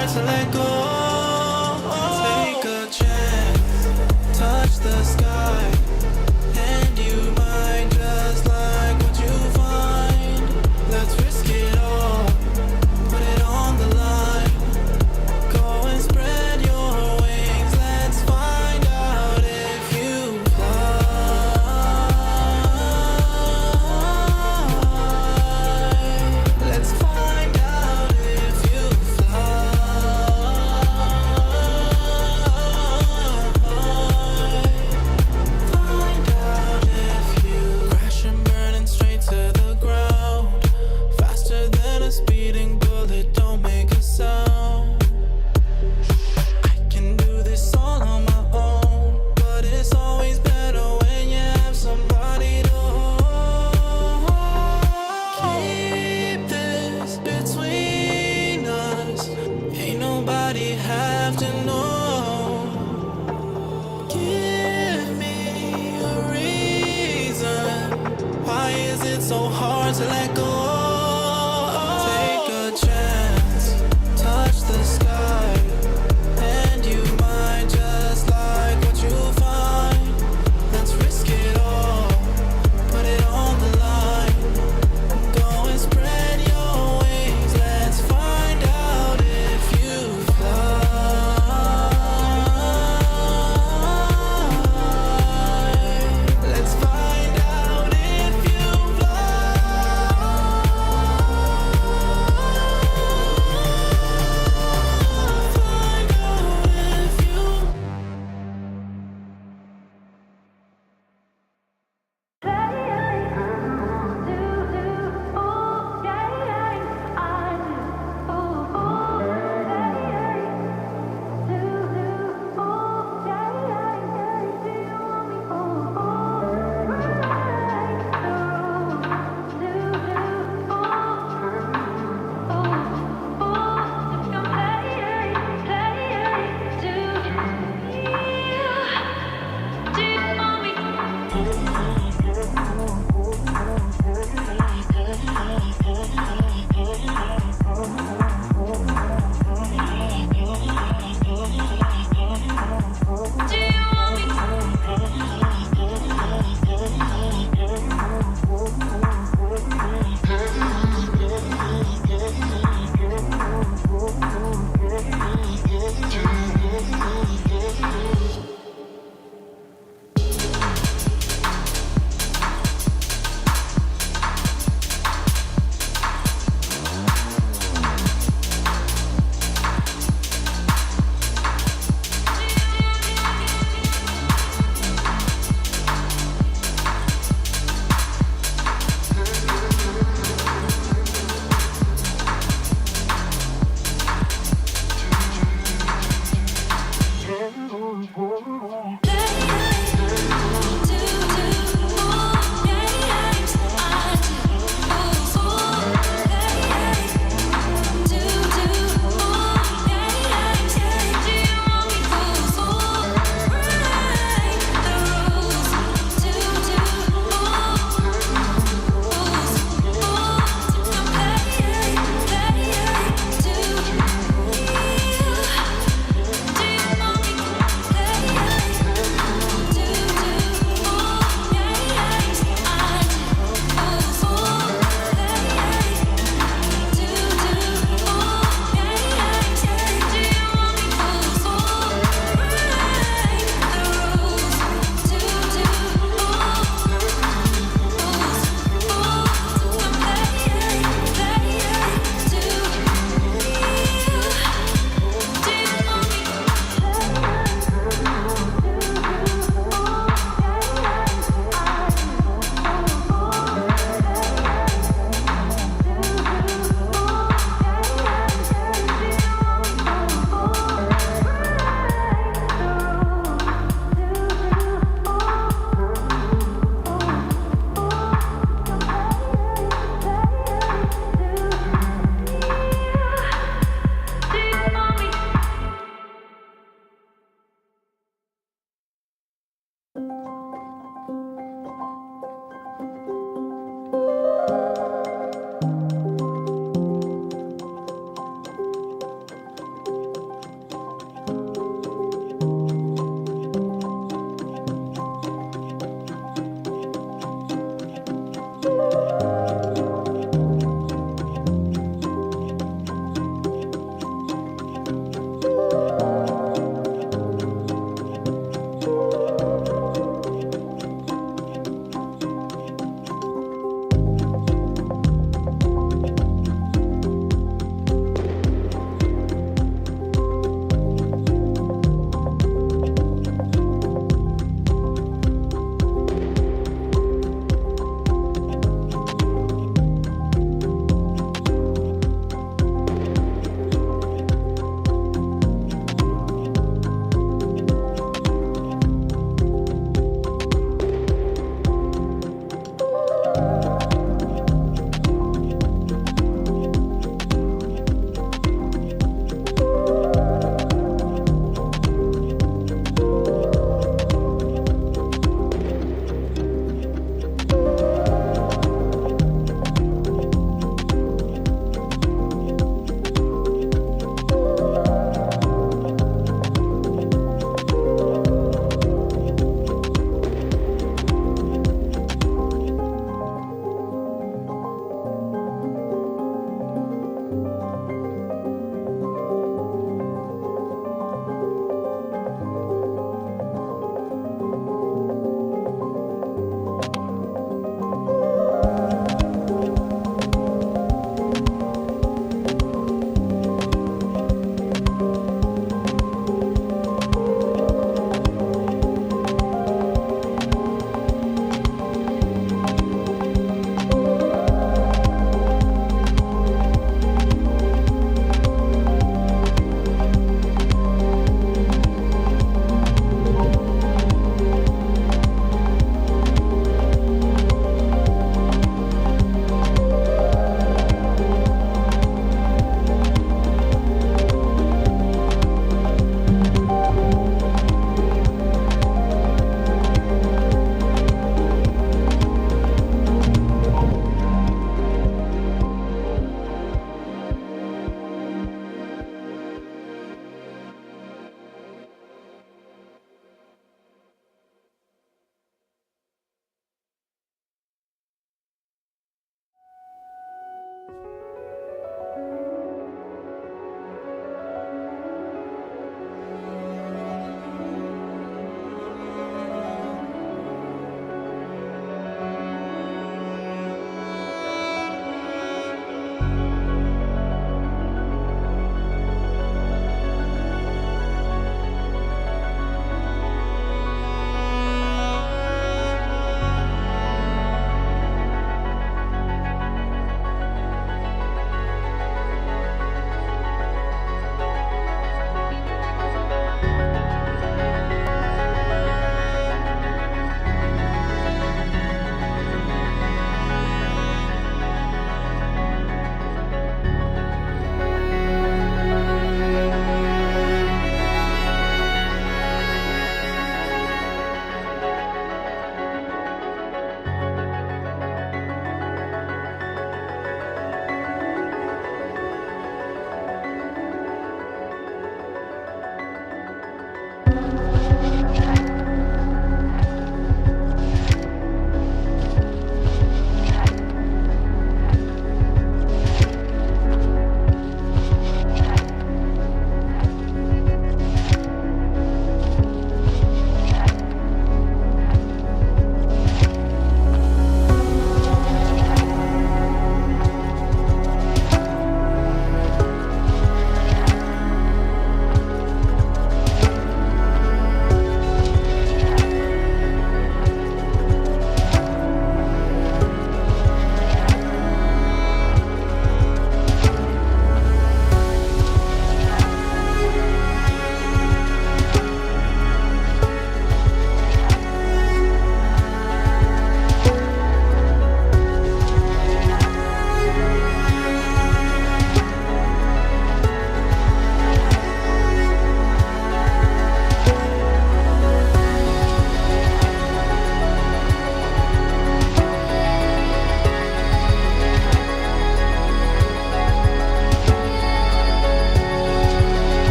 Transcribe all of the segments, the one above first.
hard to let go. Take a chance, touch the sky, and you might just like what you find. Let's risk it all, put it on the line. Go and spread your wings, let's find out if you fly. Let's find out if you fly. Find out if you crash and burn and straight to the ground. Faster than a speeding bullet, don't make a sound. I can do this all on my own, but it's always better when you have somebody to hold. Keep this between us, ain't nobody have to know. Give me a reason, why is it so hard to let go? Take a chance, touch the sky, and you might just like what you find. Let's risk it all, put it on the line. Go and spread your wings, let's find out if you fly. Let's find out if you fly.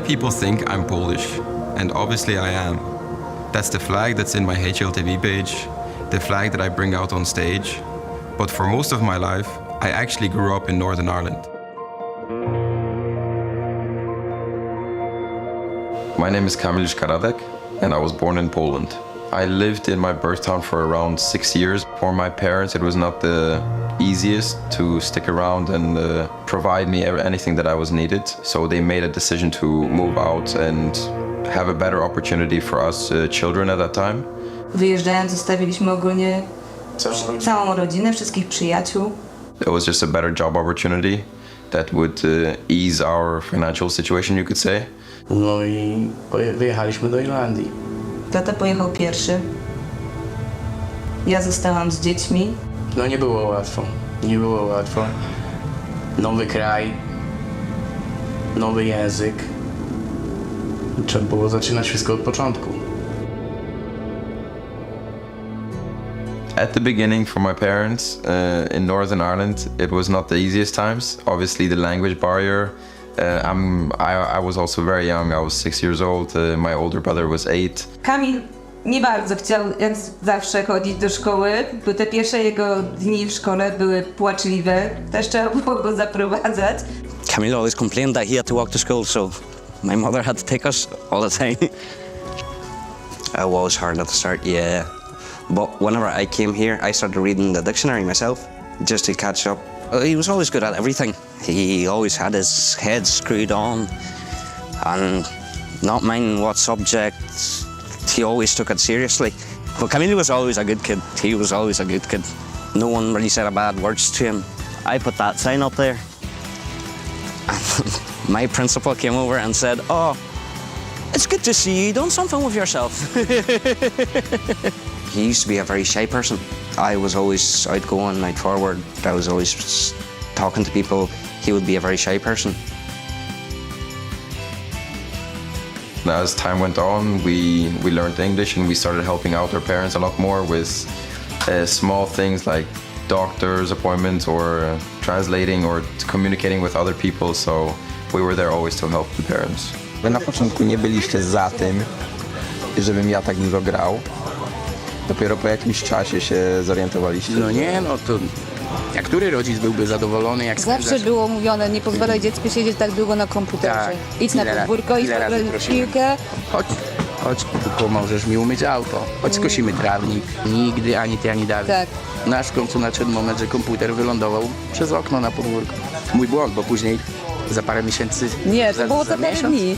people think I'm Polish, and obviously I am. That's the flag that's in my HLTV page, the flag that I bring out on stage. But for most of my life, I actually grew up in Northern Ireland. My name is Kamil, and I was born in Poland. I lived in my birth town for around 6 years. For my parents, it was not the easiest to stick around and provide me anything that I was needed. So they made a decision to move out and have a better opportunity for us children at that time. Wyjeżdżając zostawiliśmy ogólnie całą rodzinę, wszystkich przyjaciół. It was just a better job opportunity that would ease our financial situation, you could say. No i wyjechaliśmy do Irlandii. Tata pojechał pierwszy. Ja zostałam z dziećmi. No nie było łatwo. Nie było łatwo. Nowy kraj, nowy język. Trzeba było zaczynać wszystko od początku. At the beginning, for my parents in Northern Ireland, it was not the easiest times. Obviously, the language barrier. I was also very young. I was 6 years old. My older brother was 8. Kamil nie bardzo chciał, jak zawsze, chodzić do szkoły, bo te pierwsze jego dni w szkole były płaczliwe. Też trzeba było go zaprowadzać. Kamil always complained that he had to walk to school, so my mother had to take us all the time. It was hard at the start, yeah. But whenever I came here, I started reading the dictionary myself, just to catch up. He was always good at everything. He always had his head screwed on, and not minding what subject, he always took it seriously. But Kamil was always a good kid. He was always a good kid. No one really said a bad words to him. I put that sign up there. My principal came over and said, "Oh, it's good to see you doing something with yourself." He used to be a very shy person. I was always outgoing, forward. I was always talking to people. He would be a very shy person. As time went on, we learned English and we started helping out our parents a lot more with small things like doctor's appointments or translating or communicating with other people. So we were there always to help the parents. Wy na początku nie byliście za tym, żebym ja tak dużo grał. Dopiero po jakimś czasie się zorientowaliście. No nie, no to jak który rodzic byłby zadowolony, jak Zawsze było mówione, nie pozwalaj dziecku siedzieć tak długo na komputerze. Tak. Idź na podwórko, idź na piłkę. Chodź, pomożesz mi umyć auto. Chodź, skosimy trawnik. Nigdy ani ty, ani Dawid. Tak. Nasz w końcu nadszedł moment, że komputer wylądował przez okno na podwórku. Mój błąd, bo później za parę miesięcy... Nie, to było za parę dni.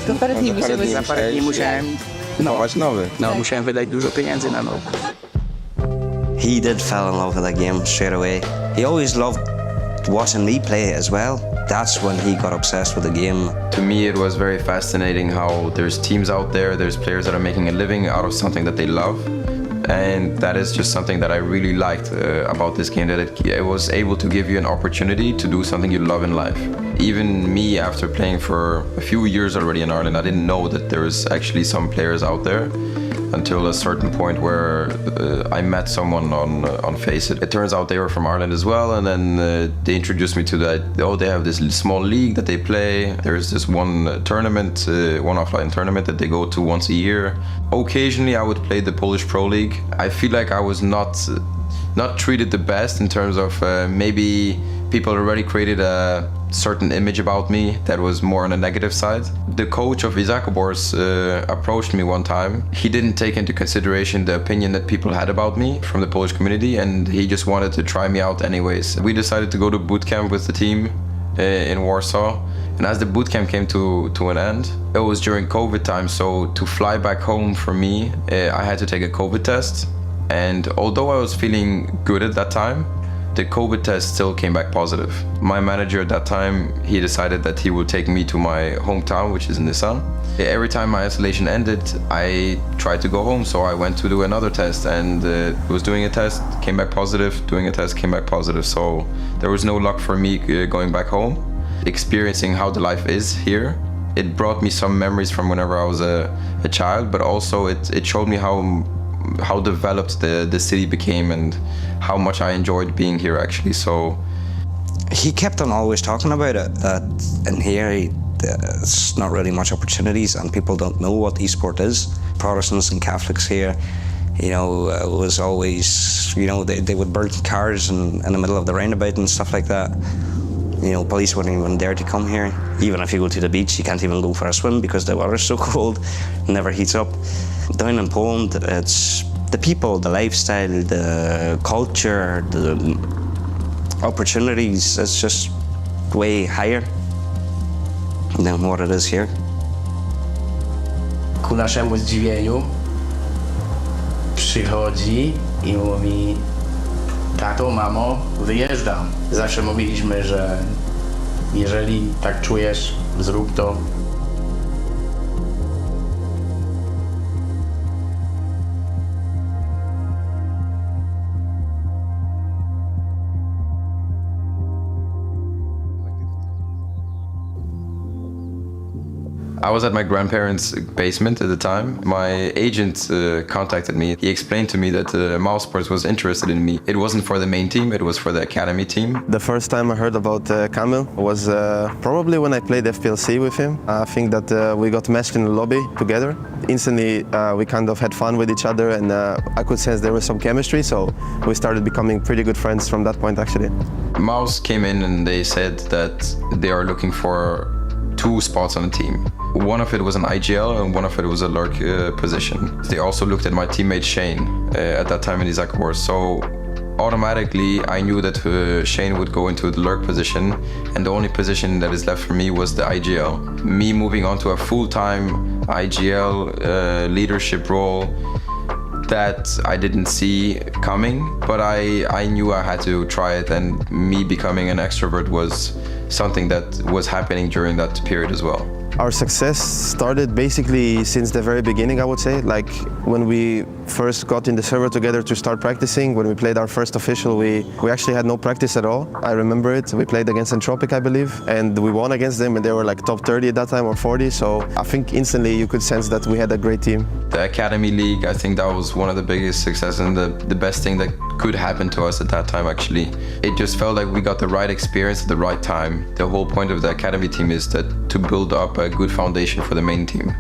To parę dni Za parę dni musiałem... nowy. No, musiałem wydać dużo pieniędzy na nowy. He did fall in love with the game straight away. He always loved watching me play as well. That's when he got obsessed with the game. To me, it was very fascinating how there's teams out there, there's players that are making a living out of something that they love. And that is just something that I really liked about this game, that it was able to give you an opportunity to do something you love in life. Even me, after playing for a few years already in Ireland, I didn't know that there was actually some players out there until a certain point where I met someone on FACEIT. It turns out they were from Ireland as well, and then they introduced me to that. Oh, they have this small league that they play. There's this one tournament, one offline tournament that they go to once a year. Occasionally, I would play the Polish Pro League. I feel like I was not treated the best in terms of maybe people already created a certain image about me that was more on a negative side. The coach of Izakobors approached me one time. He didn't take into consideration the opinion that people had about me from the Polish community, and he just wanted to try me out anyways. We decided to go to boot camp with the team in Warsaw, and as the boot camp came to an end, it was during COVID time, so to fly back home for me, I had to take a COVID test. And although I was feeling good at that time, the COVID test still came back positive. My manager at that time, he decided that he would take me to my hometown, which is in Nissan. Every time my isolation ended, I tried to go home, so I went to do another test and was doing a test, came back positive, doing a test, came back positive. So there was no luck for me going back home. Experiencing how the life is here, it brought me some memories from whenever I was a child, but also it showed me how developed the city became and how much I enjoyed being here actually. So He kept on always talking about it, that in here it's not really much opportunities, and people don't know what esport is. Protestants and Catholics here, you know, it was always, you know, they would burn cars in the middle of the roundabout and stuff like that. You know, police wouldn't even dare to come here. Even if you go to the beach, you can't even go for a swim because the water's so cold, it never heats up. Down in Poland, it's the people, the lifestyle, the culture, the opportunities, it's just way higher than what it is here. Ku naszemu zdziwieniu przychodzi i mówi: tato, mamo, wyjeżdżam. Zawsze mówiliśmy, że jeżeli tak czujesz, zrób to. I was at my grandparents' basement at the time. My agent contacted me. He explained to me that MOUZ Sports was interested in me. It wasn't for the main team, it was for the academy team. The first time I heard about Kamil was probably when I played FPLC with him. I think that we got matched in the lobby together. Instantly we kind of had fun with each other, and I could sense there was some chemistry, so we started becoming pretty good friends from that point actually. MOUZ came in and they said that they are looking for 2 spots on the team. One of it was an IGL and one of it was a lurk position. They also looked at my teammate Shane at that time in his course. So automatically I knew that Shane would go into the lurk position, and the only position that is left for me was the IGL. Me moving on to a full-time IGL leadership role, that I didn't see coming, but I knew I had to try it, and me becoming an extrovert was something that was happening during that period as well. Our success started basically since the very beginning, I would say. Like when we first got in the server together to start practicing, when we played our first official, we actually had no practice at all. I remember it. We played against Entropic, I believe, and we won against them, and they were like top 30 at that time or 40. So I think instantly you could sense that we had a great team. The Academy League, I think that was one of the biggest successes and the best thing that could happen to us at that time actually. It just felt like we got the right experience at the right time. The whole point of the Academy team is that to build up a good foundation for the main team.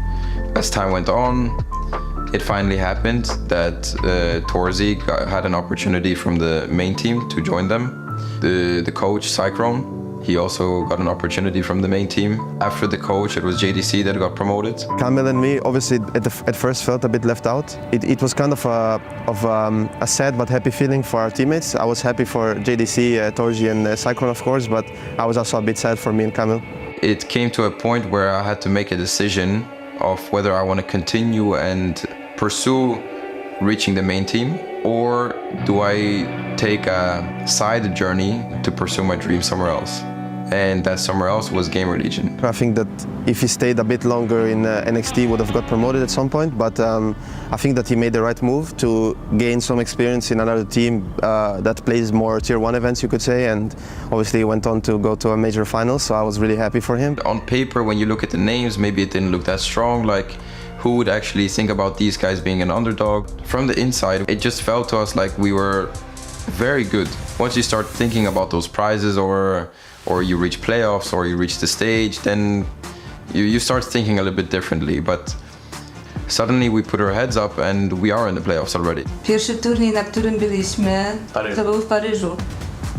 As time went on, it finally happened that Torzi had an opportunity from the main team to join them. The coach, Cyclone, he also got an opportunity from the main team. After the coach, it was JDC that got promoted. Kamil and me obviously at first felt a bit left out. It was kind of a sad but happy feeling for our teammates. I was happy for JDC, Torzi and Cyclone of course, but I was also a bit sad for me and Kamil. It came to a point where I had to make a decision of whether I want to continue and pursue reaching the main team, or do I take a side journey to pursue my dream somewhere else. And that somewhere else was GamerLegion. I think that if he stayed a bit longer in NXT, he would have got promoted at some point, but I think that he made the right move to gain some experience in another team that plays more tier 1 events, you could say, and obviously he went on to go to a major final, so I was really happy for him. On paper, when you look at the names, maybe it didn't look that strong, like who would actually think about these guys being an underdog? From the inside, it just felt to us like we were very good. Once you start thinking about those prizes, or you reach playoffs, or you reach the stage, then you start thinking a little bit differently. But suddenly we put our heads up and we are in the playoffs already. Pierwszy turniej, na którym byliśmy, to był w Paryżu.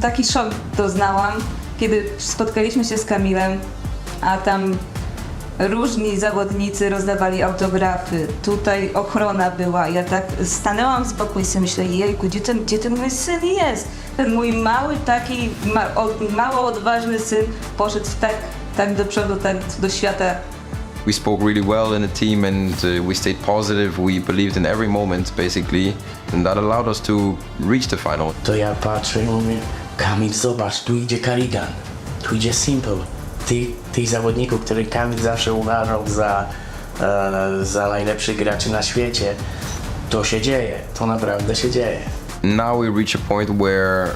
Taki szok doznałam, kiedy spotkaliśmy się z Kamilem, a tam różni zawodnicy rozdawali autografy. Tutaj ochrona była. Ja tak stanęłam z boku i sobie myślę, jejku, gdzie ten mój syn jest? Ten mój mały, taki mało odważny syn poszedł tak do przodu, tak do świata. We spoke really well in the team, and we stayed positive. We believed in every moment, basically, and that allowed us to reach the final. To ja patrzę i mówię: Kamil, zobacz, tu idzie Karigan, tu idzie Simple. Tych zawodników, których Kamil zawsze uważał za najlepszych graczy na świecie, to się dzieje, to naprawdę się dzieje. Now we reach a point where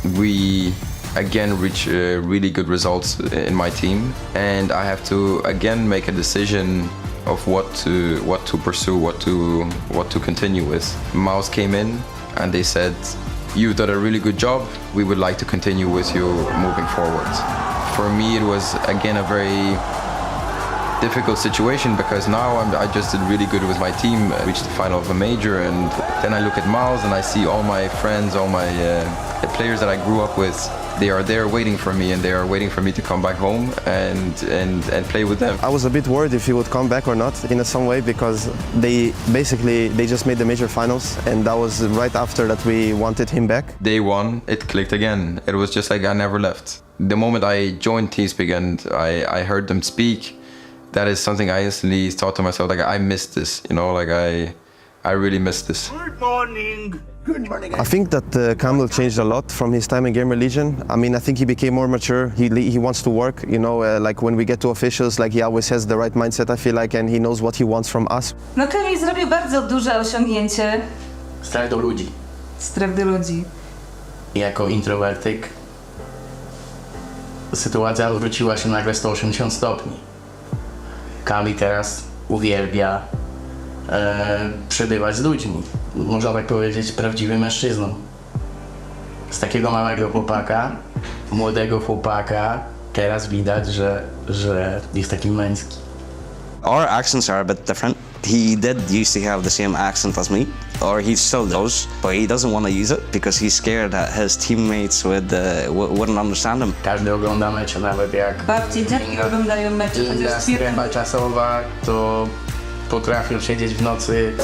we again reach really good results in my team, and I have to again make a decision of what to pursue, what to continue with. MOUZ came in and they said, "You've done a really good job. We would like to continue with you moving forward." For me, it was again a very difficult situation because now I just did really good with my team, reached the final of a major, and then I look at MOUZ and I see all my friends, all my the players that I grew up with. They are there waiting for me, and they are waiting for me to come back home and play with them. I was a bit worried if he would come back or not in some way, because they just made the major finals, and that was right after that we wanted him back. Day one, it clicked again. It was just like I never left. The moment I joined TeamSpeak and I heard them speak, that is something I instantly thought to myself, like, I missed this, you know, like I really missed this. Good morning. Good morning. I think that Kamil changed a lot from his time in GamerLegion. I mean, I think he became more mature. He wants to work, you know, like when we get to officials, like he always has the right mindset, I feel like, and he knows what he wants from us. No, Kamil zrobił bardzo duże osiągnięcie. Strach do ludzi. Strach do ludzi. Jako introwertyk sytuacja odwróciła się nagle 180 stopni. Kamil teraz uwielbia przebywać z ludźmi. Można tak powiedzieć, prawdziwym mężczyzną. Z takiego małego chłopaka, młodego chłopaka, teraz widać, że jest taki męski. Our accents are a bit different. He did used to have the same accent as me, or he still does, but he doesn't want to use it because he's scared that his teammates wouldn't understand him. Każdy ogląda mecze, nawet jak Babci, dziadki oglądają mecze. inna strefa czasowa, to potrafią siedzieć w nocy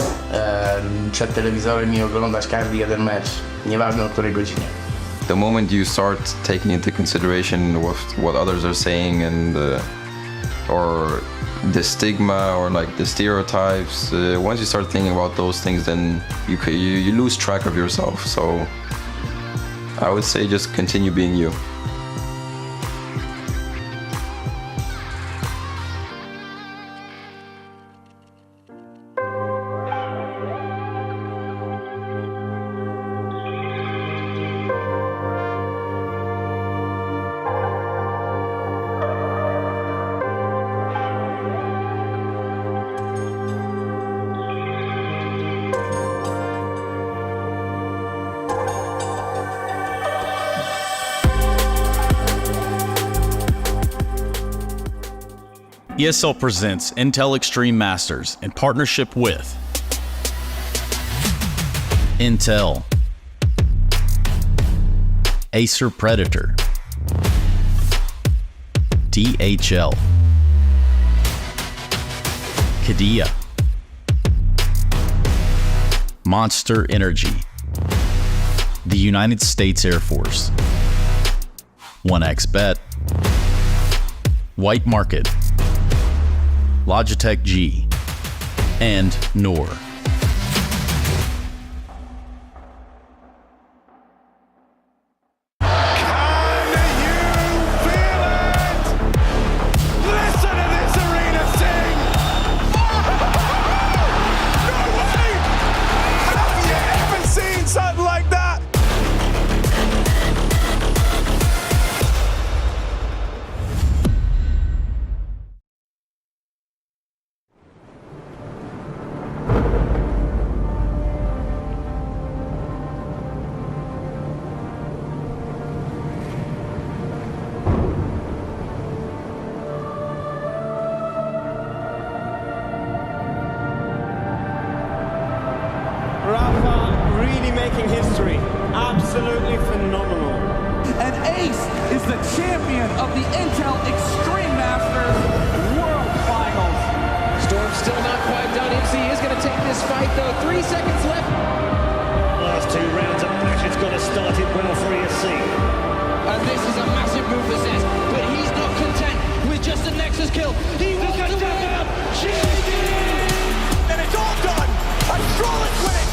przed telewizorem i oglądać każdy jeden mecz, nieważne o której godzinie. The moment you start taking into consideration what others are saying and or the stigma or like the stereotypes, once you start thinking about those things, then you lose track of yourself. So I would say just continue being you. ESL presents Intel Extreme Masters in partnership with Intel, Acer Predator, DHL, Qiddiya, Monster Energy, the United States Air Force, 1xBet, White Market, Logitech G, and Noor. Making history. Absolutely phenomenal. And Ace is the champion of the Intel Extreme Masters World Finals. Storm's still not quite done. MC is going to take this fight though. 3 seconds left. Last 2 rounds of match. It's got to start it well for ESC. And this is a massive move for Zez, but he's not content with just a Nexus kill. He wants to wrap it up. And it's all done. A flawless win.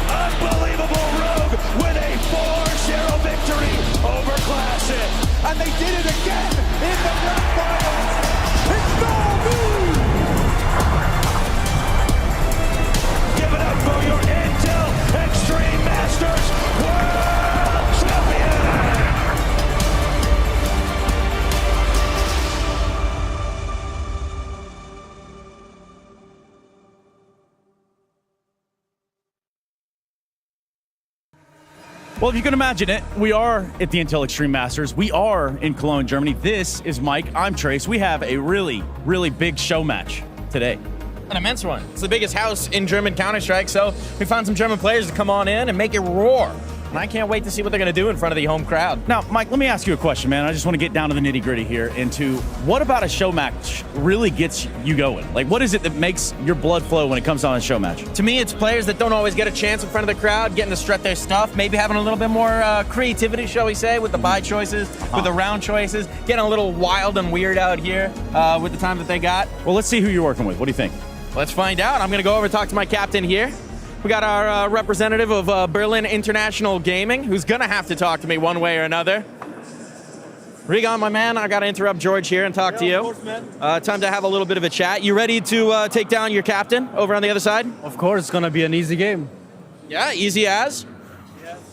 Unbelievable Rogue with a 4-0 victory over Classic. And they did it again in the grand finals. It's no move. Give it up for your Intel Extreme Masters World Champion. Well, if you can imagine it, we are at the Intel Extreme Masters. We are in Cologne, Germany. This is Mike. I'm Trace. We have a really, really big show match today. An immense one. It's the biggest house in German Counter-Strike, so we found some German players to come on in and make it roar. And I can't wait to see what they're going to do in front of the home crowd. Now, Mike, let me ask you a question, man. I just want to get down to the nitty-gritty here into what about a show match really gets you going? Like, what is it that makes your blood flow when it comes on a show match? To me, it's players that don't always get a chance in front of the crowd, getting to strut their stuff, maybe having a little bit more creativity, shall we say, with the buy choices, with the round choices, getting a little wild and weird out here with the time that they got. Well, let's see who you're working with. What do you think? Let's find out. I'm going to go over and talk to my captain here. We got our representative of Berlin International Gaming, who's going to have to talk to me one way or another. Regan, my man, I got to interrupt George here and talk to you. Of course, man. Time to have a little bit of a chat. You ready to take down your captain over on the other side? Of course, it's going to be an easy game. Yeah, easy as.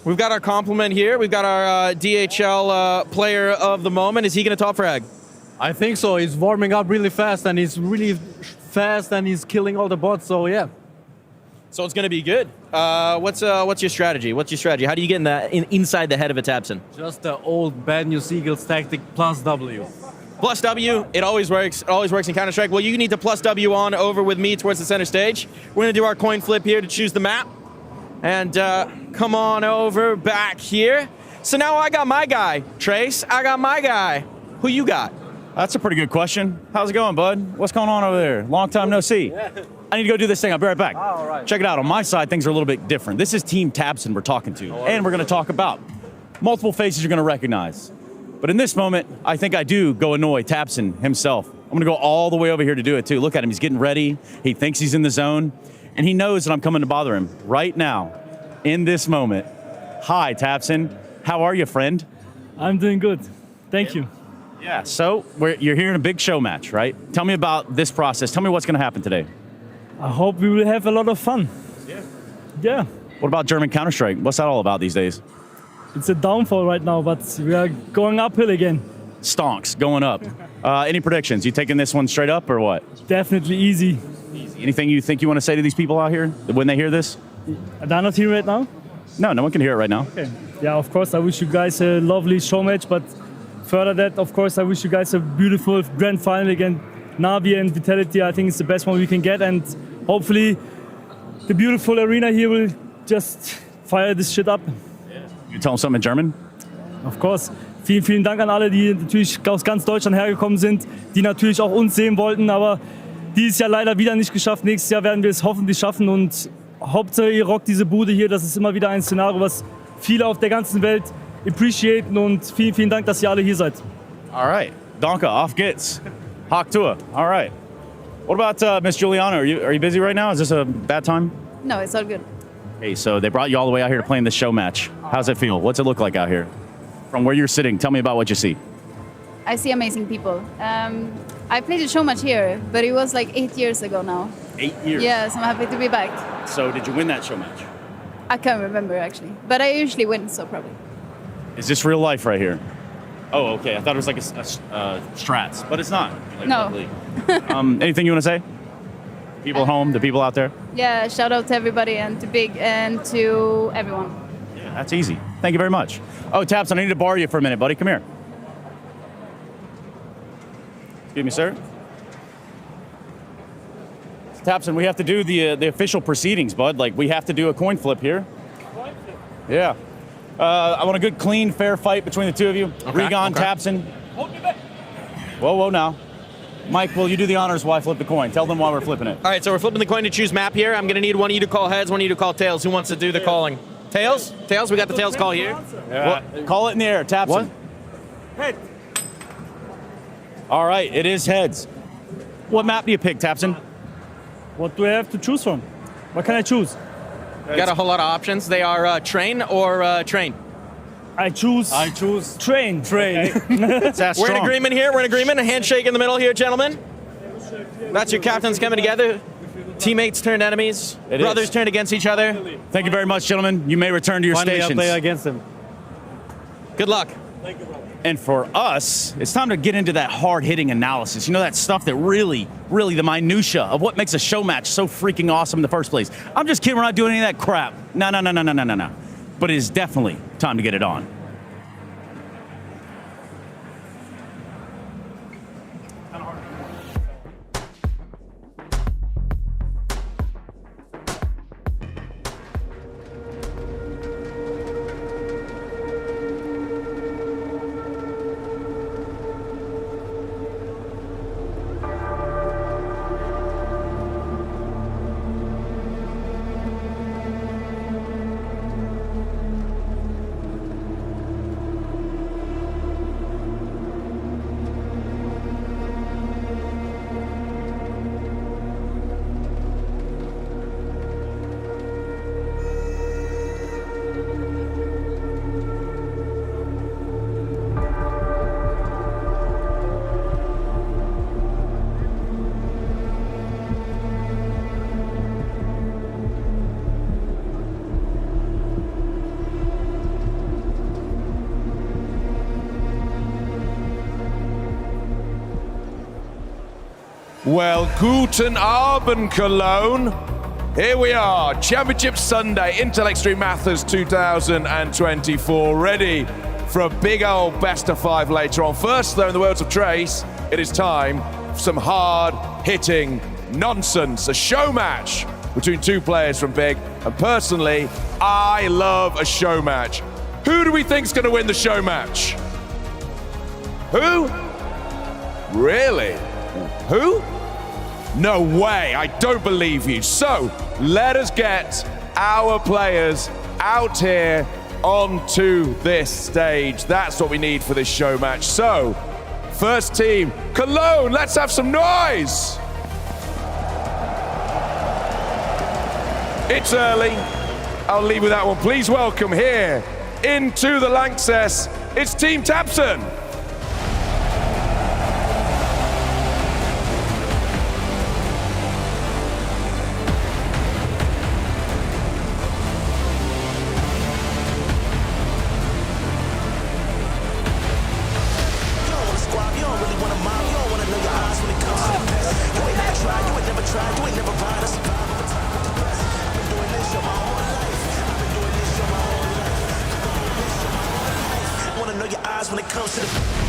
We've got our compliment here. We've got our DHL player of the moment. Is he going to top frag? I think so. He's warming up really fast, and he's really fast, and he's killing all the bots, so yeah. So it's going to be good. What's your strategy? What's your strategy? How do you get inside the head of a Tabson? Just the old bad news Eagles tactic plus W. Plus W, it always works. It always works in Counter-Strike. Well, you need to plus W on over with me towards the center stage. We're going to do our coin flip here to choose the map. And come on over back here. So now I got my guy, Trace. I got my guy. Who you got? That's a pretty good question. How's it going, bud? What's going on over there? Long time no see. I need to go do this thing. I'll be right back. All right. Check it out. On my side, things are a little bit different. This is Team Tabson we're talking to, and we're going to talk about multiple faces you're going to recognize. But in this moment, I think I do go annoy Tabson himself. I'm going to go all the way over here to do it, too. Look at him. He's getting ready. He thinks he's in the zone, and he knows that I'm coming to bother him right now, in this moment. Hi, Tabson. How are you, friend? I'm doing good. Thank you. Yeah, so you're here in a big show match, right? Tell me about this process. Tell me what's going to happen today. I hope we will have a lot of fun. Yeah. What about German Counter-Strike? What's that all about these days? It's a downfall right now, but we are going uphill again. Stonks, going up. Any predictions? You taking this one straight up or what? Definitely easy. Anything you think you want to say to these people out here when they hear this? They're not here right now? No, no one can hear it right now. Okay. Yeah, of course, I wish you guys a lovely show match, but further that, of course, I wish you guys a beautiful grand final against Navi and Vitality. I think it's the best one we can get, and hopefully the beautiful arena here will just fire this shit up. You tell them something in German? Of course. Vielen, vielen Dank an alle, die natürlich aus ganz Deutschland hergekommen sind, die natürlich auch uns sehen wollten, aber dieses Jahr leider wieder nicht geschafft. Nächstes Jahr werden wir es hoffentlich schaffen, und Hauptsache ihr rockt diese Bude hier. Das ist immer wieder ein Szenario, was viele auf der ganzen Welt appreciaten, und vielen, vielen Dank, dass ihr alle hier seid. All right. Danke, auf geht's. Hawk Tua. All right. What about Miss Juliana? Are you busy right now? Is this a bad time? No, it's all good. Hey, so they brought you all the way out here to play in this show match. How's it feel? What's it look like out here? From where you're sitting, tell me about what you see. I see amazing people. I played a show match here, but it was like 8 years ago now. 8 years? Yes, I'm happy to be back. So did you win that show match? I can't remember actually, but I usually win, so probably. Is this real life right here? Oh, okay. I thought it was like a strats, but it's not. Like No. Anything you want to say? People at home, the people out there? Yeah, shout out to everybody and to Big and to everyone. Yeah, that's easy. Thank you very much. Oh, Tabson, I need to borrow you for a minute, buddy. Come here. Excuse me, sir. Tabson, we have to do the official proceedings, bud. Like, we have to do a coin flip here. Yeah. I want a good, clean, fair fight between the two of you. Okay, Regan, Tabson. Whoa, now. Mike, will you do the honors while I flip the coin? Tell them why we're flipping it. All right, so we're flipping the coin to choose map here. I'm going to need one of you to call heads, one of you to call tails. Who wants to do the calling? Tails? Tails, we got the tails call here. Yeah. Call it in the air, Tabson. What? Head. All right, it is heads. What map do you pick, Tabson? What do I have to choose from? What can I choose? Got a whole lot of options. They are train or train. I choose train. Okay. We're in agreement here. We're in agreement. A handshake in the middle here, gentlemen. That's your captains coming together. Teammates turned enemies. Brothers turned against each other. Thank you very much, gentlemen. You may return to your stations. I'll play against them. Good luck. Thank you, bro. And for us, it's time to get into that hard-hitting analysis. You know, that stuff that really the minutia of what makes a show match so freaking awesome in the first place. I'm just kidding. We're not doing any of that crap. No. But it is definitely Time to get it on. Well, guten Abend, Cologne. Here we are, Championship Sunday, Intel Extreme Masters 2024, ready for a big old best of 5 later on. First, though, in the words of Trace, it is time for some hard-hitting nonsense, a show match between two players from Big, and personally, I love a show match. Who do we think's going to win the show match? Who? Really? Who? No way, I don't believe you. So, let us get our players out here onto this stage. That's what we need for this show match. So, first team, Cologne, let's have some noise. It's early. I'll leave with that one. Please welcome here into the Lanxess, it's Team Tabson. When it comes to the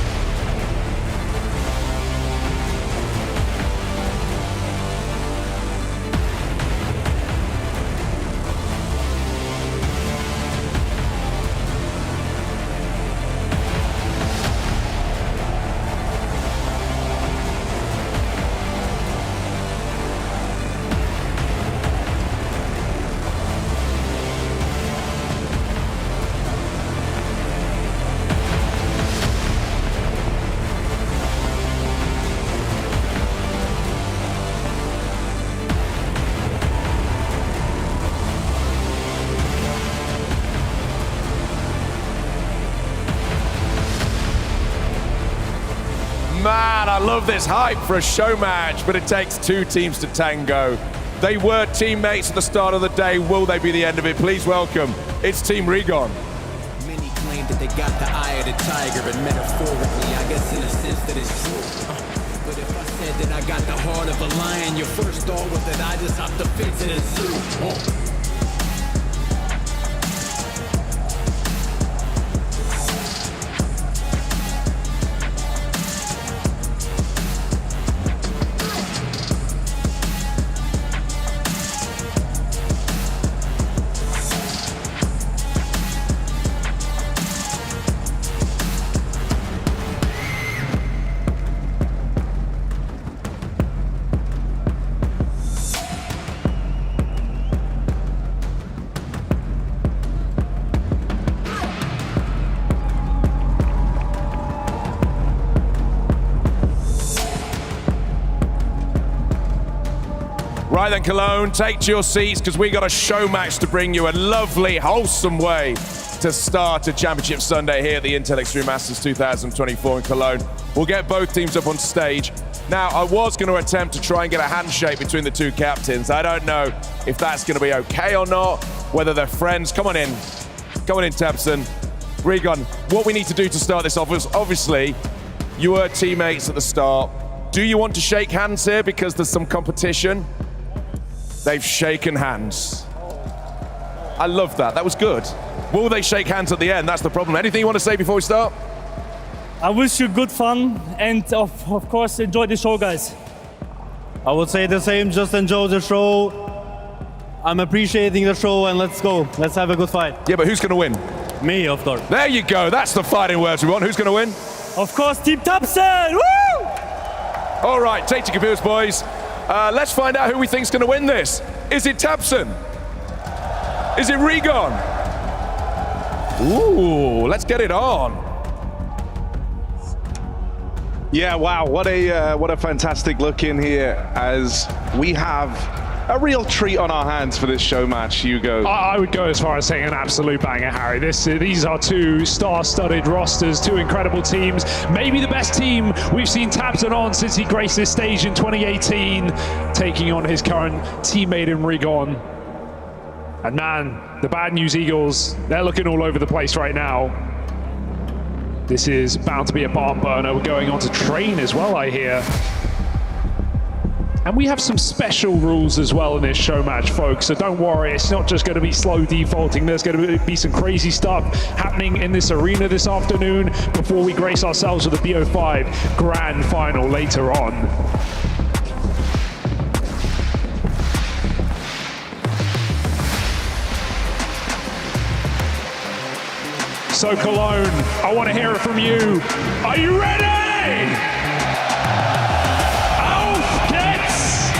Man, I love this hype for a show match, but it takes two teams to tango. They were teammates at the start of the day. Will they be the end of it? Please welcome, it's Team Regon. Many claim that they got the eye of the tiger, but metaphorically, I guess in a sense that it's true. But if I said that I got the heart of a lion, your first thought was that I just hopped the fence in a zoo. Right then, Cologne, take to your seats because we got a show match to bring you, a lovely, wholesome way to start a Championship Sunday here at the Intel Extreme Masters 2024 in Cologne. We'll get both teams up on stage. Now, I was going to attempt to try and get a handshake between the two captains. I don't know if that's going to be okay or not, whether they're friends. Come on in. Come on in, Tabson. Regon, what we need to do to start this off is, obviously, you were teammates at the start. Do you want to shake hands here because there's some competition? They've shaken hands. I love that. That was good. Will they shake hands at the end? That's the problem. Anything you want to say before we start? I wish you good fun and of course enjoy the show, guys. I would say the same, just enjoy the show. I'm appreciating the show and let's go. Let's have a good fight. Yeah, but who's going to win? Me, of course. There you go. That's the fighting words we want. Who's going to win? Of course, Team Tapsen! Woo! All right, take your computers, boys. Let's find out who we think's going to win this. Is it Tapsen? Is it Regon? Ooh, let's get it on. Yeah, wow, what a fantastic look in here as we have a real treat on our hands for this show match, Hugo. I would go as far as saying an absolute banger, Harry. These are two star-studded rosters, two incredible teams. Maybe the best team we've seen Tapsen on since he graced this stage in 2018, taking on his current teammate in Regon. And man, the Bad News Eagles, they're looking all over the place right now. This is bound to be a barn burner. We're going on to train as well, I hear. And we have some special rules as well in this show match, folks. So don't worry, it's not just going to be slow defaulting. There's going to be some crazy stuff happening in this arena this afternoon before we grace ourselves with the BO5 Grand Final later on. So Cologne, I want to hear it from you. Are you ready? Auf geht's!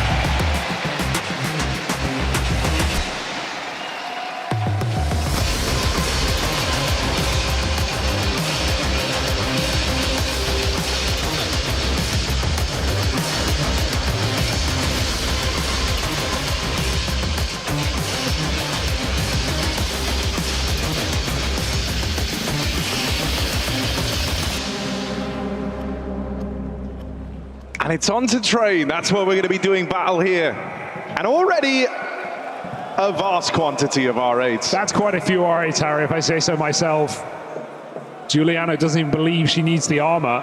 And it's on to train. That's where we're going to be doing battle here. And already a vast quantity of R8s. That's quite a few R8s, Harry, if I say so myself. Giuliano doesn't even believe she needs the armor.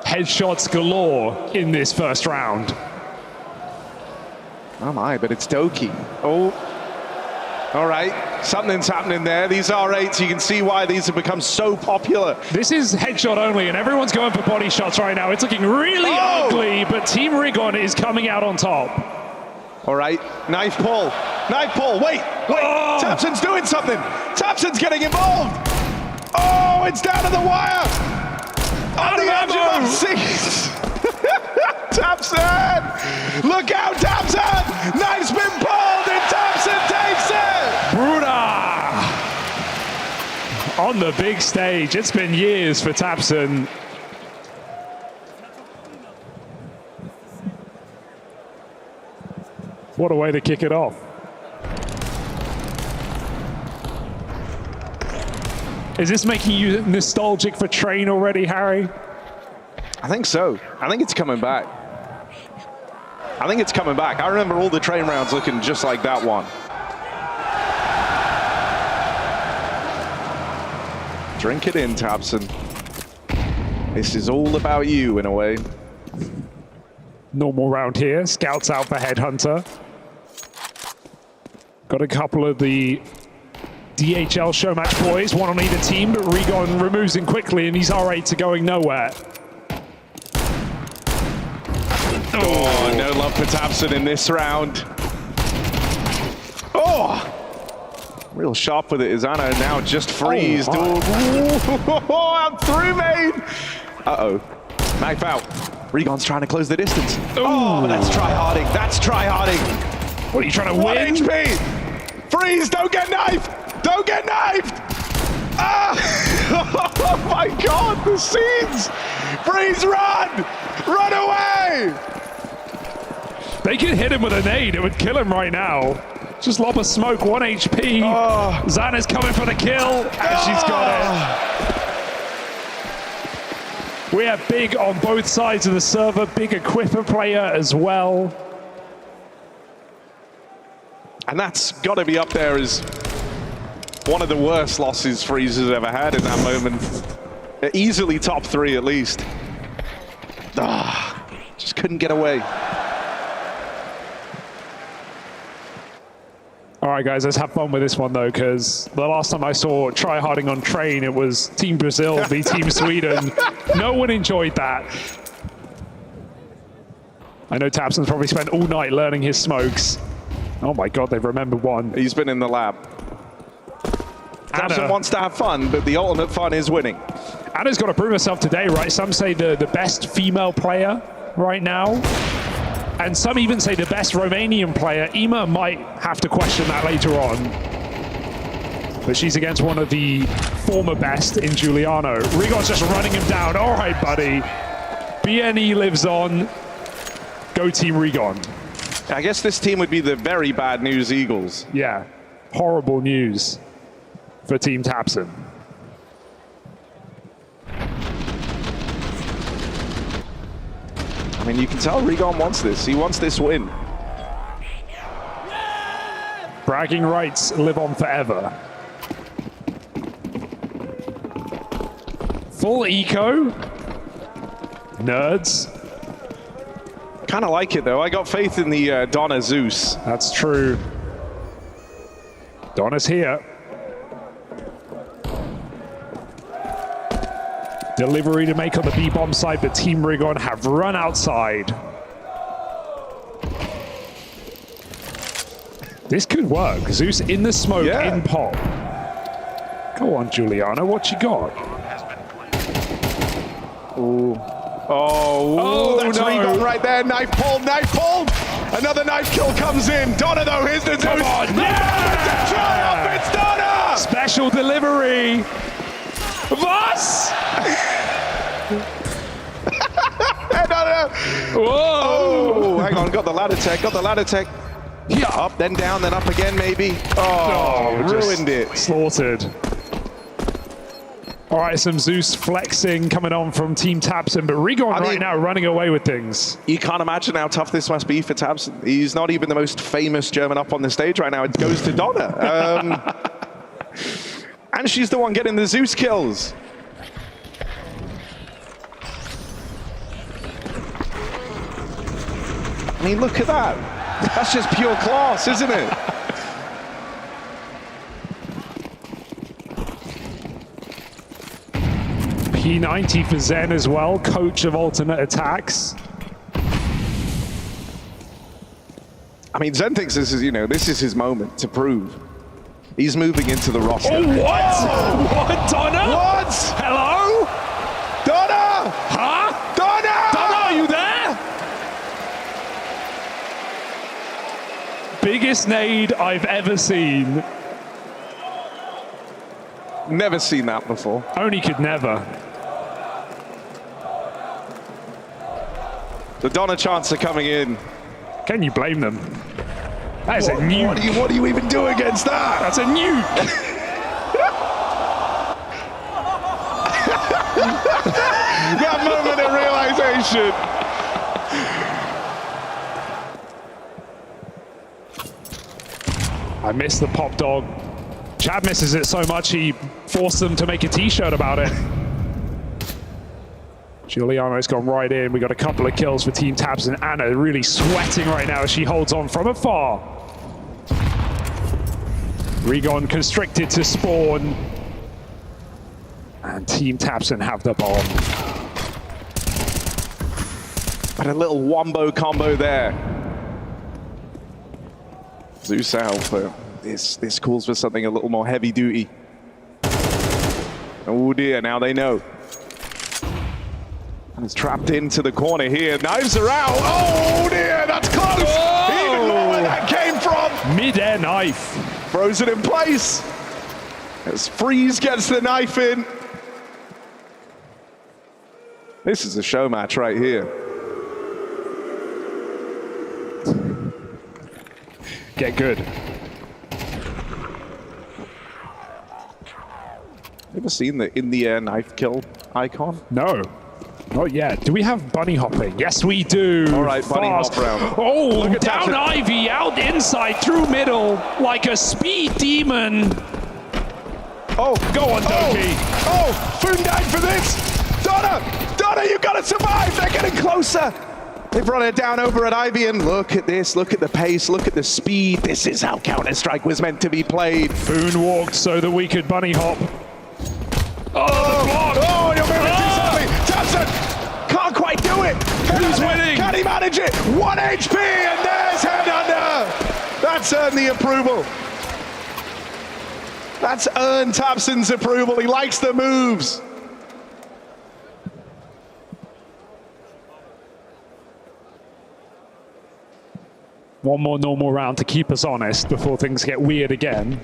Headshots galore in this first round. Oh my, but it's Doki. Oh, all right. Something's happening there. These R8s, you can see why these have become so popular. This is headshot only, and everyone's going for body shots right now. It's looking really ugly, but Team Regon is coming out on top. All right, knife pull. Knife pull, wait. Oh. Tapsen's doing something. Tapsen's getting involved. Oh, it's down to the wire. On the edge of our seats. Tapsen! Look out, Tapsen! Knife's been pulled and Tapsen takes it! Bruda! On the big stage. It's been years for Tapsen. What a way to kick it off. Is this making you nostalgic for Train already, Harry? I think so. I think it's coming back. I think it's coming back. I remember all the Train rounds looking just like that one. Drink it in, Tapsen. This is all about you, in a way. Normal round here. Scouts out for Headhunter. Got a couple of the DHL Showmatch boys, one on either team, but Regon removes him quickly, and these R8s are going nowhere. Oh, no love for Tapsen in this round. Oh! Real sharp with it is Anna, now just freezed. Oh, I'm through, mate! Uh-oh. Knife out. Regon's trying to close the distance. Oh, that's try-harding. That's try-harding. What are you trying to win? 1 HP! Freeze! Don't get knifed! Don't get knifed! Ah! Oh my God, the scenes! Freeze, run! Run away! They can hit him with a nade. It would kill him right now. Just lob a smoke, 1 HP. Oh. Xana's coming for the kill, and she's got it. We have big on both sides of the server, big equipment player as well. And that's got to be up there as one of the worst losses Freeze has ever had in that moment. Easily top 3 at least. Just couldn't get away. All right, guys, let's have fun with this one, though, because the last time I saw try-harding on train, it was Team Brazil v Team Sweden. No one enjoyed that. I know Tabson's probably spent all night learning his smokes. Oh my God, they've remembered one. He's been in the lab. Tabson wants to have fun, but the ultimate fun is winning. Anna's got to prove herself today, right? Some say the best female player right now. And some even say the best Romanian player. Ema might have to question that later on. But she's against one of the former best in Giuliano. Rigon's just running him down. All right, buddy. BNE lives on. Go Team Rigon. I guess this team would be the very bad news Eagles. Yeah, horrible news for Team Tabson. I mean, you can tell Rigon wants this. He wants this win. Bragging rights live on forever. Full eco. Nerds. Kind of like it, though. I got faith in the Donna Zeus. That's true. Donna's here. Delivery to make on the B-bomb side, but Team Rigon have run outside. This could work. Zeus in the smoke, in pop. Go on, Giuliano, what you got? Ooh. Oh, that's Rigon right there. Knife pulled, knife pulled. Another knife kill comes in. Donna, though, here's the Zeus. Come on, yeah! Triumph, it's Donna! Special delivery. Was? No. Whoa! Oh, hang on, got the ladder tech, Yeah. Up, then down, then up again, maybe. Oh, ruined it. Slaughtered. All right, some Zeus flexing coming on from Team Tabson, but Rigon right now running away with things. You can't imagine how tough this must be for Tabson. He's not even the most famous German up on the stage right now. It goes to Donna. And she's the one getting the Zeus kills. I mean, look at that. That's just pure class, isn't it? P90 for Zen as well, coach of alternate attacks. I mean, Zen thinks this is, this is his moment to prove. He's moving into the roster. Oh, what? Oh. What, Donna? What? Hello? Donna! Huh? Donna! Donna, are you there? Biggest nade I've ever seen. Never seen that before. Only could never. The Donna chants are coming in. Can you blame them? That is a nuke. What do you even do against that? That's a nuke. That moment of realization. I missed the pop dog. Chad misses it so much he forced them to make a t-shirt about it. Giuliano's gone right in. We got a couple of kills for Team Tabs, and Anna really sweating right now as she holds on from afar. Rigon constricted to spawn. And Team Tabson have the bomb. And a little wombo combo there. Zeus out, but this calls for something a little more heavy duty. Oh dear, now they know. And it's trapped into the corner here. Knives are out. Oh dear, that's close. He didn't know where that came from. Mid-air knife. Throws it in place. As Freeze gets the knife in. This is a show match right here. Get good. Ever seen the in-the-air knife kill icon? No, not yet. Do we have bunny hopping? Yes, we do. All right, bunny hop round. Oh, Look at down that. Ivy, out inside, through middle, like a speed demon. Oh, go on, Doki. Oh, Foon died for this. Donna, you gotta survive. They're getting closer. They've run it down over at Ivy, and look at this, look at the pace, look at the speed. This is how Counter-Strike was meant to be played. Boone walked so that we could bunny hop. Oh, you're moving too slowly. Tabson can't quite do it. Who's winning? Can he manage it? 1 HP, and there's Headhunter. That's earned the approval. That's earned Tabson's approval. He likes the moves. One more normal round to keep us honest before things get weird again.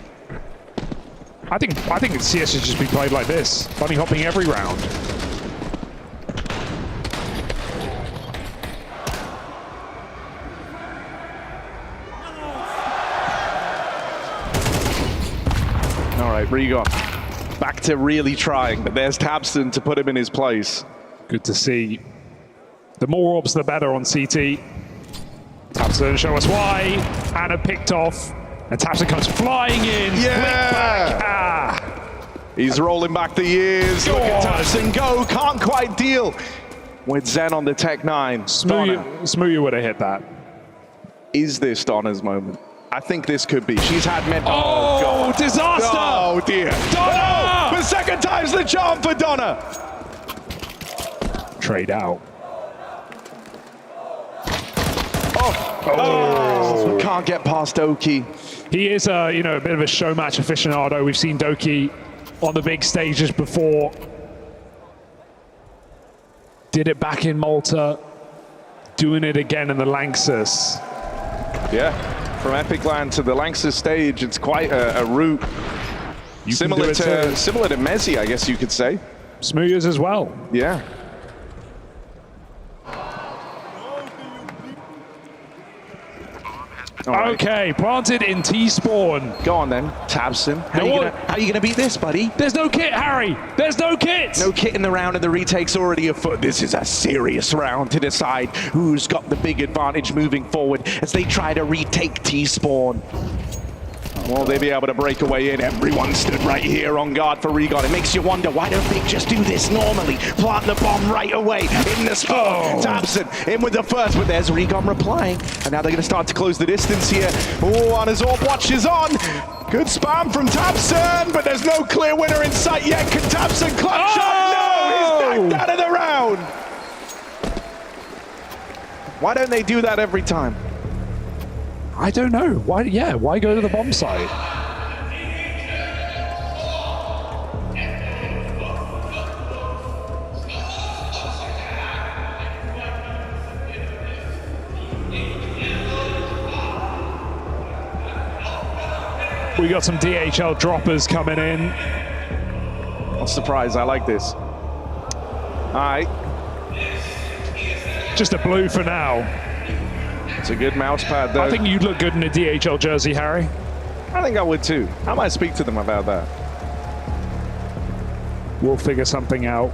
I think CS should just be played like this, bunny hopping every round. All right, Regon back to really trying, but there's Tabson to put him in his place. Good to see. The more orbs, the better on CT. Tabson, show us why. Anna picked off, and Tabson comes flying in. Yeah! He's rolling back the years. Look at Tabson go. Can't quite deal with Zen on the Tech 9. Smoothie would have hit that. Is this Donna's moment? I think this could be. She's had men. Oh, God. disaster! Oh, dear. Donna! Oh, the second time's the charm for Donna. Trade out. Oh, can't get past Doki. He is a bit of a showmatch aficionado. We've seen Doki on the big stages before. Did it back in Malta, doing it again in the Lanxess. Yeah, from Epic Land to the Lanxess stage, it's quite a route. Similar to Messi, I guess you could say. Smoothers as well. Yeah. Okay, planted in T-spawn. Go on then, Tabson. How are you gonna beat this, buddy? There's no kit, Harry. There's no kit. No kit in the round, and the retake's already afoot. This is a serious round to decide who's got the big advantage moving forward as they try to retake T-spawn. Will they be able to break away in? Everyone stood right here on guard for Regon. It makes you wonder, why don't they just do this normally? Plant the bomb right away in the spawn. Tabson in with the first, but there's Regon replying. And now they're going to start to close the distance here. Oh, and his AWP watch is on. Good spam from Tabson, but there's no clear winner in sight yet. Can Tabson clutch shot? No, he's backed out of the round. Why don't they do that every time? I don't know. Why go to the bomb site? We got some DHL droppers coming in. Not surprised, I like this. All right. Just a blue for now. It's a good mouse pad, though. I think you'd look good in a DHL jersey, Harry. I think I would, too. I might speak to them about that. We'll figure something out.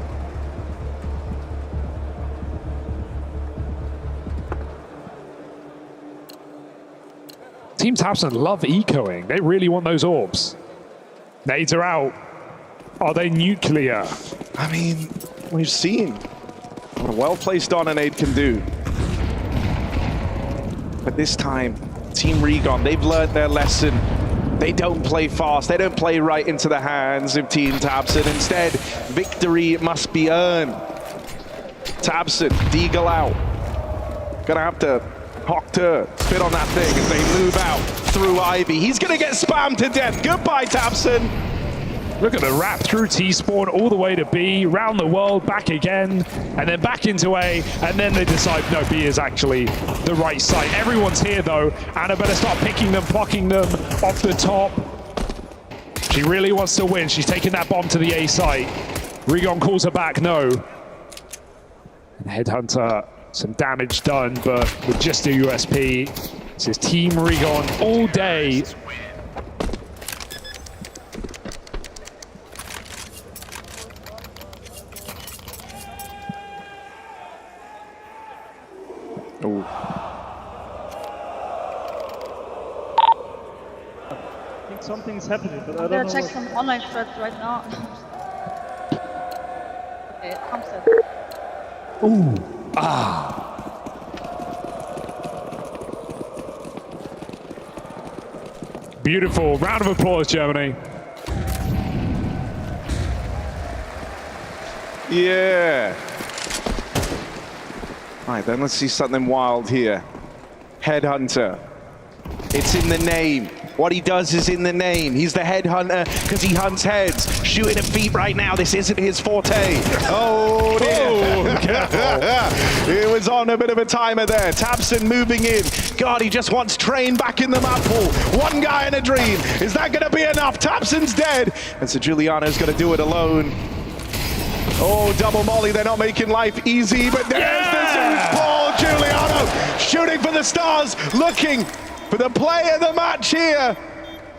Team Tabson love ecoing. They really want those orbs. Nades are out. Are they nuclear? I mean, we've seen what a well-placed on a nade can do. But this time, Team Regon, they've learned their lesson. They don't play fast. They don't play right into the hands of Team Tabson. Instead, victory must be earned. Tabson, Deagle out. Gonna have to Hoctor spit on that thing as they move out through Ivy. He's gonna get spammed to death. Goodbye, Tabson. Look at the wrap through T-spawn all the way to B, round the world, back again, and then back into A, and then they decide, no, B is actually the right site. Everyone's here, though. Anna better start picking them, blocking them off the top. She really wants to win. She's taking that bomb to the A site. Regon calls her back, no. And Headhunter, some damage done, but with just a USP. This is Team Regon all day. I think something's happening, but I don't know. Check some online threads right now. Okay, it comes in. Ooh. Ah. Beautiful. Round of applause, Germany. Yeah. Right, then let's see something wild here. Headhunter. It's in the name. What he does is in the name. He's the headhunter because he hunts heads. Shooting at feet right now. This isn't his forte. Oh, dear. It was on a bit of a timer there. Tabson moving in. God, he just wants Train back in the map pool. One guy in a dream. Is that going to be enough? Tabson's dead. And so Giuliano's going to do it alone. Oh, double molly. They're not making life easy, but there's the Zeus ball. Giuliano shooting for the stars, looking for the play of the match here.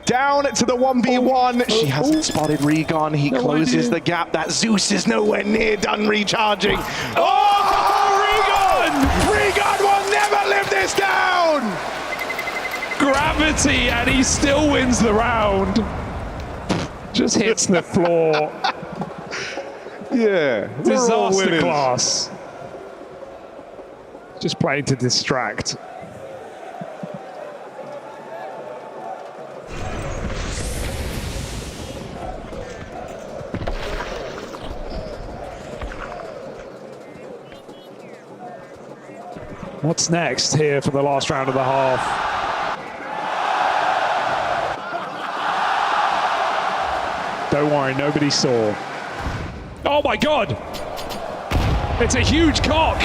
Down to the 1v1. She hasn't spotted Regon. He closes the gap. That Zeus is nowhere near done recharging. Oh, Regon! Regon will never live this down! Gravity, and he still wins the round. Just hits the floor. Yeah. Disaster class. Just playing to distract. What's next here for the last round of the half? Don't worry, nobody saw. Oh my God! It's a huge cock!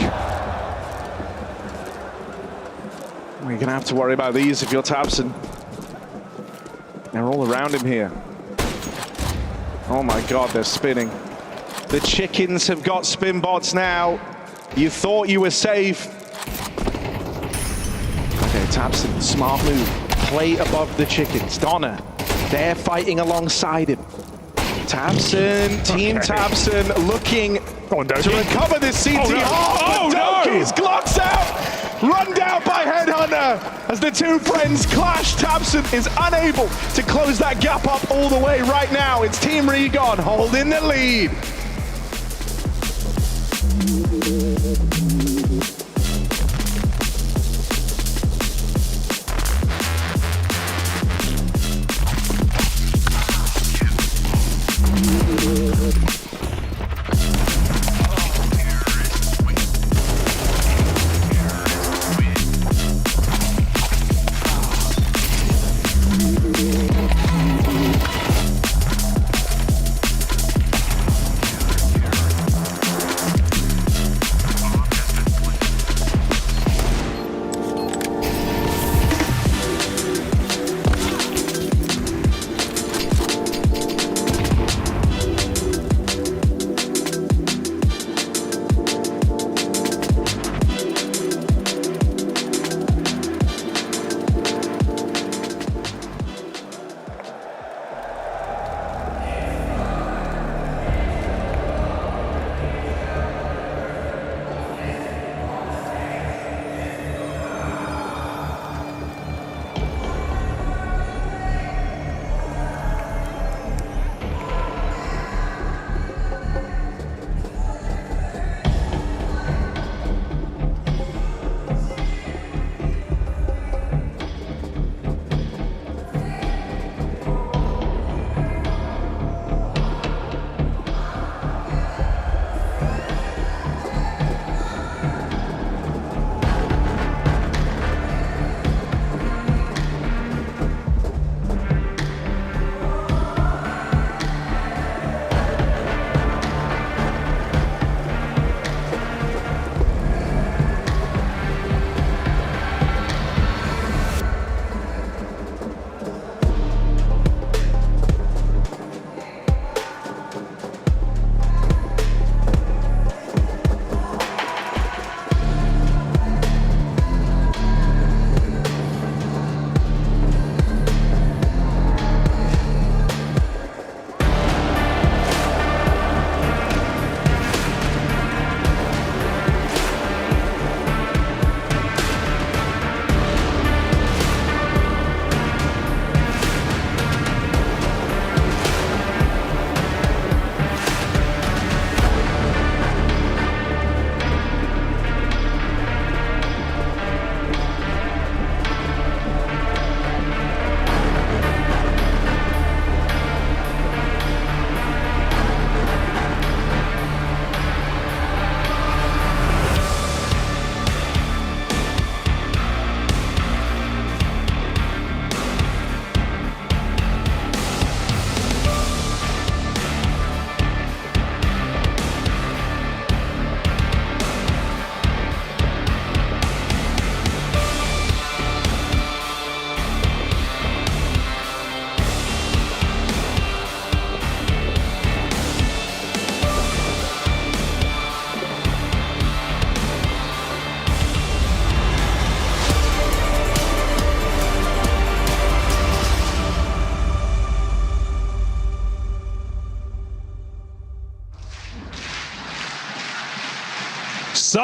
You're going to have to worry about these if you're Tabson. They're all around him here. Oh my God, they're spinning. The chickens have got spin bots now. You thought you were safe. Okay, Tabson, smart move. Play above the chickens. Donna, they're fighting alongside him. Tabson, Team Tabson looking to recover this CT. Oh, Doki's Glocks out! Run down by Headhunter as the two friends clash. Tabson is unable to close that gap up all the way right now. It's Team Regon holding the lead.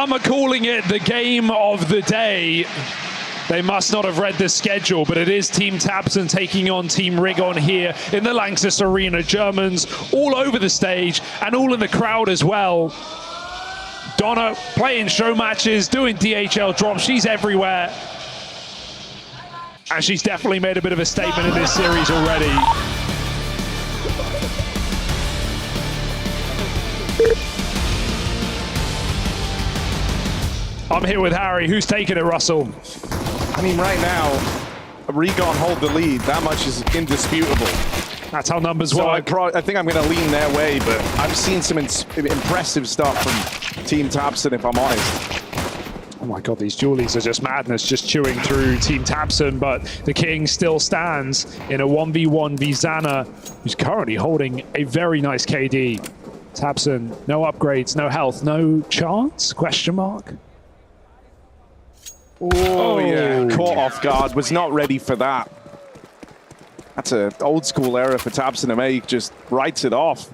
Some are calling it the game of the day. They must not have read the schedule, but it is Team Tabson taking on Team Rigon here in the Lanxess Arena. Germans all over the stage and all in the crowd as well. Donna playing show matches, doing DHL drops. She's everywhere. And she's definitely made a bit of a statement in this series already. I'm here with Harry. Who's taking it, Russell? I mean, right now, Rigon hold the lead. That much is indisputable. That's how numbers work. I think I'm going to lean their way, but I've seen some impressive stuff from Team Tabson, if I'm honest. Oh my god, these dualies are just madness, just chewing through Team Tabson, but the King still stands in a 1v1 Vizana, who's currently holding a very nice KD. Tabson, no upgrades, no health, no chance? Question mark? Oh yeah, caught off guard, was not ready for that. That's an old school error for Tabson to make, just writes it off.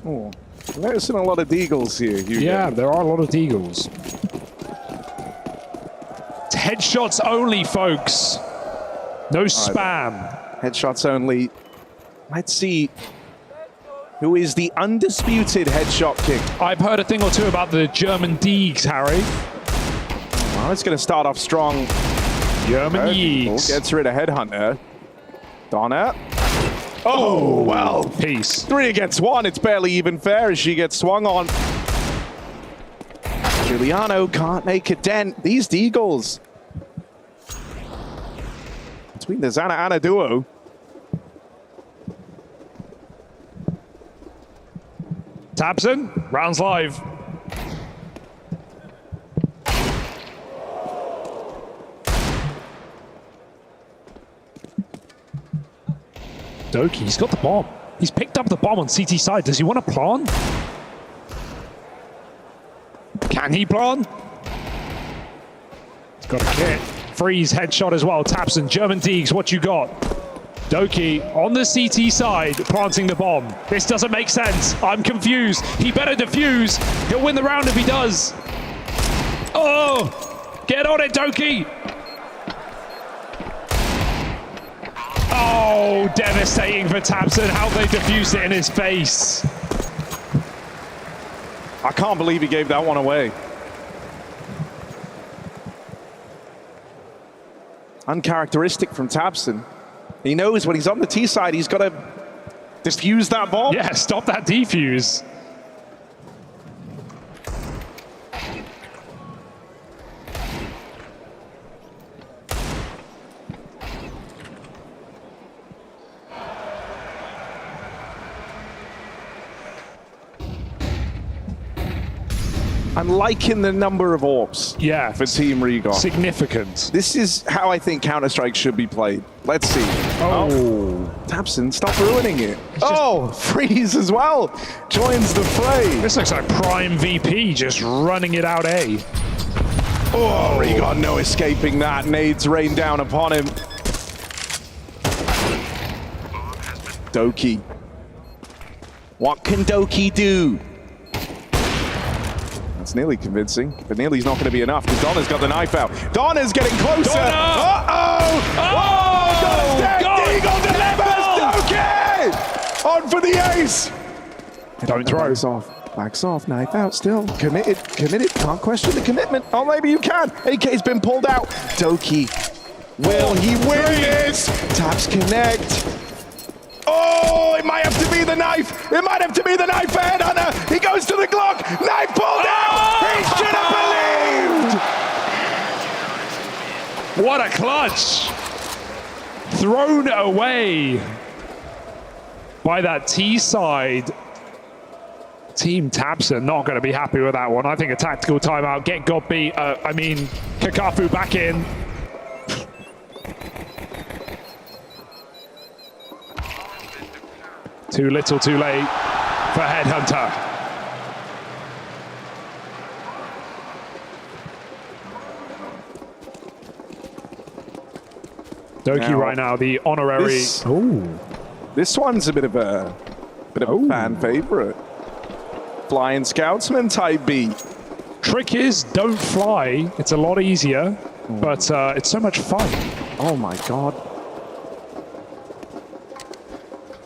Oh, noticing a lot of deagles here. Yeah, there are a lot of deagles. It's headshots only, folks. No spam. Headshots only. Let's see who is the undisputed headshot king. I've heard a thing or two about the German Deegs, Harry. Well, it's going to start off strong. German Deegs. Gets rid of Headhunter. Donna. Oh, well. Peace. 3 against 1. It's barely even fair as she gets swung on. Giuliano can't make a dent. These Deagles. Between the Zana-Ana duo. Tabson, rounds live. Doki, he's got the bomb. He's picked up the bomb on CT side. Does he want to plant? Can he plant? He's got a kit. Freeze headshot as well. Tabson, German Deegs, what you got? Doki on the CT side, planting the bomb. This doesn't make sense. I'm confused. He better defuse. He'll win the round if he does. Oh, get on it, Doki. Oh, devastating for Tabson. How they defused it in his face. I can't believe he gave that one away. Uncharacteristic from Tabson. He knows when he's on the T side, he's got to defuse that bomb. Yeah, stop that defuse. I'm liking the number of orbs for Team Rigon. Significant. This is how I think Counter-Strike should be played. Let's see. Oh. Tabson, stop ruining it. Freeze as well. Joins the fray. This looks like Prime VP just running it out A. Oh, Rigon, no escaping that. Nades rain down upon him. Doki. What can Doki do? That's nearly convincing, but nearly's not going to be enough because Donna's got the knife out. Donna's getting closer. Uh-oh! Oh! Deagle delivers! Doki! On for the ace! Don't throw. Backs off, knife out still. Committed, can't question the commitment. Oh, maybe you can. AK's been pulled out. Doki, will he win this? Taps connect. Oh, it might have to be the knife. It might have to be the knife for Headhunter. He goes to the Glock. Knife pulled out. He should have believed. What a clutch. Thrown away by that T side. Team Tabson not going to be happy with that one. I think a tactical timeout. Get Godby, Kakafu back in. Too little, too late for Headhunter. Doki right now, the honorary. This one's a bit of a fan favorite. Flying Scoutsman type beat. Trick is, don't fly. It's a lot easier, but it's so much fun. Oh my god.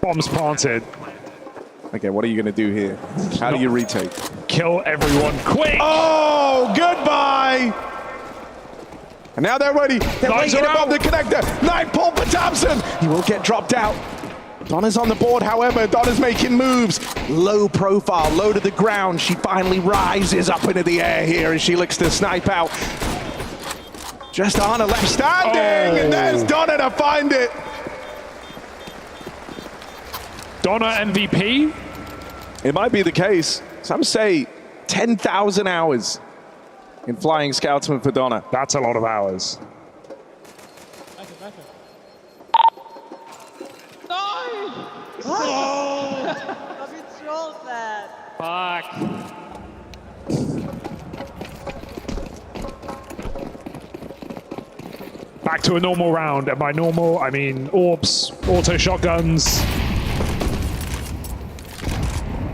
Bombs planted. Okay, what are you going to do here? How do you retake? Kill everyone quick. Oh, goodbye. And now they're ready. They're waiting above the connector. Knife pull for Thompson. He will get dropped out. Donna's on the board, however. Donna's making moves. Low profile, low to the ground. She finally rises up into the air here as she looks to snipe out. Just Anna left standing, and there's Donna to find it. Donna MVP? It might be the case. Some say 10,000 hours in Flying Scoutsman for Donna. That's a lot of hours. Fuck. Back to a normal round, and by normal, I mean orbs, auto shotguns.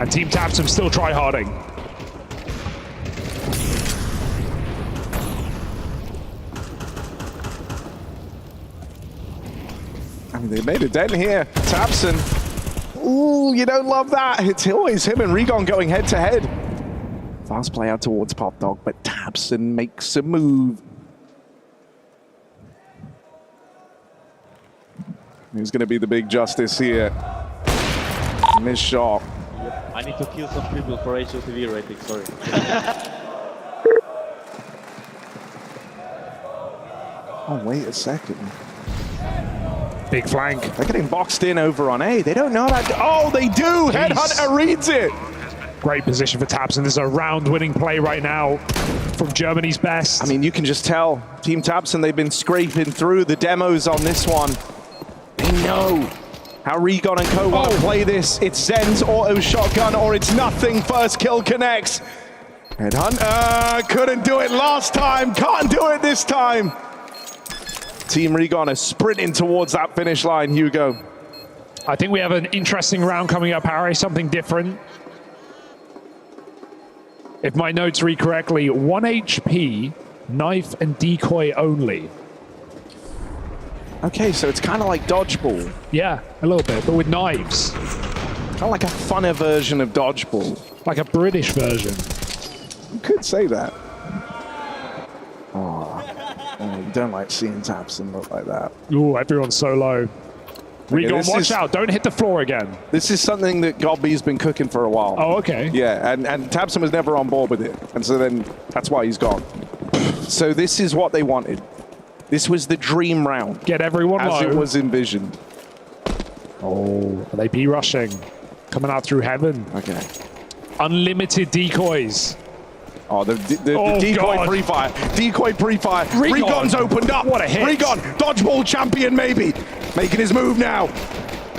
And Team Tabsum still try-harding. I mean, they made a dent here. Tabson. Ooh, you don't love that. It's always him and Regon going head-to-head. Fast play out towards Pop Dog, but Tabson makes a move. Who's going to be the big justice here? Missed shot. I need to kill some people for HOTV rating, sorry. Oh, wait a second. Big flank. They're getting boxed in over on A. They don't know that. Oh, they do! Headhunter reads it! Great position for Tabson. This is a round-winning play right now from Germany's best. I mean, you can just tell. Team Tabson, they've been scraping through the demos on this one. They know how Regon and Co want to play this. It's Zen's auto shotgun or it's nothing. First kill connects. Headhunter couldn't do it last time. Can't do it this time. Team Regon are sprinting towards that finish line, Hugo. I think we have an interesting round coming up, Harry. Something different. If my notes read correctly, 1 HP, knife and decoy only. Okay, so it's kind of like dodgeball. Yeah, a little bit, but with knives. Kind of like a funner version of dodgeball. Like a British version. You could say that. Oh, you don't like seeing Tabson look like that. Ooh, everyone's so low. Regon, watch out, don't hit the floor again. This is something that Gobby's been cooking for a while. Oh, okay. Yeah, and Tabson was never on board with it. And so then that's why he's gone. So this is what they wanted. This was the dream round. Get everyone low. As it was envisioned. Oh, are they B-rushing? Coming out through heaven. Okay. Unlimited decoys. Oh, the decoy pre-fire. Decoy pre-fire. Regon's opened up. What a hit. Regon, dodgeball champion maybe. Making his move now.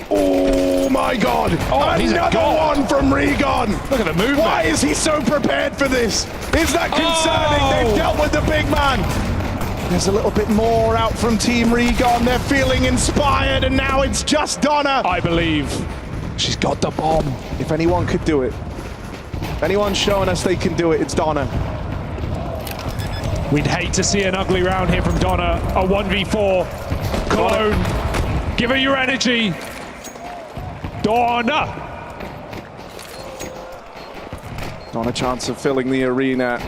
Oh my God. Oh, another one from Regon. Look at the movement. Why is he so prepared for this? Is that concerning? They've dealt with the big man. There's a little bit more out from Team Regon. They're feeling inspired, and now it's just Donna. I believe she's got the bomb. If anyone could do it, if anyone's showing us they can do it, it's Donna. We'd hate to see an ugly round here from Donna. A 1v4. Cologne, give her your energy. Donna. Donna chance of filling the arena.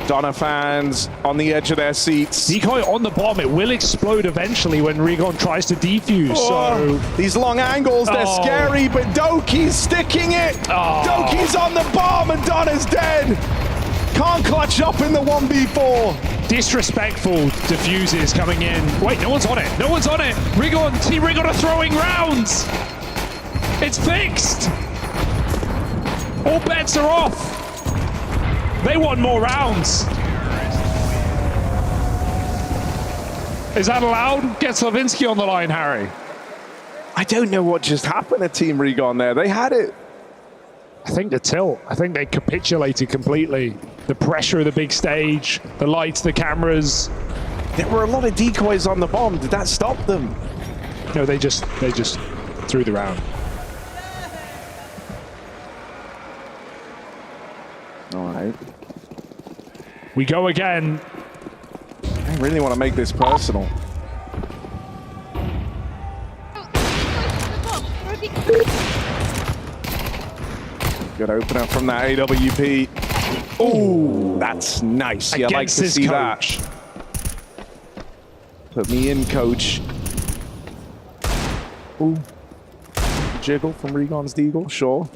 Donna fans on the edge of their seats. Decoy on the bomb. It will explode eventually when Regon tries to defuse. So these long angles, they're scary, but Doki's sticking it. Doki's on the bomb and Donna's dead. Can't clutch up in the 1v4. Disrespectful defuses coming in. Wait, no one's on it. No one's on it. Regon, Team Regon are throwing rounds. It's fixed. All bets are off. They want more rounds. Is that allowed? Get Slavinsky on the line, Harry. I don't know what just happened at Team Regon there. They had it. I think the tilt. I think they capitulated completely. The pressure of the big stage, the lights, the cameras. There were a lot of decoys on the bomb. Did that stop them? No, they just threw the round. All right. We go again. I really want to make this personal. Good opener from that AWP. Oh, that's nice. Yeah, I like to see that. Put me in, coach. Ooh. Jiggle from Regon's Deagle, sure.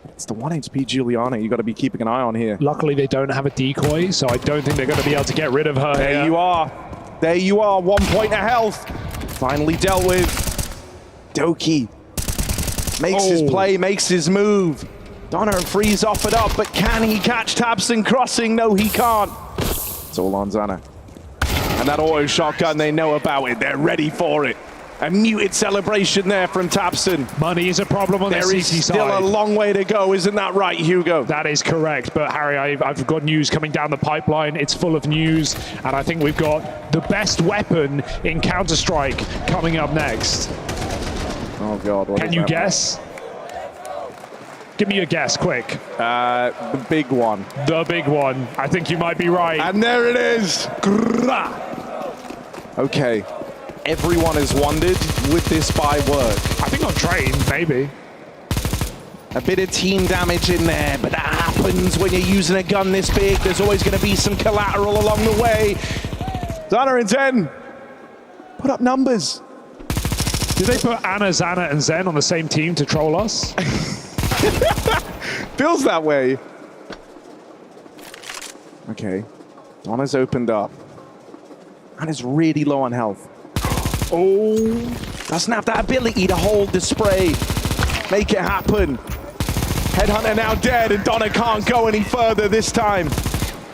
It's the 1 HP Juliana you got to be keeping an eye on here. Luckily, they don't have a decoy, so I don't think they're going to be able to get rid of her. There you are. There you are. 1 point of health. Finally dealt with. Doki makes his play, makes his move. Donner and Freeze offered up, but can he catch tabseN crossing? No, he can't. It's all on Zana. And that auto shotgun, they know about it. They're ready for it. A muted celebration there from tabseN. Money is a problem on the CT side. There is still a long way to go, isn't that right, Hugo? That is correct, but Harry, I've got news coming down the pipeline. It's full of news, and I think we've got the best weapon in Counter-Strike coming up next. Oh, God. Can you guess? Give me a guess, quick. The big one. The big one. I think you might be right. And there it is. Okay. Everyone has wondered, would this buy work? I think on train, maybe. A bit of team damage in there, but that happens when you're using a gun this big. There's always going to be some collateral along the way. Zana and Zen, put up numbers. Did they put Anna, Zana, and Zen on the same team to troll us? Feels that way. Okay. Donna's opened up. Anna's really low on health. Oh, doesn't have that ability to hold the spray. Make it happen. Headhunter now dead, and Donna can't go any further this time.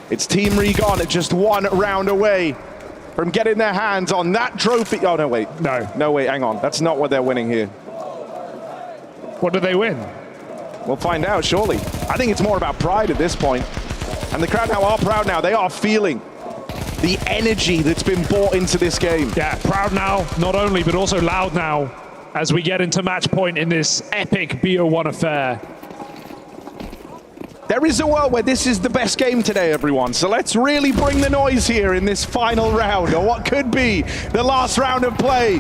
It's Team Regon at just 1 round away from getting their hands on that trophy. Oh, no, wait. No, wait, hang on. That's not what they're winning here. What do they win? We'll find out, surely. I think it's more about pride at this point. And the crowd now are proud now. They are feeling the energy that's been brought into this game. Yeah, proud now, not only, but also loud now as we get into match point in this epic BO1 affair. There is a world where this is the best game today, everyone. So let's really bring the noise here in this final round, or what could be the last round of play.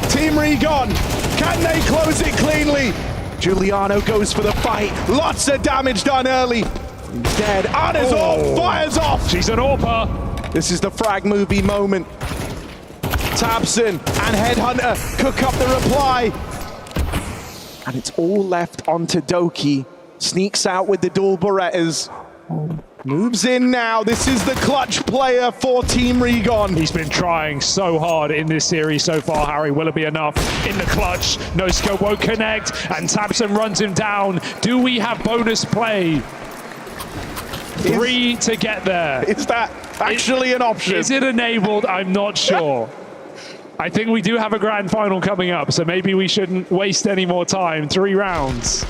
Team Regon, can they close it cleanly? Giuliano goes for the fight. Lots of damage done early. He's dead. Anna's off, fires off. She's an AWPer. This is the frag movie moment. tabseN and Headhunter cook up the reply. And it's all left onto Doki. Sneaks out with the dual Berettas. Moves in now. This is the clutch player for Team Regon. He's been trying so hard in this series so far, Harry. Will it be enough? In the clutch, no scope won't connect, and tabseN runs him down. Do we have bonus play? 3 to get there. Is that actually an option? Is it enabled? I'm not sure. I think we do have a grand final coming up, so maybe we shouldn't waste any more time. 3 rounds.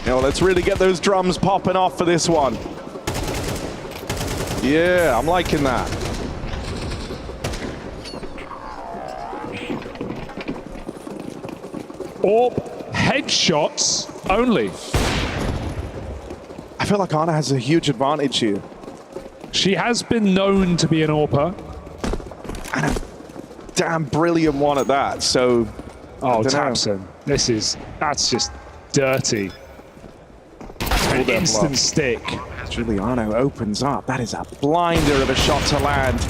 Now let's really get those drums popping off for this one. Yeah, I'm liking that. AWP headshots only. I feel like Anna has a huge advantage here. She has been known to be an AWPer. And a damn brilliant one at that, so... Oh, tabseN. That's just dirty. An instant stick. Giuliano opens up. That is a blinder of a shot to land.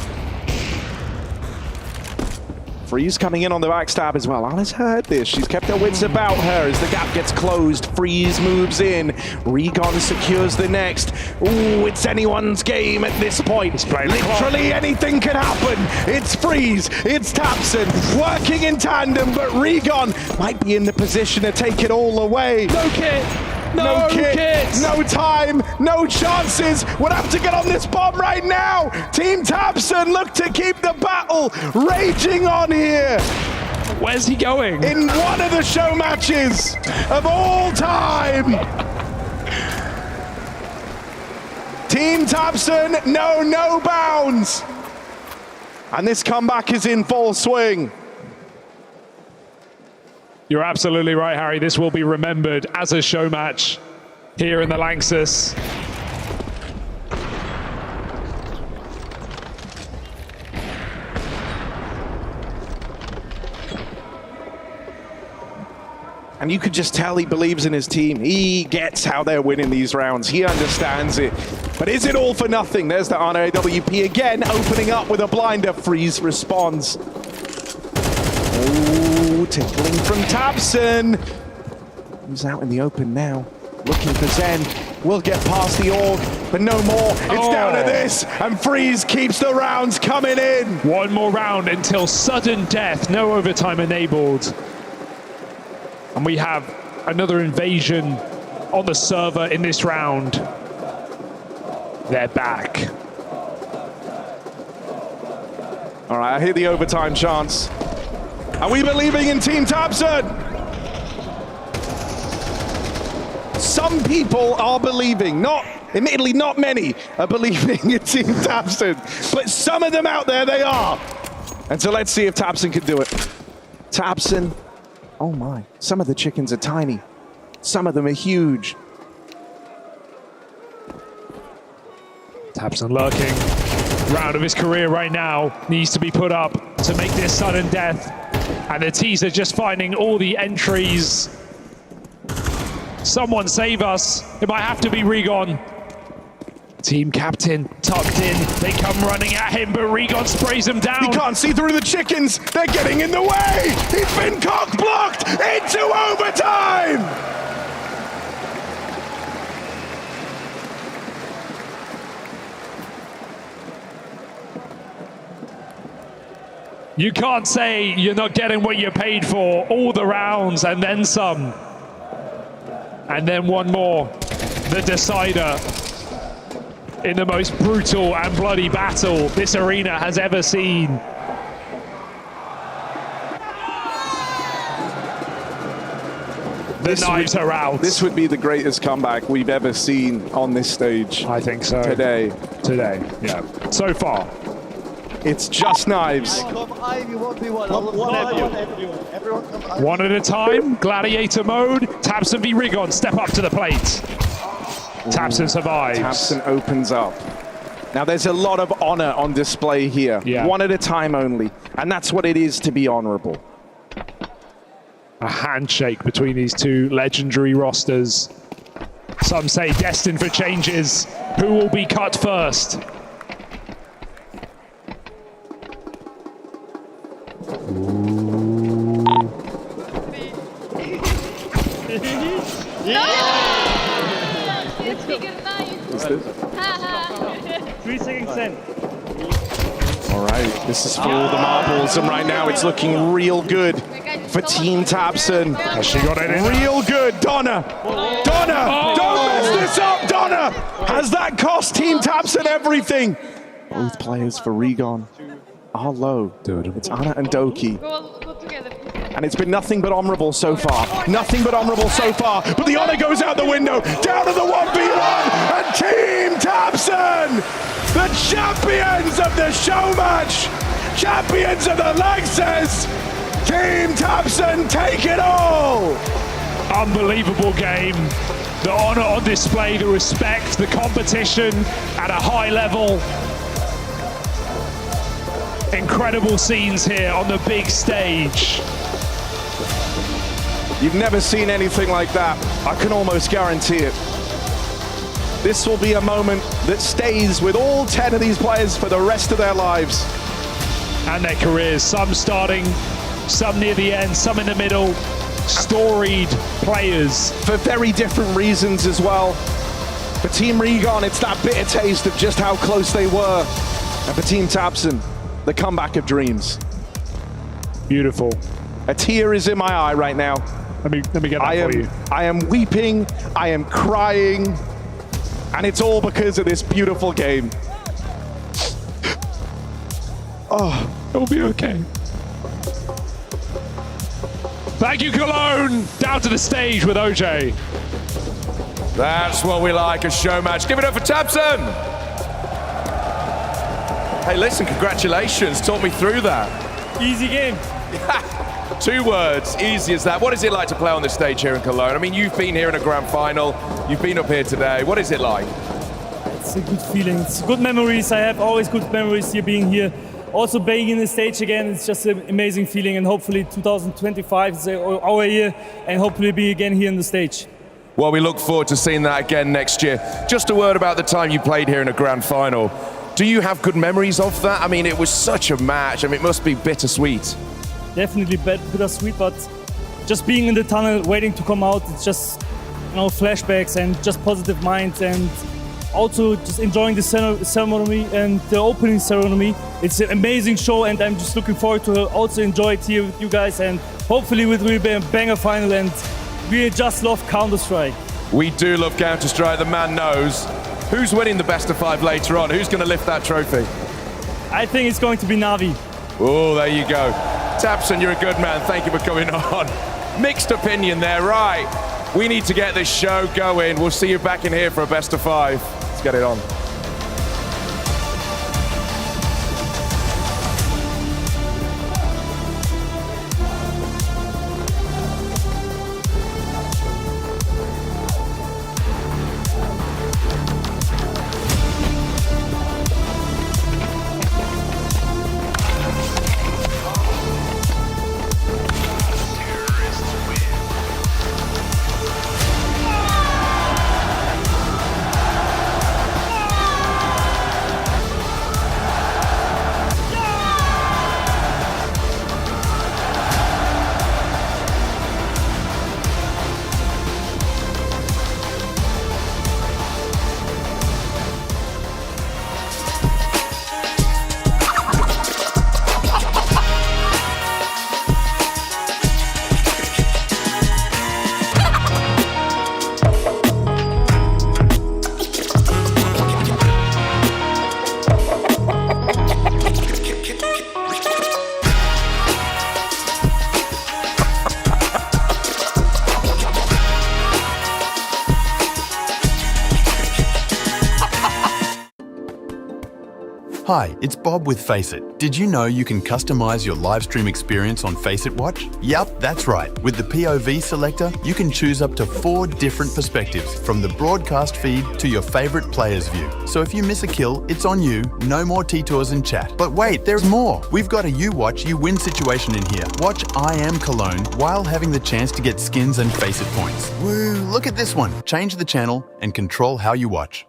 Freeze coming in on the backstab as well. Anna's heard this. She's kept her wits about her as the gap gets closed. Freeze moves in. Regon secures the next. Ooh, it's anyone's game at this point. Literally anything can happen. It's Freeze. It's tabseN working in tandem, but Regon might be in the position to take it all away. No kit. No kit, no time, no chances. We'll have to get on this bomb right now. Team tabseN look to keep the battle raging on here. Where's he going? In one of the show matches of all time. Team tabseN, no bounds. And this comeback is in full swing. You're absolutely right, Harry. This will be remembered as a show match here in the Lanxess. And you could just tell he believes in his team. He gets how they're winning these rounds. He understands it. But is it all for nothing? There's the Arna AWP again, opening up with a blinder. Freeze responds. Oh, tickling from Tabson. He's out in the open now, looking for Zen. Will get past the orb, but no more. It's down to this, and Freeze keeps the rounds coming in. One more round until sudden death, no overtime enabled. And we have another invasion on the server in this round. They're back. All right, I hear the overtime chants. Are we believing in Team Tabson? Some people are believing, admittedly not many are believing in Team Tabson, but some of them out there, they are. And so let's see if Tabson can do it. Tabson, oh my, some of the chickens are tiny. Some of them are huge. Tabson lurking. Round of his career right now needs to be put up to make this sudden death. And the teaser just finding all the entries. Someone save us. It might have to be Regon. Team captain tucked in. They come running at him, but Regon sprays him down. He can't see through the chickens. They're getting in the way. He's been cock blocked into overtime. You can't say you're not getting what you paid for all the rounds and then some. And then one more, the decider in the most brutal and bloody battle this arena has ever seen. The knives are out. This would be the greatest comeback we've ever seen on this stage. I think so. Today, yeah. So far. It's just knives. One at a time, gladiator mode. Tabson v Regon, step up to the plate. Tabson survives. Tabson opens up. Now there's a lot of honor on display here. Yeah. One at a time only. And that's what it is to be honorable. A handshake between these two legendary rosters. Some say destined for changes. Who will be cut first? All right, this is for all the marbles, and right now it's looking real good for Team Tabson. Has she got it in? Real good, Donna! Donna! Don't mess this up, Donna! Has that cost Team Tabson everything? Both players for Regon are low. It's Anna and Doki. And it's been nothing but honorable so far. Nothing but honorable so far. But the honor goes out the window. Down to the 1v1. And Team Tabson, the champions of the show match, champions of the Lanxess. Team Tabson take it all. Unbelievable game. The honor on display, the respect, the competition at a high level. Incredible scenes here on the big stage. You've never seen anything like that. I can almost guarantee it. This will be a moment that stays with all 10 of these players for the rest of their lives. And their careers, some starting, some near the end, some in the middle. Storied players. For very different reasons as well. For Team Regon, it's that bitter taste of just how close they were. And for Team Tabson, the comeback of dreams. Beautiful. A tear is in my eye right now. Let me get that for you. I am weeping, I am crying, and it's all because of this beautiful game. Oh, it'll be okay. Thank you, Cologne. Down to the stage with OJ. That's what we like, a show match. Give it up for Tabson. Hey, listen, congratulations. Talk me through that. Easy game. 2 words, easy as that. What is it like to play on this stage here in Cologne? I mean, you've been here in a grand final. You've been up here today. What is it like? It's a good feeling. It's good memories. I have always good memories here being here. Also being in the stage again, it's just an amazing feeling, and hopefully 2025 is our year, and hopefully be again here in the stage. Well, we look forward to seeing that again next year. Just a word about the time you played here in a grand final. Do you have good memories of that? I mean, it was such a match. I mean, it must be bittersweet. Definitely bittersweet, but just being in the tunnel, waiting to come out, it's just, you know, flashbacks and just positive minds, and also just enjoying the ceremony and the opening ceremony. It's an amazing show, and I'm just looking forward to also enjoy it here with you guys, and hopefully it will be a banger final, and we just love Counter-Strike. We do love Counter-Strike, the man knows. Who's winning the best of 5 later on? Who's going to lift that trophy? I think it's going to be Navi. Oh, there you go. Tabson, you're a good man. Thank you for coming on. Mixed opinion there, right? We need to get this show going. We'll see you back in here for a best of 5. Let's get it on. Hi, it's Bob with FACEIT. Did you know you can customize your live stream experience on FACEIT Watch? Yup, that's right. With the POV selector, you can choose up to 4 different perspectives, from the broadcast feed to your favorite player's view. So if you miss a kill, it's on you. No more T-Tours in chat. But wait, there's more. We've got a You Watch, You Win situation in here. Watch IEM Cologne while having the chance to get skins and FACEIT points. Woo, look at this one. Change the channel and control how you watch.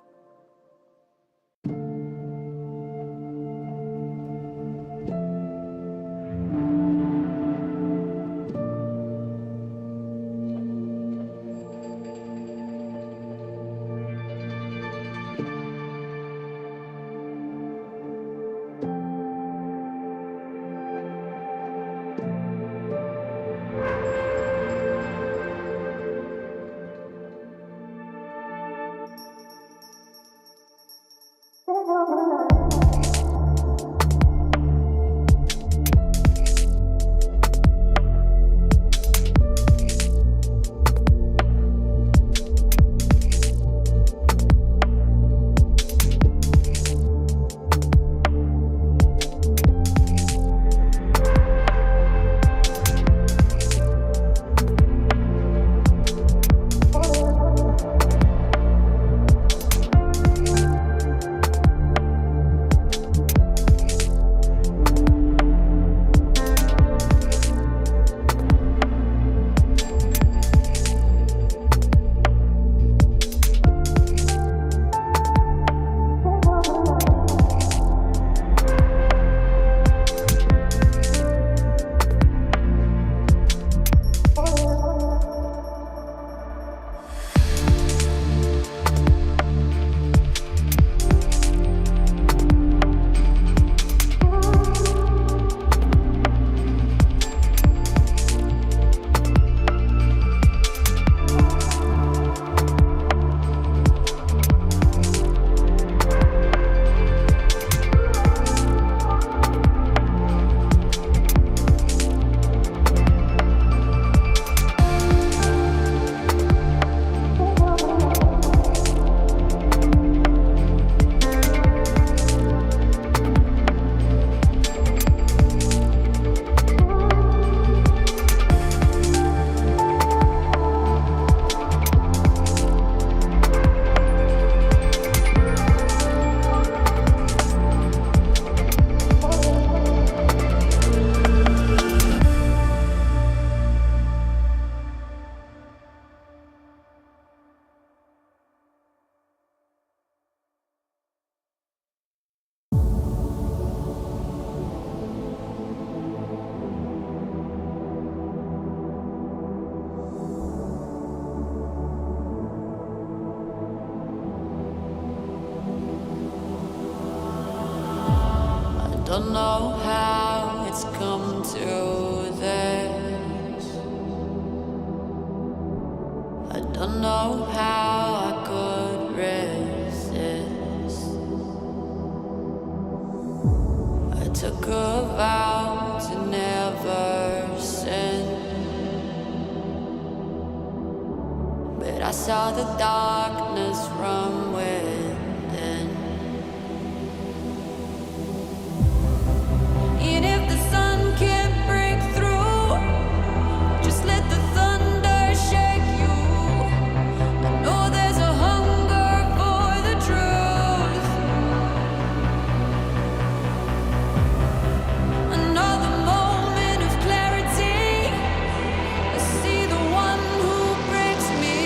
don't know how it's come to this. I don't know how I could resist. I took a vow to never sin, but I saw the darkness from within. And if the sun can't break through, just let the thunder shake you. I know there's a hunger for the truth. Another moment of clarity. I see the one who breaks me.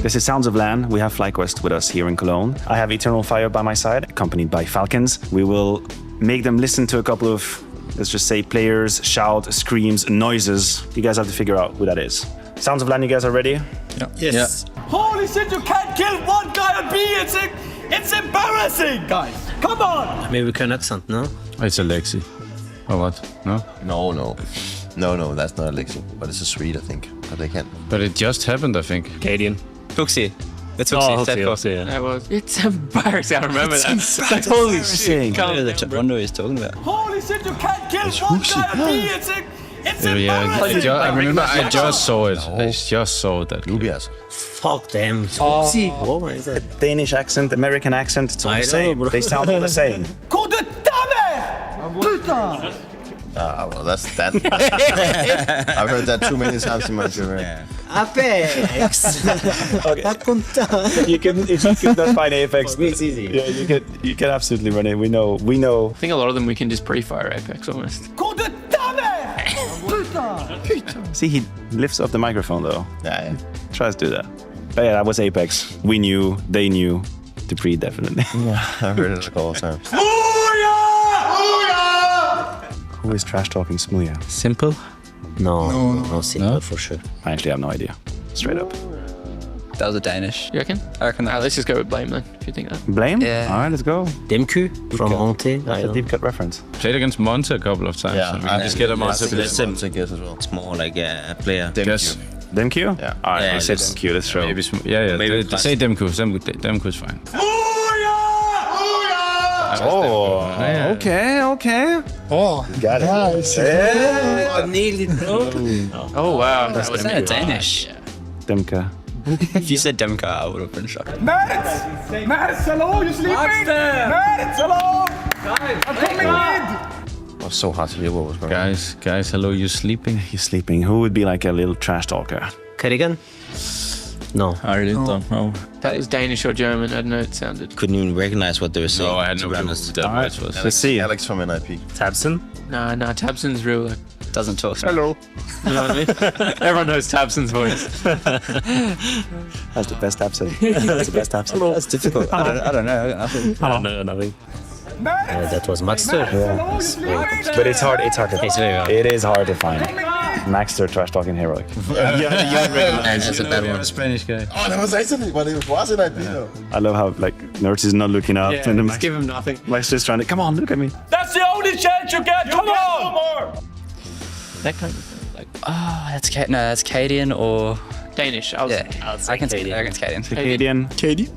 This is Sounds of LAN. We have FlyQuest with us here in Cologne. I have Eternal Fire by my side, accompanied by Falcons. We will make them listen to a couple of, let's just say, players, shout, screams, noises. You guys have to figure out who that is. Sounds of LAN, you guys are ready? Yeah. Yes. Yeah. Holy shit, you can't kill one guy on B! It's embarrassing, guys! Come on! Maybe we can accent, no? It's Alexi. Or what? No? No, that's not Alexi. But it's a Swede, I think. But they can't. But it just happened, I think. Canadian. Tuxi. It's Tuxi, yeah. It's embarrassing, I remember that. It's like, holy shit. I wonder what he's talking about. Holy shit, you can't kill one guy on B! It's embarrassing! I remember I just saw it. I just saw that. Fuck them. Oh, it's a Danish accent, American accent, it's all the same. They sound all the same. Coup de dame! Putain! Well, that's that. I've heard that too many times in my career. Apex! You can, if you could not find Apex, it's easy. Yeah, you can absolutely run it. We know. I think a lot of them we can just pre-fire Apex almost. Coup de dame! Putain! See, he lifts off the microphone though. Yeah. Tries to do that. But yeah, that was Apex. We knew, they knew. Dupree definitely. Yeah, I've heard it all the time. Who is trash talking Smooya? Simple? No, simple for sure. I actually have no idea. Straight up. That was a Danish. You reckon? I reckon that. Let's just go with Blame then, if you think that. Blame? Yeah. Alright, let's go. Demku from Monte. That's a deep cut reference. Played against Monte a couple of times. Yeah, so we can just get a Monte. As well. It's more like a player. Yes. Demku? Yeah. Alright, Yeah, I said just- Demku, let's show. Maybe they say Demku. Demku is fine. Oh, okay. Oh, got it. Nice. I nearly Oh wow. That was Danish. Demka. If you said Demka, I would have been shocked. Mads, hello, you sleeping? Mads, hello! I'm coming in! It was so hard to hear what was going on. Guys, hello, you sleeping? He's sleeping. Who would be like a little trash talker? Cardigan? No. I really don't know. That was Danish or German, I don't know, it sounded. Couldn't even recognize what they were saying. No, I had no clue who that was. Let's see. Alex from NIP. Tabson? Nah, Tabson's real. Like, Doesn't talk. Hello. you know what I mean? Everyone knows Tabson's voice. That's the best Tabson. That's the best Tabson. That's difficult. I don't know. I don't know nothing. That was Maxter. Yeah. But it's hard to find. It is hard to find. Maxter trash talking heroic. That's a bad one. Spanish guy. Oh, that was actually what it was in NIP though. I love how like Nerds is not looking up and then Let's give him nothing. Max just trying to come on, look at me. That's the only chance you get, come on! That kind of thing, like, That's Cadian or... Danish. I can say Cadian. Cadian.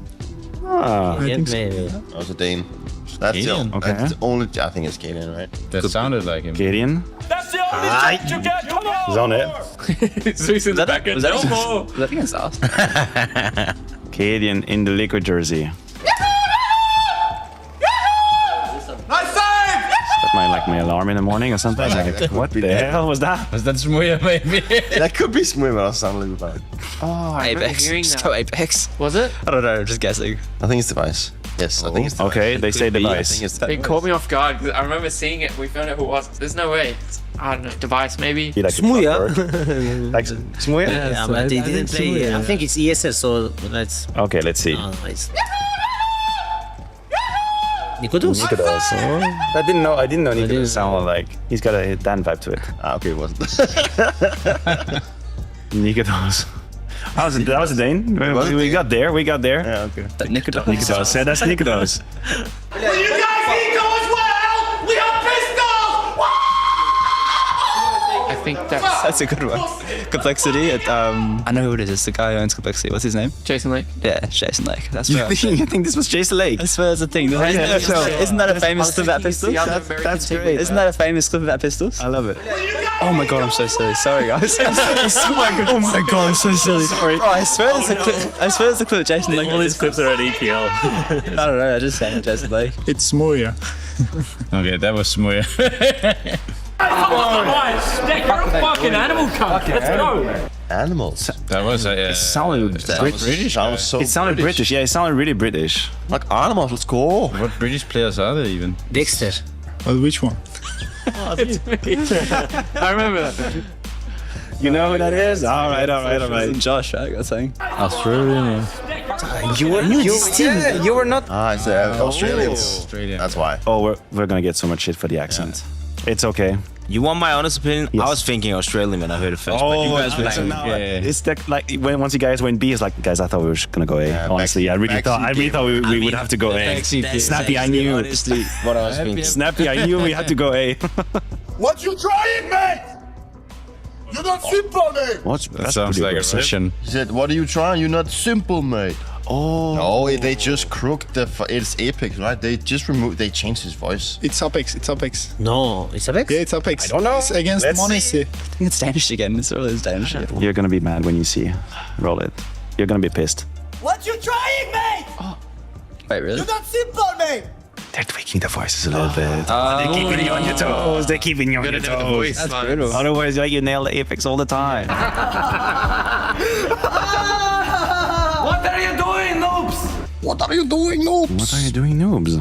Ah, Yeah, maybe. That was a Dane. That's the only. I think it's Cadian, right? That sounded like him. Cadian. That's the only chance you get, come on! He's on it. Zeus in the back end. Was that against us? Cadian in the liquid jersey. My alarm in the morning or something. Like, what the hell was that? Was that Smooya, maybe? That could be Smooya, but I sound like about it. Oh, Apex. Just go Apex. Was it? I don't know, just guessing. I think it's Device. Yes, I think it's Device. Okay, they say I Device. think it's It caught me off guard because I remember seeing it. We found out who it was. There's no way. I don't know. Device maybe. Like Smooya. Like Smooya? Yeah, but they didn't play. I think it's ESL, so let's. Okay, let's see. Nikodos. I didn't know Nikodos sounded like he's got a Dan vibe to it. Okay, it wasn't. Nikodos. That was a Dane. We got there. Yeah, okay. Nikodos. Yeah, that's Nikodos. Will you guys eat as well? We have pistols! I think That's a good one. Complexity. I know who it is. It's the guy who owns Complexity. What's his name? Jason Lake. Yeah, Jason Lake. That's You think this was Jason Lake? I swear that's a thing. Isn't that a famous clip about pistols? That's great. Isn't that a famous clip about pistols? I love it. Oh my god, I'm so silly. Sorry, guys. Oh my god, I'm so silly. Sorry. Bro, I swear there's a clip. I swear there's a clip of Jason Lake. All these clips are at EPL. I don't know. I just saying Jason Lake. It's Smooya. Okay, that was Smooya. Come on, guys! You're a fucking animal cunt. Let's go. Animals. That was It sounded British. It sounded British. Yeah, it sounded really British. Like animals. Let's go. What British players are there even? Dexter. Well, which one? I remember that. You know who that is? All right. Josh, I got saying. Australian. You were not. Ah, it's Australians. That's why. Oh, we're gonna get so much shit for the accent. It's okay. You want my honest opinion? Yes. I was thinking Australian when I heard it first, Oh, but you guys were like, It's that like once you guys went B, it's like guys, I thought we were gonna go A. Honestly, I really thought we would have to go A. Snappy, I knew. Honestly, what I was thinking. Snappy, I knew we had to go A. What you trying, mate? You're not simple, mate. That sounds like a Russian. He said, "What are you trying? You're not simple, mate." Oh. No, they just crooked it's Apex, right? They changed his voice. It's Apex. No, it's Apex? Yeah, it's Apex. I don't know. It's against Montage. I think it's Danish again. It's always Danish. You're gonna be mad when you see Roll It. You're gonna be pissed. What you trying, mate? Wait, really? You're not simple, mate. They're tweaking the voices a little bit. They're keeping you on your toes. They're keeping you on your toes. That's brutal. Otherwise, you nail the Apex all the time. What are you doing, noobs? What are you doing, noobs? What are you doing, noobs?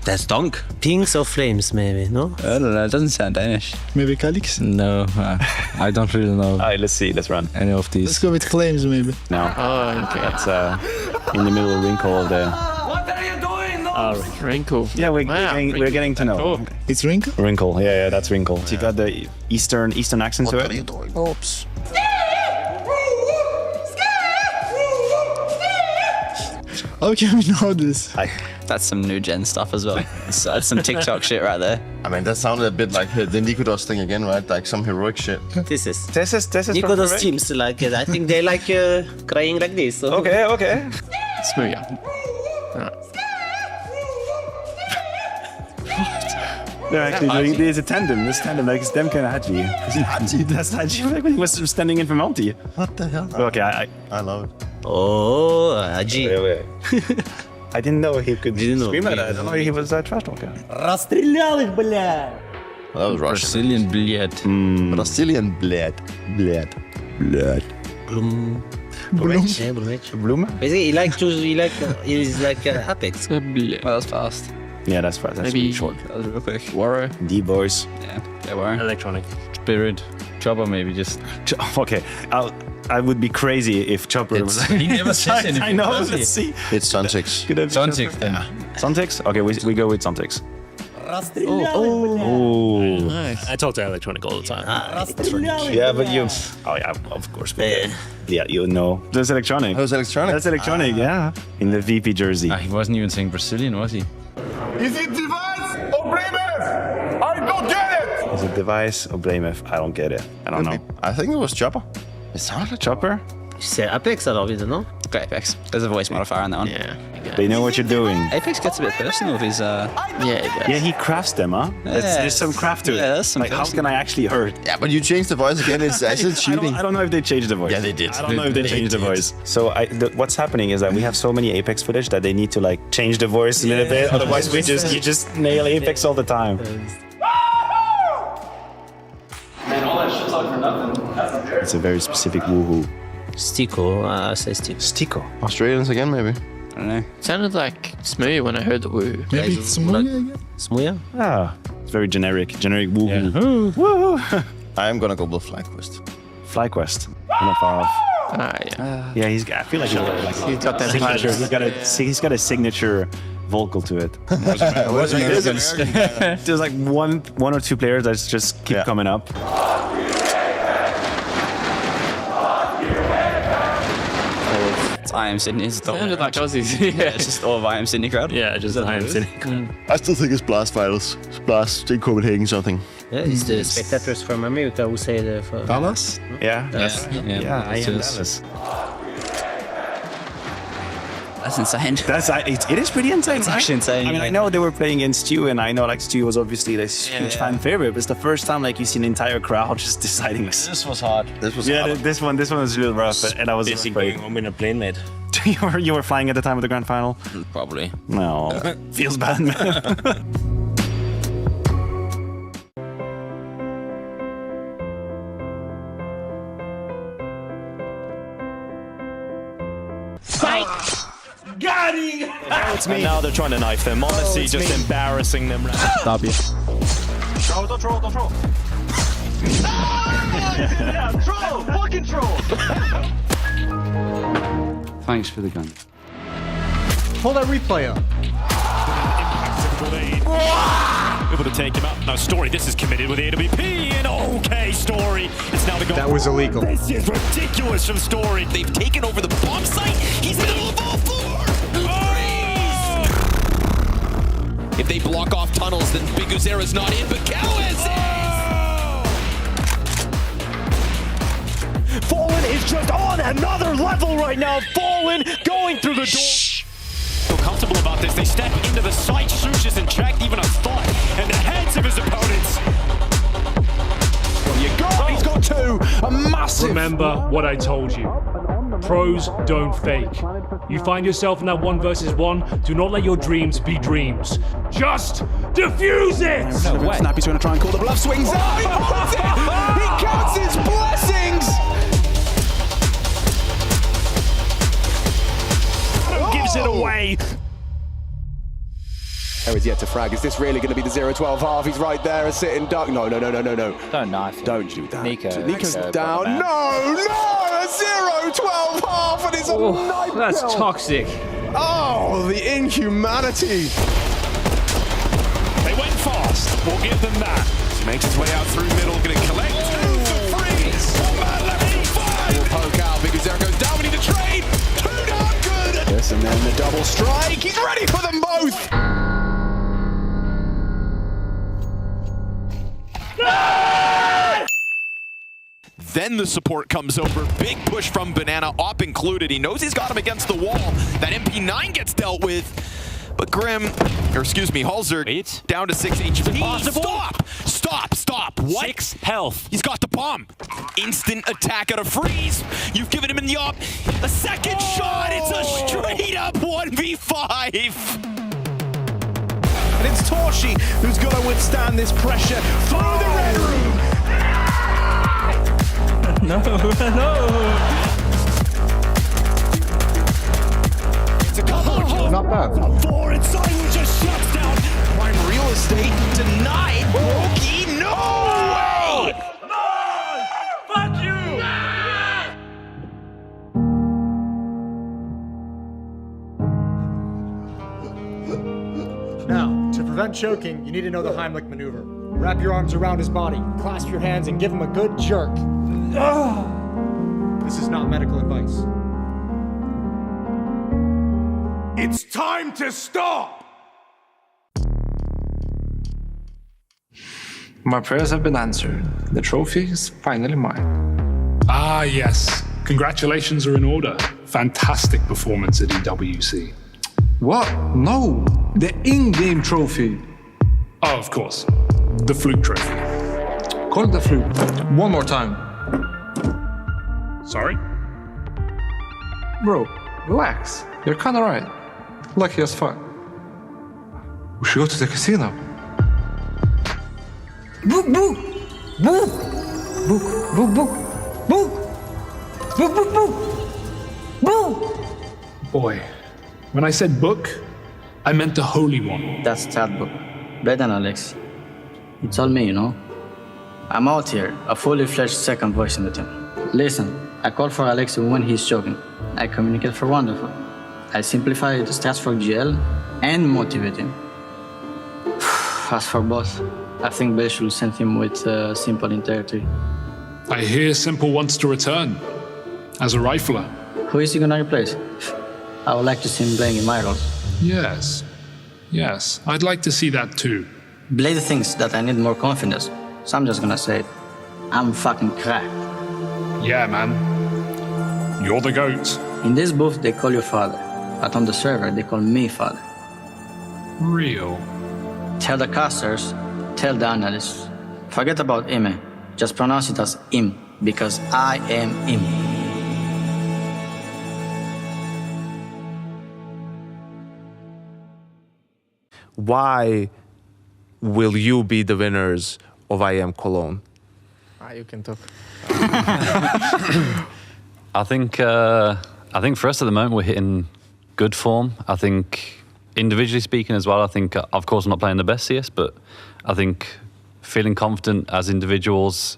That's dunk. Pinks or flames, maybe, no? I don't know. It doesn't sound Danish. Maybe Calix? No, I don't really know All right, let's see. Let's run. any of these. Let's go with Flames, maybe. No. Oh, okay. That's in the middle of Wrinkle there. What are you doing, noobs? Wrinkle. Yeah, we're getting to know. It's Wrinkle? Wrinkle. Yeah, that's Wrinkle. So you got the Eastern accent to What it. are you doing, noobs? How can we know this? That's some new gen stuff as well. That's some TikTok shit right there. I mean, that sounded a bit like the Nikodos thing again, right? Like some heroic shit. This is Nicolas teams like it. I think they like crying like this. So. Okay. Smooth. They're actually doing there's a tandem. This tandem like it's them kind of Haji. That's Haji like when he was standing in for Monty. What the hell? Okay, I love it. Oh, Haji. Wait. I didn't know he could scream like that. I don't know he was a trash talker. Расстрелял их, блядь. That was Russian. Brazilian bled. Brazilian bled. Bloom. Basically, he's like Apex. Well, that's fast. Yeah, that's fast. That's Maybe short. That was real quick. Warrow. D-boys. Yeah, they were. Electronic. Spirit. Chopper maybe just. Okay, I would be crazy if Chopper was. He never says anything. I know. does he? Let's see. It's Suntix. Suntix then. Suntix? Okay, we go with Suntix. Oh, nice. I talk to Electronic all the time. Yeah, but you. Oh yeah, of course. Yeah, you know. That's Electronic. That was Electronic. That's Electronic. Yeah, in the VP jersey. He wasn't even saying Brazilian, was he? Is it device or Bremer? I don't get it. Is it Device or Blamef? I don't get it. I don't know. I think it was Chopper. It sounded like Chopper? You say Apex alors, no? Got Apex. There's a voice modifier on that one. Yeah. They know what you're doing. Apex gets a bit personal with his. Yeah, he crafts them, huh? There's some craft to it. Yeah, there's some like, how can I actually hurt? Yeah, but you changed the voice again. It's actually cheating. I don't know if they changed the voice. Yeah, they did. I don't know if they changed the voice. So what's happening is that we have so many Apex footage that they need to like change the voice a little bit. Otherwise, you just nail Apex all the time. Man, all that shit's talk for nothing. It's a very specific woohoo. Stico, I say Stico. Stico. Australians again, maybe. I don't know. It sounded like Smooth when I heard the woo. Maybe it's Smuya again? Smuya? Ah, it's very generic woohoo. Yeah. Woohoo. I am gonna go with FlyQuest. FlyQuest. I'm not far off. Yeah. Yeah, I feel like he's got that signature. He's got a signature vocal to it. There's like one or two players that just keep coming up. It's IEM Sydney. It's Sounded like Aussies. Yeah, it's just all of IEM Sydney crowd. Yeah, just IEM Sydney. I still think it's Blast Finals. Blast in Copenhagen something. Yeah, it's the spectators from America who say the... Dallas? Yeah. Yeah, I am Dallas. That's insane. It is pretty insane. It's actually insane. I mean, I know they were playing against Stu, and I know like Stu was obviously this huge fan favorite. But it's the first time like you see an entire crowd just deciding. This was hard. This was hard. This one was real rough, and I was afraid. I'm in a plane, mate. you were flying at the time of the grand final. Probably. No, feels bad, man. Got him! It's me. And now they're trying to knife them. Honestly, just embarrassing them. Stop you. Don't troll. Yeah, troll! Thanks for the gun. Pull that replay up. Able to take him out. Now, Story, this is committed with AWP, and okay, Story. It's now the goal. That was illegal. This is ridiculous from Story. They've taken over the bomb site. He's middle of all four. Oh! If they block off tunnels, then Big Uzera's not in, but Cowes is! Fallen is just on another level right now. Fallen going through the door. Feel comfortable about this. They step into the site. Sush isn't checked even a thought. And the heads of his opponents. Well, you got. He's got two. A massive. Remember what I told you. Pros don't fake. You find yourself in that 1 versus 1, do not let your dreams be dreams. Just defuse it! No way. Snappy's going to try and call the bluff. Swings out. He pulls it. He counts his blessings. Gives it away. There is yet to frag. Is this really going to be the 0-12 half? He's right there, a sitting duck. No. Don't knife him. Don't do that. Nico's down. No, a 0-12 half, and it's a knife. That's toxic. Oh, the inhumanity. They went fast. We'll give them that. He makes his way out through middle, going to collect two for freeze. 1 man left in 5. Will poke out. Big Uzera goes down. We need to trade. 2 down, good. Yes, and then the double strike. He's ready for them both. Then the support comes over. Big push from Banana, op included. He knows he's got him against the wall. That MP9 gets dealt with. But Halzer down to 6 HP. Stop. What? 6 health. He's got the bomb. Instant attack out of freeze. You've given him in the op. A second shot. It's a straight up 1v5. And it's Torshi who's got to withstand this pressure through the red room. No. It's a couple. Not bad. 4 inside, who just shuts down. Prime real estate denied. Roki, no way! Fuck you! Now, to prevent choking, you need to know the Heimlich maneuver. Wrap your arms around his body, clasp your hands, and give him a good jerk. This is not medical advice. It's time to stop! My prayers have been answered. The trophy is finally mine. Ah, yes. Congratulations are in order. Fantastic performance at EWC. What? No! The in-game trophy. Oh, of course. The Fluke Trophy. Call it the flute. One more time. Sorry? Bro, relax. You're kinda right. Lucky as fuck. We should go to the casino. Book! Boy, when I said book, I meant the holy one. That's that book. Better than Alex. It's all me, you know? I'm out here, a fully fledged second voice in the team. Listen, I call for Alex when he's joking. I communicate for Wonderful. I simplify the stats for GL and motivate him. As for both, I think Bay should send him with Simple integrity. I hear Simple wants to return as a rifler. Who is he gonna replace? I would like to see him playing in my roles. Yes, I'd like to see that too. Blade thinks that I need more confidence, so I'm just gonna say it. I'm fucking cracked. Yeah, man. You're the GOAT. In this booth, they call you father, but on the server, they call me father. Real. Tell the casters, tell the analysts. Forget about Ime. Just pronounce it as Im, because I am Im. Why will you be the winners of IEM Cologne? You can talk. I think for us at the moment we're hitting good form. I think individually speaking as well, I think of course I'm not playing the best CS, but I think feeling confident as individuals,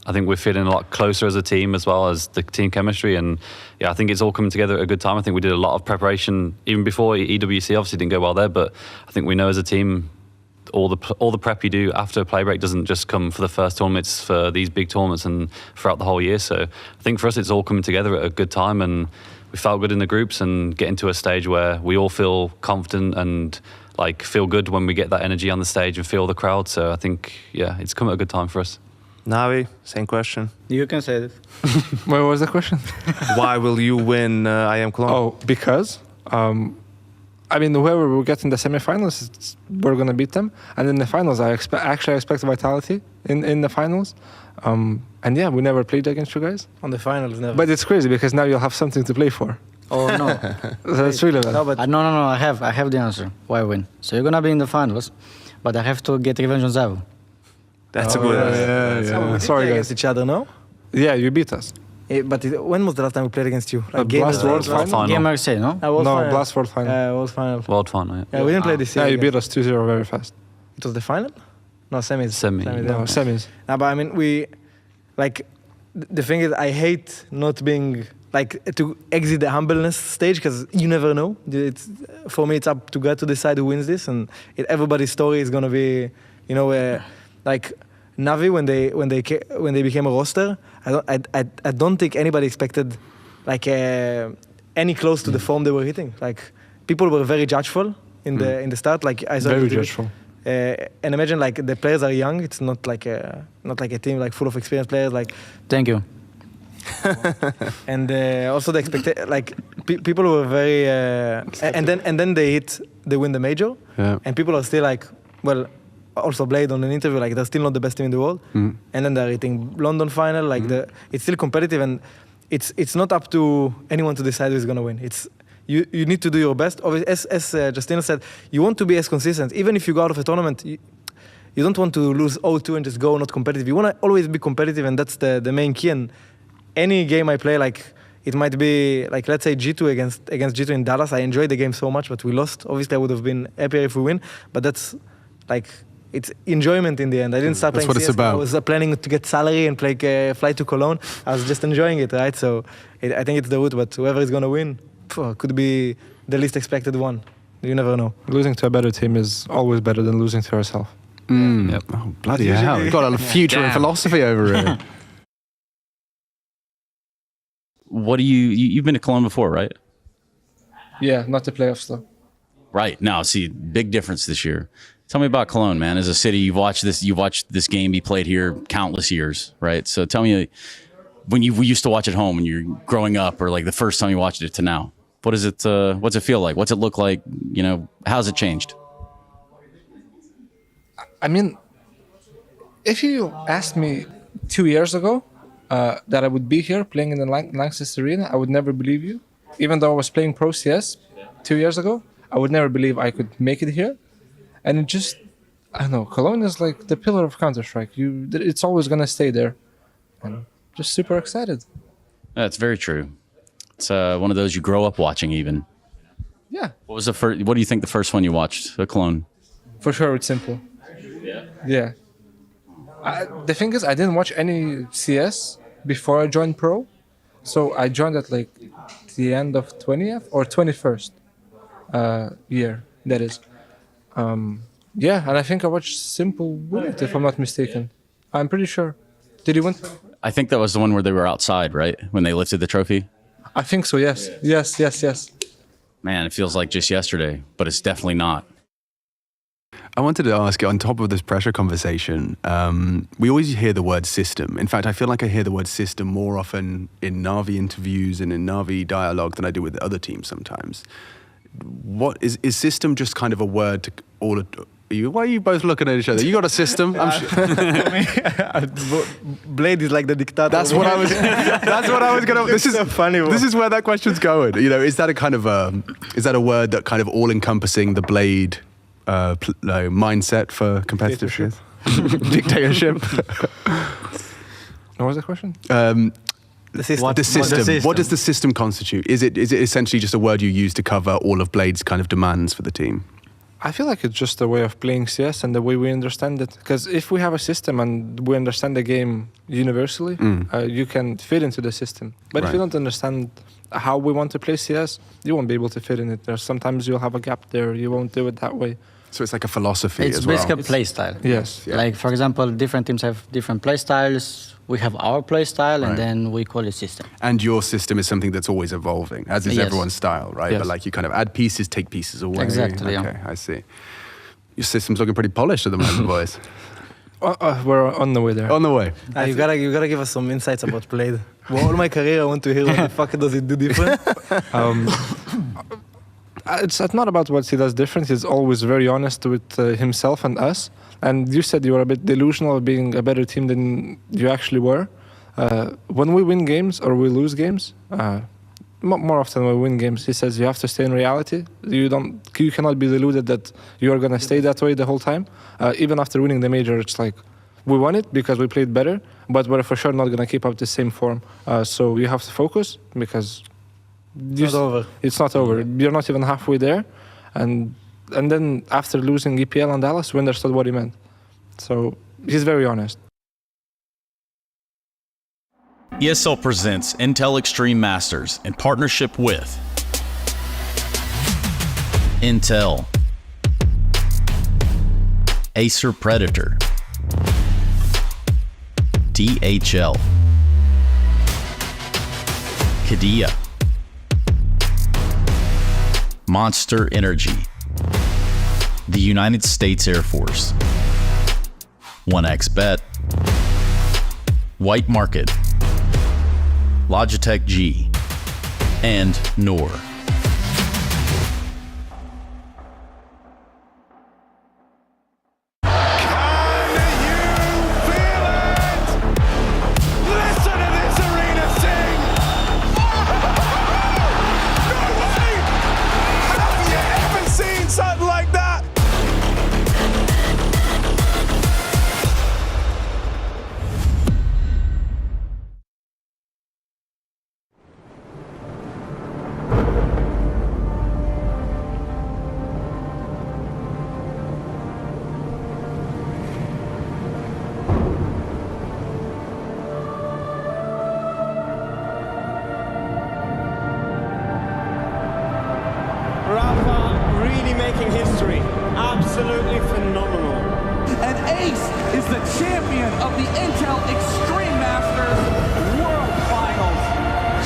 I think we're feeling a lot closer as a team as well as the team chemistry. And yeah, I think it's all coming together at a good time. I think we did a lot of preparation even before EWC. Obviously didn't go well there, but I think we know as a team, all the prep you do after a play break doesn't just come for the first tournament, it's for these big tournaments and throughout the whole year. So I think for us, it's all coming together at a good time, and we felt good in the groups and getting to a stage where we all feel confident and like feel good when we get that energy on the stage and feel the crowd. So I think, yeah, it's come at a good time for us. Navi, same question. You can say it. What was the question? Why will you win IEM Cologne? Oh, because I mean, whoever we get in the semifinals, we're gonna beat them, and in the finals, I expect Vitality in the finals. And yeah, we never played against you guys on the finals, never. But it's crazy because now you'll have something to play for. Oh no, That's relevant. No, no. I have the answer. Why win? So you're gonna be in the finals, but I have to get revenge on Zavu. That's a good answer. We did Sorry, play guys. against each other, no? Yeah, you beat us. But when was the last time we played against you? Like Blast World Final? GamerLegion, no? Blast World Final. World Final. World Final, yeah. Yeah, we didn't play this year. Yeah, you beat us 2-0 very fast. It was the final? No, semis. Semis. No, but I mean, the thing is, I hate not being, to exit the humbleness stage, because you never know. For me, it's up to God to decide who wins this, and everybody's story is going to be, Navi, when they became a roster, I don't think anybody expected any close to the form they were hitting. People were very judgeful in the start. I saw very judgeful. And imagine the players are young. It's not like a team full of experienced players. Thank you. And also the expectation, people were very, and then they win the major, and people are still also Blade on an interview, they're still not the best team in the world, and then they're hitting London final, it's still competitive, and it's not up to anyone to decide who's gonna win. It's you need to do your best. As Justina said, you want to be as consistent. Even if you go out of a tournament, you don't want to lose 0-2 and just go not competitive. You want to always be competitive, and that's the main key. And any game I play, it might be let's say G2 against G2 in Dallas. I enjoyed the game so much, but we lost. Obviously, I would have been happier if we win. But that's it's enjoyment in the end. I didn't start playing CS. That's what it's about. I was planning to get salary and fly to Cologne. I was just enjoying it, right? So I think it's the route. But whoever is gonna win could be the least expected one. You never know. Losing to a better team is always better than losing to yourself. Yep. Oh, bloody hell. You've got a future in philosophy over here. What do you've been to Cologne before, right? Yeah, not the playoffs though. Right. Now, see, big difference this year. Tell me about Cologne, man. As a city, you've watched this game be played here countless years, right? So tell me, when we used to watch at home when you're growing up, or the first time you watched it to now, what's it feel like? What's it look like? How's it changed? I mean, if you asked me 2 years ago that I would be here playing in the Lanxess Arena, I would never believe you. Even though I was playing Pro CS 2 years ago, I would never believe I could make it here. And it just, I don't know, Cologne is like the pillar of Counter-Strike. It's always going to stay there. And just super excited. That's very true. It's one of those you grow up watching even. Yeah. What do you think the first one you watched, Cologne? For sure, it's simple. Yeah. The thing is, I didn't watch any CS before I joined Pro. So I joined at the end of 20th or 21st year, that is. Yeah, and I think I watched Simple win it, if I'm not mistaken. I'm pretty sure. Did he win? I think that was the one where they were outside, right? When they lifted the trophy? I think so, yes. Yes. Man, it feels like just yesterday, but it's definitely not. I wanted to ask, on top of this pressure conversation, we always hear the word system. In fact, I feel like I hear the word system more often in Na'Vi interviews and in Na'Vi dialogue than I do with other teams sometimes. What is system just kind of a word to all of you? Why are you both looking at each other? You got a system? Blade is like the dictator. That's what I was going to. This is funny. This is where that question's going. Is that a kind of is that a word that kind of all encompassing the Blade mindset for competitive shit? Dictatorship. What was the question? The system. What does the system constitute? Is it essentially just a word you use to cover all of Blade's kind of demands for the team? I feel like it's just a way of playing CS and the way we understand it. Because if we have a system and we understand the game universally, you can fit into the system. But if you don't understand how we want to play CS, you won't be able to fit in it. There's sometimes you'll have a gap there. You won't do it that way. So it's like a philosophy It's as well. basically a play style. Yes. Like, for example, different teams have different play styles. We have our play style, and then we call it system. And your system is something that's always evolving, as is Yes. everyone's style, right? Yes. But like you kind of add pieces, take pieces away. Exactly, Okay, I see. Your system's looking pretty polished at the moment, boys. We're on the way there. On the way. You gotta give us some insights about play. Well, all my career, I want to hear what the fuck does it do different. It's not about what he does different. He's always very honest with himself and us. And you said you were a bit delusional of being a better team than you actually were. When we win games or we lose games, more often when we win games, he says you have to stay in reality. You cannot be deluded that you are going to stay that way the whole time. Even after winning the major, it's like we won it because we played better, but we're for sure not going to keep up the same form. So you have to focus because It's not over. It's not over. You're not even halfway there. And then after losing EPL and Dallas, we understood what he meant. So he's very honest. ESL presents Intel Extreme Masters in partnership with Intel, Acer Predator, DHL, Qiddiya, Monster Energy, the United States Air Force, 1xBet, White Market, Logitech G, and Noor. Listen to this arena sing! No way! Have you ever seen something like that? Rafa really making history. Absolutely phenomenal. And Ace is the champion of the Intel Extreme Masters World Finals.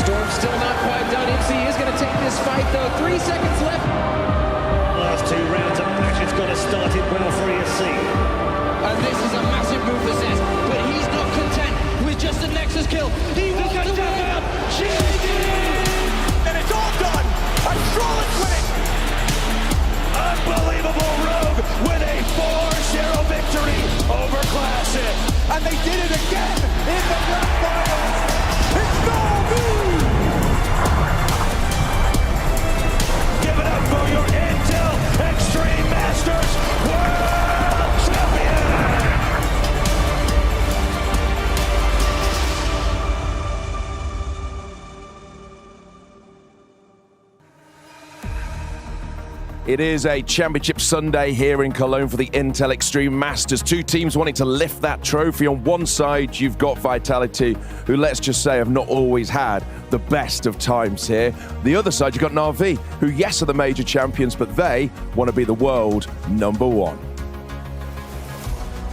Storm's still not quite done. IMSI is going to take this fight, though. 3 seconds left. Last 2 rounds of matches got us started well for ESC. And this is a massive move for Zez, but he's not content with just a Nexus kill. He wants to win. And it's all done! I'm Strolling winning! Unbelievable Rogue with a 4-0 victory over Classic. And they did it again in the grand finals. It's MOUZ! Give it up for your Intel Extreme Masters World Champion! It is a championship Sunday here in Cologne for the Intel Extreme Masters. 2 teams wanting to lift that trophy. On one side, you've got Vitality, who, let's just say, have not always had the best of times here. The other side, you've got Na'Vi, who, yes, are the major champions, but they want to be the world #1.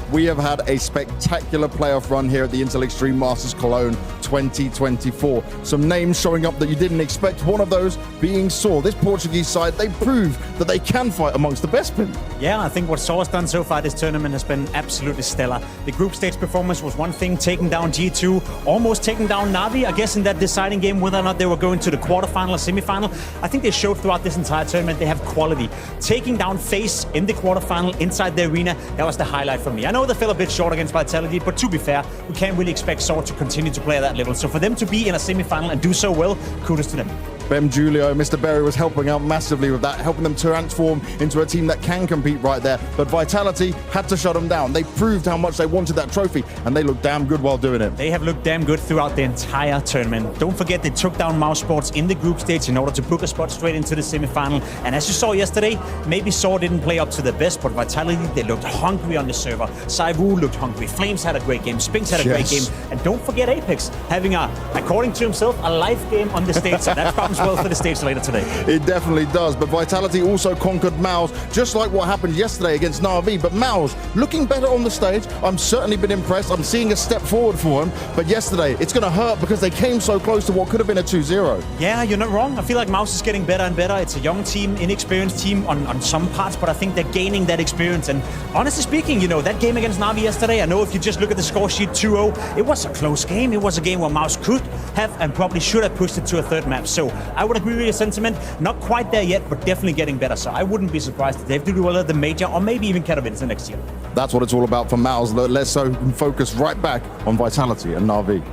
We have had a spectacular playoff run here at the Intel Extreme Masters Cologne 2024. Some names showing up that you didn't expect. One of those being Saw. This Portuguese side, they proved that they can fight amongst the best. Yeah, I think what Saw has done so far this tournament has been absolutely stellar. The group stage performance was one thing, taking down G2, almost taking down Na'Vi, I guess in that deciding game whether or not they were going to the quarterfinal or semifinal. I think they showed throughout this entire tournament they have quality. Taking down FaCe in the quarterfinal inside the arena, that was the highlight for me. I know they fell a bit short against Vitality, but to be fair, we can't really expect Saw to continue to play at that level. So for them to be in a semifinal and do so well, kudos to them. Bem Julio, Mr. Berry was helping out massively with that, helping them transform into a team that can compete right there. But Vitality had to shut them down. They proved how much they wanted that trophy, and they looked damn good while doing it. They have looked damn good throughout the entire tournament. Don't forget they took down MOUZ Sports in the group stage in order to book a spot straight into the semi-final. And as you saw yesterday, maybe Saw didn't play up to the best, but Vitality, they looked hungry on the server. Saivu looked hungry. Flames had a great game. Spinks had a great game. And don't forget Apex having according to himself, a live game on the stage. So that bodes well for the stage later today. It definitely does. But Vitality also conquered MOUZ, just like what happened yesterday against Na'Vi. But MOUZ looking better on the stage. I'm certainly been impressed. I'm seeing a step forward for him. But yesterday, it's going to hurt because they came so close to what could have been a 2-0. Yeah, you're not wrong. I feel like MOUZ is getting better and better. It's a young team, inexperienced team on some parts, but I think they're gaining that experience. And honestly speaking, you know, that game against Na'Vi yesterday, I know if you just look at the score sheet 2-0, it was a close game. It was a game where MOUZ could have and probably should have pushed it to a third map. So I would agree with your sentiment. Not quite there yet, but definitely getting better. So I wouldn't be surprised if they do well at the major or maybe even Katowice next year. That's what it's all about for MOUZ. Let's focus right back on Vitality and Na'Vi.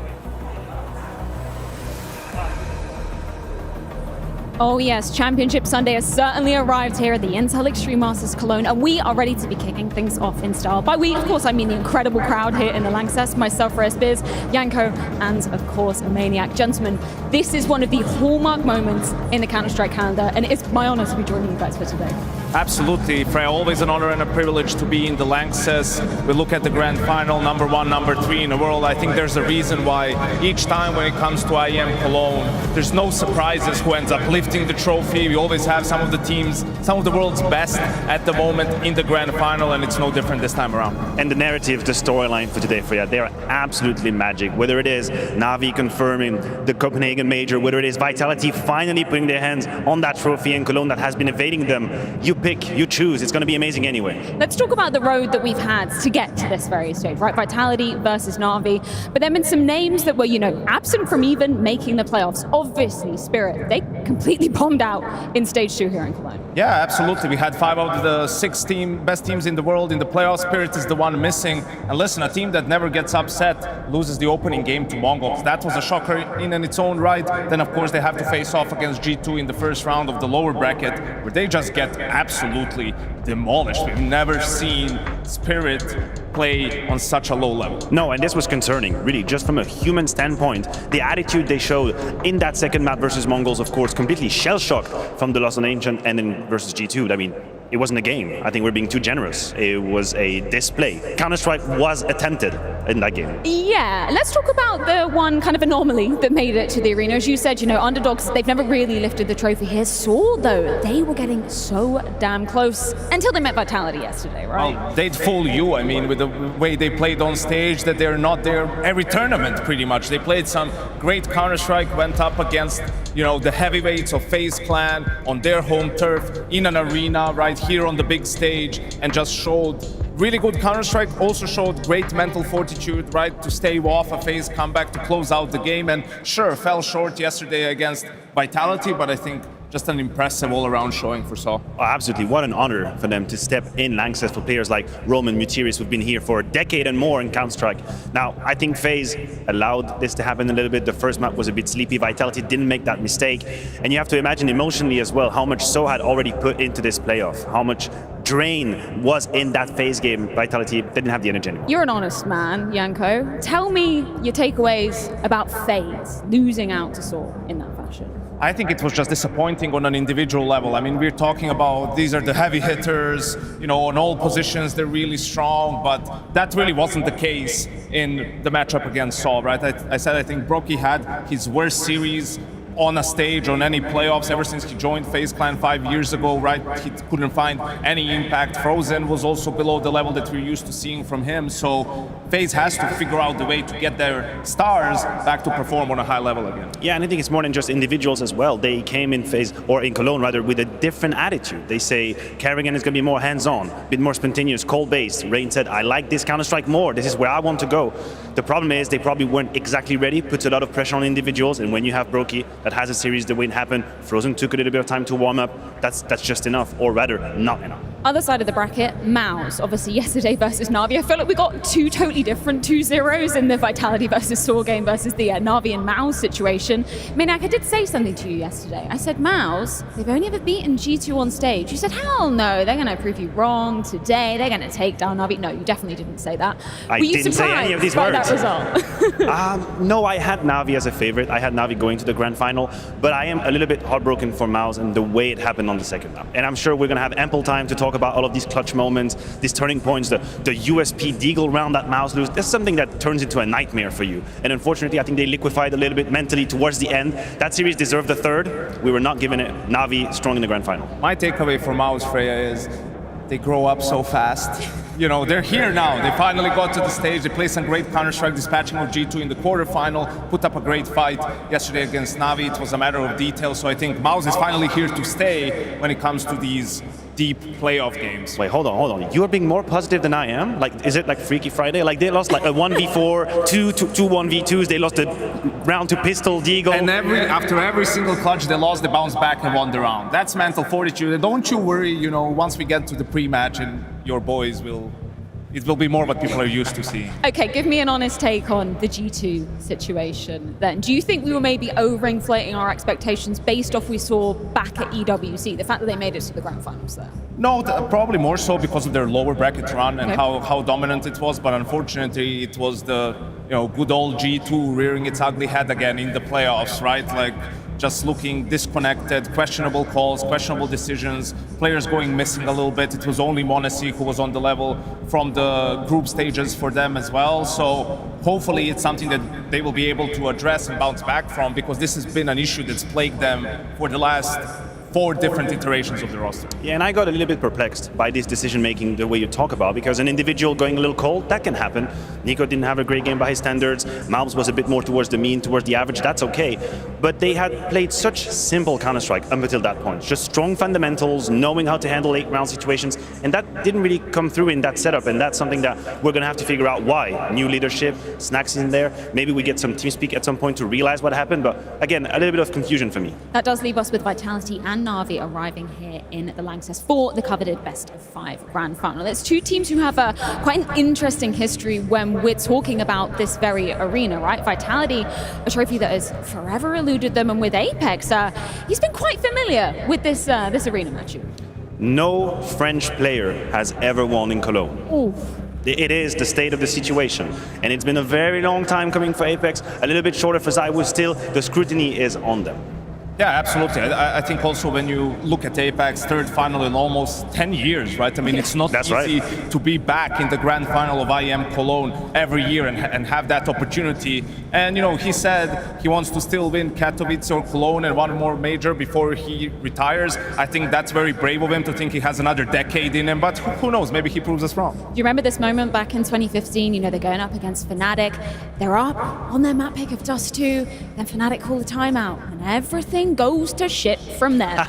Oh yes, Championship Sunday has certainly arrived here at the Intel Extreme Masters Cologne, and we are ready to be kicking things off in style. By we, of course, I mean the incredible crowd here in the Lanxess, myself, Beers, Yanko, and of course, a Maniac. Gentlemen, this is one of the hallmark moments in the Counter-Strike calendar, and it's my honor to be joining you guys for today. Absolutely, Freya, always an honor and a privilege to be in the Lanxess. We look at the grand final, number 1, number 3 in the world. I think there's a reason why each time when it comes to IEM Cologne, there's no surprises who ends up lifting the trophy. We always have some of the teams, some of the world's best at the moment in the grand final, and it's no different this time around. And the narrative, the storyline for today, Freya, they are absolutely magic. Whether it is Na'Vi confirming the Copenhagen Major, whether it is Vitality finally putting their hands on that trophy in Cologne that has been evading them, you pick, you choose. It's going to be amazing anyway. Let's talk about the road that we've had to get to this very stage, right? Vitality versus Na'Vi. But there have been some names that were, you know, absent from even making the playoffs. Obviously, Spirit, they completely bombed out in stage 2 here in Cologne. Yeah, absolutely. We had 5 out of the 6 best teams in the world in the playoffs. Spirit is the one missing. And listen, a team that never gets upset loses the opening game to Mongols. That was a shocker in its own right. Then, of course, they have to face off against G2 in the first round of the lower bracket, where they just get absolutely demolished. We've never seen Spirit play on such a low level. No, and this was concerning, really, just from a human standpoint. The attitude they showed in that second map versus Mongols, of course, completely shell-shocked from the loss on Ancient and then versus G2. I mean, it wasn't a game. I think we're being too generous. It was a display. Counter-Strike was attempted in that game. Yeah, let's talk about the one kind of anomaly that made it to the arena. As you said, you know, underdogs, they've never really lifted the trophy here. Saw, though, they were getting so damn close until they met Vitality yesterday, right? Well, they'd fool you, I mean, with the way they played on stage, that they're not there every tournament, pretty much. They played some great Counter-Strike, went up against, you know, the heavyweights of FaZe Clan on their home turf, in an arena, right here on the big stage, and just showed really good Counter-Strike, also showed great mental fortitude, right, to stay off a FaZe comeback to close out the game, and sure, fell short yesterday against Vitality, but I think just an impressive all-around showing for Saw. Oh, absolutely, what an honor for them to step in Lanxess for players like Roman Mutiris, who've been here for a decade and more in Counter-Strike. Now, I think FaZe allowed this to happen a little bit. The first map was a bit sleepy. Vitality didn't make that mistake. And you have to imagine emotionally as well how much So had already put into this playoff, how much drain was in that FaZe game. Vitality didn't have the energy anymore. You're an honest man, Yanko. Tell me your takeaways about FaZe losing out to Saw in that fashion. I think it was just disappointing on an individual level. I mean, we're talking about these are the heavy hitters, you know, on all positions, they're really strong, but that really wasn't the case in the matchup against Saw, right? I said I think Brocky had his worst series on a stage, on any playoffs, ever since he joined FaZe Clan 5 years ago, right? He couldn't find any impact. Frozen was also below the level that we're used to seeing from him. So FaZe has to figure out the way to get their stars back to perform on a high level again. Yeah, and I think it's more than just individuals as well. They came in FaZe, or in Cologne rather, with a different attitude. They say Kerrigan is going to be more hands-on, a bit more spontaneous, cold-based. Rain said, I like this Counter-Strike more. This is where I want to go. The problem is they probably weren't exactly ready, puts a lot of pressure on individuals, and when you have Broky that has a series the win happen, Frozen took a little bit of time to warm up, that's just enough, or rather, not enough. Other side of the bracket, MOUZ, obviously yesterday versus Na'Vi. I feel like we got two totally different 2-0s in the Vitality versus Saw game versus the Na'Vi and MOUZ situation. Maniac, I did say something to you yesterday. I said, MOUZ, they've only ever beaten G2 on stage. You said, hell no, they're going to prove you wrong today. They're going to take down Na'Vi. No, you definitely didn't say that. I Were you didn't say any of these by words. that result? No, I had Na'Vi as a favorite. I had Na'Vi going to the grand final, but I am a little bit heartbroken for MOUZ and the way it happened on the second map. And I'm sure we're going to have ample time to talk about all of these clutch moments, these turning points, the USP Deagle round that MOUZ lose. That's something that turns into a nightmare for you. And unfortunately, I think they liquefied a little bit mentally towards the end. That series deserved the third. We were not given it. Na'Vi strong in the grand final. My takeaway for MOUZ, Freya, is they grow up so fast. You know, they're here now. They finally got to the stage. They played some great Counter-Strike, dispatching of G2 in the quarterfinal, put up a great fight yesterday against Na'Vi. It was a matter of detail. So I think MOUZ is finally here to stay when it comes to these deep playoff games. Wait, hold on. You are being more positive than I am? Like, is it like Freaky Friday? Like, they lost like a 1v4, two 1v2s. They lost the round to Pistol, Deagle. And after every single clutch they lost, they bounced back and won the round. That's mental fortitude. And don't you worry, you know, once we get to the pre-match and your boys it will be more what people are used to seeing. Okay, give me an honest take on the G2 situation then. Do you think we were maybe overinflating our expectations based off we saw back at EWC, the fact that they made it to the grand finals there? No, probably more so because of their lower bracket run and how dominant it was, but unfortunately it was the good old G2 rearing its ugly head again in the playoffs, right? Like, just looking disconnected, questionable calls, questionable decisions, players going missing a little bit. It was only m0NESY who was on the level from the group stages for them as well. So hopefully it's something that they will be able to address and bounce back from, because this has been an issue that's plagued them for the last 4 different iterations of the roster. Yeah, and I got a little bit perplexed by this decision-making, the way you talk about, because an individual going a little cold, that can happen. Nico didn't have a great game by his standards. MOUZ was a bit more towards the mean, towards the average, that's okay. But they had played such simple Counter-Strike up until that point. Just strong fundamentals, knowing how to handle 8-round situations, and that didn't really come through in that setup, and that's something that we're going to have to figure out why. New leadership, Snacks in there, maybe we get some TeamSpeak at some point to realize what happened, but again, a little bit of confusion for me. That does leave us with Vitality and Na'Vi arriving here in the LANXESS for the coveted best of 5 grand final. It's 2 teams who have quite an interesting history when we're talking about this very arena, right? Vitality, a trophy that has forever eluded them, and with Apex, he's been quite familiar with this arena, Matthew. No French player has ever won in Cologne. Ooh. It is the state of the situation, and it's been a very long time coming for Apex, a little bit shorter for ZywOo. Still, the scrutiny is on them. Yeah, absolutely. I think also when you look at Apex, 3rd final in almost 10 years, right? I mean, it's not easy to be back in the grand final of IEM Cologne every year and have that opportunity. And, he said he wants to still win Katowice or Cologne and one more major before he retires. I think that's very brave of him to think he has another decade in him, but who knows? Maybe he proves us wrong. Do you remember this moment back in 2015? They're going up against Fnatic. They're up on their map pick of Dust 2. Then Fnatic call the timeout, and everything goes to shit from there.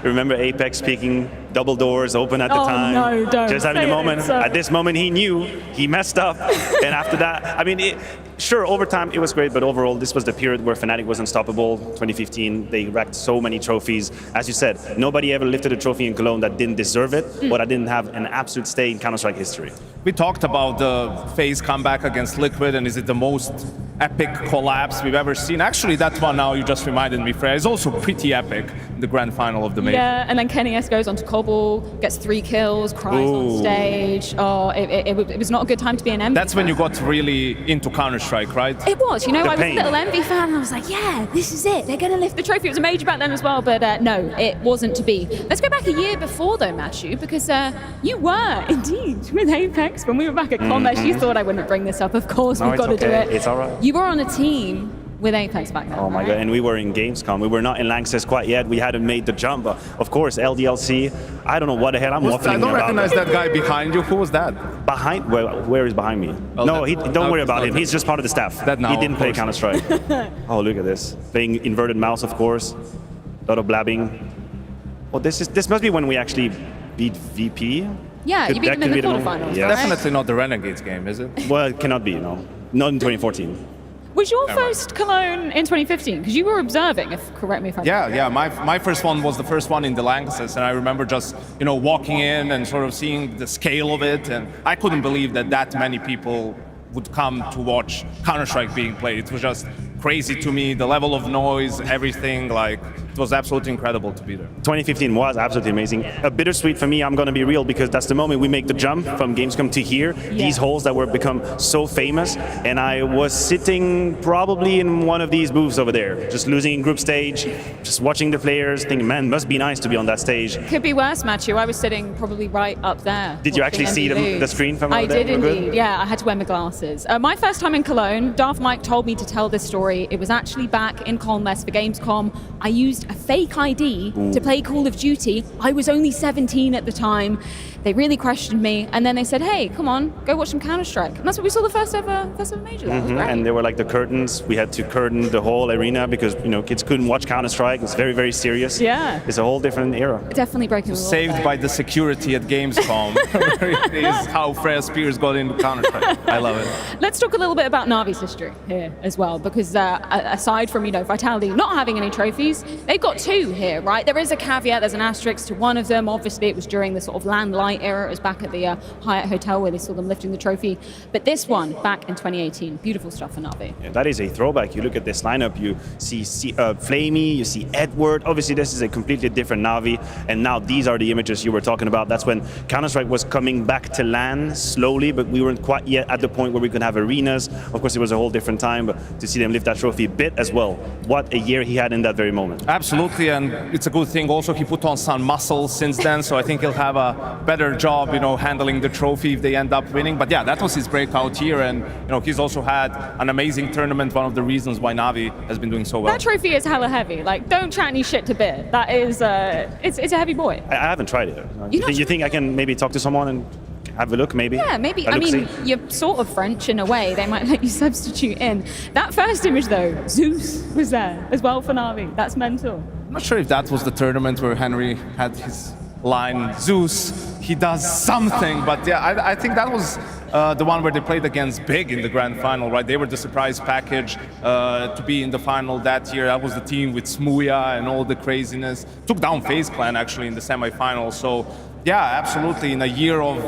Remember Apex speaking double doors open at the time? No, don't. Just having a moment. At this moment, he knew he messed up. And after that, I mean, sure, over time, it was great, but overall, this was the period where Fnatic was unstoppable. 2015, they racked so many trophies. As you said, nobody ever lifted a trophy in Cologne that didn't deserve it, or that didn't have an absolute stay in Counter-Strike history. We talked about the FaZe comeback against Liquid, and is it the most epic collapse we've ever seen? Actually, that one now you just reminded me, Freya, is also pretty epic in the grand final of the major. Yeah, and then Kenny S goes on to Cobble, gets 3 kills, cries on stage. Oh, it was not a good time to be an Envy That's when you got really into Counter-Strike, right? It was. I was a little Envy fan, and I was like, yeah, this is it. They're going to lift the trophy. It was a major back then as well, but no, it wasn't to be. Let's go back a year before, though, Matthew, because you were, indeed, with Apex when we were back at Combat. You thought I wouldn't bring this up. Of course, we've got to do it. It's all right. You were on a team with Apex back then. Oh my God, and we were in Gamescom. We were not in LANXESS quite yet. We hadn't made the jump, but of course, LDLC. I don't know what the hell I'm waffling about. I don't recognize that guy behind you. Who was that? Behind? Where is behind me? Oh, no, don't worry about him. He's just part of the staff. He didn't play Counter-Strike. Oh, look at this. Playing inverted mouse, of course. A lot of blabbing. Well, this must be when we actually beat VP. Yeah, you beat them in the quarterfinals. Yeah. Definitely not the Renegades game, is it? Well, it cannot be, no. Not in 2014. Was your first Cologne in 2015? Because you were observing, correct me if I'm wrong. Yeah. My first one was the first one in the Lanxess, and I remember just walking in and sort of seeing the scale of it, and I couldn't believe that many people would come to watch Counter-Strike being played. It was just crazy to me, the level of noise, everything, like, it was absolutely incredible to be there. 2015 was absolutely amazing. A bittersweet for me, I'm going to be real, because that's the moment we make the jump from Gamescom to here, these halls that were become so famous, and I was sitting probably in one of these booths over there, just losing in group stage, just watching the players, thinking, man, must be nice to be on that stage. Could be worse, Matthew. I was sitting probably right up there. Did you actually see the screen from over there? I did indeed, yeah. I had to wear my glasses. My first time in Cologne, Daft Mike told me to tell this story. It was actually back in Cologne West for Gamescom. I used a fake ID to play Call of Duty. I was only 17 at the time. They really questioned me, and then they said, hey, come on, go watch some Counter-Strike. And that's what we saw the first ever major. That was great. And there were like the curtains. We had to curtain the whole arena because kids couldn't watch Counter-Strike. It's very, very serious. Yeah. It's a whole different era. Definitely breaking the law. Saved by the security at Gamescom. is how Freya Spears got into Counter-Strike. I love it. Let's talk a little bit about Navi's history here as well, because aside from Vitality not having any trophies, they've got 2 here, right? There is a caveat, there's an asterisk to one of them. Obviously, it was during the sort of landline era. It was back at the Hyatt Hotel where they saw them lifting the trophy. But this one, back in 2018, beautiful stuff for Navi. Yeah, that is a throwback. You look at this lineup, you see Flamey, you see Edward. Obviously, this is a completely different Navi. And now these are the images you were talking about. That's when Counter-Strike was coming back to LAN slowly, but we weren't quite yet at the point where we could have arenas. Of course, it was a whole different time, but to see them lift that trophy a bit as well. What a year he had in that very moment. Absolutely, and it's a good thing. Also, he put on some muscle since then, so I think he'll have a better job, handling the trophy if they end up winning. But yeah, that was his breakout year, and he's also had an amazing tournament. One of the reasons why Navi has been doing so well. That trophy is hella heavy. Like, don't chat any shit to Bit. That is, it's a heavy boy. I haven't tried it. You think I can maybe talk to someone and have a look, maybe? Yeah, maybe. I mean, you're sort of French in a way. They might let you substitute in. That first image, though, Zeus was there as well for Navi. That's mental. I'm not sure if that was the tournament where Henry had his line, Zeus, he does something. But yeah, I think that was the one where they played against Big in the grand final, right? They were the surprise package to be in the final that year. That was the team with Smuya and all the craziness. Took down FaZe Clan, actually, in the semifinals. So yeah, absolutely. In a year of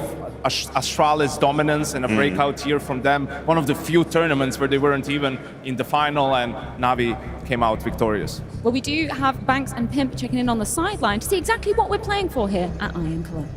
Astralis dominance and a breakout year from them, one of the few tournaments where they weren't even in the final, and Navi came out victorious. Well, we do have Banks and Pimp checking in on the sideline to see exactly what we're playing for here at IEM Cologne.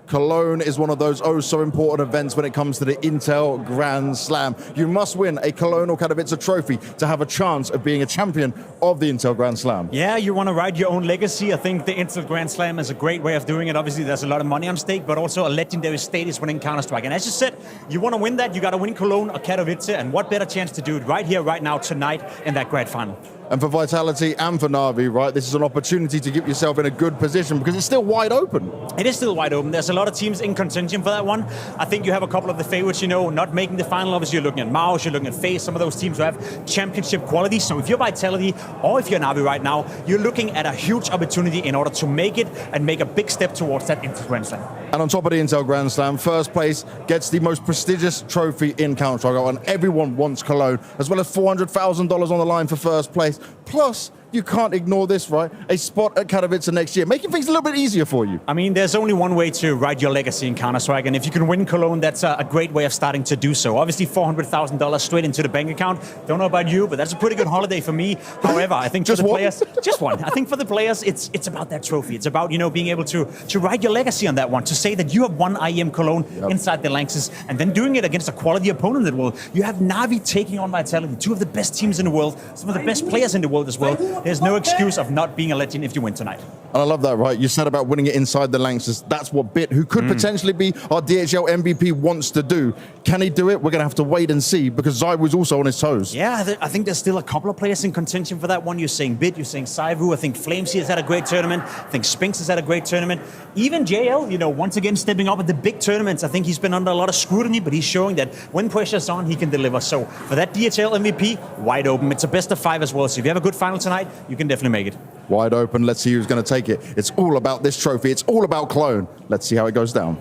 Cologne is one of those so important events when it comes to the Intel Grand Slam. You must win a Cologne or Katowice trophy to have a chance of being a champion of the Intel Grand Slam. Yeah, you want to ride your own legacy. I think the Intel Grand Slam is a great way of doing it. Obviously, there's a lot of money on stake, but also a legendary status winning Counter-Strike. And as you said, you want to win that, you got to win Cologne or Katowice, and what better chance to do it right here, right now, tonight in that grand final. And for Vitality and for Navi, right, this is an opportunity to get yourself in a good position because it's still wide open. It is still wide open. There's a lot of teams in contention for that one. I think you have a couple of the favorites, not making the final. Obviously, you're looking at MOUZ, you're looking at FaCe, some of those teams who have championship quality. So if you're Vitality or if you're Navi right now, you're looking at a huge opportunity in order to make it and make a big step towards that Intel Grand Slam. And on top of the Intel Grand Slam, first place gets the most prestigious trophy in Counter-Strike, and everyone wants Cologne, as well as $400,000 on the line for first place. Plus, you can't ignore this, right? A spot at Katowice next year, making things a little bit easier for you. I mean, there's only one way to ride your legacy in Counter-Strike, and if you can win Cologne, that's a great way of starting to do so. Obviously, $400,000 straight into the bank account. Don't know about you, but that's a pretty good holiday for me. However, I think for the players, just one. I think for the players, it's about that trophy. It's about being able to ride your legacy on that one, to say that you have won IEM Cologne inside the Lanxess, and then doing it against a quality opponent in the world. You have Navi taking on Vitality, two of the best teams in the world, some of the best players in the world as well. There's no excuse of not being a legend if you win tonight. And I love that, right? You said about winning it inside the Lanxess. That's what Bit, who could potentially be our DHL MVP, wants to do. Can he do it? We're going to have to wait and see, because Zy was also on his toes. Yeah, I think there's still a couple of players in contention for that one. You're saying Bit, you're saying Saivu. I think Flamesy has had a great tournament. I think Spinks has had a great tournament. Even JL, once again stepping up at the big tournaments. I think he's been under a lot of scrutiny, but he's showing that when pressure's on, he can deliver. So for that DHL MVP, wide open. It's a best of 5 as well. So if you have a good final tonight, you can definitely make it. Wide open. Let's see who's going to take it. It's all about this trophy. It's all about Cologne. Let's see how it goes down.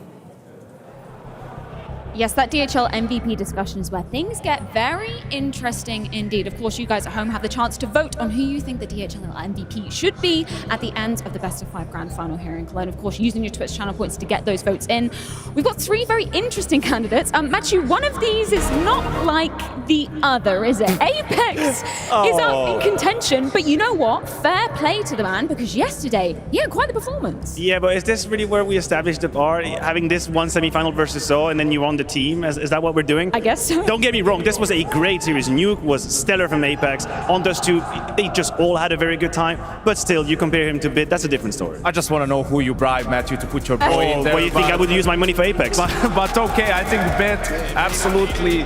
Yes, that DHL MVP discussion is where things get very interesting indeed. Of course, you guys at home have the chance to vote on who you think the DHL MVP should be at the end of the Best of 5 Grand Final here in Cologne. Of course, using your Twitch channel points to get those votes in. We've got 3 very interesting candidates. Matthew, one of these is not like the other, is it? Apex is up in contention, but you know what? Fair play to the man, because yesterday he had quite the performance. Yeah, but is this really where we established the bar? Having this one semi-final versus so, and then you won the team? Is that what we're doing? I guess so. Don't get me wrong, this was a great series. Nuke was stellar from Apex. On those 2, they just all had a very good time. But still, you compare him to Bit, that's a different story. I just want to know who you bribe, Matthew, to put your boy in there. What do you think I would use my money for Apex? But okay, I think Bit, absolutely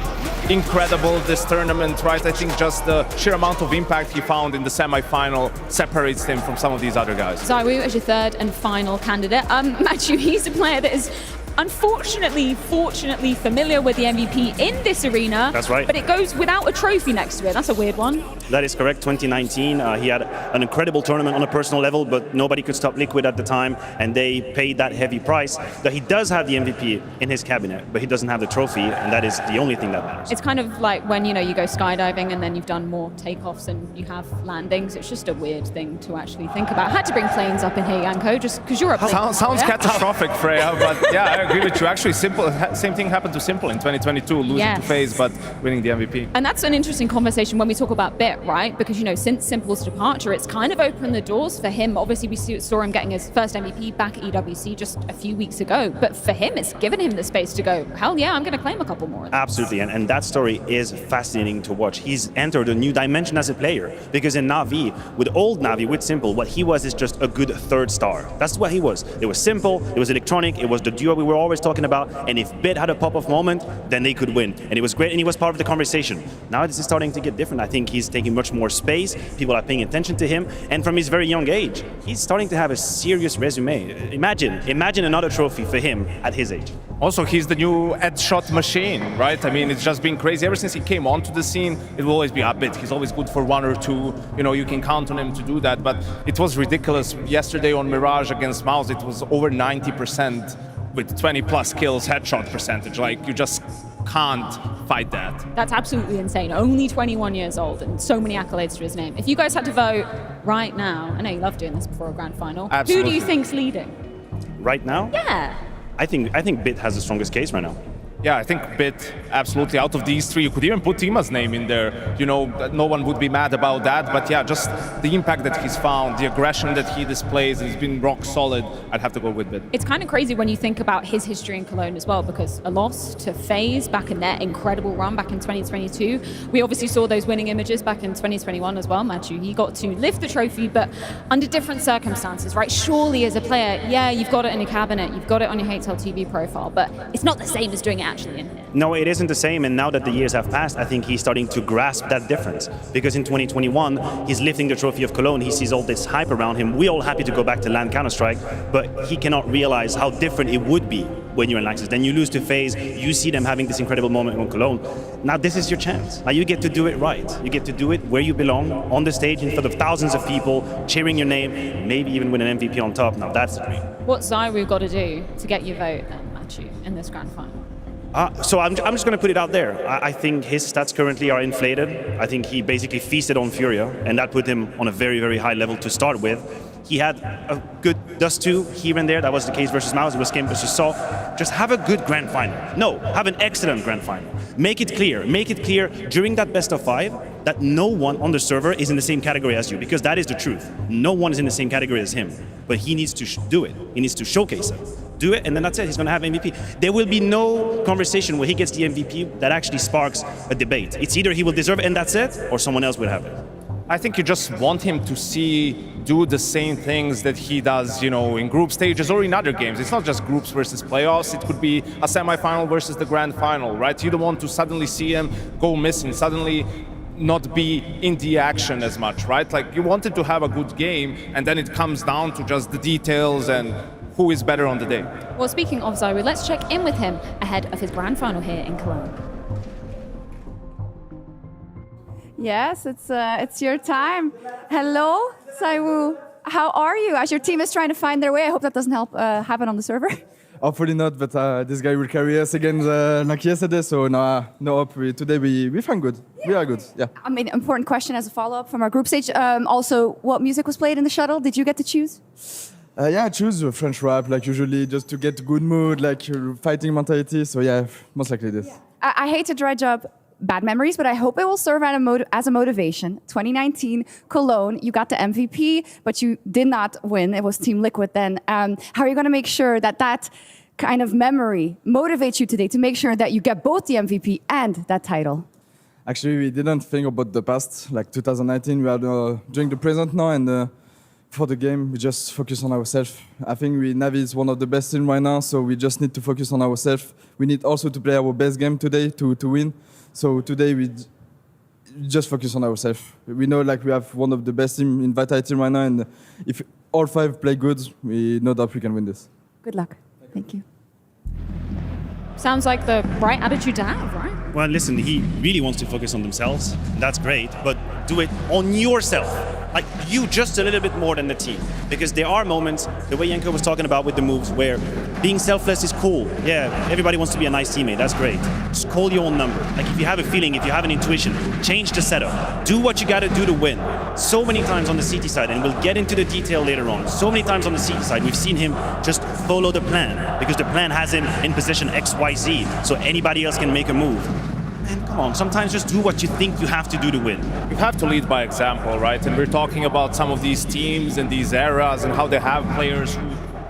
incredible this tournament, right? I think just the sheer amount of impact he found in the semi-final separates him from some of these other guys. Zaiwu as your third and final candidate. Matthew, he's a player that is fortunately familiar with the MVP in this arena. That's right. But it goes without a trophy next to it. That's a weird one. That is correct. 2019, he had an incredible tournament on a personal level, but nobody could stop Liquid at the time, and they paid that heavy price. That he does have the MVP in his cabinet, but he doesn't have the trophy, and that is the only thing that matters. It's kind of like when, you know, you go skydiving and then you've done more takeoffs and you have landings. It's just a weird thing to actually think about. I had to bring planes up in here, Janko, just because you're a plane. Sounds catastrophic, Freya, but yeah, I agree with you. Actually, same thing happened to Simple in 2022, losing to FaZe, but winning the MVP. And that's an interesting conversation when we talk about Bit, right? Because, you know, since Simple's departure, it's kind of opened the doors for him. Obviously, we saw him getting his first MVP back at EWC just a few weeks ago. But for him, it's given him the space to go, hell yeah, I'm going to claim a couple more. Absolutely, and that story is fascinating to watch. He's entered a new dimension as a player, because in Na'Vi, with old Na'Vi, with Simple, what he was is just a good third star. That's what he was. It was Simple, it was electronic, it was the duo we were always talking about, and if Bit had a pop-off moment, then they could win. And it was great, and he was part of the conversation. Now this is starting to get different. I think he's taking much more space, people are paying attention to him, and from his very young age, he's starting to have a serious resume. Imagine another trophy for him at his age. Also, he's the new headshot machine, right? I mean, it's just been crazy. Ever since he came onto the scene, it will always be a Bit. He's always good for 1 or 2. You know, you can count on him to do that. But it was ridiculous. Yesterday on Mirage against MOUZ, it was over 90% with 20 plus kills headshot percentage. Like, you just can't fight that. That's absolutely insane. Only 21 years old and so many accolades to his name. If you guys had to vote right now, I know you love doing this before a grand final. Absolutely. Who do you think's leading? Right now? Yeah. I think Bit has the strongest case right now. Yeah, I think Bit, absolutely. Out of these 3, you could even put Tima's name in there. You know, no one would be mad about that. But yeah, just the impact that he's found, the aggression that he displays, he's been rock solid. I'd have to go with Bit. It's kind of crazy when you think about his history in Cologne as well, because a loss to FaZe back in their incredible run back in 2022. We obviously saw those winning images back in 2021 as well, Matthew. He got to lift the trophy, but under different circumstances, right? Surely as a player, yeah, you've got it in your cabinet, you've got it on your HL TV profile, but it's not the same as doing it actually in here. No, it isn't the same, and now that the years have passed, I think he's starting to grasp that difference. Because in 2021, he's lifting the trophy of Cologne, he sees all this hype around him. We're all happy to go back to LAN Counter-Strike, but he cannot realize how different it would be when you're in Lanxess. Then you lose to FaZe, you see them having this incredible moment in Cologne. Now this is your chance. Now you get to do it right. You get to do it where you belong, on the stage in front of thousands of people, cheering your name, maybe even win an MVP on top. Now that's the dream. What's Zaiwu got to do to get your vote, Matthew, in this grand final? So I'm just going to put it out there. I think his stats currently are inflated. I think he basically feasted on Furia, and that put him on a very, very high level to start with. He had a good Dust 2 here and there. That was the case versus MOUZ. It was game versus Saw. Just have a good grand final. No, have an excellent grand final. Make it clear during that best of 5 that no one on the server is in the same category as you, because that is the truth. No one is in the same category as him, but he needs to do it. He needs to showcase it. Do it, and then that's it. He's going to have MVP. There will be no conversation where he gets the MVP that actually sparks a debate. It's either he will deserve it and that's it, or someone else will have it. I think you just want him to do the same things that he does, you know, in group stages or in other games. It's not just groups versus playoffs. It could be a semi-final versus the grand final, right? You don't want to suddenly see him go missing, suddenly not be in the action as much, right? Like, you wanted to have a good game, and then it comes down to just the details and who is better on the day. Well, speaking of Zaiwu, let's check in with him ahead of his grand final here in Cologne. Yes, it's your time. Hello, Zaiwu. How are you? As your team is trying to find their way, I hope that doesn't help happen on the server. hopefully not, but this guy will carry us again like yesterday. So no hope. Today we found good. We are good. Yeah. I mean, important question as a follow-up from our group stage. Also, what music was played in the shuttle? Did you get to choose? Yeah, I choose French rap, like usually just to get good mood, like fighting mentality. So yeah, most likely this. I hate to dredge up bad memories, but I hope it will serve as a motivation. 2019 Cologne, you got the MVP, but you did not win. It was Team Liquid then. How are you going to make sure that kind of memory motivates you today to make sure that you get both the MVP and that title? Actually, we didn't think about the past, like 2019. We are doing the present now, and for the game, we just focus on ourselves. I think Navi is one of the best teams right now, so we just need to focus on ourselves. We need also to play our best game today to win. So today we just focus on ourselves. We know like we have one of the best teams in Vitality right now, and if all 5 play good, we know that we can win this. Good luck. Thank you. Sounds like the right attitude to have, right? Well, listen, he really wants to focus on themselves. That's great, but do it on yourself. Like, you just a little bit more than the team. Because there are moments, the way Janko was talking about with the moves, where being selfless is cool. Yeah, everybody wants to be a nice teammate, that's great. Just call your own number. Like, if you have a feeling, if you have an intuition, change the setup. Do what you gotta do to win. So many times on the CT side, and we'll get into the detail later on, so many times on the CT side, we've seen him just follow the plan, because the plan has him in position XYZ, so anybody else can make a move. And come on, sometimes just do what you think you have to do to win. You have to lead by example, right? And we're talking about some of these teams and these eras and how they have players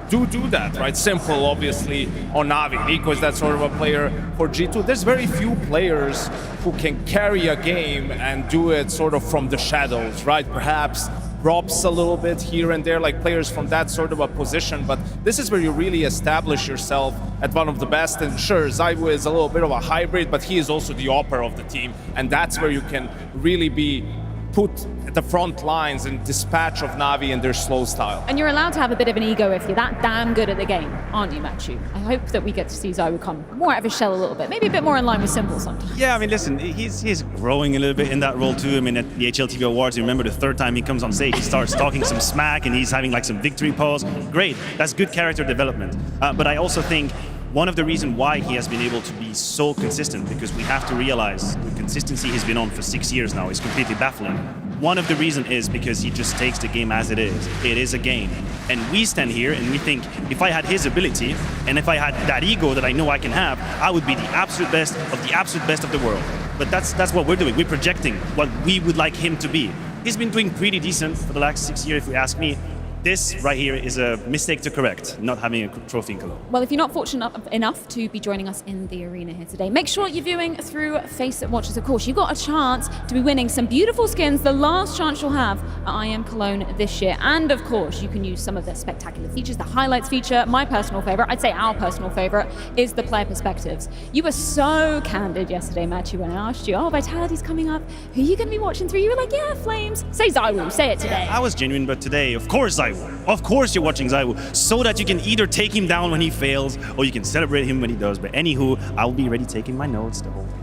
who do that, right? Simple, obviously, on Navi. Nico is that sort of a player for G2. There's very few players who can carry a game and do it sort of from the shadows, right? Perhaps drops a little bit here and there, like players from that sort of a position, but this is where you really establish yourself at one of the best. And sure, Zaiwu is a little bit of a hybrid, but he is also the opera of the team, and that's where you can really be put at the front lines and dispatch of Navi and their slow style. And you're allowed to have a bit of an ego if you're that damn good at the game, aren't you, Machu? I hope that we get to see Zaiwu come more out of his shell a little bit, maybe a bit more in line with Simple sometimes. Yeah, I mean, listen, he's growing a little bit in that role too. I mean, at the HLTV Awards, you remember the 3rd time he comes on stage, he starts talking some smack and he's having like some victory pose. Great, that's good character development. But I also think one of the reasons why he has been able to be so consistent, because we have to realize the consistency he's been on for 6 years now is completely baffling. One of the reasons is because he just takes the game as it is. It is a game. And we stand here and we think, if I had his ability, and if I had that ego that I know I can have, I would be the absolute best of the world. But that's what we're doing. We're projecting what we would like him to be. He's been doing pretty decent for the last 6 years, if you ask me. This right here is a mistake to correct, not having a trophy in Cologne. Well, if you're not fortunate enough to be joining us in the arena here today, make sure you're viewing through FACEIT Watches, of course. You've got a chance to be winning some beautiful skins, the last chance you'll have at IEM Cologne this year. And of course, you can use some of the spectacular features, the highlights feature. My personal favorite, I'd say our personal favorite, is the player perspectives. You were so candid yesterday, Matthew, when I asked you, oh, Vitality's coming up, who are you going to be watching through? You were like, yeah, Flames. Say Zaiwu, say it today. I was genuine, but today, of course, Zaiwu. Of course you're watching Zaiwu, so that you can either take him down when he fails, or you can celebrate him when he does. But anywho, I'll be ready taking my notes the whole day.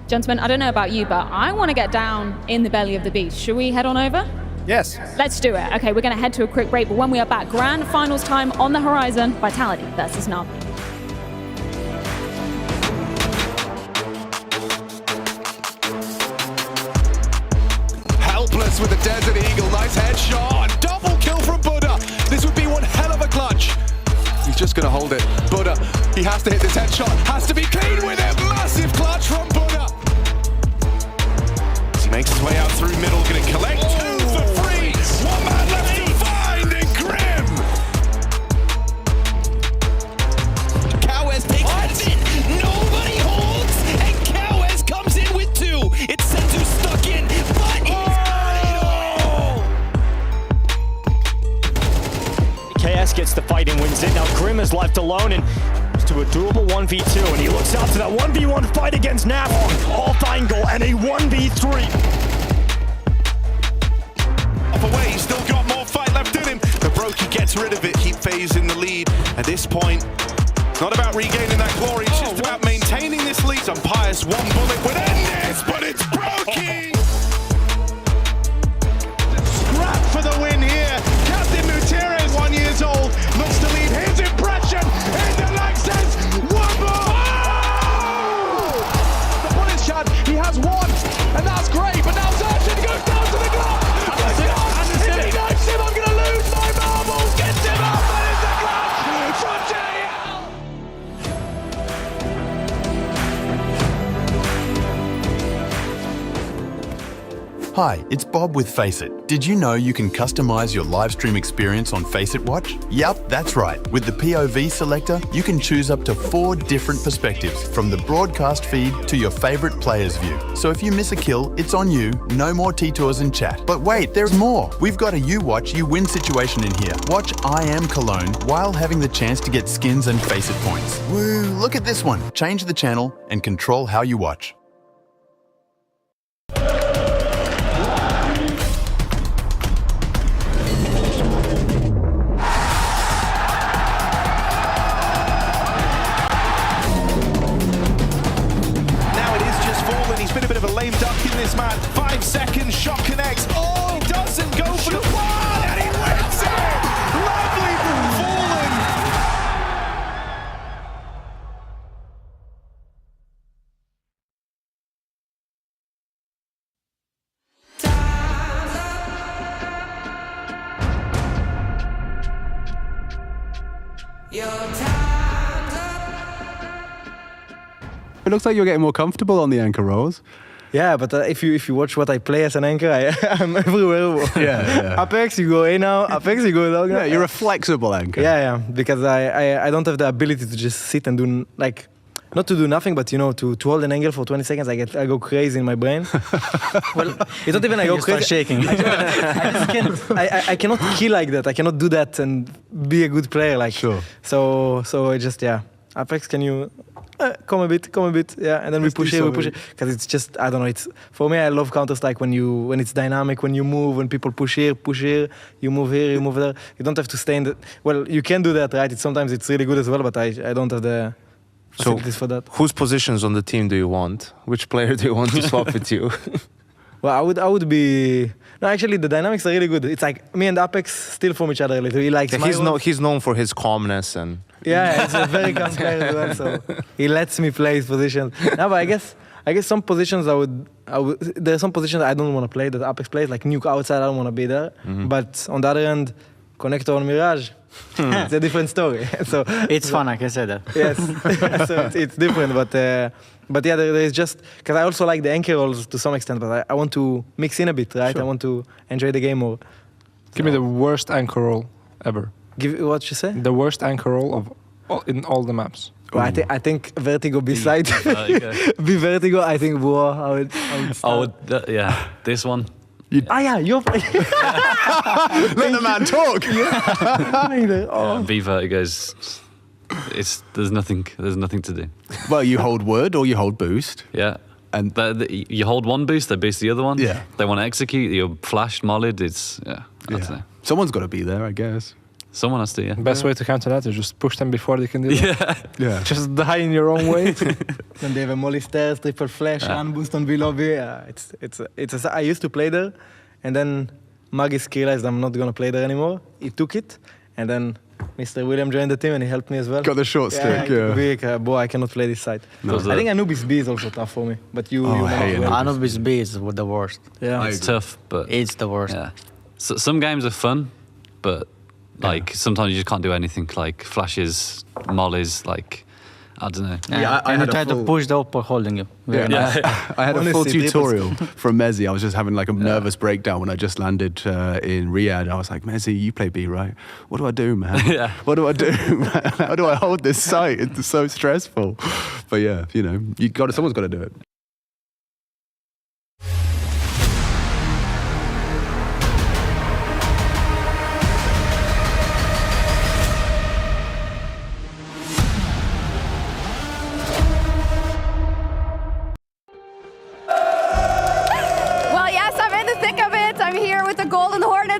Gentlemen, I don't know about you, but I want to get down in the belly of the beast. Should we head on over? Yes. Let's do it. Okay, we're going to head to a quick break, but when we are back, grand finals time on the horizon, Vitality versus Navi. Helpless with the Desert Eagle, nice headshot, double kill from Buddha. This would be one hell of a clutch. He's just going to hold it. Buddha, he has to hit this headshot, has to be clean with it. Massive clutch from Buddha. As he makes his way out through middle, going to collect two for free. One man left to find in Grim. Cowes takes it. Nobody holds, and Cowes comes in with two. It's Senzu stuck in, but he's got it all. KS gets the fight and wins it. Now Grim is left alone and to a doable 1v2, and he looks out to that 1v1 fight against Nav. Off angle and a 1v3. Off away, he's still got more fight left in him. The Brokey gets rid of it, keep FaZe in the lead. At this point, it's not about regaining that glory, it's just about maintaining this lead. Umpires, one bullet would end this, but it's Brokey! Scrap for the win here. Captain Gutierrez, 1 year old, looks to leave his impression in the next has one, and that's great. But now Zertin goes down to the glove. If he knifes him, I'm going to lose my marbles. Gets him up, that is the glove from JL. Hi, it's Bob with FACEIT. Did you know you can customize your live stream experience on FACEIT Watch? Yep, that's right. With the POV selector, you can choose up to 4 different perspectives, from the broadcast feed to your favorite player's view. So if you miss a kill, it's on you. No more T-tours and chat. But wait, there's more. We've got a you watch, you win situation in here. Watch IEM Cologne while having the chance to get skins and FACEIT points. Woo, look at this one. Change the channel and control how you watch. Lame duck in this man. 5 seconds, shot connects. Oh, he doesn't go for the one, and he wins it! Lovely falling. It looks like you're getting more comfortable on the anchor roles. Yeah, but if you watch what I play as an anchor, I'm everywhere. Yeah. Apex, you go in now. Apex, you go down. Yeah, you're a flexible anchor. Yeah, because I don't have the ability to just sit and do, like, not to do nothing, but you know, to hold an angle for 20 seconds, I go crazy in my brain. Well, it's not even I go crazy. Shaking. I cannot kill like that. I cannot do that and be a good player. Like, sure. So I just, yeah. Apex, can you come a bit, yeah, and then we push it, because it's just, I don't know, it's, for me, I love Counter-Strike when it's dynamic, when you move, when people push here, you move here, you move there. You don't have to stay in the, well, you can do that, right? Sometimes it's really good as well, but I don't have the facilities for that. Whose positions on the team do you want? Which player do you want to swap with you? Well, I would be, no, actually, the dynamics are really good. It's like me and Apex steal from each other a little. He likes he's known for his calmness and... Yeah, he's a very calm player as well, so he lets me play his positions. No, but I guess some positions I would. There are some positions I don't want to play that Apex plays, like Nuke outside. I don't want to be there. Mm-hmm. But on the other hand, Connector on Mirage, it's a different story. So it's fun, I can say that. Yes, so it's different. But yeah, there is just because I also like the anchor roles to some extent, but I want to mix in a bit, right? Sure. I want to enjoy the game more. Give me the worst anchor role ever. Give what you say? The worst anchor role in all the maps. Well, I think Vertigo beside be Vertigo. I think Boa. Yeah, this one. Yeah, you're playing. Let the man talk. Be Vertigo's. There's nothing to do. Well, you hold word or you hold boost. Yeah. And you hold one boost, they boost the other one. Yeah. They want to execute, you're flashed, mollied, it's, I don't know. Someone's got to be there, I guess. Someone has to, yeah. Best way to counter that is just push them before they can do that. Yeah. Just die in your own way. Then they have a molly stairs, triple flash, and boost on B-lobby. I used to play there, and then Magis realized I'm not going to play there anymore. He took it, and then Mr. William joined the team and he helped me as well. Got the short stick, yeah. Boy, I cannot play this side. No. I think Anubis B is also tough for me, but you Anubis B is the worst. Yeah, it's tough, but it's the worst. Yeah. So, some games are fun, but like sometimes you just can't do anything. Like flashes, mollies, like I don't know. Yeah, I had to push the upper holding you. I had a full tutorial from Mezzi. I was just having like a nervous breakdown when I just landed in Riyadh. I was like, Mezzi, you play B, right? What do I do, man? What do I do? How do I hold this site? It's so stressful. But yeah, you know, someone's got to do it.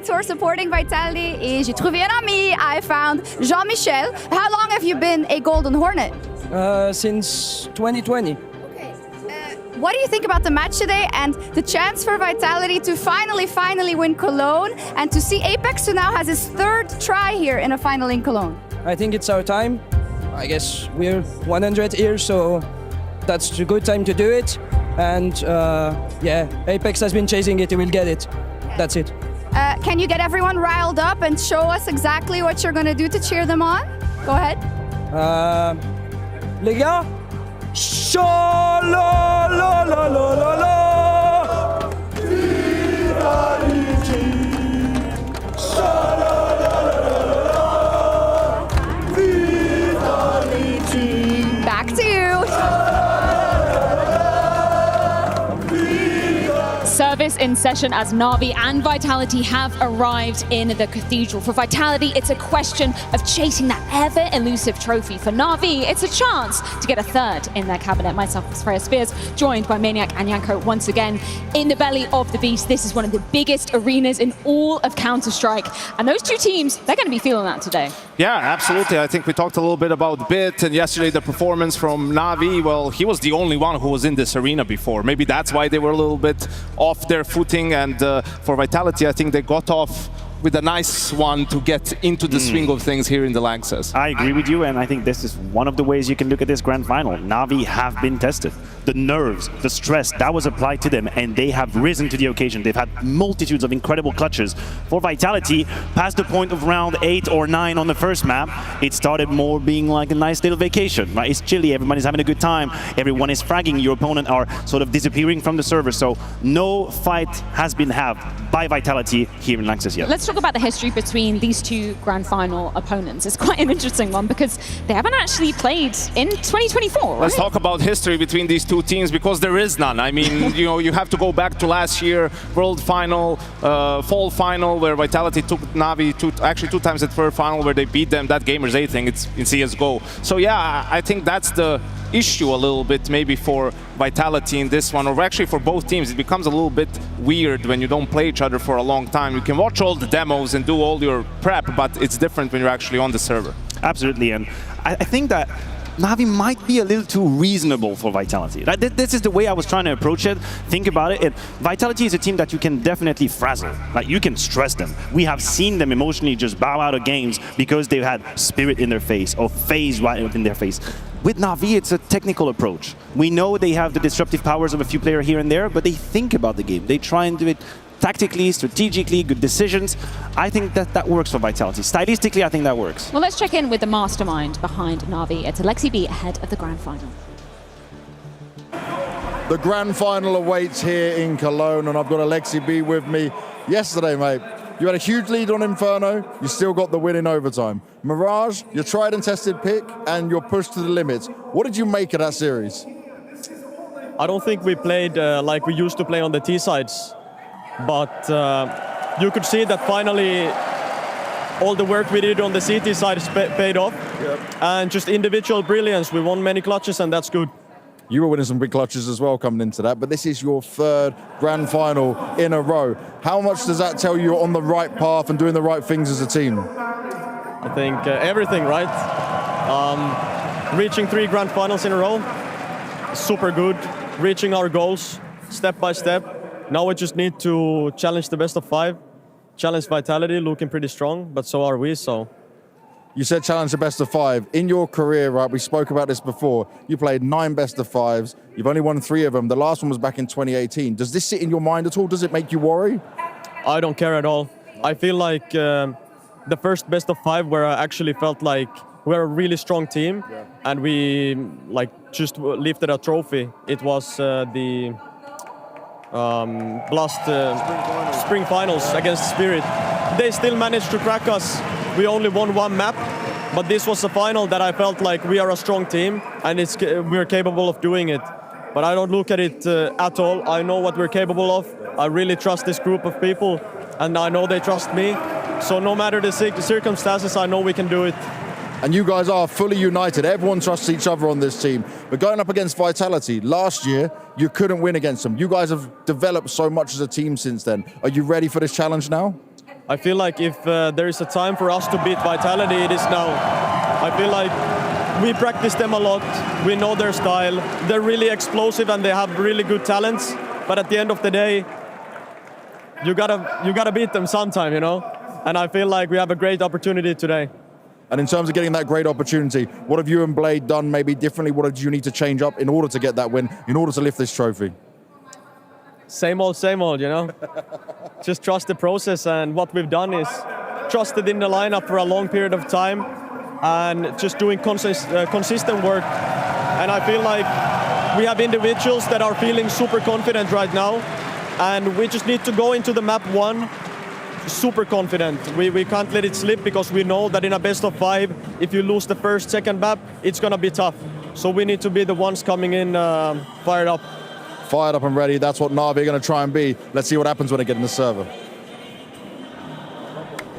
who are supporting Vitality, et j'ai trouvé un ami. I found Jean-Michel. How long have you been a Golden Hornet? Since 2020. What do you think about the match today and the chance for Vitality to finally win Cologne and to see Apex, who now has his third try here in a final in Cologne? I think it's our time. I guess we're 100 here, so that's a good time to do it. And yeah, Apex has been chasing it, he will get it. That's it. Can you get everyone riled up and show us exactly what you're going to do to cheer them on? Go ahead. Les gars, Sha-la-la-la-la-la-la. Vitality. Sha-la-la-la-la-la. Vitality. Back to you. Service in session as Na'Vi and Vitality have arrived in the Cathedral. For Vitality, it's a question of chasing that ever-elusive trophy. For Na'Vi, it's a chance to get a third in their cabinet. Myself as Freya Spears, joined by Maniac and Yanko once again in the belly of the beast. This is one of the biggest arenas in all of Counter-Strike. And those two teams, they're going to be feeling that today. Yeah, absolutely. I think we talked a little bit about Bit, and yesterday the performance from Na'Vi. Well, he was the only one who was in this arena before. Maybe that's why they were a little bit off their footing, and for Vitality, I think they got off with a nice one to get into the swing of things here in the Lanxess. I agree with you, and I think this is one of the ways you can look at this grand final. Na'Vi have been tested. The nerves, the stress, that was applied to them, and they have risen to the occasion. They've had multitudes of incredible clutches. For Vitality, past the point of round 8 or 9 on the first map, it started more being like a nice little vacation, right? It's chilly, everybody's having a good time, everyone is fragging, your opponent are sort of disappearing from the server, so no fight has been had by Vitality here in Lanxess yet. Let's talk about the history between these two grand final opponents. It's quite an interesting one because they haven't actually played in 2024, right? Let's talk about history between these two teams, because there is none. I mean, you know, you have to go back to last year, World Final, Fall Final, where Vitality took Na'Vi actually two times at World Final, where they beat them. That Gamers 8 thing, it's in CSGO. So yeah, I think that's the issue a little bit maybe for Vitality in this one, or actually for both teams. It becomes a little bit weird when you don't play each other for a long time. You can watch all the demos and do all your prep, but it's different when you're actually on the server. Absolutely, and I think that Na'Vi might be a little too reasonable for Vitality. This is the way I was trying to approach it. Think about it. Vitality is a team that you can definitely frazzle. Like, you can stress them. We have seen them emotionally just bow out of games because they've had Spirit in their face or FaZe right in their face. With Na'Vi, it's a technical approach. We know they have the disruptive powers of a few players here and there, but they think about the game. They try and do it tactically, strategically, good decisions. I think that works for Vitality. Stylistically, I think that works. Well, let's check in with the mastermind behind Na'Vi. It's Alexi B ahead of the grand final. The grand final awaits here in Cologne, and I've got Alexi B with me. Yesterday, mate, you had a huge lead on Inferno, you still got the win in overtime. Mirage, your tried and tested pick, and you're pushed to the limits. What did you make of that series? I don't think we played like we used to play on the T-sides, but you could see that finally all the work we did on the CT side paid off. Yep. And just individual brilliance, we won many clutches, and that's good. You were winning some big clutches as well coming into that, but this is your third grand final in a row. How much does that tell you you're on the right path and doing the right things as a team? I think everything, right? Reaching 3 grand finals in a row, super good. Reaching our goals step by step. Now we just need to challenge the best of 5. Challenge Vitality, looking pretty strong, but so are we, so. You said challenge the best of 5. In your career, right, we spoke about this before, you played 9 best of 5s. You've only won 3 of them. The last one was back in 2018. Does this sit in your mind at all? Does it make you worry? I don't care at all. I feel like the first best of 5 where I actually felt like we're a really strong team, and we like just lifted a trophy. It was the last spring finals against Spirit. They still managed to crack us. We only won 1 map, but this was a final that I felt like we are a strong team and we're capable of doing it. But I don't look at it at all. I know what we're capable of. I really trust this group of people, and I know they trust me. So no matter the circumstances, I know we can do it. And you guys are fully united. Everyone trusts each other on this team. But going up against Vitality, last year, you couldn't win against them. You guys have developed so much as a team since then. Are you ready for this challenge now? I feel like if there is a time for us to beat Vitality, it is now. I feel like we practice them a lot. We know their style. They're really explosive and they have really good talents. But at the end of the day, you gotta beat them sometime, you know? And I feel like we have a great opportunity today. And in terms of getting that great opportunity, what have you and Blade done maybe differently? What do you need to change up in order to get that win, in order to lift this trophy? same old, you know? Just trust the process, and what we've done is trusted in the lineup for a long period of time and just doing consistent work. And I feel like we have individuals that are feeling super confident right now, and we just need to go into the map 1 super confident. We can't let it slip, because we know that in a best of 5, if you lose the first, second map, it's gonna be tough. So we need to be the ones coming in fired up. Fired up and ready. That's what Na'Vi are going to try and be. Let's see what happens when they get in the server.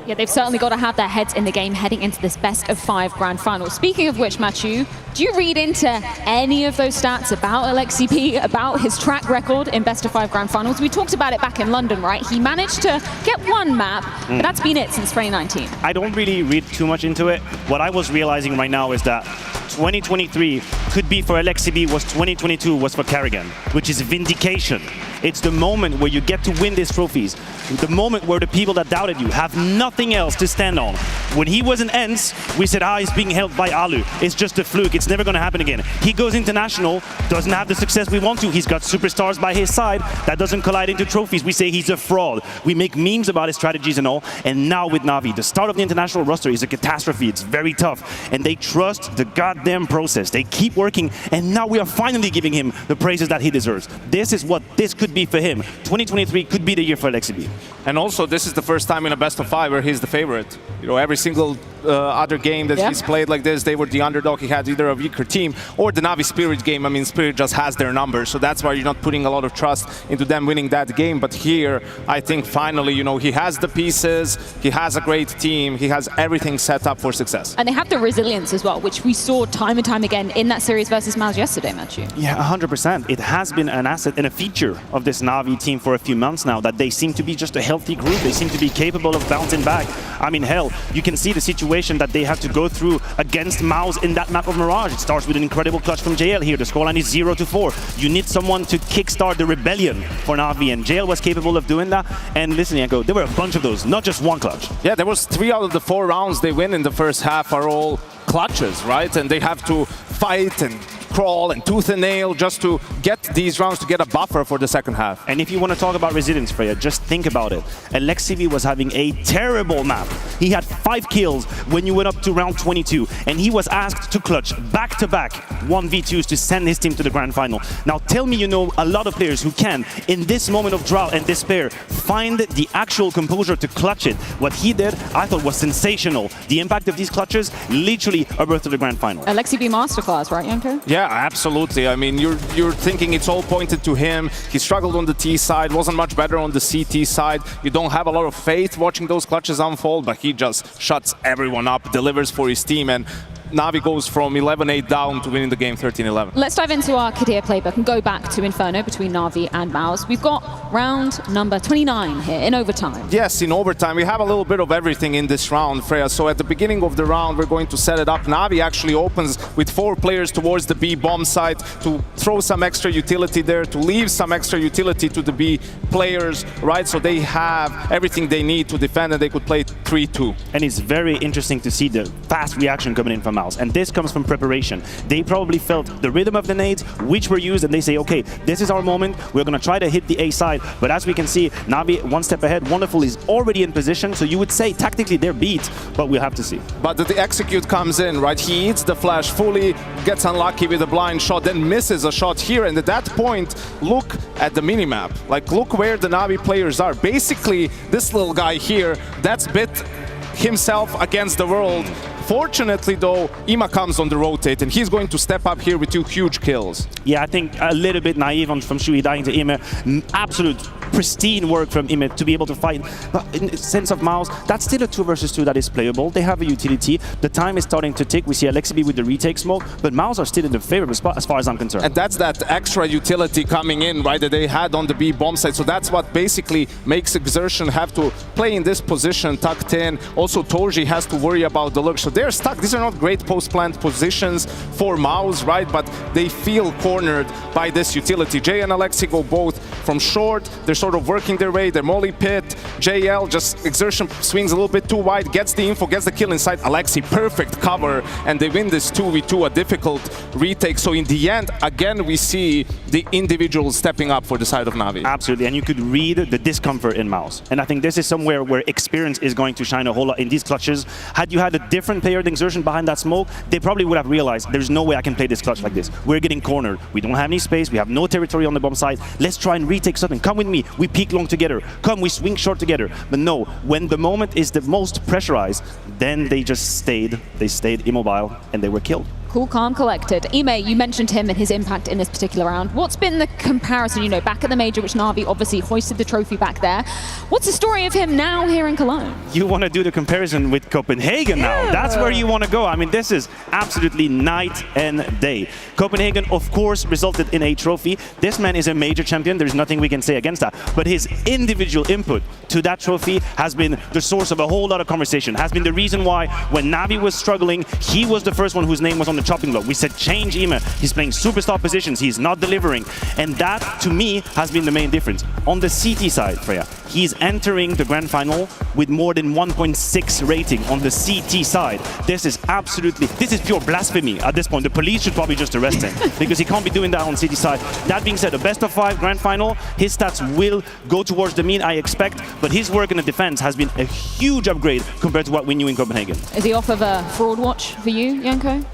Yeah, they've certainly got to have their heads in the game heading into this best of 5 grand final. Speaking of which, Matthew, do you read into any of those stats about Alexibi, about his track record in best of 5 grand finals? We talked about it back in London, right? He managed to get 1 map, but that's been it since 2019. I don't really read too much into it. What I was realizing right now is that 2023 could be for Alexibi what 2022 was for Kerrigan, which is vindication. It's the moment where you get to win these trophies. The moment where the people that doubted you have nothing else to stand on. When he was in ENCE, we said, he's being held by Alu. It's just a fluke. It's never going to happen again. He goes international, doesn't have the success we want to. He's got superstars by his side. That doesn't collide into trophies. We say he's a fraud. We make memes about his strategies and all. And now with Na'Vi, the start of the international roster is a catastrophe. It's very tough. And they trust the goddamn process. They keep working. And now we are finally giving him the praises that he deserves. This is what this could be for him. 2023 could be the year for Alexibi. And also, this is the first time in a best of 5 where he's the favorite. You know, every single other game that he's played like this, they were the underdog. He had either a weaker team or the Na'Vi Spirit game. I mean, Spirit just has their numbers, so that's why you're not putting a lot of trust into them winning that game. But here, I think finally, you know, he has the pieces, he has a great team, he has everything set up for success. And they have the resilience as well, which we saw time and time again in that series versus MOUZ yesterday, Matthew. Yeah, 100%. It has been an asset and a feature of this Na'Vi team for a few months now, that they seem to be just a healthy group. They seem to be capable of bouncing back. I mean, hell, you can see the situation that they have to go through against MOUZ in that map of Mirage. It starts with an incredible clutch from JL here. The scoreline is 0-4. You need someone to kickstart the rebellion for Na'Vi, and JL was capable of doing that. And listen, Yanko, there were a bunch of those, not just one clutch. Yeah, there was 3 out of the 4 rounds they win in the first half are all clutches, right? And they have to fight and crawl and tooth and nail just to get these rounds, to get a buffer for the second half. And if you want to talk about resilience, Freya, just think about it. Alexibi was having a terrible map. He had 5 kills when you went up to round 22, and he was asked to clutch back-to-back 1v2s to send his team to the grand final. Now tell me you know a lot of players who can, in this moment of drought and despair, find the actual composure to clutch it. What he did, I thought, was sensational. The impact of these clutches, literally a birth to the grand final. Alexibi masterclass, right, Yanko? Yeah, absolutely. I mean, you're thinking it's all pointed to him. He struggled on the T side, wasn't much better on the CT side. You don't have a lot of faith watching those clutches unfold, but he just shuts everyone up, delivers for his team, and Na'Vi goes from 11-8 down to winning the game 13-11. Let's dive into our Kadir playbook and go back to Inferno between Na'Vi and MOUZ. We've got round number 29 here in overtime. Yes, in overtime. We have a little bit of everything in this round, Freya. So at the beginning of the round, we're going to set it up. Na'Vi actually opens with 4 players towards the B bomb site to throw some extra utility there, to leave some extra utility to the B players, right? So they have everything they need to defend, and they could play 3-2. And it's very interesting to see the fast reaction coming in from MOUZ. And this comes from preparation. They probably felt the rhythm of the nades, which were used, and they say, okay, this is our moment. We're going to try to hit the A side. But as we can see, Na'Vi, one step ahead. Wonderful is already in position. So you would say tactically they're beat, but we'll have to see. But the execute comes in, right? He eats the flash fully, gets unlucky with a blind shot, then misses a shot here. And at that point, look at the minimap. Like, look where the Na'Vi players are. Basically, this little guy here, that's bit himself against the world. Fortunately, though, Ima comes on the rotate, and he's going to step up here with 2 huge kills. Yeah, I think a little bit naive from Shui dying to Ima. Absolute pristine work from Ima to be able to fight. But in the sense of MOUZ, that's still a 2 versus 2 that is playable. They have a utility. The time is starting to tick. We see Alexibi with the retake smoke, but MOUZ are still in the favorable spot as far as I'm concerned. And that's that extra utility coming in, right, that they had on the B bomb side. So that's what basically makes Exertion have to play in this position, tucked in. Also, Torji has to worry about the look. So they're stuck. These are not great post-plant positions for MOUZ, right? But they feel cornered by this utility. Jay and Alexi go both from short. They're sort sort of working their way. They're molly pit. JL just exertion swings a little bit too wide, gets the info, gets the kill inside. Alexi, perfect cover, and they win this 2v2, a difficult retake. So in the end, again, we see the individuals stepping up for the side of Na'Vi. Absolutely, and you could read the discomfort in MOUZ. And I think this is somewhere where experience is going to shine a whole lot in these clutches. Had you had a different player than Exertion behind that smoke, they probably would have realized there's no way I can play this clutch like this. We're getting cornered. We don't have any space. We have no territory on the bomb side. Let's try and retake something. Come with me. We peek long together. Come, we swing short together. But no, when the moment is the most pressurized, then they just stayed. They stayed immobile and they were killed. Cool, calm, collected. Ime, you mentioned him and his impact in this particular round. What's been the comparison, you know, back at the Major, which Na'Vi obviously hoisted the trophy back there. What's the story of him now here in Cologne? You want to do the comparison with Copenhagen now. That's where you want to go. I mean, this is absolutely night and day. Copenhagen, of course, resulted in a trophy. This man is a major champion. There's nothing we can say against that. But his individual input to that trophy has been the source of a whole lot of conversation, has been the reason why when Na'Vi was struggling, he was the first one whose name was on the chopping block. We said, change Ime. He's playing superstar positions. He's not delivering. And that, to me, has been the main difference. On the CT side, Freya, he's entering the grand final with more than 1.6 rating on the CT side. This is pure blasphemy at this point. The police should probably just arrest him because he can't be doing that on CT side. That being said, a best of 5 grand final, his stats will go towards the mean, I expect, but his work in the defense has been a huge upgrade compared to what we knew in Copenhagen. Is he off of a fraud watch for you, Janko?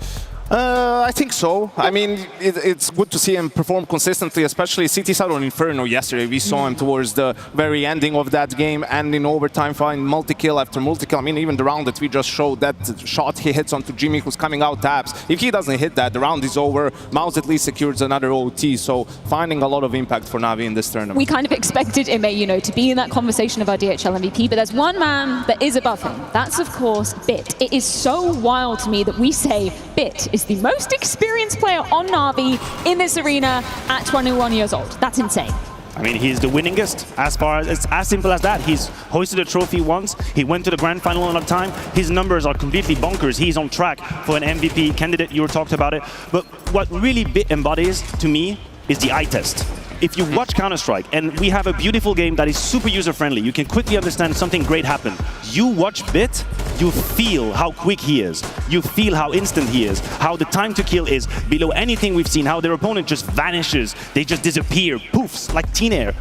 I think so. I mean, it's good to see him perform consistently, especially CT side on Inferno yesterday. We saw him towards the very ending of that game and in overtime find multi-kill after multi-kill. I mean, even the round that we just showed, that shot he hits onto Jimmy who's coming out taps. If he doesn't hit that, the round is over. MOUZ at least secures another OT, so finding a lot of impact for Na'Vi in this tournament. We kind of expected Ime, you know, to be in that conversation of our DHL MVP, but there's one man that is above him. That's, of course, Bit. It is so wild to me that we say Bit is the most experienced player on Na'Vi in this arena at 21 years old. That's insane. I mean, he's the winningest. It's as simple as that. He's hoisted a trophy once. He went to the grand final another time. His numbers are completely bonkers. He's on track for an MVP candidate. You talked about it. But what really Bit embodies to me is the eye test. If you watch Counter-Strike, and we have a beautiful game that is super user-friendly, you can quickly understand something great happened. You watch Bit, you feel how quick he is. You feel how instant he is, how the time to kill is below anything we've seen, how their opponent just vanishes. They just disappear, poofs, like thin air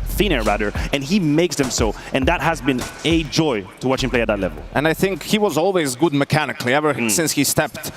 rather, and he makes them so. And that has been a joy to watch him play at that level. And I think he was always good mechanically, ever since he stepped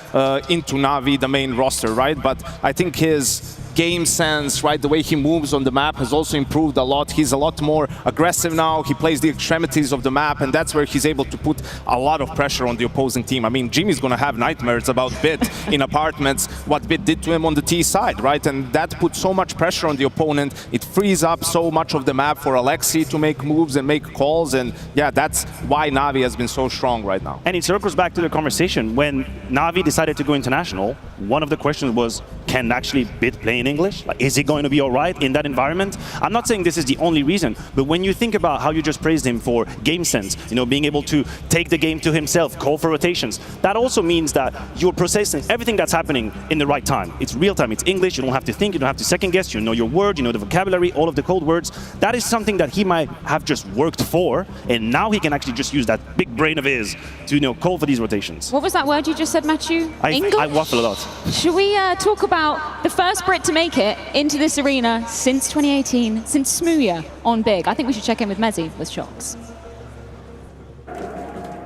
into Na'Vi, the main roster, right? But I think his game sense, right, the way he moves on the map has also improved a lot. He's a lot more aggressive now. He plays the extremities of the map, and that's where he's able to put a lot of pressure on the opposing team. I mean, Jimmy's going to have nightmares about Bit in apartments, what Bit did to him on the T side, right? And that puts so much pressure on the opponent. It frees up so much of the map for Alexi to make moves and make calls, and yeah, that's why Na'Vi has been so strong right now. And it circles back to the conversation. When Na'Vi decided to go international, one of the questions was, can actually Bit play in English? Like, is he going to be all right in that environment? I'm not saying this is the only reason, but when you think about how you just praised him for game sense, you know, being able to take the game to himself, call for rotations, that also means that you're processing everything that's happening in the right time. It's real time, it's English, you don't have to think, you don't have to second guess, you know your word, you know the vocabulary, all of the code words. That is something that he might have just worked for, and now he can actually just use that big brain of his to, you know, call for these rotations. What was that word you just said, Matthew? English? I waffle a lot. Should we talk about the first Brit to make it into this arena since 2018, since Smooya on Big? I think we should check in with Mezzi with Shocks.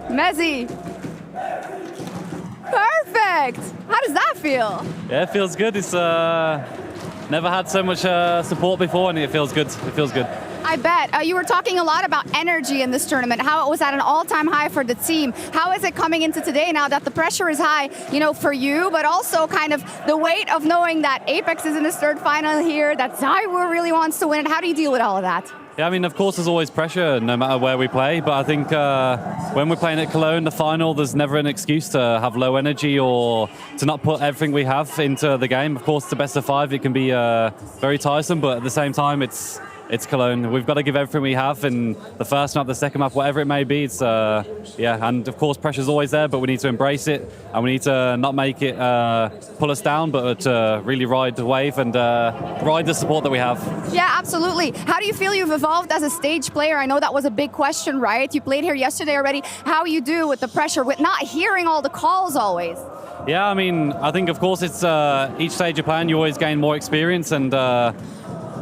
Mezzi. Perfect. How does that feel? Yeah, it feels good. It's never had so much support before, and it feels good. It feels good. I bet. You were talking a lot about energy in this tournament, how it was at an all-time high for the team. How is it coming into today now that the pressure is high, you know, for you, but also kind of the weight of knowing that Apex is in this third final here, that Zywer really wants to win it? How do you deal with all of that? Yeah, I mean, of course, there's always pressure no matter where we play, but I think when we're playing at Cologne, the final, there's never an excuse to have low energy or to not put everything we have into the game. Of course, the best of 5, it can be very tiresome, but at the same time, it's it's Cologne. We've got to give everything we have in the first map, the second map, whatever it may be. It's yeah, and of course pressure's always there, but we need to embrace it, and we need to not make it pull us down, but really ride the wave and ride the support that we have. Yeah, absolutely. How do you feel you've evolved as a stage player? I know that was a big question, right? You played here yesterday already. How you do with the pressure, with not hearing all the calls always? Yeah, I mean, I think of course it's each stage you play, and you always gain more experience, and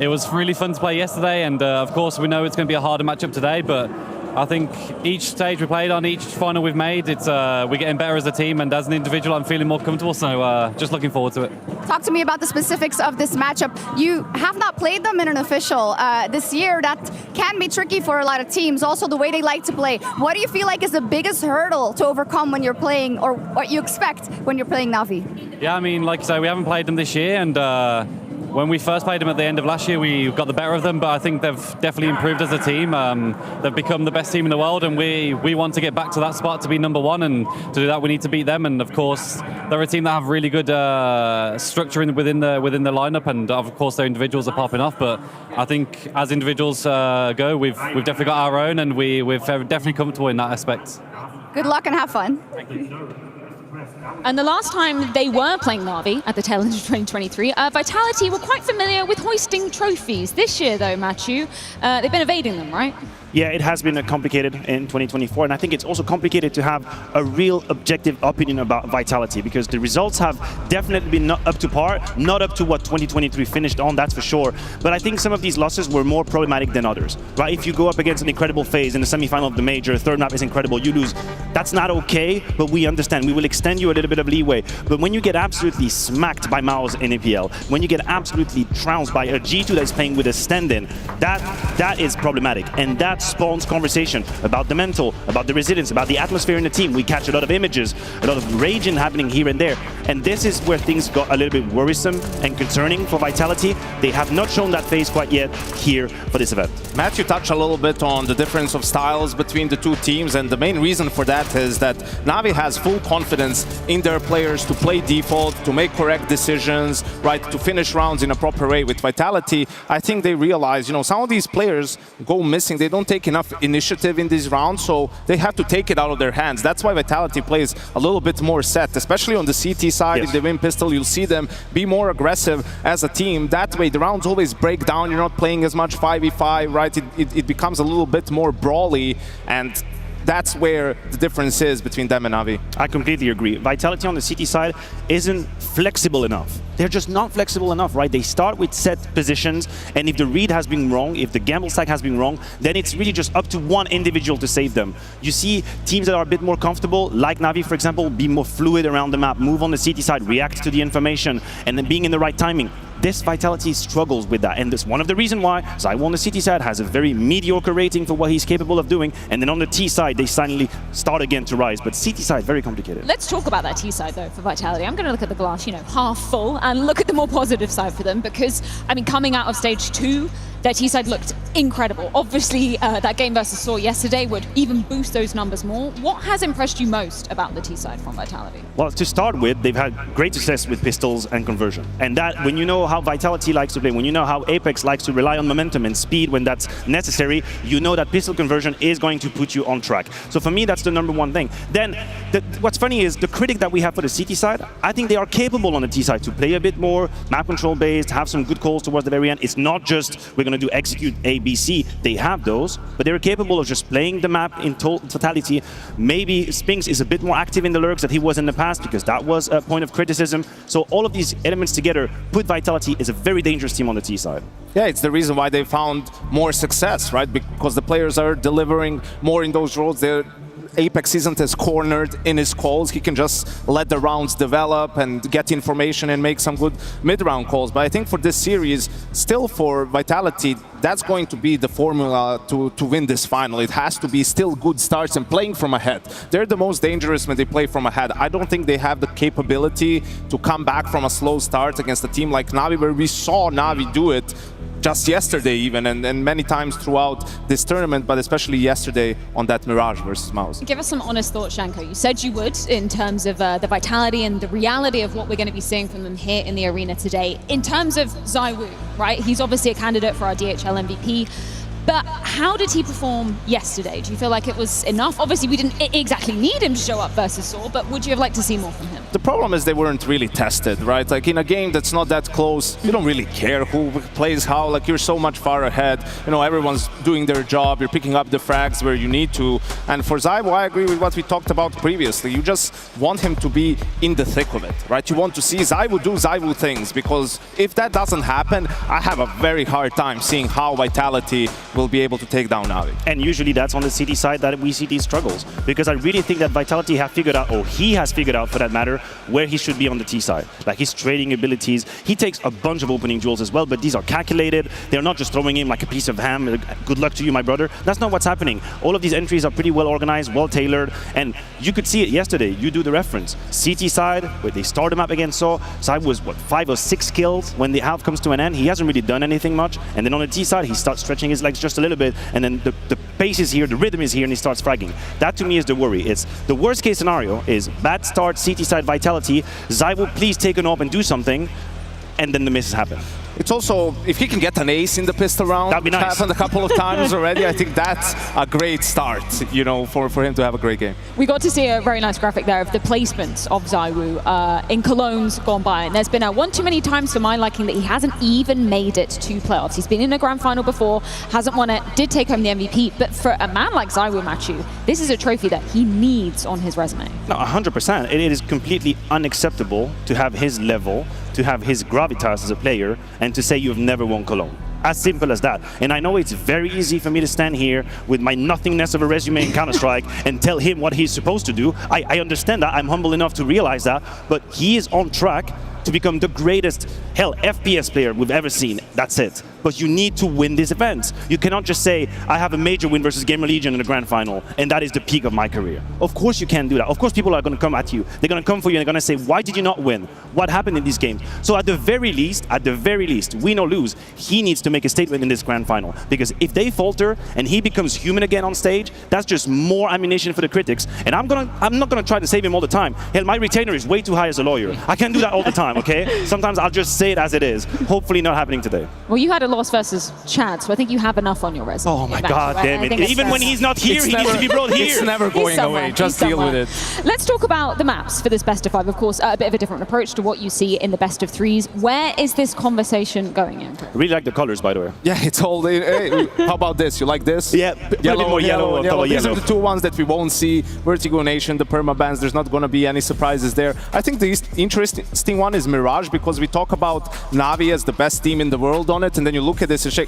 it was really fun to play yesterday, and of course we know it's going to be a harder matchup today, but I think each stage we played on, each final we've made, it's we're getting better as a team, and as an individual I'm feeling more comfortable, so just looking forward to it. Talk to me about the specifics of this matchup. You have not played them in an official this year. That can be tricky for a lot of teams, also the way they like to play. What do you feel like is the biggest hurdle to overcome when you're playing, or what you expect when you're playing Na'Vi? Yeah, I mean, like I say, we haven't played them this year, and when we first played them at the end of last year, we got the better of them, but I think they've definitely improved as a team. They've become the best team in the world, and we want to get back to that spot to be #1, and to do that we need to beat them. And of course, they're a team that have really good structure within the lineup, and of course their individuals are popping off. But I think as individuals go, we've definitely got our own, and we're definitely comfortable in that aspect. Good luck and have fun. And the last time they were playing Na'Vi at the tail end of 2023, Vitality were quite familiar with hoisting trophies. This year, though, Matthew, they've been evading them, right? Yeah, it has been complicated in 2024, and I think it's also complicated to have a real objective opinion about Vitality, because the results have definitely been not up to par, not up to what 2023 finished on, that's for sure. But I think some of these losses were more problematic than others, right? If you go up against an incredible FaZe in the semi-final of the major, third map is incredible, you lose. That's not okay, but we understand. We will extend you a little bit of leeway. But when you get absolutely smacked by MOUZ in EPL, when you get absolutely trounced by a G2 that's playing with a stand-in, that is problematic, and that spawns conversation about the mental, about the resilience, about the atmosphere in the team. We catch a lot of images, a lot of raging happening here and there, and this is where things got a little bit worrisome and concerning for Vitality. They have not shown that phase quite yet here for this event. Matthew touched a little bit on the difference of styles between the two teams, and the main reason for that is that Na'Vi has full confidence in their players to play default, to make correct decisions, right, to finish rounds in a proper way. With Vitality, I think they realize, you know, some of these players go missing. They don't take enough initiative in these rounds, so they have to take it out of their hands. That's why Vitality plays a little bit more set, especially on the CT side. Yes. If they win pistol, you'll see them be more aggressive as a team. That way, the rounds always break down. You're not playing as much 5v5, right? It becomes a little bit more brawly, and that's where the difference is between them and Na'Vi. I completely agree. Vitality on the CT side isn't flexible enough. They're just not flexible enough, right? They start with set positions, and if the read has been wrong, if the gamble stack has been wrong, then it's really just up to one individual to save them. You see teams that are a bit more comfortable, like Na'Vi, for example, be more fluid around the map, move on the CT side, react to the information, and then being in the right timing. This Vitality struggles with that, and that's one of the reasons why Zywoo on the CT side has a very mediocre rating for what he's capable of doing, and then on the T side, they suddenly start again to rise, but CT side, very complicated. Let's talk about that T side, though, for Vitality. I'm going to look at the glass, you know, half full, and look at the more positive side for them, because, I mean, coming out of stage 2, their T-side looked incredible. Obviously, that game versus Saw yesterday would even boost those numbers more. What has impressed you most about the T-side from Vitality? Well, to start with, they've had great success with pistols and conversion. And that, when you know how Vitality likes to play, when you know how Apex likes to rely on momentum and speed when that's necessary, you know that pistol conversion is going to put you on track. So for me, that's the #1 thing. Then, what's funny is the critic that we have for the CT side, I think they are capable on the T side to play a bit more map control based, have some good calls towards the very end. It's not just, we're going to do execute A, B, C. They have those, but they're capable of just playing the map in totality. Maybe Spinks is a bit more active in the lurks than he was in the past, because that was a point of criticism. So all of these elements together put Vitality as a very dangerous team on the T side. Yeah, it's the reason why they found more success, right? Because the players are delivering more in those roles. Apex isn't as cornered in his calls. He can just let the rounds develop and get information and make some good mid-round calls. But I think for this series, still for Vitality, that's going to be the formula to win this final. It has to be still good starts and playing from ahead. They're the most dangerous when they play from ahead. I don't think they have the capability to come back from a slow start against a team like Na'Vi, where we saw Na'Vi do it just yesterday even, and many times throughout this tournament, but especially yesterday on that Mirage versus MOUZ. Give us some honest thoughts, Janko. You said you would in terms of the vitality and the reality of what we're going to be seeing from them here in the arena today. In terms of ZywOo, right? He's obviously a candidate for our DHL MVP. But how did he perform yesterday? Do you feel like it was enough? Obviously, we didn't exactly need him to show up versus Saw, but would you have liked to see more from him? The problem is they weren't really tested, right? Like in a game that's not that close, you don't really care who plays how. Like you're so much far ahead. You know, everyone's doing their job. You're picking up the frags where you need to. And for ZywOo, I agree with what we talked about previously. You just want him to be in the thick of it, right? You want to see ZywOo do ZywOo things, because if that doesn't happen, I have a very hard time seeing how Vitality will be able to take down Navi. And usually that's on the CT side that we see these struggles, because I really think that Vitality have figured out, or he has figured out for that matter, where he should be on the T side. Like his trading abilities, he takes a bunch of opening duels as well, but these are calculated. They're not just throwing him like a piece of ham, good luck to you, my brother. That's not what's happening. All of these entries are pretty well organized, well tailored, and you could see it yesterday. You do the reference. CT side, where they start him up against Saw, Zywoo was what, 5 or 6 kills when the half comes to an end. He hasn't really done anything much, and then on the T side, he starts stretching his legs just a little bit, and then the pace is here, the rhythm is here, and he starts fragging. That to me is the worry. It's the worst case scenario is bad start, CT side Vitality, ZywOo please take an op and do something, and then the misses happen. It's also, if he can get an ace in the pistol round, that'd be nice. Happened a couple of times already, I think that's a great start, you know, for him to have a great game. We got to see a very nice graphic there of the placements of ZywOo in Cologne's gone by, and there's been one too many times for my liking that he hasn't even made it to playoffs. He's been in a grand final before, hasn't won it, did take home the MVP, but for a man like ZywOo, Matthew, this is a trophy that he needs on his resume. No, 100%. It is completely unacceptable to have his level, to have his gravitas as a player, and to say you've never won Cologne. As simple as that. And I know it's very easy for me to stand here with my nothingness of a resume in Counter-Strike and tell him what he's supposed to do. I understand that. I'm humble enough to realize that. But he is on track to become the greatest, hell, FPS player we've ever seen. That's it. But you need to win this event. You cannot just say, I have a major win versus GamerLegion in the grand final, and that is the peak of my career. Of course you can't do that. Of course people are going to come at you. They're going to come for you and they're going to say, why did you not win? What happened in these games? So at the very least, win or lose, he needs to make a statement in this grand final. Because if they falter and he becomes human again on stage, that's just more ammunition for the critics. And I'm not going to try to save him all the time. Hell, my retainer is way too high as a lawyer. I can't do that all the time, okay? Sometimes I'll just say it as it is. Hopefully not happening today. Well, you had a loss versus Chad, so I think you have enough on your resume. Oh my God, damn it. Even when he's not here, he needs to be brought here. It's never going away. Just deal with it. Let's talk about the maps for this best of 5. Of course, a bit of a different approach to what you see in the best of 3s. Where is this conversation going in? I really like the colors, by the way. Yeah, it's all. Hey, how about this? You like this? Yeah, yellow, more yellow. These are the two ones that we won't see. Vertigo Nation, the permabans. There's not going to be any surprises there. I think the interesting one is Mirage, because we talk about Navi as the best team in the world on it, and then you look at this and say,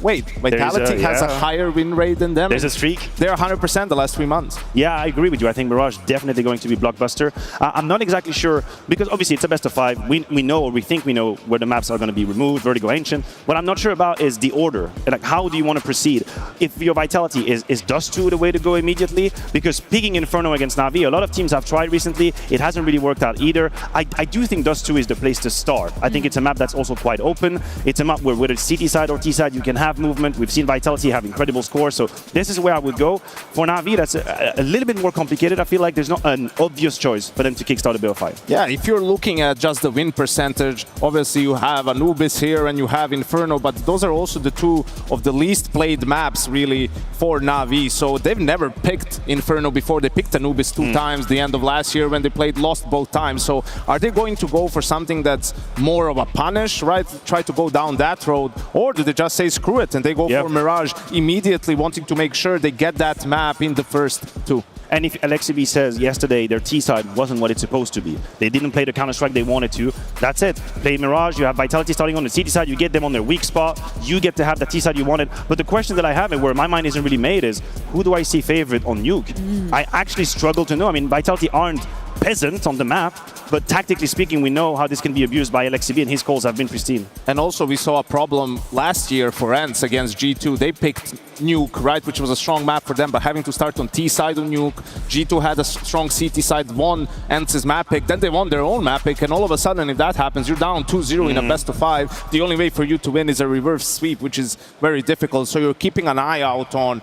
wait, Vitality has a higher win rate than them. There's a streak. They're 100% the last 3 months. Yeah, I agree with you. I think Mirage definitely going to be blockbuster. I'm not exactly sure, because obviously it's a best of 5. We know, or we think we know, where the maps are going to be removed, Vertigo Ancient. What I'm not sure about is the order. Like, how do you want to proceed? If your Vitality is Dust 2 the way to go immediately? Because picking Inferno against Navi, a lot of teams have tried recently. It hasn't really worked out either. I do think Dust 2 is the place to start. I think it's a map that's also quite open. It's a map where whether it's CT side or T side, you can have movement. We've seen Vitality have incredible scores, so this is where I would go. For Navi, that's a little bit more complicated. I feel like there's not an obvious choice for them to kickstart a BO5. Yeah, if you're looking at just the win percentage, obviously you have Anubis here and you have Inferno, but those are also the two of the least played maps really for Navi. So they've never picked Inferno before. They picked Anubis 2 times the end of last year when they played, lost both times. So are they going to go for something that's more of a punish, right? Try to go down that road, or do they just say screw it and they go for Mirage immediately, wanting to make sure they get that map in the first 2? And if Alexibi says yesterday their T-side wasn't what it's supposed to be, they didn't play the Counter-Strike they wanted to, that's it. Play Mirage, you have Vitality starting on the CT side, you get them on their weak spot, you get to have the T-side you wanted. But the question that I have, and where my mind isn't really made, is who do I see favorite on Nuke? I actually struggle to know. I mean, Vitality aren't peasant on the map, but tactically speaking, we know how this can be abused by LXCB, and his calls have been pristine. And also, we saw a problem last year for ENCE against G2. They picked Nuke, right, which was a strong map for them, but having to start on T side on Nuke. G2 had a strong CT side, won ENCE's map pick, then they won their own map pick, and all of a sudden, if that happens, you're down 2-0 in a best of 5. The only way for you to win is a reverse sweep, which is very difficult. So you're keeping an eye out on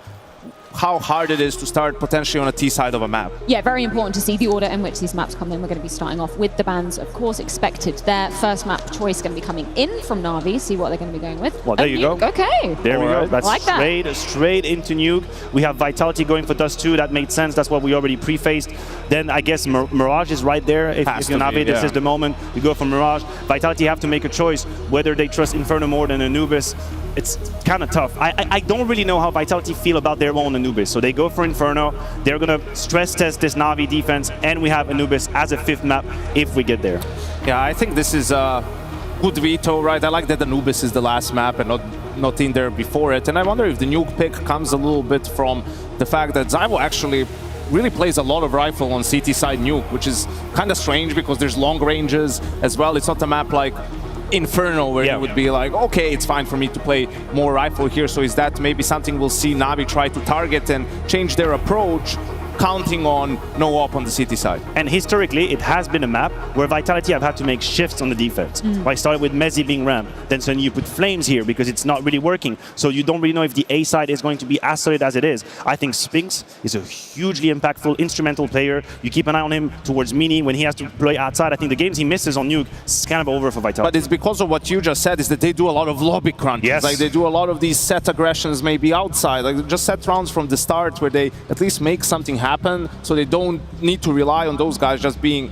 how hard it is to start potentially on a T side of a map. Yeah, very important to see the order in which these maps come in. We're going to be starting off with the bans, of course, expected. Their first map choice going to be coming in from Na'Vi, see what they're going to be going with. Well, there you go. Okay. There we go. That's like straight into Nuke. We have Vitality going for Dust 2. That made sense. That's what we already pre-faced. Then I guess Mirage is right there. If you're Na'Vi, this is the moment. You go for Mirage. Vitality have to make a choice whether they trust Inferno more than Anubis. It's kind of tough. I don't really know how Vitality feel about their own Anubis. So they go for Inferno. They're going to stress test this Na'Vi defense, and we have Anubis as a 5th map if we get there. Yeah, I think this is a good veto, right? I like that Anubis is the last map and not in there before it. And I wonder if the Nuke pick comes a little bit from the fact that Zyvo actually really plays a lot of rifle on CT side Nuke, which is kind of strange because there's long ranges as well. It's not a map like Inferno, where you would be like, okay, it's fine for me to play more rifle here. So is that maybe something we'll see Na'Vi try to target and change their approach, counting on no op on the CT side? And historically, it has been a map where Vitality have had to make shifts on the defense. I started with Mezzi being ramp, then suddenly you put Flames here because it's not really working. So you don't really know if the A side is going to be as solid as it is. I think Spinks is a hugely impactful, instrumental player. You keep an eye on him towards Mini when he has to play outside. I think the games he misses on Nuke is kind of over for Vitality. But it's because of what you just said, is that they do a lot of lobby crunches. Yes. Like they do a lot of these set aggressions maybe outside. Like just set rounds from the start where they at least make something happen, so they don't need to rely on those guys just being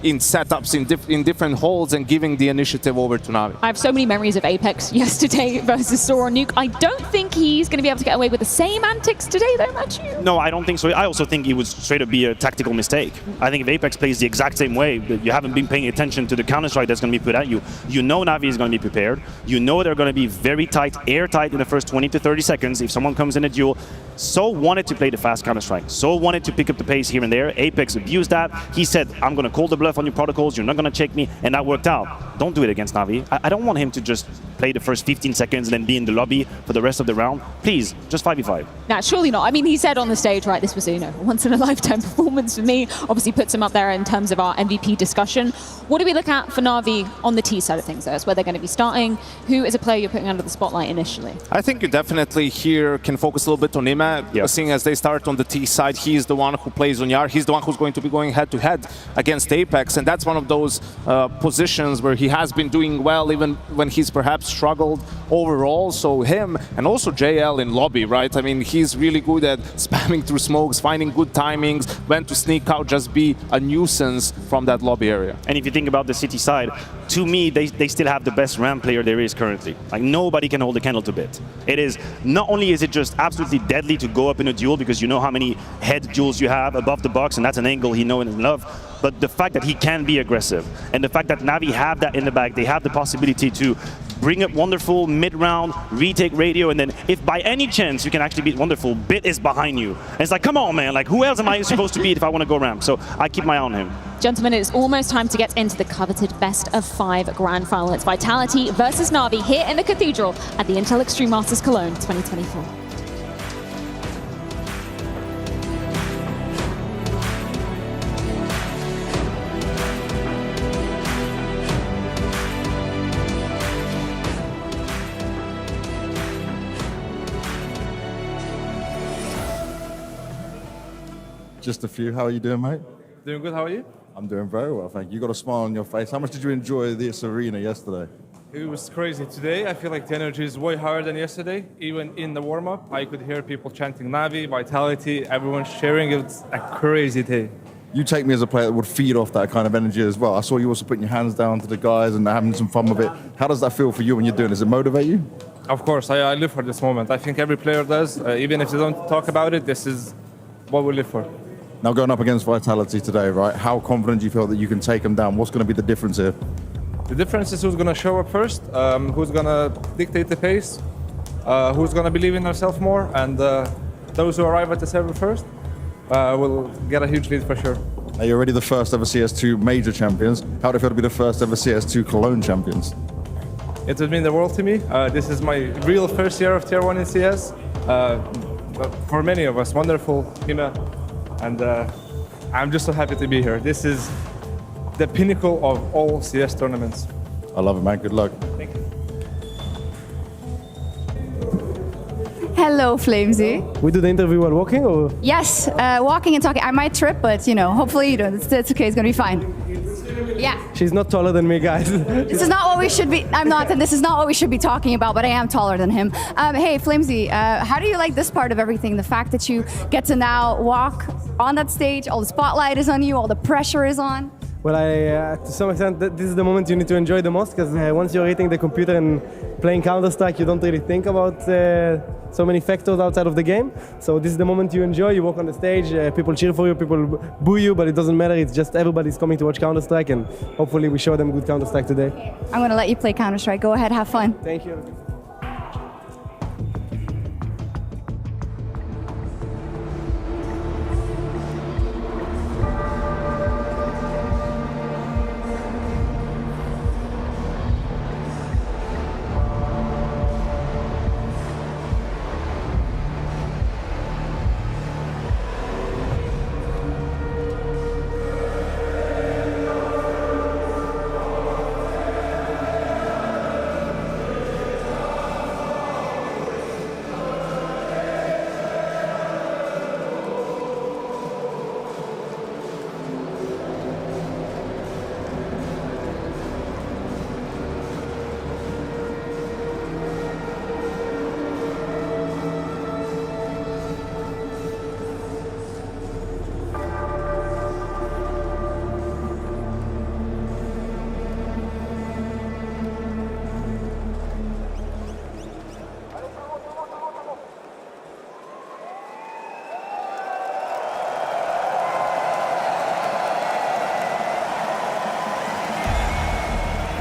in setups in different holds and giving the initiative over to Na'Vi. I have so many memories of Apex yesterday versus Saw on Nuke. I don't think he's going to be able to get away with the same antics today, though, Matthew. No, I don't think so. I also think it would straight up be a tactical mistake. I think if Apex plays the exact same way, you haven't been paying attention to the counter-strike that's going to be put at you. You know Na'Vi is going to be prepared. You know they're going to be very tight, airtight in the first 20 to 30 seconds if someone comes in a duel. So wanted to play the fast counter-strike. So wanted to pick up the pace here and there. Apex abused that. He said, I'm going to call the bluff on your protocols. You're not going to check me. And that worked out. Don't do it against Na'Vi. I don't want him to just play the first 15 seconds and then be in the lobby for the rest of the round. Please, just 5v5. Nah, surely not. I mean, he said on the stage, right, this was, you know, once in a lifetime performance for me. Obviously puts him up there in terms of our MVP discussion. What do we look at for Na'Vi on the T side of things, though? It's where they're going to be starting. Who is a player you're putting under the spotlight initially? I think you definitely here can focus a little bit on Ima. Seeing as they start on the T side, he's the one who plays on Yar. He's the one who's going to be going head-to-head against Apex, and that's one of those positions where he has been doing well even when he's perhaps struggled overall. So him, and also JL in lobby, right? I mean, he's really good at spamming through smokes, finding good timings, when to sneak out, just be a nuisance from that lobby area. And if you think about the City side, to me, they still have the best ramp player there is currently. Like, nobody can hold a candle to Bit. It is, not only is it just absolutely deadly to go up in a duel because you know how many head duels you have above the box, and that's an angle he knows and loves, but the fact that he can be aggressive, and the fact that Na'Vi have that in the bag, they have the possibility to bring up Wonderful mid-round, retake radio, and then if by any chance you can actually beat Wonderful, Bit is behind you. And it's like, come on, man, like, who else am I supposed to beat if I want to go ramp? So I keep my eye on him. Gentlemen, it's almost time to get into the coveted best of 5 grand final. It's Vitality versus Na'Vi here in the Cathedral at the Intel Extreme Masters Cologne 2024. Just a few. How are you doing, mate? Doing good. How are you? I'm doing very well, thank you. You got a smile on your face. How much did you enjoy this arena yesterday? It was crazy. Today, I feel like the energy is way higher than yesterday. Even in the warm-up, I could hear people chanting Na'Vi, Vitality, everyone cheering. It's a crazy day. You take me as a player that would feed off that kind of energy as well. I saw you also putting your hands down to the guys and having some fun with it. How does that feel for you when you're doing it? Does it motivate you? Of course, I live for this moment. I think every player does. Even if they don't talk about it, this is what we live for. Now going up against Vitality today, right? How confident do you feel that you can take them down? What's going to be the difference here? The difference is who's going to show up first, who's going to dictate the pace, who's going to believe in themselves more, and those who arrive at the server first will get a huge lead for sure. Now, you're already the first ever CS2 major champions. How do you feel to be the first ever CS2 Cologne champions? It would mean the world to me. This is my real first year of Tier 1 in CS. For many of us, wonderful, and I'm just so happy to be here. This is the pinnacle of all CS tournaments. I love it, man. Good luck. Thank you. Hello, Flamesy. We do the interview while walking, or? Yes, walking and talking. I might trip, but hopefully, it's okay. It's gonna be fine. Yeah. She's not taller than me, guys. This is not what we should be. I'm not, and this is not what we should be talking about. But I am taller than him. Hey, Flamesy, how do you like this part of everything? The fact that you get to now walk on that stage, all the spotlight is on you, all the pressure is on. Well, to some extent, this is the moment you need to enjoy the most, because once you're hitting the computer and playing Counter-Strike, you don't really think about so many factors outside of the game. So this is the moment you enjoy. You walk on the stage, people cheer for you, people boo you, but it doesn't matter. It's just everybody's coming to watch Counter-Strike, and hopefully we show them good Counter-Strike today. I'm going to let you play Counter-Strike. Go ahead, have fun. Thank you.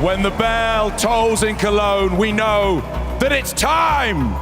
When the bell tolls in Cologne, we know that it's time.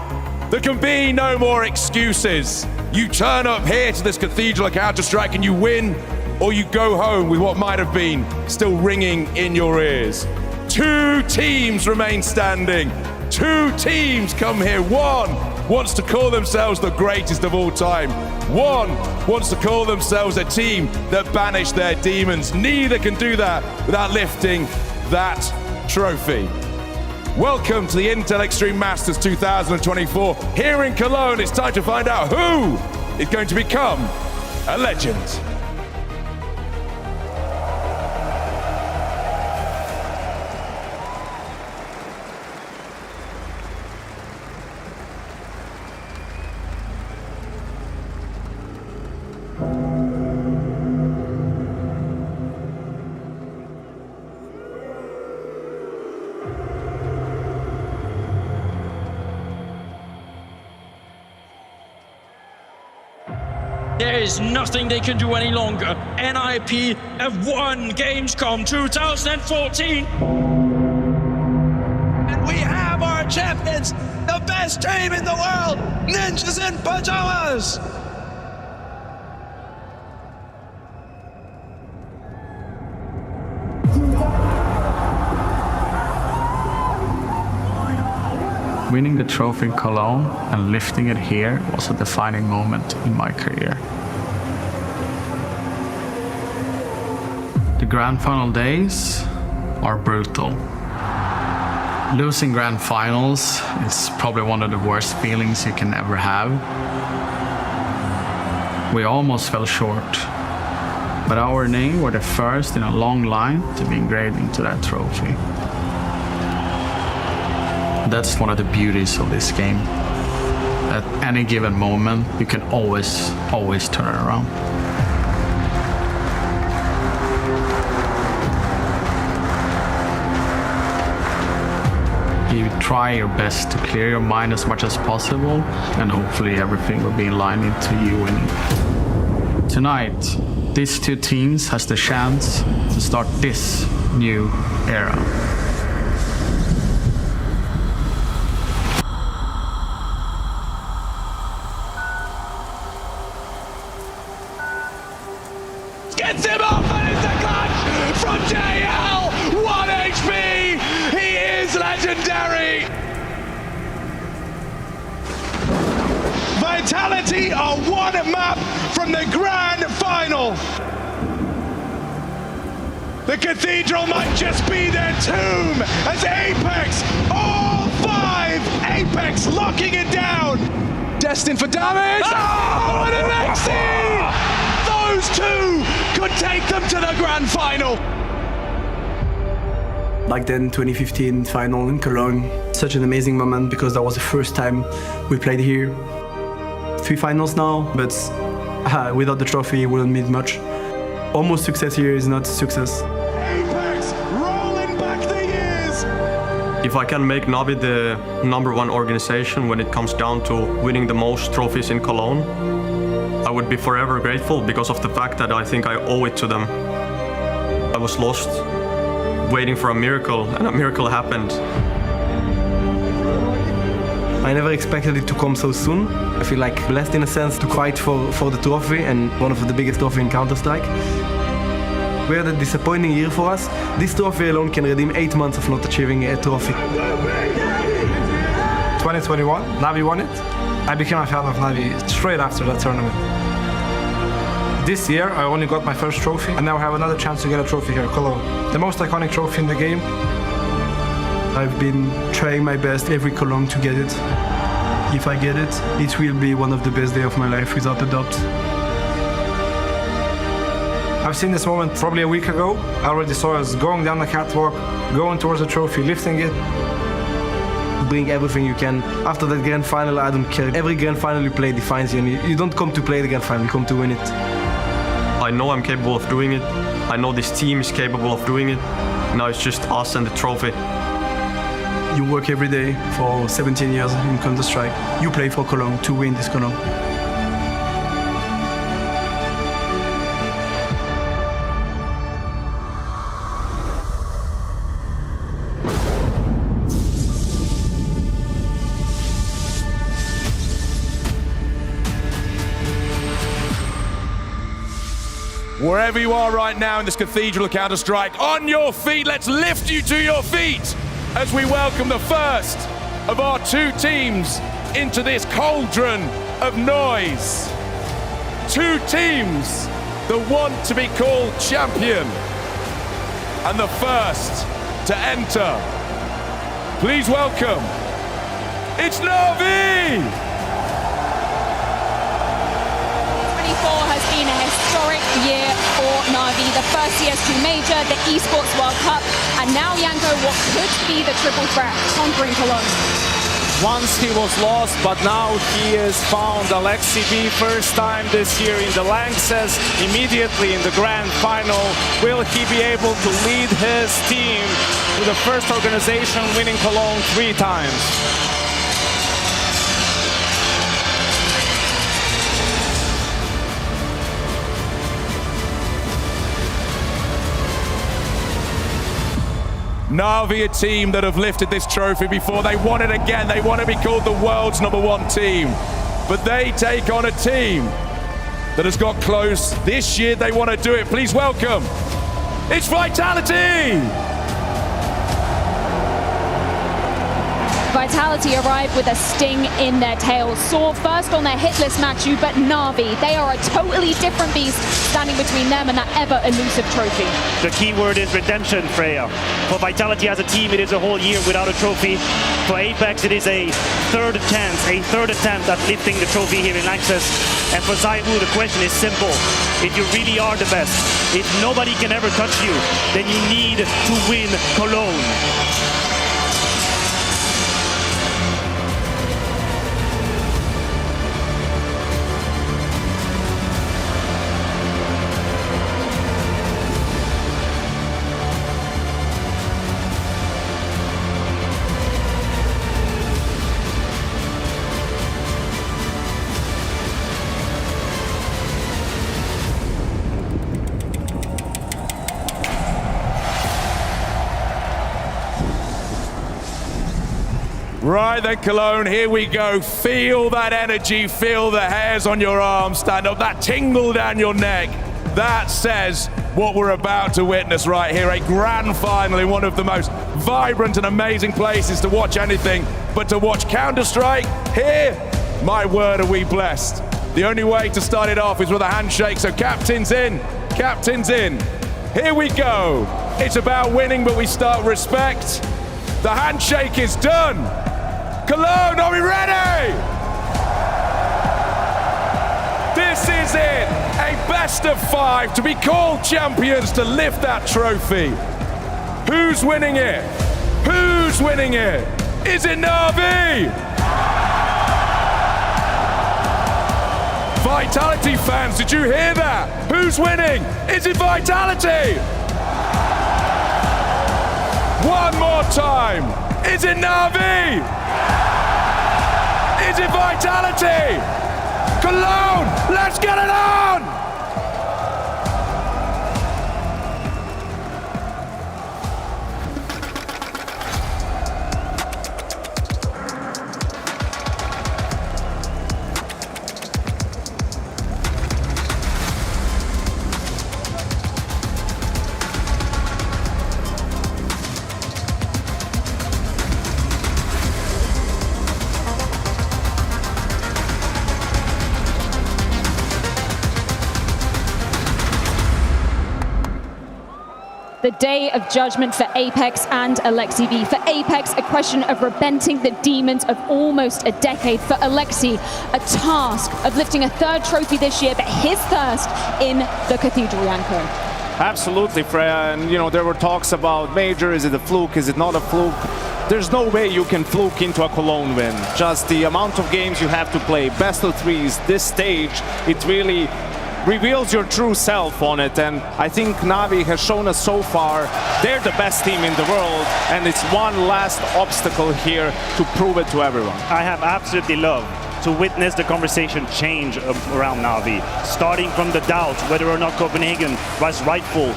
There can be no more excuses. You turn up here to this cathedral of Counter-Strike and you win, or you go home with what might have been still ringing in your ears. 2 teams remain standing. 2 teams come here. One wants to call themselves the greatest of all time. One wants to call themselves a team that banished their demons. Neither can do that without lifting that trophy. Welcome to the Intel Extreme Masters 2024. Here in Cologne, it's time to find out who is going to become a legend. There is nothing they can do any longer. NIP have won Gamescom 2014. And we have our champions, the best team in the world, Ninjas in Pajamas. Winning the trophy in Cologne and lifting it here was a defining moment in my career. The grand final days are brutal. Losing grand finals is probably one of the worst feelings you can ever have. We almost fell short, but our name were the first in a long line to be engraved into that trophy. That's one of the beauties of this game. At any given moment, you can always turn it around. You try your best to clear your mind as much as possible, and hopefully everything will be in line into you winning. Tonight, these 2 teams has the chance to start this new era. gets him off, and it's a clutch from JL. 1 HP. He is legendary. Vitality are one map from the grand final. The Cathedral might just be their tomb as Apex, all 5, Apex locking it down. Destined for damage. Oh, and an exit! Those two could take them to the grand final. Back then, 2015 final in Cologne, such an amazing moment because that was the first time we played here. 3 finals now, but without the trophy, it wouldn't mean much. Almost success here is not success. Apex rolling back the years. If I can make Navi the #1 organization when it comes down to winning the most trophies in Cologne, I would be forever grateful because of the fact that I think I owe it to them. I was lost, waiting for a miracle, and a miracle happened. I never expected it to come so soon. I feel like blessed in a sense to fight for the trophy and one of the biggest trophy in Counter-Strike. We had a disappointing year for us. This trophy alone can redeem 8 months of not achieving a trophy. 2021, Navi won it. I became a fan of Navi straight after that tournament. This year, I only got my first trophy, and now I have another chance to get a trophy here, Cologne. The most iconic trophy in the game. I've been trying my best every Cologne to get it. If I get it, it will be one of the best days of my life, without a doubt. I've seen this moment probably a week ago. I already saw us going down the catwalk, going towards the trophy, lifting it. Bring everything you can. After that grand final, I don't care. Every grand final you play defines you. You don't come to play the grand final, you come to win it. I know I'm capable of doing it. I know this team is capable of doing it. Now it's just us and the trophy. You work every day for 17 years in Counter-Strike. You play for Cologne to win this Cologne. Wherever you are right now in this Cathedral of Counter-Strike, on your feet, let's lift you to your feet as we welcome the first of our 2 teams into this cauldron of noise. 2 teams that want to be called champion and the first to enter. Please welcome, it's Navi! 2024 has been a historic year for Navi. The first CS2 major, the Esports World Cup, and now Janko, what could be the triple threat conquering Cologne. Once he was lost, but now he is found. Alexi B, first time this year in the Lanxess, immediately in the grand final. Will he be able to lead his team to the first organization winning Cologne 3 times? Navi, a team that have lifted this trophy before. They want it again. They want to be called the world's #1 team. But they take on a team that has got close. This year, they want to do it. Please welcome, it's Vitality! Vitality arrived with a sting in their tails. Saw first on their hit list Matchu, but Navi, they are a totally different beast standing between them and that ever-elusive trophy. The key word is redemption, Freya. For Vitality as a team, it is a whole year without a trophy. For Apex, it is a third attempt at lifting the trophy here in Lanxess. And for ZywOo, the question is simple. If you really are the best, if nobody can ever touch you, then you need to win Cologne. Right then, Cologne, here we go. Feel that energy, feel the hairs on your arms stand up, that tingle down your neck, That says what we're about to witness right here, a grand final in one of the most vibrant and amazing places to watch anything, but to watch Counter-Strike here, my word, are we blessed. The only way to start it off is with a handshake, so captains in, captains in. Here we go. It's about winning, but we start with respect. The handshake is done. Cologne, are we ready? This is it, a best of 5 to be called champions, to lift that trophy. Who's winning it? Who's winning it? Is it Na'Vi? Vitality fans, did you hear that? Who's winning? Is it Vitality? One more time. Is it Na'Vi? Is it Vitality? Cologne, let's get it on! The day of judgment for Apex and Alexi V. For Apex, a question of repenting the demons of almost a decade. For Alexi, a task of lifting a 3rd trophy this year, but his thirst in the Cathedral, Janko. Absolutely, Freya, and there were talks about major, is it a fluke, is it not a fluke? There's no way you can fluke into a Cologne win. Just the amount of games you have to play, best of 3s, this stage, it really reveals your true self on it, and I think Na'Vi has shown us so far they're the best team in the world, and it's one last obstacle here to prove it to everyone. I have absolutely loved to witness the conversation change around Na'Vi, starting from the doubt whether or not Copenhagen was rightful,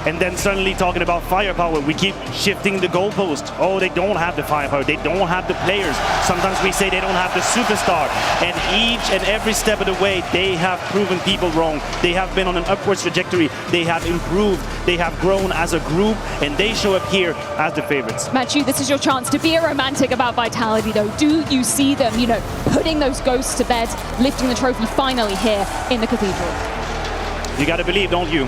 and then suddenly talking about firepower. We keep shifting the goalpost. Oh, they don't have the firepower. They don't have the players. Sometimes we say they don't have the superstar. And each and every step of the way, they have proven people wrong. They have been on an upwards trajectory. They have improved. They have grown as a group, and they show up here as the favorites. Matthew, this is your chance to be a romantic about Vitality, though. Do you see them, putting those ghosts to bed, lifting the trophy finally here in the Cathedral? You got to believe, don't you?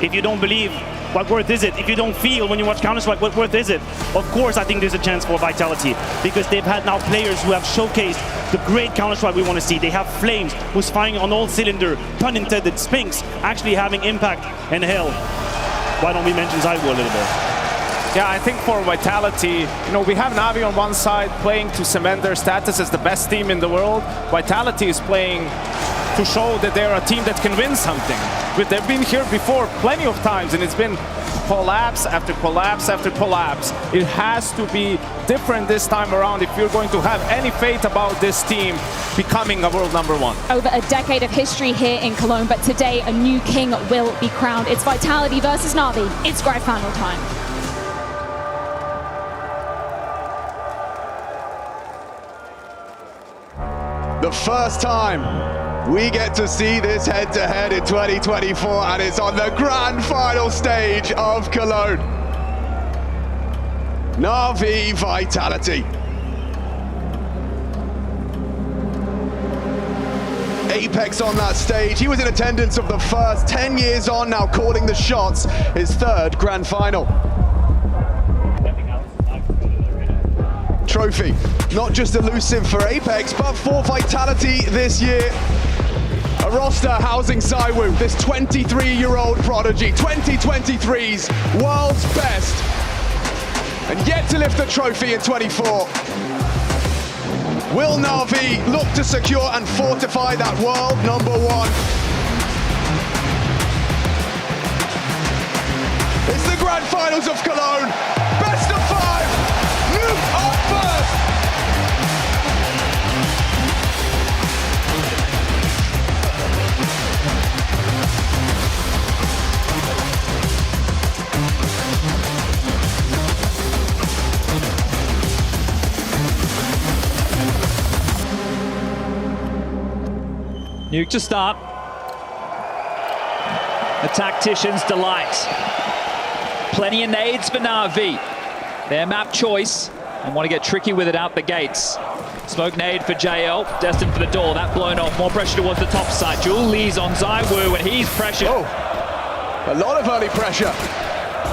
If you don't believe, what worth is it? If you don't feel when you watch Counter-Strike, what worth is it? Of course, I think there's a chance for Vitality, because they've had now players who have showcased the great Counter-Strike we want to see. They have Flames, who's firing on all cylinder, pun intended, Spinks, actually having impact, and hell, why don't we mention Zaiwu a little bit? Yeah, I think for Vitality, we have Na'Vi on one side playing to cement their status as the best team in the world. Vitality is playing to show that they're a team that can win something. But they've been here before plenty of times, and it's been collapse after collapse after collapse. It has to be different this time around if you're going to have any faith about this team becoming a world #1. Over a decade of history here in Cologne, but today a new king will be crowned. It's Vitality versus Na'Vi. It's grand final time. The first time we get to see this head-to-head in 2024, and it's on the grand final stage of Cologne. Na'Vi Vitality. Apex on that stage. He was in attendance of the first, 10 years on now, calling the shots, his 3rd grand final. Trophy, not just elusive for Apex, but for Vitality this year. A roster housing Zaiwu, this 23-year-old prodigy, 2023's world's best, and yet to lift the trophy in 24. Will Na'Vi look to secure and fortify that world #1? It's the grand finals of Cologne, best of 5, Nuke up first. Nuke to start. The tactician's delight. Plenty of nades for Na'Vi. Their map choice, and want to get tricky with it out the gates. Smoke nade for JL, destined for the door. That blown off, more pressure towards the top side. Jewel Lee's on ZywOo, and he's pressured. Oh, a lot of early pressure.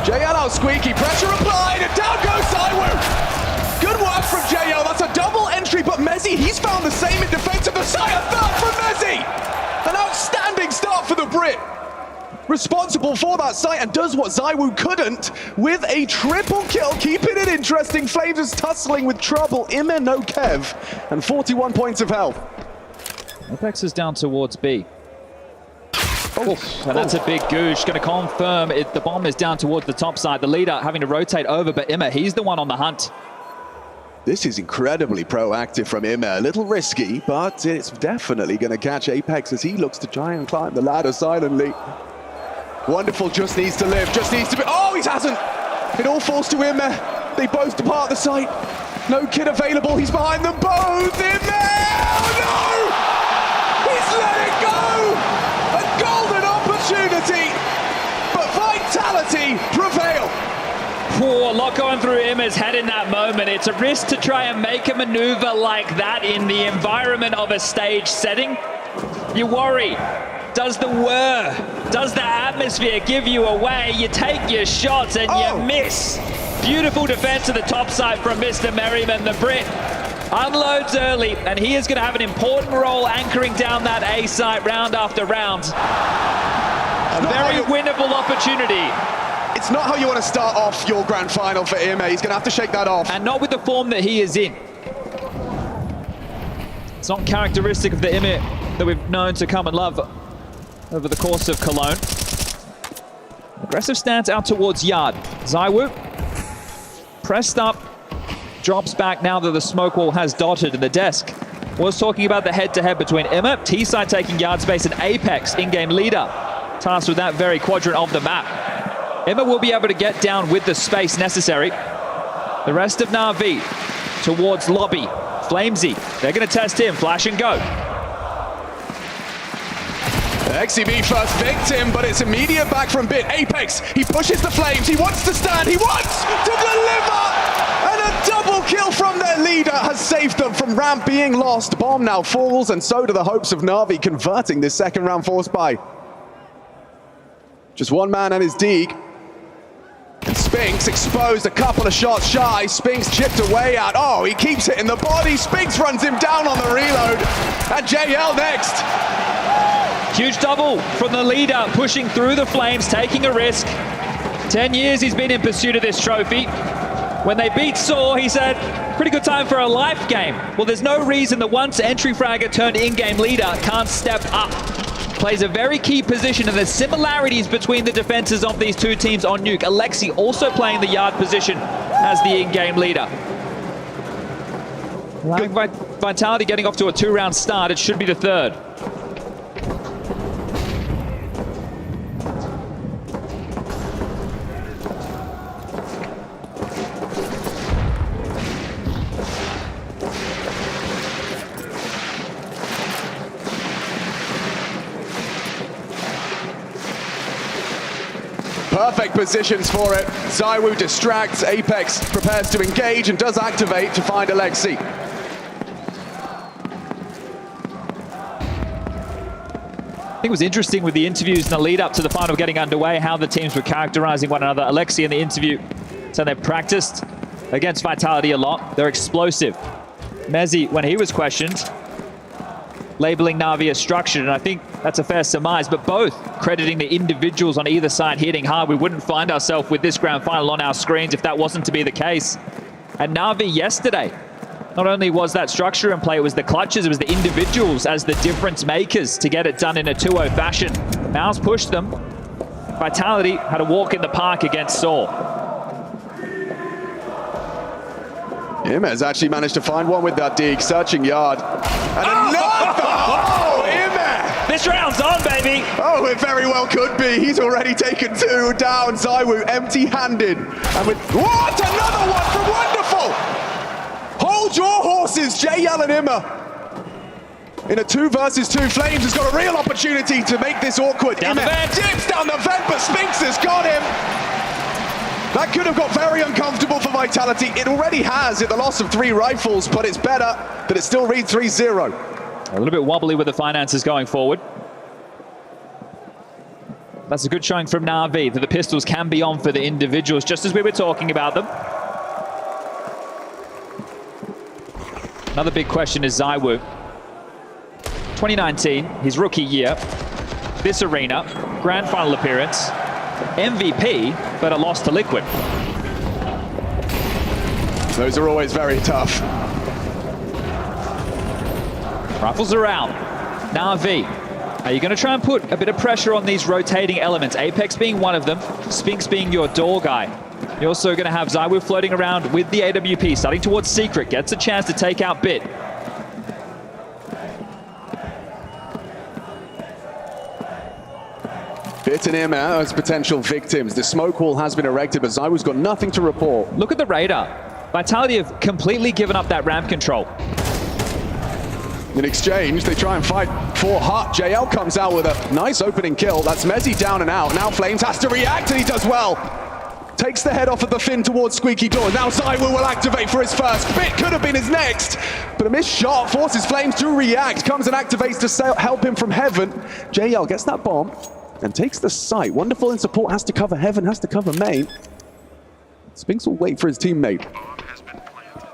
JL out squeaky, pressure applied, and down goes ZywOo. Good work from JL, that's a double entry, but Mezzi, he's found the same in defense of the side. A third from Mezzi! An outstanding start for the Brit. Responsible for that site and does what ZywOo couldn't with a triple kill, keeping it interesting. Flames is tussling with trouble. Imme no Kev, and 41 points of health. Apex is down towards B. And that's a big goosh. Going to confirm it. The bomb is down towards the top side. The leader having to rotate over, but Imme, he's the one on the hunt. This is incredibly proactive from Imme. A little risky, but it's definitely going to catch Apex as he looks to try and climb the ladder silently. Wonderful, just needs to live, just needs to be... Oh, he hasn't! It all falls to Imme. They both depart the site. No kid available, he's behind them both. Imme! Oh no! He's let it go! A golden opportunity! But vitality prevail. A lot going through Imme's head in that moment. It's a risk to try and make a maneuver like that in the environment of a stage setting. You worry. Does the atmosphere give you away? You take your shots and you miss. Beautiful defense to the top side from Mr. Merriman. The Brit unloads early, and he is going to have an important role anchoring down that A site round after round. A very winnable opportunity. It's not how you want to start off your grand final for Imme. He's going to have to shake that off. And not with the form that he is in. It's not characteristic of the Imme that we've known to come and love over the course of Cologne. Aggressive stance out towards Yard. ZywOo pressed up, drops back now that the smoke wall has dotted, and the desk was talking about the head-to-head between Imme, T-side taking Yard space, and Apex, in-game leader, tasked with that very quadrant of the map. Imme will be able to get down with the space necessary. The rest of Na'Vi towards lobby. Flamesy, they're going to test him, flash and go. XCB first victim, but it's immediate back from Bit. Apex, he pushes the Flames, he wants to stand, he wants to deliver! And a double kill from their leader has saved them from ramp being lost. Bomb now falls, and so do the hopes of Na'Vi converting this second round force buy. Just one man and his Deeg. And Spinks exposed, a couple of shots shy. Spinks chipped away out. Oh, he keeps hitting the body. Spinks runs him down on the reload. And JL next. Huge double from the leader, pushing through the Flames, taking a risk. 10 years he's been in pursuit of this trophy. When they beat Saw, he said, pretty good time for a life game. Well, there's no reason that once entry fragger turned in-game leader can't step up. Plays a very key position, and there's similarities between the defenses of these two teams on Nuke. Alexi also playing the Yard position as the in-game leader. Allowing Vitality getting off to a 2-round start. It should be the third. Perfect positions for it. ZywOo distracts, Apex prepares to engage and does activate to find Alexi. I think it was interesting with the interviews in the lead up to the final getting underway, how the teams were characterizing one another. Alexi in the interview said they've practiced against Vitality a lot. They're explosive. Mezzi, when he was questioned, labeling Na'Vi as structured, and I think that's a fair surmise, but both crediting the individuals on either side hitting hard. We wouldn't find ourselves with this grand final on our screens if that wasn't to be the case. And Na'Vi yesterday, not only was that structure in play, it was the clutches, it was the individuals as the difference makers to get it done in a 2-0 fashion. MOUZ pushed them. Vitality had a walk in the park against Saw. Imme has actually managed to find one with that Deeg, searching Yard. And another! Oh, Imme! This round's on, baby! Oh, it very well could be. He's already taken 2 down. ZywOo empty-handed. And with... What? Another one from Wonderful! Hold your horses, JL and Imme. In a 2 versus 2, Flames has got a real opportunity to make this awkward. Down the vent. Dips down the vent, but Spinks has got him. That could have got very uncomfortable for Vitality. It already has at the loss of 3 rifles, but it's better that it still reads 3-0. A little bit wobbly with the finances going forward. That's a good showing from Na'Vi that the pistols can be on for the individuals, just as we were talking about them. Another big question is ZywOo. 2019, his rookie year, this arena, grand final appearance, MVP, but a loss to Liquid. Those are always very tough. Rifles are out. Na'Vi, are you going to try and put a bit of pressure on these rotating elements? Apex being one of them, Spinks being your door guy. You're also going to have ZywOo floating around with the AWP, starting towards Secret, gets a chance to take out Bit. Bit and him as potential victims. The smoke wall has been erected, but ZywOo's got nothing to report. Look at the radar. Vitality have completely given up that ramp control. In exchange, they try and fight for Hut. JL comes out with a nice opening kill. That's Mezzi down and out. Now Flames has to react, and he does well. Takes the head off of the fin towards Squeaky Door. Now ZywOo will activate for his first. Bit could have been his next, but a missed shot forces Flames to react. Comes and activates to help him from Heaven. JL gets that bomb and takes the site. Wonderful in support, has to cover Heaven, has to cover main. Spinks will wait for his teammate.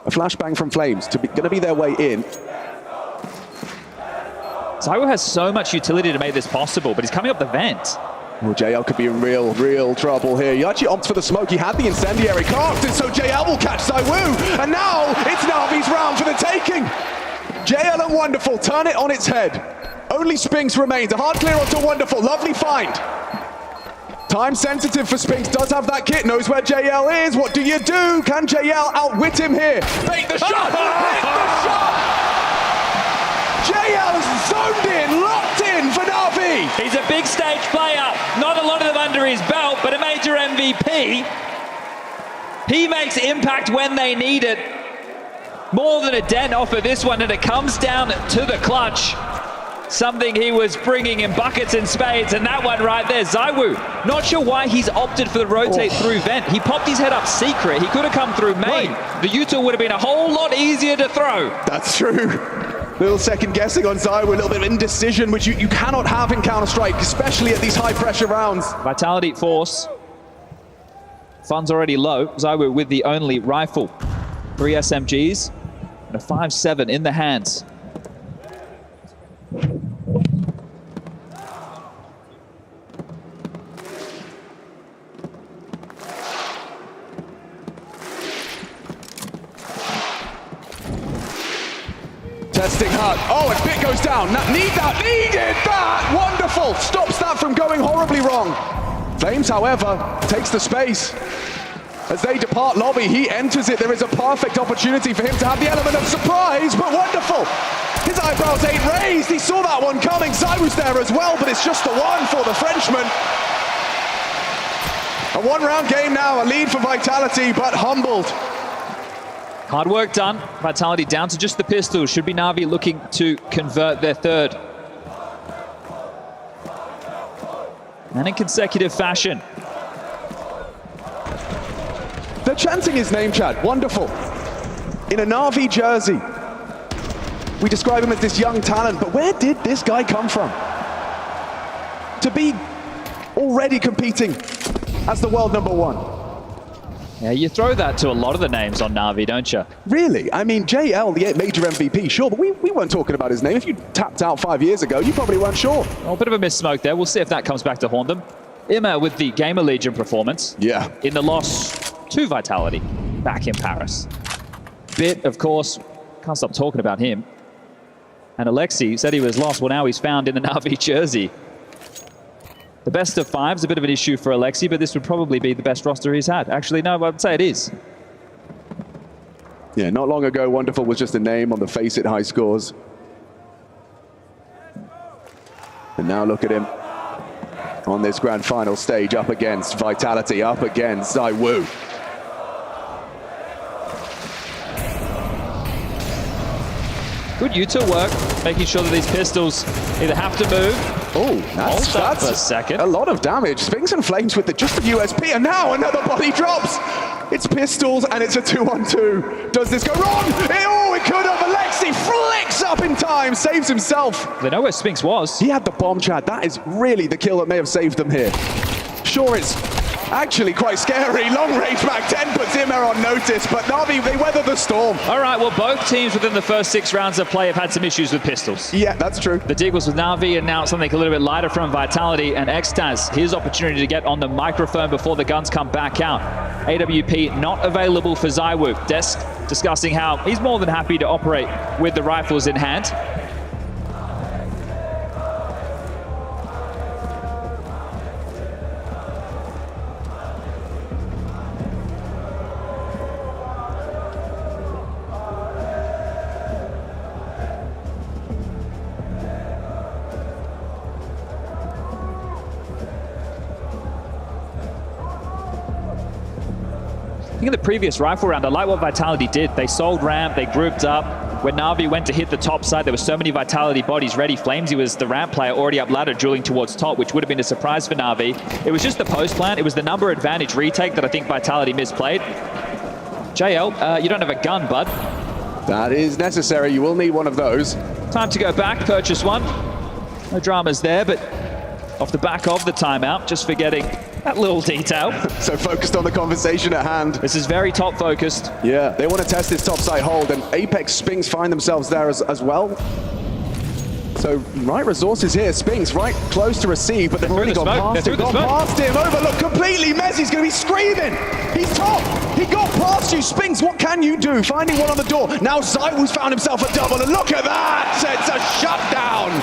A flashbang from Flames, gonna be their way in. ZywOo has so much utility to make this possible, but he's coming up the vent. Well, JL could be in real trouble here. He actually opts for the smoke. He had the incendiary cast, and so JL will catch ZywOo. And now it's Na'Vi's round for the taking. JL and Wonderful turn it on its head. Only Spinks remains. A hard clear onto Wonderful. Lovely find. Time sensitive for Spinks. Does have that kit. Knows where JL is. What do you do? Can JL outwit him here? Bait the shot. Hit the shot. JL is zoned in, locked in for Na'Vi. He's a big stage player. Not a lot of them under his belt, but a major MVP. He makes impact when they need it. More than a dent off of this one, and it comes down to the clutch. Something he was bringing in buckets and spades, and that one right there, ZywOo. Not sure why he's opted for the rotate through vent. He popped his head up Secret. He could have come through main. Right. The util would have been a whole lot easier to throw. That's true. Little second guessing on ZywOo, a little bit of indecision, which you cannot have in Counter-Strike, especially at these high pressure rounds. Vitality Force. Funds already low. ZywOo with the only rifle. 3 SMGs and a 5.7 in the hands. Testing Hut. Oh, and Bit goes down. Needed that! Wonderful! Stops that from going horribly wrong. Flames, however, takes the space. As they depart lobby, he enters it. There is a perfect opportunity for him to have the element of surprise, but Wonderful. His eyebrows ain't raised. He saw that one coming. ZywOo's there as well, but it's just the one for the Frenchman. A one-round game now, a lead for Vitality, but humbled. Hard work done. Vitality down to just the pistol. Should be Na'Vi looking to convert their third. And in consecutive fashion. They're chanting his name, Chad. Wonderful. In a Na'Vi jersey. We describe him as this young talent, but where did this guy come from? To be already competing as the world #1. Yeah, you throw that to a lot of the names on Na'Vi, don't you? Really? I mean, JL, the major MVP, sure, but we weren't talking about his name. If you tapped out 5 years ago, you probably weren't sure. Oh, a bit of a missmoke there. We'll see if that comes back to haunt them. Imma with the GamerLegion performance. Yeah. In the loss to Vitality back in Paris. Bit, of course, can't stop talking about him. And Alexi said he was lost. Well, now he's found in the Na'Vi jersey. The best of 5 is a bit of an issue for Alexi, but this would probably be the best roster he's had. Actually, no, I'd say it is. Yeah, not long ago, Wonderful was just a name on the FACEIT high scores. And now look at him on this grand final stage, up against Vitality, up against ZywOo. Good Yuta work, making sure that these pistols either have to move. Oh, that's a second. A lot of damage. Spinks and Flames with just the USP, and now another body drops. It's pistols, and it's a 2-on-2. Does this go wrong? It could have. Alexi flicks up in time, saves himself. They know where Spinks was. He had the bomb, Chad. That is really the kill that may have saved them here. Sure, it's actually quite scary. Long range Mac 10 puts Immer on notice, but Na'Vi, they weather the storm. All right, well, both teams within the first 6 rounds of play have had some issues with pistols. Yeah, that's true. The dig was with Na'Vi, and now something a little bit lighter from Vitality, and Xtaz, his opportunity to get on the microphone before the guns come back out. AWP not available for ZywOo. Desk discussing how he's more than happy to operate with the rifles in hand. I think in the previous rifle round, I like what Vitality did. They sold ramp, they grouped up. When Na'Vi went to hit the top side, there were so many Vitality bodies ready. Flamesy was the ramp player already up ladder, dueling towards top, which would have been a surprise for Na'Vi. It was just the post plant. It was the number advantage retake that I think Vitality misplayed. JL, you don't have a gun, bud. That is necessary. You will need one of those. Time to go back, purchase one. No dramas there, but off the back of the timeout, just forgetting that little detail. So focused on the conversation at hand. This is very top focused. Yeah, they want to test this top side hold, and Apex Spinks find themselves there as well. So right resources here. Spinks right close to receive, but they've already gone past him. Gone past him. Overlook completely. Mezzi's going to be screaming. He's top. He got past you. Spinks, what can you do? Finding one on the door. Now ZywOo's found himself a double, and look at that. It's a shutdown.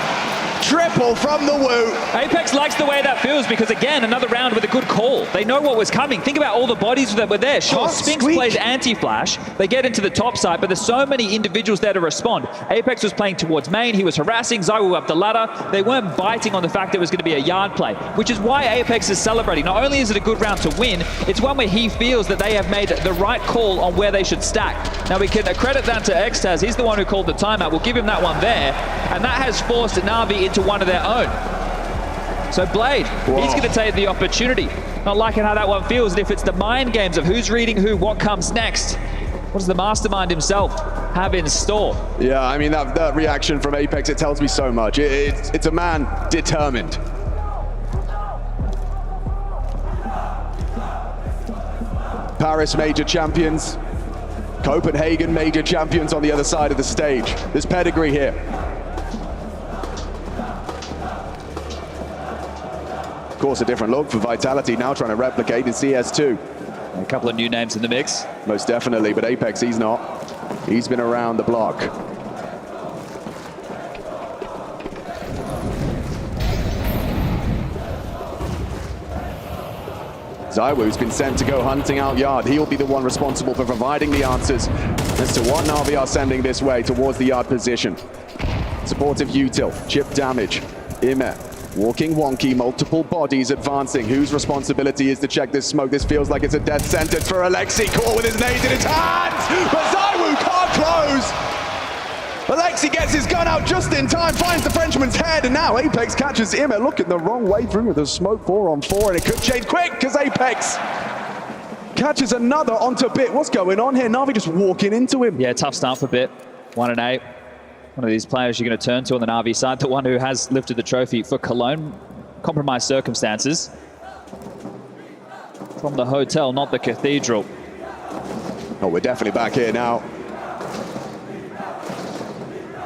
Triple from the Woo. Apex likes the way that feels because, again, another round with a good call. They know what was coming. Think about all the bodies that were there. Sure, Spinks plays anti-flash. They get into the top side, but there's so many individuals there to respond. Apex was playing towards main. He was harassing ZywOo up the ladder. They weren't biting on the fact that it was going to be a yard play, which is why Apex is celebrating. Not only is it a good round to win, it's one where he feels that they have made the right call on where they should stack. Now, we can credit that to Xtaz. He's the one who called the timeout. We'll give him that one there, and that has forced Na'Vi into one of their own. So Blade, he's going to take the opportunity. Not liking how that one feels. And if it's the mind games of who's reading who, what comes next, what does the mastermind himself have in store? Yeah, I mean, that reaction from Apex, it tells me so much. It's a man determined. Paris major champions, Copenhagen major champions on the other side of the stage. There's pedigree here. Of course, a different look for Vitality now trying to replicate in CS2. A couple of new names in the mix. Most definitely, but Apex, he's not. He's been around the block. ZywOo's been sent to go hunting out yard. He'll be the one responsible for providing the answers as to what Na'Vi are sending this way towards the yard position. Supportive util, chip damage, Immer. Walking wonky, multiple bodies advancing. Whose responsibility is to check this smoke? This feels like it's a death sentence for Alexi. Caught with his nades in his hands, but ZywOo can't close. Alexi gets his gun out just in time, finds the Frenchman's head, and now Apex catches Immer looking the wrong way through with a smoke 4-on-4, and it could change quick because Apex catches another onto Bit. What's going on here? Na'Vi just walking into him. Yeah, tough start for Bit. 1-8. One of these players you're going to turn to on the Na'Vi side, the one who has lifted the trophy for Cologne. Compromised circumstances. From the hotel, not the cathedral. Oh, we're definitely back here now.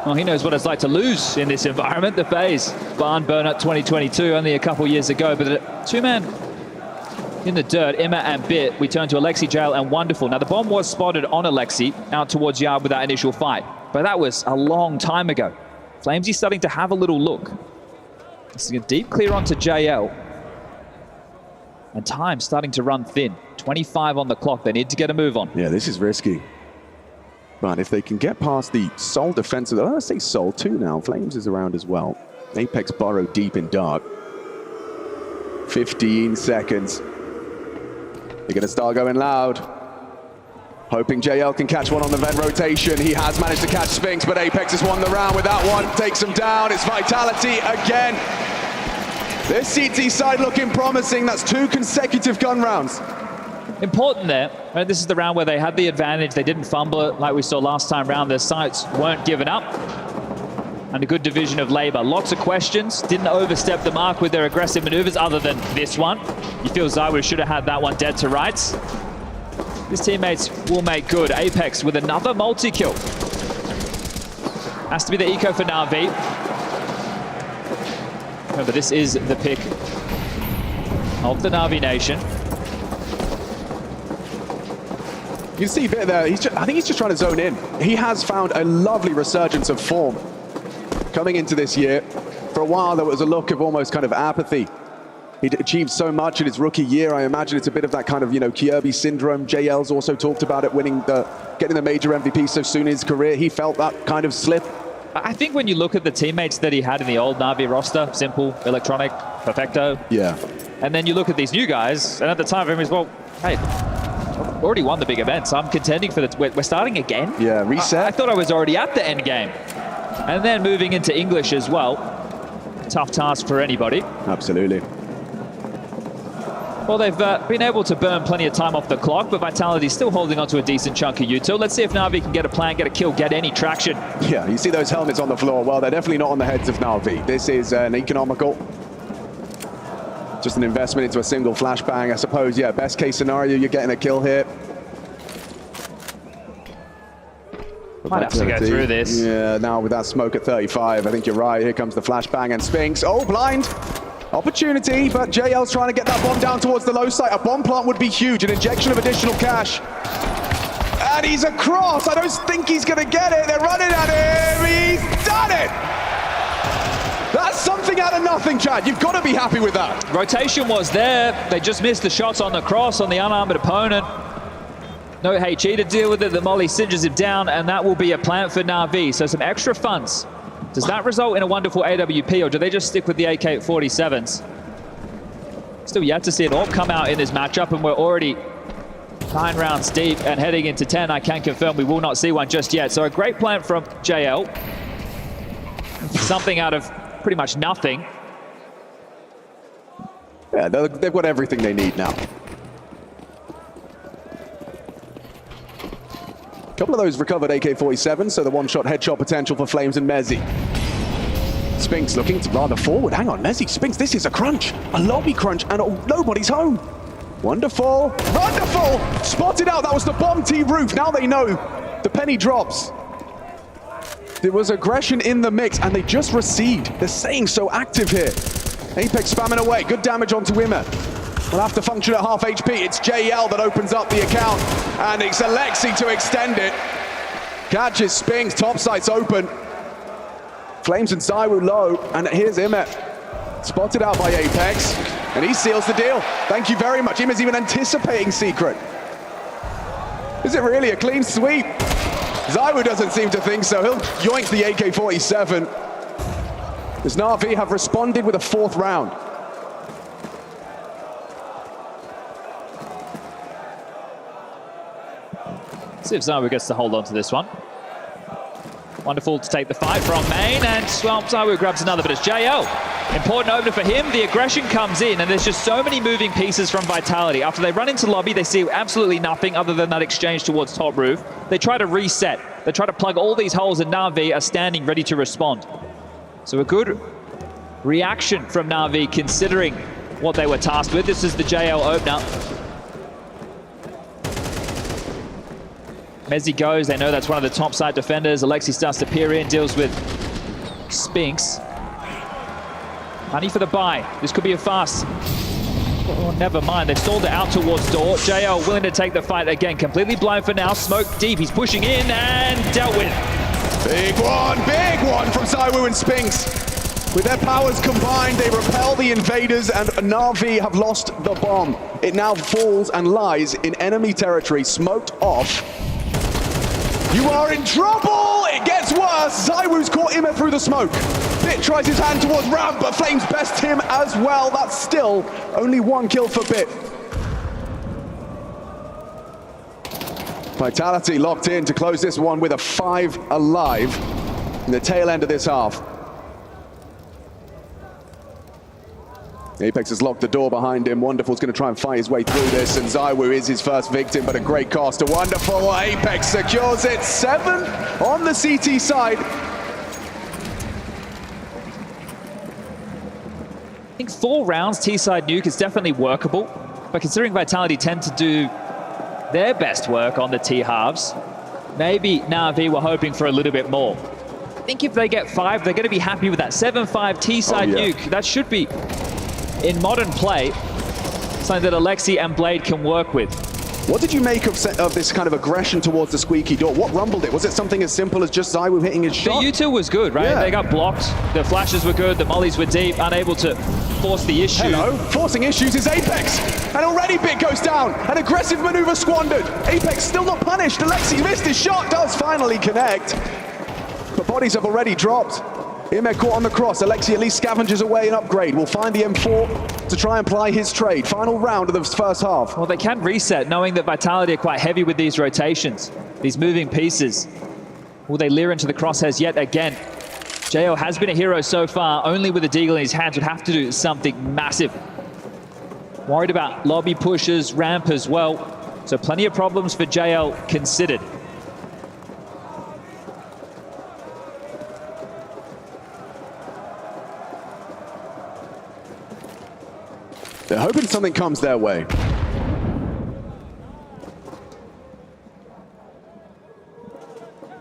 Well, he knows what it's like to lose in this environment. The FaZe barn burnout 2022, only a couple years ago, but a two-man in the dirt, Immer and Bit. We turn to Alexi, JL, and Wonderful. Now, the bomb was spotted on Alexi out towards yard with that initial fight, but that was a long time ago. Flamesy starting to have a little look. This is a deep clear onto JL. And time starting to run thin. 25 on the clock. They need to get a move on. Yeah, this is risky. But if they can get past the Soul defensive, let's say Soul 2 now. Flames is around as well. Apex burrow deep in dark. 15 seconds. They're going to start going loud. Hoping JL can catch one on the vent rotation. He has managed to catch Spinks, but Apex has won the round with that one. Takes him down. It's Vitality again. This CT side looking promising. That's 2 consecutive gun rounds. Important there. Right, this is the round where they had the advantage. They didn't fumble it like we saw last time round. Their sights weren't given up. And a good division of labor. Lots of questions. Didn't overstep the mark with their aggressive maneuvers other than this one. You feel ZywOo should have had that one dead to rights. His teammates will make good. Apex with another multi-kill. Has to be the eco for Na'Vi. Remember, this is the pick of the Na'Vi Nation. You can see a bit there. I think he's just trying to zone in. He has found a lovely resurgence of form coming into this year. For a while, there was a look of almost kind of apathy. He'd achieved so much in his rookie year. I imagine it's a bit of that kind of, Kirby syndrome. JL's also talked about it, getting the major MVP so soon in his career. He felt that kind of slip. I think when you look at the teammates that he had in the old Na'Vi roster, Simple, Electronic, Perfecto. Yeah. And then you look at these new guys, and at the time, everyone's, well, hey, I've already won the big events. I'm contending for the... We're starting again? Yeah, reset. I thought I was already at the end game. And then moving into English as well. Tough task for anybody. Absolutely. Well, they've been able to burn plenty of time off the clock, but Vitality's still holding on to a decent chunk of util. Let's see if Na'Vi can get a plan, get a kill, get any traction. Yeah, you see those helmets on the floor. Well, they're definitely not on the heads of Na'Vi. This is an economical, just an investment into a single flashbang, I suppose. Yeah, best case scenario, you're getting a kill here. Might have to go through this. Yeah, now with that smoke at 35, I think you're right. Here comes the flashbang and Spinks. Oh, blind. Opportunity, but JL's trying to get that bomb down towards the low site. A bomb plant would be huge, an injection of additional cash. And he's across. I don't think he's going to get it. They're running at him. He's done it. That's something out of nothing, Chad. You've got to be happy with that. Rotation was there. They just missed the shots on the cross on the unarmored opponent. No HE to deal with it. The molly singes him down, and that will be a plant for Na'Vi. So some extra funds. Does that result in a wonderful AWP, or do they just stick with the AK-47s? Still yet to see an AWP come out in this matchup, and we're already 9 rounds deep and heading into 10. I can confirm we will not see one just yet. So a great plant from JL. Something out of pretty much nothing. Yeah, they've got everything they need now. A couple of those recovered AK-47s, so the one-shot headshot potential for Flames and Mezzi. Spinks looking to rather forward. Hang on, Mezzi, Spinks, this is a crunch. A lobby crunch, and nobody's home. Wonderful, wonderful! Spotted out, that was the bomb T roof. Now they know the penny drops. There was aggression in the mix, and they just received. They're staying so active here. Apex spamming away, good damage onto Wimmer. Will have to function at half HP. It's JL that opens up the account, and it's Alexi to extend it. Catches Spinks, top sights open. Flames and ZywOo low, and here's Imet. Spotted out by Apex, and he seals the deal. Thank you very much. Imet's even anticipating Secret. Is it really a clean sweep? ZywOo doesn't seem to think so. He'll yoink the AK-47. As Na'Vi have responded with a 4th round. See if ZywOo gets to hold on to this one. Wonderful to take the fight from main, and well, ZywOo grabs another, but it's JL. Important opener for him. The aggression comes in, and there's just so many moving pieces from Vitality. After they run into lobby, they see absolutely nothing other than that exchange towards top roof. They try to reset. They try to plug all these holes, and Na'Vi are standing ready to respond. So a good reaction from Na'Vi, considering what they were tasked with. This is the JL opener. Mezzi goes, they know that's one of the top side defenders. Alexi starts to peer in, deals with Spinks. Honey for the buy. This could be a fast. Oh, never mind, they've stalled it out towards door. JL willing to take the fight again. Completely blind for now, smoke deep. He's pushing in and dealt with. Big one from ZywOo and Spinks. With their powers combined, they repel the invaders, and Na'Vi have lost the bomb. It now falls and lies in enemy territory, smoked off. You are in trouble! It gets worse! ZywOo's caught Imet through the smoke. Bit tries his hand towards Rav, but Flames best him as well. That's still only 1 kill for Bit. Vitality locked in to close this one with a 5 alive in the tail end of this half. Apex has locked the door behind him. Wonderful's going to try and fight his way through this, and ZywOo is his first victim, but a great cost to Wonderful. Apex secures it. 7 on the CT side. I think 4 rounds T-side Nuke is definitely workable, but considering Vitality tend to do their best work on the T-halves, maybe Na'Vi were hoping for a little bit more. I think if they get 5, they're going to be happy with that 7-5 T-side Nuke. That should be, in modern play, something that Alexi and Blade can work with. What did you make of this kind of aggression towards the squeaky door? What rumbled it? Was it something as simple as just ZywOo hitting his shot? The U2 was good, right? Yeah. They got blocked, the flashes were good, the mollies were deep, unable to force the issue. Hello, forcing issues is Apex, and already Bit goes down. An aggressive maneuver squandered. Apex still not punished. Alexi missed his shot, does finally connect, but bodies have already dropped. Imek caught on the cross. Alexi at least scavenges away an upgrade. Will find the M4 to try and ply his trade. Final round of the first half. Well, they can reset, knowing that Vitality are quite heavy with these rotations, these moving pieces. Will they leer into the crosshairs yet again? JL has been a hero so far, only with a deagle in his hands would have to do something massive. Worried about lobby pushes, ramp as well. So plenty of problems for JL considered. They're hoping something comes their way.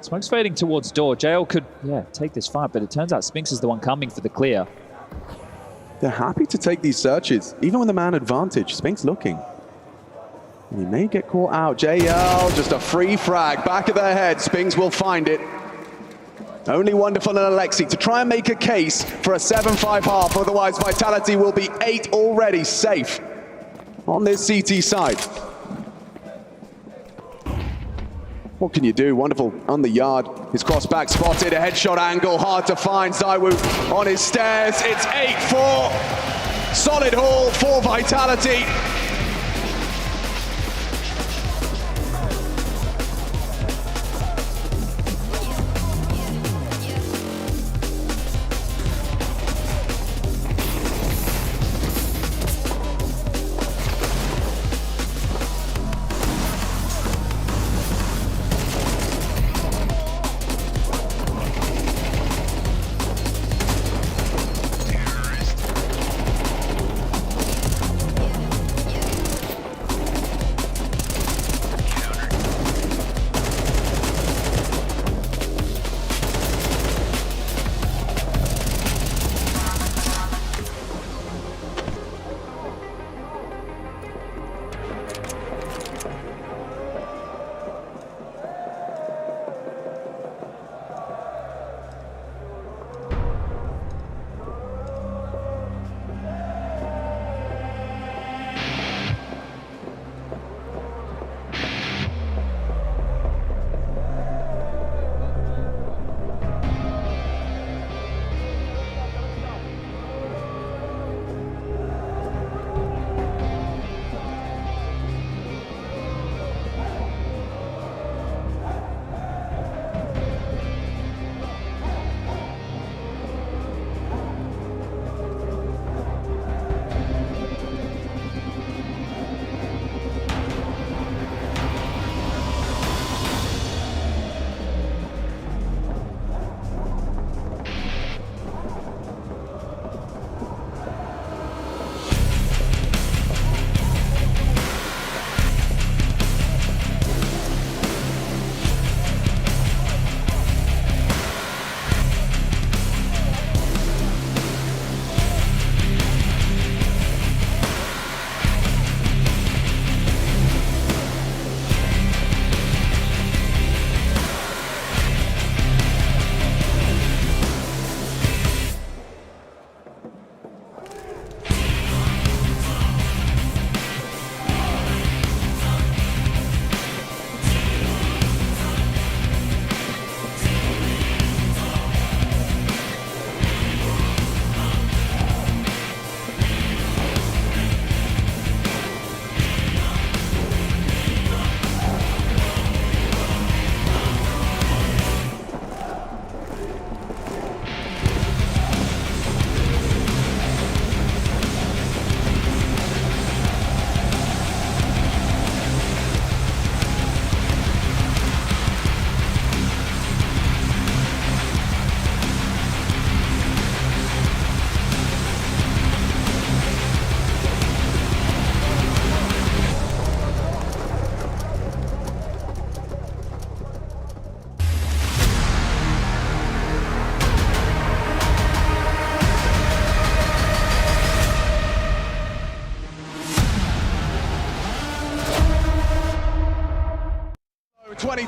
Smoke's fading towards door. JL could, take this fight, but it turns out Spinks is the one coming for the clear. They're happy to take these searches, even with a man advantage. Spinks looking. And he may get caught out. JL, just a free frag. Back of their head. Spinks will find it. Only Wonderful and Alexi to try and make a case for a 7-5 half. Otherwise, Vitality will be 8 already safe on this CT side. What can you do? Wonderful on the yard. His cross back spotted. A headshot angle. Hard to find. ZywOo on his stairs. It's 8-4. Solid haul for Vitality.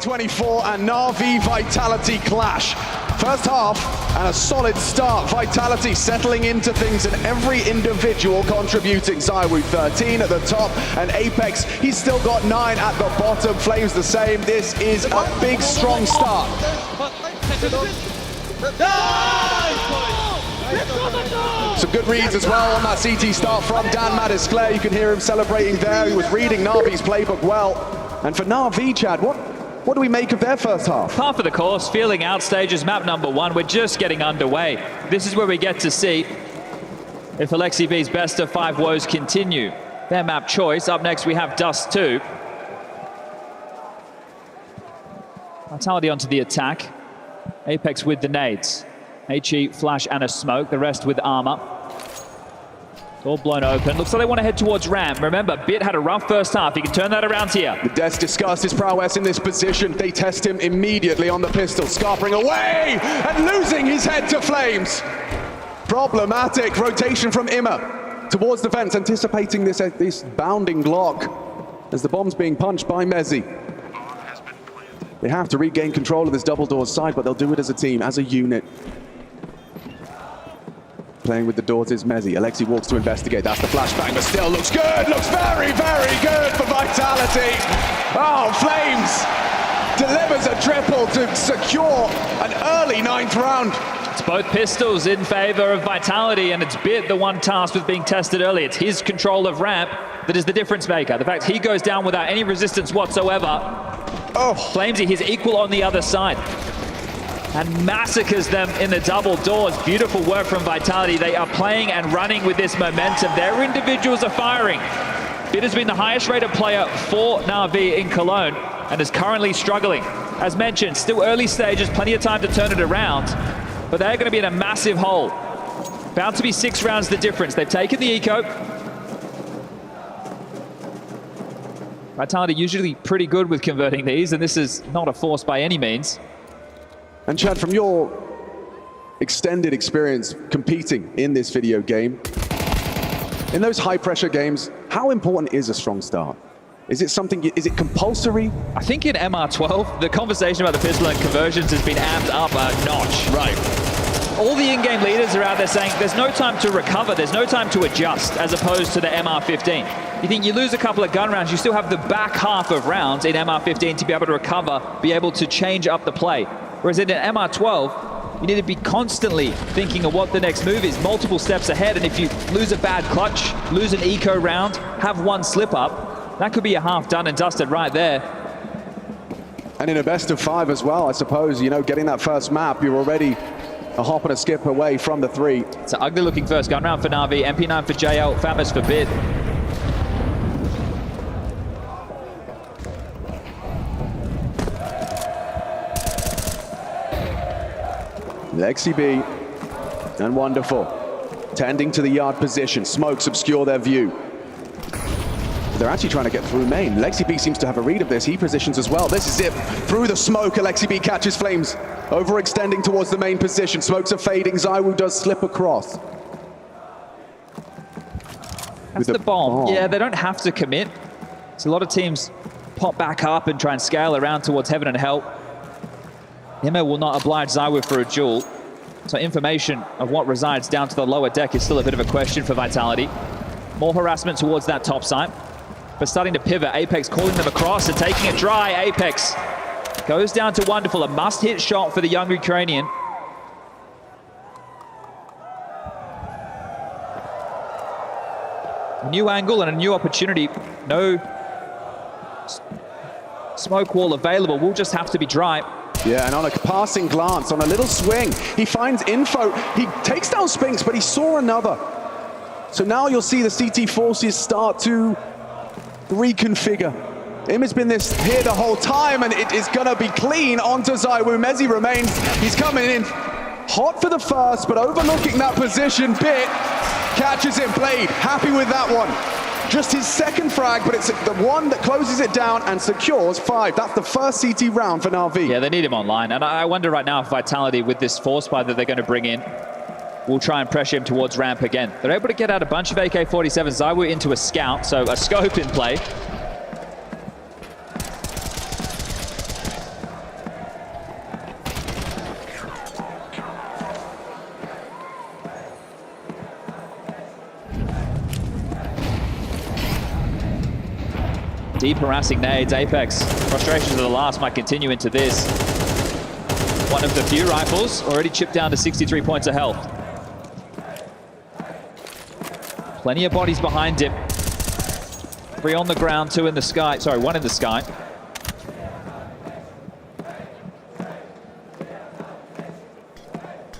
2024 and Na'Vi Vitality clash. First half and a solid start. Vitality settling into things and every individual contributing. ZywOo 13 at the top and Apex, he's still got 9 at the bottom. Flames the same. This is a big, strong start. Some good reads as well on that CT start from Dan Madisclair. You can hear him celebrating there. He was reading Na'Vi's playbook well. And for Na'Vi, Chad, what do we make of their first half? Half of the course, feeling out stages, map number 1. We're just getting underway. This is where we get to see if Alexi B's best of 5 woes continue. Their map choice. Up next, we have Dust 2. Vitality onto the attack. Apex with the nades. HE, flash, and a smoke. The rest with armor. All blown open. Looks like they want to head towards ramp. Remember, Bit had a rough first half. He can turn that around here. The Des discussed his prowess in this position. They test him immediately on the pistol. Scarpering away and losing his head to Flames. Problematic rotation from Imma towards the fence, anticipating this bounding block as the bomb's being punched by Mezzi. They have to regain control of this double doors side, but they'll do it as a team, as a unit. Playing with the doors is Mezzi. Alexi walks to investigate. That's the flashbang, but still looks good. Looks very, very good for Vitality. Oh, Flames delivers a triple to secure an early 9th round. It's both pistols in favor of Vitality, and it's Bit the one tasked with being tested early. It's his control of ramp that is the difference maker. The fact he goes down without any resistance whatsoever. Oh, Flamesy, his equal on the other side, and massacres them in the double doors. Beautiful work from Vitality. They are playing and running with this momentum. Their individuals are firing. Bit has been the highest rated player for Na'Vi in Cologne and is currently struggling. As mentioned, still early stages, plenty of time to turn it around, but they're going to be in a massive hole. Bound to be 6 rounds the difference. They've taken the eco. Vitality usually pretty good with converting these, and this is not a force by any means. And Chad, from your extended experience competing in this video game, in those high pressure games, how important is a strong start? Is it something, is it compulsory? I think in MR12, the conversation about the pistol and conversions has been amped up a notch. Right. All the in-game leaders are out there saying there's no time to recover, there's no time to adjust, as opposed to the MR15. You think you lose a couple of gun rounds, you still have the back half of rounds in MR15 to be able to recover, be able to change up the play. Whereas in an MR12, you need to be constantly thinking of what the next move is, multiple steps ahead, and if you lose a bad clutch, lose an eco round, have one slip up, that could be a half done and dusted right there. And in a best of 5 as well, I suppose, you know, getting that first map, you're already a hop and a skip away from the 3. It's an ugly looking first gun round for Na'Vi, MP9 for JL, Famous for Bit. Lexi B and Wonderful tending to the yard position. Smokes obscure their view. They're actually trying to get through main. Lexi B seems to have a read of this. He positions as well. This is it. Through the smoke, Alexi B catches Flames. Overextending towards the main position. Smokes are fading. ZywOo does slip across. That's the bomb. Yeah, they don't have to commit. So a lot of teams pop back up and try and scale around towards Heaven and Hell. Imma will not oblige ZywOo for a duel. So information of what resides down to the lower deck is still a bit of a question for Vitality. More harassment towards that top side. But starting to pivot, Apex calling them across and taking it dry. Apex goes down to Wonderful, a must-hit shot for the young Ukrainian. A new angle and a new opportunity. No smoke wall available, will just have to be dry. Yeah, and on a passing glance, on a little swing, he finds info. He takes down Spinks, but he saw another. So now you'll see the CT forces start to reconfigure. Imma's been here the whole time, and it is gonna be clean onto ZywOo. Mezzi remains, he's coming in hot for the first, but overlooking that position. Bit catches him, Blade, happy with that one. Just his second frag, but it's the one that closes it down and secures 5. That's the first CT round for Na'Vi. Yeah, they need him online, and I wonder right now if Vitality, with this force buy that they're going to bring in, will try and pressure him towards ramp again. They're able to get out a bunch of AK-47. ZywOo into a scout, so a scope in play. Deep harassing nades. Apex, frustrations of the last might continue into this. One of the few rifles already chipped down to 63 points of health. Plenty of bodies behind him. 3 on the ground, 2 in the sky. Sorry, 1 in the sky.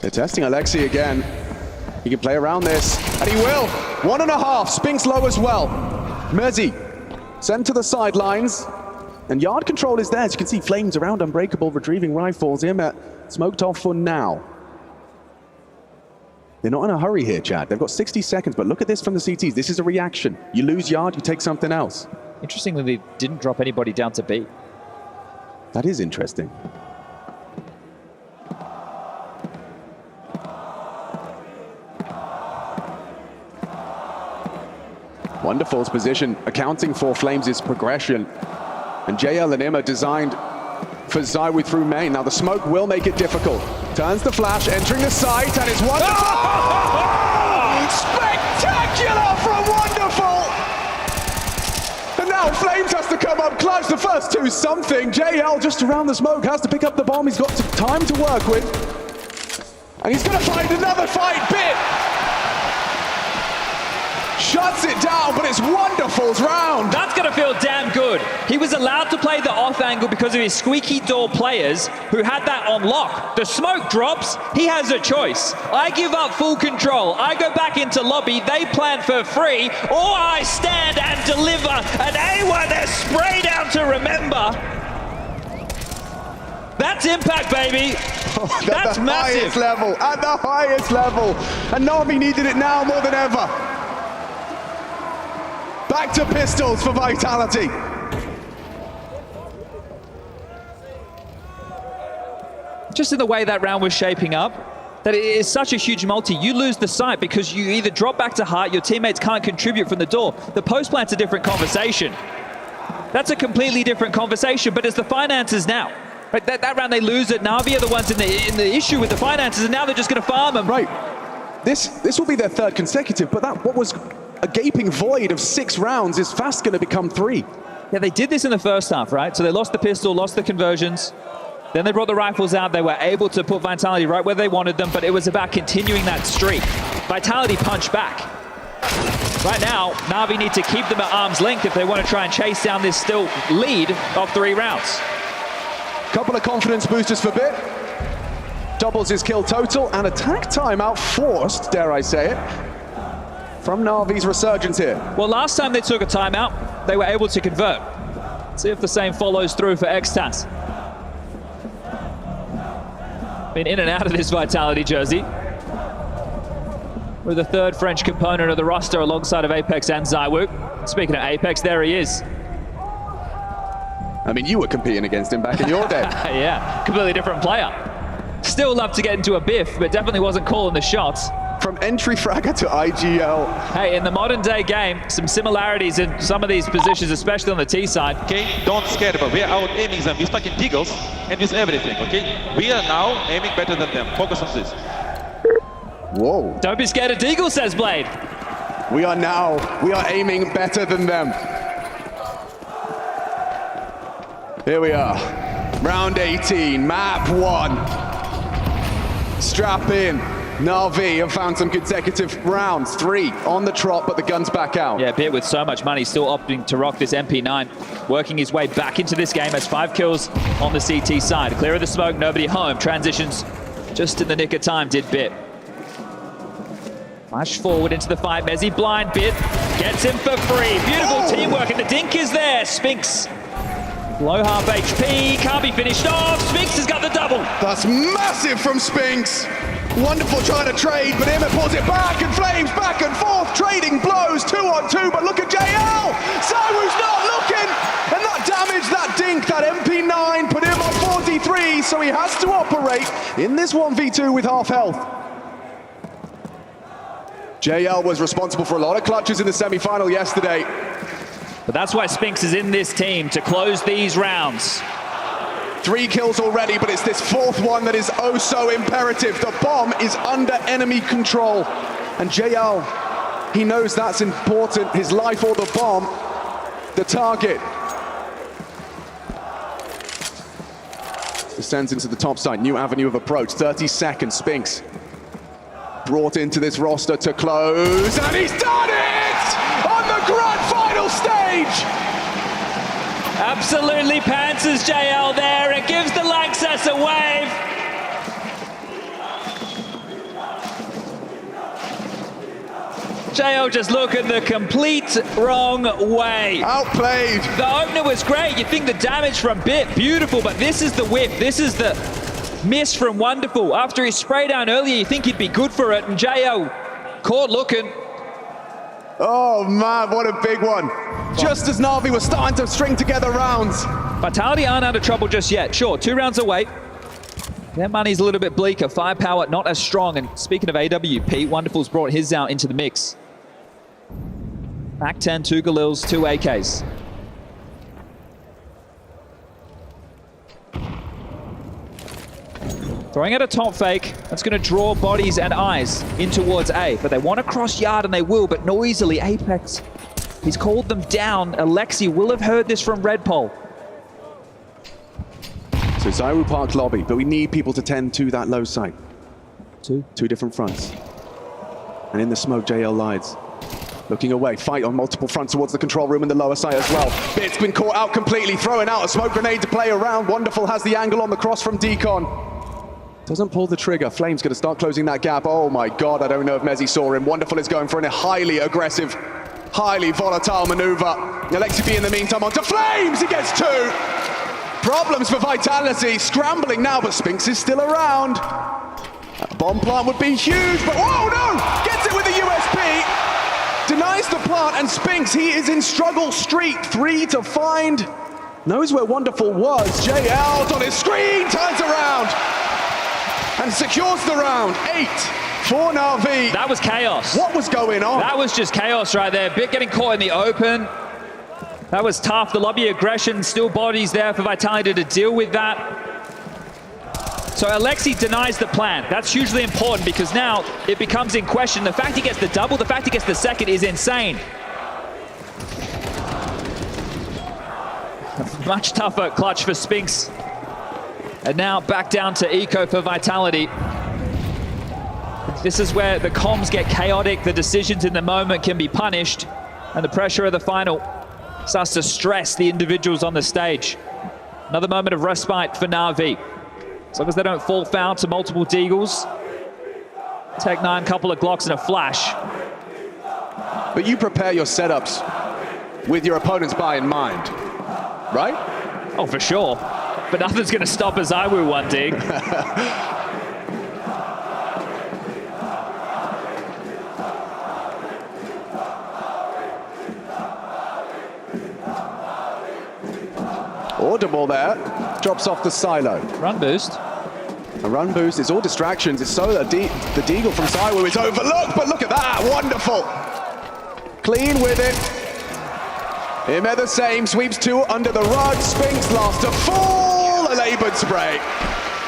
They're testing Alexi again. He can play around this, and he will. 1.5, Spinks low as well. Mezzi sent to the sidelines, and yard control is there. As you can see, flames around Unbreakable, retrieving rifles. IEM smoked off for now. They're not in a hurry here, Chad. They've got 60 seconds, but look at this from the CTs. This is a reaction. You lose yard, you take something else. Interestingly, they didn't drop anybody down to B. That is interesting. Wonderful's position, accounting for Flames' progression. And JL and IEM are designed for ZywOo through main. Now the smoke will make it difficult. Turns the flash, entering the site, and it's wonderful! Oh! Spectacular from Wonderful! And now Flames has to come up clutch. The first 2 something. JL just around the smoke has to pick up the bomb. He's got time to work with. And he's going to find another fight bit. Shuts it down, but it's Wonderful's round. That's going to feel damn good. He was allowed to play the off angle because of his squeaky door players who had that on lock. The smoke drops, he has a choice. I give up full control. I go back into lobby, they plant for free, or I stand and deliver an A1S spray down to remember. That's impact, baby. That's massive. At the highest level. And Na'Vi needed it now more than ever. Back to pistols for Vitality. Just in the way that round was shaping up, that it is such a huge multi. You lose the sight because you either drop back to heart, your teammates can't contribute from the door. The post plant's a different conversation. That's a completely different conversation, but it's the finances now. Right, that round they lose it. Na'Vi are the ones in the issue with the finances, and now they're just going to farm them. Right. This will be their 3rd consecutive, but what was a gaping void of 6 rounds is fast going to become 3. Yeah, they did this in the first half, right? So they lost the pistol, lost the conversions. Then they brought the rifles out. They were able to put Vitality right where they wanted them, but it was about continuing that streak. Vitality punched back. Right now, Na'Vi need to keep them at arm's length if they want to try and chase down this still lead of 3 rounds. Couple of confidence boosters for Bit. Doubles his kill total, and attack timeout forced, dare I say it, from Na'Vi's resurgence here. Well, last time they took a timeout, they were able to convert. See if the same follows through for Extas. Been in and out of this Vitality jersey. We're the 3rd French component of the roster alongside of Apex and ZywOo. Speaking of Apex, there he is. I mean, you were competing against him back in your day. Yeah, completely different player. Still love to get into a biff, but definitely wasn't calling the shots. From entry fragger to IGL. Hey, in the modern day game, some similarities in some of these positions, especially on the T side. Okay, don't scare about. We are out aiming them. We're stuck in deagles and with everything, okay? We are now aiming better than them. Focus on this. Whoa. Don't be scared of deagle, says Blade. We are aiming better than them. Here we are. Round 18, map 1. Strap in. Na'Vi have found some consecutive rounds. 3 on the trot, but the gun's back out. Yeah, Bit with so much money still opting to rock this MP9, working his way back into this game as 5 kills on the CT side. Clear of the smoke, nobody home. Transitions just in the nick of time, did Bit. Flash forward into the fight. Mezzi blind. Bit gets him for free. Beautiful teamwork, and the dink is there. Spinks. Low half HP, can't be finished off. Spinks has got the double. That's massive from Spinks. Wonderful trying to trade, but IEM pulls it back, and Flames back and forth, trading blows, 2-on-2, but look at JL! ZywOo's not looking, and that damage, that dink, that MP9 put him on 43, so he has to operate in this 1v2 with half health. JL was responsible for a lot of clutches in the semi-final yesterday. But that's why Spinks is in this team, to close these rounds. 3 kills already, but it's this 4th one that is oh so imperative. The bomb is under enemy control. And JL, he knows that's important. His life or the bomb, the target. descends into the top side. New avenue of approach. 30 seconds. Spinks brought into this roster to close, and he's done it on the grand final stage. Absolutely pantsers JL there and gives the Lanxess a wave. JL just looking the complete wrong way. Outplayed. The opener was great. You think the damage from Bit, beautiful, but this is the whip. This is the miss from Wonderful. After his spray down earlier, you think he'd be good for it, and JL caught looking. Oh man, what a big one. Just as Na'Vi was starting to string together rounds. Vitality aren't out of trouble just yet. Sure, 2 rounds away. Their money's a little bit bleaker. Firepower not as strong. And speaking of AWP, Wonderful's brought his out into the mix. Back 10, 2 Galils, 2 AKs. Throwing out a top fake. That's going to draw bodies and eyes in towards A. But they want to cross yard, and they will, but noisily. Apex, he's called them down. Alexi will have heard this from Red Pole. So Zyru Park lobby, but we need people to tend to that low side. Two different fronts. And in the smoke, JL lies. Looking away, fight on multiple fronts towards the control room in the lower side as well. Bit's been caught out completely, throwing out a smoke grenade to play around. Wonderful has the angle on the cross from Decon. Doesn't pull the trigger. Flame's going to start closing that gap. Oh my God, I don't know if Mezzi saw him. Wonderful is going for a highly aggressive, highly volatile maneuver. Alexi B in the meantime onto Flames, he gets 2. Problems for Vitality, scrambling now, but Spinks is still around. That bomb plant would be huge, but oh no! Gets it with the USP! Denies the plant, and Spinks, he is in struggle street. 3 to find. Knows where Wonderful was. JL on his screen, turns around and secures the round. 8 for Na'Vi. That was chaos. What was going on? That was just chaos right there. Bit getting caught in the open. That was tough. The lobby aggression, still bodies there for Vitality to deal with that. So Alexi denies the plan. That's hugely important because now it becomes in question. The fact he gets the double, the fact he gets the second is insane. Much tougher clutch for Spinks. And now back down to Eco for Vitality. This is where the comms get chaotic, the decisions in the moment can be punished, and the pressure of the final starts to stress the individuals on the stage. Another moment of respite for Na'Vi. As long as they don't fall foul to multiple Deagles. Tech9, couple of Glocks and a flash. But you prepare your setups with your opponent's buy in mind, right? Oh, for sure. But nothing's going to stop a Zywu one dig. Audible there, drops off the silo. Run boost. A run boost, it's all distractions. It's so that the Deagle from Zywu is overlooked, but look at that, wonderful. Clean with it. Ime the same, sweeps 2 under the rug. Spinks last a full laboured spray.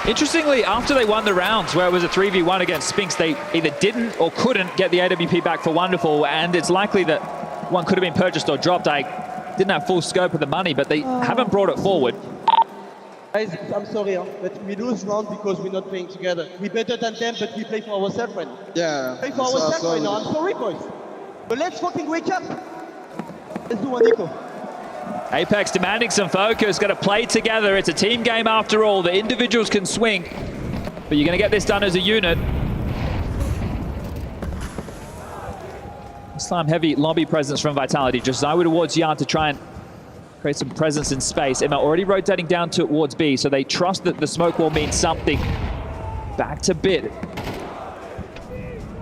Interestingly, after they won the rounds where it was a 3v1 against Spinks, they either didn't or couldn't get the AWP back for Wonderful, and it's likely that one could have been purchased or dropped. I didn't have full scope of the money, but they haven't brought it forward. Guys, I'm sorry, but we lose round because we're not playing together. We're better than them, but we play for ourselves right now. Yeah. Play for ourselves right now. I'm sorry, boys. But let's fucking wake up. Let's do one equal. Apex demanding some focus, got to play together. It's a team game after all. The individuals can swing, but you're going to get this done as a unit. This time heavy lobby presence from Vitality. Just Zywu towards Yard to try and create some presence in space. Emma already rotating down towards B, so they trust that the smoke wall means something. Back to Bit.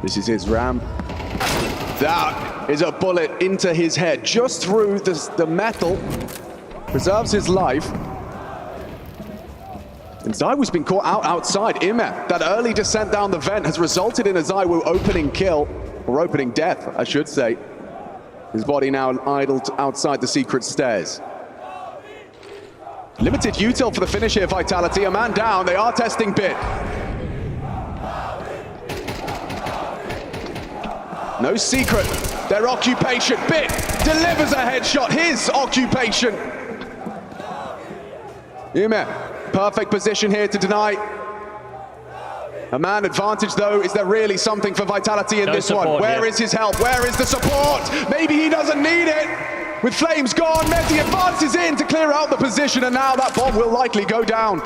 This is his ramp. That is a bullet into his head, just through the metal. Preserves his life. And Zywu's been caught outside. Ime, that early descent down the vent has resulted in a Zywu opening kill, or opening death, I should say. His body now idled outside the secret stairs. Limited util for the finish here, Vitality. A man down, they are testing Bit. No secret, their occupation. Bit delivers a headshot, his occupation. Ime perfect position here to deny. A man advantage though, is there really something for Vitality in this one? Where is his help? Where is the support? Maybe he doesn't need it. With flames gone, Messi advances in to clear out the position, and now that bomb will likely go down.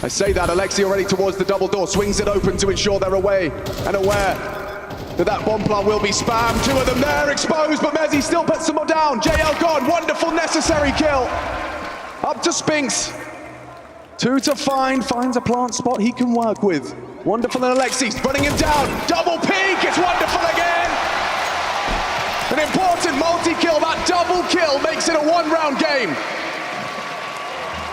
I say that, Alexi already towards the double door, swings it open to ensure they're away and aware that bomb plant will be spammed. Two of them there exposed, but Messi still puts them all down. JL gone, wonderful necessary kill. Up to Spinks. 2 to find, finds a plant spot he can work with. Wonderful, and Alexis running him down. Double peek, it's wonderful again. An important multi-kill, that double kill makes it a one-round game.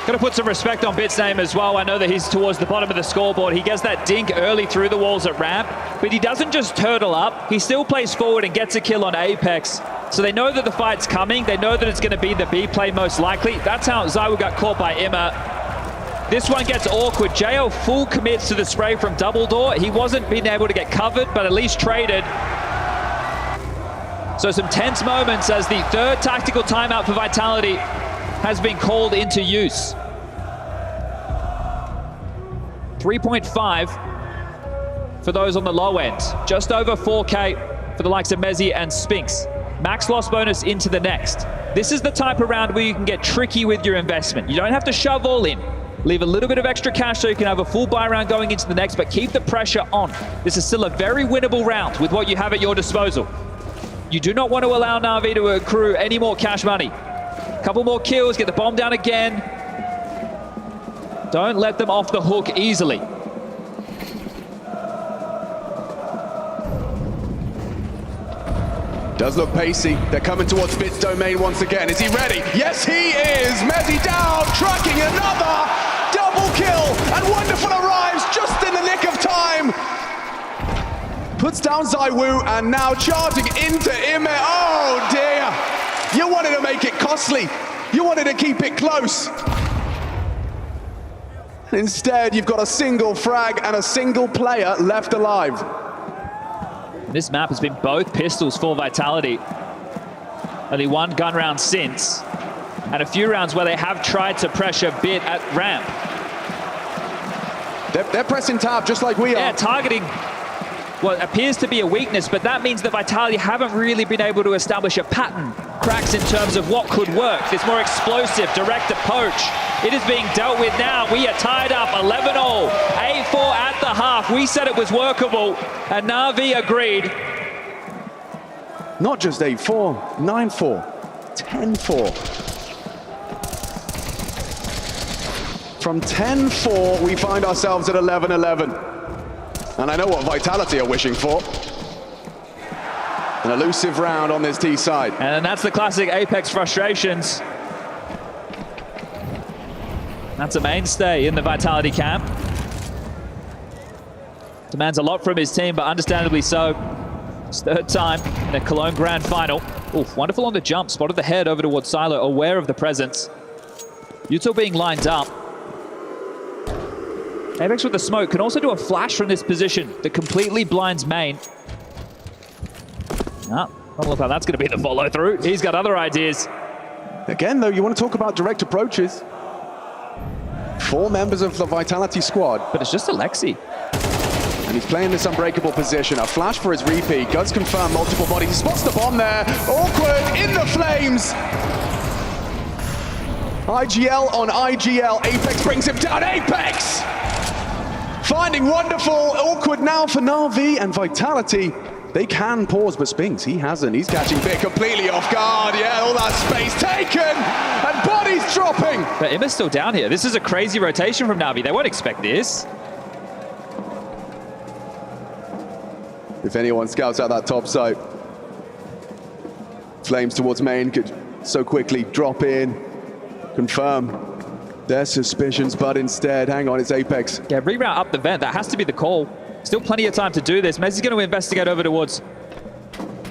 Got to put some respect on Bit's name as well. I know that he's towards the bottom of the scoreboard. He gets that dink early through the walls at ramp, but he doesn't just turtle up. He still plays forward and gets a kill on Apex. So they know that the fight's coming. They know that it's going to be the B play most likely. That's how ZywOo got caught by Imma. This one gets awkward. JL full commits to the spray from double door. He wasn't being able to get covered, but at least traded. So some tense moments as the third tactical timeout for Vitality has been called into use. 3.5 for those on the low end. Just over 4K for the likes of Mezzi and Spinks. Max loss bonus into the next. This is the type of round where you can get tricky with your investment. You don't have to shove all in. Leave a little bit of extra cash so you can have a full buy round going into the next, but keep the pressure on. This is still a very winnable round with what you have at your disposal. You do not want to allow Na'Vi to accrue any more cash money. Couple more kills, get the bomb down again. Don't let them off the hook easily. Does look pacey. They're coming towards Bit's domain once again. Is he ready? Yes, he is. Messi down, tracking another double kill, and Wonderful arrives just in the nick of time. Puts down ZywOo, and now charging into Ime. Oh dear. You wanted to make it costly. You wanted to keep it close. Instead, you've got a single frag and a single player left alive. This map has been both pistols for Vitality. Only one gun round since, and a few rounds where they have tried to pressure Bit at ramp. They're pressing tab just like we are. Yeah, targeting what appears to be a weakness, but that means that Vitality haven't really been able to establish a pattern. Cracks in terms of what could work. This more explosive, direct approach. It is being dealt with now. We are tied up 11-all, 8-4 at the half. We said it was workable, and Na'Vi agreed. Not just 8-4, 9-4, 10-4. From 10-4, we find ourselves at 11-11. And I know what Vitality are wishing for. An elusive round on this T side. And that's the classic Apex frustrations. That's a mainstay in the Vitality camp. Demands a lot from his team, but understandably so. It's third time in the Cologne Grand Final. Oof, wonderful on the jump. Spotted the head over towards Silo, aware of the presence. Yuto being lined up. Apex with the smoke can also do a flash from this position that completely blinds main. Ah, doesn't look like that's going to be the follow through. He's got other ideas. Again, though, you want to talk about direct approaches. 4 members of the Vitality squad. But it's just Alexi. And he's playing this unbreakable position. A flash for his repeat. Does confirm multiple bodies. He spots the bomb there. Awkward in the flames. IGL on IGL. Apex brings him down. Apex! Finding Wonderful. Awkward now for Na'Vi and Vitality. They can pause, but Spinks, he hasn't. He's catching Bit completely off guard. Yeah, all that space taken, and bodies dropping. But Imma's still down here. This is a crazy rotation from Na'Vi. They won't expect this. If anyone scouts out that top site, flames towards main could so quickly drop in, confirm their suspicions, but instead, hang on, it's Apex. Yeah, reroute up the vent. That has to be the call. Still plenty of time to do this. Mezzi's going to investigate over towards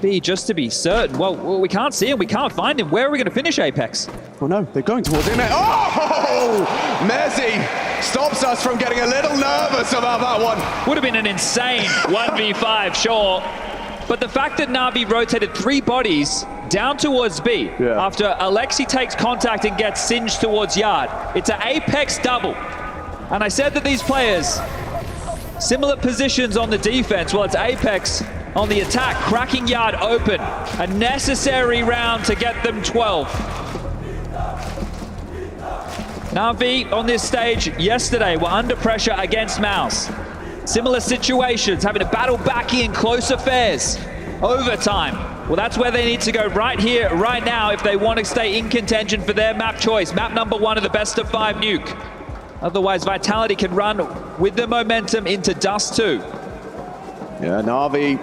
B just to be certain. Well, we can't see him. We can't find him. Where are we going to finish Apex? Oh no, they're going towards him. Oh! Mezzi stops us from getting a little nervous about that one. Would have been an insane 1v5, sure. But the fact that Na'Vi rotated 3 bodies down towards B after Alexi takes contact and gets singed towards Yard, it's an Apex double. And I said that these players, similar positions on the defense, well, it's Apex on the attack, cracking Yard open. A necessary round to get them 12. Na'Vi on this stage yesterday were under pressure against MOUZ. Similar situations, having to battle back in close affairs, overtime. Well, that's where they need to go right here, right now, if they want to stay in contention for their map choice. Map number 1 of the best of 5 Nuke. Otherwise, Vitality can run with the momentum into Dust 2. Yeah, Na'Vi,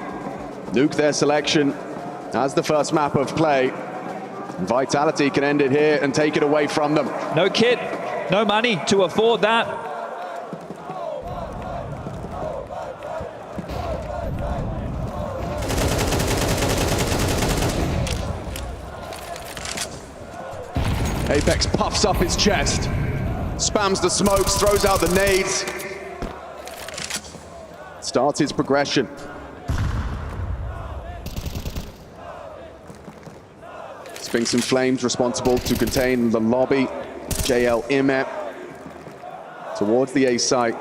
Nuke their selection as the first map of play. Vitality can end it here and take it away from them. No kit, no money to afford that. Apex puffs up his chest, spams the smokes, throws out the nades. Starts his progression. Sphinx and Flames responsible to contain the lobby. JL Imet towards the A site.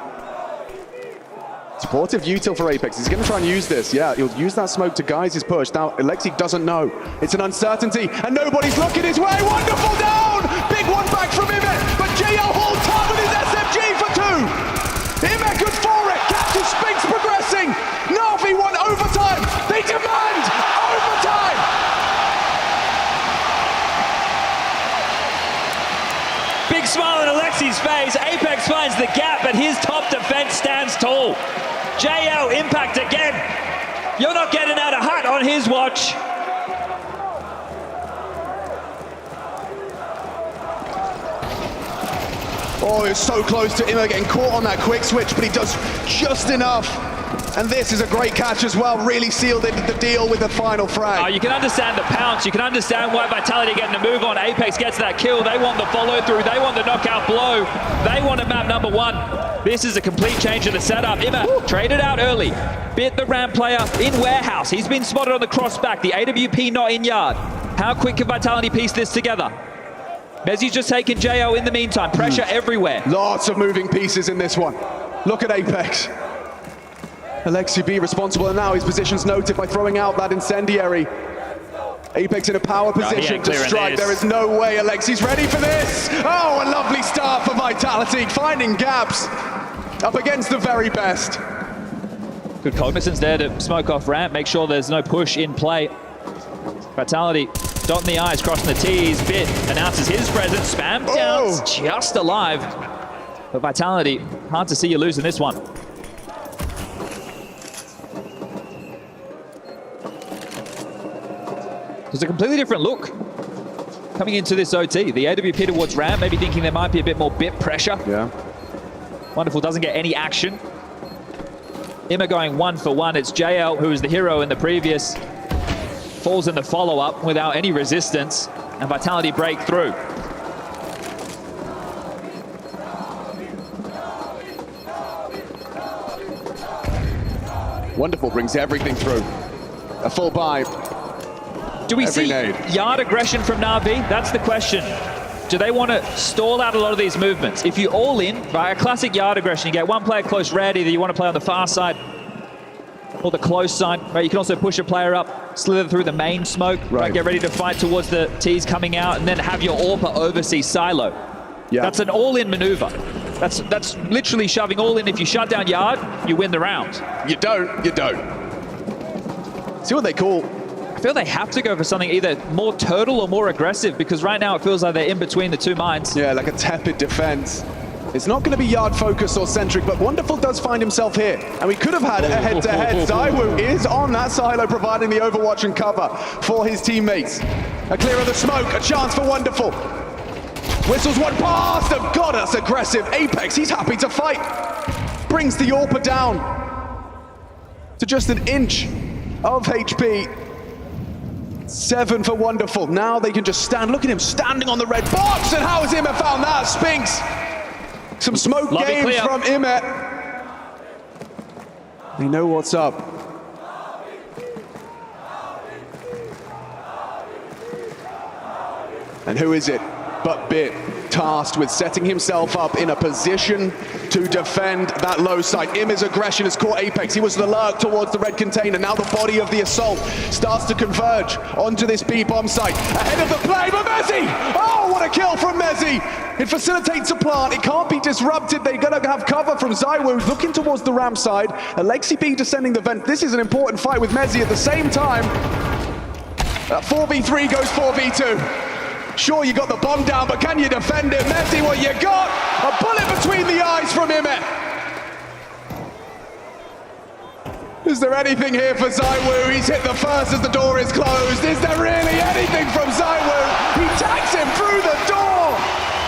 Supportive util for Apex. He's going to try and use this. Yeah, he'll use that smoke to guise his push. Now, Alexi doesn't know. It's an uncertainty, and nobody's looking his way. Wonderful down! Big one back from Imet, but JL holds tight with his SMG for 2. Imet goes for it. Captain Sphinx progressing. Na'Vi won overtime. They demand overtime. Big smile on Alexi's face. Apex finds the gap, but his top defense stands tall. JL impact again. You're not getting out of hut on his watch. Oh, it's so close to Immer getting caught on that quick switch, but he does just enough. And this is a great catch as well. Really sealed the deal with the final frag. You can understand the pounce. You can understand why Vitality getting a move on. Apex gets that kill. They want the follow through. They want the knockout blow. They want a map number 1. This is a complete change of the setup. Immer traded out early. Bit the ramp player in warehouse. He's been spotted on the crossback. The AWP not in yard. How quick can Vitality piece this together? Mezzi's just taken JO in the meantime. Pressure everywhere. Lots of moving pieces in this one. Look at Apex. Alexi B responsible, and now his position's noted by throwing out that incendiary. Apex in a power position to strike. There is no way Alexi's ready for this. Oh, a lovely start for Vitality, finding gaps up against the very best. Good cognizance there to smoke off ramp, make sure there's no push in play. Vitality dotting the I's, crossing the T's. Bit announces his presence, spam downs, just alive. But Vitality, hard to see you losing this one. There's a completely different look coming into this OT. The AWP towards ramp, maybe thinking there might be a bit more bit pressure. Yeah. Wonderful doesn't get any action. Immer going 1 for 1. It's JL, who was the hero in the previous. Falls in the follow-up without any resistance, and Vitality break through. Wonderful brings everything through. A full buy. Do we see yard aggression from Na'Vi? That's the question. Do they want to stall out a lot of these movements? If you all in, by a classic yard aggression, you get one player close red, either you want to play on the far side or the close side, right? You can also push a player up, slither through the main smoke, right? Get ready to fight towards the T's coming out, and then have your AWPer oversee silo. Yeah. That's an all-in maneuver. That's literally shoving all in. If you shut down yard, you win the round. You don't. See what they call. I feel they have to go for something either more turtle or more aggressive, because right now it feels like they're in between the two mines. Yeah, like a tepid defense. It's not going to be yard focused or centric, but Wonderful does find himself here. And we could have had a head-to-head. Zywoo is on that silo, providing the overwatch and cover for his teammates. A clear of the smoke, a chance for Wonderful. Whistles one past him. God, that's aggressive. Apex, he's happy to fight. Brings the AWPer down to just an inch of HP. 7 for Wonderful. Now they can just stand. Look at him standing on the red box. And how has Imet found that? Sphinx. Some smoke games from Imet. They know what's up. And who is it but Bit, tasked with setting himself up in a position to defend that low side. IM's aggression has caught Apex. He was the lurk towards the red container. Now the body of the assault starts to converge onto this B bomb site. Ahead of the play, but Mezzi! Oh, what a kill from Mezzi! It facilitates a plant. It can't be disrupted. They're going to have cover from ZywOo, looking towards the ramp side. Alexi B descending the vent. This is an important fight with Mezzi at the same time. 4v3 goes 4v2. Sure, you got the bomb down, but can you defend it? Mezzi, what you got? A bullet between the eyes from IME. Is there anything here for ZywOo? He's hit the first as the door is closed. Is there really anything from ZywOo? He tags him through the door,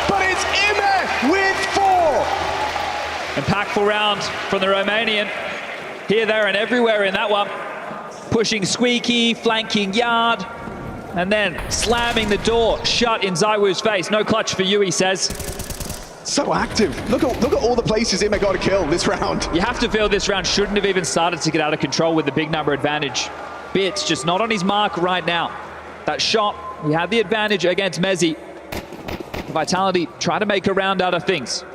but it's IME with 4. Impactful round from the Romanian. Here, there, and everywhere in that one. Pushing Squeaky, flanking Yard, and then slamming the door shut in ZywOo's face. No clutch for you, he says. So active. Look at all the places IME got to kill this round. You have to feel this round shouldn't have even started to get out of control with the big number advantage. Bits just not on his mark right now. That shot, he had the advantage against Mezzi. Vitality try to make a round out of things.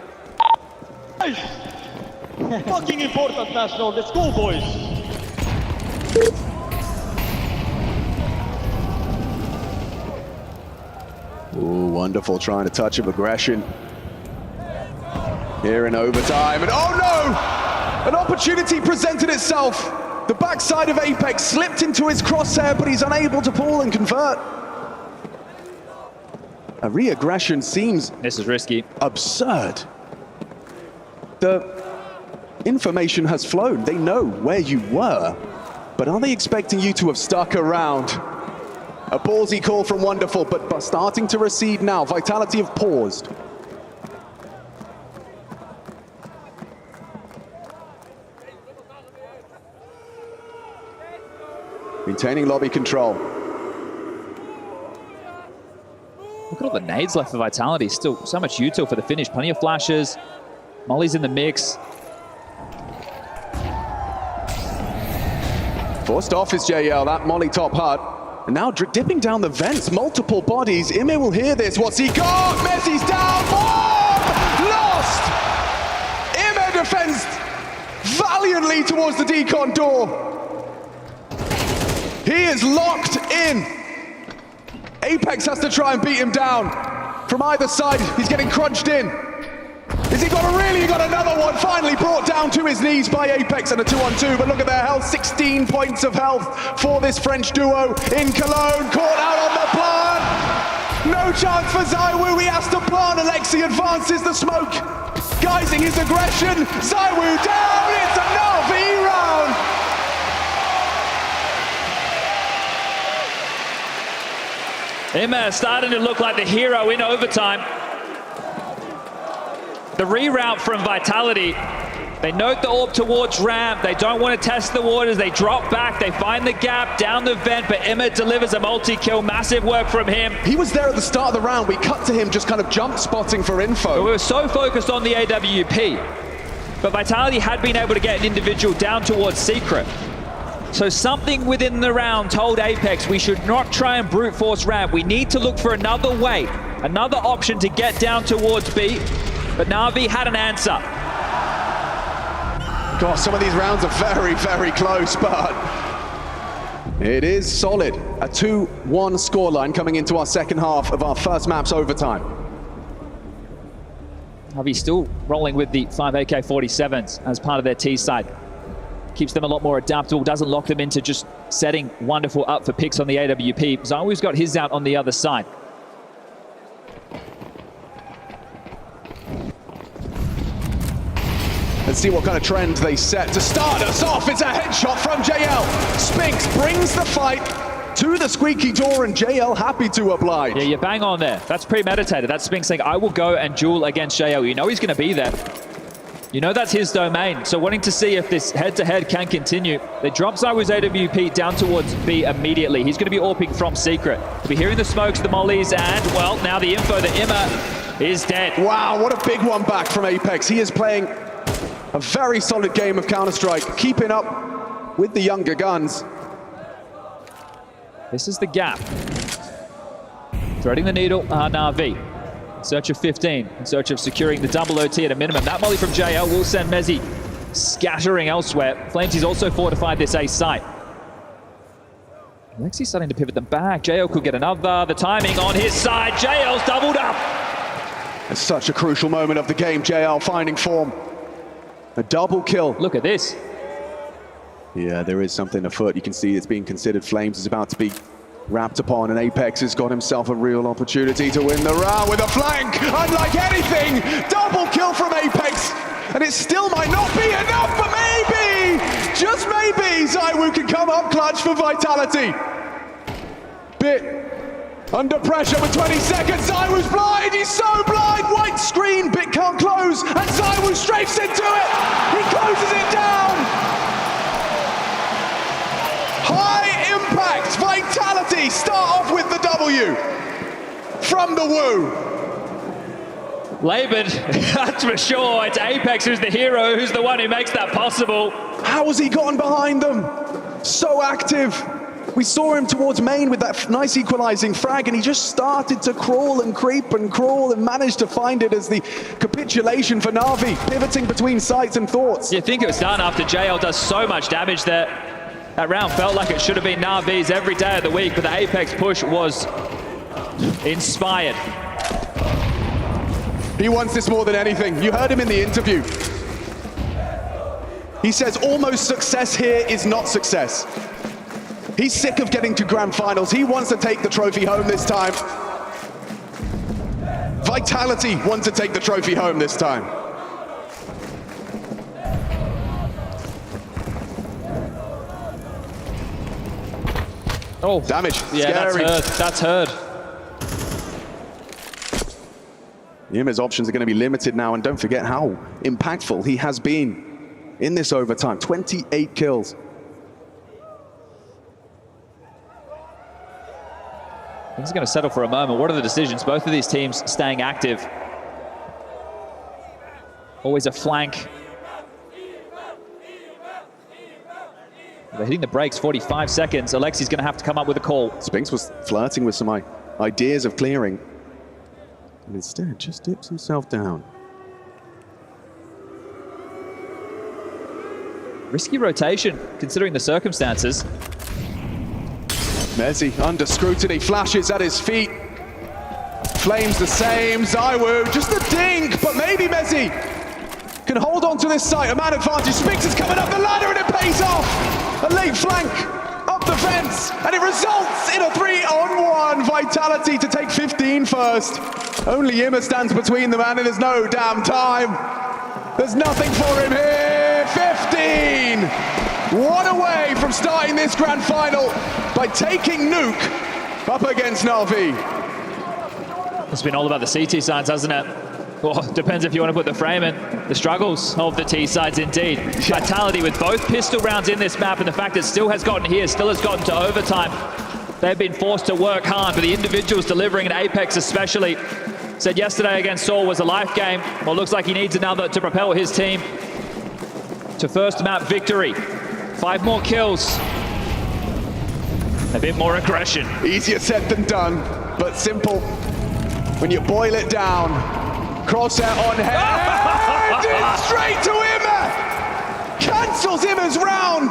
Fucking important, National. Let's go, boys. Ooh, wonderful, trying to touch of aggression. Here in overtime, and oh no! An opportunity presented itself. The backside of Apex slipped into his crosshair, but he's unable to pull and convert. A re-aggression seems... This is risky. Absurd. The information has flown. They know where you were, but are they expecting you to have stuck around? A ballsy call from Wonderful, but starting to recede now. Vitality have paused. Maintaining lobby control. Look at all the nades left for Vitality. Still so much util for the finish. Plenty of flashes. Molly's in the mix. Forced off is JL, that Molly top hut. And now dipping down the vents, multiple bodies. IME will hear this. What's he got? Messi's down. Bomb! Lost! IME defends valiantly towards the decon door. He is locked in. Apex has to try and beat him down. From either side, he's getting crunched in. Is he got another one? Finally brought down to his knees by Apex and a 2-on-2, but look at their health, 16 points of health for this French duo in Cologne, caught out on the plant. No chance for ZywOo, he has to plant. Alexi advances the smoke, guising his aggression. ZywOo down, it's enough, E-round. IME starting to look like the hero in overtime. The reroute from Vitality. They note the orb towards ramp. They don't want to test the waters. They drop back. They find the gap down the vent, but IME delivers a multi-kill. Massive work from him. He was there at the start of the round. We cut to him just kind of jump spotting for info. But we were so focused on the AWP. But Vitality had been able to get an individual down towards Secret. So something within the round told Apex we should not try and brute force ramp. We need to look for another way, another option to get down towards B. But Na'Vi had an answer. God, some of these rounds are very, very close, but it is solid. A 2-1 scoreline coming into our second half of our first map's overtime. Na'Vi still rolling with the 5 AK-47s as part of their T side. Keeps them a lot more adaptable, doesn't lock them into just setting Wonderful up for picks on the AWP. ZywOo's got his out on the other side. Let's see what kind of trend they set to start us off. It's a headshot from JL. Spinks brings the fight to the squeaky door, and JL happy to oblige. Yeah, you bang on there. That's premeditated. That's Spinks saying, I will go and duel against JL. You know he's going to be there. You know that's his domain. So wanting to see if this head-to-head can continue. They drop ZywOo's AWP down towards B immediately. He's going to be AWPing from Secret. We'll be hearing the smokes, the mollies, and, well, now the info that IME is dead. Wow, what a big one back from Apex. He is playing a very solid game of Counter-Strike, keeping up with the younger guns. This is the gap. Threading the needle, Na'Vi. In search of 15, in search of securing the double OT at a minimum. That molly from JL will send Mezzi scattering elsewhere. Flamesy also fortified this A site. Alexi's starting to pivot them back. JL could get another. The timing on his side. JL's doubled up. It's such a crucial moment of the game. JL finding form. A double kill. Look at this. Yeah, there is something afoot. You can see it's being considered. Flames is about to be wrapped upon, and Apex has got himself a real opportunity to win the round with a flank. Unlike anything, double kill from Apex. And it still might not be enough, but maybe, just maybe, ZywOo can come up clutch for Vitality. Bit under pressure with 20 seconds. ZywOo's blind, he's so blind. White screen, Bit can't close, and ZywOo strafes into it. He closes it down. High impact, Vitality start off with the W from the Woo. Labored, that's for sure. It's Apex who's the hero, who's the one who makes that possible. How has he gotten behind them? So active. We saw him towards main with that nice equalizing frag, and he just started to crawl and creep and crawl and managed to find it as the capitulation for Na'Vi, pivoting between sights and thoughts. You think it was done after JL does so much damage there. That round felt like it should have been Na'Vi's every day of the week, but the Apex push was inspired. He wants this more than anything. You heard him in the interview. He says almost success here is not success. He's sick of getting to grand finals. He wants to take the trophy home this time. Vitality want to take the trophy home this time. Oh, damage. Yeah, scary. That's heard. Yimmer's options are going to be limited now, and don't forget how impactful he has been in this overtime. 28 kills. Things are going to settle for a moment. What are the decisions? Both of these teams staying active. Always a flank. They're hitting the brakes, 45 seconds. Alexi's going to have to come up with a call. Spinks was flirting with some ideas of clearing, and instead just dips himself down. Risky rotation, considering the circumstances. Mezzi under scrutiny, flashes at his feet. Flames the same, ZywOo just a dink, but maybe Mezzi can hold on to this site. A man advantage, Spinks is coming up the ladder and it pays off. A late flank up the fence, and it results in a 3-on-1 Vitality to take 15 first. Only Yimmer stands between them, and there's no damn time. There's nothing for him here. 15! One away from starting this grand final by taking Nuke up against Na'Vi. It's been all about the CT sides, hasn't it? Well, depends if you want to put the frame in. The struggles of the T sides indeed. Vitality with both pistol rounds in this map, and the fact that still has gotten here, still has gotten to overtime. They've been forced to work hard, but the individuals delivering, and Apex especially, said yesterday against Saul was a life game. Well, looks like he needs another to propel his team to first map victory. 5 more kills. A bit more aggression. Easier said than done, but simple when you boil it down. Crosshair on head, straight to Immer! Cancels Immer's round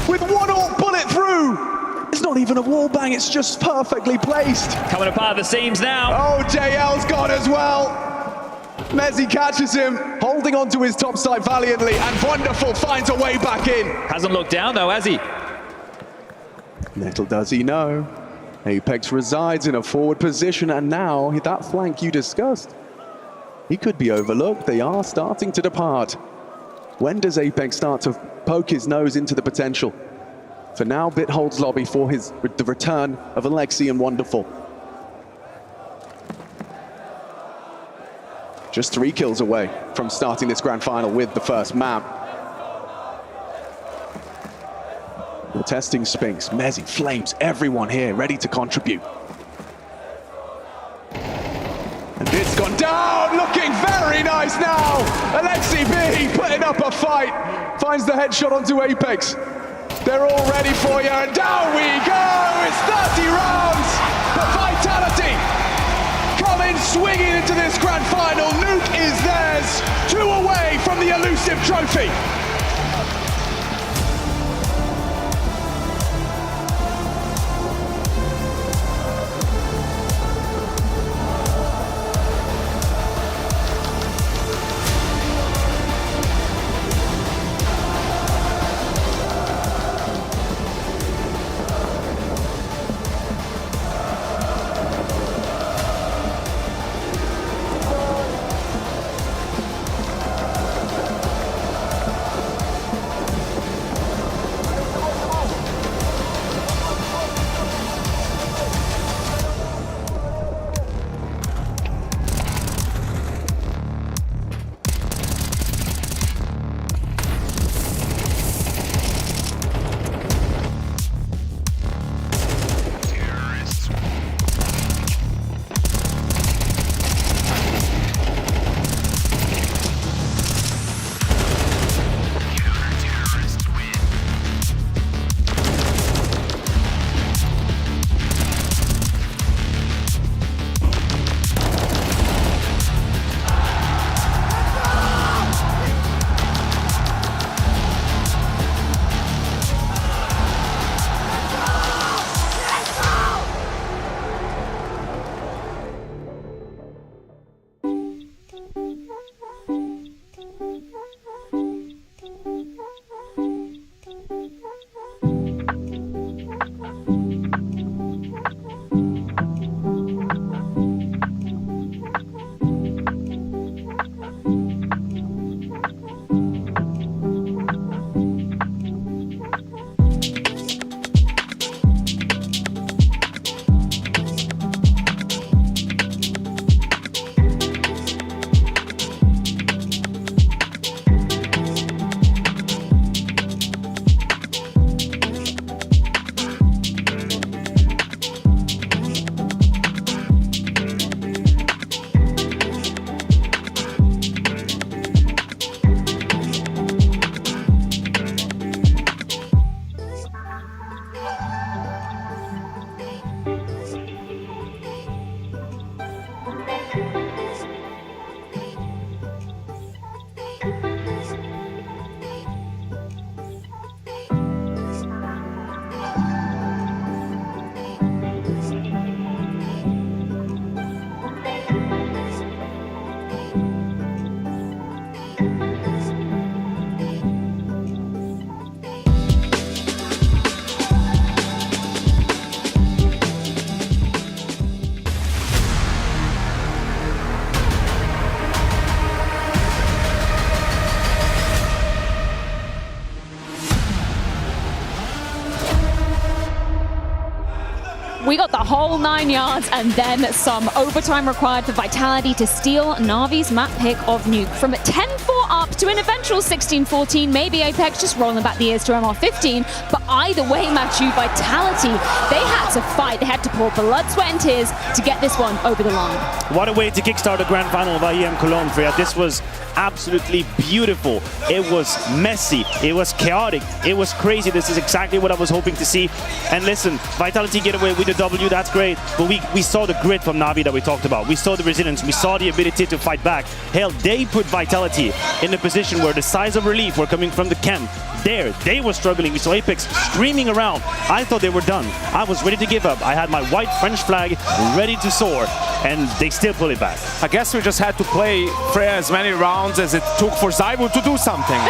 with one ult bullet through. It's not even a wall bang, it's just perfectly placed. Coming apart the seams now. Oh, JL's gone as well. Mezzi catches him, holding on to his top side valiantly, and Wonderful finds a way back in. Hasn't looked down though, has he? Little does he know, Apex resides in a forward position, and now that flank you discussed, he could be overlooked. They are starting to depart. When does Apex start to poke his nose into the potential? For now, Bit holds lobby for the return of Alexi and Wonderful. Just 3 kills away from starting this grand final with the first map. We're testing Spinks, Mezzi, Flames, everyone here ready to contribute. And Bit's gone down, looking very nice now. Alexi B putting up a fight, finds the headshot onto Apex. They're all ready for you, and down we go. It's 30 rounds, but Vitality swinging into this grand final. Nuke is theirs, 2 away from the elusive trophy. We got the whole 9 yards and then some overtime required for Vitality to steal Na'Vi's map pick of Nuke. From a 10-4 up to an eventual 16-14, maybe Apex just rolling back the ears to MR15, but either way, Matthew, Vitality, they had to fight. They had to pour blood, sweat and tears to get this one over the line. What a way to kickstart the grand final of IEM Cologne, Freya. This was absolutely beautiful. It was messy. It was chaotic. It was crazy. This is exactly what I was hoping to see. And listen, Vitality get away with the W, that's great. But we saw the grit from Na'Vi that we talked about. We saw the resilience. We saw the ability to fight back. Hell, they put Vitality in a position where the sighs of relief were coming from the camp. There, they were struggling. We saw Apex screaming around. I thought they were done. I was ready to give up. I had my white French flag ready to soar, and they still pull it back. I guess we just had to play Freya as many rounds as it took for ZywOo to do something,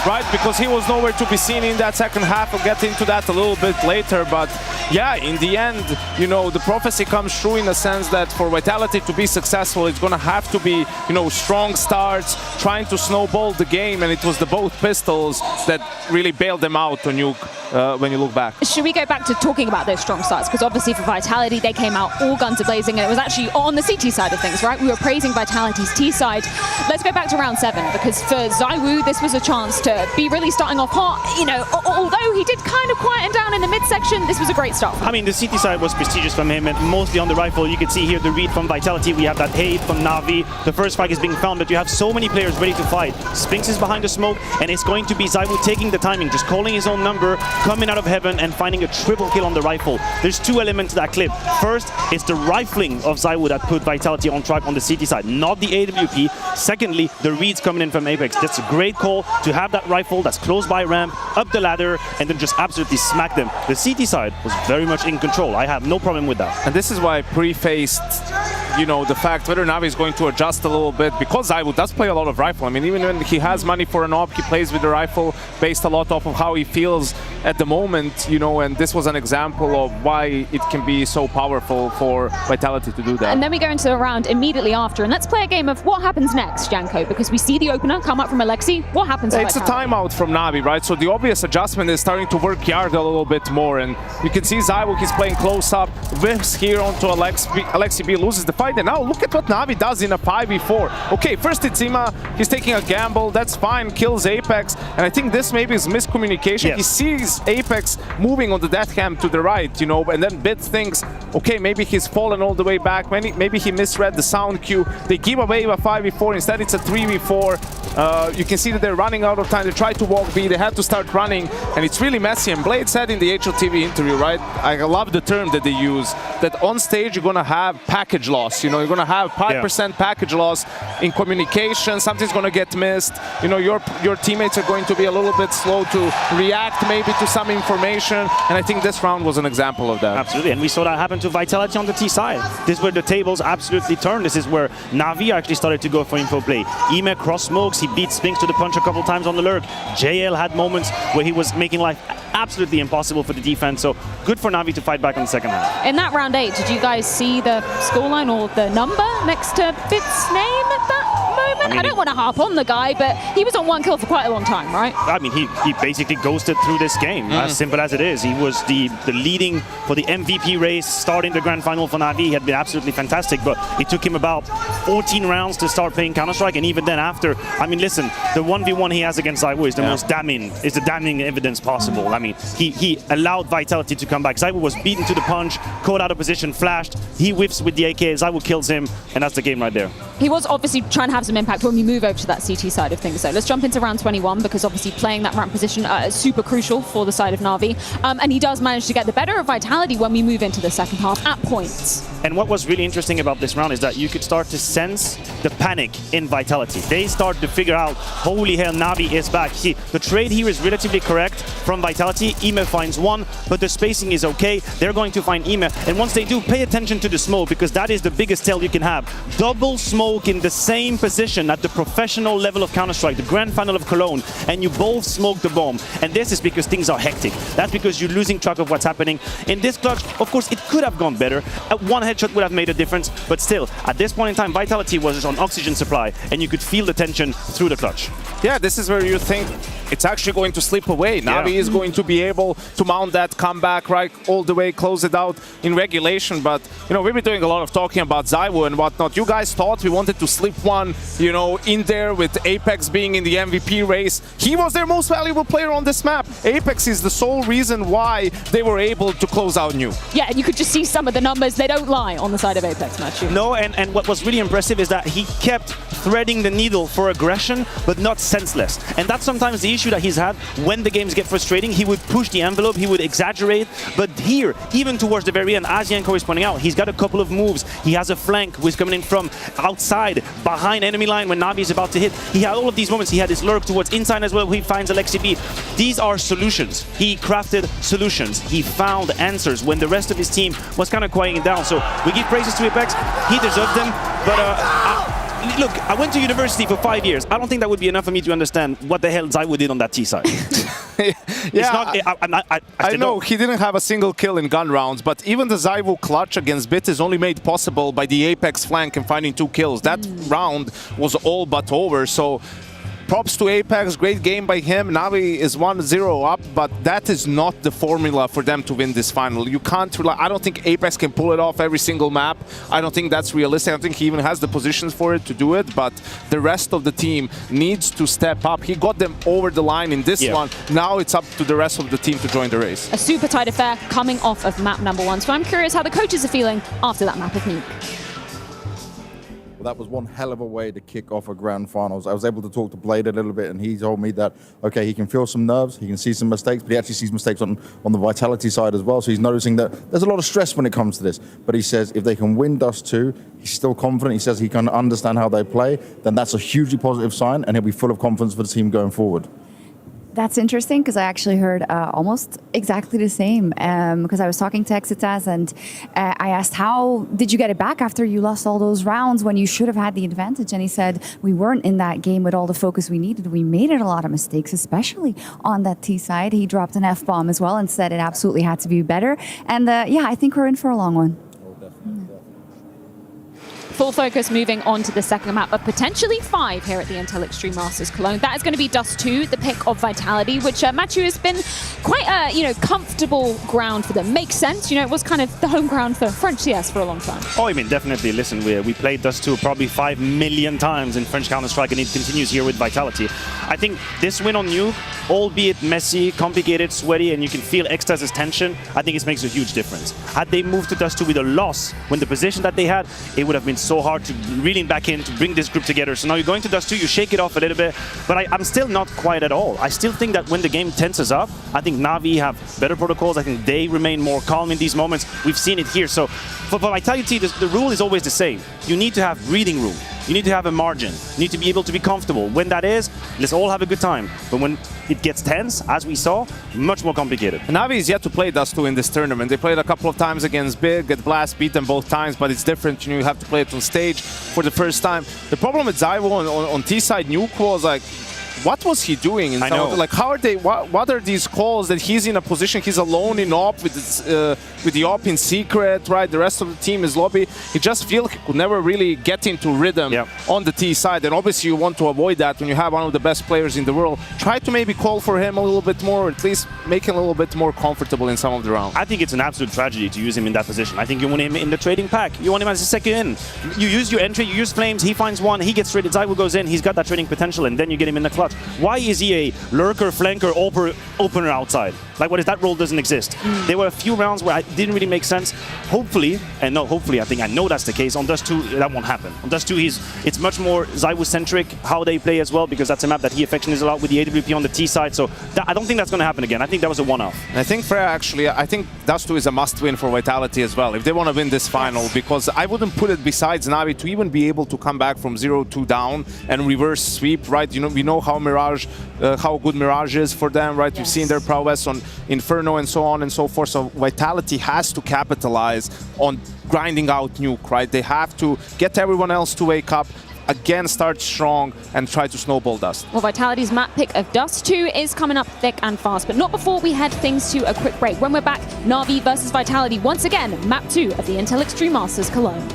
right? Because he was nowhere to be seen in that second half. We'll get into that a little bit later, but yeah, in the end, you know, the prophecy comes true in the sense that for Vitality to be successful, it's going to have to be, you know, strong starts, trying to snowball the game, and it was the both pistols that really bailed them out on Nuke when you look back. Should we go back to talking about those strong starts? Because obviously for Vitality, they came out all guns a-blazing, and it was actually on the CT side of things, right? We were praising Vitality's T side. Let's go back to round 7, because for ZywOo, this was a chance to be really starting off hot. You know, although he did kind of quieten down in the midsection, this was a great start. I mean, the CT side side was prestigious from him, and mostly on the rifle. You can see here the read from Vitality. We have that hate from Na'Vi. The first spike is being found, but you have so many players ready to fight. Spinx is behind the smoke, and it's going to be ZywOo taking the timing, just calling his own number, coming out of heaven, and finding a triple kill on the rifle. There's two elements to that clip. First, it's the rifling of ZywOo that put Vitality on track on the CT side, not the AWP. Secondly, the reads coming in from Apex. That's a great call to have that rifle that's close by ramp, up the ladder, and then just absolutely smack them. The CT side was very much in control. I have no problem with that. And this is why I prefaced, you know, the fact whether Na'Vi is going to adjust a little bit, because ZywOo does play a lot of rifle. I mean, even when he has money for an AWP, he plays with the rifle based a lot off of how he feels at the moment, you know, and this was an example of why it can be so powerful for Vitality to do that. And then we go into a round immediately after, and let's play a game of what happens next, Janko, because we see the opener come up from Alexi. What happens to It's a Vitality? timeout from Na'Vi, right? So the obvious adjustment is starting to work yard a little bit more, and you can see ZywOo, he's playing close up, whiffs here onto Alexi B, loses the fight, and now look at what Na'Vi does in a 5v4. Okay, first it's Ima, he's taking a gamble, that's fine, kills Apex, and I think this maybe is miscommunication. He sees Apex moving on the death cam to the right, you know, and then Bit thinks, okay, maybe he's fallen all the way back, maybe he misread the sound cue. They give away a 5v4, instead it's a 3v4. You can see that they're running out of time. They try to walk B, they had to start running, and it's really messy. And Blade said in the HLTV interview, right, I love the term that they use, that on stage you're gonna have package loss. You know, you're gonna have 5% package loss in communication, something's gonna get missed. You know, your teammates are going to be a little bit slow to react maybe to some information, and I think this round was an example of that. Absolutely, and we saw that happen to Vitality on the T side. This is where the tables absolutely turned. This is where Na'Vi actually started to go for info play. Ime cross smokes, he beat Spinx to the punch a couple times on the lurk. JL had moments where he was making life absolutely impossible for the defense, so good for Na'Vi to fight back in the second half. In that round 8, did you guys see the scoreline or the number next to Bit's name at that moment? I don't want to harp on the guy, but he was on 1 kill for quite a long time, right? I mean, he basically ghosted through this game, as simple as it is. He was the leading for the MVP race, starting the grand final for Na'Vi. He had been absolutely fantastic, but it took him about 14 rounds to start playing Counter-Strike, and even then after, I mean, listen, the 1v1 he has against ZywOo is the most damning, is the damning evidence possible. I mean, he allowed Vitality to come back. ZywOo was beaten to the punch, caught out of position, flashed, he whiffs with the AK, ZywOo kills him, and that's the game right there. He was obviously trying to have some impact when we move over to that CT side of things. So let's jump into round 21, because obviously playing that ramp position is super crucial for the side of Na'Vi. And he does manage to get the better of Vitality when we move into the second half at points. And what was really interesting about this round is that you could start to sense the panic in Vitality. They start to figure out, holy hell, Na'Vi is back. See, the trade here is relatively correct from Vitality. Ime finds one, but the spacing is okay. They're going to find Ime. And once they do, pay attention to the smoke, because that is the biggest tell you can have. Double smoke in the same position at the professional level of Counter-Strike, the grand final of Cologne, and you both smoke the bomb. And this is because things are hectic. That's because you're losing track of what's happening. In this clutch, of course, it could have gone better. One headshot would have made a difference, but still, at this point in time, Vitality was on oxygen supply, and you could feel the tension through the clutch. Yeah, this is where you think it's actually going to slip away. Na'Vi is going to be able to mount that comeback right all the way, close it out in regulation. But, you know, we've been doing a lot of talking about ZywOo and whatnot. You guys thought we wanted to slip one, you know, in there with Apex being in the MVP race. He was their most valuable player on this map. Apex is the sole reason why they were able to close out Nuke. Yeah, and you could just see some of the numbers. They don't lie on the side of Apex, Matthew. No, and what was really impressive is that he kept threading the needle for aggression, but not senseless. And that's sometimes the issue that he's had when the games get frustrating. He would push the envelope, he would exaggerate, but here, even towards the very end, as Janko is pointing out, he's got a couple of moves. He has a flank who's coming in from outside, behind enemy line when Na'Vi is about to hit. He had all of these moments. He had his lurk towards inside as well. He finds Alexi B. These are solutions. He crafted solutions. He found answers when the rest of his team was kind of quieting down. So we give praises to Apex. He deserved them, but look, I went to university for 5 years. I don't think that would be enough for me to understand what the hell ZywOo did on that T side. I know he didn't have a single kill in gun rounds, but even the ZywOo clutch against Bit is only made possible by the Apex flank and finding 2 kills. That round was all but over, so props to Apex, great game by him. Navi is 1-0 up, but that is not the formula for them to win this final. You can't rely, I don't think Apex can pull it off every single map. I don't think that's realistic. I think he even has the positions for it to do it, but the rest of the team needs to step up. He got them over the line in this one. Now it's up to the rest of the team to join the race. A super tight affair coming off of map number 1. So I'm curious how the coaches are feeling after that map of Nuke. Well, that was one hell of a way to kick off a grand finals. I was able to talk to Blade a little bit, and he told me that, okay, he can feel some nerves, he can see some mistakes, but he actually sees mistakes on the Vitality side as well. So he's noticing that there's a lot of stress when it comes to this. But he says if they can win Dust 2, he's still confident. He says he can understand how they play. Then that's a hugely positive sign, and he'll be full of confidence for the team going forward. That's interesting because I actually heard almost exactly the same because I was talking to FACEIT and I asked, how did you get it back after you lost all those rounds when you should have had the advantage? And he said, we weren't in that game with all the focus we needed. We made a lot of mistakes, especially on that T side. He dropped an F-bomb as well and said it absolutely had to be better. And yeah, I think we're in for a long one. Full focus moving on to the second map of potentially 5 here at the Intel Extreme Masters Cologne. That is going to be Dust 2, the pick of Vitality, which Matthew has been quite a comfortable ground for them. Makes sense, it was kind of the home ground for French CS for a long time. Oh, I mean, definitely. Listen, we played Dust 2 probably 5 million times in French Counter-Strike, and it continues here with Vitality. I think this win on Nuke, albeit messy, complicated, sweaty, and you can feel Extas's tension, I think it makes a huge difference. Had they moved to Dust 2 with a loss, when the position that they had, it would have been so hard to reel back in to bring this group together. So now you're going to Dust 2, you shake it off a little bit, but I'm still not quite at all. I still think that when the game tenses up, I think Navi have better protocols. I think they remain more calm in these moments. We've seen it here. So for Vitality, the rule is always the same. You need to have breathing room. You need to have a margin. You need to be able to be comfortable. When that is, let's all have a good time. But when it gets tense, as we saw, much more complicated. Navi is yet to play Dust 2 in this tournament. They played a couple of times against Big, get Blast, beat them both times, but it's different. You have to play it on stage for the first time. The problem with Zyvo on T-side Nuke was like, what was he doing? In like, how are they? What are these calls that he's in a position? He's alone in op with the op in secret, right? The rest of the team is lobby. He just feels he could never really get into rhythm on the T side, and obviously you want to avoid that when you have one of the best players in the world. Try to maybe call for him a little bit more, or at least make him a little bit more comfortable in some of the rounds. I think it's an absolute tragedy to use him in that position. I think you want him in the trading pack. You want him as a second in. You use your entry, you use flames. He finds one, he gets traded. Zyvo goes in. He's got that trading potential, and then you get him in the clutch. Why is he a lurker, flanker, opener outside? Like, what is that role doesn't exist? There were a few rounds where it didn't really make sense. Hopefully, I think I know that's the case. On Dust 2, that won't happen. On Dust 2, it's much more Zyvo-centric, how they play as well, because that's a map that he affections a lot with the AWP on the T side. So I don't think that's going to happen again. I think that was a one-off. I think Freya, actually, I think Dust 2 is a must-win for Vitality as well, if they want to win this final, because I wouldn't put it besides Navi to even be able to come back from 0-2 down and reverse sweep, right? We know how Mirage, how good Mirage is for them, right? We've seen their prowess on Inferno and so on and so forth. So Vitality has to capitalize on grinding out Nuke, right? They have to get everyone else to wake up, again start strong and try to snowball Dust. Well, Vitality's map pick of Dust 2 is coming up thick and fast, but not before we head things to a quick break. When we're back, Na'Vi versus Vitality once again, map 2 of the Intel Extreme Masters Cologne.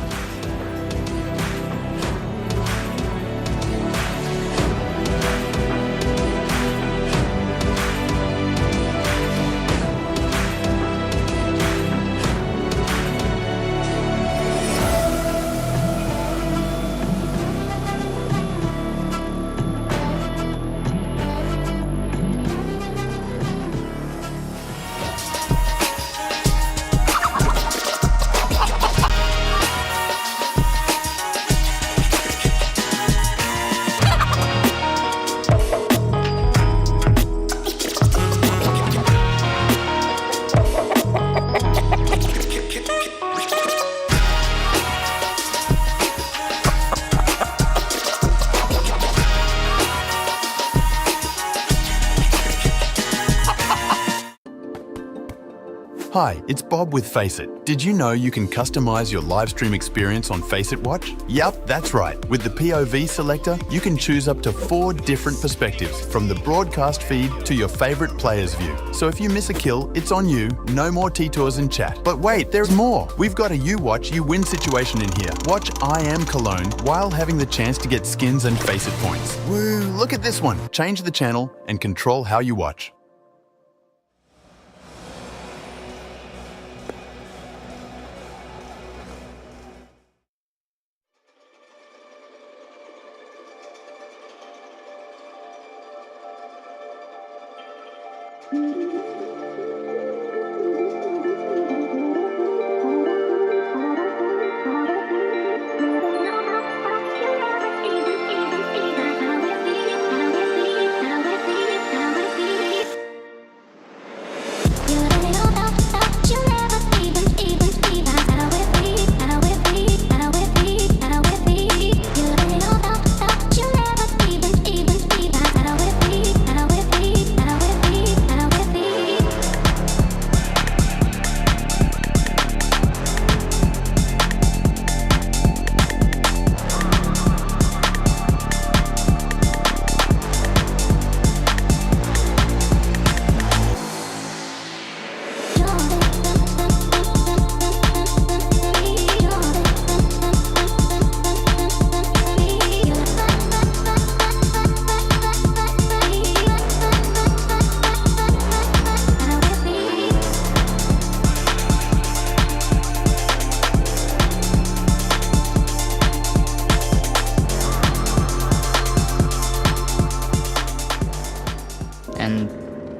Hi, it's Bob with FACEIT. Did you know you can customize your live stream experience on FACEIT Watch? Yup, that's right. With the POV selector, you can choose up to 4 different perspectives, from the broadcast feed to your favorite player's view. So if you miss a kill, it's on you. No more T-Tours in chat. But wait, there's more. We've got a You Watch, You Win situation in here. Watch IEM Cologne while having the chance to get skins and FACEIT points. Woo, look at this one. Change the channel and control how you watch.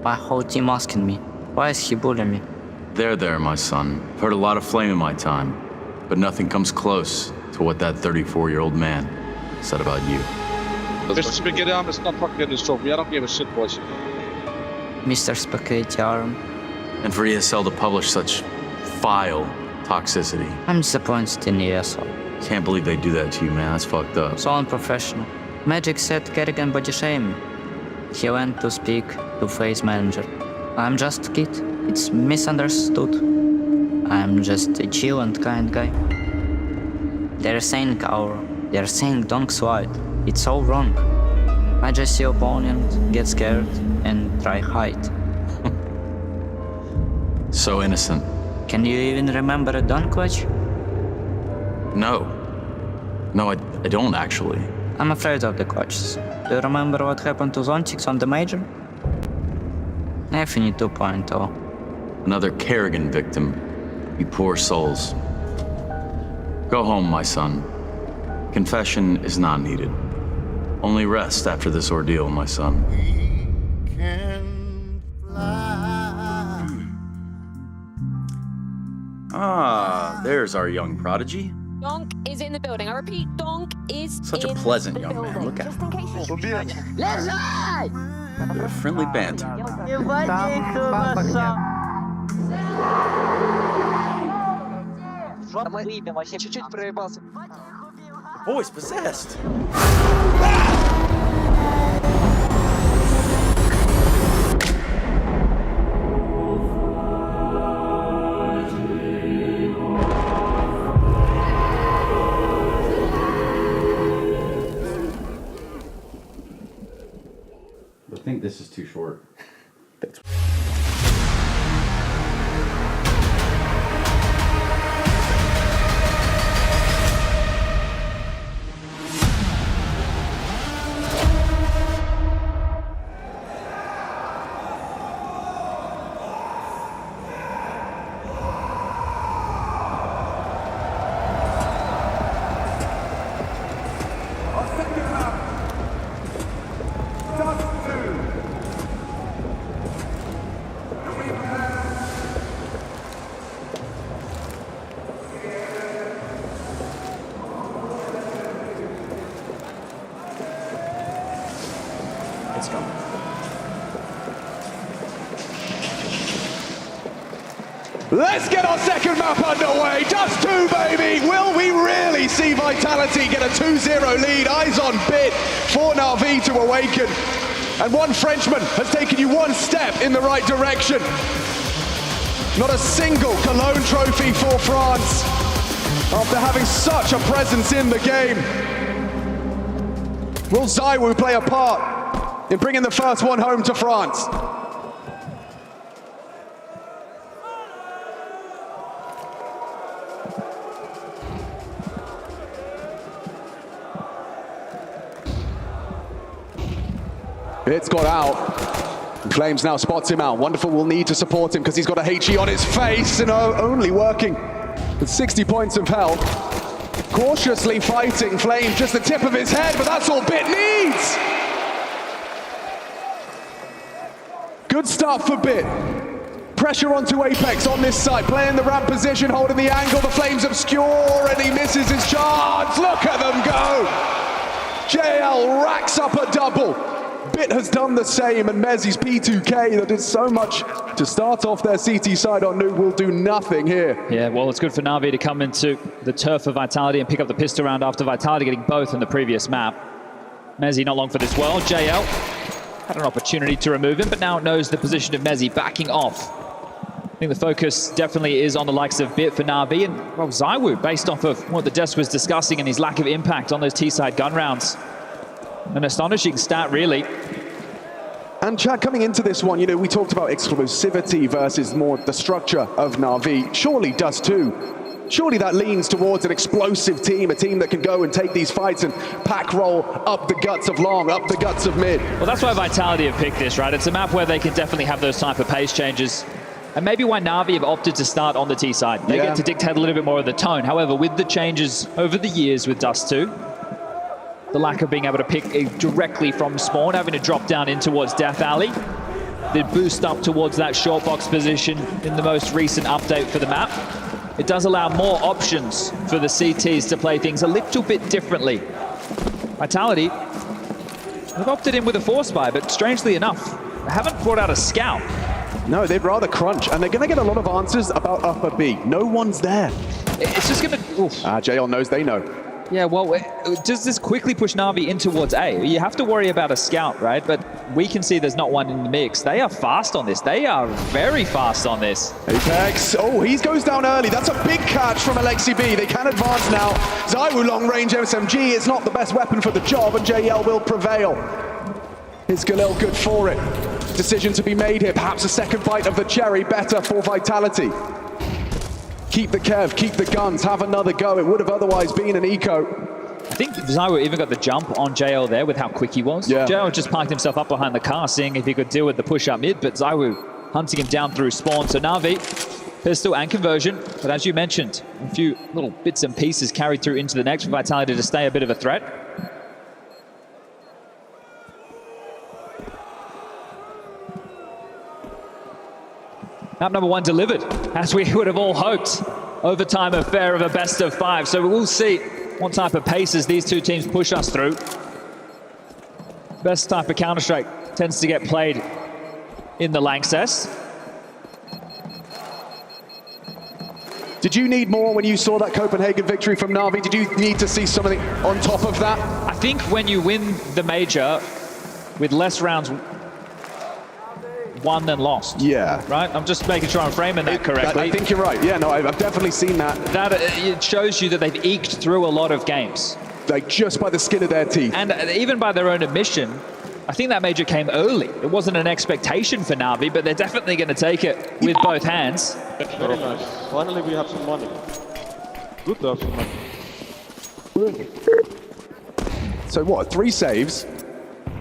My whole team asking me, why is he bullying me? There, my son. Heard a lot of flame in my time, but nothing comes close to what that 34-year-old man said about you. Mr. Spaghetti Arm is not fucking getting this trophy. I don't give a shit, boys. Mr. Spaghetti Arm. And for ESL to publish such vile toxicity. I'm disappointed in ESL. Can't believe they do that to you, man. That's fucked up. So unprofessional. Magic said Kerrigan body shame. He went to speak to FaZe manager. I'm just a kid. It's misunderstood. I'm just a chill and kind guy. They're saying donks wide. It's all wrong. I just see opponent, get scared, and try hide. So innocent. Can you even remember a dunk watch? No, I don't actually. I'm afraid of the coaches. Do you remember what happened to Zontix on the major? Infinite 2.0. Another Kerrigan victim. You poor souls. Go home, my son. Confession is not needed. Only rest after this ordeal, my son. Ah, there's our young prodigy. Donk is in the building. I repeat, Donk is Such a pleasant young man. Look at him. Let's ride! A friendly banter. The boy's possessed. I think this is too short. Let's get our second map underway. Just 2, baby. Will we really see Vitality get a 2-0 lead? Eyes on bid for Na'Vi to awaken. And one Frenchman has taken you one step in the right direction. Not a single Cologne trophy for France after having such a presence in the game. Will ZywOo play a part in bringing the first one home to France? It's got out. Flames now spots him out. Wonderful will need to support him because he's got a HE on his face and only working with 60 points of health. Cautiously fighting Flames, just the tip of his head, but that's all Bit needs. Good start for Bit. Pressure onto Apex on this side, playing the ramp position, holding the angle. The Flames obscure and he misses his chance. Look at them go. JL racks up a double. Bit has done the same, and Mezzi's P2K that did so much to start off their CT side on Nuke will do nothing here. Yeah, well, it's good for Na'Vi to come into the turf for Vitality and pick up the pistol round after Vitality getting both in the previous map. Mezzi not long for this well. JL had an opportunity to remove him, but now knows the position of Mezzi backing off. I think the focus definitely is on the likes of Bit for Na'Vi, and well, ZywOo, based off of what the desk was discussing and his lack of impact on those T-side gun rounds. An astonishing stat, really. And Chad, coming into this one, you know, we talked about explosivity versus more the structure of Na'Vi. Surely does too. Surely that leans towards an explosive team, a team that can go and take these fights and pack roll up the guts of long, up the guts of mid. Well, that's why Vitality have picked this, right? It's a map where they can definitely have those type of pace changes. And maybe why Na'Vi have opted to start on the T side. They get to dictate a little bit more of the tone. However, with the changes over the years with Dust 2, the lack of being able to pick directly from spawn, having to drop down in towards Death Alley, then boost up towards that short box position in the most recent update for the map. It does allow more options for the CTs to play things a little bit differently. Vitality have opted in with a Force Spy, but strangely enough, they haven't brought out a scout. No, they'd rather crunch, and they're going to get a lot of answers about upper B. No one's there. It's just going to... JL knows they know. Yeah, well, does this quickly push Na'Vi in towards A? You have to worry about a scout, right? But we can see there's not one in the mix. They are fast on this. They are very fast on this. Apex, he goes down early. That's a big catch from Alexi B. They can advance now. ZywOo long-range SMG is not the best weapon for the job, and JL will prevail. Is Galil good for it? Decision to be made here. Perhaps a second bite of the cherry better for Vitality. Keep the Kev, keep the guns, have another go. It would have otherwise been an eco. I think ZywOo even got the jump on JL there with how quick he was. Yeah. JL just parked himself up behind the car, seeing if he could deal with the push up mid, but ZywOo hunting him down through spawn. So Na'Vi, pistol and conversion. But as you mentioned, a few little bits and pieces carried through into the next for Vitality to stay a bit of a threat. Map number 1 delivered, as we would have all hoped. Overtime affair of a best of 5. So we will see what type of paces these two teams push us through. Best type of Counter-Strike tends to get played in the Lanxess. Did you need more when you saw that Copenhagen victory from Na'Vi? Did you need to see something on top of that? I think when you win the major with less rounds won than lost. Yeah. Right? I'm just making sure I'm framing that correctly. I think you're right. Yeah, no, I've definitely seen that. It shows you that they've eked through a lot of games. Like just by the skin of their teeth. And even by their own admission, I think that major came early. It wasn't an expectation for Na'Vi, but they're definitely going to take it with both hands. Very nice. Finally, we have some money. Good to have some money. So what, 3 saves?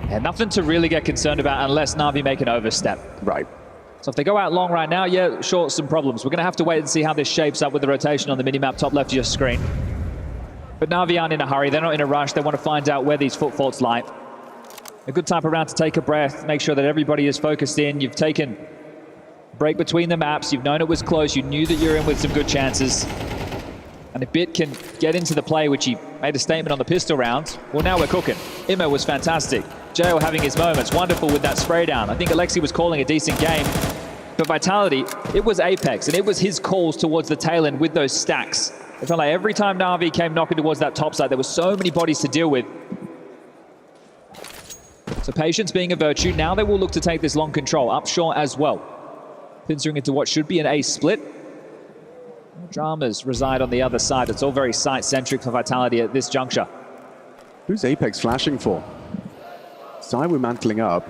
Yeah, nothing to really get concerned about unless Na'Vi make an overstep. Right. So if they go out long right now, yeah, sure, some problems. We're going to have to wait and see how this shapes up with the rotation on the minimap top left of your screen. But Na'Vi aren't in a hurry. They're not in a rush. They want to find out where these foot faults lie. A good type of round to take a breath, make sure that everybody is focused in. You've taken a break between the maps. You've known it was close. You knew that you're in with some good chances. And if Bit can get into the play, which he made a statement on the pistol round, well, now we're cooking. Immo was fantastic. JL having his moments, wonderful with that spray down. I think Alexi was calling a decent game. But Vitality, it was Apex, and it was his calls towards the tail end with those stacks. It felt like every time Na'Vi came knocking towards that top side, there were so many bodies to deal with. So patience being a virtue. Now they will look to take this long control, up short as well. pincer into what should be an A split. Dramas reside on the other side. It's all very site-centric for Vitality at this juncture. Who's Apex flashing for? ZywOo mantling up.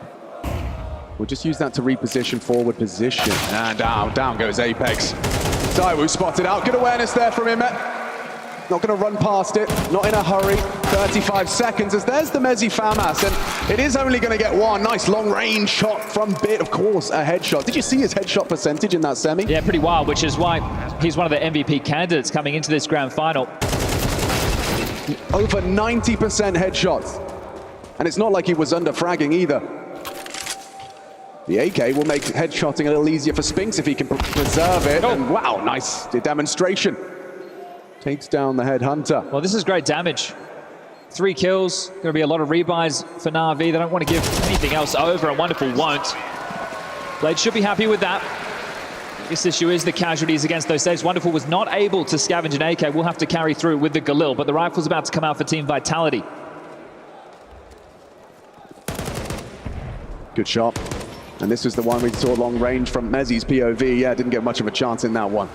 We'll just use that to reposition forward position. And down goes Apex. ZywOo spotted out. Good awareness there from him. Not going to run past it. Not in a hurry. 35 seconds as there's the Mezi FAMAS. And it is only going to get one. Nice long-range shot from Bit. Of course, a headshot. Did you see his headshot percentage in that semi? Yeah, pretty wild, which is why he's one of the MVP candidates coming into this grand final. Over 90% headshots. And it's not like he was under fragging either. The AK will make headshotting a little easier for Spinks if he can preserve it. And wow, nice demonstration. Takes down the headhunter. Well, this is great damage. 3 kills. Going to be a lot of rebuys for Na'Vi. They don't want to give anything else over, and Wonderful won't. Blade should be happy with that. This issue is the casualties against those saves. Wonderful was not able to scavenge an AK. We'll have to carry through with the Galil, but the rifle's about to come out for Team Vitality. Good shot. And this was the one we saw long range from Mezi's POV. Yeah, didn't get much of a chance in that one.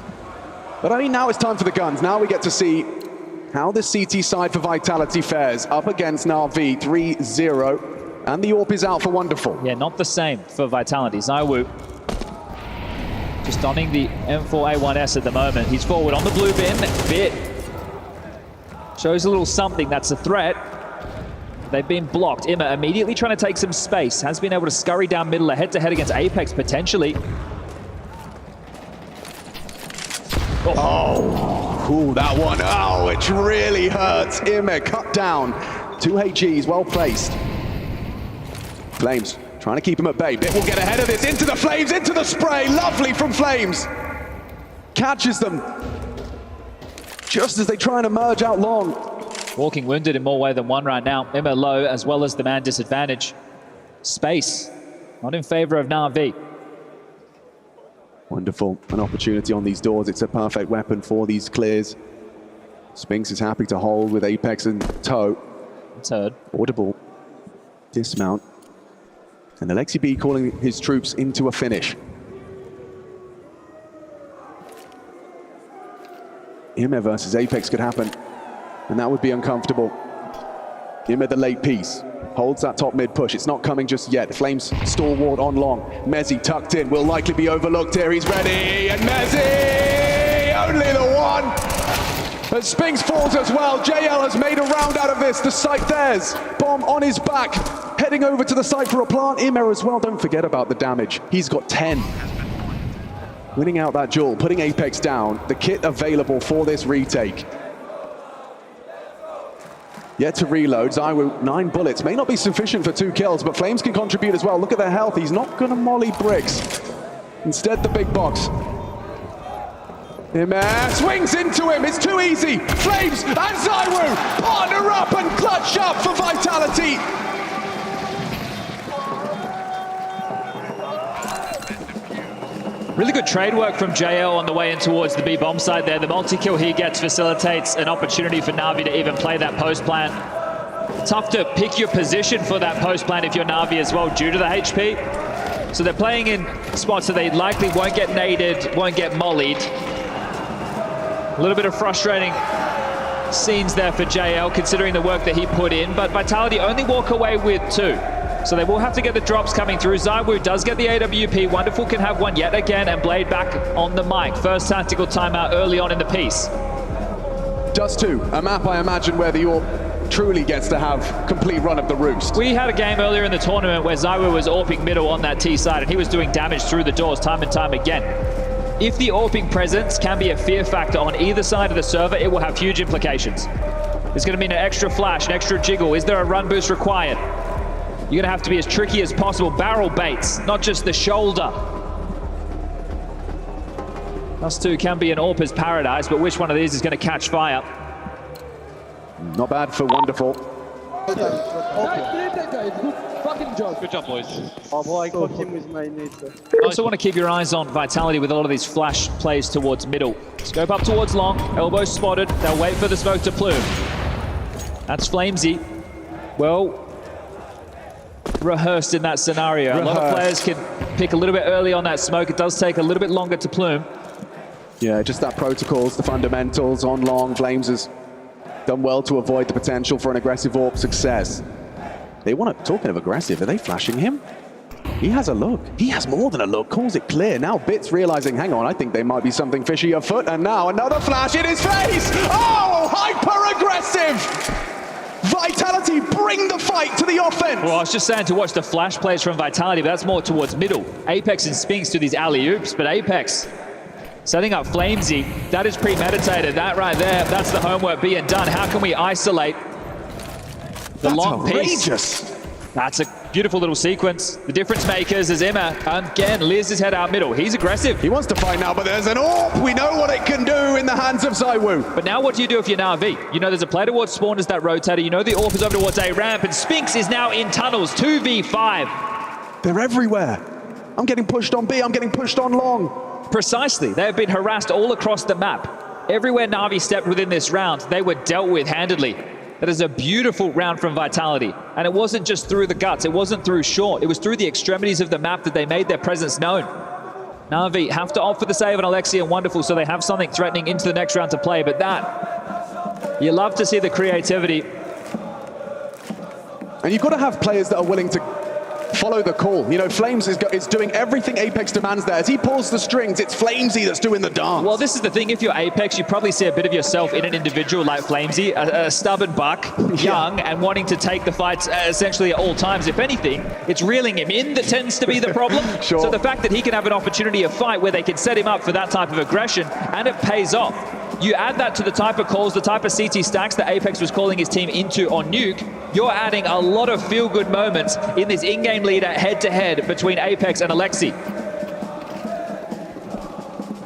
But I mean, now it's time for the guns. Now we get to see how the CT side for Vitality fares up against Na'Vi 3-0. And the AWP is out for Wonderful. Yeah, not the same for Vitality. ZywOo just donning the M4A1S at the moment. He's forward on the blue bin. Bit shows a little something that's a threat. They've been blocked. Imma immediately trying to take some space. Has been able to scurry down middle, a head-to-head against Apex potentially. Oh, that one. Oh, it really hurts. Imma cut down. 2 HEs, well placed. Flames trying to keep him at bay. Bit will get ahead of this. Into the Flames, into the spray. Lovely from Flames. Catches them just as they try and emerge out long. Walking wounded in more way than one right now. Imma low, as well as the man disadvantage. Space, not in favor of Na'Vi. Wonderful. An opportunity on these doors. It's a perfect weapon for these clears. Spinks is happy to hold with Apex and Toe. It's heard. Audible. Dismount. And Alexi B calling his troops into a finish. Imma versus Apex could happen. And that would be uncomfortable. Imma the late piece. Holds that top mid push. It's not coming just yet. Flames stalwart on long. Mezi tucked in. Will likely be overlooked here. He's ready. And Mezi! Only the one! But Spinks falls as well. JL has made a round out of this. The site theirs. Bomb on his back. Heading over to the site for a plant. Imma as well. Don't forget about the damage. He's got 10. Winning out that duel. Putting Apex down. The kit available for this retake. Yet to reload. ZywOo, 9 bullets. May not be sufficient for 2 kills, but Flames can contribute as well. Look at their health. He's not going to molly bricks. Instead, the big box. Imma swings into him. It's too easy. Flames and ZywOo partner up and clutch up for Vitality. Really good trade work from JL on the way in towards the B bomb side there. The multi-kill he gets facilitates an opportunity for Na'Vi to even play that post plan. Tough to pick your position for that post plan if you're Na'Vi as well, due to the HP. So they're playing in spots that they likely won't get naded, won't get mollied. A little bit of frustrating scenes there for JL, considering the work that he put in, but Vitality only walk away with 2. So they will have to get the drops coming through. ZywOo does get the AWP. Wonderful can have one yet again, and Blade back on the mic. First tactical timeout early on in the piece. Dust 2, a map I imagine where the AWP truly gets to have complete run of the roost. We had a game earlier in the tournament where ZywOo was AWPing middle on that T side, and he was doing damage through the doors time and time again. If the AWPing presence can be a fear factor on either side of the server, it will have huge implications. There's going to be an extra flash, an extra jiggle. Is there a run boost required? You're going to have to be as tricky as possible. Barrel baits, not just the shoulder. Us 2 can be an AWPer's paradise, but which one of these is going to catch fire? Not bad for Wonderful. Good job, boys. I caught him with my nade. Also want to keep your eyes on Vitality with a lot of these flash plays towards middle. Scope up towards long, elbow spotted. They'll wait for the smoke to plume. That's Flamesy. Well, rehearsed in that scenario. A lot of players can pick a little bit early on that smoke. It does take a little bit longer to plume. Yeah, just that protocols, the fundamentals on long. Flames has done well to avoid the potential for an aggressive AWP success. They want to, talking of aggressive, are they flashing him? He has a look. He has more than a look, calls it clear. Now Bits realizing, hang on, I think there might be something fishy afoot, and now another flash in his face! Oh, hyper-aggressive! Vitality bring the fight to the offense! Well, I was just saying to watch the flash plays from Vitality, but that's more towards middle. Apex and Spinks do these alley-oops, but Apex setting up Flamesy, that is premeditated. That right there, that's the homework being done. How can we isolate the long piece? That's a beautiful little sequence. The difference makers is Emma, again, leers his head out middle. He's aggressive. He wants to fight now, but there's an AWP. We know what it can do in the hands of ZywOo. But now what do you do if you're Na'Vi? You know there's a play towards spawn as that rotator. You know the AWP is over towards A ramp, and Spinks is now in tunnels, 2v5. They're everywhere. I'm getting pushed on B, I'm getting pushed on long. Precisely. They have been harassed all across the map. Everywhere Na'Vi stepped within this round, they were dealt with handedly. That is a beautiful round from Vitality. And it wasn't just through the guts, it wasn't through short, it was through the extremities of the map that they made their presence known. Na'Vi have to opt for the save on Alexi and Wonderful, so they have something threatening into the next round to play, but that, you love to see the creativity. And you've got to have players that are willing to follow the call. You know, Flames is doing everything Apex demands there. As he pulls the strings, it's Flamesy that's doing the dance. Well, this is the thing. If you're Apex, you probably see a bit of yourself in an individual like Flamesy, a stubborn buck, young, and wanting to take the fights essentially at all times. If anything, it's reeling him in that tends to be the problem. Sure. So the fact that he can have an opportunity of fight where they can set him up for that type of aggression, and it pays off. You add that to the type of calls, the type of CT stacks that Apex was calling his team into on Nuke, you're adding a lot of feel-good moments in this in-game leader head-to-head between Apex and Alexi.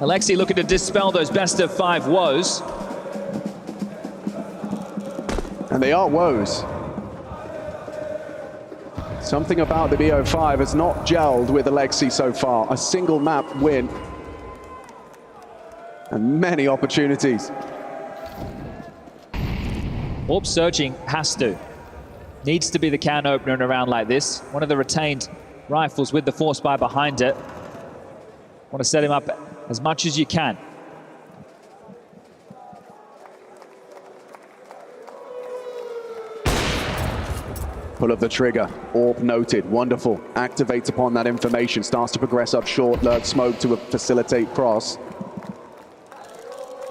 Alexi looking to dispel those best-of-5 woes. And they are woes. Something about the BO5 has not gelled with Alexi so far. A single map win. And many opportunities. AWP searching has to. Needs to be the can opener in a round like this. One of the retained rifles with the force buy behind it. Want to set him up as much as you can. Pull of the trigger, AWP noted, wonderful. Activates upon that information, starts to progress up short, lurk smoke to facilitate cross.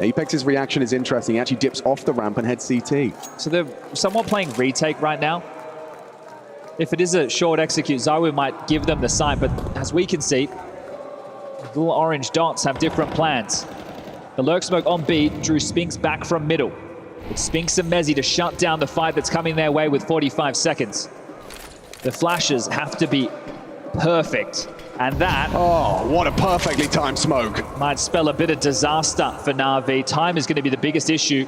Apex's reaction is interesting. He actually dips off the ramp and heads CT. So they're somewhat playing retake right now. If it is a short execute, ZywOo might give them the sight, but as we can see, the little orange dots have different plans. The lurk smoke on B drew Spinks back from middle. It's Spinks and Mezzy to shut down the fight that's coming their way with 45 seconds. The flashes have to be perfect. And that... Oh, what a perfectly timed smoke. Might spell a bit of disaster for Na'Vi. Time is going to be the biggest issue.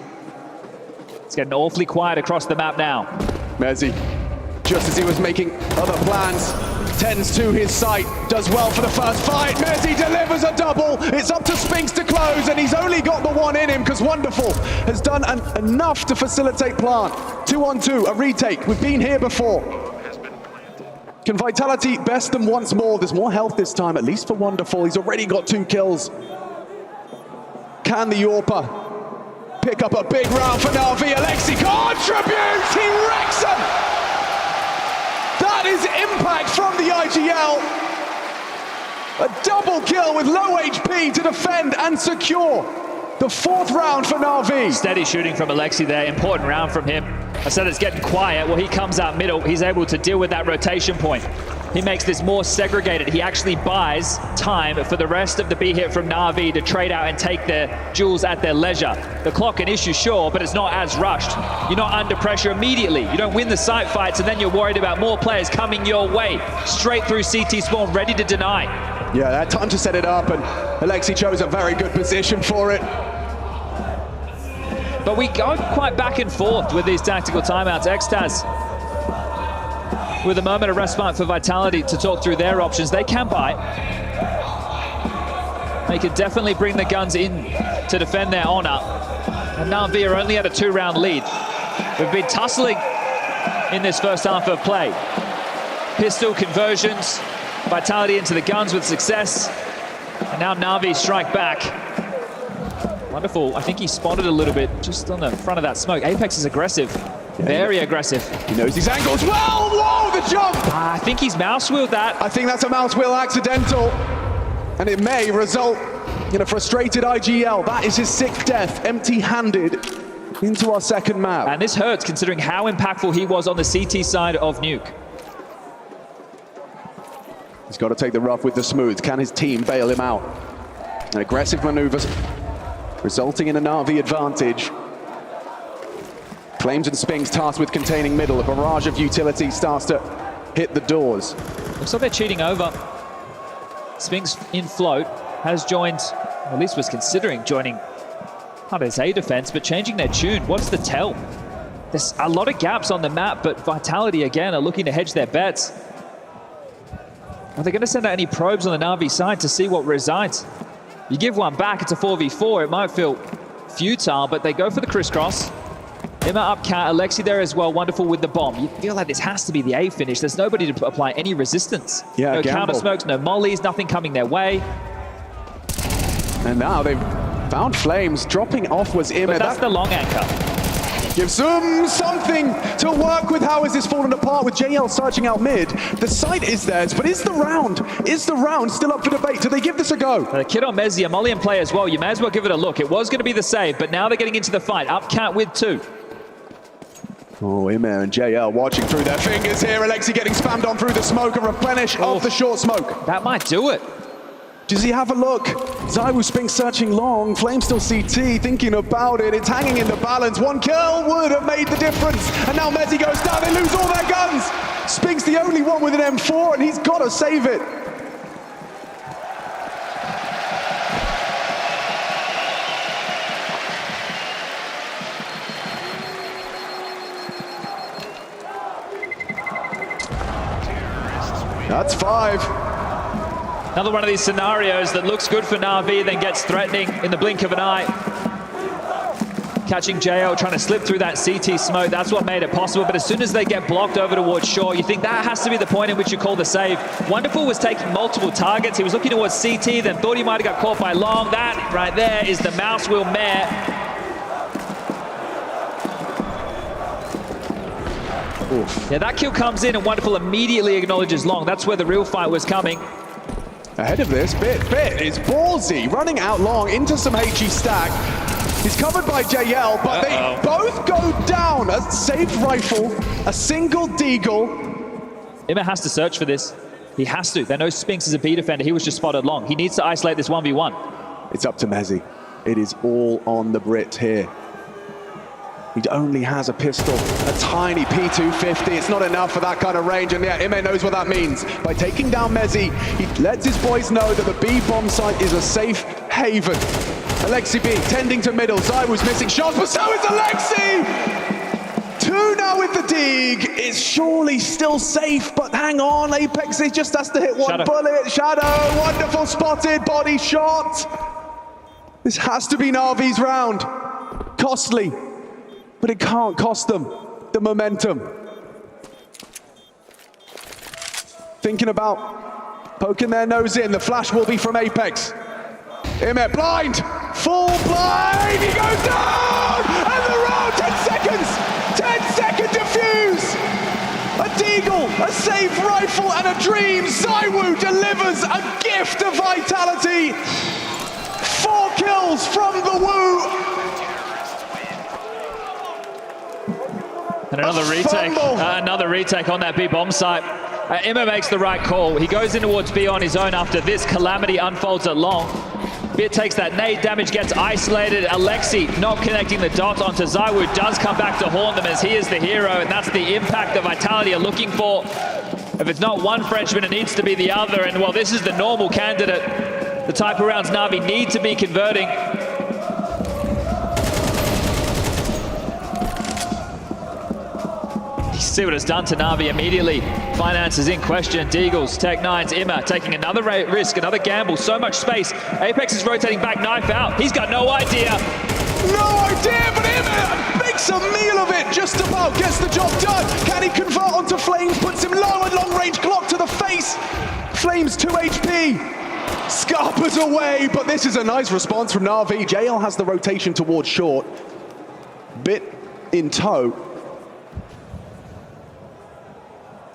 It's getting awfully quiet across the map now. Mezzy, just as he was making other plans, tends to his sight, does well for the first fight. Mezzy delivers a double. It's up to Spinks to close, and he's only got the one in him because Wonderful has done enough to facilitate plant. 2-on-2, a retake. We've been here before. Can Vitality best them once more? There's more health this time, at least for Wonderful. He's already got 2 kills. Can the Yorpa pick up a big round for Na'Vi? Alexi contributes! He wrecks him! That is impact from the IGL. A double kill with low HP to defend and secure the 4th round for Na'Vi. Steady shooting from Alexi there. Important round from him. I said it's getting quiet. Well, he comes out middle. He's able to deal with that rotation point. He makes this more segregated. He actually buys time for the rest of the B hit from Na'Vi to trade out and take their jewels at their leisure. The clock an issue, sure, but it's not as rushed. You're not under pressure immediately. You don't win the site fights, and then you're worried about more players coming your way. Straight through CT spawn, ready to deny. Yeah, that time to set it up, and Alexi chose a very good position for it. But we go quite back and forth with these tactical timeouts. Extaz with a moment of respite for Vitality to talk through their options. They can buy. They could definitely bring the guns in to defend their honor. And Na'Vi are only at a 2-round lead. We've been tussling in this first half of play. pistol conversions. Vitality into the guns with success. And now Na'Vi strike back. Wonderful. I think he spotted a little bit just on the front of that smoke. Apex is aggressive. Very aggressive. He knows his angles well. Whoa, the jump! I think he's mouse wheeled that. I think that's a mouse wheel accidental. And it may result in a frustrated IGL. That is his 6th death, empty-handed into our second map. And this hurts considering how impactful he was on the CT side of Nuke. He's got to take the rough with the smooth. Can his team bail him out? An aggressive maneuvers resulting in a Na'Vi advantage. Flames and Spings tasked with containing middle. A barrage of utility starts to hit the doors. Looks like they're cheating over. Spings in float has joined, or at least was considering joining part of his A defense, but changing their tune. What's the tell? There's a lot of gaps on the map, but Vitality again are looking to hedge their bets. Are they going to send out any probes on the Na'Vi side to see what resides? You give one back, it's a 4v4. It might feel futile, but they go for the crisscross. Emma up cat, Alexi there as well, wonderful with the bomb. You feel like this has to be the A finish. There's nobody to apply any resistance. Yeah, no gamble. counter smokes, no mollies, nothing coming their way. And now they've found Flames. Dropping off was Emma. But that's the long anchor. Gives them something to work with. How is this falling apart with JL searching out mid? The site is theirs, but is the round still up for debate? Do they give this a go? The kid on Mezzi, a Molly in play as well. You may as well give it a look. It was going to be the save, but now they're getting into the fight. Up cat with 2. Oh, Imer and JL watching through their fingers here. Alexi getting spammed on through the smoke. A replenish of the short smoke. That might do it. Does he have a look? Zywoo Spink searching long. Flame still CT, thinking about it. It's hanging in the balance. One kill would have made the difference. And now Mezzi goes down. They lose all their guns. Spink's the only one with an M4, and he's got to save it. That's 5. Another one of these scenarios that looks good for Na'Vi, then gets threatening in the blink of an eye. Catching JL, trying to slip through that CT smoke. That's what made it possible. But as soon as they get blocked over towards shore, you think that has to be the point in which you call the save. Wonderful was taking multiple targets. He was looking towards CT, then thought he might have got caught by long. That right there is the mouse wheel mare. Oof. Yeah, that kill comes in and Wonderful immediately acknowledges long. That's where the real fight was coming. Ahead of this, Bit is ballsy, running out long into some HE stack. He's covered by JL, but they both go down. A safe rifle, a single deagle. Emma has to search for this. He has to. They know Spinks is a B defender. He was just spotted long. He needs to isolate this 1v1. It's up to Mezzi. It is all on the Brit here. He only has a pistol, a tiny P250. It's not enough for that kind of range, and yeah, Ime knows what that means. By taking down Mezzi, he lets his boys know that the B bomb site is a safe haven. Alexi B tending to middle. Zywoo's missing shots, but so is Alexi! 2 now with the dig. It's surely still safe, but hang on, Apex he just has to hit one bullet. Shadow, wonderful spotted, body shot. This has to be Na'Vi's round. Costly. But it can't cost them the momentum. Thinking about poking their nose in. The flash will be from Apex. Imet blind, full blind. He goes down, and the round 10 seconds. 10-second defuse. A deagle, a safe rifle, and a dream. Zywoo delivers a gift of vitality. 4 kills from the Woo. And another retake on that B bomb site. Emma makes the right call. He goes in towards B on his own after this calamity unfolds at long. Bit takes that nade damage, gets isolated. Alexi not connecting the dots onto Zywoo, does come back to haunt them as he is the hero, and that's the impact that Vitality are looking for. If it's not one Frenchman, it needs to be the other, and well, this is the normal candidate. The type of rounds Na'Vi need to be converting. See what it's done to Na'Vi immediately. Finances in question. Deagles, Tech9's Imma taking another risk, another gamble. So much space. Apex is rotating back, knife out. He's got no idea. No idea, but Imma makes a meal of it, just about gets the job done. Can he convert onto Flames, puts him low and long range clock to the face. Flames 2 HP. Scarpers away, but this is a nice response from Na'Vi. JL has the rotation towards short. Bit in tow.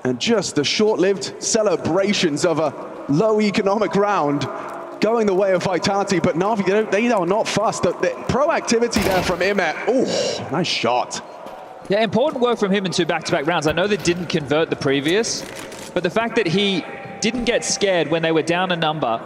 And just the short-lived celebrations of a low economic round going the way of Vitality, but Na'Vi, they are not fussed. The proactivity there from Imet. Oh, nice shot. Yeah, important work from him in 2 back-to-back rounds. I know they didn't convert the previous, but the fact that he didn't get scared when they were down a number,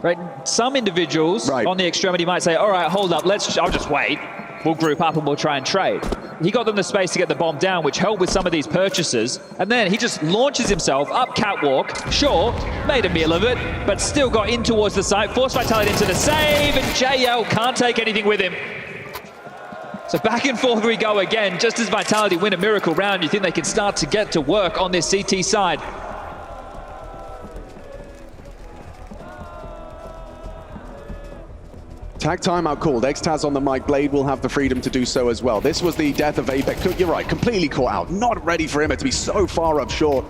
right? Some individuals on the extremity might say, all right, hold up, I'll just wait. We'll group up and we'll try and trade. He got them the space to get the bomb down, which helped with some of these purchases. And then he just launches himself up catwalk. Sure, made a meal of it, but still got in towards the site. Forced Vitality into the save, and JL can't take anything with him. So back and forth we go again. Just as Vitality win a miracle round, you think they can start to get to work on this CT side. Tag timeout called. Xtaz on the mic. Blade will have the freedom to do so as well. This was the death of Apex. You're right, completely caught out. Not ready for him to be so far up short.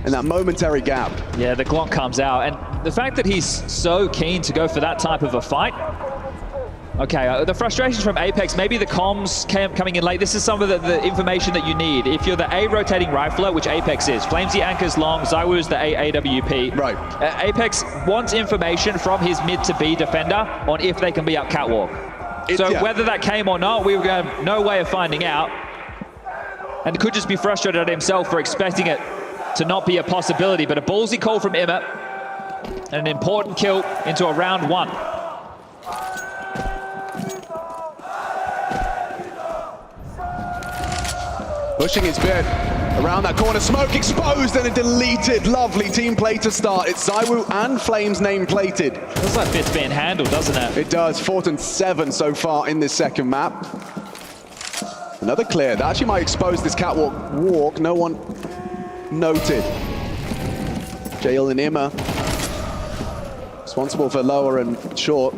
And that momentary gap. Yeah, the Glock comes out. And the fact that he's so keen to go for that type of a fight. Okay, the frustrations from Apex, maybe the comms coming in late. This is some of the information that you need. If you're the A rotating rifler, which Apex is, Flamesy anchors long, ZywOo's the A AWP. Right. Apex wants information from his mid to B defender on if they can be up catwalk. Whether that came or not, we were going to have no way of finding out. And could just be frustrated at himself for expecting it to not be a possibility. But a ballsy call from Imet and an important kill into a round 1. Pushing his bit around that corner, smoke exposed and a deleted. Lovely team play to start. It's ZywOo and Flames name plated. Looks like bit's being handled, doesn't it? It does. 4th and 7 so far in this second map. Another clear. That actually might expose this catwalk walk. No one noted. JL and Imma responsible for lower and short.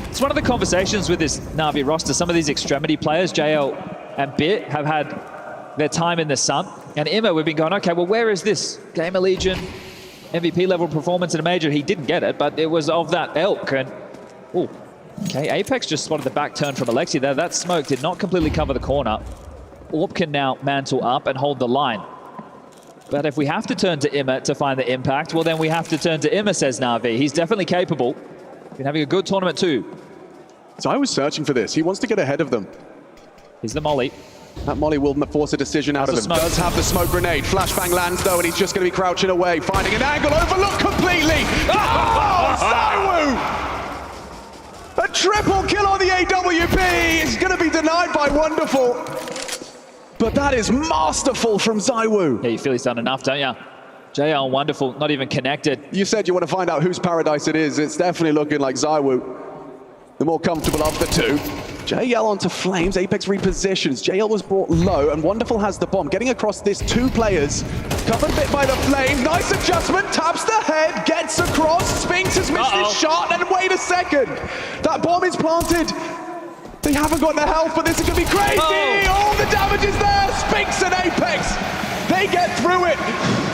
It's one of the conversations with this Na'Vi roster. Some of these extremity players, JL and Bit, have had their time in the sun. And Imma, we've been going, okay, well, where is this GamerLegion MVP level performance in a major? He didn't get it, but it was of that ilk. And, oh, okay, Apex just spotted the back turn from Alexi there. That smoke did not completely cover the corner. Orb can now mantle up and hold the line. But if we have to turn to Imma to find the impact, well, then we have to turn to Imma, says Na'Vi. He's definitely capable. Been having a good tournament too. So I was searching for this. He wants to get ahead of them. He's the molly. That molly will force a decision out of him. Does have the smoke grenade. Flashbang lands though, and he's just going to be crouching away, finding an angle, overlooked completely. Oh, ZywOo! A triple kill on the AWP. It's going to be denied by Wonderful. But that is masterful from ZywOo. Yeah, you feel he's done enough, don't you? JL and Wonderful, not even connected. You said you want to find out whose paradise it is. It's definitely looking like ZywOo, the more comfortable of the two. JL onto Flames, Apex repositions. JL was brought low, and Wonderful has the bomb. Getting across this, 2 players. Covered a bit by the Flames. Nice adjustment, taps the head, gets across. Spinks has missed his shot, and wait a second. That bomb is planted. They haven't got the health, but this is going to be crazy. All the damage is there. Spinks and Apex. They get through it.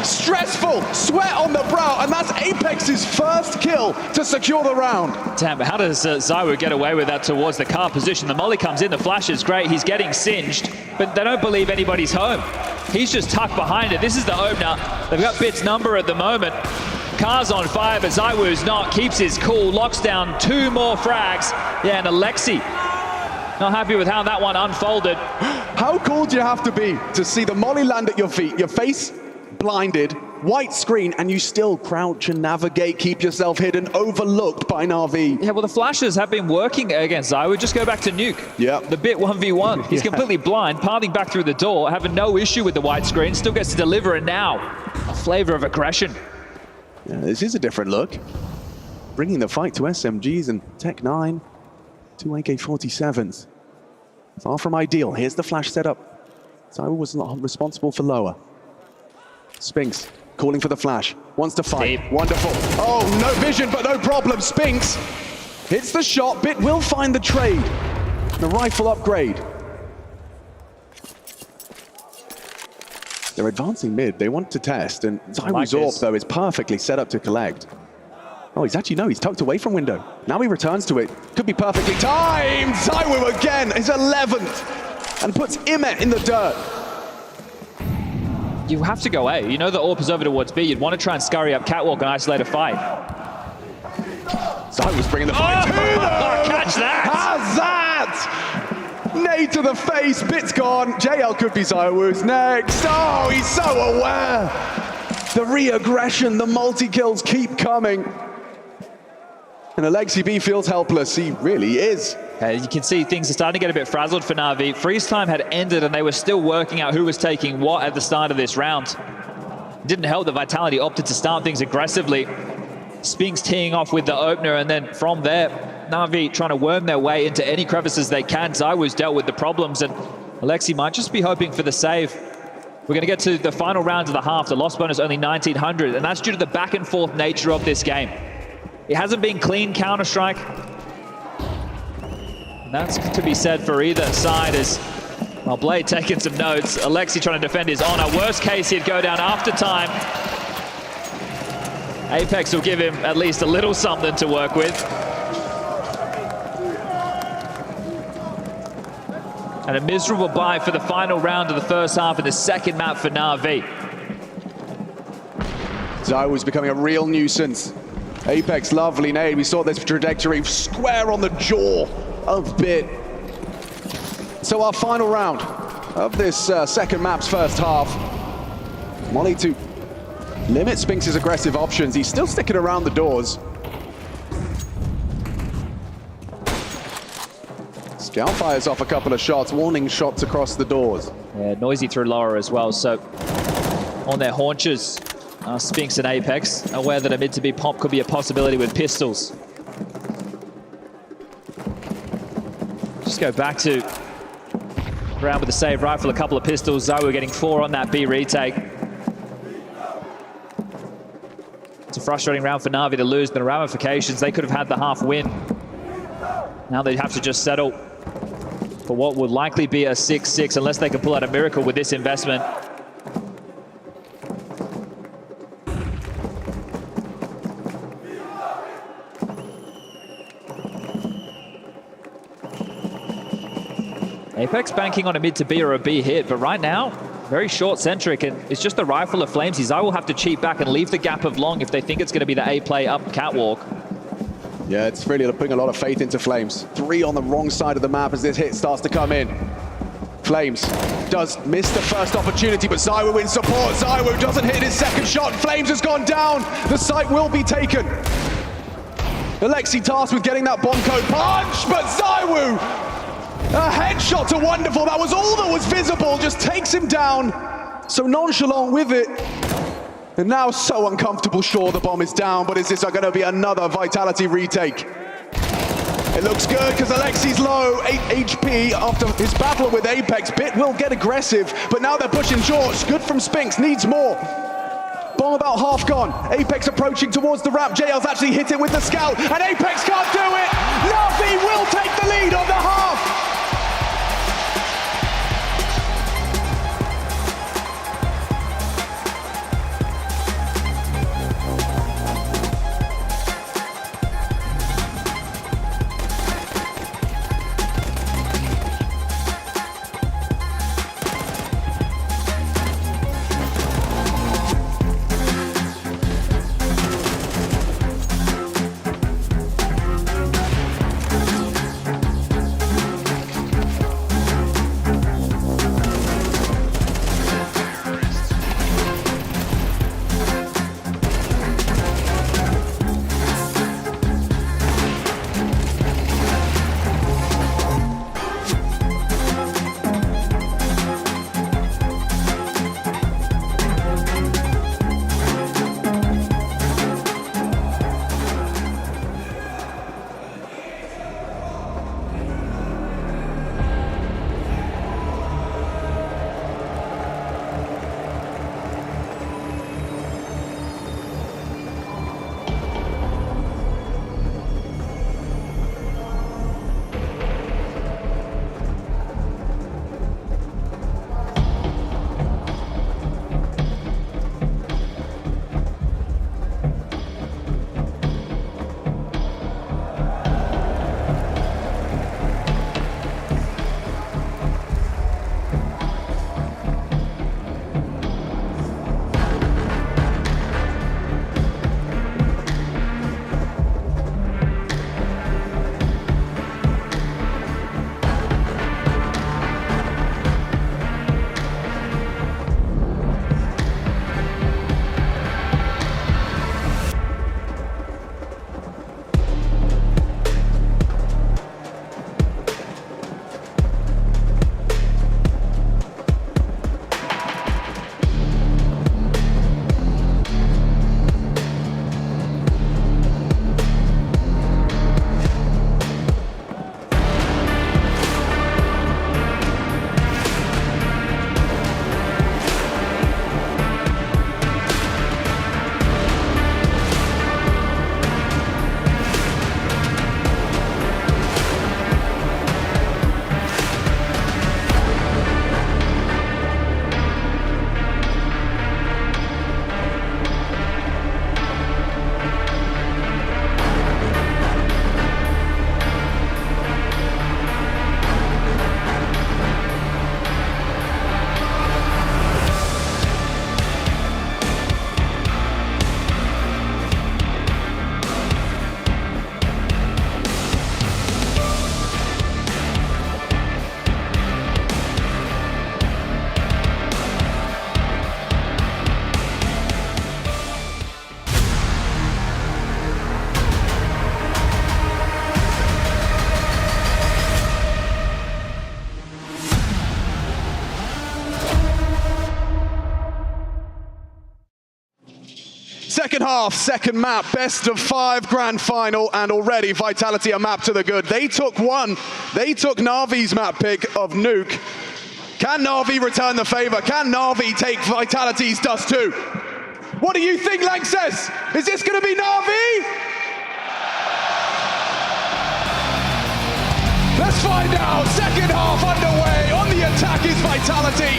Stressful, sweat on the brow, and that's Apex's first kill to secure the round. Damn, how does ZywOo get away with that towards the car position? The molly comes in, the flash is great, he's getting singed, but they don't believe anybody's home. He's just tucked behind it. This is the opener. They've got Bit's number at the moment. Car's on fire, but ZywOo's not, keeps his cool, locks down 2 more frags. Yeah, and Alexi, not happy with how that one unfolded. How cool do you have to be to see the molly land at your feet, your face blinded, white screen, and you still crouch and navigate, keep yourself hidden, overlooked by Na'Vi? Yeah, well, the flashes have been working against ZywOo. Just go back to Nuke. Yeah. The Bit 1v1. He's completely blind, parting back through the door, having no issue with the white screen, still gets to deliver, and now a flavor of aggression. Yeah, this is a different look. Bringing the fight to SMGs and Tech 9, 2 AK-47s. Far from ideal. Here's the flash setup. ZywOo was not responsible for lower. Spinks calling for the flash. Wants to fight. Deep. Wonderful. Oh, no vision, but no problem. Spinks hits the shot. Bit will find the trade. The rifle upgrade. They're advancing mid. They want to test, and like ZywOo's this. though, is perfectly set up to collect. Oh, he's actually, no, he's tucked away from window. Now he returns to it. Could be perfectly timed. ZywOo again, his 11th, and puts Imet in the dirt. You have to go A. You know the AWP is over towards B. You'd want to try and scurry up catwalk and isolate a fight. ZywOo's bringing the fight to them. Catch that! Has that! Nade to the face, bit's gone. JL could be ZywOo's next. Oh, he's so aware. The re-aggression, the multi-kills keep coming. And Alexi B feels helpless. He really is. You can see things are starting to get a bit frazzled for Na'Vi. Freeze time had ended and they were still working out who was taking what at the start of this round. It didn't help that Vitality opted to start things aggressively. Spinks teeing off with the opener, and then from there, Na'Vi trying to worm their way into any crevices they can. ZywOo's dealt with the problems, and Alexi might just be hoping for the save. We're going to get to the final round of the half. The loss bonus only 1,900, and that's due to the back and forth nature of this game. It hasn't been clean Counter-Strike. And that's to be said for either side as, well, Blade taking some notes. Alexi trying to defend his honor. Worst case, he'd go down after time. Apex will give him at least a little something to work with. And a miserable bye for the final round of the first half in the second map for Na'Vi. ZywOo's becoming a real nuisance. Apex, lovely nade. We saw this trajectory square on the jaw of Bit. So our final round of this second map's first half. Molly to limit Spinks' aggressive options. He's still sticking around the doors. Scout fires off a couple of shots, warning shots across the doors. Yeah, noisy through lower as well. So on their haunches, Spinks and Apex, aware that a mid to B pop could be a possibility with pistols. Just go back to round with a save rifle, a couple of pistols. ZywOo getting 4 on that B retake. It's a frustrating round for Na'Vi to lose, but the ramifications, they could have had the half win. Now they have to just settle for what would likely be a 6-6 unless they can pull out a miracle with this investment. Apex banking on a mid to B or a B hit, but right now, very short-centric, and it's just the rifle of flames. Zai will have to cheat back and leave the gap of long if they think it's going to be the A play up catwalk. Yeah, it's really putting a lot of faith into Flames. 3 on the wrong side of the map as this hit starts to come in. Flames does miss the first opportunity, but ZywOo in support. ZywOo doesn't hit his second shot. Flames has gone down. The site will be taken. Alexi tasked with getting that bomb code punch, but ZywOo, a headshot to Wonderful. That was all that was visible, just takes him down. So nonchalant with it. And now so uncomfortable, sure, the bomb is down, but is this going to be another Vitality retake? It looks good because Alexi's low, 8 HP after his battle with Apex. Bit will get aggressive, but now they're pushing George. Good from Spinks, needs more. Bomb about half gone. Apex approaching towards the ramp. JL's actually hit it with the scout, and Apex can't do it. Na'Vi will take the lead on the half. Second half, second map, best of 5 grand final, and already Vitality a map to the good. They took one. They took Na'Vi's map pick of Nuke. Can Na'Vi return the favor? Can Na'Vi take Vitality's dust too? What do you think, Lanxess? Is this going to be Na'Vi? Let's find out. Second half underway. On the attack is Vitality.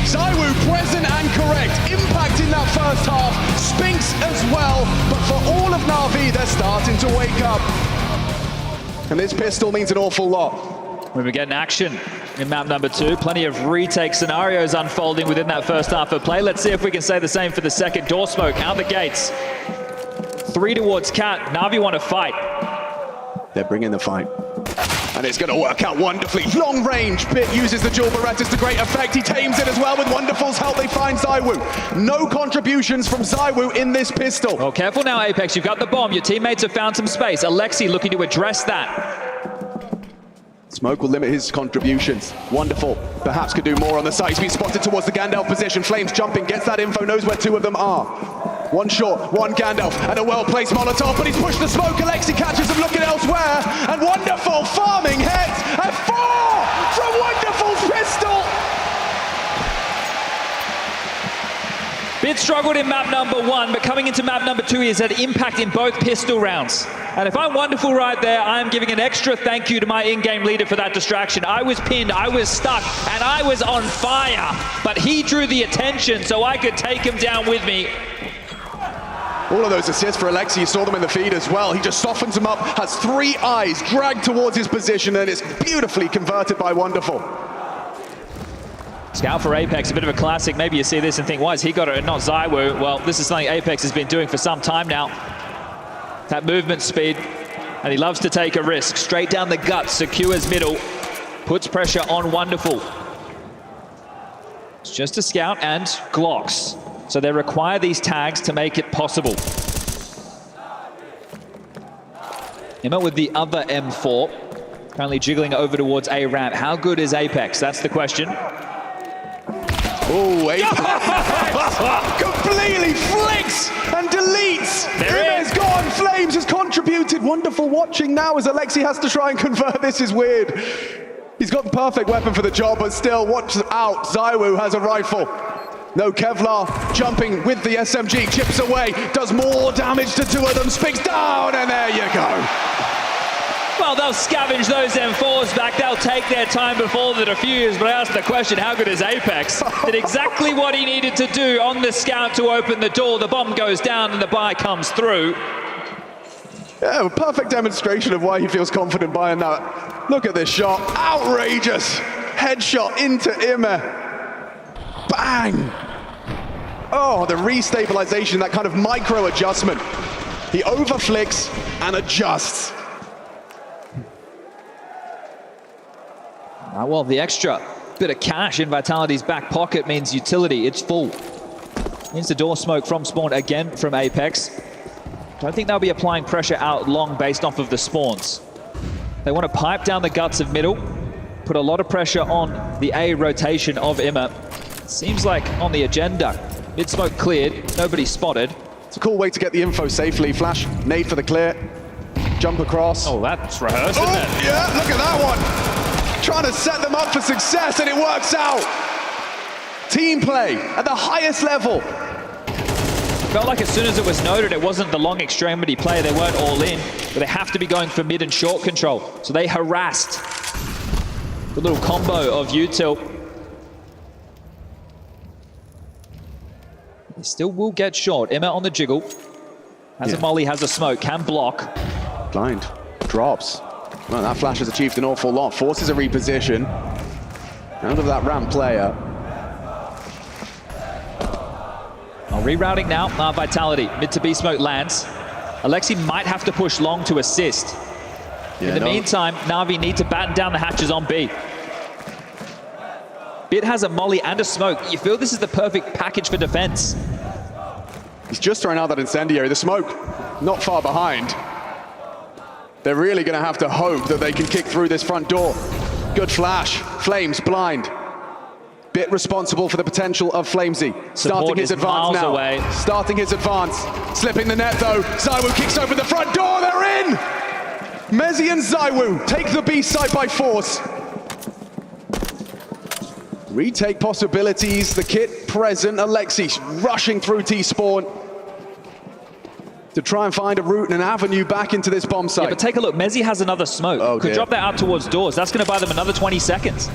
ZywOo present and correct. Impact in that first half. Spinks as well. But for all of Na'Vi, they're starting to wake up. And this pistol means an awful lot. When we get an action in map number 2, plenty of retake scenarios unfolding within that first half of play. Let's see if we can say the same for the second. Door smoke out the gates. 3 towards Cat. Na'Vi want to fight. They're bringing the fight. And it's going to work out wonderfully. Long range. Bit uses the dual Berettas to great effect. He tames it as well with Wonderful's help. They find ZywOo. No contributions from ZywOo in this pistol. Well, careful now, Apex. You've got the bomb. Your teammates have found some space. Alexi looking to address that. Smoke will limit his contributions. Wonderful. Perhaps could do more on the site. He's been spotted towards the Gandalf position. Flames jumping, gets that info, knows where 2 of them are. One short, one Gandalf, and a well-placed Molotov, but he's pushed the smoke. Alexi catches him looking elsewhere, and Wonderful farming heads at 4 from Wonderful's pistol. Bit struggled in map number 1, but coming into map number 2, he has had impact in both pistol rounds. And if I'm Wonderful right there, I'm giving an extra thank you to my in-game leader for that distraction. I was pinned, I was stuck, and I was on fire. But he drew the attention so I could take him down with me. All of those assists for Alexi, you saw them in the feed as well. He just softens them up, has 3 eyes dragged towards his position, and it's beautifully converted by Wonderful. Scout for Apex, a bit of a classic. Maybe you see this and think, why has he got it and not ZywOo? Well, this is something Apex has been doing for some time now. That movement speed, and he loves to take a risk. Straight down the gut, secures middle, puts pressure on Wonderful. It's just a scout and Glocks. So they require these tags to make it possible. Emma with the other M4, currently jiggling over towards A ramp. How good is Apex? That's the question. Oh, Apex completely flicks and deletes. Emma's gone. Flames has contributed. Wonderful watching now as Alexi has to try and convert. This is weird. He's got the perfect weapon for the job, but still, watch out. ZywOo has a rifle. No Kevlar, jumping with the SMG, chips away, does more damage to 2 of them, Spinks down, and there you go. Well, they'll scavenge those M4s back. They'll take their time before the defuse, but I asked the question, how good is Apex? Did exactly what he needed to do on the scout to open the door. The bomb goes down and the buy comes through. Yeah, a perfect demonstration of why he feels confident buying that. Look at this shot, outrageous. Headshot into Immer. Bang! Oh, the restabilization, that kind of micro adjustment. He overflicks and adjusts. Well, the extra bit of cash in Vitality's back pocket means utility. It's full. Means the door smoke from spawn again from Apex. Don't think they'll be applying pressure out long based off of the spawns. They want to pipe down the guts of middle, put a lot of pressure on the A rotation of Emma. Seems like on the agenda. Mid-smoke cleared, nobody spotted. It's a cool way to get the info safely. Flash, nade for the clear, jump across. Oh, that's rehearsed, isn't it? Yeah, look at that one. Trying to set them up for success, and it works out. Team play at the highest level. Felt like as soon as it was noted, it wasn't the long extremity play. They weren't all in, but they have to be going for mid and short control. So they harassed. The little combo of util. They still will get short. Emma on the jiggle. Has a molly, has a smoke, can block. Blind, drops. Well, that flash has achieved an awful lot. Forces a reposition. Out of that ramp player. Rerouting now, Vitality. Mid to B smoke lands. Alexi might have to push long to assist. In the meantime, Na'Vi need to batten down the hatches on B. Bit has a molly and a smoke. You feel this is the perfect package for defense. He's just thrown out that incendiary. The smoke not far behind. They're really going to have to hope that they can kick through this front door. Good flash. Flames blind. Bit responsible for the potential of Flamesy. Starting his advance now. Away. Starting his advance. Slipping the net though. ZywOo kicks open the front door. They're in! Mezzy and ZywOo take the B site by force. Retake possibilities. The kit present. Alexi rushing through T-spawn to try and find a route and an avenue back into this bomb site. Yeah, but take a look. Mezzy has another smoke. Could drop that out towards doors. That's going to buy them another 20 seconds.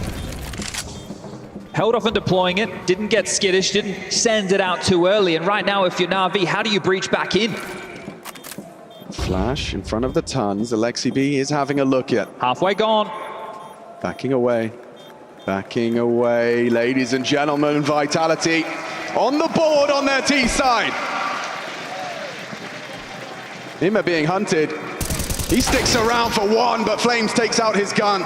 Held off on deploying it, didn't get skittish, didn't send it out too early. And right now, if you're Na'Vi, how do you breach back in? Flash in front of the tons. Alexi B is having a look at. Halfway gone. Backing away. Backing away, ladies and gentlemen. Vitality on the board on their T side. Ima being hunted. He sticks around for one, but Flames takes out his gun.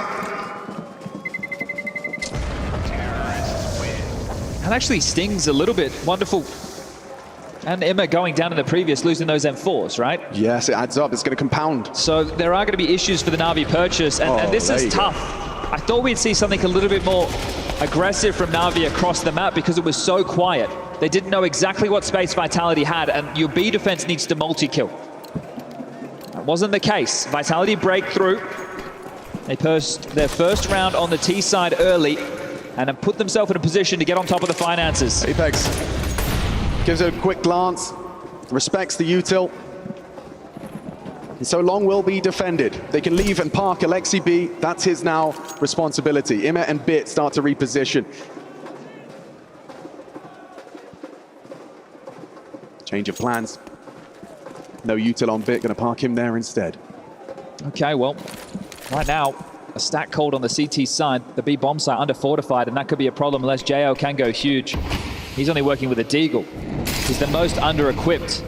That actually stings a little bit. Wonderful. And Emma going down in the previous, losing those M4s, right? Yes, it adds up. It's going to compound. So there are going to be issues for the Na'Vi purchase, and this is tough. I thought we'd see something a little bit more aggressive from Na'Vi across the map because it was so quiet. They didn't know exactly what space Vitality had, and your B defense needs to multi-kill. That wasn't the case. Vitality break through. They pursed their first round on the T side early, and then put themselves in a position to get on top of the finances. Apex gives it a quick glance, respects the util. And so long will be defended. They can leave and park Alexi B. That's his now responsibility. Ima and Bit start to reposition. Change of plans. No util on Bit, gonna park him there instead. Okay, well, right now, a stack cold on the CT side, the B bomb site under fortified, and that could be a problem unless JL can go huge. He's only working with a Deagle. He's the most under-equipped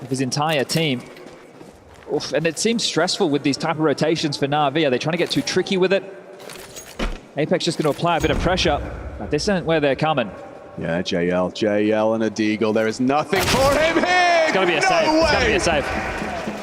of his entire team. Oof, and it seems stressful with these type of rotations for Na'Vi. Are they trying to get too tricky with it? Apex just going to apply a bit of pressure. But this isn't where they're coming. Yeah, JL and a Deagle. There is nothing for him here! It's got to be a save. It's got to be a save.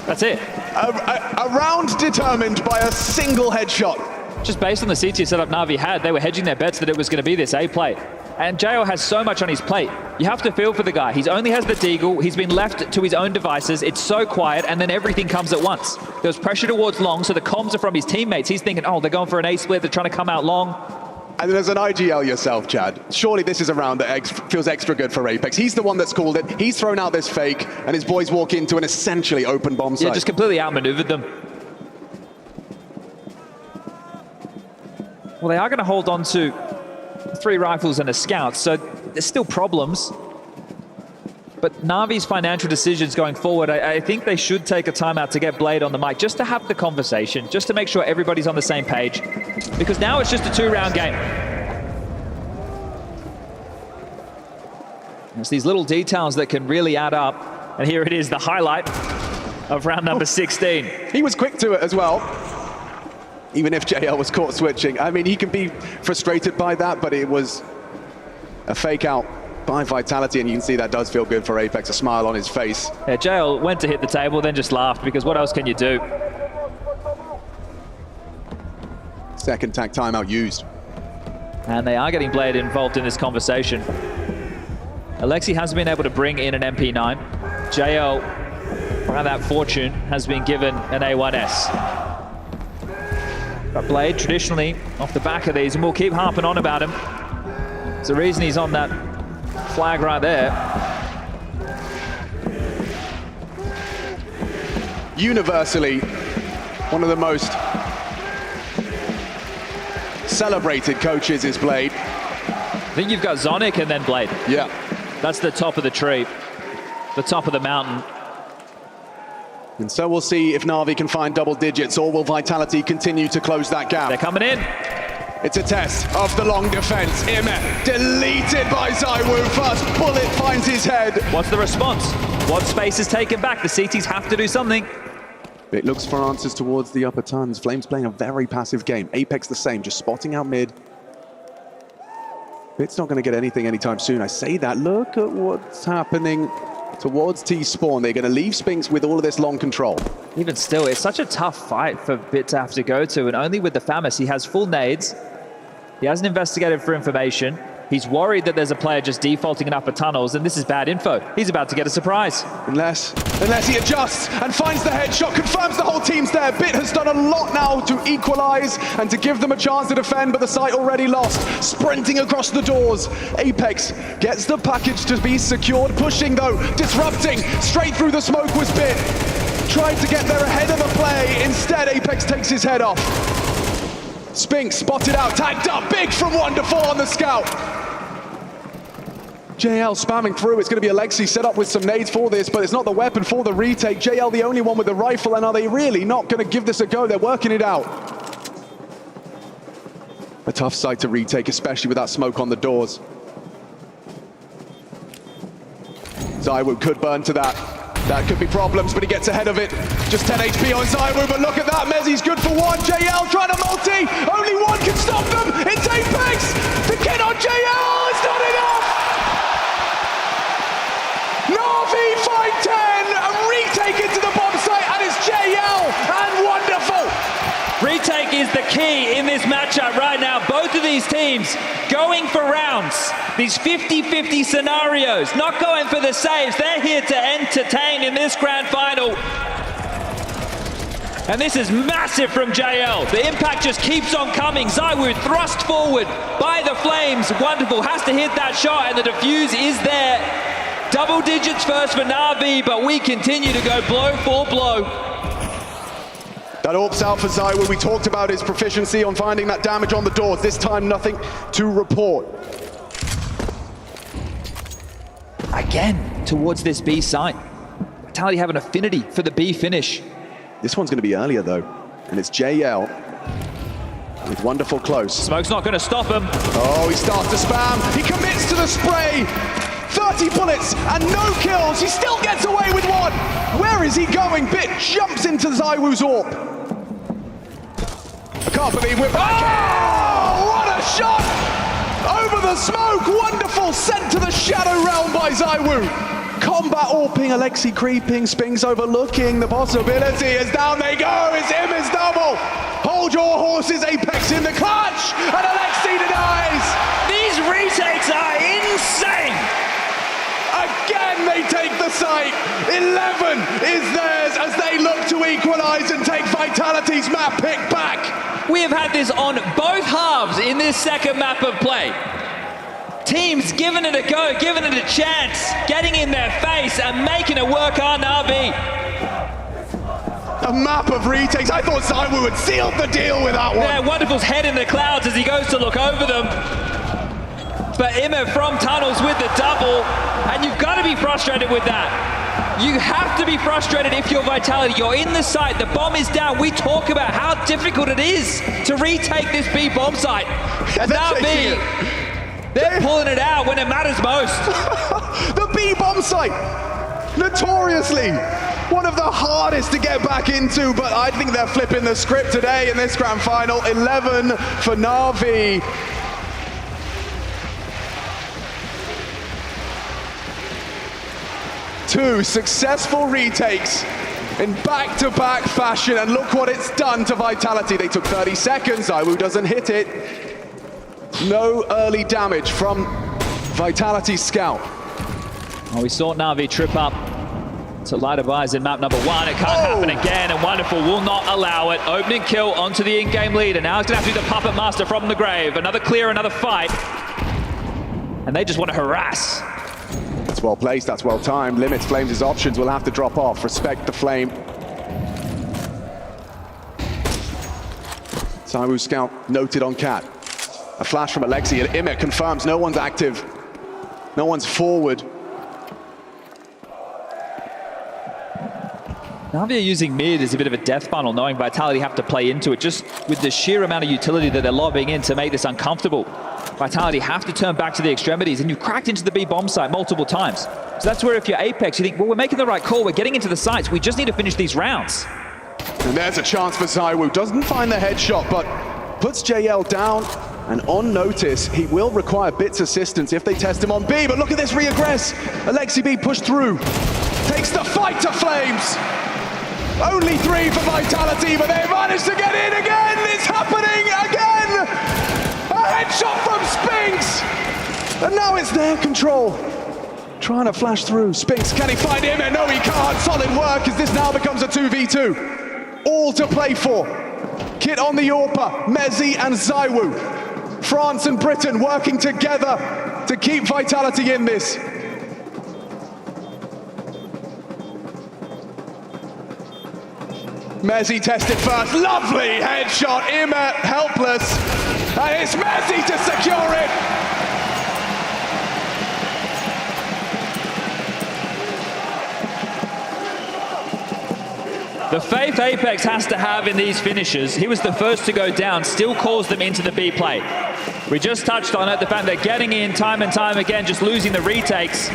That's it. A round determined by a single headshot. Just based on the CT setup Na'Vi had, they were hedging their bets that it was going to be this A play. And JL has so much on his plate. You have to feel for the guy. He only has the Deagle. He's been left to his own devices. It's so quiet, and then everything comes at once. There's pressure towards long, so the comms are from his teammates. He's thinking, oh, they're going for an A split. They're trying to come out long. And there's an IGL yourself, Chad. Surely this is a round that feels extra good for Apex. He's the one that's called it. He's thrown out this fake, and his boys walk into an essentially open bomb site. Yeah, just completely outmaneuvered them. Well, they are going to hold on to 3 rifles and a scout, so there's still problems. But Na'Vi's financial decisions going forward, I think they should take a timeout to get Blade on the mic, just to have the conversation, just to make sure everybody's on the same page. Because now it's just a 2-round game. It's these little details that can really add up. And here it is, the highlight of round number 16. He was quick to it as well. Even if JL was caught switching. I mean, he can be frustrated by that, but it was a fake out by Vitality, and you can see that does feel good for Apex, a smile on his face. Yeah, JL went to hit the table, then just laughed, because what else can you do? Second tag timeout used. And they are getting Blade involved in this conversation. Alexi has been able to bring in an MP9. JL, by that fortune, has been given an A1S. But Blade, traditionally, off the back of these, and we'll keep harping on about him. There's a reason he's on that flag right there. Universally, one of the most celebrated coaches is Blade. I think you've got Zonic and then Blade. Yeah. That's the top of the tree, the top of the mountain. And so we'll see if Na'Vi can find double digits, or will Vitality continue to close that gap? They're coming in. It's a test of the long defense. Imet deleted by ZywOo. First bullet finds his head. What's the response? What space is taken back? The CTs have to do something. It looks for answers towards the upper tons. Flames playing a very passive game. Apex the same, just spotting out mid. Bit's not going to get anything anytime soon. I say that. Look at what's happening towards T-spawn. They're going to leave Spinks with all of this long control. Even still, it's such a tough fight for Bit to have to go to, and only with the FAMAS, he has full nades. He hasn't investigated for information. He's worried that there's a player just defaulting in upper tunnels, and this is bad info. He's about to get a surprise. Unless he adjusts and finds the headshot, confirms the whole team's there. Bit has done a lot now to equalize and to give them a chance to defend, but the site already lost. Sprinting across the doors. Apex gets the package to be secured, pushing though, disrupting. Straight through the smoke was Bit. Tried to get there ahead of the play. Instead, Apex takes his head off. Spinks spotted out, tagged up, big from Wonderful on the scout. JL spamming through. It's going to be Alexi set up with some nades for this, but it's not the weapon for the retake. JL the only one with the rifle, and are they really not going to give this a go? They're working it out. A tough site to retake, especially with that smoke on the doors. ZywOo could burn to that. That could be problems, but he gets ahead of it. Just 10 HP on ZywOo, but look at that. Mezzi's good for one. JL trying to multi. Only one can stop them. It's Apex. The kid on JL. It's not enough. Na'Vi find 10. A retake into the bomb site, and it's JL and Wonderful. Retake is the key in this matchup right now. Both of these teams going for rounds. These 50-50 scenarios, not going for the saves. They're here to entertain in this grand final. And this is massive from JL. The impact just keeps on coming. ZywOo thrust forward by the flames. Wonderful, has to hit that shot, and the defuse is there. Double digits first for Na'Vi, but we continue to go blow for blow. That AWP's out for ZywOo. We talked about his proficiency on finding that damage on the doors. This time, nothing to report. Again, towards this B site. Vitality have an affinity for the B finish. This one's going to be earlier, though. And it's JL with Wonderful close. Smoke's not going to stop him. Oh, he starts to spam. He commits to the spray. 30 bullets and no kills. He still gets away with one. Where is he going? Bit jumps into ZywOo's AWP. I can't believe we're back. Oh, what a shot! Over the smoke. Wonderful, sent to the shadow realm by ZywOo. Combat AWPing, Alexi creeping, Spinks overlooking the possibility as down they go. It's Image double. Hold your horses, Apex in the clutch, and Alexi denies. These retakes are insane. Again, they take the site. 11 is theirs as they look to equalize and take Vitality's map pick back. We have had this on both halves in this second map of play. Teams giving it a go, giving it a chance, getting in their face and making it work on Na'Vi. A map of retakes. I thought ZywOo had sealed the deal with that one. Yeah, Wonderful's head in the clouds as he goes to look over them. But Imma from tunnels with the double, and you've got to be frustrated with that. You have to be frustrated if you're Vitality. You're in the site, the bomb is down. We talk about how difficult it is to retake this B bomb site. And now B, they're pulling it out when it matters most. The B bomb site, notoriously one of the hardest to get back into, but I think they're flipping the script today in this grand final. 11 for Na'Vi. Two successful retakes in back-to-back fashion, and look what it's done to Vitality. They took 30 seconds, ZywOo doesn't hit it. No early damage from Vitality's scout. Well, we saw Na'Vi trip up to lighter buys in map number 1. It can't happen again, and Wonderful will not allow it. Opening kill onto the in-game lead, and now it's gonna have to be the Puppet Master from the grave. Another clear, another fight. And they just want to harass. That's well placed, that's well timed. Limits Flames' options, will have to drop off. Respect the Flame. ZywOo scout noted on Cat. A flash from Alexi, and Imma confirms no one's active. No one's forward. Na'Vi are using mid as a bit of a death funnel, knowing Vitality have to play into it, just with the sheer amount of utility that they're lobbing in to make this uncomfortable. Vitality have to turn back to the extremities, and you've cracked into the B bomb site multiple times. So that's where if you're Apex, you think, well, we're making the right call, we're getting into the sites, we just need to finish these rounds. And there's a chance for ZywOo. Doesn't find the headshot, but puts JL down. And on notice, he will require Bit's assistance if they test him on B. But look at this reaggress. Alexi B pushed through. Takes the fight to Flames. Only 3 for Vitality, but they managed to get in again. It's happening again. A headshot from Spinks. And now it's their control. Trying to flash through. Spinks, can he find him? No, he can't. Solid work as this now becomes a 2v2. All to play for. Kit on the AWP, Mezzi and ZywOo. France and Britain working together to keep Vitality in this. Mezzi tested first. Lovely headshot. Ima helpless. And it's Mezzi to secure it. The faith Apex has to have in these finishes, he was the first to go down, still calls them into the B play. We just touched on it, the fact they're getting in time and time again, just losing the retakes.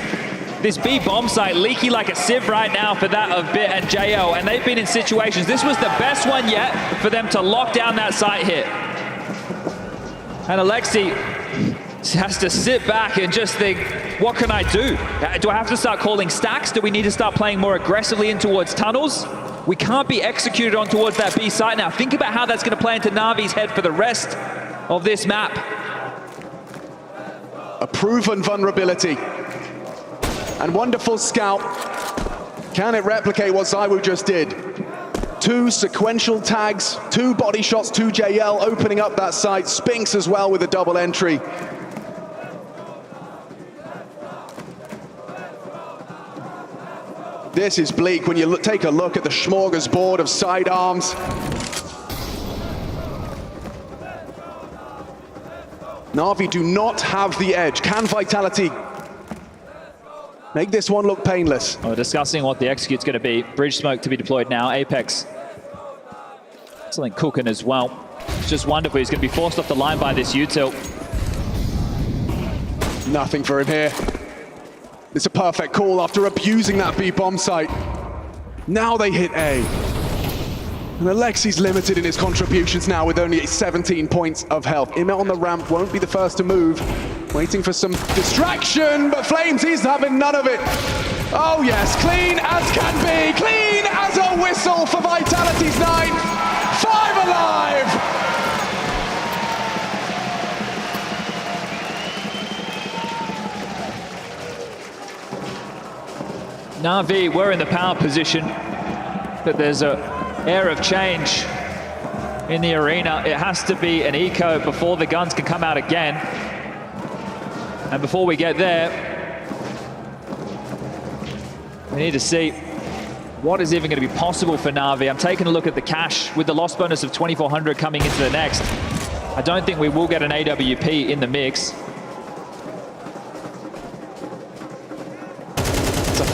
This B bomb site leaky like a sieve right now for that of Bit and JL, and they've been in situations. This was the best one yet for them to lock down that site hit. And Alexi has to sit back and just think, what can I do? Do I have to start calling stacks? Do we need to start playing more aggressively in towards tunnels? We can't be executed on towards that B site now. Think about how that's going to play into Na'Vi's head for the rest of this map. A proven vulnerability. And wonderful scout. Can it replicate what ZywOo just did? 2 sequential tags, 2 body shots, 2 JL opening up that site. Spinks as well with a double entry. This is bleak when you take a look at the smorgasbord of sidearms. Na'Vi do not have the edge. Can Vitality make this one look painless? Oh, discussing what the execute's going to be. Bridge smoke to be deployed now. Apex. Something cooking as well. It's just wonderful. He's going to be forced off the line by this util. Nothing for him here. It's a perfect call after abusing that B bomb site. Now they hit A. And Alexi's limited in his contributions now with only 17 points of health. Ima on the ramp won't be the first to move. Waiting for some distraction, but Flames, he's having none of it. Oh yes, clean as can be. Clean as a whistle for Vitality's 9. 5 alive! Na'Vi were in the power position, but there's a air of change in the arena. It has to be an eco before the guns can come out again. And before we get there, we need to see what is even going to be possible for Na'Vi. I'm taking a look at the cash with the loss bonus of 2,400 coming into the next. I don't think we will get an AWP in the mix.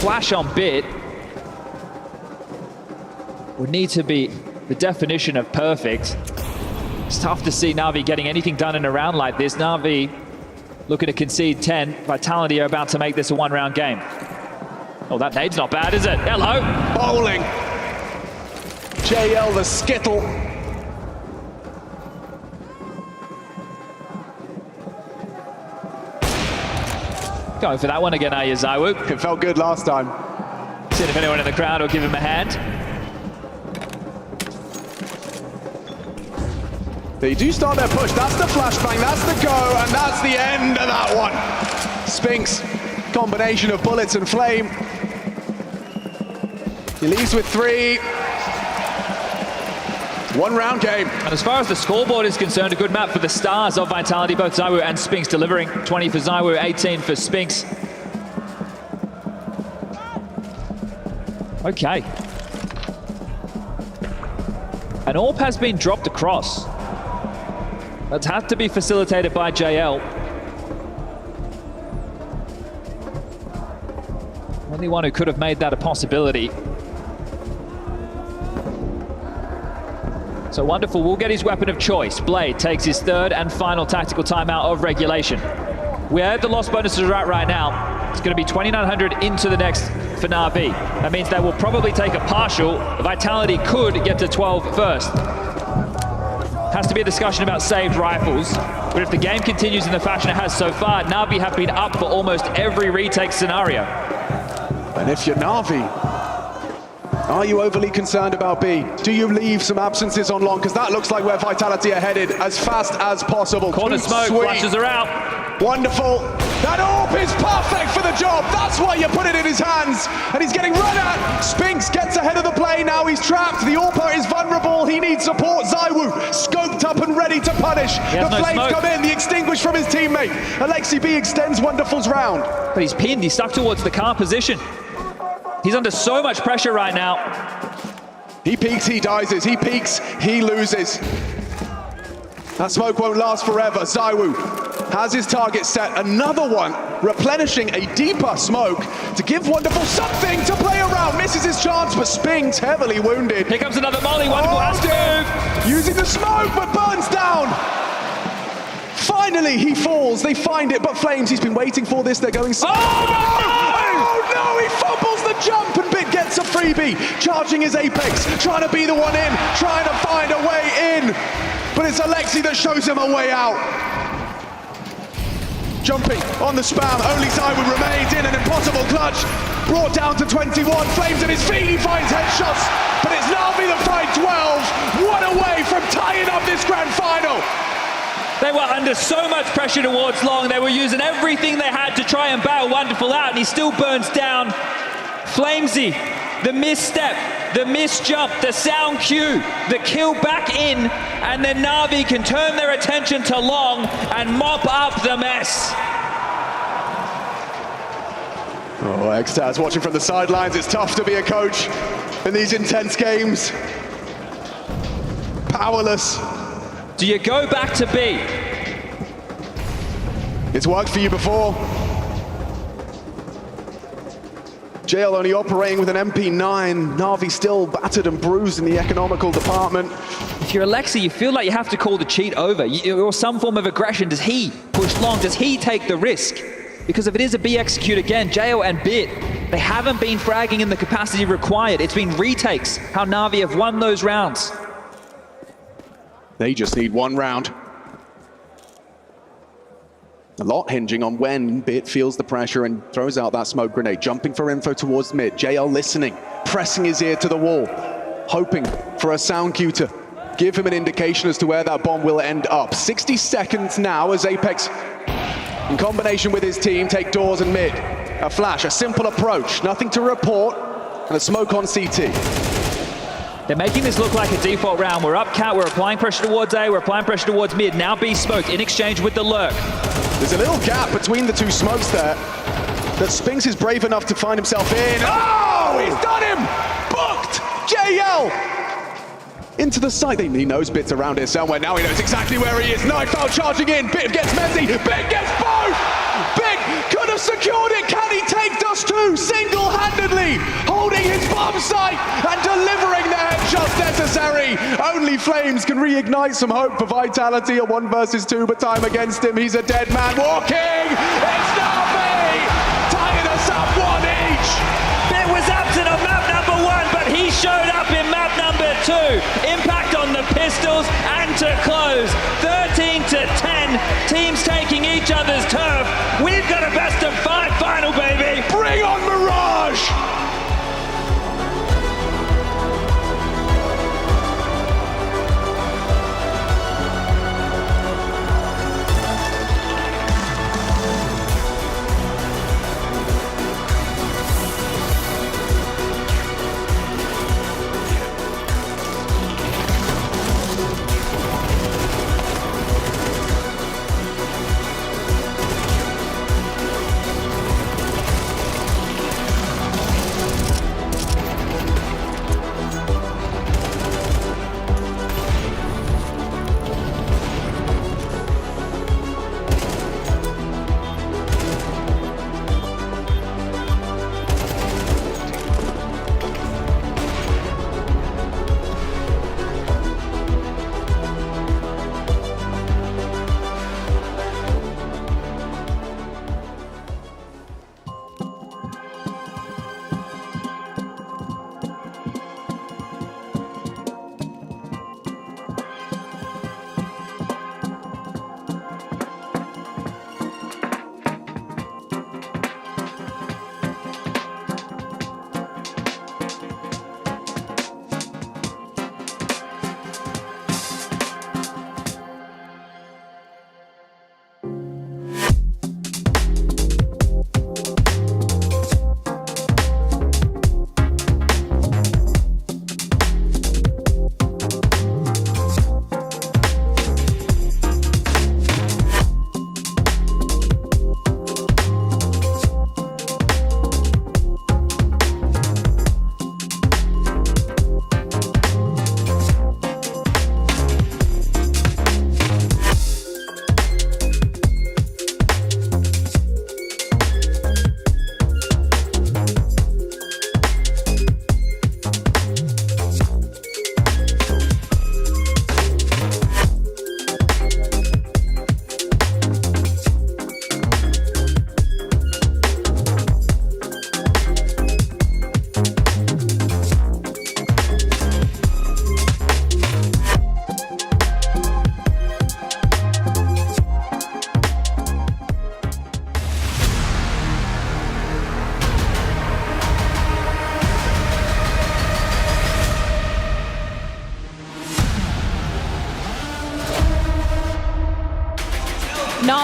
Flash on Bit would need to be the definition of perfect. It's tough to see Na'Vi getting anything done in a round like this. Na'Vi looking to concede 10. Vitality are about to make this a one-round game. Oh, that nade's not bad, is it? Hello. Bowling. JL the Skittle. Going for that one again, are you, ZywOo? It felt good last time. Seeing if anyone in the crowd will give him a hand. They do start their push. That's the flashbang, that's the go, and that's the end of that one. Spinks, combination of bullets and flame. He leaves with 3. One-round game. And as far as the scoreboard is concerned, a good map for the stars of Vitality, both ZywOo and Spinks delivering. 20 for ZywOo, 18 for Spinks. Okay. An AWP has been dropped across. That's had to be facilitated by JL. Only one who could have made that a possibility. So Wonderful will get his weapon of choice. Blade takes his 3rd and final tactical timeout of regulation. Where the loss bonuses are at right now, it's going to be 2,900 into the next for Na'Vi. That means they will probably take a partial. Vitality could get to 12 first. Has to be a discussion about saved rifles. But if the game continues in the fashion it has so far, Na'Vi have been up for almost every retake scenario. And if you're Na'Vi, are you overly concerned about B? Do you leave some absences on long? Because that looks like where Vitality are headed as fast as possible. Corner smoke, flashes are out. Wonderful. That AWP is perfect for the job. That's why you put it in his hands. And he's getting run at. Spinks gets ahead of the play. Now he's trapped. The AWPer is vulnerable. He needs support. ZywOo scoped up and ready to punish. The flames come in. The extinguish from his teammate. Alexi B extends Wonderful's round. But he's pinned. He's stuck towards the car position. He's under so much pressure right now. He peeks, he dies. He peeks, he loses. That smoke won't last forever. ZywOo has his target set. Another one, replenishing a deeper smoke to give Wonderful something to play around. Misses his chance, but Spinks heavily wounded. Here comes another molly. Wonderful has to move. Using the smoke, but burns down. Finally, he falls. They find it, but Flames, he's been waiting for this. They're going... Oh no! He fumbles the jump, and Bit gets a freebie. Charging his Apex, trying to be the one in, trying to find a way in. But it's Alexi that shows him a way out. Jumping on the spam, only ZywOo remains in an impossible clutch. Brought down to 21, Flames at his feet, he finds headshots. But it's Na'Vi that find 12. One away from tying up this grand final. They were under so much pressure towards Long. They were using everything they had to try and bail Wonderful out, and he still burns down. Flamesy, the misstep, the misjump, the sound cue, the kill back in, and then Na'Vi can turn their attention to Long and mop up the mess. Oh, Xtaz watching from the sidelines. It's tough to be a coach in these intense games. Powerless. Do you go back to B? It's worked for you before. JL only operating with an MP9. Na'Vi still battered and bruised in the economical department. If you're Alexi, you feel like you have to call the cheat over, or some form of aggression. Does he push Long? Does he take the risk? Because if it is a B execute again, JL and Bit, they haven't been fragging in the capacity required. It's been retakes, how Na'Vi have won those rounds. They just need one round. A lot hinging on when Bit feels the pressure and throws out that smoke grenade. Jumping for info towards mid. JL listening, pressing his ear to the wall, hoping for a sound cue to give him an indication as to where that bomb will end up. 60 seconds now as Apex, in combination with his team, take doors and mid. A flash, a simple approach, nothing to report, and a smoke on CT. They're making this look like a default round. We're up cat, we're applying pressure towards A, we're applying pressure towards mid. Now B smoked in exchange with the lurk. There's a little gap between the two smokes there that Spinks is brave enough to find himself in. Oh, he's done him! Booked! JL! Into the site. He knows Bit's around here somewhere. Now he knows exactly where he is. Knife out charging in. Bit gets Mezzy. Bit gets both! Bit could have secured it. Can he take Dust 2 single-handedly? Holding his bomb site and delivering the headshots necessary. Only Flames can reignite some hope for Vitality. A 1 versus 2, but time against him. He's a dead man walking. It's Na'Vi! Tying us up 1 each. Bit was absent on map number 1, but he showed up in map number 2. Impact on the pistols and to close. 13 to 10. Teams taking each other's turf. We've got a best of 5 final, baby. Bring on Mirage!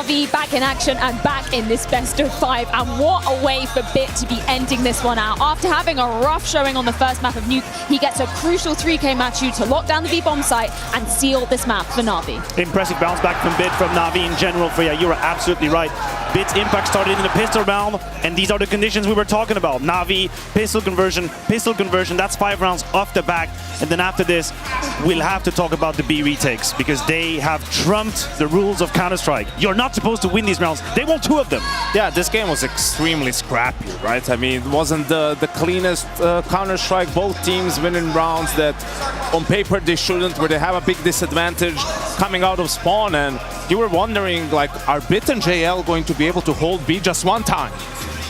Na'Vi back in action and back in this best of 5. And what a way for Bit to be ending this one out. After having a rough showing on the first map of Nuke, he gets a crucial 3K match to lock down the B-bomb site and seal this map for Na'Vi. Impressive bounce back from Bit, from Na'Vi in general. Freya, you are absolutely right. Bit's impact started in the pistol round, and these are the conditions we were talking about. Na'Vi, pistol conversion, that's 5 rounds off the back. And then after this, we'll have to talk about the B retakes, because they have trumped the rules of Counter-Strike. You're not supposed to win these rounds. They won 2 of them. Yeah, this game was extremely scrappy, right? I mean, it wasn't the cleanest Counter-Strike. Both teams winning rounds that on paper they shouldn't, where they have a big disadvantage coming out of spawn. And you were wondering, like, are Bit and JL going to be able to hold B just one time?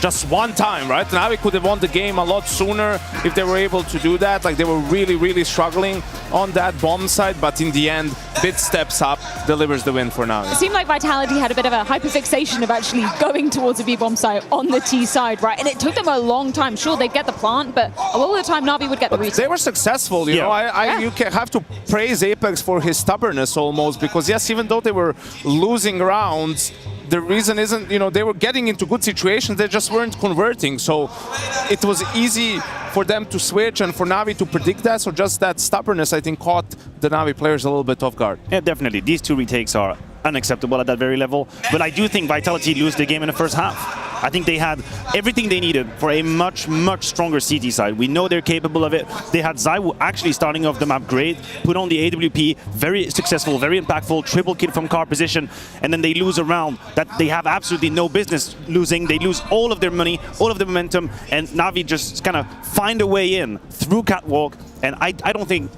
Just one time, right? Na'Vi could have won the game a lot sooner if they were able to do that. Like, they were really, really struggling on that bomb side, but in the end, Bit steps up, delivers the win for Na'Vi. It seemed like Vitality had a bit of a hyperfixation of actually going towards a B-bomb site on the T side, right? And it took them a long time. Sure, they'd get the plant, but a lot of the time Na'Vi would get the retake. They were successful, you know. You have to praise Apex for his stubbornness almost, because yes, even though they were losing rounds, the reason isn't, you know, they were getting into good situations, they just weren't converting. So it was easy for them to switch and for Na'Vi to predict that. So just that stubbornness, I think, caught the Na'Vi players a little bit off guard. Yeah, definitely. These 2 retakes are unacceptable at that very level. But I do think Vitality lose the game in the first half. I think they had everything they needed for a much, much stronger CT side. We know they're capable of it. They had ZywOo actually starting off the map great, put on the AWP, very successful, very impactful, triple kill from car position, and then they lose a round that they have absolutely no business losing. They lose all of their money, all of the momentum, and Na'Vi just kind of find a way in through Catwalk, and I don't think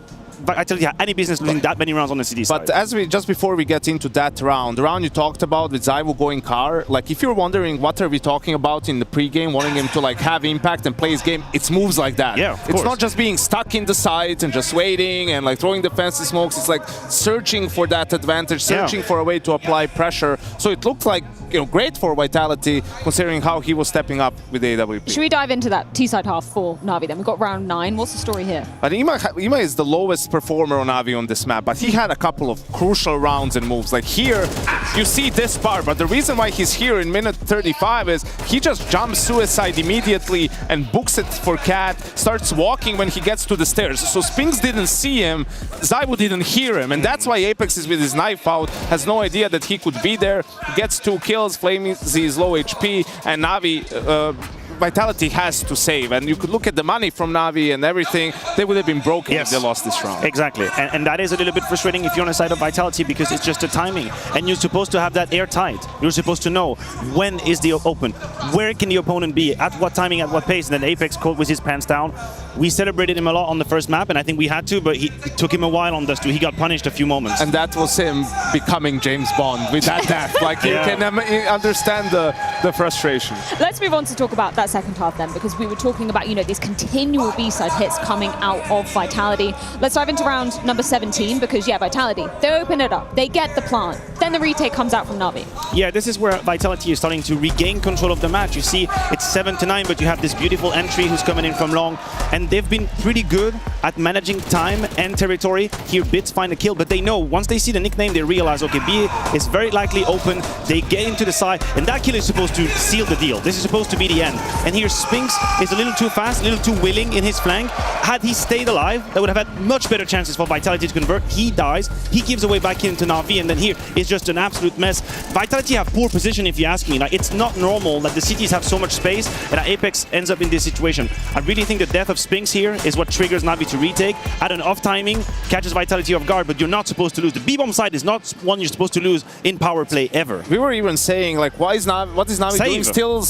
Vitality had any business losing that many rounds on the city side. But just before we get into that round, the round you talked about with ZywOo going car, like if you're wondering what are we talking about in the pregame, wanting him to like have impact and play his game, it's moves like that. Yeah, it's not just being stuck in the site and just waiting and like throwing defensive smokes. It's like searching for that advantage, searching for a way to apply pressure. So it looked like, you know, great for Vitality considering how he was stepping up with the AWP. Should we dive into that T-side half for Na'Vi then? We've got round 9. What's the story here? But Ima is the lowest performer on Na'Vi on this map, but he had a couple of crucial rounds and moves. Like here, you see this part, but the reason why he's here in minute 35 is he just jumps suicide immediately and books it for Cat, starts walking when he gets to the stairs. So Spinks didn't see him, ZywOo didn't hear him, and that's why Apex is with his knife out, has no idea that he could be there, gets 2 kills, Flamey is low HP, and Na'Vi Vitality has to save, and you could look at the money from Na'Vi and everything, they would have been broken if they lost this round. Exactly, and that is a little bit frustrating if you're on the side of Vitality, because it's just the timing, and you're supposed to have that airtight. You're supposed to know when is the open, where can the opponent be, at what timing, at what pace, and then Apex caught with his pants down. We celebrated him a lot on the first map, and I think we had to, but it took him a while on this too. He got punished a few moments. And that was him becoming James Bond with that death. Like, you can understand the frustration. Let's move on to talk about that second half then, because we were talking about, you know, these continual B-side hits coming out of Vitality. Let's dive into round number 17, because, yeah, Vitality, they open it up, they get the plant, then the retake comes out from Na'Vi. Yeah, this is where Vitality is starting to regain control of the match. You see, it's 7-9, but you have this beautiful entry who's coming in from long, and they've been pretty good at managing time and territory. Here, Bits find a kill, but they know, once they see the nickname, they realize, okay, B is very likely open, they get into the side, and that kill is supposed to seal the deal. This is supposed to be the end. And here, Spinks is a little too fast, a little too willing in his flank. Had he stayed alive, they would have had much better chances for Vitality to convert. He dies, he gives away back into Na'Vi, and then here is just an absolute mess. Vitality have poor position, if you ask me. Like, it's not normal that the cities have so much space and that Apex ends up in this situation. I really think the death of Spinks here is what triggers Na'Vi to retake. At an off timing, catches Vitality off guard, but you're not supposed to lose. The B-bomb side is not one you're supposed to lose in power play ever. We were even saying, like, what is Na'Vi doing still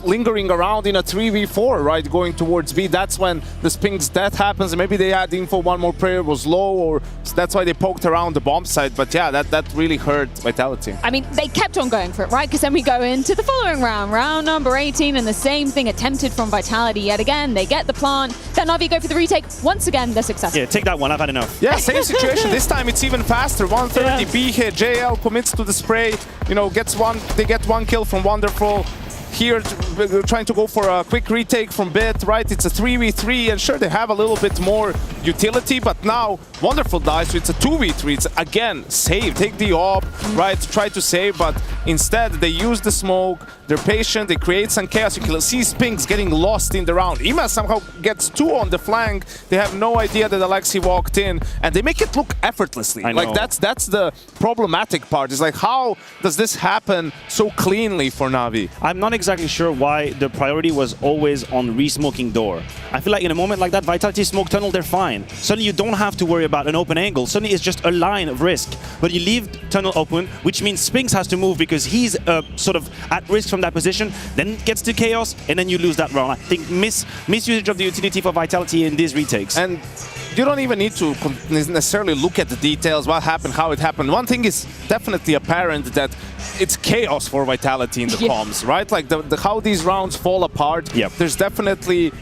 lingering around in a 3v4, right, going towards B? That's when the Spinks death happens, and maybe they had info one more player was low, or that's why they poked around the bomb side. But yeah, that really hurt Vitality. I mean, they kept on going for it, right? Because then we go into the following round, round number 18, and the same thing attempted from Vitality yet again. They get the plant, then Na'Vi go for the retake. Once again, they're successful. Yeah, take that one, I've had enough. Yeah, same situation. This time it's even faster. 130 B hit, JL commits to the spray, you know, they get 1 kill from Wonderful. Here, trying to go for a quick retake from Bit, right? It's a 3v3, and sure, they have a little bit more utility, but now wonderful dice, so it's a 2v3. It's again, save, take the op, right, try to save, but instead they use the smoke, they're patient, they create some chaos. You can see Spinks getting lost in the round. IMA somehow gets 2 on the flank. They have no idea that Alexi walked in, and they make it look effortlessly. Like that's the problematic part. It's like, how does this happen so cleanly for Na'Vi? I'm not exactly sure why the priority was always on re-smoking door. I feel like in a moment like that, Vitality smoke tunnel, they're fine. Suddenly you don't have to worry about an open angle. Suddenly it's just a line of risk. But you leave tunnel open, which means Spinks has to move because he's sort of at risk from that position, then gets to chaos, and then you lose that round. I think misusage of the utility for Vitality in these retakes. And you don't even need to necessarily look at the details, what happened, how it happened. One thing is definitely apparent, that it's chaos for Vitality in the comms, right? Like how these rounds fall apart. There's definitely,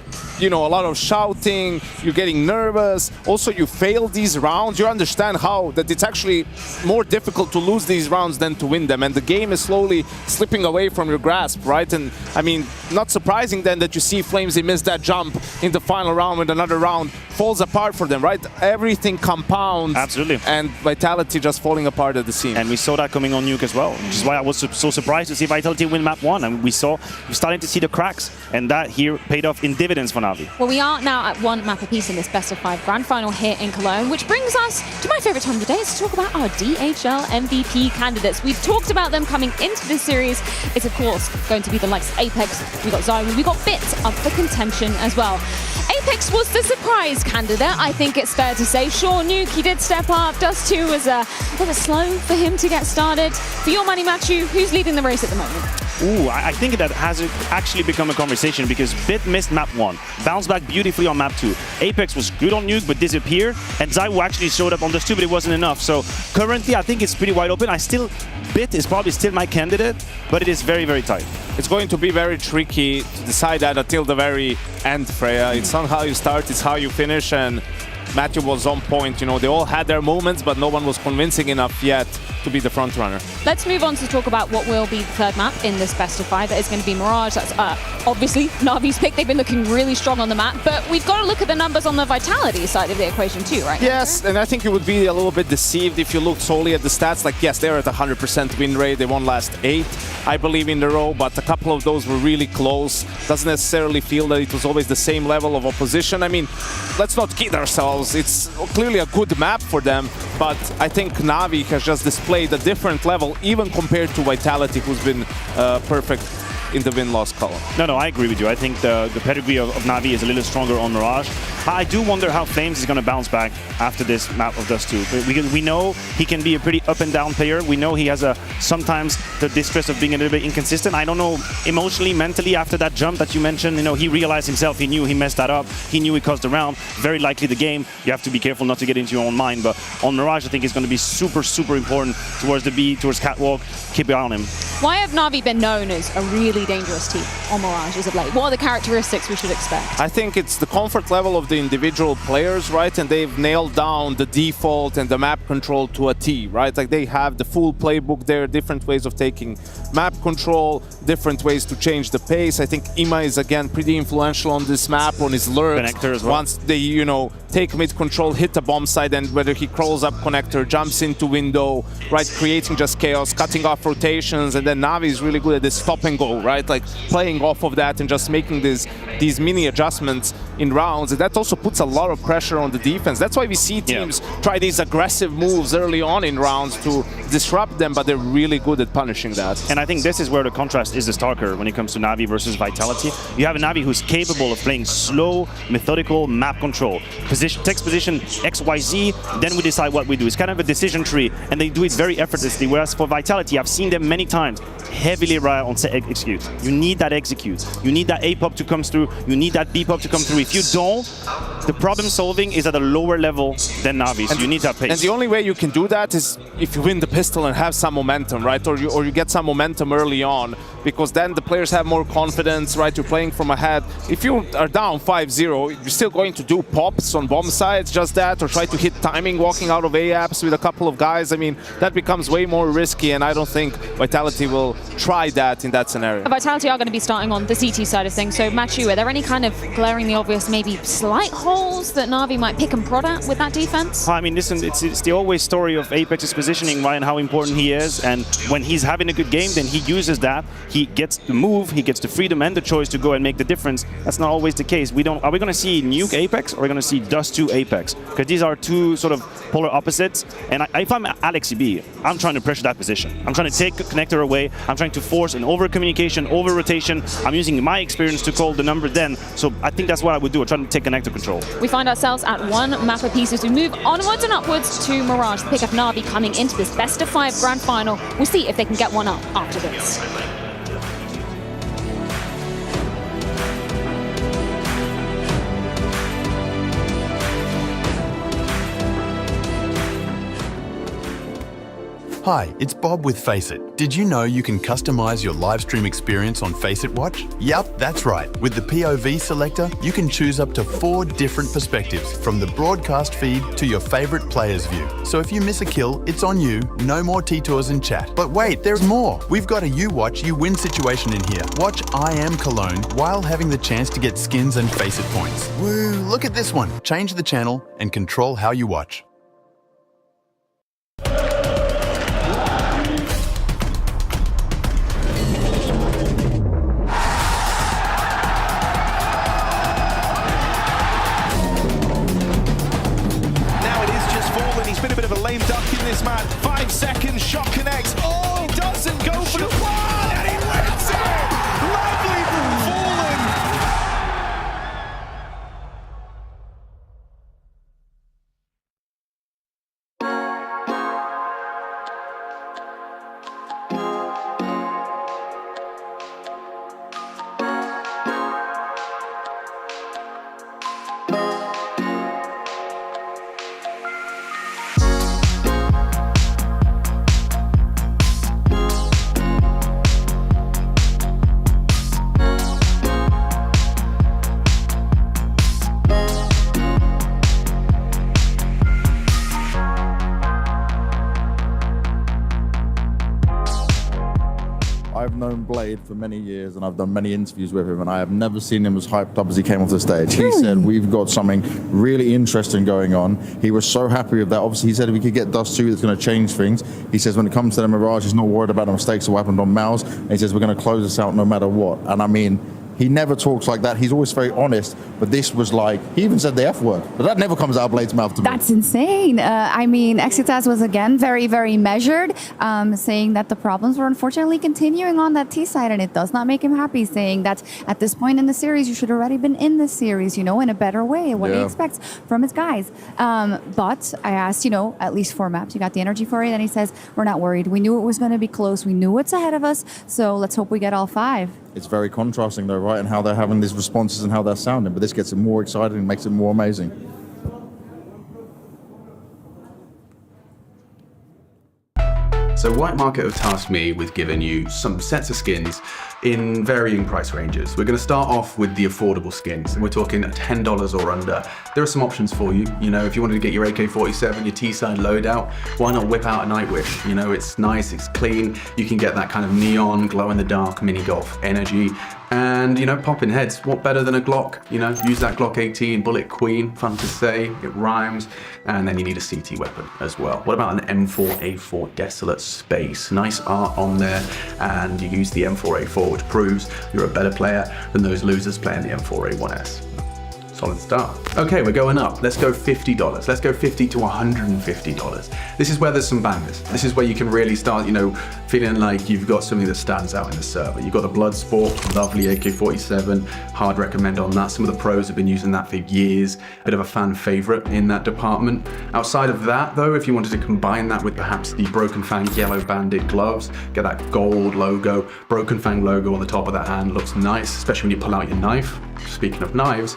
you know, a lot of shouting, you're getting nervous. Also, you fail these rounds, you understand how that it's actually more difficult to lose these rounds than to win them. And the game is slowly slipping away from your grasp, right? And I mean, not surprising then that you see Flamesy miss that jump in the final round when another round falls apart for them, right? Everything compounds. Absolutely. And Vitality just falling apart at the seams. And we saw that coming on Nuke as well, which is why I was so surprised to see Vitality win map 1. And we're starting to see the cracks, and that here paid off in dividends for Na'Vi. Well, we are now at 1 map apiece in this best of 5 grand final here in Cologne, which brings us to my favorite time of the day, is to talk about our DHL MVP candidates. We've talked about them coming into this series. It's of course going to be the likes of Apex, we got Zywu, we got Bit up for contention as well. Apex was the surprise candidate, I think it's fair to say. Sure, Nuke, he did step up. Dust 2 was a bit slow for him to get started. For your money, Matthew, who's leading the race at the moment? Ooh, I think that has actually become a conversation, because Bit missed map 1, bounced back beautifully on map 2. Apex was good on Nuke, but disappeared, and Zywu actually showed up on Dust 2, but it wasn't enough. So currently, I think it's pretty wide open. Bit is probably still my candidate, but it is very, very tight. It's going to be very tricky to decide that until the very end, Freya. It's not how you start, it's how you finish, and Matthew was on point. You know, they all had their moments, but no one was convincing enough yet to be the front runner. Let's move on to talk about what will be the third map in this best of 5. That is going to be Mirage. That's obviously Na'Vi's pick. They've been looking really strong on the map, but we've got to look at the numbers on the Vitality side of the equation too, right? Yes, and I think you would be a little bit deceived if you looked solely at the stats. Like, yes, they're at 100% win rate. They won last 8, I believe, in a row, but a couple of those were really close. Doesn't necessarily feel that it was always the same level of opposition. I mean, let's not kid ourselves. It's clearly a good map for them, but I think Na'Vi has just displayed a different level, even compared to Vitality, who's been perfect in the win-loss column. No, I agree with you. I think the pedigree of Na'Vi is a little stronger on Mirage. I do wonder how Flames is going to bounce back after this map of Dust 2. We know he can be a pretty up and down player. We know he has sometimes the distress of being a little bit inconsistent. I don't know, emotionally, mentally, after that jump that you mentioned, you know, he realized himself, he knew he messed that up. He knew he caused the round. Very likely the game. You have to be careful not to get into your own mind. But on Mirage, I think it's going to be super, super important towards the B, towards Catwalk. Keep it on him. Why have Na'Vi been known as a really dangerous team on Mirage as of late? What are the characteristics we should expect? I think it's the comfort level of the individual players, right? And they've nailed down the default and the map control to a T, right? Like, they have the full playbook there, different ways of taking map control, different ways to change the pace. I think IMA is, again, pretty influential on this map, on his lurks. Connector as well. Once they, you know, take mid control, hit the bomb side, and whether he crawls up connector, jumps into window, right? Creating just chaos, cutting off rotations, and then Na'Vi is really good at this stop and go, right? Like, playing off of that and just making these mini adjustments in rounds. And that also puts a lot of pressure on the defense. That's why we see teams try these aggressive moves early on in rounds to disrupt them, but they're really good at punishing that. And I think this is where the contrast is the starker when it comes to Na'Vi versus Vitality. You have a Na'Vi who's capable of playing slow, methodical map control. Takes position XYZ, then we decide what we do. It's kind of a decision tree, and they do it very effortlessly. Whereas for Vitality, I've seen them many times heavily rely on execute. You need that execute. You need that A pop to come through. You need that B pop to come through. If you don't, the problem solving is at a lower level than Na'Vi, so you need that pace. And the only way you can do that is if you win the pistol and have some momentum, right? Or you get some momentum early on, because then the players have more confidence, right? You're playing from ahead. If you are down 5-0, you're still going to do pops on bomb sides, just that, or try to hit timing walking out of A-apps with a couple of guys. I mean, that becomes way more risky, and I don't think Vitality will try that in that scenario. Vitality are going to be starting on the CT side of things. So, Matthew, are there any kind of glaringly obvious, maybe slight holes that Na'Vi might pick and prod at with that defense? I mean, listen, it's the always story of Apex's positioning, right, and how important he is. And when he's having a good game, then he uses that. He gets the move, he gets the freedom and the choice to go and make the difference. That's not always the case. Are we going to see Nuke Apex, or are we going to see Dust 2 Apex? Because these are two sort of polar opposites. And if I'm Alex EB, I'm trying to pressure that position. I'm trying to take the connector away. I'm trying to force an over-communication, over-rotation. I'm using my experience to call the number then. So I think that's what I would do. I'm trying to take connector control. We find ourselves at one map apiece as we move onwards and upwards to Mirage. The pick of Na'Vi coming into this best-of-5 grand final. We'll see if they can get one up after this. Hi, it's Bob with FACEIT. Did you know you can customize your live stream experience on FACEIT Watch? Yup, that's right. With the POV selector, you can choose up to 4 different perspectives, from the broadcast feed to your favorite player's view. So if you miss a kill, it's on you. No more T-Tours in chat. But wait, there's more. We've got a you watch, you win situation in here. Watch IEM Cologne while having the chance to get skins and FACEIT points. Woo, look at this one. Change the channel and control how you watch. Been a bit of a lame duck in this match. 5 seconds, shot connects. Oh, he doesn't go for the one, and he wins it! Lovely from Fallen. I've known Blade for many years, and I've done many interviews with him, and I have never seen him as hyped up as he came off the stage. He said, we've got something really interesting going on. He was so happy with that. Obviously, he said if we could get Dust 2, it's going to change things. He says when it comes to the Mirage, he's not worried about the mistakes that happened on MOUZ, and he says we're going to close this out no matter what. And I mean, he never talks like that. He's always very honest, but this was like, he even said the F word, but that never comes out of Blade's mouth to me. That's insane. I mean, Exitas was again very, very measured, saying that the problems were unfortunately continuing on that T side, and it does not make him happy, saying that at this point in the series, you should have already been in the series, you know, in a better way, what he expects from his guys. But I asked, you know, at least 4 maps, you got the energy for it, and he says, we're not worried. We knew it was going to be close. We knew what's ahead of us, so let's hope we get all 5. It's very contrasting though, right? And how they're having these responses and how they're sounding, but this gets it more exciting and makes it more amazing. So White Market have tasked me with giving you some sets of skins in varying price ranges. We're going to start off with the affordable skins. We're talking $10 or under. There are some options for you. You know, if you wanted to get your AK-47, your T-side loadout, why not whip out a Nightwish? You know, it's nice, it's clean. You can get that kind of neon, glow-in-the-dark mini golf energy. And, you know, popping heads, what better than a Glock? You know, use that Glock 18, Bullet Queen, fun to say, it rhymes. And then you need a CT weapon as well. What about an M4A4 Desolate Space? Nice art on there, and you use the M4A4, which proves you're a better player than those losers playing the M4A1S. Solid start. Okay, we're going up. Let's go $50. Let's go $50 to $150. This is where there's some bangers. This is where you can really start, you know, feeling like you've got something that stands out in the server. You've got the Bloodsport, lovely AK-47, hard recommend on that. Some of the pros have been using that for years. Bit of a fan favorite in that department. Outside of that though, if you wanted to combine that with perhaps the Broken Fang Yellow Bandit gloves, get that gold logo, Broken Fang logo on the top of that hand, looks nice, especially when you pull out your knife. Speaking of knives,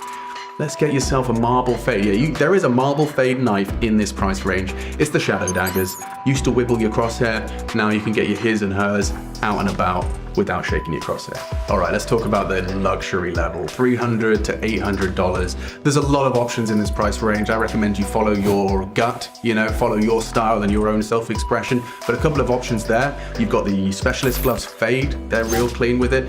Let's get yourself a marble fade. Yeah, there is a marble fade knife in this price range. It's the Shadow Daggers. Used to wibble your crosshair. Now you can get your his and hers out and about without shaking your crosshair. All right, let's talk about the luxury level, $300 to $800. There's a lot of options in this price range. I recommend you follow your gut, follow your style and your own self-expression. But a couple of options there. You've got the Specialist Gloves Fade. They're real clean with it.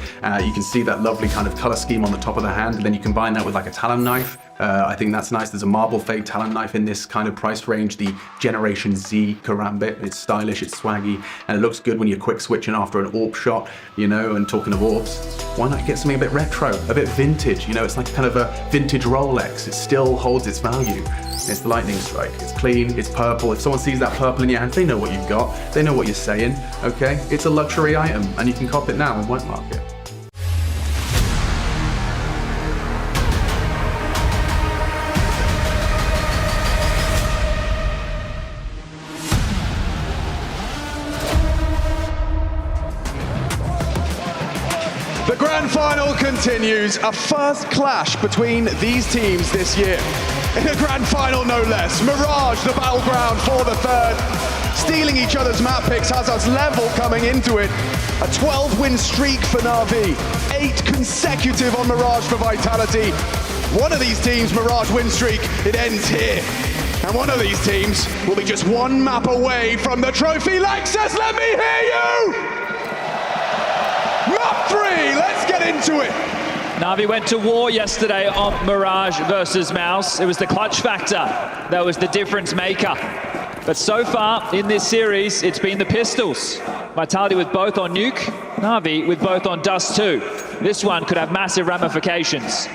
You can see that lovely kind of color scheme on the top of the hand, and then you combine that with like a Talon knife. I think that's nice. There's a marble fade Talon knife in this kind of price range, the Generation Z Karambit. It's stylish, it's swaggy, and it looks good when you're quick switching after an AWP shot, and talking of AWPs, why not get something a bit retro, a bit vintage? It's like kind of a vintage Rolex. It still holds its value. It's the Lightning Strike. It's clean, it's purple. If someone sees that purple in your hand, they know what you've got. They know what you're saying, okay? It's a luxury item, and you can cop it now in White Market. The grand final continues, a first clash between these teams this year. In a grand final, no less. Mirage, the battleground for the third. Stealing each other's map picks has us level coming into it. A 12-win streak for Na'Vi. 8 consecutive on Mirage for Vitality. One of these teams, Mirage win streak, it ends here. And one of these teams will be just one map away from the trophy. Lexus, let me hear you! Map 3, let's get into it. Na'Vi went to war yesterday on Mirage versus MOUZ. It was the clutch factor that was the difference maker. But so far in this series, it's been the pistols. Vitality with both on Nuke, Na'Vi with both on Dust 2. This one could have massive ramifications.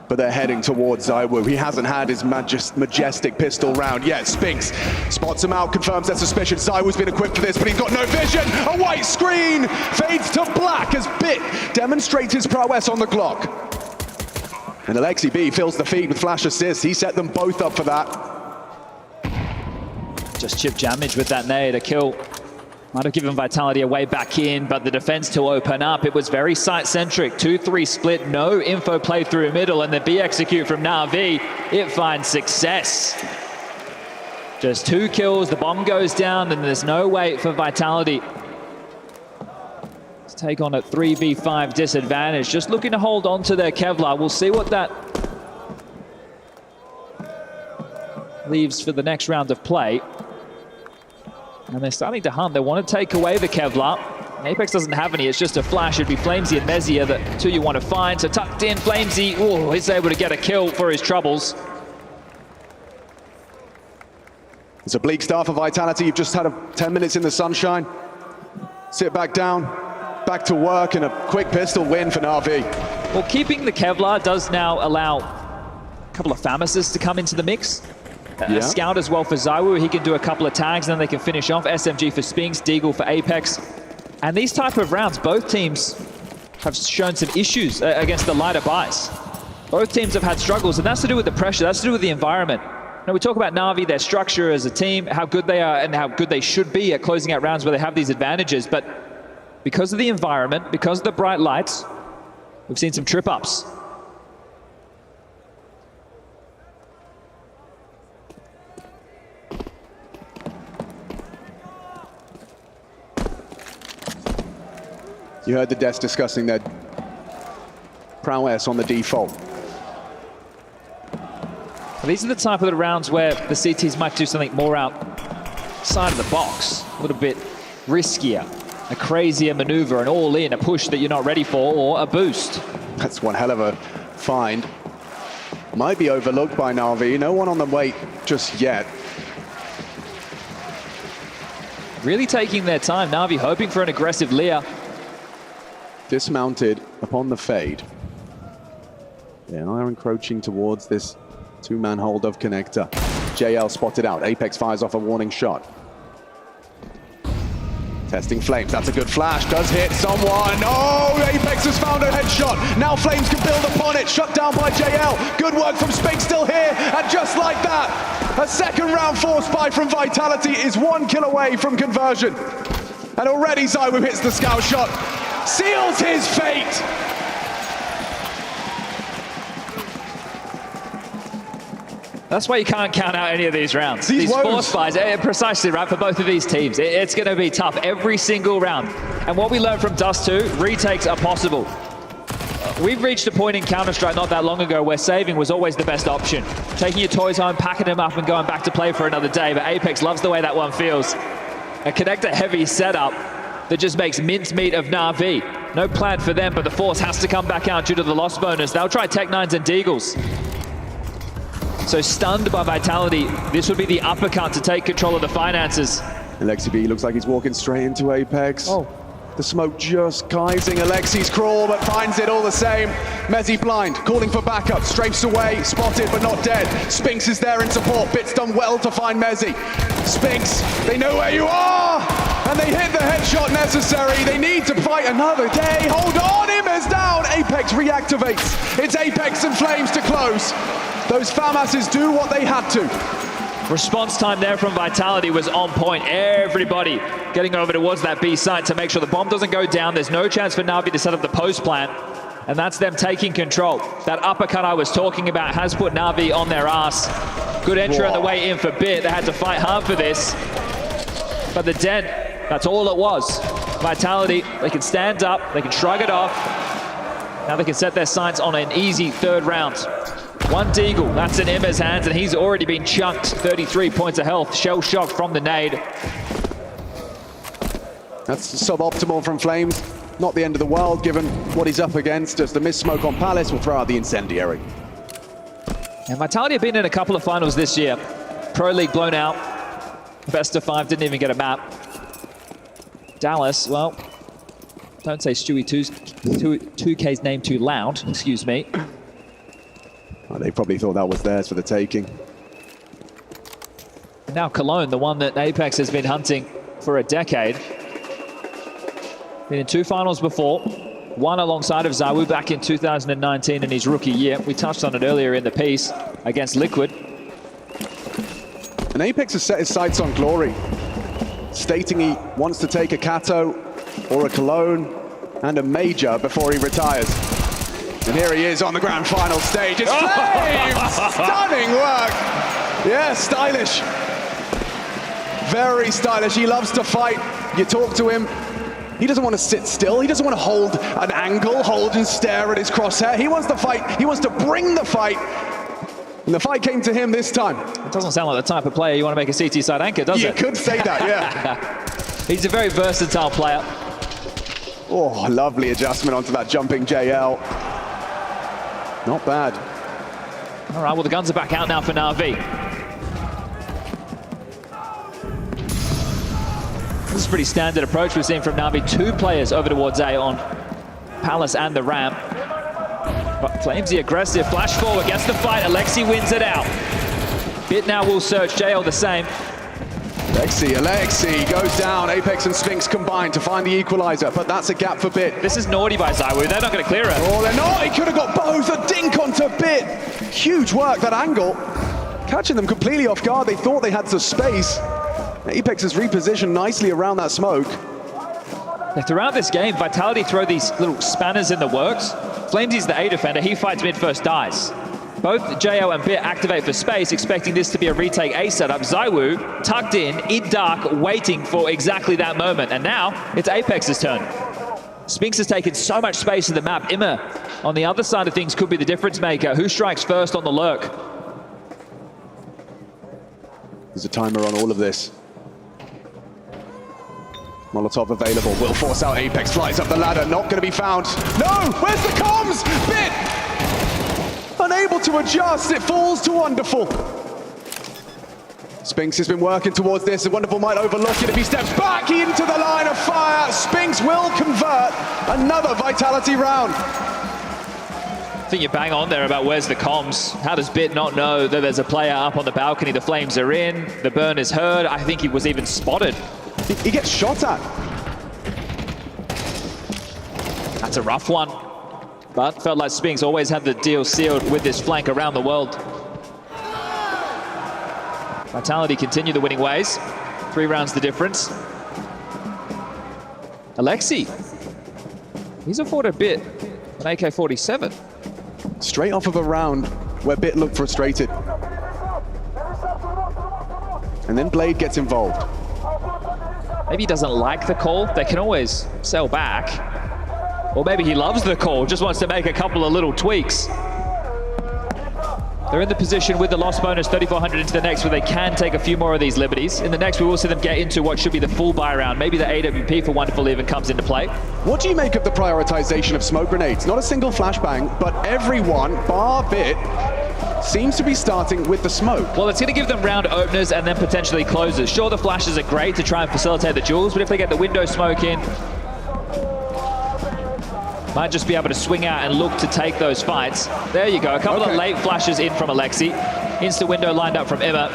But they're heading towards ZywOo. He hasn't had his majestic pistol round yet. Spinks spots him out, confirms their suspicion. ZywOo's been equipped for this, but he's got no vision. A white screen fades to black as Bit demonstrates his prowess on the Glock. And Alexi B fills the feed with flash assists. He set them both up for that. Just chip damage with that nade, a kill. Might have given Vitality a way back in, but the defense to open up. It was very site-centric. 2-3 split, no info play through middle, and the B execute from Na'Vi. It finds success. Just 2 kills, the bomb goes down, and there's no wait for Vitality to take on a 3v5 disadvantage. Just looking to hold on to their Kevlar. We'll see what that leaves for the next round of play. And they're starting to hunt. They want to take away the Kevlar. Apex doesn't have any. It's just a flash. It'd be Flamesy and Mezzy are the two you want to find. So tucked in, Flamesy, he's able to get a kill for his troubles. It's a bleak start for Vitality. You've just had 10 minutes in the sunshine. Sit back down, back to work, and a quick pistol win for Na'Vi. Well, keeping the Kevlar does now allow a couple of Famises to come into the mix. A scout as well for ZywOo. He can do a couple of tags, and then they can finish off. SMG for Spinks, Deagle for Apex. And these type of rounds, both teams have shown some issues against the lighter buys. Both teams have had struggles, and that's to do with the pressure. That's to do with the environment. Now, we talk about Na'Vi, their structure as a team, how good they are and how good they should be at closing out rounds where they have these advantages. But because of the environment, because of the bright lights, we've seen some trip-ups. You heard the devs discussing their prowess on the default. Well, these are the type of the rounds where the CTs might do something more outside of the box, a little bit riskier, a crazier maneuver, an all-in, a push that you're not ready for, or a boost. That's one hell of a find. Might be overlooked by Na'Vi. No one on the wait just yet. Really taking their time. Na'Vi hoping for an aggressive Lear. Dismounted upon the fade. They are encroaching towards this 2-man hold of connector. JL spotted out. Apex fires off a warning shot. Testing Flames. That's a good flash. Does hit someone. Oh, Apex has found a headshot. Now Flames can build upon it. Shut down by JL. Good work from Spinks still here. And just like that, a second round force buy from Vitality is 1 kill away from conversion. And already ZywOo hits the scout shot. Seals his fate. That's why you can't count out any of these rounds. These woes. force buys, precisely right, for both of these teams. It's going to be tough every single round. And what we learned from Dust 2, retakes are possible. We've reached a point in Counter-Strike not that long ago where saving was always the best option. Taking your toys home, packing them up, and going back to play for another day. But Apex loves the way that one feels. A connector-heavy setup that just makes mincemeat of Na'Vi. No plan for them, but the Force has to come back out due to the loss bonus. They'll try Tech-9s and Deagles. So stunned by Vitality, this would be the uppercut to take control of the finances. Alexi B looks like he's walking straight into Apex. Oh. The smoke just guising Alexi's crawl, but finds it all the same. Mezzi blind, calling for backup, strafes away, spotted but not dead. Spinks is there in support, Bit's done well to find Mezzi. Spinks, they know where you are, and they hit the headshot necessary. They need to fight another day. Hold on, Immer's down. Apex reactivates. It's Apex and Flames to close. Those FAMASs do what they had to. Response time there from Vitality was on point. Everybody getting over towards that B site to make sure the bomb doesn't go down. There's no chance for Na'Vi to set up the post plant, and that's them taking control. That uppercut I was talking about has put Na'Vi on their ass. Good entry on the way in for Bit. They had to fight hard for this, but the dent, that's all it was. Vitality, they can stand up, they can shrug it off. Now they can set their sights on an easy third round. One Deagle, that's in Immer's hands, and he's already been chunked. 33 points of health, shell shock from the nade. That's suboptimal from Flames. Not the end of the world, given what he's up against. As the miss smoke on Palace will throw out the incendiary. And Vitality have been in a couple of finals this year. Pro League blown out. Best of 5, didn't even get a map. Dallas, well, don't say Stewie 2K's name too loud, excuse me. Well, they probably thought that was theirs for the taking. And now Cologne, the one that Apex has been hunting for a decade. Been in 2 finals before. One alongside of ZywOo back in 2019 in his rookie year. We touched on it earlier in the piece against Liquid. And Apex has set his sights on glory, stating he wants to take a Kato or a Cologne and a Major before he retires. And here he is on the grand final stage. It's Flames! Stunning work! Yeah, stylish. Very stylish. He loves to fight. You talk to him, he doesn't want to sit still. He doesn't want to hold an angle, hold and stare at his crosshair. He wants to fight. He wants to bring the fight. And the fight came to him this time. It doesn't sound like the type of player you want to make a CT side anchor, does it? You could say that, yeah. He's a very versatile player. Oh, lovely adjustment onto that jumping JL. Not bad. All right, well, the guns are back out now for Na'Vi. This is a pretty standard approach we've seen from Na'Vi. 2 players over towards A on Palace and the ramp. But Flamesy aggressive, flash forward, gets the fight. Alexi wins it out. Bit now will search, JL the same. Alexi goes down. Apex and Spinks combined to find the equalizer, but that's a gap for Bit. This is naughty by ZywOo. They're not going to clear it. Oh, they're not. He could have got both. A dink onto Bit. Huge work, that angle. Catching them completely off guard. They thought they had some space. Apex has repositioned nicely around that smoke. Throughout this game, Vitality throw these little spanners in the works. Flamesy's the A defender. He fights mid first, dies. Both JO and Bit activate for space, expecting this to be a retake A setup. ZywOo tucked in dark, waiting for exactly that moment. And now it's Apex's turn. Spinks has taken so much space in the map. Immer, on the other side of things, could be the difference maker. Who strikes first on the lurk? There's a timer on all of this. Molotov available, will force out Apex, flies up the ladder, not going to be found. No, where's the comms? Bit! Unable to adjust, it falls to Wonderful. Spinks has been working towards this, and Wonderful might overlook it if he steps back into the line of fire. Spinks will convert another Vitality round. I think you're bang on there about where's the comms. How does Bit not know that there's a player up on the balcony? The flames are in, the burn is heard. I think he was even spotted. He gets shot at. That's a rough one. But felt like Spinks always had the deal sealed with this flank around the world. Vitality continue the winning ways. 3 rounds the difference. Alexi. He's afforded Bit an AK-47. Straight off of a round where Bit looked frustrated. And then Blade gets involved. Maybe he doesn't like the call. They can always sell back. Or maybe he loves the call, just wants to make a couple of little tweaks. They're in the position with the loss bonus, 3,400 into the next, where they can take a few more of these liberties. In the next, we will see them get into what should be the full buy round. Maybe the AWP for Wonderful even comes into play. What do you make of the prioritization of smoke grenades? Not a single flashbang, but everyone, bar Bit, seems to be starting with the smoke. Well, it's going to give them round openers and then potentially closers. Sure, the flashes are great to try and facilitate the duels, but if they get the window smoke in, might just be able to swing out and look to take those fights. There you go, a couple of late flashes in from Alexi. Insta window lined up from Emma.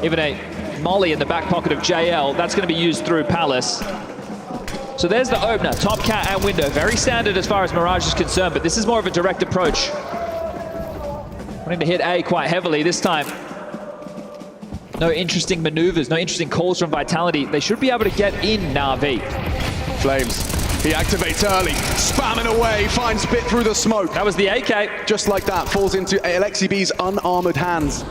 Even a molly in the back pocket of JL. That's going to be used through Palace. So there's the opener, top cat and window. Very standard as far as Mirage is concerned, but this is more of a direct approach. Wanting to hit A quite heavily this time. No interesting maneuvers, no interesting calls from Vitality. They should be able to get in Na'Vi. Flames. He activates early, spamming away, finds Bit through the smoke. That was the AK. Just like that, falls into Alexi B's unarmored hands.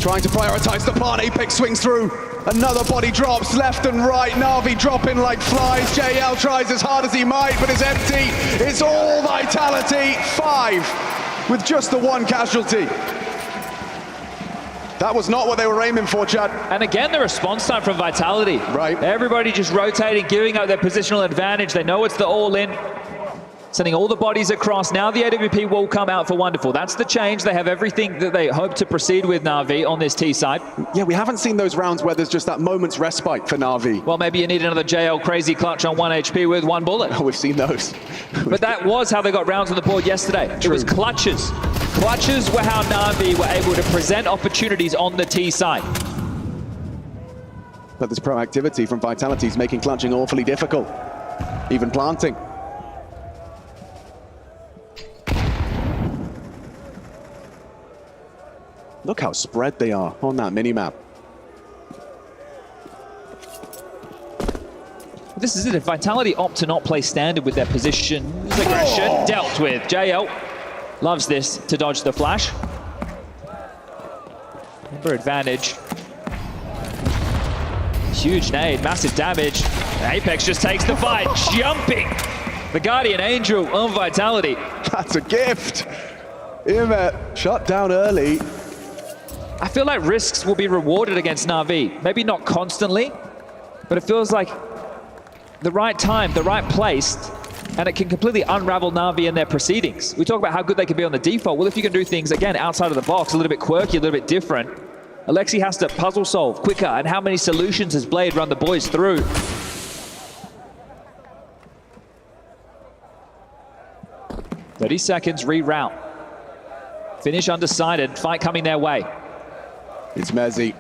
Trying to prioritize the plant, Apex swings through. Another body drops left and right, Na'Vi dropping like flies. JL tries as hard as he might, but it's empty. It's all Vitality, 5 with just the one casualty. That was not what they were aiming for, Chad. And again, the response time from Vitality. Right. Everybody just rotating, giving up their positional advantage. They know it's the all-in. Sending all the bodies across. Now the AWP will come out for Wonderful. That's the change. They have everything that they hope to proceed with Na'Vi on this T side. Yeah, we haven't seen those rounds where there's just that moment's respite for Na'Vi. Well, maybe you need another JL crazy clutch on 1 HP with 1 bullet. Oh, we've seen those. But that was how they got rounds on the board yesterday. True. It was clutches. Clutches were how Na'Vi were able to present opportunities on the T side. But this proactivity from Vitality is making clutching awfully difficult. Even planting. Look how spread they are on that minimap. This is it. If Vitality opt to not play standard with their position, aggression dealt with. JL loves this to dodge the flash. Number advantage. Huge nade, massive damage. Apex just takes the fight, jumping. The Guardian Angel on Vitality. That's a gift. IEM shut down early. I feel like risks will be rewarded against Na'Vi. Maybe not constantly, but it feels like the right time, the right place, and it can completely unravel Na'Vi in their proceedings. We talk about how good they can be on the default. Well, if you can do things, again, outside of the box, a little bit quirky, a little bit different, Alexi has to puzzle solve quicker, and how many solutions has Blade run the boys through? "30 seconds, reroute. Finish undecided, fight coming their way." It's Mezzi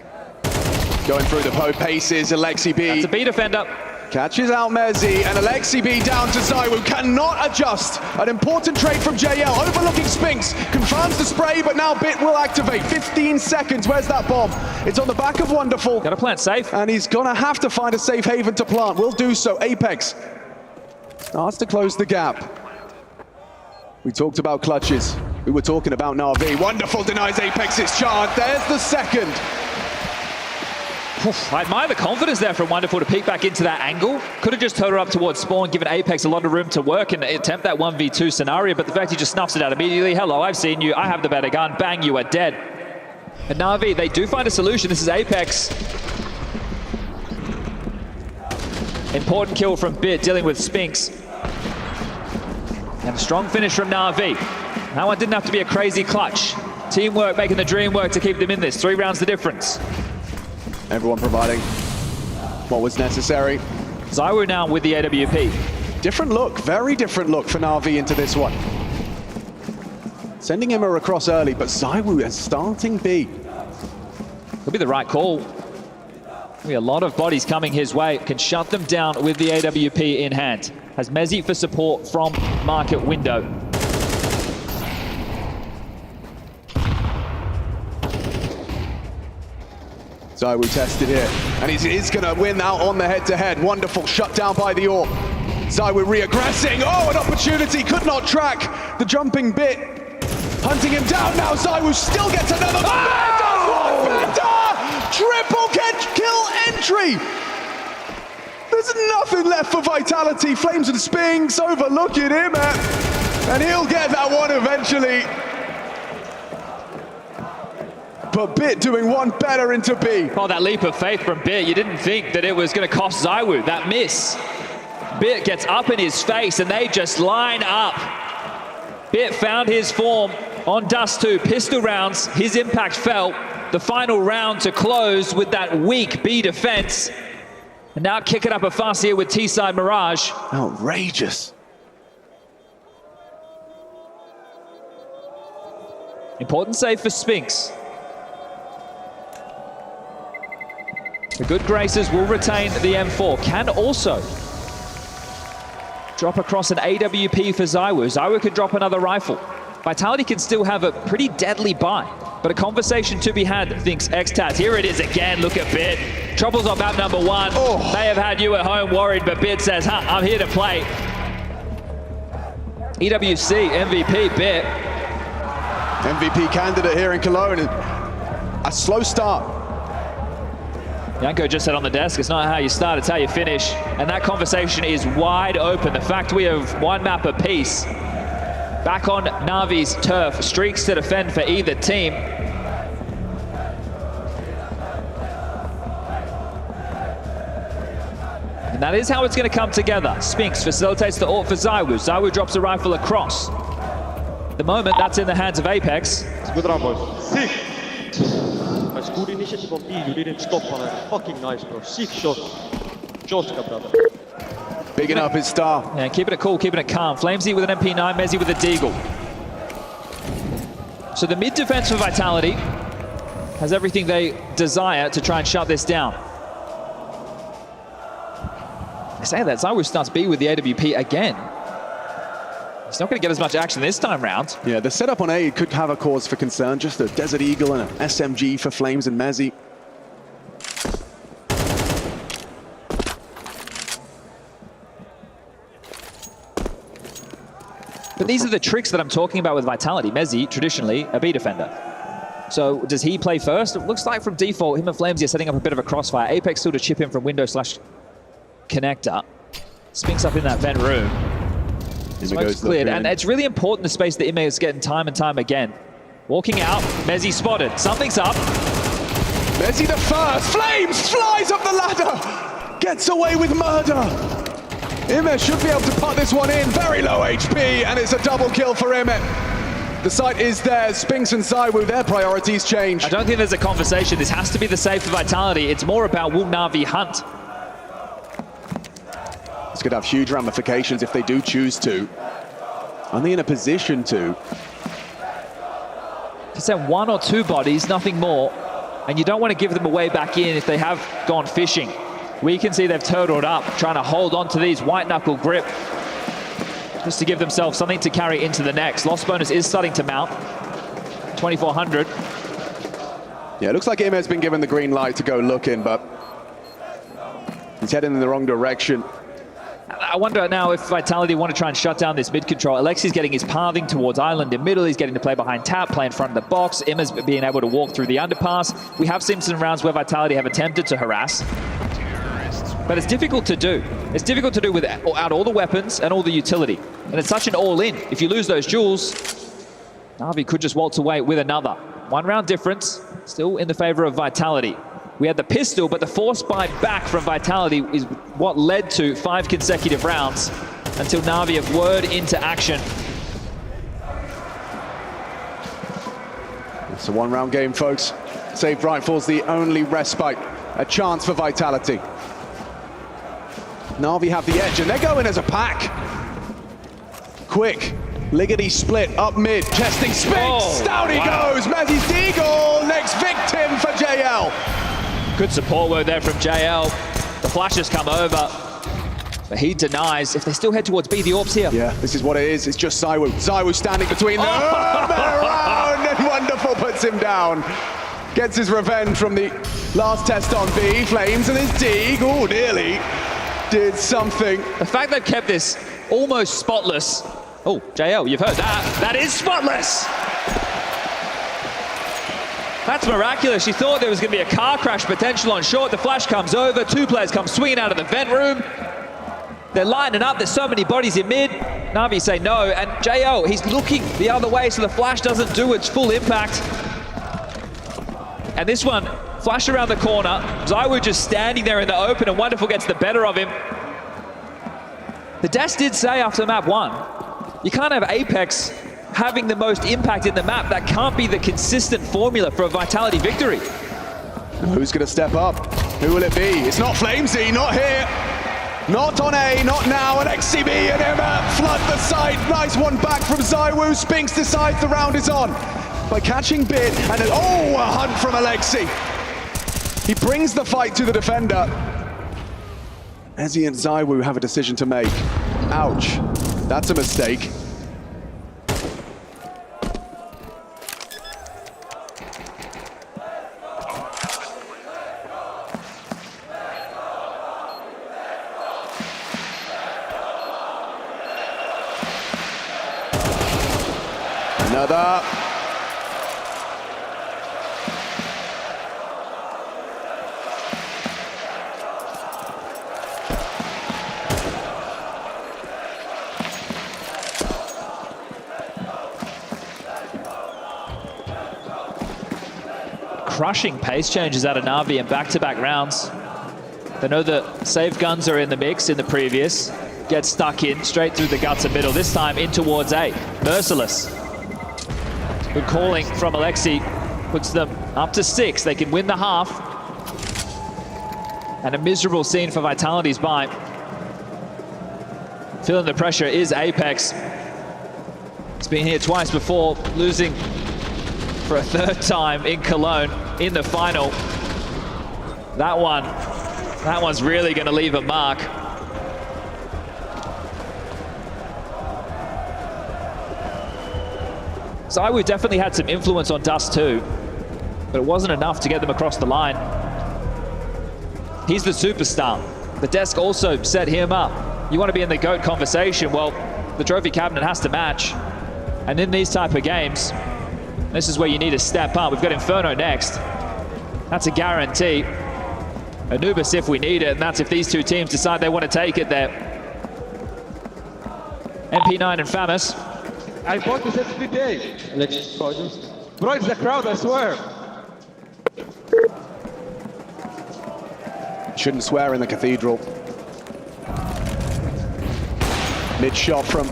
going through the paces. Alexi B. That's a B defender. Catches out Mezzi, and Alexi B down to ZywOo. Cannot adjust. An important trade from JL. Overlooking Spinks. Confirms the spray, but now Bit will activate. 15 seconds. Where's that bomb? It's on the back of Wonderful. Gotta plant safe. And he's gonna have to find a safe haven to plant. Will do so. Apex starts to close the gap. We talked about clutches. We were talking about Na'Vi. Wonderful denies Apex's charge. There's the second. I admire the confidence there from Wonderful to peek back into that angle. Could have just turned her up towards spawn, given Apex a lot of room to work and attempt that 1v2 scenario, but the fact he just snuffs it out immediately. Hello, I've seen you. I have the better gun. Bang, you are dead. And Na'Vi, they do find a solution. This is Apex. Important kill from Bit, dealing with Spinks. And a strong finish from Na'Vi. That one didn't have to be a crazy clutch. Teamwork making the dream work to keep them in this. 3 rounds the difference. Everyone providing what was necessary. ZywOo now with the AWP. Different look, very different look for Na'Vi into this one. Sending him across early, but ZywOo is starting B. Could be the right call. Be a lot of bodies coming his way. Can shut them down with the AWP in hand. Has Mezzi for support from market window. ZywOo tested here, and he's going to win out on the head-to-head. Wonderful, shut down by the AWP. ZywOo re-aggressing. Oh, an opportunity, could not track the jumping Bit. hunting him down now. ZywOo still gets another. Triple kill entry. There's nothing left for Vitality. Flames and Spinks overlooking him, and he'll get that one eventually. But Bit doing one better into B. Oh, that leap of faith from Bit. You didn't think that it was going to cost ZywOo, that miss. Bit gets up in his face and they just line up. Bit found his form on Dust 2, pistol rounds, his impact felt. The final round to close with that weak B defense. And now kick it up a fuss here with T-side Mirage. Outrageous. Important save for Spinks. The good graces will retain the M4. Can also drop across an AWP for ZywOo. ZywOo can drop another rifle. Vitality can still have a pretty deadly buy, but a conversation to be had, thinks Xtaz. Here it is again, look at Bit. Trouble's on map number 1. They have had you at home worried, but Bit says, I'm here to play. EWC, MVP, Bit. MVP candidate here in Cologne. A slow start. Janko just said on the desk, it's not how you start, it's how you finish. And that conversation is wide open. The fact we have one map apiece. Back on Na'Vi's turf, streaks to defend for either team. And that is how it's going to come together. Spinks facilitates the ult for ZywOo. ZywOo drops a rifle across. The moment, that's in the hands of Apex. Good round, boys. Sick! That's good initiative on B. You didn't stop on it. Fucking nice, bro. Sick shot. Joska, brother. Bigging up his star. Yeah, keeping it cool, keeping it calm. Flamesy with an MP9, Mezzy with a Deagle. So the mid defense for Vitality has everything they desire to try and shut this down. I say that, ZywOo starts B with the AWP again. He's not going to get as much action this time round. Yeah, the setup on A could have a cause for concern. Just a Desert Eagle and an SMG for Flames and Mezzy. But these are the tricks that I'm talking about with Vitality. Mezzy, traditionally, a B defender. So does he play first? It looks like from default, him and Flamesy are setting up a bit of a crossfire. Apex still to chip in from window/connector. Spinks up in that vent room. Smoke's cleared, and it's really important the space that Ime is getting time and time again. Walking out, Mezzy spotted. Something's up. Mezzy the first. Flames flies up the ladder. Gets away with murder. Ime should be able to put this one in. Very low HP, and it's a double kill for Ime. The site is theirs. Spinks and ZywOo, their priorities change. I don't think there's a conversation. This has to be the save for Vitality. It's more about will Na'Vi hunt. This could have huge ramifications if they do choose to. Are they in a position to? Just have 1 or 2 bodies, nothing more. And you don't want to give them a way back in if they have gone fishing. We can see they've turtled up, trying to hold on to these white knuckle grip. Just to give themselves something to carry into the next. Loss bonus is starting to mount. 2,400. Yeah, it looks like Ime's been given the green light to go looking, but he's heading in the wrong direction. I wonder now if Vitality want to try and shut down this mid control. Alexi's getting his pathing towards Island in middle. He's getting to play behind tap, play in front of the box. Imma's being able to walk through the underpass. We have seen some rounds where Vitality have attempted to harass. But it's difficult to do. It's difficult to do without all the weapons and all the utility. And it's such an all-in. If you lose those jewels, Na'Vi could just waltz away with another. 1 round difference, still in the favor of Vitality. We had the pistol, but the force buy back from Vitality is what led to 5 consecutive rounds until Na'Vi have whirred into action. It's a 1 round game, folks. Saved rifles, the only respite. A chance for Vitality. Na'Vi have the edge, and they're going as a pack. Quick, liggity split up mid, testing Spinks. Down he goes. Mezzy's Deagle, next victim for JL. Good support work there from JL. The flashes come over, but he denies. If they still head towards B, the orb's here. Yeah, this is what it is. It's just ZywOo. ZywOo standing between them. Around, and Wonderful puts him down. Gets his revenge from the last test on B. Flames and his Deagle. Oh, nearly did something. The fact they've kept this almost spotless. Oh, JL, you've heard that. That is spotless. That's miraculous. She thought there was going to be a car crash potential on short. The flash comes over. 2 players come swinging out of the vent room. They're lining up. There's so many bodies in mid. Na'Vi say no. And JO, he's looking the other way so the flash doesn't do its full impact. And this one, flash around the corner. ZywOo just standing there in the open, and Wonderful gets the better of him. The Des did say after map 1, you can't have Apex having the most impact in the map. That can't be the consistent formula for a Vitality victory. Who's going to step up? Who will it be? It's not Flamesy, not here. Not on A, not now. And XCB and Emma flood the site. Nice one back from ZywOo. Spinks decides the round is on by catching Bit. And a hunt from Alexi. He brings the fight to the defender. Ezzy and ZywOo have a decision to make. Ouch. That's a mistake. Another. Crushing pace changes out of Na'Vi in back-to-back rounds. They know the save guns are in the mix in the previous. Get stuck in, straight through the guts of middle. This time in towards A. Merciless. Good calling from Alexi. Puts them up to 6. They can win the half. And a miserable scene for Vitality's buy. Feeling the pressure is Apex. It's been here twice before, losing for a 3rd time in Cologne in the final. That one's really going to leave a mark. ZywOo definitely had some influence on Dust too, but it wasn't enough to get them across the line. He's the superstar. The desk also set him up. You want to be in the GOAT conversation, well, the trophy cabinet has to match. And in these type of games, this is where you need to step up. We've got Inferno next. That's a guarantee. Anubis if we need it, and that's if these two teams decide they want to take it there. MP9 and Famous. I bought this every day. Bro, it's the crowd, I swear. Shouldn't swear in the cathedral. Mid shot from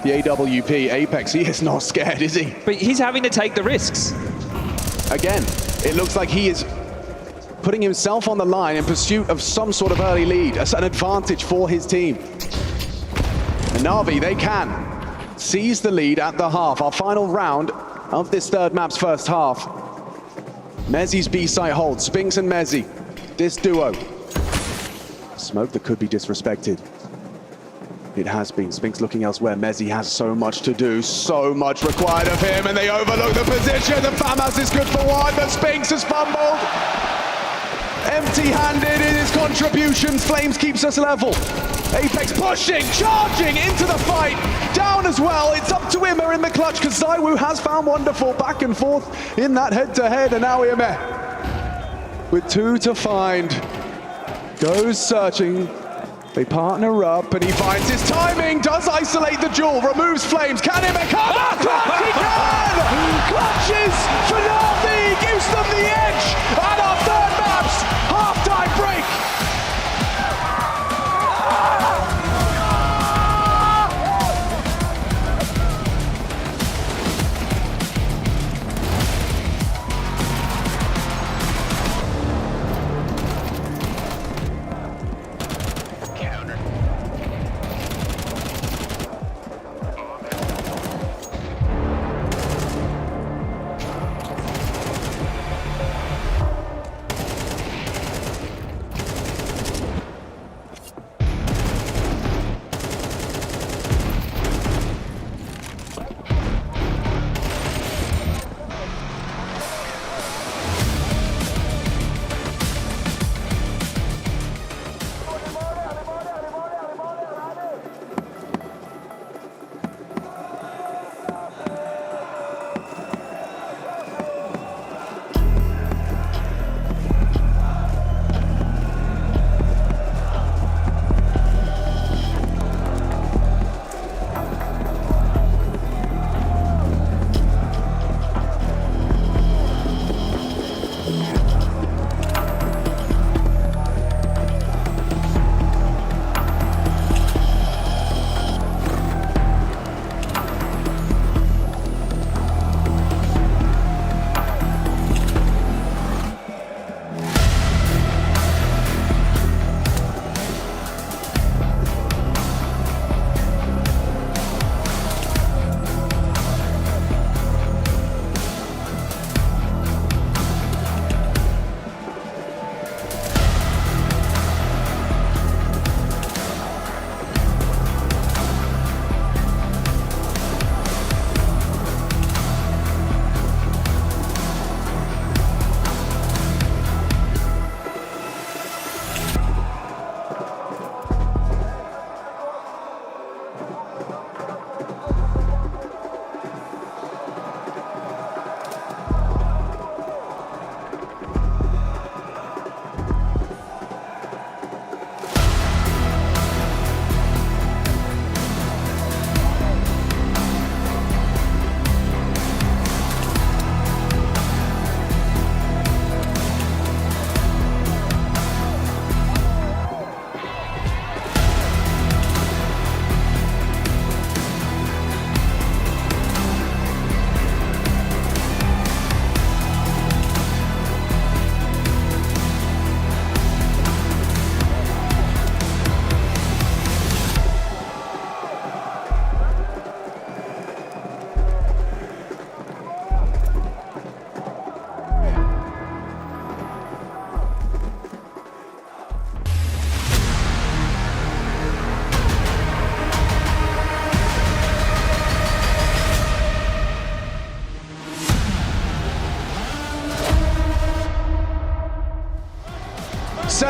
the AWP. Apex, he is not scared, is he? But he's having to take the risks. Again, it looks like he is putting himself on the line in pursuit of some sort of early lead, an advantage for his team. And Na'Vi, they can seize the lead at the half. Our final round of this 3rd map's first half. Mezzi's B site holds. Spinks and Mezzi. This duo. Smoke that could be disrespected. It has been. Spinks looking elsewhere. Mezzi has so much to do. So much required of him. And they overlook the position. The FAMAS is good for 1, but Spinks has fumbled. Empty-handed in his contributions. Flames keeps us level. Apex pushing, charging into the fight. Down as well. It's up to Imma in the clutch because ZywOo has found Wonderful back and forth in that head-to-head. And now Imma with 2 to find. Goes searching. They partner up and he finds his timing. Does isolate the duel. Removes Flames. Can Imma come? Clutch, he can! Clutches for Na'Vi. Gives them the edge. And our 3rd map's half-time break.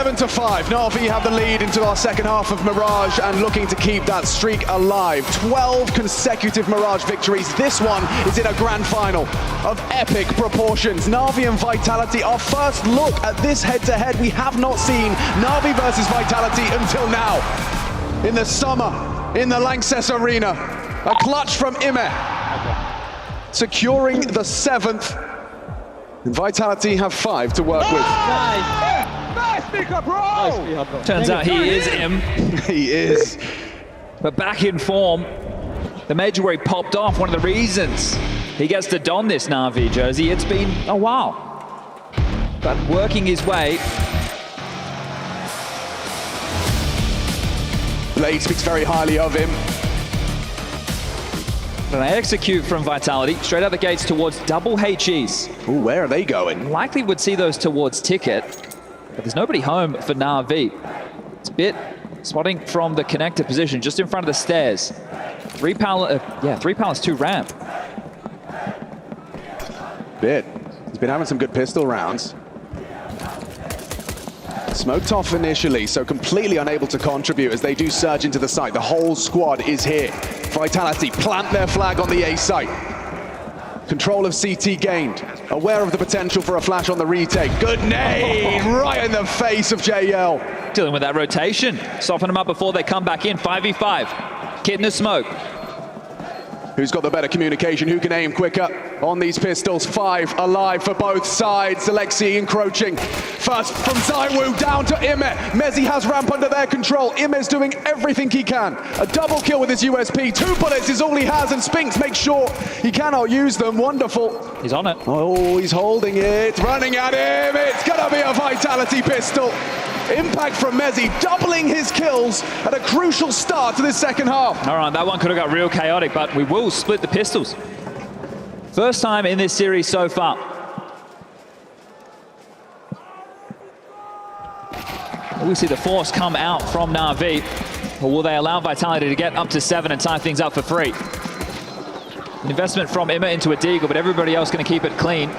7-5. Na'Vi have the lead into our second half of Mirage and looking to keep that streak alive. 12 consecutive Mirage victories. This one is in a grand final of epic proportions. Na'Vi and Vitality, our first look at this head-to-head. We have not seen Na'Vi versus Vitality until now. In the summer, in the Lanxess Arena, a clutch from IME, securing the 7th. And Vitality have 5 to work with. Nice pickup, bro! Turns out he is him. He is. But back in form, the major where he popped off, one of the reasons he gets to don this Na'Vi jersey. It's been a while, but working his way. Blade speaks very highly of him. And they execute from Vitality, straight out the gates towards double HEs. Ooh, where are they going? Likely would see those towards Ticket, but there's nobody home for Na'Vi. It's a bit spotting from the connector position, just in front of the stairs. 3 pallets, 2 ramp. Bit. He's been having some good pistol rounds. Smoked off initially, so completely unable to contribute as they do surge into the site. The whole squad is here. Vitality plant their flag on the A site. Control of CT gained. Aware of the potential for a flash on the retake. Good nade right in the face of JL. Dealing with that rotation. Soften them up before they come back in. 5v5. Kid in the smoke. Who's got the better communication? Who can aim quicker on these pistols? 5 alive for both sides. Alexi encroaching. First from ZywOo down to IME. Mezzi has ramp under their control. IME's doing everything he can. A double kill with his USP. 2 bullets is all he has, and Spinks makes sure he cannot use them. Wonderful. He's on it. Oh, he's holding it. Running at him. It's gonna be a Vitality pistol. Impact from Mezzi, doubling his kills at a crucial start to this second half. All right, that one could have got real chaotic, but we will split the pistols. First time in this series so far. We see the force come out from Na'Vi, or will they allow Vitality to get up to 7 and tie things up for 3? An investment from IME into a Deagle, but everybody else going to keep it clean.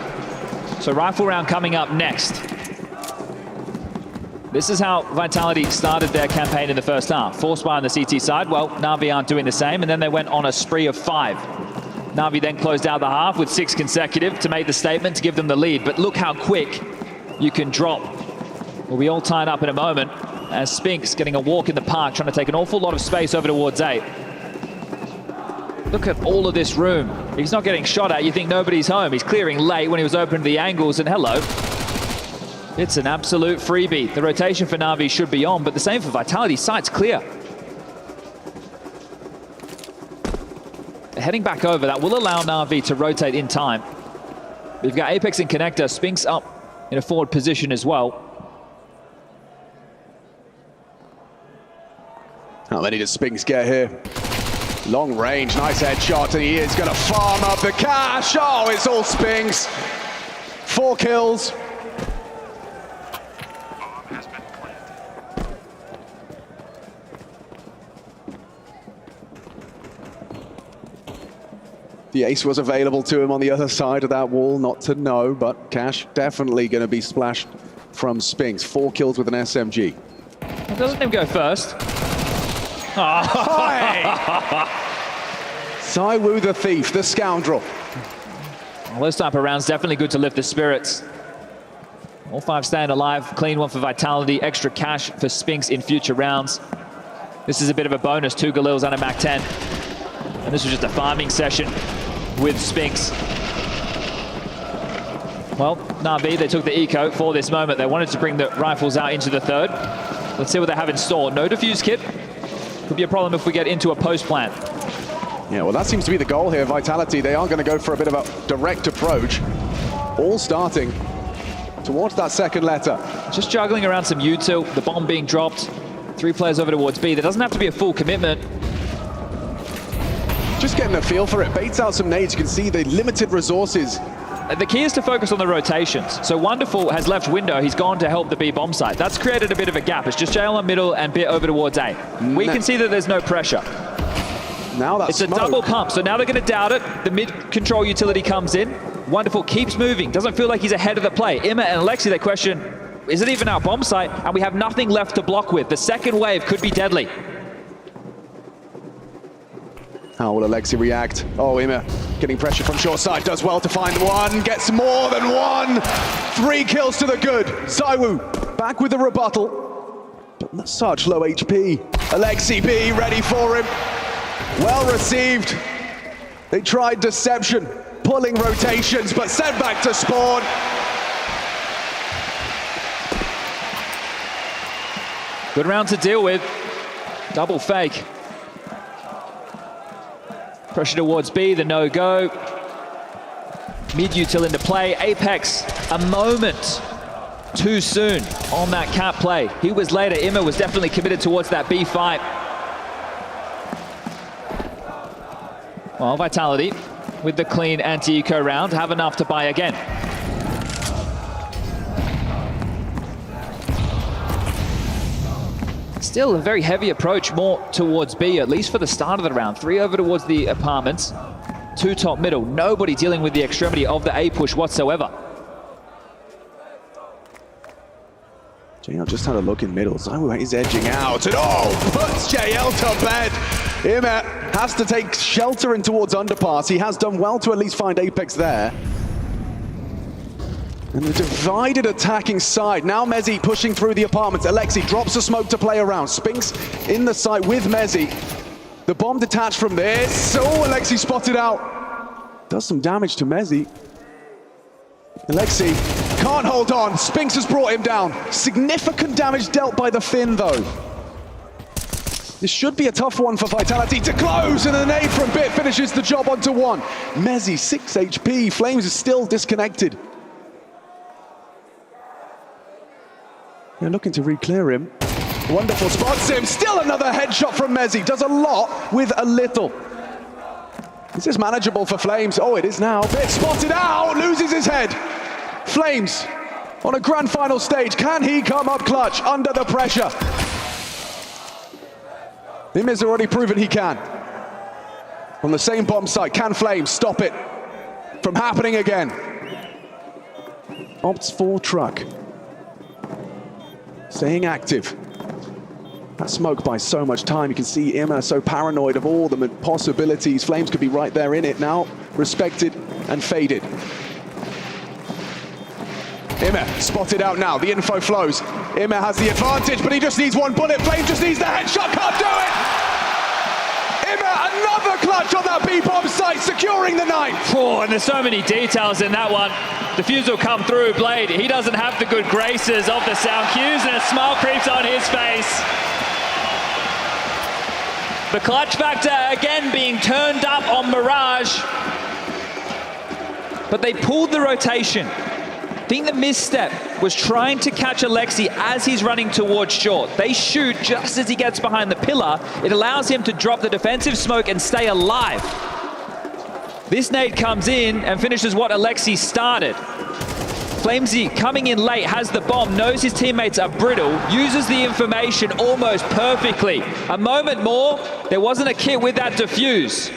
So rifle round coming up next. This is how Vitality started their campaign in the first half. Force by on the CT side. Well, Na'Vi aren't doing the same, and then they went on a spree of 5. Na'Vi then closed out the half with 6 consecutive to make the statement, to give them the lead. But look how quick you can drop. We'll be all tied up in a moment as Spinks getting a walk in the park, trying to take an awful lot of space over towards A. Look at all of this room. He's not getting shot at. You think nobody's home. He's clearing late when he was open to the angles, and hello. It's an absolute freebie. The rotation for Na'Vi should be on, but the same for Vitality. Site's clear. Heading back over, that will allow Na'Vi to rotate in time. We've got Apex and Connector. Spinks up in a forward position as well. How many does Spinks get here? Long range, nice headshot, and he is going to farm up the cash. Oh, it's all Spinks. 4 kills. The ace was available to him on the other side of that wall, not to know, but cash definitely going to be splashed from Spinks. 4 kills with an SMG. Well, doesn't him go first? ZywOo the thief, the scoundrel. Well, those type of rounds definitely good to lift the spirits. All 5 staying alive. Clean one for Vitality. Extra cash for Spinks in future rounds. This is a bit of a bonus. 2 Galils and a Mac 10. And this was just a farming session with Spinks. Well, Na'Vi, they took the eco for this moment. They wanted to bring the rifles out into the 3rd. Let's see what they have in store. No defuse kit. Could be a problem if we get into a post plant. Yeah, well, that seems to be the goal here. Vitality, they are going to go for a bit of a direct approach. All starting towards that second letter. Just juggling around some util, the bomb being dropped. 3 players over towards B. There doesn't have to be a full commitment. Just getting a feel for it. Baits out some nades. You can see the limited resources. The key is to focus on the rotations. So Wonderful has left window. He's gone to help the B bomb site. That's created a bit of a gap. It's just JL on middle and Bit over towards A. We can see that there's no pressure. Now that's It's a double pump. So now they're going to doubt it. The mid control utility comes in. Wonderful keeps moving. Doesn't feel like he's ahead of the play. IME and Alexi, they question, isn't even our bomb site, and we have nothing left to block with. The second wave could be deadly. How will Alexi react? Oh, Ima getting pressure from short side, does well to find one, gets more than one. 3 kills to the good. ZywOo back with the rebuttal, but not such low HP. Alexi B ready for him. Well received. They tried deception, pulling rotations, but sent back to spawn. Good round to deal with. Double fake. Pressure towards B, the no-go. Mid-util into play. Apex, a moment too soon on that cap play. He was later. Ima was definitely committed towards that B fight. Well, Vitality with the clean anti-eco round have enough to buy again. Still a very heavy approach, more towards B, at least for the start of the round. 3 over towards the apartments, 2 top middle. Nobody dealing with the extremity of the A push whatsoever. JL just had a look in middle. ZywOo is edging out and puts JL to bed. Ima has to take shelter in towards underpass. He has done well to at least find Apex there. And the divided attacking side. Now Mezzi pushing through the apartments. Alexi drops a smoke to play around. Spinks in the site with Mezzi. The bomb detached from this. Oh, Alexi spotted out. Does some damage to Mezzi. Alexi can't hold on. Spinks has brought him down. Significant damage dealt by the Finn, though. This should be a tough one for Vitality to close, and an nade from Bit finishes the job onto 1. Mezzi, 6 HP. Flames is still disconnected. They're looking to re-clear him. Wonderful, spots him. Still another headshot from Mezzi. Does a lot with a little. Is this manageable for Flames? Oh, it is now. Bit spotted out, loses his head. Flames on a grand final stage. Can he come up clutch under the pressure? Him has already proven he can. On the same bomb site, can Flames stop it from happening again? Opts for truck. Staying active. That smoke buys so much time. You can see Ima so paranoid of all the possibilities. Flames could be right there in it now. Respected and faded. Ima spotted out now. The info flows. Ima has the advantage, but he just needs 1 bullet. Flames just needs the headshot. Can't do it! Ima, another clutch on that B-bomb site, securing the night. Oh, and there's so many details in that one. Defuse will come through. Blade, he doesn't have the good graces of the sound cues, and a smile creeps on his face. The clutch factor again being turned up on Mirage. But they pulled the rotation. I think the misstep was trying to catch Alexi as he's running towards short. They shoot just as he gets behind the pillar. It allows him to drop the defensive smoke and stay alive. This nade comes in and finishes what Alexi started. Flamesy coming in late, has the bomb, knows his teammates are brittle, uses the information almost perfectly. A moment more, there wasn't a kit with that defuse.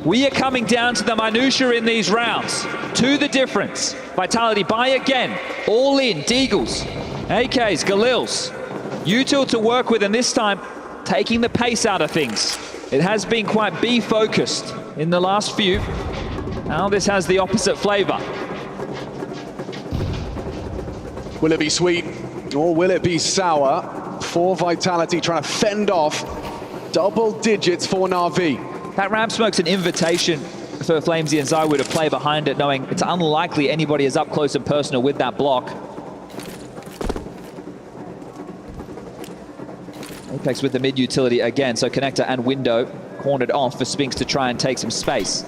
We are coming down to the minutia in these rounds. To the difference. Vitality buy again. All in. Deagles. AKs. Galils. Util to work with, and this time taking the pace out of things. It has been quite B-focused in the last few. Now this has the opposite flavor. Will it be sweet or will it be sour? For Vitality trying to fend off double digits for Na'Vi. That ramp smoke's an invitation for Flamesy and ZywOo to play behind it, knowing it's unlikely anybody is up close and personal with that block. Apex with the mid-utility again, so connector and window cornered off for Spinks to try and take some space.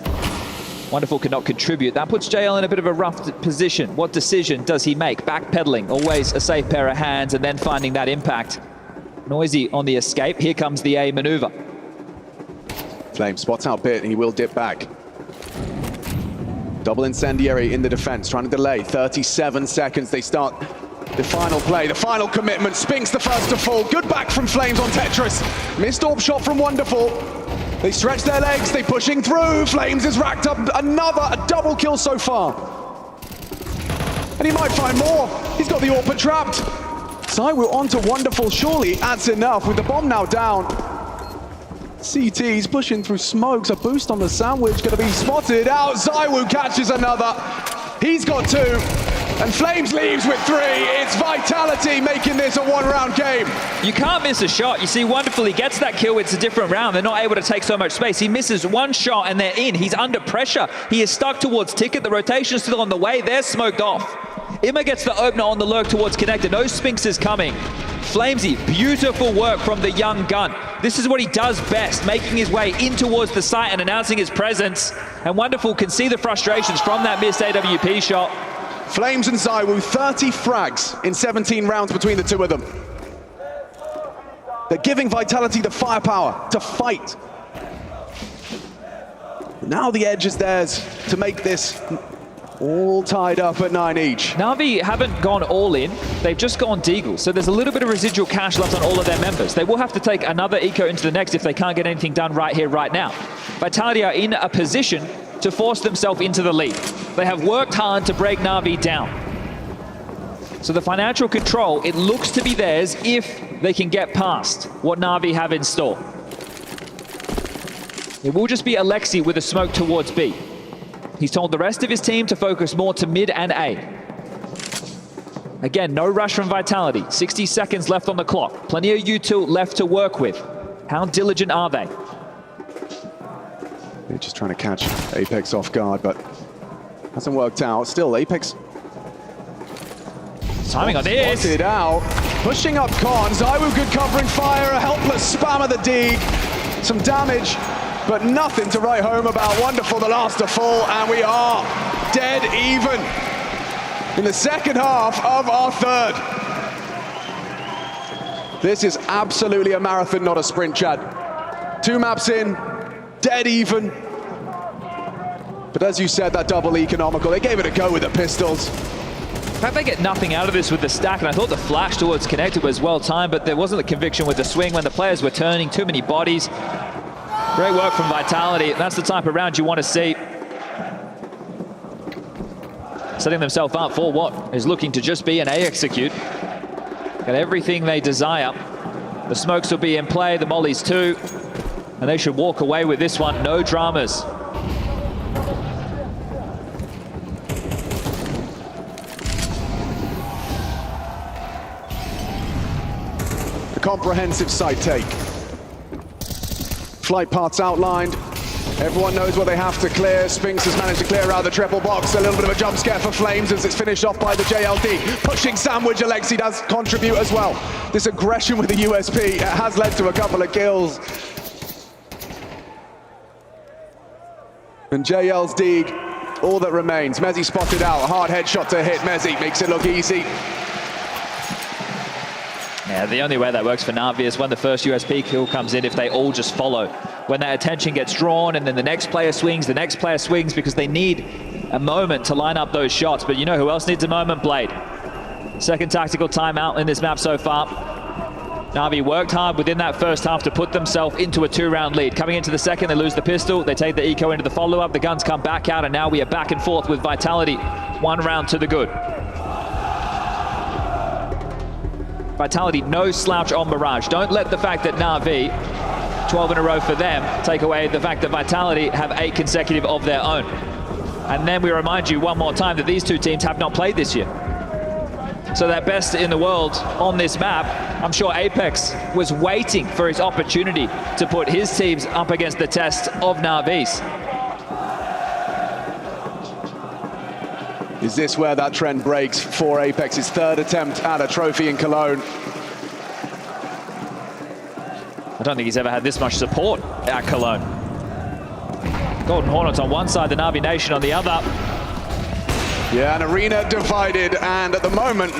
Wonderful cannot contribute. That puts JL in a bit of a rough position. What decision does he make? Backpedaling, always a safe pair of hands, and then finding that impact. Noisy on the escape. Here comes the A maneuver. Flame spots out Bit, he will dip back. Double incendiary in the defense, trying to delay. 37 seconds, they start the final play, the final commitment. Spinks the first to fall. Good back from Flames on Tetris. Missed orb shot from Wonderful. They stretch their legs, they pushing through. Flames has racked up a double kill so far. And he might find more. He's got the AWP trapped. ZywOo onto Wonderful, surely that's enough with the bomb now down. CT's pushing through smokes, a boost on the sandwich, gonna be spotted out. ZywOo catches another. He's got 2, and Flames leaves with 3. It's Vitality making this a 1-round game. You can't miss a shot. You see, Wonderful, he gets that kill. It's a different round. They're not able to take so much space. He misses one shot and they're in. He's under pressure. He is stuck towards Ticket. The rotation's still on the way. They're smoked off. IMA gets the opener on the lurk towards Connector. No Spinks is coming. Flamesy, beautiful work from the young gun. This is what he does best, making his way in towards the site and announcing his presence. And Wonderful can see the frustrations from that missed AWP shot. Flames and ZywOo, 30 frags in 17 rounds between the two of them. They're giving Vitality the firepower to fight. Now the edge is theirs to make this all tied up at 9 each. Na'Vi haven't gone all in, they've just gone Deagle, so there's a little bit of residual cash left on all of their members. They will have to take another eco into the next if they can't get anything done right here, right now. Vitality are in a position to force themselves into the lead. They have worked hard to break Na'Vi down. So the financial control, it looks to be theirs if they can get past what Na'Vi have in store. It will just be Alexi with a smoke towards B. He's told the rest of his team to focus more to mid and A. Again, no rush from Vitality. 60 seconds left on the clock. Plenty of U2 left to work with. How diligent are they? They're just trying to catch Apex off guard, but hasn't worked out. Still, Apex timing on this. Spotted out. Pushing up Con. ZywOo good covering fire. A helpless spam of the dig. Some damage, but nothing to write home about. Wonderful, the last to fall, and we are dead even in the second half of our third. This is absolutely a marathon, not a sprint, Chad. 2 maps in, dead even. But as you said, that double economical, they gave it a go with the pistols. In fact, they get nothing out of this with the stack, and I thought the flash towards Connector was well timed, but there wasn't the conviction with the swing when the players were turning, too many bodies. Great work from Vitality. That's the type of round you want to see. Setting themselves up for what is looking to just be an A execute. Got everything they desire. The smokes will be in play, the mollies too, and they should walk away with this one. No dramas. A comprehensive site take. Flight paths outlined. Everyone knows what they have to clear. Spinks has managed to clear out the triple box. A little bit of a jump scare for Flames as it's finished off by the JLD. Pushing sandwich, Alexi does contribute as well. This aggression with the USP has led to a couple of kills. And JL's dig, all that remains. Mezzi spotted out, a hard headshot to hit. Mezzi makes it look easy. Yeah, the only way that works for Na'Vi is when the first USP kill comes in, if they all just follow. When that attention gets drawn and then the next player swings, because they need a moment to line up those shots. But you know who else needs a moment? Blade. Second tactical timeout in this map so far. Na'Vi worked hard within that first half to put themselves into a 2-round lead. Coming into the second, they lose the pistol. They take the eco into the follow-up. The guns come back out, and now we are back and forth with Vitality. 1 round to the good. Vitality, no slouch on Mirage. Don't let the fact that Na'Vi, 12 in a row for them, take away the fact that Vitality have 8 consecutive of their own. And then we remind you one more time that these two teams have not played this year. So their best in the world on this map, I'm sure Apex was waiting for his opportunity to put his teams up against the test of Na'Vi's. Is this where that trend breaks for Apex's 3rd attempt at a trophy in Cologne? I don't think he's ever had this much support at Cologne. Golden Hornets on one side, the Na'Vi Nation on the other. Yeah, an arena divided, and at the moment,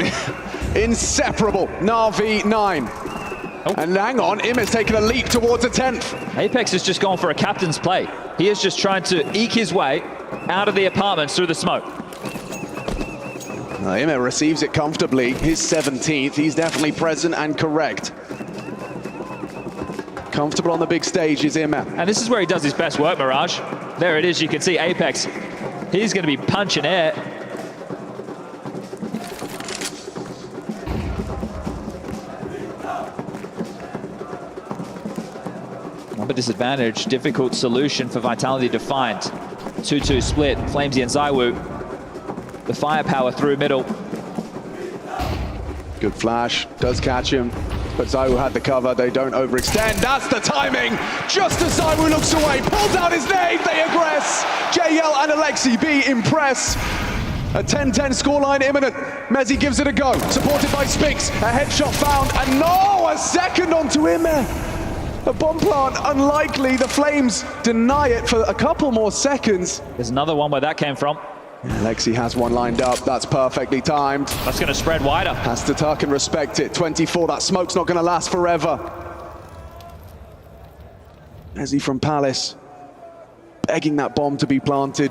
inseparable. Na'Vi 9. Oh. And hang on, IM is taking a leap towards a 10th. Apex has just gone for a captain's play. He is just trying to eke his way out of the apartments through the smoke. IM receives it comfortably, his 17th. He's definitely present and correct. Comfortable on the big stage is IM. And this is where he does his best work, Mirage. There it is, you can see Apex. He's going to be punching air. Number disadvantage, difficult solution for Vitality to find. 2-2 split, Flamesy and ZywOo. The firepower through middle. Good flash, does catch him, but ZywOo had the cover, they don't overextend. That's the timing! Just as ZywOo looks away, pulls out his name, they aggress! JL and Alexi B impress. A 10-10 scoreline imminent. Mezzi gives it a go, supported by Spinks. A headshot found, and no, a second onto Ime. A bomb plant, unlikely. The Flames deny it for a couple more seconds. There's another one where that came from. Alexi has one lined up, that's perfectly timed. That's gonna spread wider. Has to tuck and respect it. 24, that smoke's not gonna last forever. Mezzi from Palace, begging that bomb to be planted.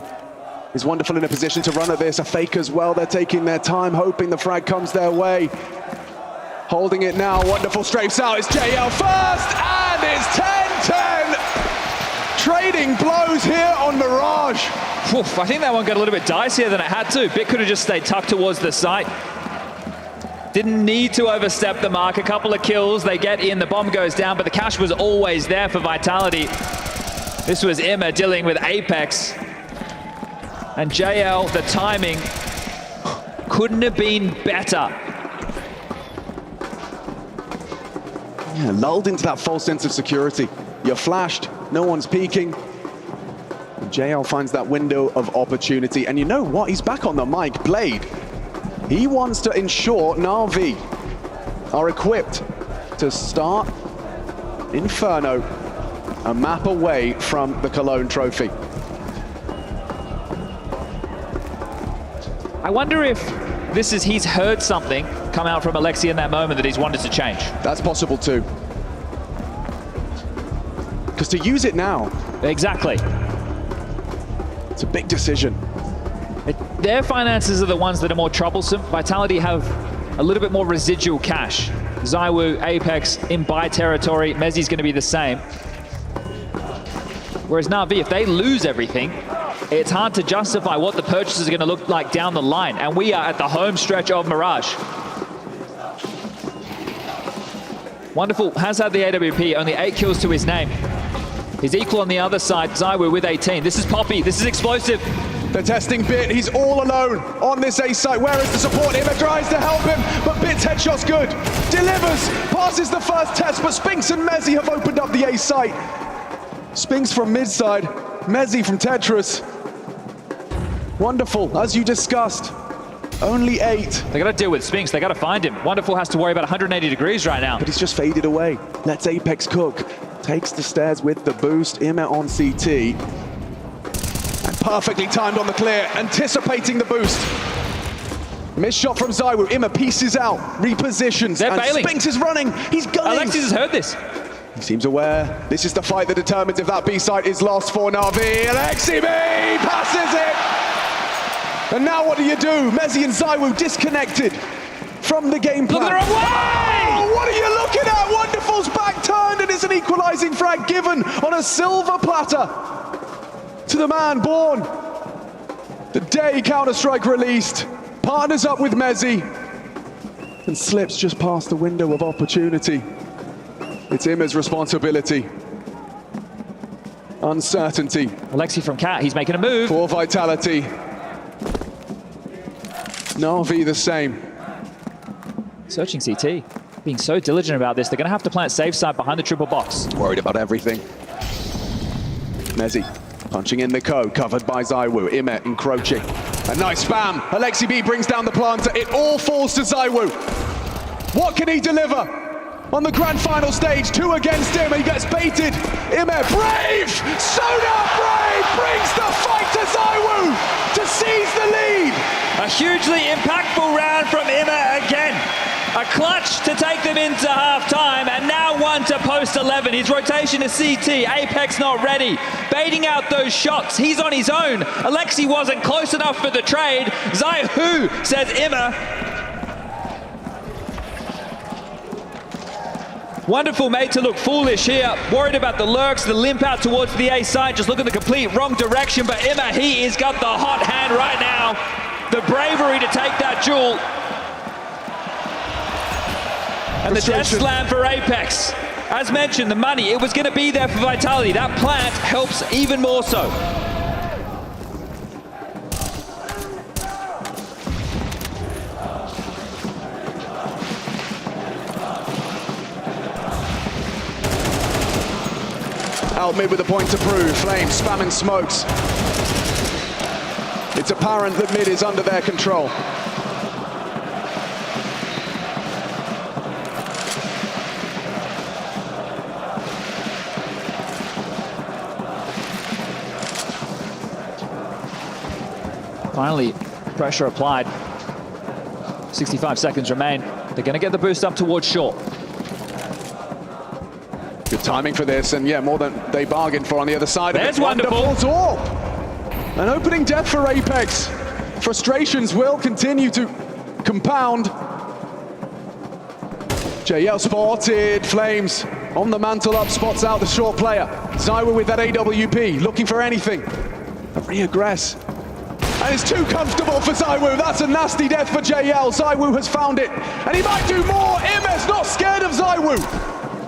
Is wonderful in a position to run at this. A fake as well, they're taking their time, hoping the frag comes their way. Holding it now, wonderful strafes out, it's JL first, and it's 10-10! Trading blows here on Mirage. Oof, I think that one got a little bit dicier than it had to. Bit could have just stayed tucked towards the site. Didn't need to overstep the mark. A couple of kills, they get in, the bomb goes down, but the cash was always there for Vitality. This was Imma dealing with Apex. And JL, the timing couldn't have been better. Yeah, lulled into that false sense of security. You're flashed, no one's peeking. And JL finds that window of opportunity. And you know what? He's back on the mic. Blade. He wants to ensure Na'Vi are equipped to start Inferno a map away from the Cologne trophy. I wonder if he's heard something come out from Alexi in that moment that he's wanted to change. That's possible too. Because to use it now... Exactly. It's a big decision. Their finances are the ones that are more troublesome. Vitality have a little bit more residual cash. ZywOo, Apex, in buy territory. Mezzi's going to be the same. Whereas Na'Vi, if they lose everything, it's hard to justify what the purchases are going to look like down the line. And we are at the home stretch of Mirage. Wonderful has had the AWP, only 8 kills to his name. He's equal on the other side, ZywOo with 18. This is Poppy, this is explosive. They're testing Bit, he's all alone on this A site. Where is the support? Imma tries to help him, but Bit's headshot's good. Delivers, passes the first test, but Spinks and Mezzi have opened up the A site. Spinks from mid side, Mezzi from Tetris. Wonderful, as you discussed. Only 8. They got to deal with Spinks, they got to find him. Wonderful has to worry about 180 degrees right now. But he's just faded away. Let's Apex cook. Takes the stairs with the boost. Imma on CT. And perfectly timed on the clear, anticipating the boost. Missed shot from ZywOo. Imma pieces out, repositions, They're and bailing. Spinks is running. He's gunning. Alexis has heard this. He seems aware. This is the fight that determines if that B site is lost for Na'Vi. Alexi B passes it. And now what do you do? Mezzi and ZywOo disconnected from the game plan. Look at the wrong way! Oh, what are you looking at? Wonderful's back turned, and it's an equalizing frag given on a silver platter to the man born the day Counter-Strike released. Partners up with Mezzi and slips just past the window of opportunity. It's Imma's responsibility. Uncertainty. Alexi from Cat, he's making a move. For Vitality. Na'Vi the same. Searching CT. Being so diligent about this, they're going to have to plant safe side behind the triple box. Worried about everything. Mezzi punching in the code, covered by ZywOo. Imma encroaching. A nice spam. Alexi B brings down the planter. It all falls to ZywOo. What can he deliver? On the grand final stage, 2 against him, he gets baited. Imma, brave! Soda Brave brings the fight to ZywOo to seize the lead. A hugely impactful round from Imma again. A clutch to take them into half-time, and now one to post 11. His rotation to CT, Apex not ready. Baiting out those shots, he's on his own. Alexi wasn't close enough for the trade. ZywOo says Imma. Wonderful made to look foolish here. Worried about the lurks, the limp out towards the A side, just looking the complete wrong direction. But Imma, he has got the hot hand right now. The bravery to take that duel. And the death slam for Apex. As mentioned, the money, it was going to be there for Vitality. That plant helps even more so. Out mid with a point to prove. Flames spamming smokes. It's apparent that mid is under their control. Finally, pressure applied. 65 seconds remain. They're going to get the boost up towards short. Good timing for this, and yeah, more than they bargained for on the other side. There's wonderful. Door. An opening death for Apex. Frustrations will continue to compound. JL spotted. Flames on the mantle up, spots out the short player. ZywOo with that AWP, looking for anything. A re-aggress. And it's too comfortable for ZywOo. That's a nasty death for JL. ZywOo has found it, and he might do more. Imez not scared of ZywOo.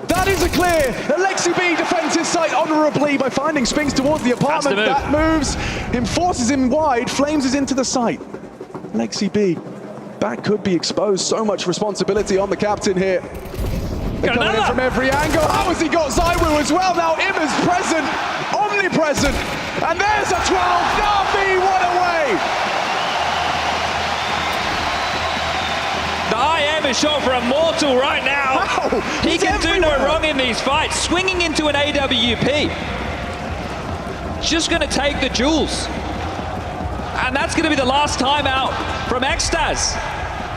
That is a clear. Alexi B defends his site honorably by finding Spinks towards the apartment. That moves him, forces him wide. Flames is into the site. Alexi B, that could be exposed. So much responsibility on the captain here. They're coming in from every angle. How has he got ZywOo as well? Now Imez present, omnipresent. And there's a 12. Na'Vi, what a way! The IEM is shot for a mortal right now. Wow, he can do no wrong in these fights. Swinging into an AWP. Just going to take the jewels. And that's going to be the last timeout from Extaz.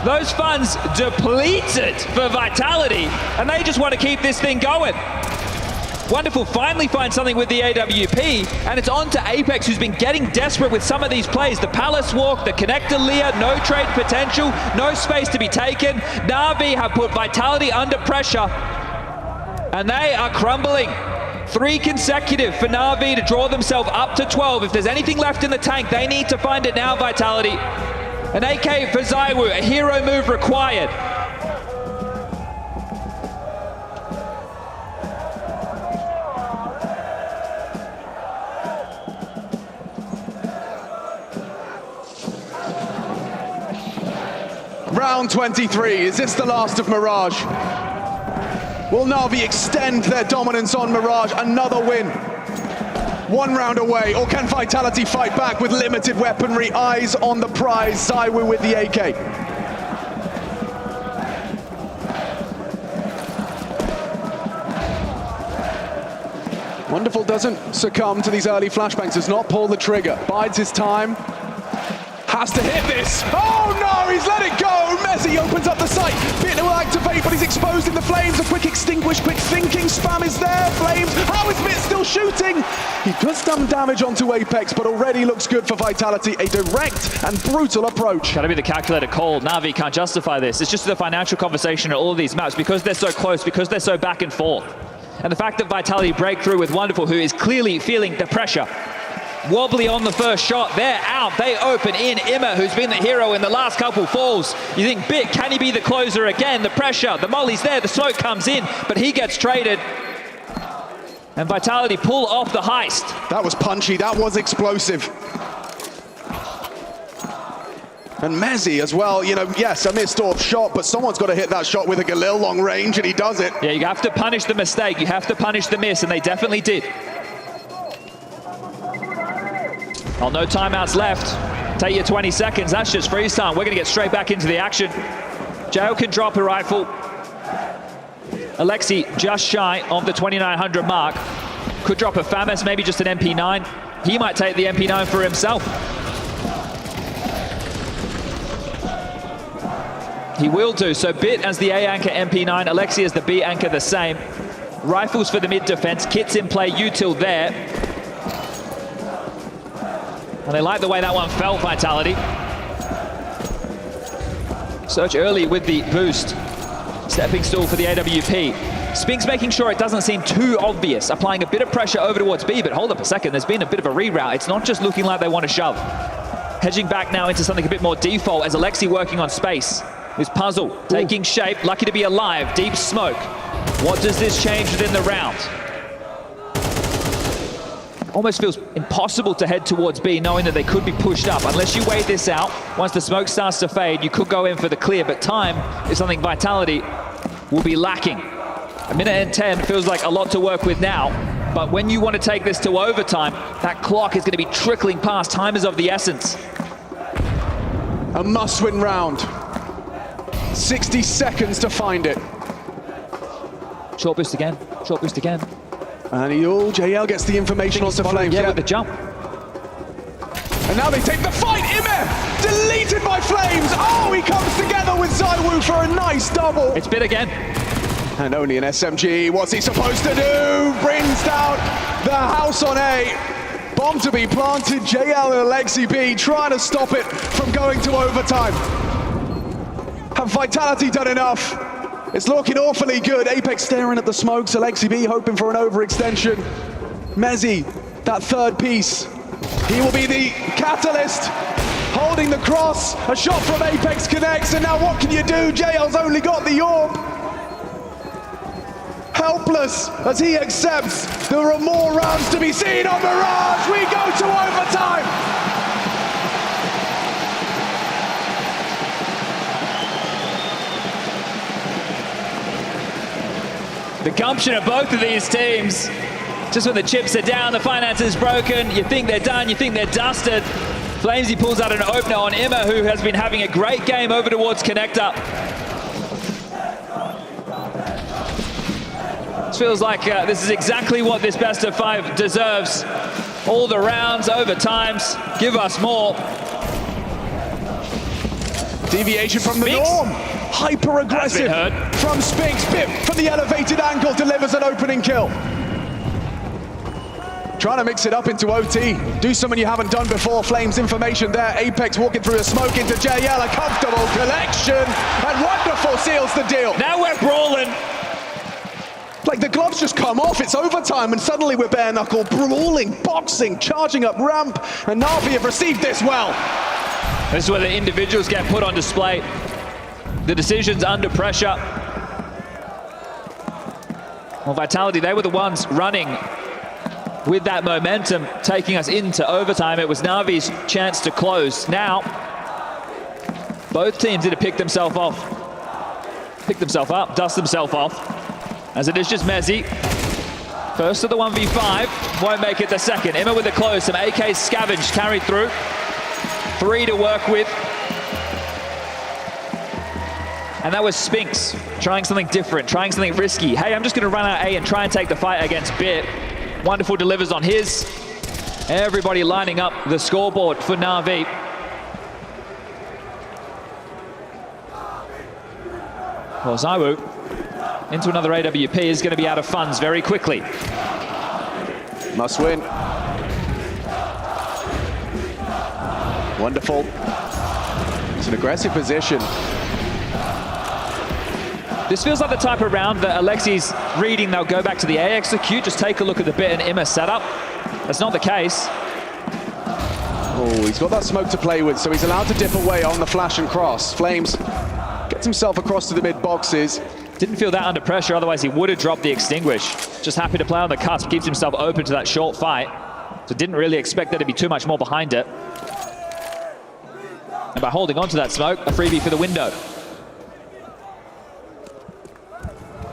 Those funds depleted for Vitality, and they just want to keep this thing going. Wonderful finally finds something with the AWP, and it's on to Apex, who's been getting desperate with some of these plays. The Palace Walk, the Connector Lear, no trade potential, no space to be taken. Na'Vi have put Vitality under pressure, and they are crumbling. 3 consecutive for Na'Vi to draw themselves up to 12. If there's anything left in the tank, they need to find it now, Vitality. An AK for ZywOo, a hero move required. Round 23, is this the last of Mirage? Will Na'Vi extend their dominance on Mirage? Another win. 1 round away, or can Vitality fight back with limited weaponry? Eyes on the prize, ZywOo with the AK. Wonderful doesn't succumb to these early flashbangs, does not pull the trigger, bides his time. Has to hit this. Oh no, he's let it go. Messi opens up the sight. Bit will activate, but he's exposed in the flames. A quick extinguish, quick thinking. Spam is there. Flames. How is Bit still shooting? He puts some damage onto Apex, but already looks good for Vitality. A direct and brutal approach. Gotta be the calculator call. Na'Vi can't justify this. It's just the financial conversation at all of these maps because they're so close, because they're so back and forth. And the fact that Vitality break through with Wonderful, who is clearly feeling the pressure. Wobbly on the first shot, they're out, they open in. Imma, who's been the hero in the last couple falls. You think, Bit, can he be the closer again? The pressure, the molly's there, the smoke comes in, but he gets traded. And Vitality pull off the heist. That was punchy, that was explosive. And Mezzi as well, you know, yes, a missed off shot, but someone's got to hit that shot with a Galil long range, and he does it. Yeah, you have to punish the mistake, you have to punish the miss, and they definitely did. Well, no timeouts left. Take your 20 seconds. That's just freeze time. We're going to get straight back into the action. Joe can drop a rifle. Alexi just shy of the 2900 mark. Could drop a FAMAS, maybe just an MP9. He might take the MP9 for himself. He will do. So Bit as the A anchor MP9. Alexi as the B anchor the same. Rifles for the mid defense. Kits in play. Util there. And they like the way that one fell, Vitality. Search early with the boost. Stepping stool for the AWP. Spinks making sure it doesn't seem too obvious. Applying a bit of pressure over towards B, but hold up a second. There's been a bit of a reroute. It's not just looking like they want to shove. Hedging back now into something a bit more default as Alexi working on space. This puzzle taking shape. Lucky to be alive. Deep smoke. What does this change within the round? Almost feels impossible to head towards B, knowing that they could be pushed up. Unless you wait this out, once the smoke starts to fade, you could go in for the clear, but time is something Vitality will be lacking. A minute and 10 feels like a lot to work with now, but when you want to take this to overtime, that clock is going to be trickling past. Time is of the essence. A must-win round. 60 seconds to find it. Short boost again, short boost again. And JL gets the information onto Flames. Yeah, with the jump. And now they take the fight. IME deleted by Flames. Oh, he comes together with ZywOo for a nice double. It's bit again. And only an SMG. What's he supposed to do? Brings down the house on A. Bomb to be planted. JL and Alexi B trying to stop it from going to overtime. Have Vitality done enough? It's looking awfully good. Apex staring at the smokes. Alexi B hoping for an overextension. Mezzi, that third piece. He will be the catalyst. Holding the cross. A shot from Apex connects. And now what can you do? JL's only got the orb. Helpless as he accepts. There are more rounds to be seen on Mirage. We go to overtime. The gumption of both of these teams. Just when the chips are down, the finance is broken, you think they're done, you think they're dusted. Flamesy pulls out an opener on IME, who has been having a great game over towards Connector. This feels like this is exactly what this best of 5 deserves. All the rounds, overtimes, give us more. Deviation from the norm. Hyper aggressive from Spinks. Pip from the elevated angle delivers an opening kill. Trying to mix it up into OT. Do something you haven't done before. Flames information there. Apex walking through the smoke into JL. A comfortable collection. And wonderful seals the deal. Now we're brawling. Like the gloves just come off. It's overtime and suddenly we're bare knuckle brawling, boxing, charging up ramp. And Na'Vi have received this well. This is where the individuals get put on display. The decisions under pressure. Well, Vitality, they were the ones running with that momentum, taking us into overtime. It was Na'Vi's chance to close. Now, both teams need to pick themselves up, dust themselves off, as it is just Mezzi. First of the 1v5, won't make it the second. IME with the close, some AKs scavenged, carried through. 3 to work with. And that was Spinks, trying something different, trying something risky. Hey, I'm just going to run out A and try and take the fight against Bit. Wonderful delivers on his. Everybody lining up the scoreboard for Na'Vi. Well, ZywOo into another AWP is going to be out of funds very quickly. Must win. Wonderful. It's an aggressive position. This feels like the type of round that Alexi's reading. They'll go back to the A execute, just take a look at the Bit and IME setup. That's not the case. Oh, he's got that smoke to play with, so he's allowed to dip away on the flash and cross. Flames gets himself across to the mid boxes. Didn't feel that under pressure, otherwise he would have dropped the extinguish. Just happy to play on the cusp, keeps himself open to that short fight. So didn't really expect there to be too much more behind it. And by holding on to that smoke, a freebie for the window.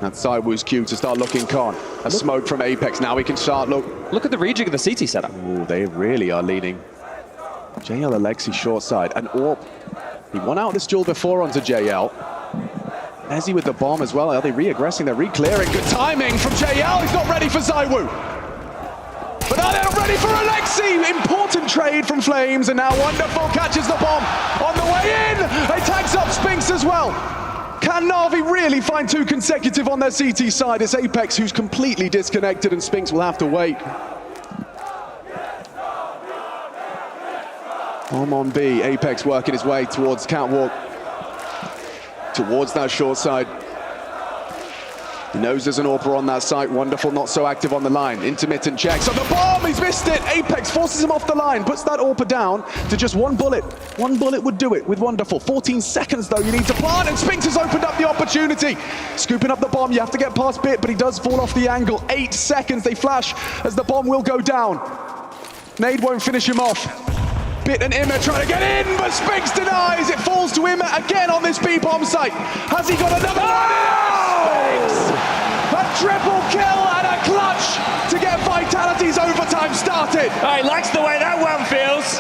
That's ZywOo's cue to start looking con. A smoke from Apex. Now we can start Look at the rejig of the CT setup. Oh, they really are leaning. JL Alexi short side. And Orp, he won out this duel before onto JL. Mezzi with the bomb as well. Are they re-aggressing? They're re-clearing. Good timing from JL. He's not ready for ZywOo. But now they're not ready for Alexi. Important trade from Flames. And now Wonderful catches the bomb on the way in. They tags up Spinks as well. Can Na'Vi really find 2 consecutive on their CT side? It's Apex who's completely disconnected and Spinks will have to wait. Bomb on B, Apex working his way towards catwalk. Towards that short side. He knows there's an AWPer on that site. Wonderful, not so active on the line. Intermittent checks on the bomb, he's missed it. Apex forces him off the line, puts that AWPer down to just one bullet. One bullet would do it with Wonderful. 14 seconds though, you need to plant, and Spinks has opened up the opportunity. Scooping up the bomb, you have to get past Bit, but he does fall off the angle. 8 seconds, they flash as the bomb will go down. Nade won't finish him off. Bit and Imma trying to get in, but Spinks denies. It falls to Imma again on this B-bomb site. Has he got another one? Spinks! A triple kill and a clutch to get Vitality's overtime started. Oh, he likes the way that one feels.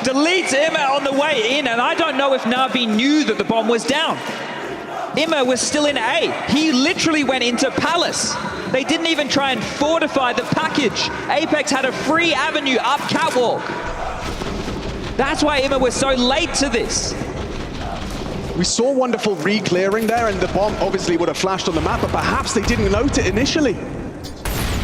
Deletes Imma on the way in, and I don't know if Na'Vi knew that the bomb was down. Imma was still in A. He literally went into Palace. They didn't even try and fortify the package. Apex had a free avenue up Catwalk. That's why Imma was so late to this. We saw Wonderful re-clearing there, and the bomb obviously would have flashed on the map, but perhaps they didn't note it initially.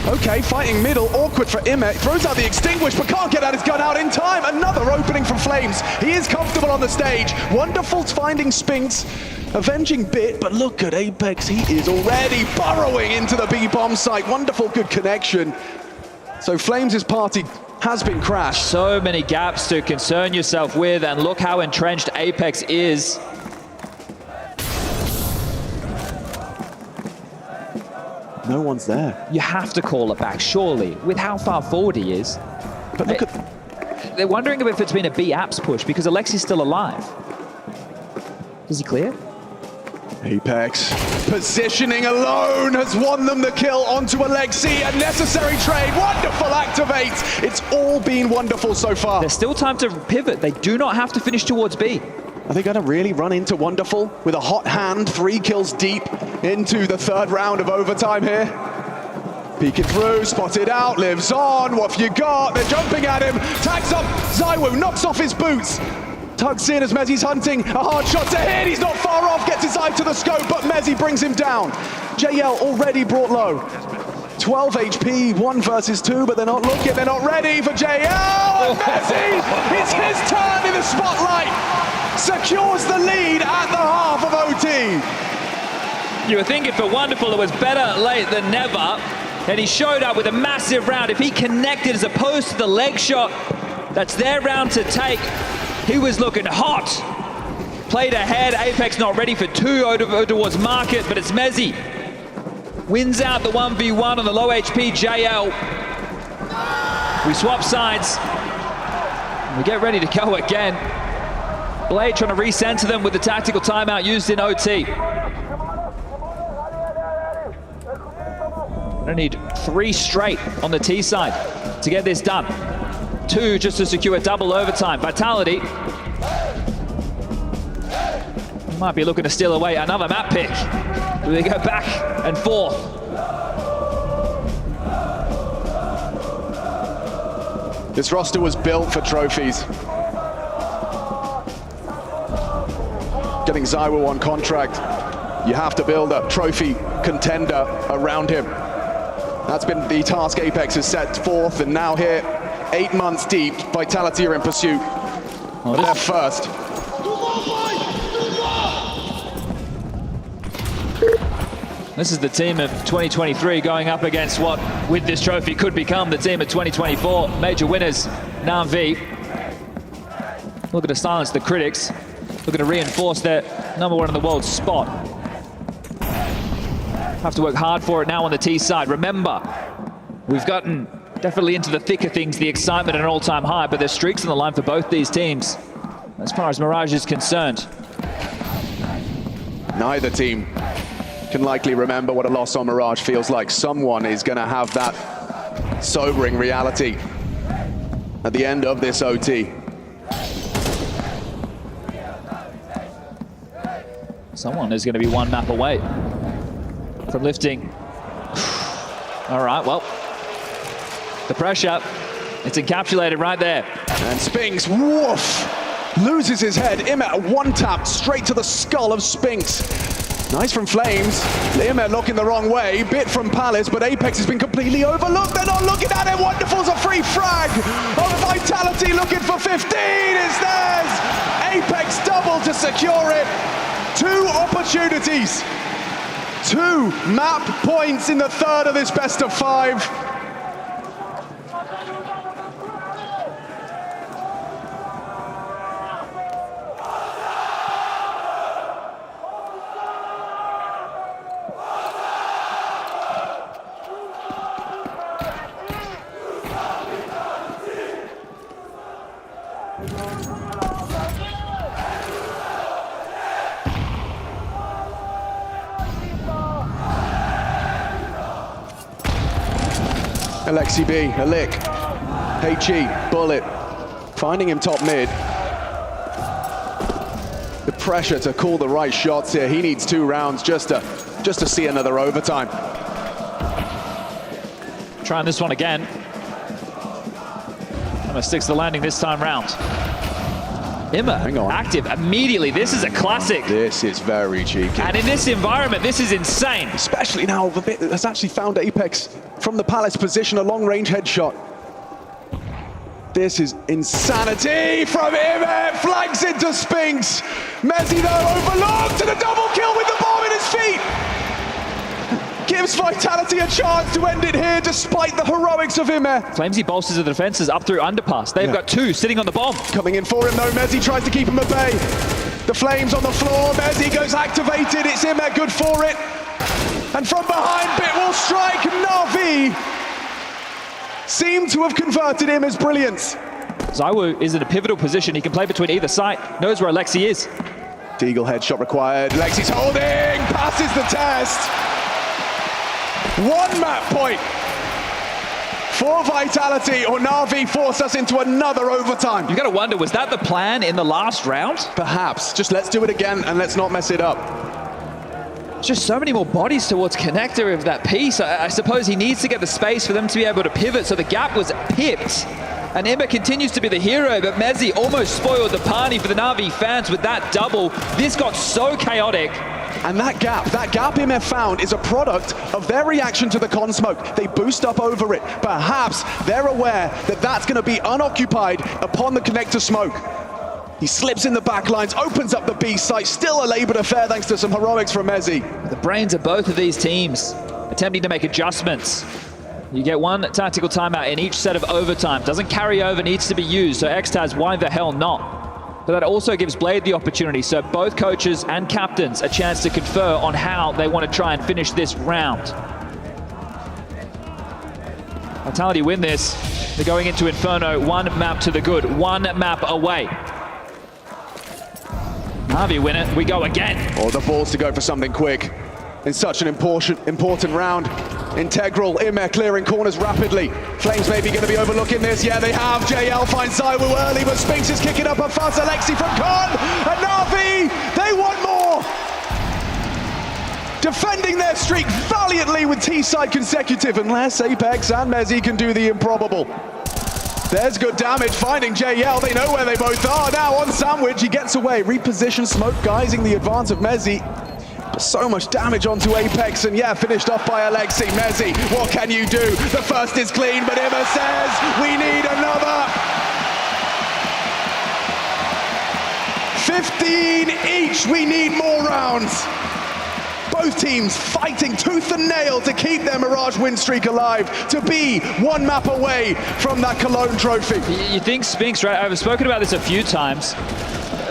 Okay, fighting middle, awkward for Imma. Throws out the extinguish, but can't get out his gun out in time. Another opening from Flames. He is comfortable on the stage. Wonderful's finding Spinks, avenging Bit, but look at Apex. He is already burrowing into the B-bomb site. Wonderful, good connection. So Flames' party has been crashed. So many gaps to concern yourself with, and look how entrenched Apex is. No one's there. You have to call it back, surely, with how far forward he is. But look at... They're wondering if it's been a B apps push, because Alexi's still alive. Is he clear? Apex positioning alone has won them the kill onto Alexi. A necessary trade. Wonderful activates. It's all been Wonderful so far. There's still time to pivot. They do not have to finish towards B. Are they going to really run into Wonderful with a hot hand? 3 kills deep into the 3rd round of overtime here. Peeking through, spotted out, lives on. What have you got? They're jumping at him. Tags up Zywoo, knocks off his boots. Tugs in as Mezzi's hunting a hard shot to hit. He's not far off, gets his eye to the scope, but Mezzi brings him down. JL already brought low. 12 HP, 1 versus 2, but they're not looking, they're not ready for JL. And Mezzi, it's his turn in the spotlight. Secures the lead at the half of OT. You were thinking for Wonderful it was better late than never, and he showed up with a massive round. If he connected as opposed to the leg shot, that's their round to take. He was looking hot. Played ahead, Apex not ready for 2 over towards Market, but it's Mezzi. Wins out the 1v1 on the low HP JL. We swap sides. We get ready to go again. Blade trying to recenter them with the tactical timeout used in OT. I need 3 straight on the T side to get this done. 2 just to secure double overtime. Vitality might be looking to steal away another map pick. Do they go back and forth? This roster was built for trophies. Getting Zywoo on contract, you have to build a trophy contender around him. That's been the task Apex has set forth, and now here, 8 months deep, Vitality are in pursuit. They're first. This is the team of 2023 going up against what, with this trophy, could become the team of 2024. Major winners, Na'Vi. Looking to silence the critics. Looking to reinforce their #1 in the world spot. Have to work hard for it now on the T side. Remember, we've gotten definitely into the thick of things, the excitement at an all-time high, but there's streaks on the line for both these teams, as far as Mirage is concerned. Neither team can likely remember what a loss on Mirage feels like. Someone is going to have that sobering reality at the end of this OT. Someone is going to be 1 map away from lifting. All right, well, the pressure, it's encapsulated right there. And Spinks, woof, loses his head. Imma 1 tap straight to the skull of Spinks. Nice from Flames. Imma looking the wrong way. Bit from Palace, but Apex has been completely overlooked. They're not looking at it. Wonderful's a free frag. Of Vitality looking for 15 is theirs. Apex double to secure it. 2 opportunities 2 map points in the third of this best of 5. Alexi B, a lick. HE, bullet. Finding him top mid. The pressure to call the right shots here. He needs 2 rounds just to see another overtime. Trying this one again. Almost sticks the landing this time round. IEM active immediately. This is a classic. This is very cheeky. And in this environment, this is insane. Especially now, the bit has actually found Apex from the Palace position, a long-range headshot. This is insanity from IEM. Flags into Spinks. Mezzi though overlooked, and a double kill with the bomb in his feet. Gives Vitality a chance to end it here despite the heroics of IEM. Flamesy bolsters the defenses up through underpass. They've got 2 sitting on the bomb. Coming in for him though, Mezzi tries to keep him at bay. The Flames on the floor, Mezzi goes activated, it's IEM good for it. And from behind, Bit will strike. Na'Vi seem to have converted him as brilliance. ZywOo is in a pivotal position. He can play between either side. Knows where Alexi is. Deagle headshot required. Lexi's holding, passes the test. 1 map point for Vitality, or Na'Vi force us into another overtime. You got to wonder, was that the plan in the last round? Perhaps. Just let's do it again and let's not mess it up. Just so many more bodies towards Connector of that piece. I suppose he needs to get the space for them to be able to pivot, so the gap was pipped. And IEM continues to be the hero, but Mezzi almost spoiled the party for the Na'Vi fans with that double. This got so chaotic. And that gap IEM found is a product of their reaction to the con smoke. They boost up over it. Perhaps they're aware that that's going to be unoccupied upon the Connector smoke. He slips in the back lines, opens up the B site, still a laboured affair thanks to some heroics from Mezzi. The brains of both of these teams attempting to make adjustments. You get 1 tactical timeout in each set of overtime. Doesn't carry over, needs to be used. So Xtaz, why the hell not? But that also gives Blade the opportunity. So both coaches and captains a chance to confer on how they want to try and finish this round. Vitality win this. They're going into Inferno, 1 map to the good, 1 map away. Na'Vi win it, we go again. Oh, the balls to go for something quick in such an important round. Integral, IEM clearing corners rapidly. Flames maybe going to be overlooking this. Yeah, they have. JL finds ZywOo early, but Spinks is kicking up a fuss. Alexi from Con, and Na'Vi, they want more. Defending their streak valiantly with T-side consecutive, unless Apex and Mezzi can do the improbable. There's good damage, finding JL, they know where they both are. Now on Sandwich, he gets away, reposition smoke, guising the advance of Mezzi. So much damage onto Apex, and yeah, finished off by Alexi. Mezzi, what can you do? The first is clean, but IEM says, we need another. 15 each, we need more rounds. Both teams fighting tooth and nail to keep their Mirage win streak alive, to be 1 map away from that Cologne trophy. You think Spinks, right? I've spoken about this a few times.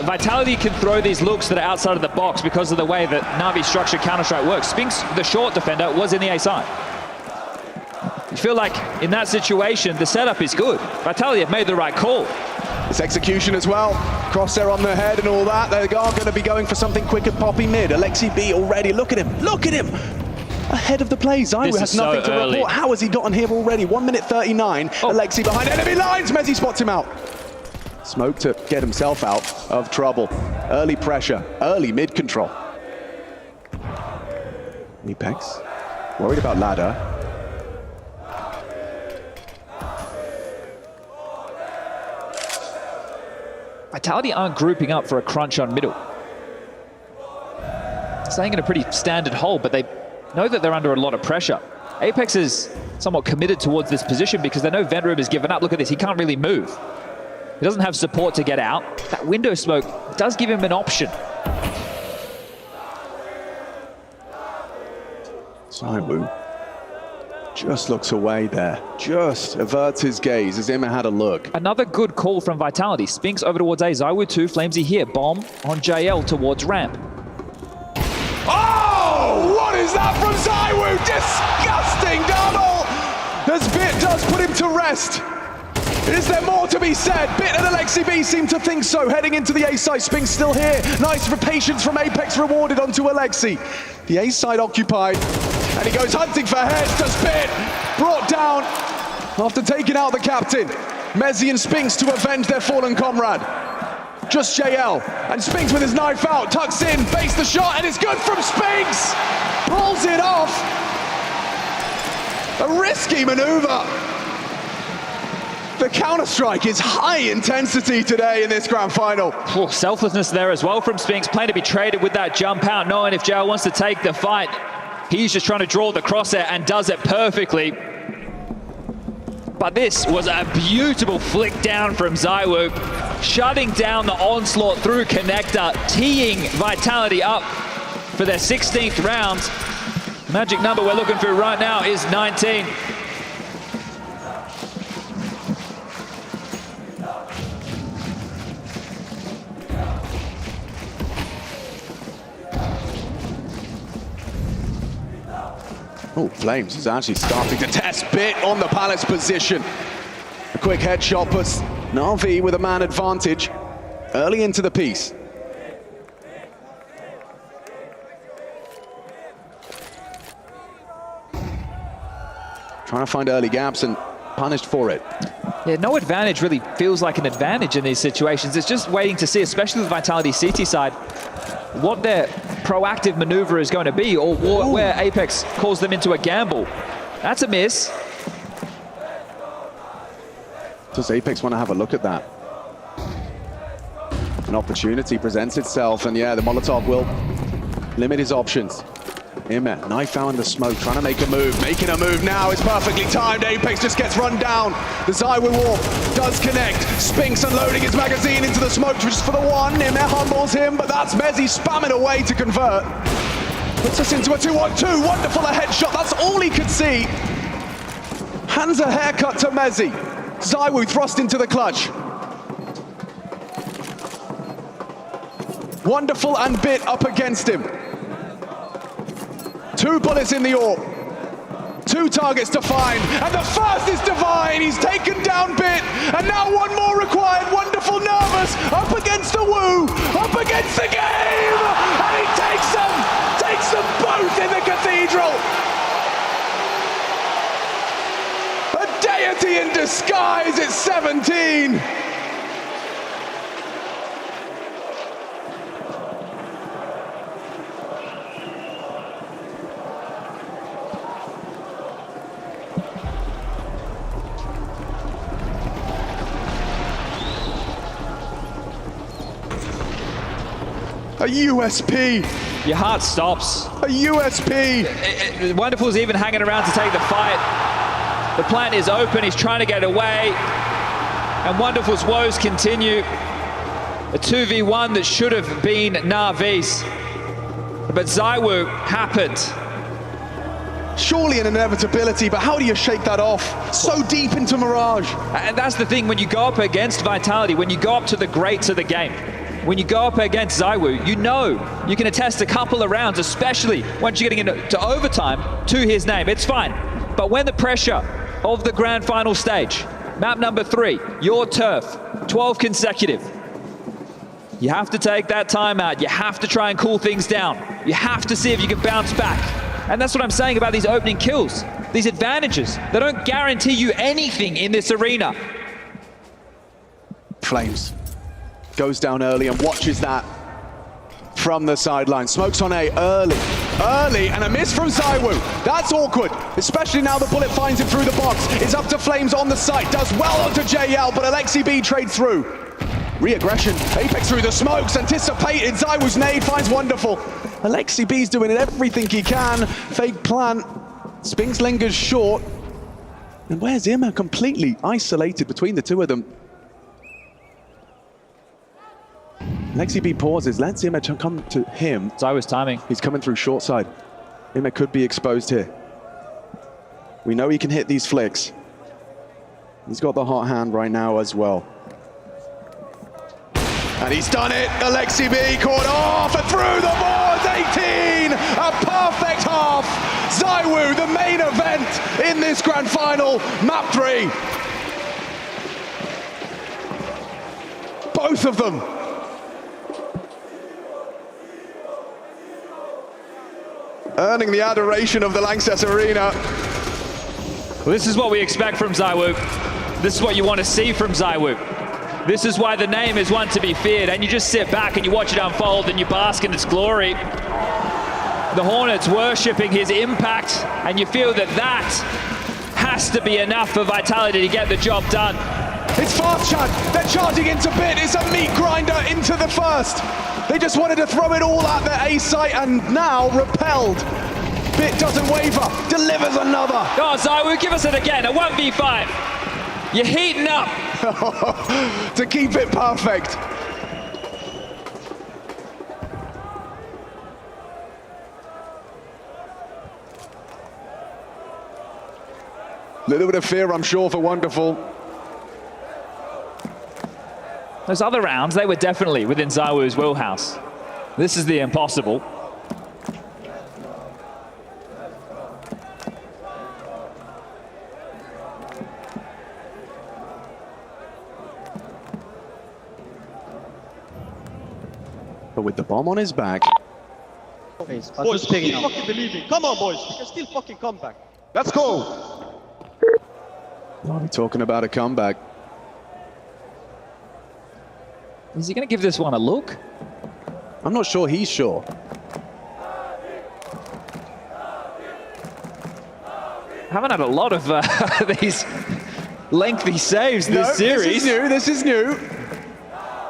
Vitality can throw these looks that are outside of the box because of the way that Na'Vi's structured Counter-Strike works. Spinks, the short defender, was in the A side. You feel like in that situation, the setup is good. Vitality have made the right call. It's execution as well. Crosshair on the head and all that. They are going to be going for something quick at Poppy mid. Alexi B already, look at him, look at him! Ahead of the play, ZywOo has nothing to report. How has he gotten here already? 1 minute 39, Alexi behind enemy lines, Mezzi spots him out. Smoke to get himself out of trouble. Early pressure, early mid control. Apex, worried about ladder. Vitality aren't grouping up for a crunch on middle. Staying in a pretty standard hold, but they know that they're under a lot of pressure. Apex is somewhat committed towards this position because they know Venroom has given up. Look at this, he can't really move. He doesn't have support to get out. That window smoke does give him an option. ZywOo just looks away there, just averts his gaze as IMA had a look. Another good call from Vitality. Spinks over towards A, ZywOo 2, Flamesy here. Bomb on JL towards ramp. Oh, what is that from ZywOo? Disgusting double! As Bit does put him to rest. Is there more to be said? Bit and Aleksib seem to think so. Heading into the A side, Spinks still here. Nice for patience from Apex rewarded onto Alexi. The A side occupied, and he goes hunting for heads. Does Bit brought down after taking out the captain. Mezzi and Spinks to avenge their fallen comrade. Just JL, and Spinks with his knife out, tucks in, baits the shot, and it's good from Spinks! Pulls it off! A risky maneuver. The counter-strike is high intensity today in this grand final. Selflessness there as well from Spinks, playing to be traded with that jump out, knowing if JL wants to take the fight, he's just trying to draw the crosshair and does it perfectly. But this was a beautiful flick down from ZywOo, shutting down the onslaught through connector, teeing Vitality up for their 16th round. Magic number we're looking for right now is 19. Oh, Flames is actually starting to test Bit on the Palace position. A quick headshot puts Na'Vi with a man advantage early into the piece. Trying to find early gaps and punished for it. Yeah, no advantage really feels like an advantage in these situations. It's just waiting to see, especially with Vitality CT side, what their proactive maneuver is going to be, or where Apex calls them into a gamble. That's a miss. Does Apex want to have a look at that? An opportunity presents itself, and yeah, the Molotov will limit his options. IMA, knife out in the smoke, trying to make a move. Making a move now, it's perfectly timed. Apex just gets run down. The ZywOo Warp does connect. Spinks unloading his magazine into the smoke just for the one. IMA humbles him, but that's Mezzi spamming away to convert. Puts us into a 2-1-2. Wonderful a headshot, that's all he could see. Hands a haircut to Mezzi. ZywOo thrust into the clutch. Wonderful and Bit up against him. 2 bullets in the AWP. 2 targets to find, and the first is divine. He's taken down Bit, and now 1 more required. Wonderful, nervous, up against the Woo, up against the game, and he takes them both in the cathedral. A deity in disguise at 17. A USP. Your heart stops. A USP. Wonderful's even hanging around to take the fight. The plant is open, he's trying to get away. And Wonderful's woes continue. A 2v1 that should have been Na'Vi's. But ZywOo happened. Surely an inevitability, but how do you shake that off? So deep into Mirage. And that's the thing, when you go up against Vitality, when you go up to the greats of the game, when you go up against ZywOo, you know you can attest a couple of rounds, especially once you're getting into overtime, to his name. It's fine. But when the pressure of the grand final stage, map number 3, your turf, 12 consecutive, you have to take that timeout. You have to try and cool things down. You have to see if you can bounce back. And that's what I'm saying about these opening kills. These advantages, they don't guarantee you anything in this arena. Flames goes down early and watches that from the sideline. Smokes on A early, and a miss from ZywOo. That's awkward, especially now the bullet finds him through the box. It's up to Flames on the site, does well onto JL, but Aleksib trades through. Re-aggression, Apex through the smokes, anticipated. ZywOo's nade finds Wonderful. Aleksib's doing everything he can. Fake plant, Spinks lingers short. And where's IMA? Completely isolated between the two of them. Aleksib pauses, lets IMA come to him. ZywOo's timing. He's coming through short side. Imek could be exposed here. We know he can hit these flicks. He's got the hot hand right now as well. And he's done it. Alexi B caught off and through the boards. 18, a perfect half. ZywOo, the main event in this grand final. Map 3. Both of them. Earning the adoration of the Lanxess Arena. Well, this is what we expect from ZywOo. This is what you want to see from ZywOo. This is why the name is one to be feared, and you just sit back and you watch it unfold and you bask in its glory. The Hornets worshipping his impact, and you feel that that has to be enough for Vitality to get the job done. It's fast, Chad. They're charging into Bit. It's a meat grinder into the first. They just wanted to throw it all at their A site and now repelled. Bit doesn't waver, delivers another. Oh, ZywOo, give us it again, a 1v5. You're heating up. To keep it perfect. Little bit of fear, I'm sure, for Wonderful. Those other rounds, they were definitely within ZywOo's wheelhouse. This is the impossible. But with the bomb on his back. Boys, still fucking believing. Come on, boys. We can still fucking come back. Let's go. Are we talking about a comeback? Is he going to give this one a look? I'm not sure he's sure. Haven't had a lot of these lengthy saves this series. This is new.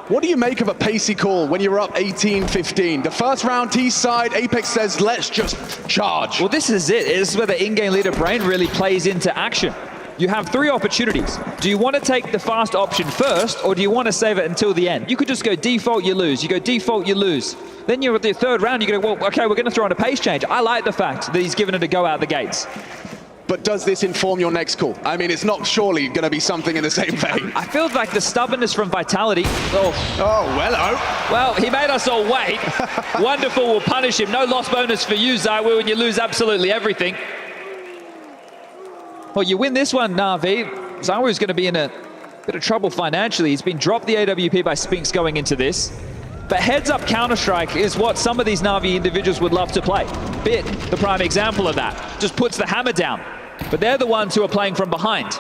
What do you make of a pacey call when you're up 18-15? The first round T side, Apex says, let's just charge. Well, this is it. This is where the in-game leader brain really plays into action. You have 3 opportunities. Do you want to take the fast option first, or do you want to save it until the end? You could just go default, you lose. You go default, you lose. Then you're at the 3rd round, you go, well, okay, we're going to throw on a pace change. I like the fact that he's given it a go out the gates. But does this inform your next call? I mean, it's not surely going to be something in the same vein. I feel like the stubbornness from Vitality. Oh, hello. Well, he made us all wait. Wonderful will punish him. No loss bonus for you, ZywOo, and you lose absolutely everything. Well, you win this one, Na'Vi. ZywOo's going to be in a bit of trouble financially. He's been dropped the AWP by Spinks going into this. But heads-up Counter-Strike is what some of these Na'Vi individuals would love to play. Bit, the prime example of that. Just puts the hammer down. But they're the ones who are playing from behind.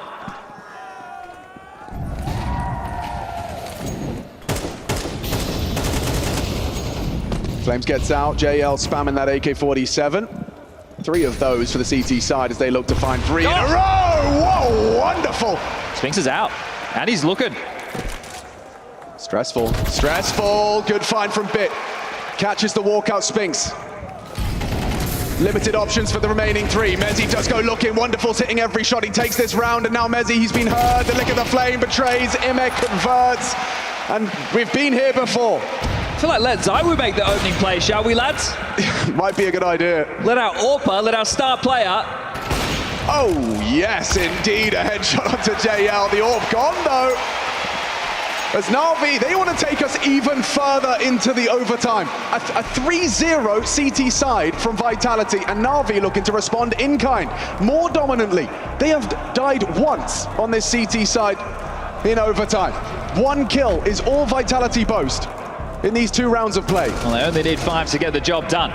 Flames gets out, JL spamming that AK-47. 3 of those for the CT side as they look to find 3 in a row! Whoa, wonderful! Spinks is out, and he's looking. Stressful, stressful. Good find from Bit. Catches the walkout Spinks. Limited options for the remaining 3. Mezzi does go looking. Wonderful's hitting every shot. He takes this round, and now Mezzi, he's been heard. The lick of the flame betrays. Imek converts. And we've been here before. I feel like let ZywOo make the opening play, shall we, lads? Might be a good idea. Let our AWPer, let our star player. Oh, yes, indeed. A headshot onto JL. The AWP gone, though. As Na'Vi, they want to take us even further into the overtime. A 3-0 CT side from Vitality, and Na'Vi looking to respond in kind, more dominantly. They have died once on this CT side in overtime. 1 kill is all Vitality boast in these 2 rounds of play. Well, they only need 5 to get the job done.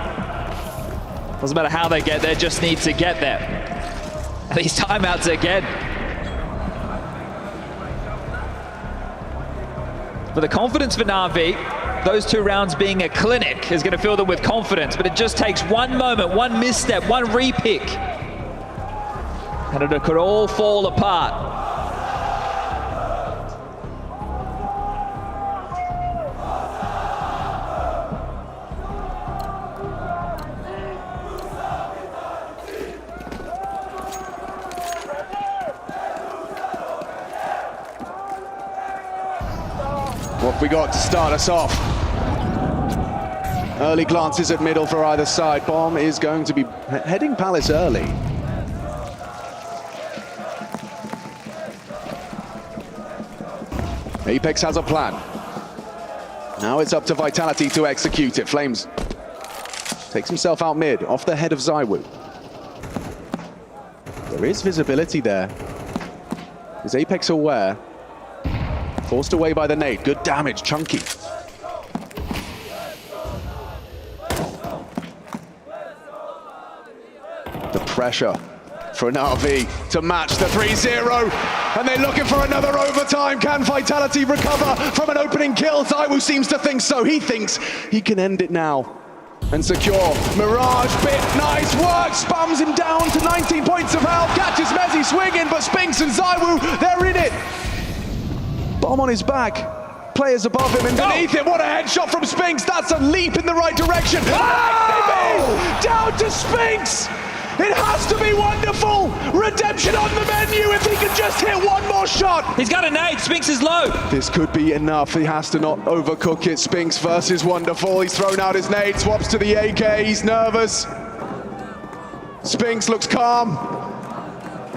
Doesn't matter how they get there, just need to get there. And these timeouts again. But the confidence for Na'Vi, those 2 rounds being a clinic, is going to fill them with confidence. But it just takes 1 moment, 1 misstep, 1 repick, and it could all fall apart. What have we got to start us off? Early glances at middle for either side. Bomb is going to be heading Palace early. Apex has a plan. Now it's up to Vitality to execute it. Flames takes himself out mid, off the head of ZywOo. There is visibility there. Is Apex aware? Forced away by the nade. Good damage, chunky. The pressure for an RV to match the 3-0. And they're looking for another overtime. Can Vitality recover from an opening kill? ZywOo seems to think so. He thinks he can end it now and secure. Mirage, bit, nice work, spams him down to 19 points of health, catches Mezzi swinging, but Spinks and ZywOo, they're in it. Bomb on his back, players above him and beneath him. What a headshot from Spinks, that's a leap in the right direction. Oh! Down to Spinks. It has to be wonderful! Redemption on the menu if he can just hit one more shot! He's got a nade, Spinks is low! This could be enough, he has to not overcook it. Spinks versus Wonderful, he's thrown out his nade, swaps to the AK, he's nervous. Spinks looks calm,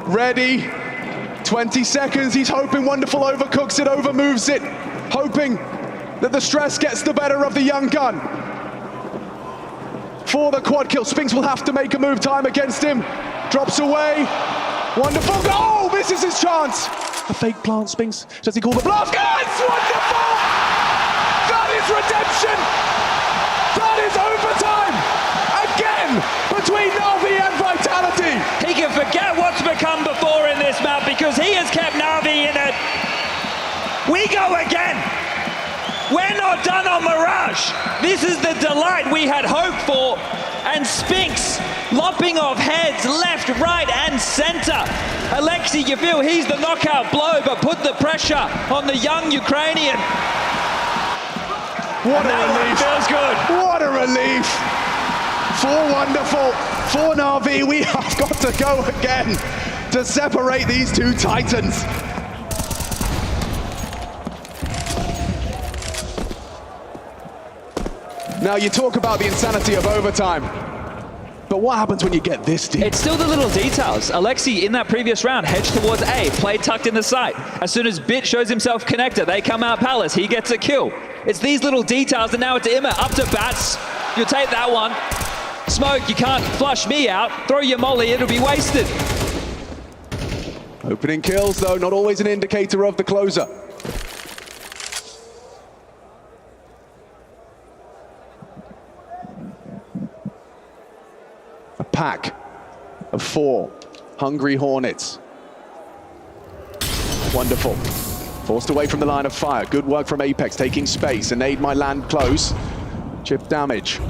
ready. 20 seconds, he's hoping Wonderful overcooks it, overmoves it, hoping that the stress gets the better of the young gun. For the quad kill, Spinks will have to make a move, time against him. Drops away, Wonderful, oh, misses his chance. A fake plant, Spinks, does he call the bluff? Yes, Wonderful! That is redemption! That is overtime! Again, between Na'Vi and Vitality! He can forget what's become before in this map because he has kept Na'Vi in it. We go again! We're not done on Mirage. This is the delight we had hoped for. And Spinks lopping off heads left, right, and center. Alexei, you feel he's the knockout blow, but put the pressure on the young Ukrainian. What a relief. Feels good. What a relief. For Wonderful, for Na'Vi, we have got to go again to separate these two titans. Now, you talk about the insanity of overtime, but what happens when you get this deep? It's still the little details. Alexei, in that previous round, hedged towards A, play tucked in the site. As soon as Bit shows himself connected, they come out Palace, he gets a kill. It's these little details, and now it's Imma up to bats. You'll take that one. Smoke, you can't flush me out. Throw your molly, it'll be wasted. Opening kills, though, not always an indicator of the closer. A pack of 4 hungry Hornets. Wonderful. Forced away from the line of fire. Good work from Apex, taking space. An aid might land close. Chip damage.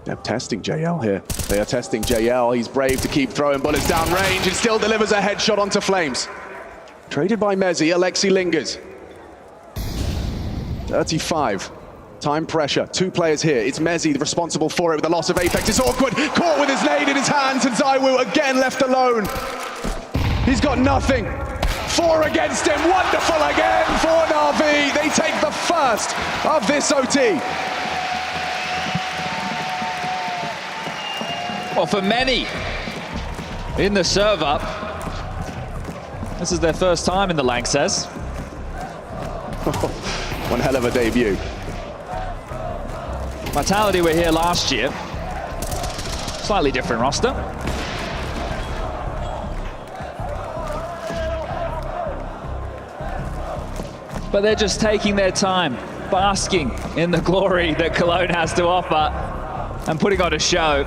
They're testing JL here. They are testing JL. He's brave to keep throwing bullets down range. It still delivers a headshot onto Flames. Traded by Mezzi. Alexei lingers. 35. Time pressure. 2 players here. It's Mezzi responsible for it with the loss of Apex. It's awkward. Caught with his nade in his hands, and ZywOo again left alone. He's got nothing. 4 against him. Wonderful again for Na'Vi. They take the first of this OT. Well, for many in the serve up, this is their first time in the Lanxess. One hell of a debut. Vitality were here last year. Slightly different roster. But they're just taking their time, basking in the glory that Cologne has to offer and putting on a show.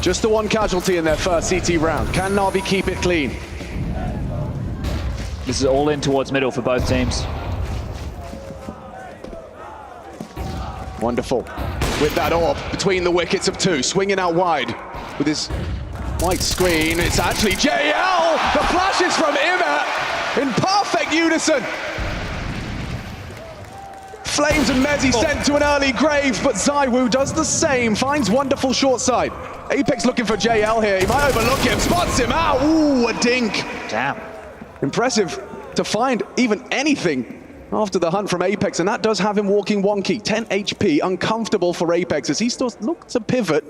Just the 1 casualty in their first CT round. Can Na'Vi keep it clean? This is all in towards middle for both teams. Wonderful. with that orb between the wickets of two, swinging out wide with his white screen. It's actually JL! The flashes from Immer in perfect unison. Flames and Mezzi sent to an early grave, but ZywOo does the same, finds wonderful short side. Apex looking for JL here, he might overlook him, spots him out, ooh, a dink. Damn. Impressive to find even anything after the hunt from Apex, and that does have him walking wonky. 10 HP, uncomfortable for Apex as he still looks to pivot,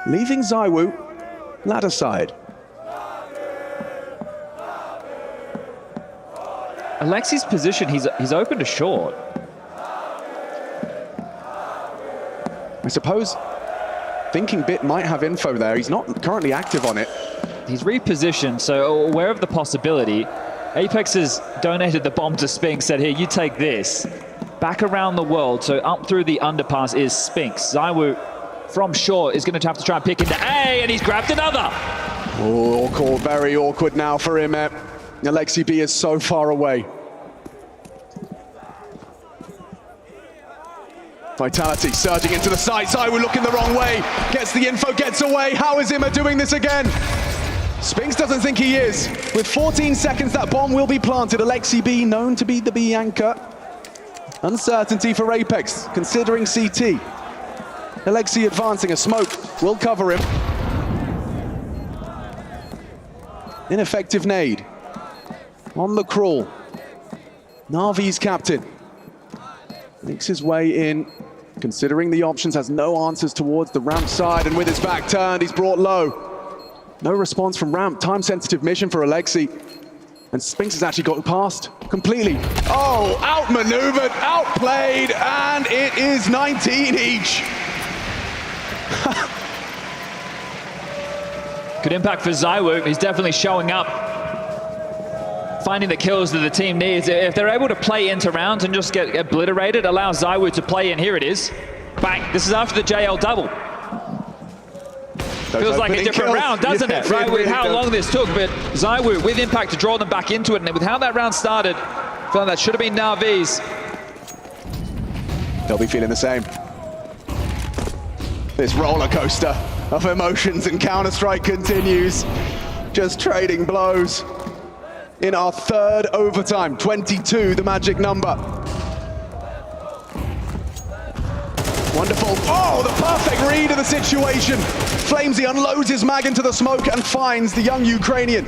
leaving ZywOo ladder side. Alexi's position, he's open to short. I suppose thinking Bit might have info there. He's not currently active on it. He's repositioned, so aware of the possibility. Apex has donated the bomb to Spinks, said, here, you take this. Back around the world, so up through the underpass is Spinks. ZywOo from short is going to have to try and pick into A, and he's grabbed another. Oh, awkward, very awkward now for him. Alexi B is so far away. Vitality surging into the side. ZywOo looking the wrong way. Gets the info, gets away. How is Immer doing this again? Spinks doesn't think he is. With 14 seconds, that bomb will be planted. Alexi B, known to be the B anchor. Uncertainty for Apex, considering CT. Alexi advancing, a smoke will cover him. Ineffective nade. On the crawl. Na'Vi's captain. Makes his way in. Considering the options, has no answers towards the ramp side, and with his back turned, he's brought low. No response from ramp, time-sensitive mission for Alexi. And Spinks has actually got past completely. Oh, outmaneuvered, outplayed, and it is 19 each. Good impact for ZywOo, he's definitely showing up. Finding the kills that the team needs. If they're able to play into rounds and just get obliterated, allow ZywOo to play in. Here it is. Bang, this is after the JL double. Feels like a different round, doesn't it? Right, with how long this took, but ZywOo with impact to draw them back into it, and with how that round started, I feel like that should have been Na'Vi's. They'll be feeling the same. This roller coaster of emotions and Counter-Strike continues. Just trading blows. In our third overtime, 22, the magic number. Wonderful. Oh, the perfect read of the situation. Flamesy unloads his mag into the smoke and finds the young Ukrainian.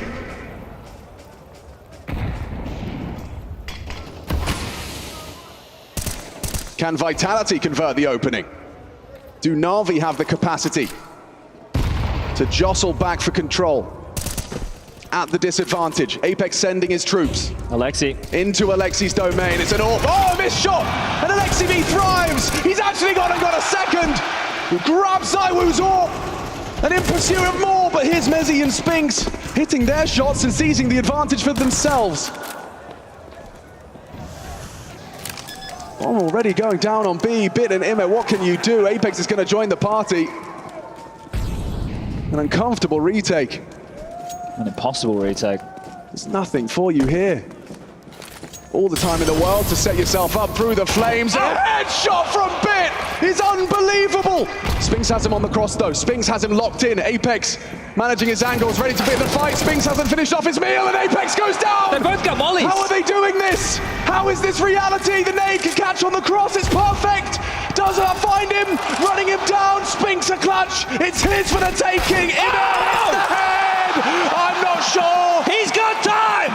Can Vitality convert the opening? Do Na'Vi have the capacity to jostle back for control? At the disadvantage, Apex sending his troops. Alexi. Into Alexi's domain, it's an orb. Oh, a missed shot! And Alexi B thrives! He's actually got a second! Grabs ZywOo's orb! And in pursuit of more, but here's Mezzi and Spinks hitting their shots and seizing the advantage for themselves. Bomb already going down on B. Bit and Immer, what can you do? Apex is going to join the party. An uncomfortable retake. An impossible retake. There's nothing for you here. All the time in the world to set yourself up through the flames. A headshot from Bit is unbelievable. Spinks has him on the cross though. Spinks has him locked in. Apex managing his angles, ready to be in the fight. Spinks hasn't finished off his meal and Apex goes down. They both got mollies. How are they doing this? How is this reality? The nade can catch on the cross. It's perfect. Does not find him. Running him down. Spinks a clutch. It's his for the taking. In the head. I'm not sure. He's got time.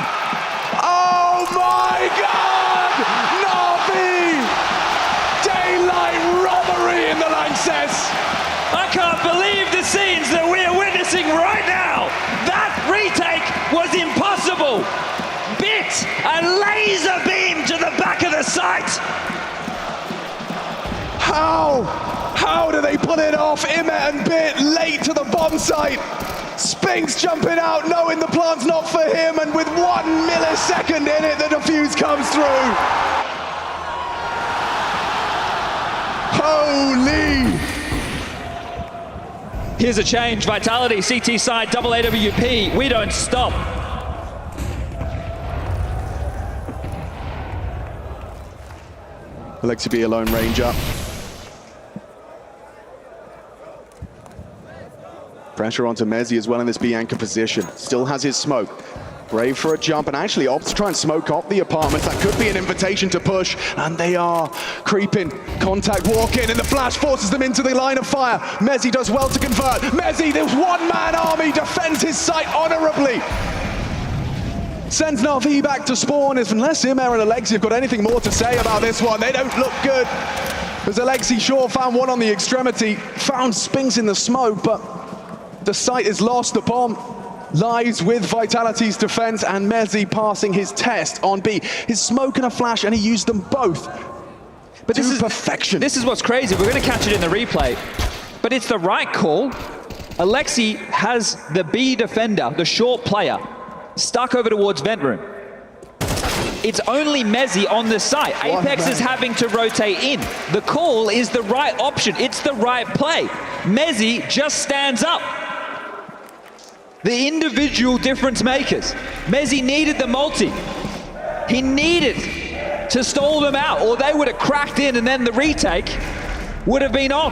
Oh my God! Na'Vi! Daylight robbery in the Lanxess! I can't believe the scenes that we are witnessing right now! That retake was impossible! Bit, a laser beam to the back of the sight! How do they pull it off? Immer and Bit late to the bomb site. Spinks jumping out, knowing the plant's not for him, and with 1 millisecond in it, the defuse comes through. Holy! Here's a change. Vitality, CT side, double AWP. We don't stop. Alexi B alone range up. Pressure onto Mezzi as well in this B anchor position. Still has his smoke. Brave for a jump and actually opts to try and smoke up the apartments. That could be an invitation to push, and they are creeping. Contact walk in, and the flash forces them into the line of fire. Mezzi does well to convert. Mezzi, this one-man army, defends his site honorably. Sends Na'Vi back to spawn. Unless Imer and Alexi have got anything more to say about this one, they don't look good. As Alexi Shaw found one on the extremity, found Spinks in the smoke, but the site is lost. The bomb lies with Vitality's defense, and Mezzi passing his test on B. His smoke and a flash, and he used them both. But this is perfection. This is what's crazy. We're going to catch it in the replay, but it's the right call. Alexi has the B defender, the short player, stuck over towards vent room. It's only Mezzi on the site. Apex is having to rotate in. The call is the right option. It's the right play. Mezzi just stands up. The individual difference makers. Mezzi needed the multi. He needed to stall them out, or they would have cracked in and then the retake would have been on.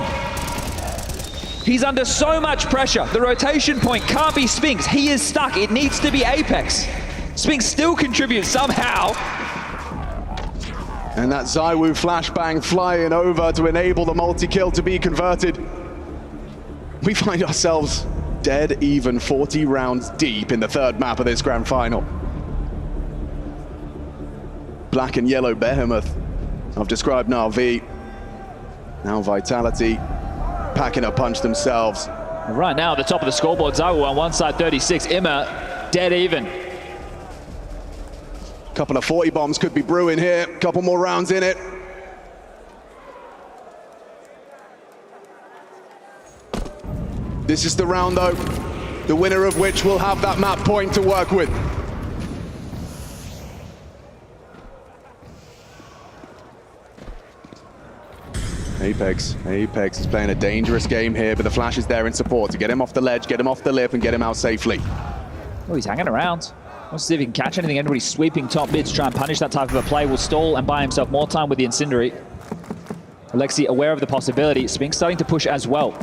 He's under so much pressure. The rotation point can't be Spinks. He is stuck. It needs to be Apex. Spinks still contributes somehow. And that Zywoo flashbang flying over to enable the multi-kill to be converted. We find ourselves dead even 40 rounds deep in the third map of this grand final. Black and yellow behemoth. I've described Na'Vi. Now Vitality packing a punch themselves. Right now, at the top of the scoreboard, Zywoo on one side, 36. Immer dead even. Couple of 40 bombs could be brewing here. Couple more rounds in it. This is the round though, the winner of which will have that map point to work with. Apex is playing a dangerous game here, but the flash is there in support to get him off the ledge, get him off the lip, and get him out safely. Oh, he's hanging around. Wants to see if he can catch anything. Everybody's sweeping top mid to try and punish that type of a play. Will stall and buy himself more time with the Incendiary. Alexi aware of the possibility. Spinks starting to push as well.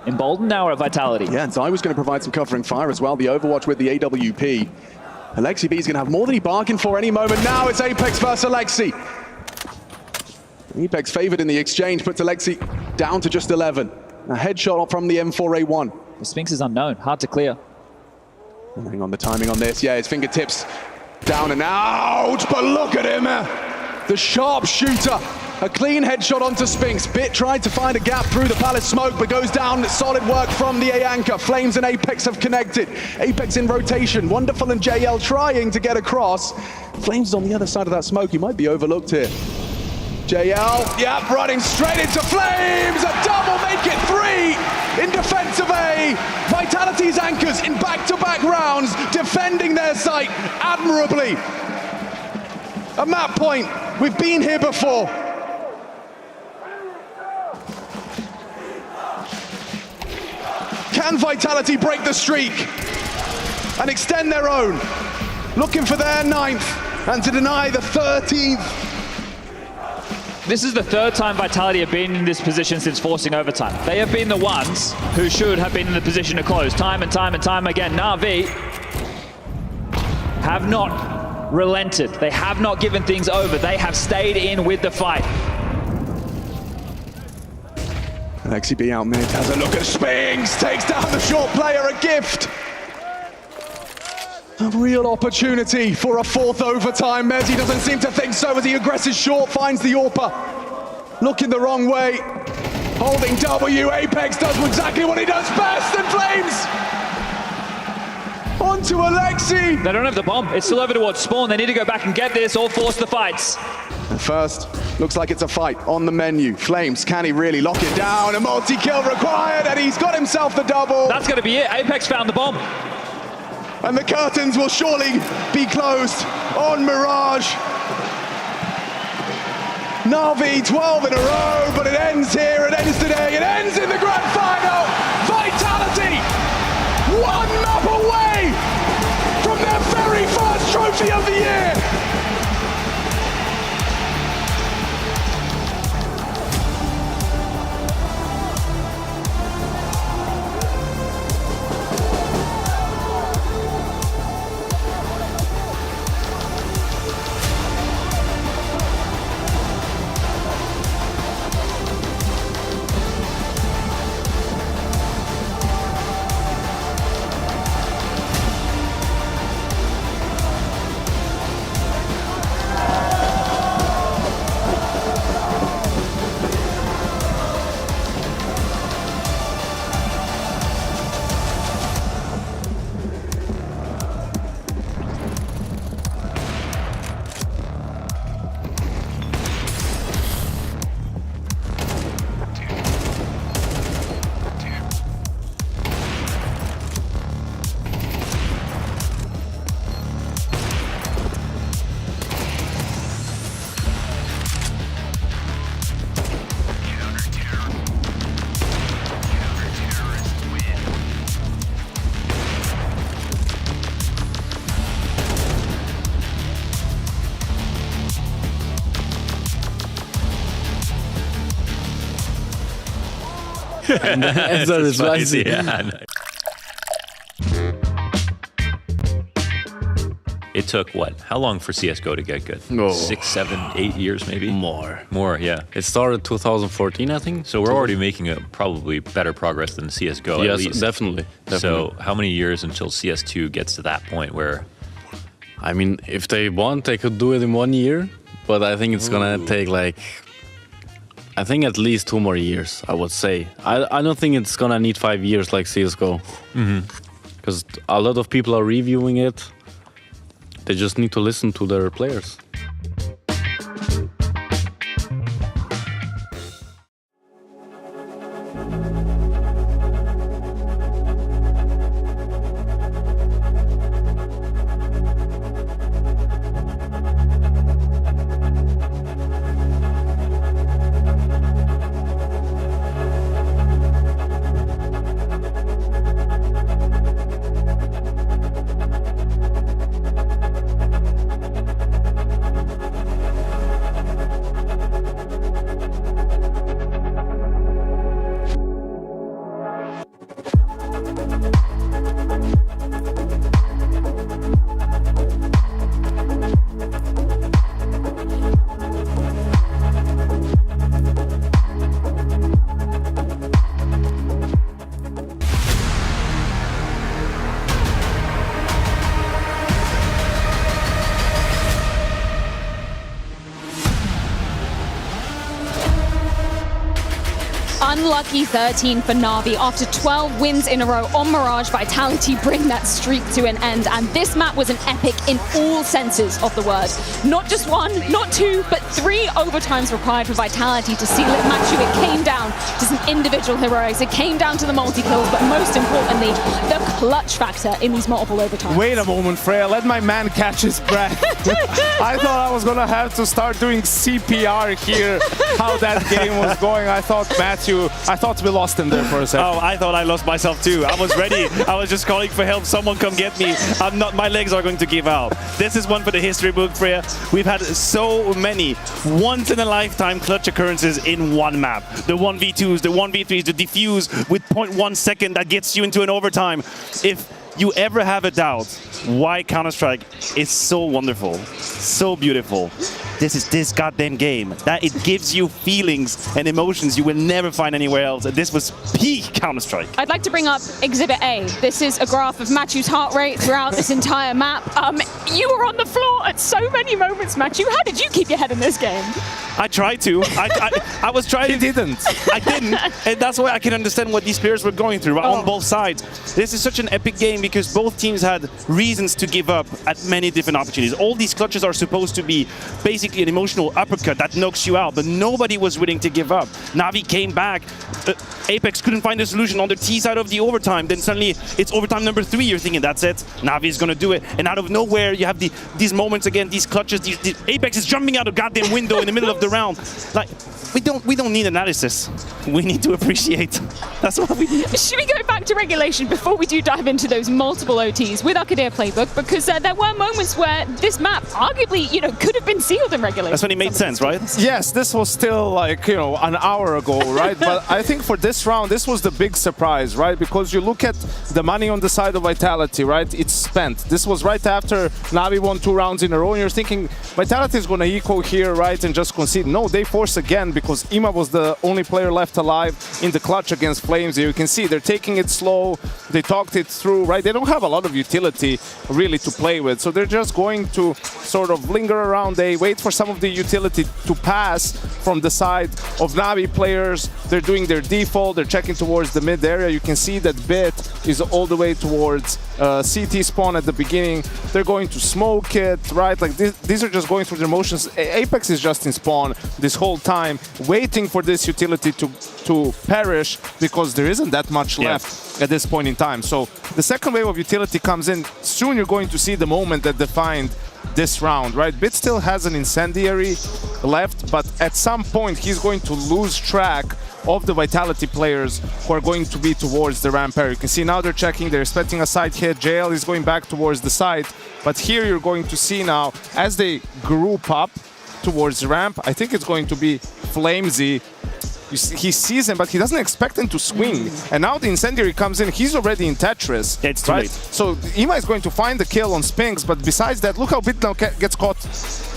Emboldened now at Vitality. Yeah, and Zai was going to provide some covering fire as well. The Overwatch with the AWP. Alexi B is going to have more than he bargained for any moment now. It's Apex versus Alexi. Apex favored in the exchange, puts Alexi down to just 11. A headshot from the M4A1. The Spinks is unknown, hard to clear. Hang on the timing on this. Yeah, his fingertips down and out, but look at him. The sharpshooter. A clean headshot onto Spinks. Bit tried to find a gap through the Palace smoke, but goes down. Solid work from the A anchor. Flames and Apex have connected. Apex in rotation. Wonderful and JL trying to get across. Flames is on the other side of that smoke. He might be overlooked here. JL, yep, running straight into Flames. A double, make it 3 in defense of A. Vitality's anchors in back-to-back rounds, defending their site admirably. A map point. We've been here before. Can Vitality break the streak and extend their own? Looking for their 9th and to deny the 13th. This is the 3rd time Vitality have been in this position since forcing overtime. They have been the ones who should have been in the position to close time and time and time again. Na'Vi have not relented. They have not given things over. They have stayed in with the fight. Alexi B out mid, has a look at Spinks, takes down the short player, a gift. A real opportunity for a 4th overtime. Mezzi doesn't seem to think so as he aggresses short, finds the AWPer. Looking the wrong way, holding W. Apex does exactly what he does best, and Flames onto Alexi. They don't have the bomb. It's still over towards spawn. They need to go back and get this or force the fights. And first, looks like it's a fight on the menu. Flames, can he really lock it down? A multi-kill required, and he's got himself the double. That's going to be it. Apex found the bomb. And the curtains will surely be closed on Mirage. Na'Vi 12 in a row, but it ends here, it ends today, it ends in the grand final. Vitality, 1 map away from their very first trophy of the year. and so it's spicy. Yeah. It took what? How long for CS:GO to get good? 6, 7, 8 years maybe? More, yeah. It started 2014, I think. So we're already making probably better progress than CS:GO at yes, least. definitely. So how many years until CS2 gets to that point where... I mean, if they want, they could do it in 1 year. But I think it's going to take like... I think at least 2 more years, I would say. I don't think it's going to need 5 years like CS:GO. Because a lot of people are reviewing it. They just need to listen to their players. Unlucky 13 for Na'Vi. After 12 wins in a row on Mirage, Vitality bring that streak to an end. And this map was an epic in all senses of the word. Not just 1, not 2, but 3 overtimes required for Vitality to seal it. Matthew, it came down to some individual heroics. It came down to the multi-kills, but most importantly, the clutch factor in these multiple overtimes. Wait a moment, Freya. Let my man catch his breath. I thought I was going to have to start doing CPR here, how that game was going. I thought we lost him there for a second. Oh, I thought I lost myself too. I was ready. I was just calling for help. Someone come get me. My legs are going to give out. This is one for the history book, Freya. We've had so many once-in-a-lifetime clutch occurrences in one map. The 1v2s, the 1v3s, the defuse with 0.1 second that gets you into an overtime. If you ever have a doubt why Counter-Strike is so wonderful, so beautiful, this is this goddamn game. That it gives you feelings and emotions you will never find anywhere else. This was peak Counter-Strike. I'd like to bring up Exhibit A. This is a graph of Matthew's heart rate throughout this entire map. You were on the floor at so many moments, Matthew. How did you keep your head in this game? I tried to. I was trying. He didn't. I didn't. And that's why I can understand what these players were going through on both sides. This is such an epic game because both teams had reasons to give up at many different opportunities. All these clutches are supposed to be basically an emotional uppercut that knocks you out, but nobody was willing to give up. Na'Vi came back. Apex couldn't find a solution on the T side of the overtime. Then suddenly it's overtime number 3. You're thinking, that's it. Na'Vi is going to do it. And out of nowhere, you have these moments again, these clutches. These Apex is jumping out a goddamn window in the middle of the round. Like, we don't need analysis. We need to appreciate. That's what we need. Should we go back to regulation before we do dive into those multiple OTs with our Kadir playbook? Because there were moments where this map arguably, could have been sealed in regulation. That's when it made sense, right? Yes, this was still like, an hour ago, right? But I think for this round, this was the big surprise, right? Because you look at the money on the side of Vitality, right? It's spent. This was right after Na'Vi won 2 rounds in a row, and you're thinking Vitality is going to eco here, right? And just concede. No, they force again because Ima was the only player left alive in the clutch against Flames. You can see they're taking it slow. They talked it through, right? They don't have a lot of utility really to play with. So they're just going to sort of linger around. They wait for some of the utility to pass from the side of Na'Vi players. They're doing their default. They're checking towards the mid area. You can see that Bit is all the way towards CT spawn at the beginning. They're going to smoke it, right? Like these are just going through their motions. Apex is just in spawn this whole time, waiting for this utility to perish because there isn't that much left at this point in time. So the second wave of utility comes in. Soon you're going to see the moment that defined this round, right? Bit still has an incendiary left, but at some point he's going to lose track of the Vitality players who are going to be towards the ramp area. You can see now they're checking, they're expecting a side hit. JL is going back towards the side, but here you're going to see now as they group up towards the ramp, I think it's going to be Flamesy He sees him, but he doesn't expect him to swing. And now the Incendiary comes in, he's already in Tetris. It's too late. So IMA is going to find the kill on Spinks, but besides that, look how Bitnow gets caught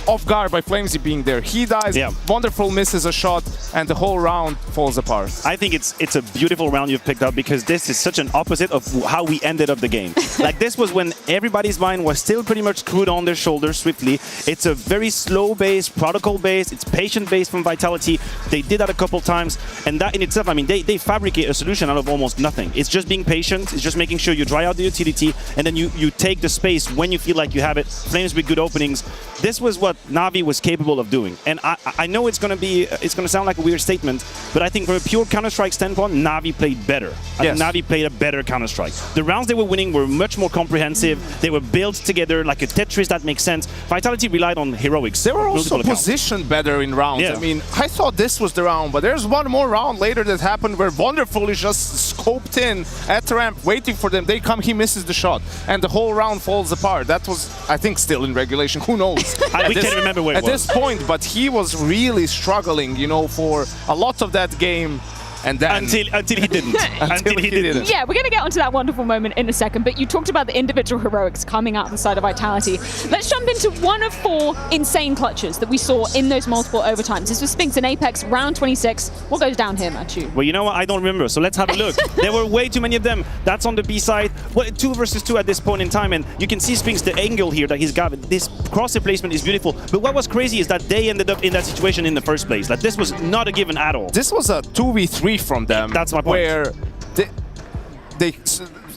off guard by Flamesy being there. He dies, Wonderful misses a shot, and the whole round falls apart. I think it's a beautiful round you've picked up, because this is such an opposite of how we ended up the game. Like, this was when everybody's mind was still pretty much screwed on their shoulders swiftly. It's a very slow-based, protocol-based, it's patient-based from Vitality. They did that a couple times, and that in itself, I mean, they fabricate a solution out of almost nothing. It's just being patient, it's just making sure you dry out the utility, and then you take the space when you feel like you have it. Flames with good openings. This was what Na'Vi was capable of doing. And I know it's gonna sound like a weird statement, but I think from a pure Counter-Strike standpoint, Na'Vi played better. I think Na'Vi played a better Counter-Strike. The rounds they were winning were much more comprehensive. They were built together like a Tetris that makes sense. Vitality relied on heroics. They were also positioned better in rounds. I mean, I thought this was the round, but there's one more round later that happened where Wonderful is just scoped in at ramp, waiting for them. They come, he misses the shot, and the whole round falls apart. That was, I think, still in regulation. Who knows? We can't remember where it was. At this point, but he was really struggling, you know, for a lot of that game. And then until he didn't. Until he didn't. Yeah, we're going to get onto that wonderful moment in a second, but you talked about the individual heroics coming out of the side of Vitality. Let's jump into one of 4 insane clutches that we saw in those multiple overtimes. This was Spinks and Apex, round 26. What goes down here, Machu? Well, you know what? I don't remember, so let's have a look. There were way too many of them. That's on the B side. Well, 2 versus 2 at this point in time, and you can see Spinks, the angle here that he's got. This crosshair placement is beautiful, but what was crazy is that they ended up in that situation in the first place. Like, this was not a given at all. This was a 2v3 from them. That's my point. Where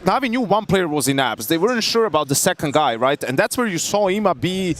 Na'Vi knew one player was in abs. They weren't sure about the second guy, right? And that's where you saw IMA be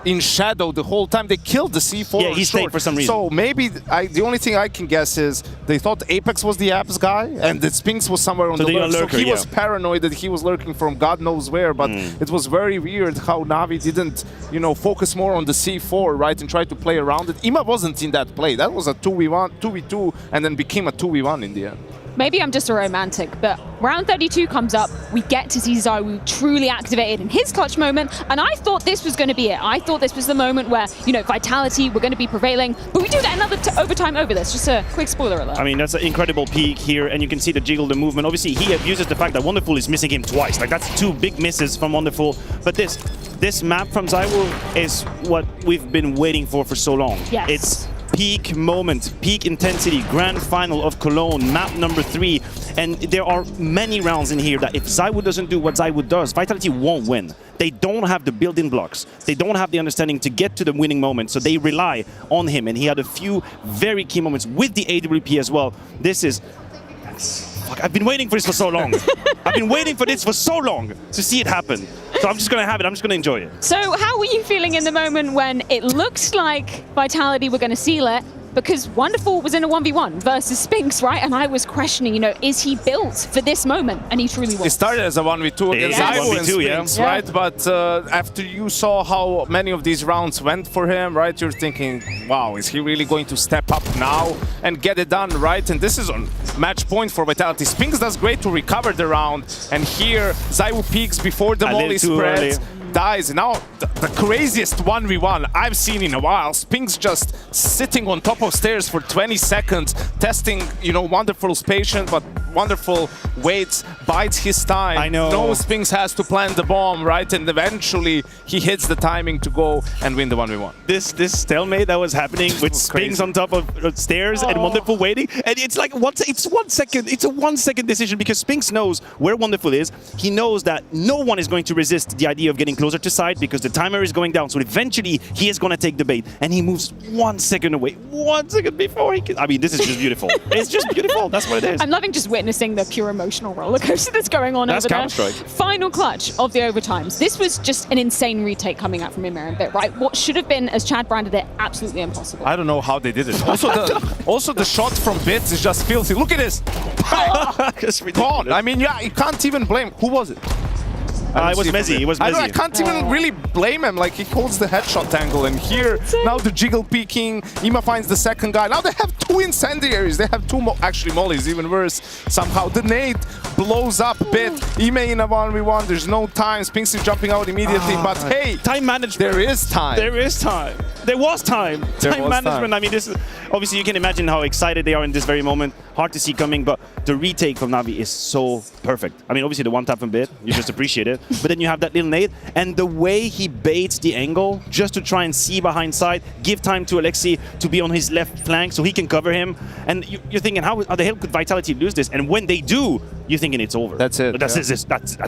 in shadow the whole time. They killed the C4. Yeah, he stayed for some reason. So maybe the only thing I can guess is they thought Apex was the abs guy and that Spinks was somewhere on the lurk. So he was paranoid that he was lurking from God knows where. But it was very weird how Na'Vi didn't, you know, focus more on the C4, right, and try to play around it. IMA wasn't in that play. That was a 2v1, 2v2, and then became a 2v1 in the end. Maybe I'm just a romantic, but round 32 comes up. We get to see ZywOo truly activated in his clutch moment, and I thought this was going to be it. I thought this was the moment where, you know, Vitality were going to be prevailing, but we do get another overtime over this. Just a quick spoiler alert. I mean, that's an incredible peak here, and you can see the jiggle, the movement. Obviously, he abuses the fact that Wonderful is missing him twice. Like, that's 2 big misses from Wonderful. But this map from ZywOo is what we've been waiting for so long. Yes. It's peak moment, peak intensity, grand final of Cologne, map number 3. And there are many rounds in here that if ZywOo doesn't do what ZywOo does, Vitality won't win. They don't have the building blocks. They don't have the understanding to get to the winning moment, so they rely on him. And he had a few very key moments with the AWP as well. This is... Fuck, I've been waiting for this for so long. I've been waiting for this for so long to see it happen. So I'm just going to have it. I'm just going to enjoy it. So how were you feeling in the moment when it looked like Vitality were going to seal it? Because Wonderful was in a 1v1 versus Spinks, right? And I was questioning, you know, is he built for this moment? And he truly was. It started as a 1v2 against ZywOo and Spinks, right? But after you saw how many of these rounds went for him, right, you're thinking, wow, is he really going to step up now and get it done, right? And this is on match point for Vitality. Spinks does great to recover the round, and here ZywOo peaks before the molly spreads. Dies. Now, the craziest 1v1 I've seen in a while. Spinks just sitting on top of stairs for 20 seconds, testing, you know, Wonderful's patience, but Wonderful waits, bides his time. I know. No, Spinks has to plant the bomb, right? And eventually he hits the timing to go and win the 1v1. This stalemate that was happening with Spinks on top of stairs and Wonderful waiting, and it's like it's 1 second. It's a 1 second decision because Spinks knows where Wonderful is. He knows that no one is going to resist the idea of getting closer to side because the timer is going down. So eventually he is going to take the bait, and he moves 1 second away. 1 second before he can. I mean, this is just beautiful. It's just beautiful. That's what it is. I'm loving just witnessing the pure emotional roller coaster that's going on over there. Final clutch of the overtimes. This was just an insane retake coming out from Imir and Bit, right? What should have been, as Chad branded it, absolutely impossible. I don't know how they did it. Also, the shot from Bits is just filthy. Look at this. Gone. I mean, yeah, you can't even blame. Who was it? It was Mezzi. It was Mezzi. I can't even really blame him. Like, he holds the headshot angle, and here now the jiggle peeking. IMA finds the second guy. Now they have 2 incendiaries. They have 2 actually mollies, even worse. Somehow the nade blows up Bit. IMA in a 1v1. There's no time. Spinks is jumping out immediately. But hey, time management. There is time. There is time. There was time. Time management. I mean, this is, obviously you can imagine how excited they are in this very moment. Hard to see coming, but the retake from Navi is so perfect. I mean, obviously the one tap from bit, you just appreciate it. But then you have that little nade, and the way he baits the angle just to try and see behind side, give time to Alexi to be on his left flank so he can cover him. And you're thinking, how the hell could Vitality lose this? And when they do, you're thinking it's over. That's it. That's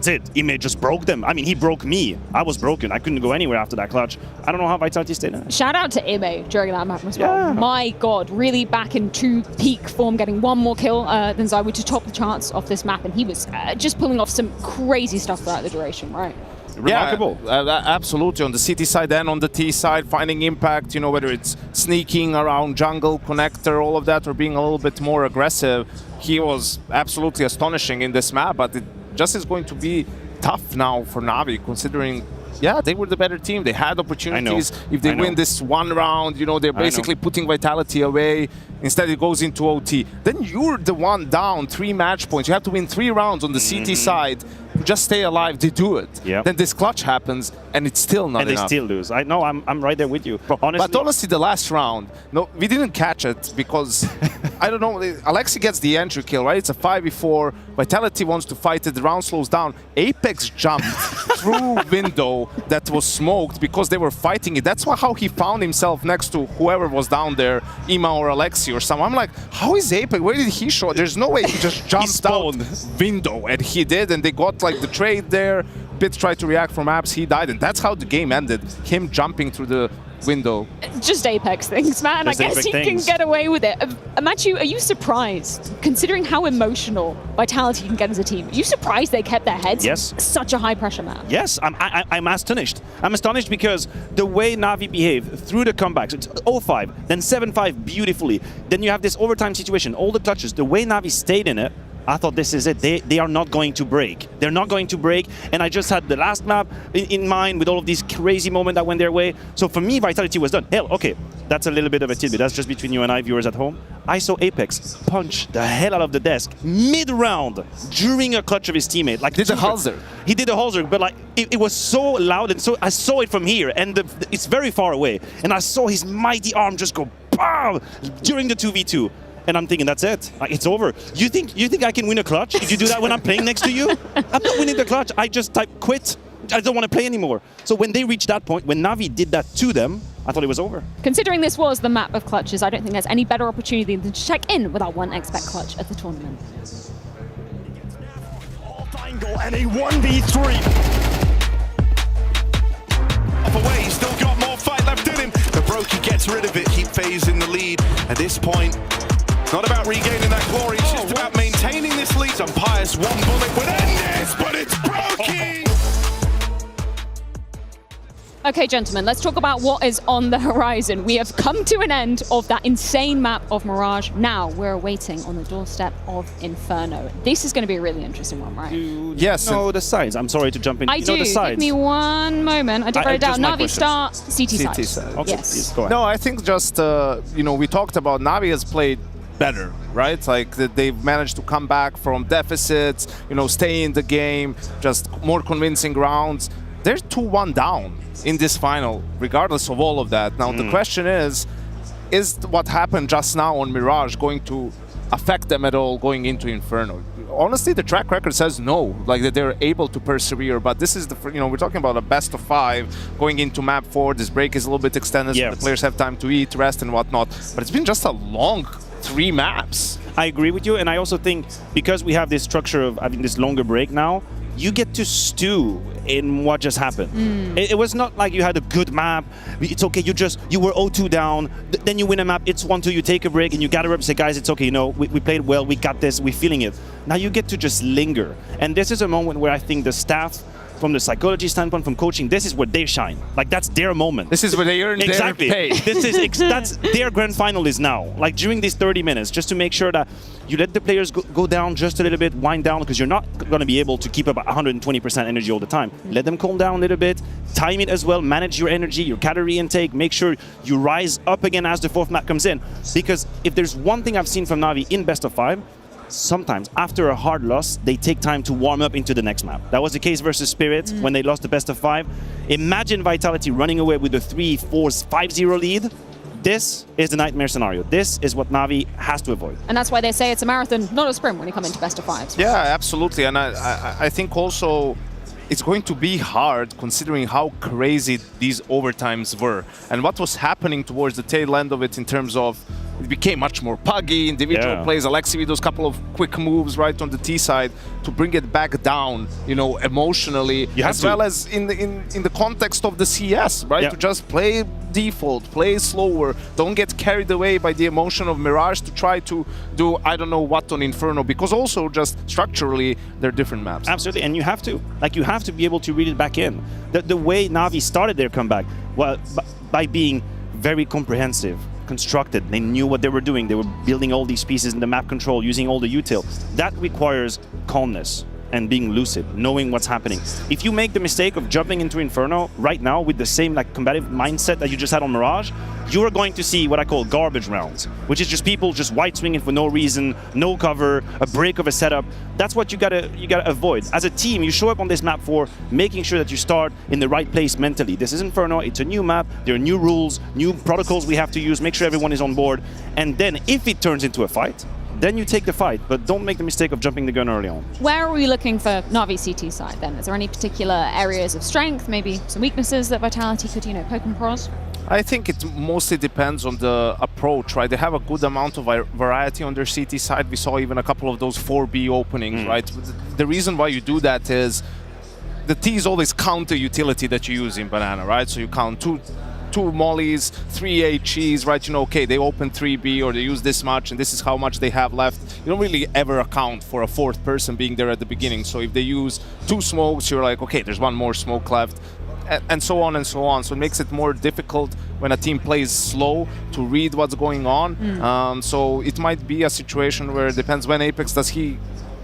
it. IME just broke them. I mean, he broke me. I was broken. I couldn't go anywhere after that clutch. I don't know how Vitality stayed in it. Shout out to IME during that map as well. Yeah. My God, really back in true peak form, getting one more kill than Zywoo to top the charts off this map, and he was just pulling off some crazy stuff throughout the duration, right? Remarkable. Yeah, absolutely. On the CT side and on the T side, finding impact, you know, whether it's sneaking around jungle, connector, all of that, or being a little bit more aggressive. He was absolutely astonishing in this map, but it just is going to be tough now for Navi, considering, yeah, they were the better team. They had opportunities. If they win this one round, you know, they're basically putting Vitality away. Instead, it goes into OT. Then you're the one down 3 match points. You have to win 3 rounds on the CT side to just stay alive. They do it. Yeah. Then this clutch happens, and it's still not enough. And they still lose. I know, I'm right there with you. Honestly, but honestly, the last round, no, we didn't catch it because, I don't know, Alexi gets the entry kill, right? It's a 5v4. Vitality wants to fight it. The round slows down. Apex jumped through window that was smoked because they were fighting it. That's how he found himself next to whoever was down there, Ima or Alexi or someone. I'm like, how is Apex? Where did he show? There's no way he just jumped out window, and he did, and they got like the trade there. Bit tried to react from apps, he died, and that's how the game ended. Him jumping through the window. Just Apex things, man. Just I guess Apex he things. can get away with it. Matthew, are you surprised, considering how emotional Vitality can get as a team? Are you surprised they kept their heads? Yes. Such a high pressure map. Yes, I'm astonished. I'm astonished because the way Navi behaved through the comebacks, it's 0-5, then 7-5 beautifully. Then you have this overtime situation, all the clutches, the way Navi stayed in it, I thought this is it. They are not going to break. They're not going to break. And I just had the last map in mind with all of these crazy moments that went their way. So for me, Vitality was done. Hell, okay, that's a little bit of a tidbit. That's just between you and I, viewers at home. I saw Apex punch the hell out of the desk mid-round during a clutch of his teammate. Like Did a Halzer. He did a Halzer, but like it was so loud, and so I saw it from here, and it's very far away. And I saw his mighty arm just go BAM! During the 2v2. And I'm thinking, that's it. It's over. You think I can win a clutch if you do that when I'm playing next to you? I'm not winning the clutch. I just type quit. I don't want to play anymore. So when they reached that point, when Navi did that to them, I thought it was over. Considering this was the map of clutches, I don't think there's any better opportunity than to check in with our 1xBet clutch at the tournament. And a 1v3. Up away, he's still got more fight left in him. The Brokey gets rid of it, keep FaZe in the lead. At this point, it's not about regaining that glory, it's just about maintaining this lead. Some pious one bullet would end this, but it's Brokey! Okay, gentlemen, let's talk about what is on the horizon. We have come to an end of that insane map of Mirage. Now we're waiting on the doorstep of Inferno. This is going to be a really interesting one, right? Yes. No, the sides. I'm sorry to jump in. I do. Know the sides. Give me one moment. I did write it down. Navi star, CT side. Okay, yes. please, go ahead. No, I think just, you know, we talked about Navi has played better, right? Like they've managed to come back from deficits, you know, stay in the game, just more convincing rounds. They're 2-1 down in this final, regardless of all of that. Now, the question is what happened just now on Mirage going to affect them at all going into Inferno? Honestly, the track record says no, like that they're able to persevere, but this is the, you know, we're talking about a best of 5 going into map 4. This break is a little bit extended, so the players have time to eat, rest, and whatnot, but it's been just a long 3 maps. I agree with you, and I also think because we have this structure of having this longer break now, you get to stew in what just happened. It was not like you had a good map. It's okay, you were 0-2 down, then you win a map, it's 1-2, you take a break and you gather up and say, guys, it's okay, you know, we played well, we got this, we're feeling it. Now you get to just linger. And this is a moment where I think the staff, from the psychology standpoint, from coaching, this is where they shine. Like, that's their moment. This is where they earn their pay. This is that's their grand final is now. Like, during these 30 minutes, just to make sure that you let the players go down just a little bit, wind down, because you're not going to be able to keep up 120% energy all the time. Let them calm down a little bit, time it as well, manage your energy, your calorie intake, make sure you rise up again as the 4th map comes in. Because if there's one thing I've seen from Navi in best of 5, sometimes after a hard loss, they take time to warm up into the next map. That was the case versus Spirit when they lost the best of 5. Imagine Vitality running away with a 3-4, 5-0 lead. This is the nightmare scenario. This is what Na'Vi has to avoid. And that's why they say it's a marathon, not a sprint when you come into best of 5s. Yeah, absolutely. And I think also it's going to be hard considering how crazy these overtimes were and what was happening towards the tail end of it in terms of it became much more puggy, individual plays. Alexi with those couple of quick moves right on the T side to bring it back down, you know, emotionally, as well as in the context of the CS, right? To just play default, play slower, don't get carried away by the emotion of Mirage to try to do I don't know what on Inferno, because also just structurally they're different maps. Absolutely, and you have to. Like, you have to be able to read it back in. The way Na'Vi started their comeback, well, by being very comprehensive, constructed. They knew what they were doing. They were building all these pieces in the map control, using all the util. That requires calmness and being lucid, knowing what's happening. If you make the mistake of jumping into Inferno right now with the same like combative mindset that you just had on Mirage, you are going to see what I call garbage rounds, which is just people just white swinging for no reason, no cover, a break of a setup. That's what you gotta avoid. As a team, you show up on this map for making sure that you start in the right place mentally. This is Inferno, it's a new map, there are new rules, new protocols we have to use, make sure everyone is on board. And then if it turns into a fight, then you take the fight, but don't make the mistake of jumping the gun early on. Where are we looking for Na'Vi CT side then? Is there any particular areas of strength, maybe some weaknesses that Vitality could, you know, poke and prod? I think it mostly depends on the approach, right? They have a good amount of variety on their CT side. We saw even a couple of those 4B openings, right? The reason why you do that is the T is always counter utility that you use in Banana, right? So you count two mollies, 3 HEs, right? You know, okay, they open 3B or they use this much and this is how much they have left. You don't really ever account for a fourth person being there at the beginning. So if they use 2 smokes, you're like, okay, there's 1 more smoke left, and so on and so on. So it makes it more difficult when a team plays slow to read what's going on. So it might be a situation where it depends when Apex does he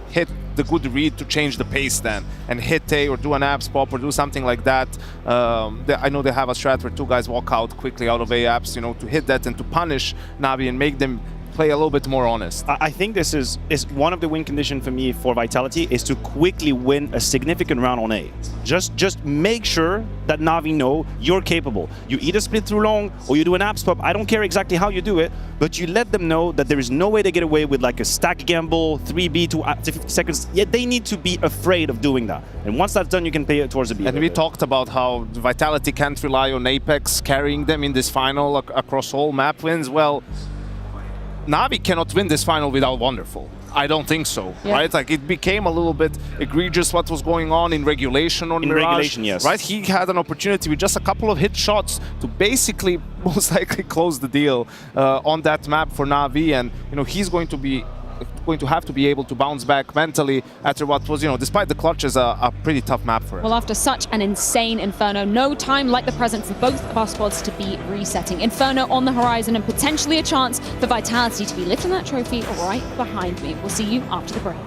hit the good read to change the pace then and hit A or do an abs pop or do something like that. I know they have a strat where 2 guys walk out quickly out of A apps, you know, to hit that and to punish Na'Vi and make them play a little bit more honest. I think this is one of the win conditions for me for Vitality is to quickly win a significant round on A. Just make sure that Na'Vi know you're capable. You either split through long or you do an abs pop. I don't care exactly how you do it, but you let them know that there is no way to get away with like a stack gamble, 3B to 50 seconds. Yet they need to be afraid of doing that. And once that's done, you can pay it towards the B. And we talked about how Vitality can't rely on Apex carrying them in this final across all map wins. Well, Na'Vi cannot win this final without Wonderful. I don't think so, right? Like, it became a little bit egregious what was going on in regulation on Mirage. In regulation, yes. Right? He had an opportunity with just a couple of hit shots to basically most likely close the deal on that map for Na'Vi, and you know he's going to have to be able to bounce back mentally after what was, you know, despite the clutches, a pretty tough map for him. Well, after such an insane Inferno, no time like the present for both of our squads to be resetting. Inferno on the horizon and potentially a chance for Vitality to be lifting that trophy right behind me. We'll see you after the break.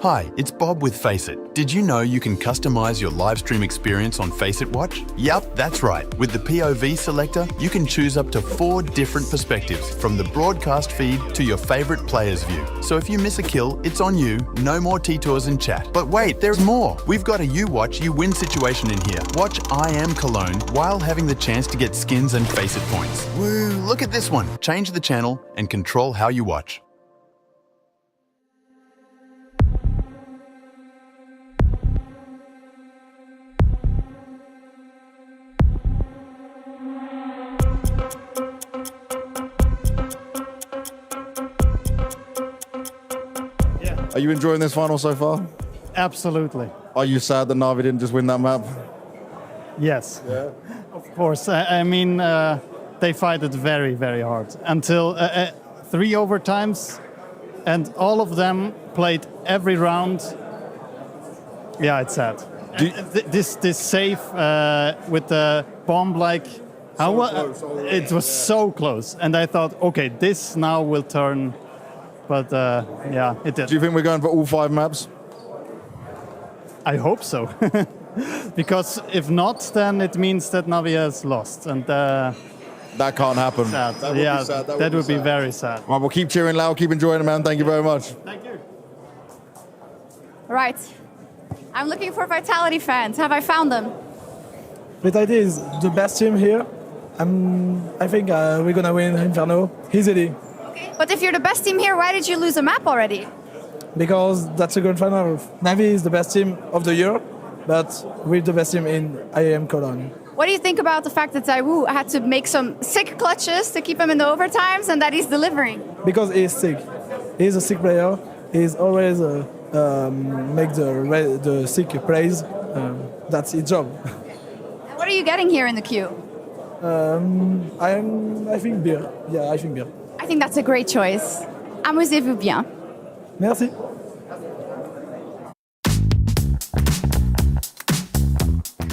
Hi, it's Bob with FACEIT. Did you know you can customize your live stream experience on FACEIT Watch? Yep, that's right. With the POV selector, you can choose up to 4 different perspectives, from the broadcast feed to your favorite player's view. So if you miss a kill, it's on you, no more T-tours and chat. But wait, there's more. We've got a you watch, you win situation in here. Watch IEM Cologne while having the chance to get skins and FACEIT points. Woo, look at this one. Change the channel and control how you watch. Are you enjoying this final so far? Absolutely. Are you sad that Na'Vi didn't just win that map? Yes. Yeah. Of course. I mean, they fight it very, very hard until 3 overtimes, and all of them played every round. Yeah, it's sad. This save with the bomb, like it was so close, and I thought, okay, this now will turn, but yeah, it did. Do you think we're going for all 5 maps? I hope so, because if not, then it means that Navi has lost, and that can't happen. Sad. That would be sad. That would be very sad. Well, we'll keep cheering loud, keep enjoying it, man. Thank you very much. Thank you. Right. I'm looking for Vitality fans. Have I found them? Vitality is the best team here. I think we're going to win Inferno easily. Okay. But if you're the best team here, why did you lose a map already? Because that's a grand final. Navi is the best team of the year, but we're the best team in IEM Cologne. What do you think about the fact that Zaiwu had to make some sick clutches to keep him in the overtimes and that he's delivering? Because he's sick. He's a sick player. He's always make the sick praise. That's his job. What are you getting here in the queue? I think beer. Yeah, I think beer. I think that's a great choice. Amusez-vous bien. Merci.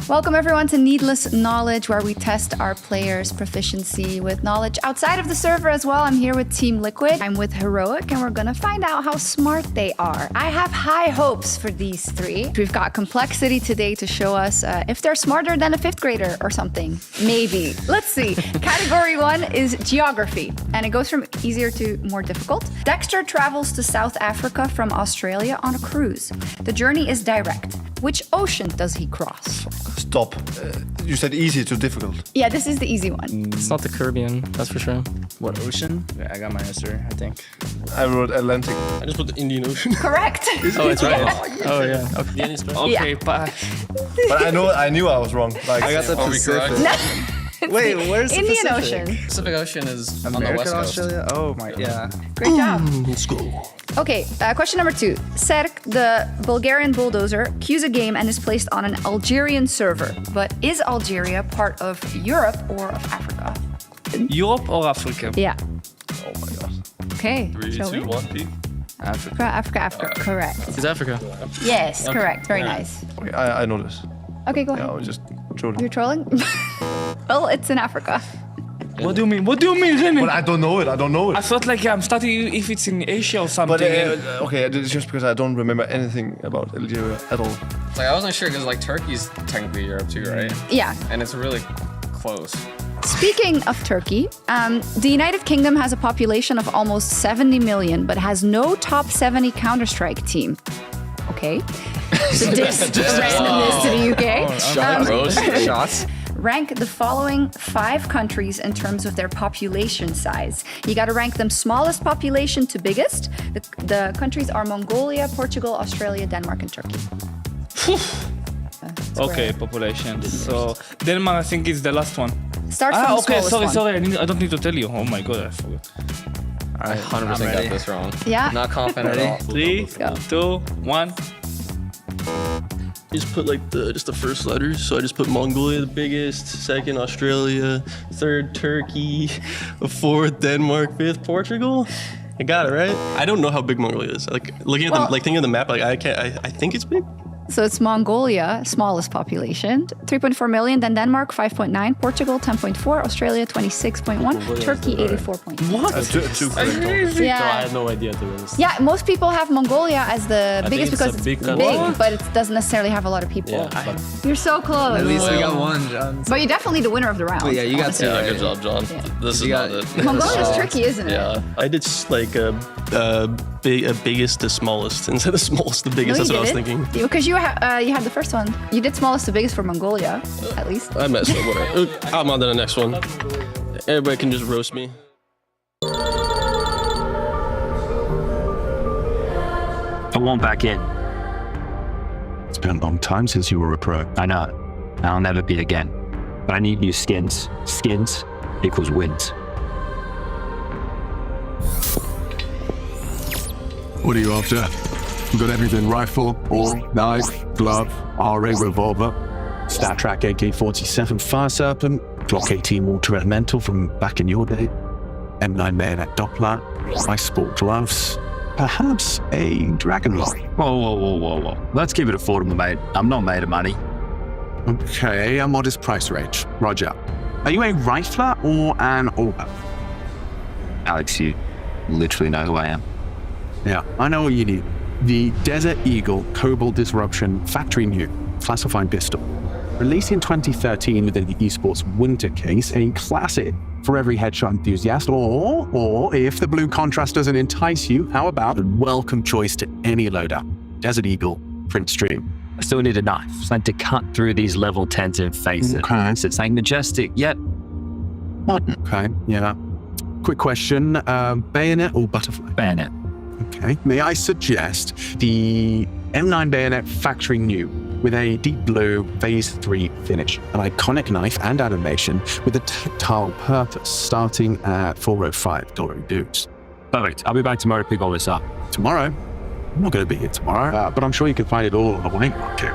Welcome everyone to Needless Knowledge, where we test our players' proficiency with knowledge outside of the server as well. I'm here with Team Liquid. I'm with Heroic, and we're gonna find out how smart they are. I have high hopes for these three. We've got Complexity today to show us if they're smarter than a 5th grader or something. Maybe. Let's see. Category 1 is Geography, and it goes from easier to more difficult. Dexter travels to South Africa from Australia on a cruise. The journey is direct. Which ocean does he cross? Stop. You said easy to difficult. Yeah, this is the easy one. It's not the Caribbean, that's for sure. What ocean? Yeah, I got my answer, I think. I wrote Atlantic. I just put the Indian Ocean. Correct. Oh, it's right. Yeah. Oh, yeah. Okay, okay, Yeah. But I knew I was wrong. Like, I got the Pacific. Wait, where's the Indian Pacific? Ocean. Pacific Ocean is on the American west coast. Australia? Oh my, yeah. Great job. Let's go. Okay, question number 2. Serk, the Bulgarian bulldozer, queues a game and is placed on an Algerian server. But is Algeria part of Europe or of Africa? Europe or Africa? Yeah. Oh my god. Okay. 3, shall 2, we? 1, P. Africa. Correct. It's Africa. Yes, Okay. correct. Very nice. Okay, I know this. Okay, go ahead. Yeah, I was just trolling. You're trolling? Well, it's in Africa. What do you mean? What do you mean, Remy? But I don't know it. I don't know it. I thought like I'm starting if it's in Asia or something. But okay, it's just because I don't remember anything about Algeria at all. Like, I wasn't sure because like Turkey's technically Europe too, right? Yeah. And it's really close. Speaking of Turkey, the United Kingdom has a population of almost 70 million, but has no top 70 Counter-Strike team. Okay. So this randomness to the UK. Shots. Rank the following 5 countries in terms of their population size. You got to rank them smallest population to biggest. The countries are Mongolia, Portugal, Australia, Denmark, and Turkey. Okay, population. So Denmark, I think, is the last one. Starts from the okay. smallest Sorry. one. I don't need to tell you. Oh my god, I forgot. I 100% got this wrong. Yeah. Not confident at all. 3, 2, 1. Just put like just the first letters. So I just put Mongolia, the biggest, 2nd Australia, 3rd Turkey, 4th Denmark, 5th Portugal. I got it right. I don't know how big Mongolia is. Like looking at thinking of the map, like I can't. I think it's big. So it's Mongolia, smallest population, 3.4 million, then Denmark, 5.9, Portugal, 10.4, Australia, 26.1, Turkey, 84.1. What? Two Yeah. So I had no idea to this. Yeah, most people have Mongolia as the biggest because it's big, country. but it doesn't necessarily have a lot of people. Yeah, You're so close. At least we got one, John. But you're definitely the winner of the round. But yeah, you got two. Yeah, good job, John. This is not it. Mongolia's tricky, isn't it? Yeah, I did like biggest to smallest instead of smallest to biggest. No, That's what I was thinking. Because you had the first one. You did smallest to biggest for Mongolia, at least. I messed up. Whatever. I'm on to the next one. Everybody can just roast me. I won't back in. It's been a long time since you were a pro. I know. I'll never be again. But I need new skins. Skins equals wins. What are you after? You got everything: rifle, ball, knife, glove, RA revolver. StatTrak AK-47 Fire Serpent, Glock 18 Water Elemental from back in your day, M9 Bayonet Doppler, Ice Sport gloves, perhaps a Dragon Lock. Whoa. Let's keep it affordable, mate. I'm not made of money. Okay, a modest price range. Roger. Are you a rifler or an auger? Alex, you literally know who I am. Yeah, I know what you need. The Desert Eagle Cobalt Disruption Factory Nuke classified pistol. Released in 2013 within the esports winter case, a classic for every headshot enthusiast, or if the blue contrast doesn't entice you, how about a welcome choice to any loadout? Desert Eagle, Print Stream. I still need a knife, something to cut through these level 10s and face it. Okay. So it's like majestic, yet modern. Okay, yeah. Quick question, bayonet or butterfly? Bayonet. Okay. May I suggest the M9 Bayonet Factory Nuke with a deep blue Phase 3 finish, an iconic knife and animation with a tactile purpose starting at $405 dues. Perfect. I'll be back tomorrow to pick all this up. Tomorrow? I'm not going to be here tomorrow, but I'm sure you can find it all on the white market.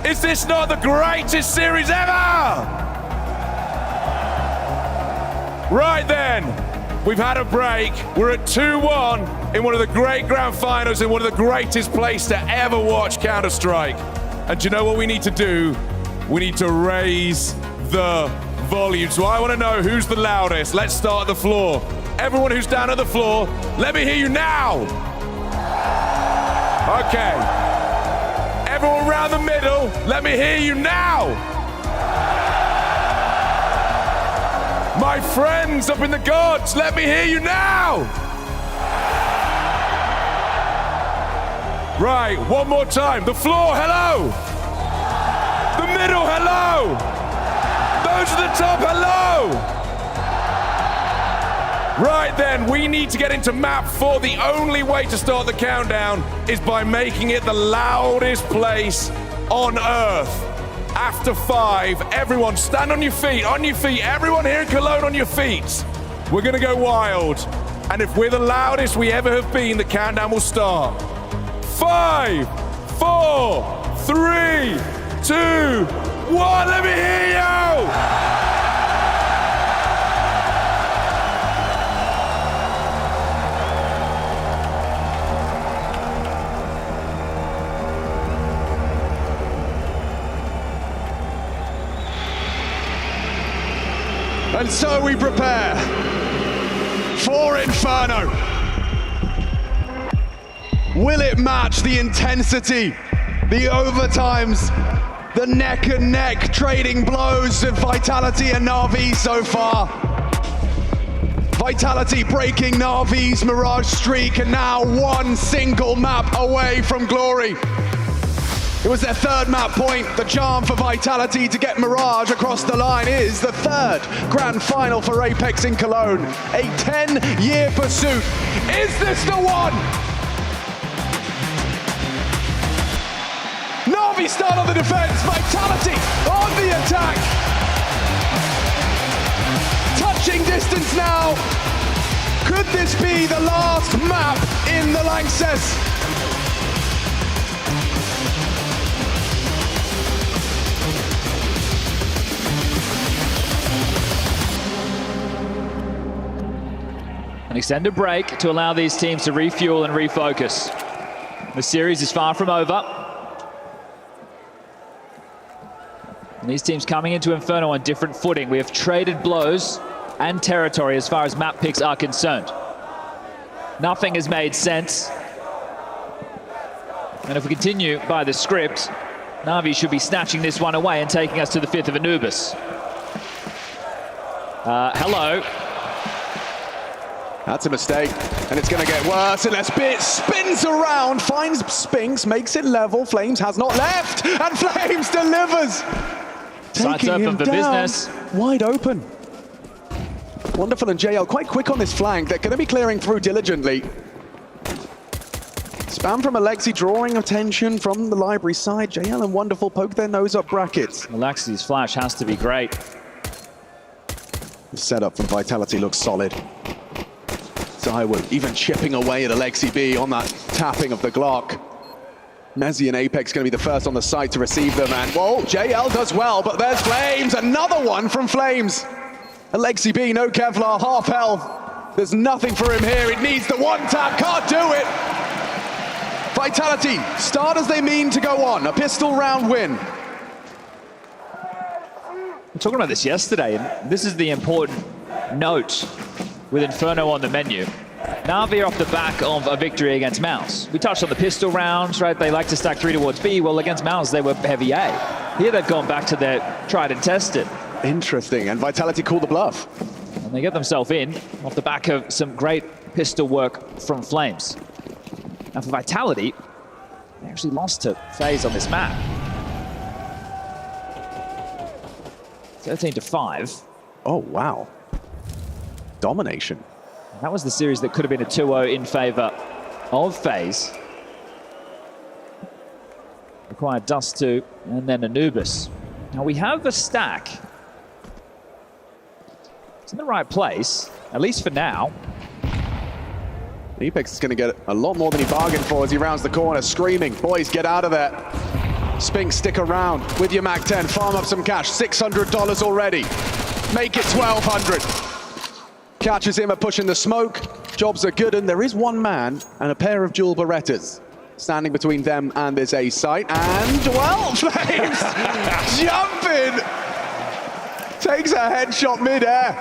Is this not the greatest series ever? Right then, we've had a break. We're at 2-1 in one of the great grand finals in one of the greatest places to ever watch Counter-Strike. And do you know what we need to do? We need to raise the volume. So I want to know who's the loudest. Let's start at the floor. Everyone who's down at the floor, let me hear you now. Okay. Everyone around the middle, let me hear you now. My friends up in the gods, let me hear you now. Right, one more time. The floor, hello. The middle, hello. Those at the top, hello. Right then, we need to get into map 4. The only way to start the countdown is by making it the loudest place on Earth. After 5, everyone stand on your feet, everyone here in Cologne on your feet. We're gonna go wild. And if we're the loudest we ever have been, the countdown will start. 5, 4, 3, 2, 1, let me hear you! And so we prepare for Inferno. Will it match the intensity, the overtimes, the neck and neck trading blows of Vitality and Na'Vi so far? Vitality breaking Na'Vi's Mirage streak and now one single map away from glory. It was their third map point. The charm for Vitality to get Mirage across the line is the third grand final for Apex in Cologne. A 10-year pursuit. Is this the one? Na'Vi start on the defense. Vitality on the attack. Touching distance now. Could this be the last map in the Lanxess? An extended break to allow these teams to refuel and refocus. The series is far from over. And these teams coming into Inferno on different footing. We have traded blows and territory as far as map picks are concerned. Nothing has made sense. And if we continue by the script, Na'Vi should be snatching this one away and taking us to the 5th of Anubis. Hello. That's a mistake, and it's going to get worse unless Bit spins around, finds Spinks, makes it level. Flames has not left, and Flames delivers. Sights open for business. Wide open. Wonderful and JL quite quick on this flank. They're going to be clearing through diligently. Spam from Alexi drawing attention from the library side. JL and Wonderful poke their nose up brackets. Alexi's flash has to be great. The setup from Vitality looks solid. ZywOo even chipping away at Alexi B on that tapping of the Glock. Mezzi and Apex going to be the first on the site to receive them, and whoa, JL does well, but there's Flames, another one from Flames. Alexi B, no Kevlar, half health. There's nothing for him here, it needs the one tap, can't do it. Vitality, start as they mean to go on, a pistol round win. We were talking about this yesterday, and this is the important note with Inferno on the menu. Na'Vi are off the back of a victory against MOUZ. We touched on the pistol rounds, right? They like to stack 3 towards B. Well, against MOUZ, they were heavy A. Here they've gone back to their tried and tested. Interesting, and Vitality called the bluff. And they get themselves in off the back of some great pistol work from Flames. Now for Vitality, they actually lost to FaZe on this map. 13-5. Oh, wow. Domination. That was the series that could have been a 2-0 in favor of FaZe. Required Dust 2 and then Anubis. Now we have a stack. It's in the right place, at least for now. Apex is going to get a lot more than he bargained for as he rounds the corner, screaming, boys, get out of there. Spinks, stick around with your MAC-10, farm up some cash, $600 already. Make it 1,200. Catches him at pushing the smoke. Jobs are good, and there is one man and a pair of dual Berettas standing between them and this A site. And, well, Flames jumping. Takes a headshot mid-air.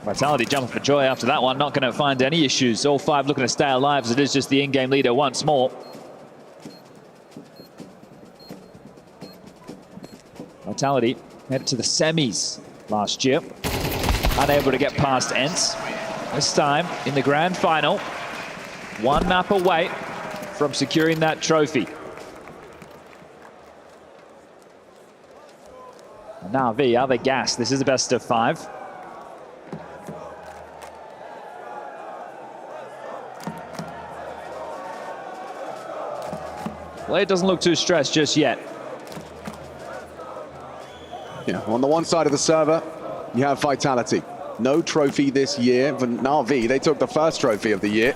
Vitality jumping for joy after that one. Not going to find any issues. All 5 looking to stay alive as it is just the in-game leader once more. Vitality headed to the semis last year. Unable to get past ENCE. This time in the grand final, 1 map away from securing that trophy. Na'Vi, are they gassed? This is a best of 5. Well, it doesn't look too stressed just yet. Yeah, on the one side of the server, you have Vitality. No trophy this year. For Na'Vi, they took the first trophy of the year,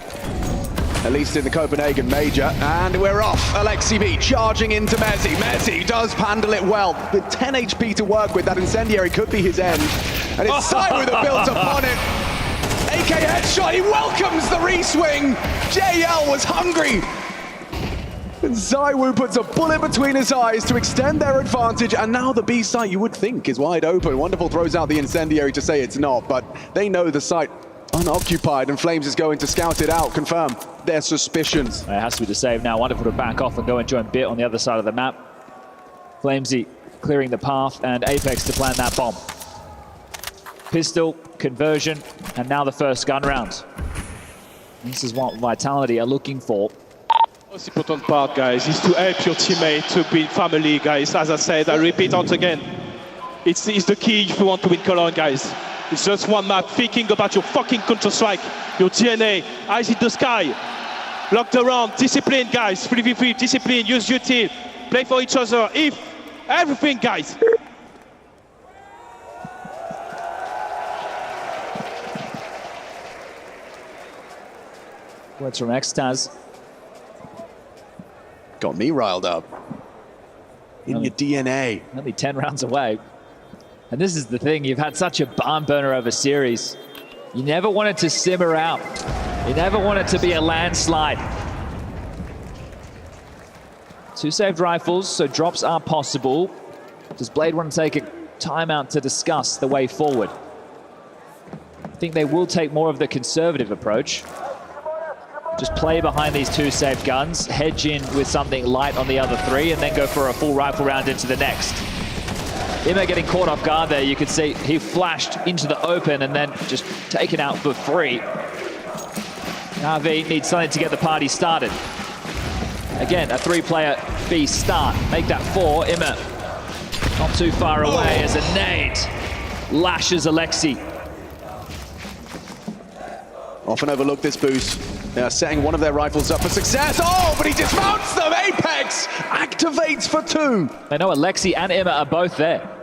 at least in the Copenhagen Major. And we're off. Alexi B charging into Mezzi. Mezzi does handle it well. With 10 HP to work with, that incendiary could be his end. And it's ZywOo that built upon it. AK headshot, he welcomes the re-swing. JL was hungry. And ZywOo puts a bullet between his eyes to extend their advantage, and now the B site you would think is wide open. Wonderful throws out the incendiary to say it's not, but they know the site unoccupied, and Flames is going to scout it out, confirm their suspicions. It has to be the save now. Wonderful to back off and go and join Bit on the other side of the map. Flamesy clearing the path, and Apex to plant that bomb. Pistol, conversion, and now the first gun round. This is what Vitality are looking for. Most important part, guys, is to help your teammate to build family, guys. As I said, I repeat once again, it's the key if you want to win Cologne, guys. It's just one map. Thinking about your fucking Counter-Strike, your DNA, eyes in the sky, locked around, discipline, guys. 3v3, discipline, use your team, play for each other. If everything, guys. Words from Extaz. Got me riled up. In your DNA. Only 10 rounds away. And this is the thing, you've had such a barn burner over series. You never want it to simmer out. You never want it to be a landslide. 2 saved rifles, so drops are possible. Does Blade want to take a timeout to discuss the way forward? I think they will take more of the conservative approach. Just play behind these 2 saved guns, hedge in with something light on the other 3, and then go for a full rifle round into the next. Ima getting caught off guard there. You could see he flashed into the open and then just taken out for free. Navi needs something to get the party started. Again, a 3-player B start. Make that 4. Ima not too far away as a nade lashes Alexi. Often overlook this boost. They are setting one of their rifles up for success. Oh, but he dismounts them. Apex activates for 2. They know Alexi and Ima are both there.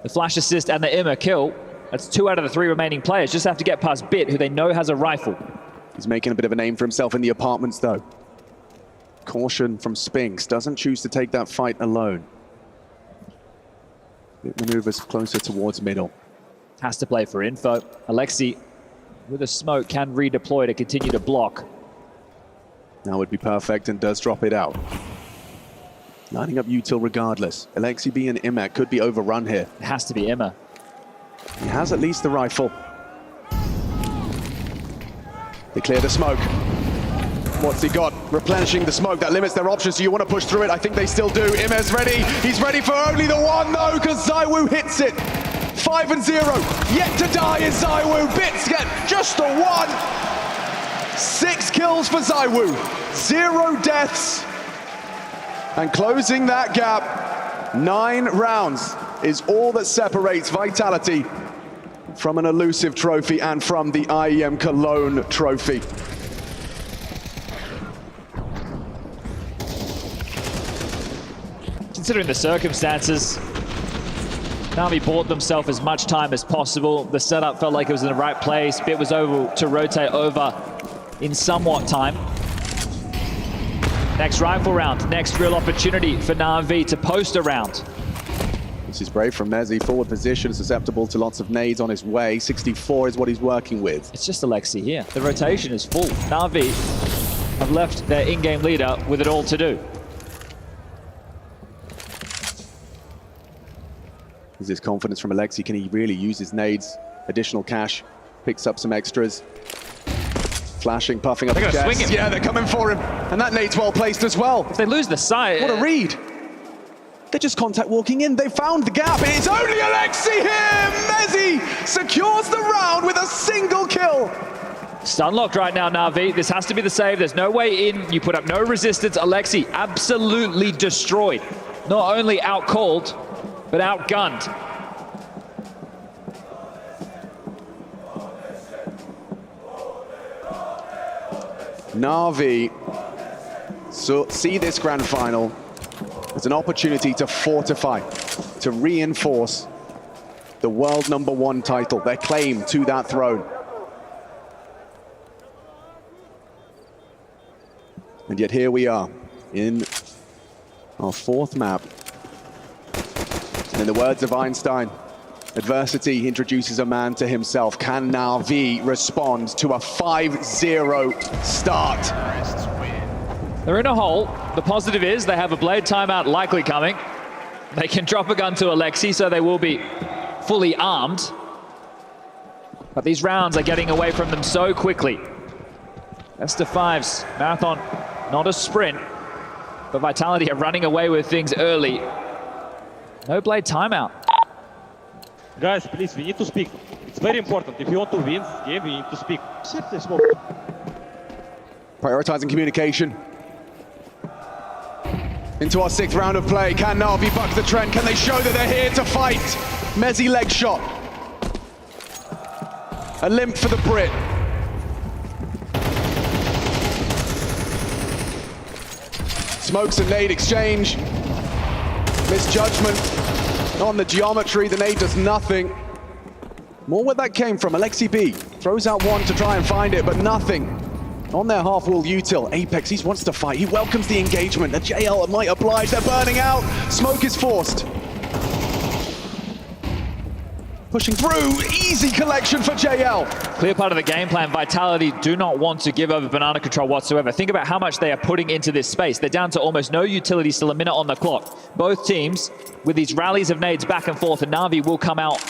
The flash assist and the Ima kill. That's 2 out of the 3 remaining players. Just have to get past Bit, who they know has a rifle. He's making a bit of a name for himself in the apartments, though. Caution from Spinks. Doesn't choose to take that fight alone. It maneuvers closer towards middle. Has to play for info. Alexi, with a smoke, can redeploy to continue to block. Now would be perfect and does drop it out. Lining up util regardless. Alexi B and Imak could be overrun here. It has to be Ima. He has at least the rifle. They clear the smoke. What's he got? Replenishing the smoke. That limits their options, so you want to push through it. I think they still do. Ima's ready. He's ready for only the 1, though, because ZywOo hits it. 5 and 0. Yet to die is ZywOo. Bits get just a 1. 6 kills for ZywOo. 0 deaths. And closing that gap, 9 rounds is all that separates Vitality from an elusive trophy and from the IEM Cologne trophy. Considering the circumstances, Na'Vi bought themselves as much time as possible. The setup felt like it was in the right place. Bit was able to rotate over in somewhat time. Next rifle round, next real opportunity for Na'Vi to post a round. This is brave from Mezzi, forward position, susceptible to lots of nades on his way. 64 is what he's working with. It's just Alexi here. The rotation is full. Na'Vi have left their in-game leader with it all to do. Is this confidence from Alexi? Can he really use his nades? Additional cash, picks up some extras. Flashing, puffing up his chest. Swing him. Yeah, they're coming for him. And that nade's well placed as well. If they lose the sight... What a read. They're just contact walking in. They found the gap. It's only Alexi here. Mezzi secures the round with a single kill. Stun locked right now, Na'Vi. This has to be the save. There's no way in. You put up no resistance. Alexi absolutely destroyed. Not only outcalled, but outgunned. Na'Vi see this grand final as an opportunity to fortify, to reinforce the world #1 title, their claim to that throne. And yet here we are in our 4th map. And in the words of Einstein, adversity introduces a man to himself. Can Na'Vi respond to a 5-0 start? They're in a hole. The positive is they have a Blade timeout likely coming. They can drop a gun to Alexi, so they will be fully armed. But these rounds are getting away from them so quickly. Best of fives, marathon, not a sprint. But Vitality are running away with things early. No blade timeout. Guys, please, we need to speak. It's very important. If you want to win this game, we need to speak. Prioritizing communication. Into our 6th round of play. Can Na'Vi buck the trend? Can they show that they're here to fight? Mezzi leg shot. A limp for the Brit. Smokes and nade exchange. Misjudgment on the geometry. The nade does nothing. More where that came from. Alexi B throws out one to try and find it, but nothing. On their half-wall util, Apex, he wants to fight. He welcomes the engagement. The JL might oblige. They're burning out. Smoke is forced. Pushing through. Easy collection for JL. Clear part of the game plan. Vitality do not want to give over banana control whatsoever. Think about how much they are putting into this space. They're down to almost no utility, still a minute on the clock. Both teams, with these rallies of nades back and forth, and Na'Vi will come out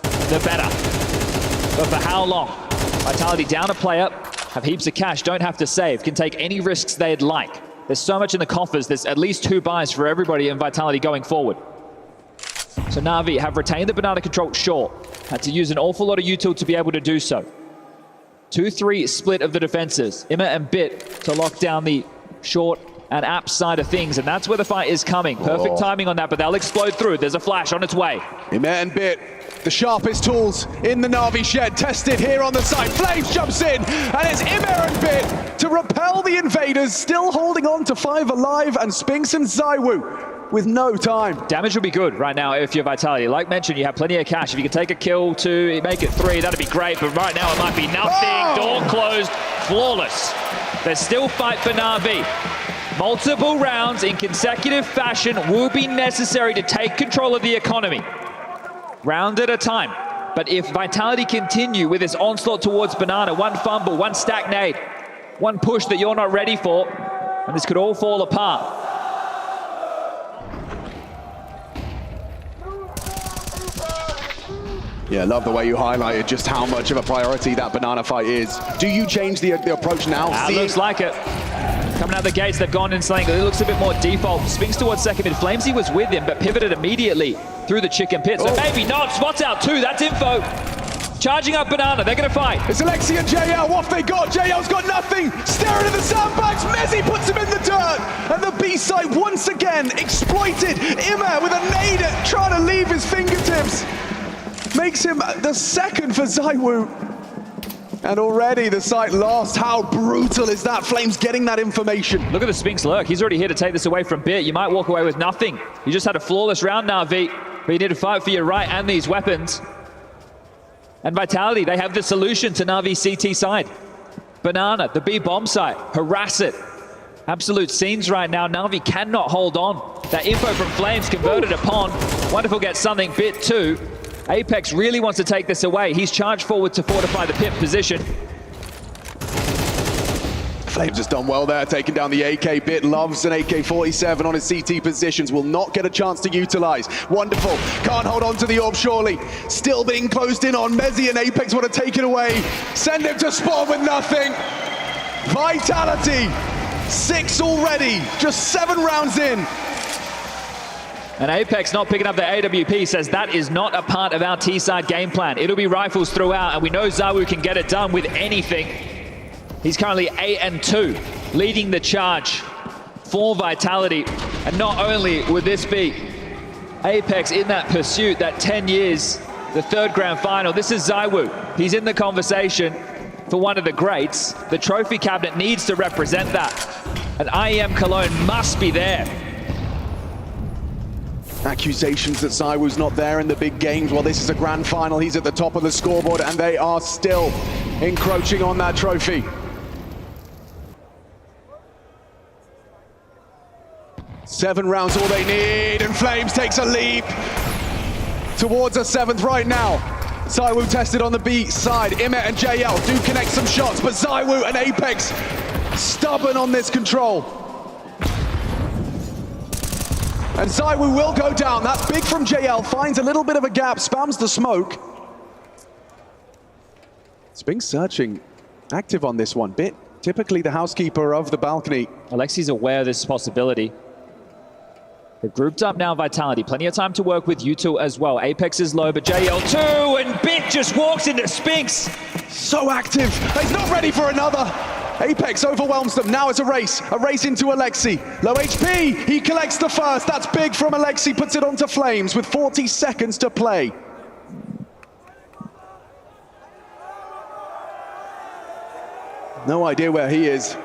the better. But for how long? Vitality down a player, have heaps of cash, don't have to save, can take any risks they'd like. There's so much in the coffers, there's at least 2 buys for everybody in Vitality going forward. So Na'Vi have retained the banana control, sure. Had to use an awful lot of util to be able to do so. 2-3 split of the defenses. Imma and Bit to lock down the short and app side of things, and that's where the fight is coming. Perfect timing on that, but they'll explode through. There's a flash on its way. Imma and Bit, the sharpest tools in the Na'Vi shed, tested here on the side. Flames jumps in, and it's Imma and Bit to repel the invaders, still holding on to 5 alive, and Spinks and Zywoo with no time. Damage will be good right now if you're Vitality. Like mentioned, you have plenty of cash. If you can take a kill, 2, make it 3, that'd be great, but right now it might be nothing. Door closed, flawless. There's still fight for Na'Vi. Multiple rounds in consecutive fashion will be necessary to take control of the economy. Round at a time. But if Vitality continue with this onslaught towards Banana, 1 fumble, 1 stack nade, 1 push that you're not ready for, and this could all fall apart. Yeah, love the way you highlighted just how much of a priority that banana fight is. Do you change the approach now? Looks like it. Coming out the gates, they've gone in slaying. It looks a bit more default. Spinks towards second mid. Flamesy was with him, but pivoted immediately through the chicken pit. So maybe not. Spots out 2. That's info. Charging up Banana. They're going to fight. It's Alexi and JL. What have they got? JL's got nothing. Staring at the sandbags. Mezzi puts him in the dirt. And the B side once again exploited. Imma with a nade trying to leave his fingertips. Makes him the second for Zywoo. And already the site lost. How brutal is that? Flames getting that information. Look at the Spinks lurk. He's already here to take this away from Bit. You might walk away with nothing. You just had a flawless round now, V. But you need to fight for your right and these weapons. And Vitality, they have the solution to Na'Vi CT side. Banana, the B bomb site. Harass it. Absolute scenes right now. Na'Vi cannot hold on. That info from Flames converted upon. Wonderful gets something. Bit 2. Apex really wants to take this away. He's charged forward to fortify the pit position. Flames has done well there, taking down the AK. Bit loves an AK-47 on his CT positions, will not get a chance to utilize. Wonderful, can't hold on to the orb surely. Still being closed in on. Mezzi and Apex want to take it away. Send him to spawn with nothing. Vitality, 6 already, just 7 rounds in. And Apex not picking up the AWP says that is not a part of our T-side game plan. It'll be rifles throughout, and we know Zywoo can get it done with anything. He's currently 8-2, leading the charge for Vitality. And not only would this be Apex in that pursuit, that 10 years, the 3rd grand final, this is Zywoo. He's in the conversation for one of the greats. The trophy cabinet needs to represent that. And IEM Cologne must be there. Accusations that Zywoo's not there in the big games. Well, this is a grand final. He's at the top of the scoreboard, and they are still encroaching on that trophy. Seven rounds all they need, and Flames takes a leap towards a 7th right now. Zywoo tested on the B side. Imma and JL do connect some shots, but Zywoo and Apex stubborn on this control. And Zywoo will go down. That's big from JL. Finds a little bit of a gap, spams the smoke. Spink searching, active on this one. Bit typically the housekeeper of the balcony. Alexi's aware of this possibility. They're grouped up now, Vitality. Plenty of time to work with Yuto as well. Apex is low, but JL2, and Bit just walks into Spinks. So active. He's not ready for another. Apex overwhelms them. Now it's a race into Alexi. Low HP, he collects the first. That's big from Alexi, puts it onto Flames with 40 seconds to play. No idea where he is.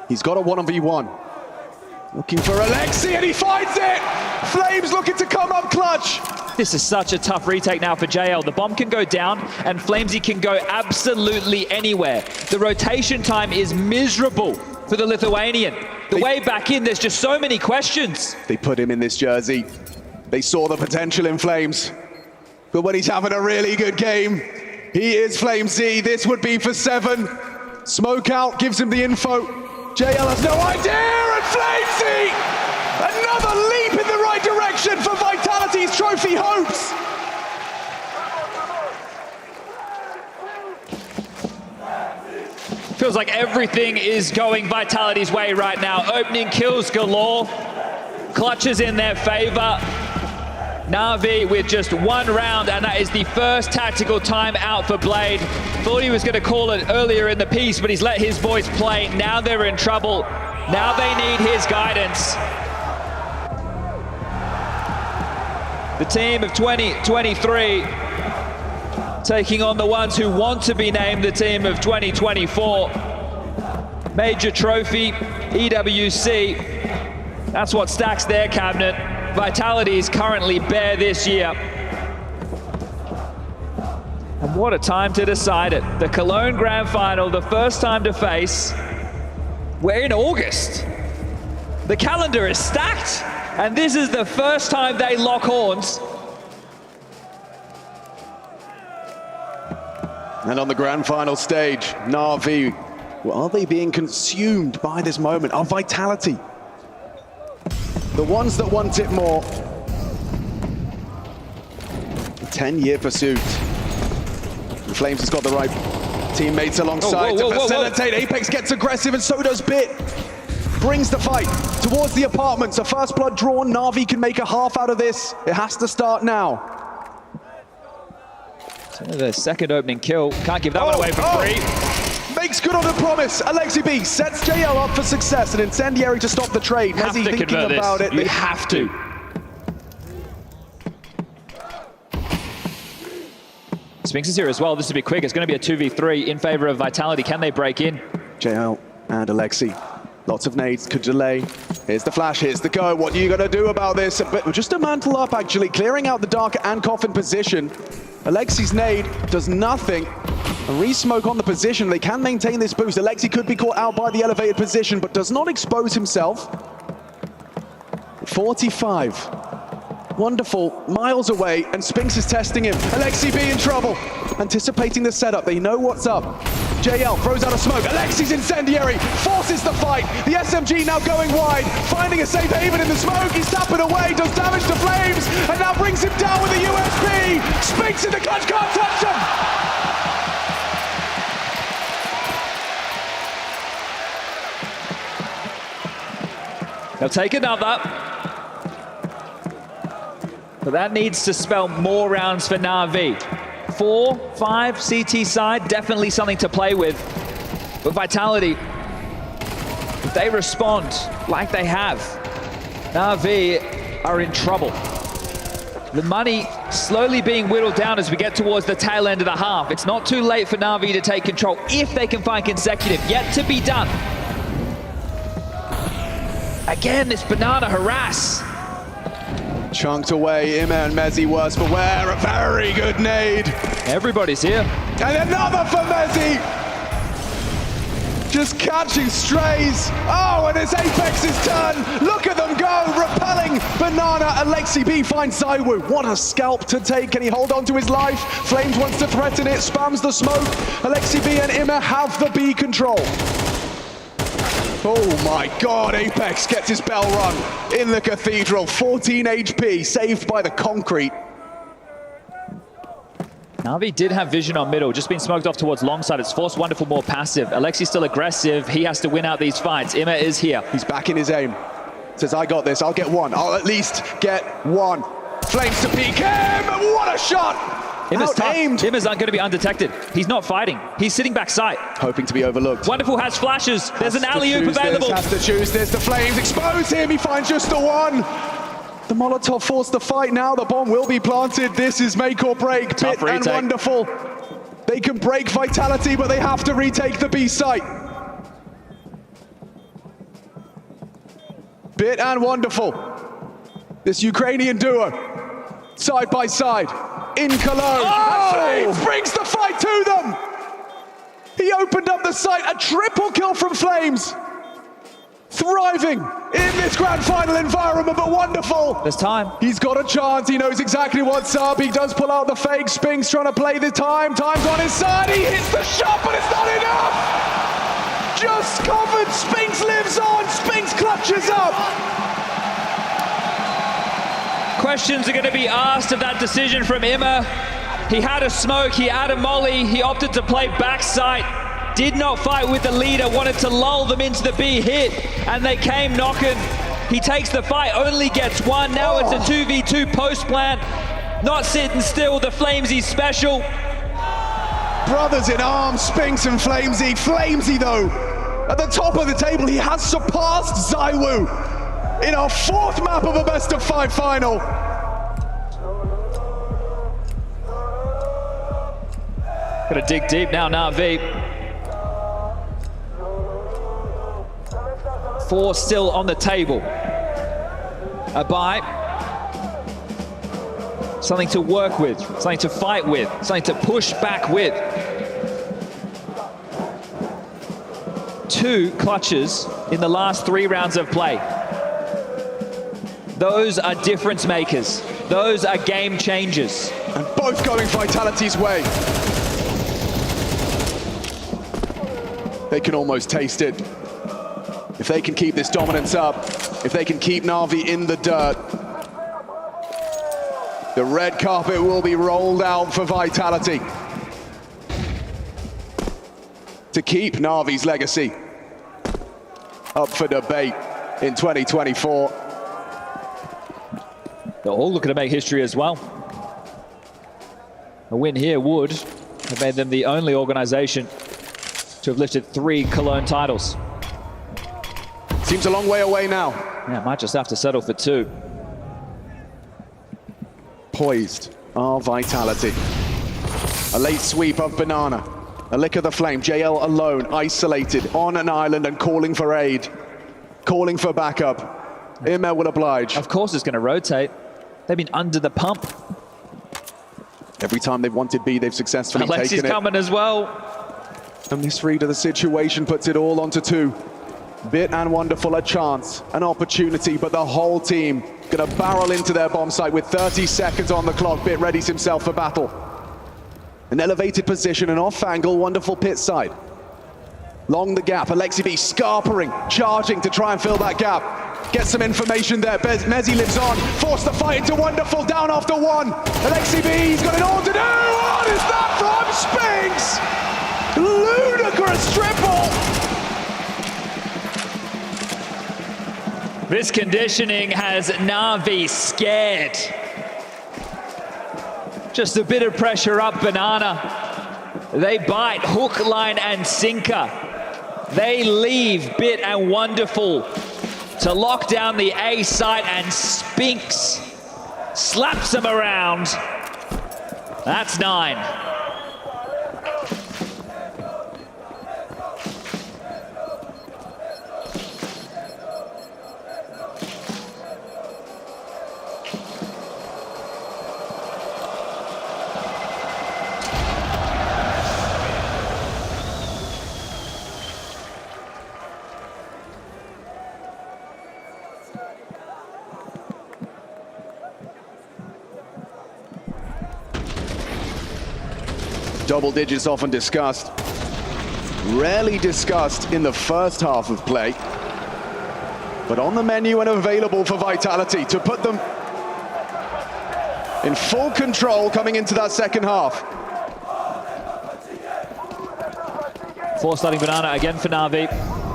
He's got a 1v1. Looking for Alexi, and he finds it! Flames looking to come up clutch. This is such a tough retake now for JL. The bomb can go down, and Flamesy can go absolutely anywhere. The rotation time is miserable for the Lithuanian. The way back in, there's just so many questions. They put him in this jersey. They saw the potential in Flames. But when he's having a really good game, he is Flamesy. This would be for 7. Smoke out gives him the info. JL has no idea, and Flamesy! Another leap in the right direction for Vitality's trophy hopes! Feels like everything is going Vitality's way right now. Opening kills galore. Clutches in their favor. Na'Vi with just 1 round, and that is the first tactical time out for Blade. Thought he was going to call it earlier in the piece, but he's let his boys play. Now they're in trouble. Now they need his guidance. The team of 2023 taking on the ones who want to be named the team of 2024. Major trophy, EWC. That's what stacks their cabinet. Vitality is currently bare this year. And what a time to decide it. The Cologne Grand Final, the first time to face. We're in August. The calendar is stacked, and this is the first time they lock horns. And on the Grand Final stage, Na'Vi, well, are they being consumed by this moment? Are Vitality the ones that want it more? A 10-year pursuit. And Flames has got the right teammates alongside to facilitate. Apex gets aggressive, and so does Bit. Brings the fight towards the apartments. A first blood drawn. Na'Vi can make a half out of this. It has to start now. So the second opening kill. Can't give that one away for free. Makes good on the promise. Alexi B sets JL up for success. An incendiary to stop the trade. Mezzy thinking about it. You have to. Spinks is here as well. This will be quick. It's going to be a 2v3 in favor of Vitality. Can they break in? JL and Alexi. Lots of nades could delay. Here's the flash, here's the go. What are you going to do about this? But just a mantle up, actually, clearing out the dark and coffin position. Alexi's nade does nothing. A re-smoke on the position. They can maintain this boost. Alexi could be caught out by the elevated position, but does not expose himself. 45. Wonderful. Miles away, and Spinks is testing him. Alexi B in trouble. Anticipating the setup. They know what's up. JL throws out a smoke. Alexi's incendiary forces the fight. The SMG now going wide, finding a safe haven in the smoke. He's tapping away, does damage to Flames, and now brings him down with a USP. Spinks in the clutch, can't touch him. They'll take another. But that needs to spell more rounds for Na'Vi. 4, 5 CT side, definitely something to play with. But Vitality, if they respond like they have, Na'Vi are in trouble. The money slowly being whittled down as we get towards the tail end of the half. It's not too late for Na'Vi to take control if they can find consecutive. Yet to be done. Again, this banana harass. Chunked away, Ima and Mezzy worse for wear. A very good nade. Everybody's here. And another for Mezzy. Just catching strays. Oh, and it's Apex's turn. Look at them go. Repelling banana. Alexi B finds Zaiwu. What a scalp to take. Can he hold on to his life? Flames wants to threaten it. Spams the smoke. Alexi B and Ima have the B control. Oh my God, Apex gets his bell rung in the Cathedral. 14 HP, saved by the concrete. Na'Vi did have vision on middle, just been smoked off towards long side. It's forced Wonderful more passive. Alexi's still aggressive. He has to win out these fights. IMA is here. He's back in his aim. Says, I got this, I'll get one. I'll at least get one. Flames to peek him, what a shot! Out-aimed. Ima's going to be undetected. He's not fighting. He's sitting backside. Hoping to be overlooked. Wonderful has flashes. There's an alley-oop available. Has to choose this. The Flames expose him. He finds just the one. The Molotov forced the fight now. The bomb will be planted. This is make or break. Bit and Wonderful. They can break Vitality, but they have to retake the B site. Bit and Wonderful. This Ukrainian duo, side by side, in Cologne. Oh! And Flames brings the fight to them. He opened up the site. A triple kill from Flames. Thriving in this grand final environment, but Wonderful. There's time. He's got a chance. He knows exactly what's up. He does pull out the fake. Spinks trying to play the time. Time's on his side. He hits the shot, but it's not enough. Just covered. Spinks lives on. Spinks clutches up. Questions are going to be asked of that decision from IMA. He had a smoke. He had a molly. He opted to play backside. Did not fight with the leader, wanted to lull them into the B hit, and they came knocking. He takes the fight, only gets one. Now it's a 2v2 post plant. Not sitting still, the Flamesy special. Brothers in arms, Spinks and Flamesy. Flamesy, though, at the top of the table, he has surpassed ZywOo in our fourth map of a best-of-5 final. Gotta dig deep now, Na'Vi. 4 still on the table. A buy. Something to work with, something to fight with, something to push back with. 2 clutches in the last 3 rounds of play. Those are difference makers. Those are game changers. And both going Vitality's way. They can almost taste it. If they can keep this dominance up, if they can keep Na'Vi in the dirt, the red carpet will be rolled out for Vitality to keep Na'Vi's legacy up for debate in 2024. They're all looking to make history as well. A win here would have made them the only organization to have lifted 3 Cologne titles. Seems a long way away now. Yeah, might just have to settle for 2. Poised are Vitality. A late sweep of Banana. A lick of the flame. JL alone, isolated on an island and calling for aid. Calling for backup. IMA will oblige. Of course it's going to rotate. They've been under the pump. Every time they've wanted B, they've successfully Alexi's taken it. coming as well. And this read of the situation puts it all onto 2. Bit and Wonderful a chance, an opportunity, but the whole team gonna barrel into their bomb site with 30 seconds on the clock. Bit readies himself for battle. An elevated position, an off angle, Wonderful pit side. Long the gap, Alexi B scarpering, charging to try and fill that gap. Get some information there, Mezzi lives on, force the fight into Wonderful, down after 1. Alexi B's got it all to do, what is that from Spinks? Ludicrous triple! This conditioning has Na'Vi scared. Just a bit of pressure up Banana. They bite hook, line, and sinker. They leave Bit and Wonderful to lock down the A site, and Spinks slaps them around. That's 9. Double digits often discussed, rarely discussed in the first half of play, but on the menu and available for Vitality to put them in full control coming into that second half. Four-sliding banana again for Na'Vi.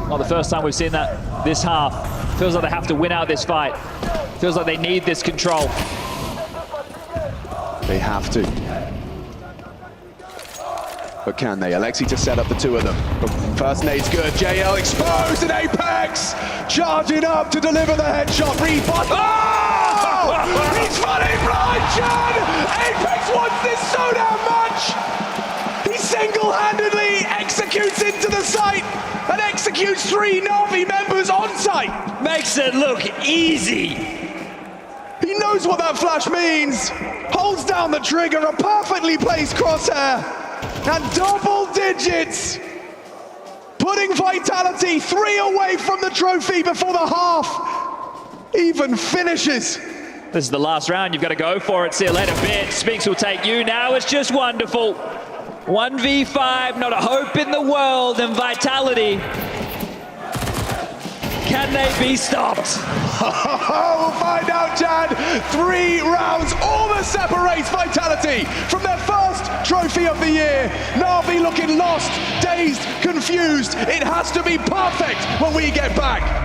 Not the first time we've seen that this half. Feels like they have to win out this fight. Feels like they need this control. They have to. But can they? Alexi to set up the two of them. First nade's good. JL exposed and Apex charging up to deliver the headshot. Rebut. Oh! He's fully blind, John! Apex wants this showdown match! He single-handedly executes into the site and executes 3 Na'Vi members on site. Makes it look easy. He knows what that flash means. Holds down the trigger, a perfectly placed crosshair. And double digits, putting Vitality 3 away from the trophy before the half even finishes. This is the last round, you've got to go for it. See you later, Bit. Spinks will take you now, it's just wonderful. 1v5, not a hope in the world, and Vitality. Can they be stopped? We'll find out, Chad. 3 rounds, all that separates Vitality from their first trophy of the year. Na'Vi looking lost, dazed, confused. It has to be perfect when we get back.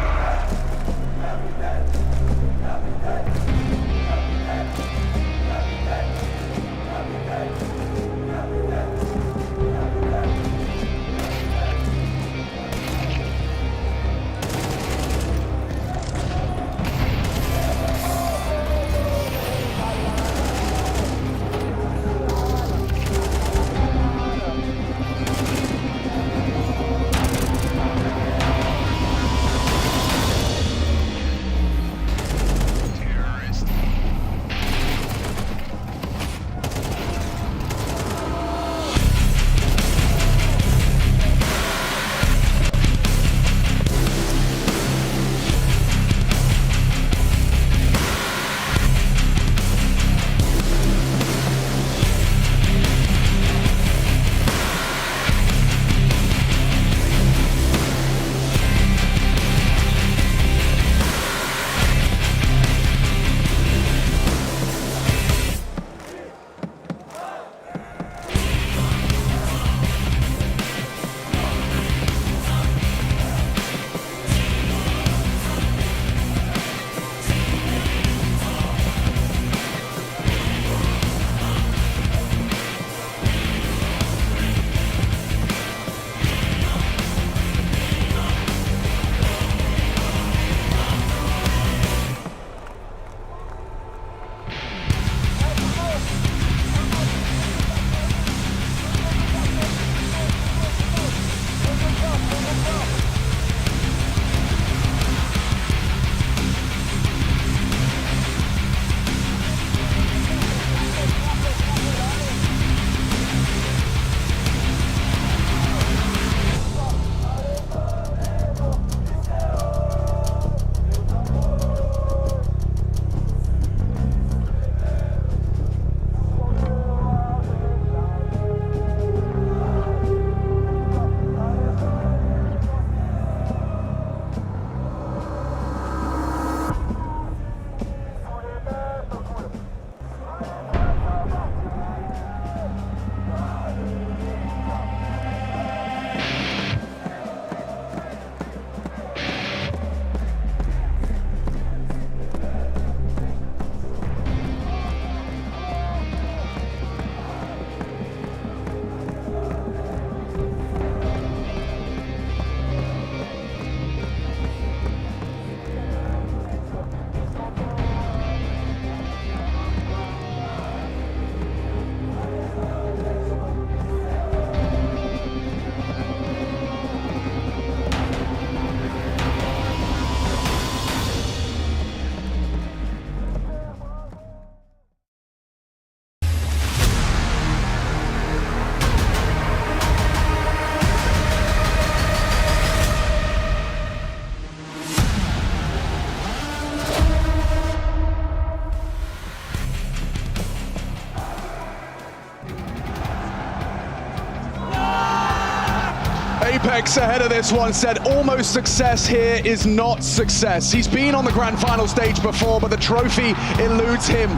Apex ahead of this one said almost success here is not success. He's been on the grand final stage before, but the trophy eludes him,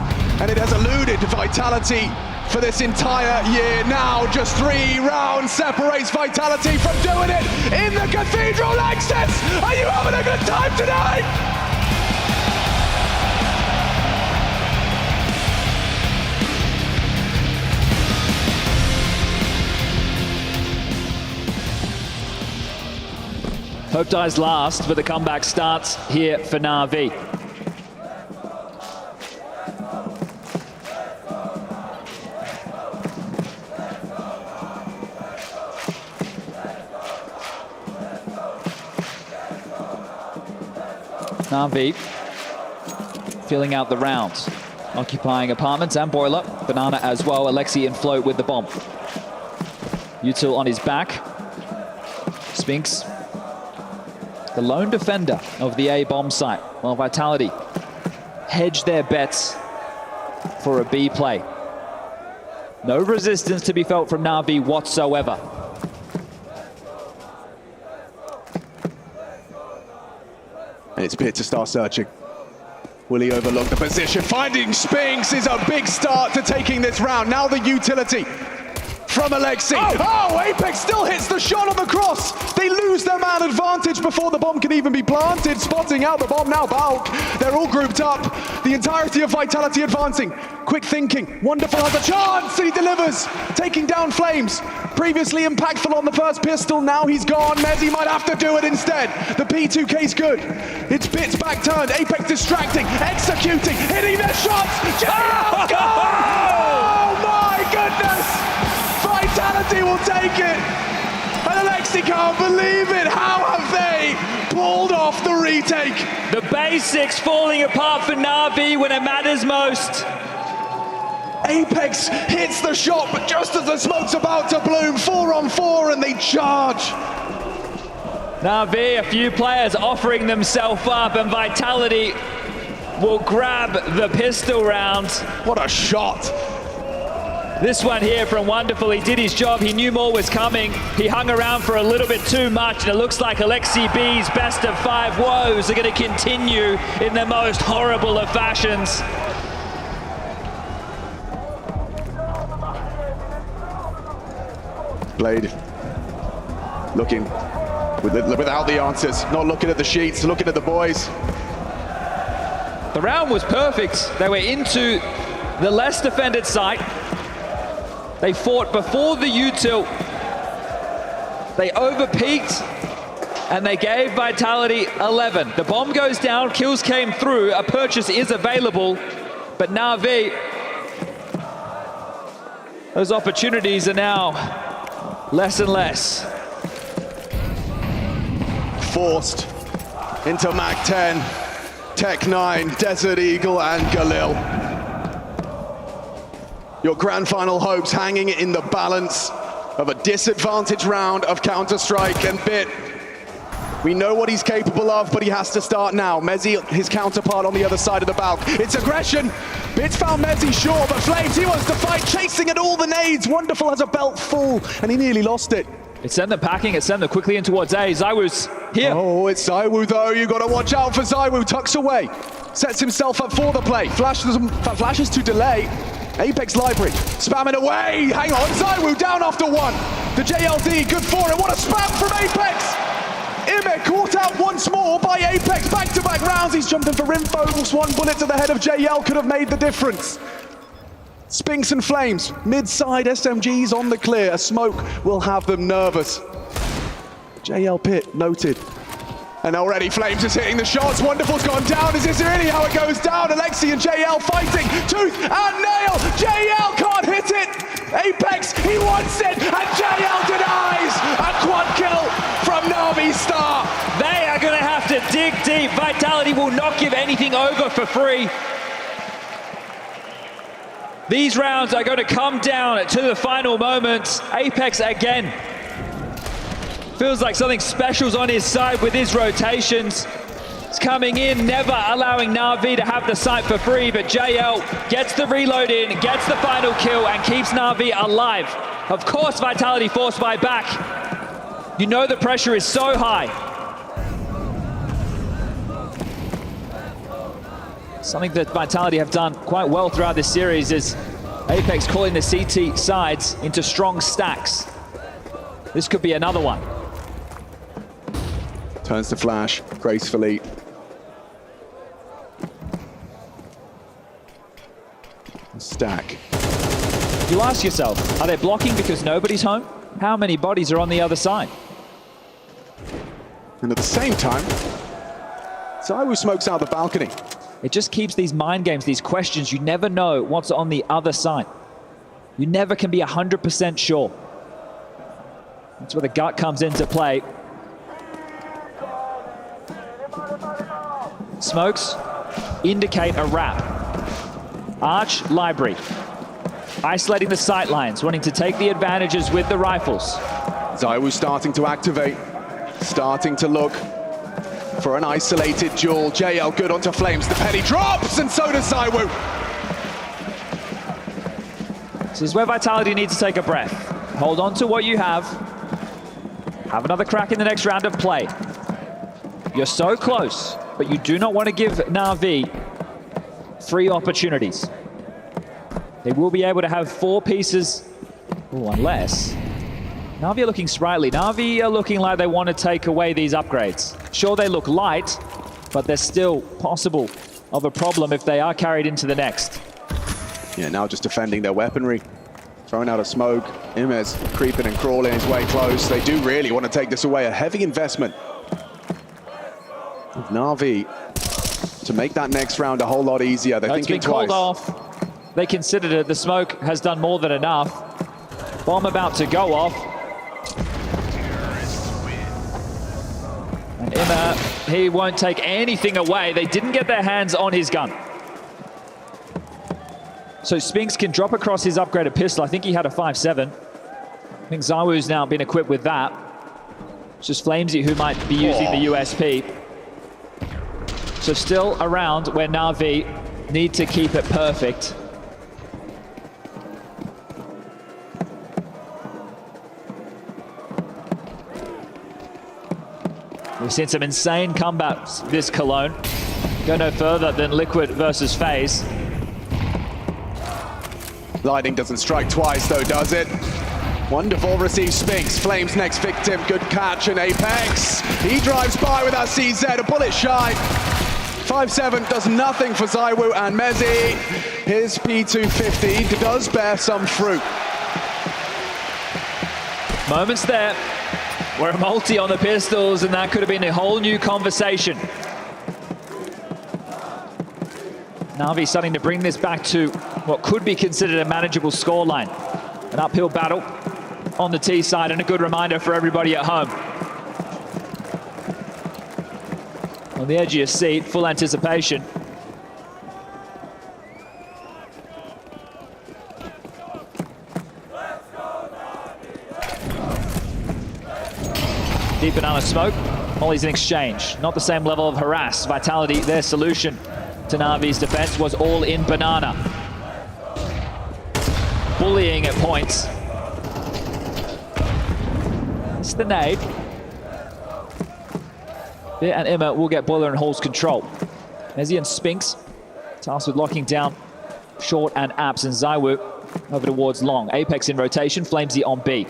and it has eluded Vitality for this entire year. Now just 3 rounds separates Vitality from doing it in the Cathedral Access. Are you having a good time tonight? Hope dies last, but the comeback starts here for Na'Vi. Na'Vi filling out the rounds, occupying apartments and boiler. Banana as well. Alexi in float with the bomb. Util on his back. Spinks, the lone defender of the A bomb site, while Vitality hedge their bets for a B play. No resistance to be felt from Na'Vi whatsoever. And it's Bit to start searching. Will he overlook the position? Finding Spinks is a big start to taking this round. Now the utility from Alexi. Oh, Apex still hits the shot on the cross. They lose their man advantage before the bomb can even be planted. Spotting out the bomb now, Balk. They're all grouped up. The entirety of Vitality advancing. Quick thinking. Wonderful has a chance, and he delivers. Taking down Flames. Previously impactful on the first pistol. Now he's gone. Mezzi might have to do it instead. The P2K's good. It's Bit's back turned. Apex distracting, executing, hitting their shots. JL gone! Oh my goodness! Vitality will take it, and Alexi can't believe it. How have they pulled off the retake? The basics falling apart for Na'Vi when it matters most. Apex hits the shot, but just as the smoke's about to bloom, 4-on-4, and they charge. Na'Vi, a few players offering themselves up, and Vitality will grab the pistol round. What a shot. This one here from Wonderful, he did his job, he knew more was coming. He hung around for a little bit too much, and it looks like Alexi B's best of 5 woes are going to continue in the most horrible of fashions. Blade looking without the answers, not looking at the sheets, looking at the boys. The round was perfect. They were into the less defended site. They fought before the util. They overpeaked, and they gave Vitality 11. The bomb goes down, kills came through, a purchase is available, but Na'Vi, those opportunities are now less and less. Forced into Mac 10, Tech 9, Desert Eagle, and Galil. Your grand final hopes hanging in the balance of a disadvantaged round of Counter-Strike, and Bit, we know what he's capable of, but he has to start now. Mezzi, his counterpart on the other side of the balk. It's aggression. Bit's found Mezzi short, but Flames, he wants to fight, chasing at all the nades. Wonderful has a belt full, and he nearly lost it. It sent them packing, it sent them quickly in towards A. Zywoo's here. Oh, it's Zywoo though. You got to watch out for Zywoo. Tucks away, sets himself up for the play. Flashes to delay. Apex Library, spamming away. Hang on, Zywoo down after 1. The JLD, good for it. What a spam from Apex. Ime caught out once more by Apex. Back-to-back rounds. He's jumping for info. One bullet to the head of JL could have made the difference. Spinks and Flames, mid-side SMGs on the clear. A smoke will have them nervous. JL Pit noted. And already Flames is hitting the shots. Wonderful's gone down. Is this really how it goes down? Alexi and JL fighting tooth and nail. JL can't hit it. Apex, he wants it, and JL denies. A quad kill from Na'Vi Star. They are going to have to dig deep. Vitality will not give anything over for free. These rounds are going to come down to the final moments. Apex again. Feels like something special's on his side with his rotations. He's coming in, never allowing Na'Vi to have the site for free, but JL gets the reload in, gets the final kill, and keeps Na'Vi alive. Of course, Vitality forced by back. You know the pressure is so high. Something that Vitality have done quite well throughout this series is Apex calling the CT sides into strong stacks. This could be another one. Turns to flash gracefully. Stack. You ask yourself, are they blocking because nobody's home? How many bodies are on the other side? And at the same time, ZywOo smokes out the balcony. It just keeps these mind games, these questions. You never know what's on the other side. You never can be 100% sure. That's where the gut comes into play. Smokes indicate a wrap. Arch, Library. Isolating the sight lines, wanting to take the advantages with the rifles. ZywOo starting to activate, starting to look for an isolated duel. JL good onto Flames, the penny drops, and so does ZywOo. This is where Vitality needs to take a breath. Hold on to what you have. Have another crack in the next round of play. You're so close, but you do not want to give Na'Vi free opportunities. They will be able to have 4 pieces, unless Na'Vi are looking sprightly. Na'Vi are looking like they want to take away these upgrades. Sure, they look light, but they're still possible of a problem if they are carried into the next. Yeah, now just defending their weaponry. Throwing out a smoke. Imez creeping and crawling his way close. They do really want to take this away. A heavy investment of Na'Vi to make that next round a whole lot easier. They're thinking twice. Called off. They considered it. The smoke has done more than enough. Bomb about to go off. And Imma, he won't take anything away. They didn't get their hands on his gun. So Spinks can drop across his upgraded pistol. I think he had a 5.7. I think ZywOo's now been equipped with that. It's just Flamesy who might be using the USP. So still around where Na'Vi need to keep it perfect. We've seen some insane comebacks this Cologne. Go no further than Liquid versus FaZe. Lightning doesn't strike twice though, does it? Wonderful receive Spinks. Flames next victim. Good catch and Apex. He drives by with that CZ, a bullet shy. 5.7 does nothing for ZywOo, and Mezzi, his P250 does bear some fruit. Moments there where a multi on the pistols, and that could have been a whole new conversation. Na'Vi starting to bring this back to what could be considered a manageable scoreline. An uphill battle on the T side, and a good reminder for everybody at home. On the edge of your seat, full anticipation. Deep banana smoke, Molly's in exchange. Not the same level of harass. Vitality, their solution to Na'Vi's defense was all in banana. Bullying at points. It's the nade. Bit and Imma will get Boiler and Hall's control. Mezzi and Spinks tasked with locking down short and apps, and ZywOo over towards long. Apex in rotation, Flamesy on B.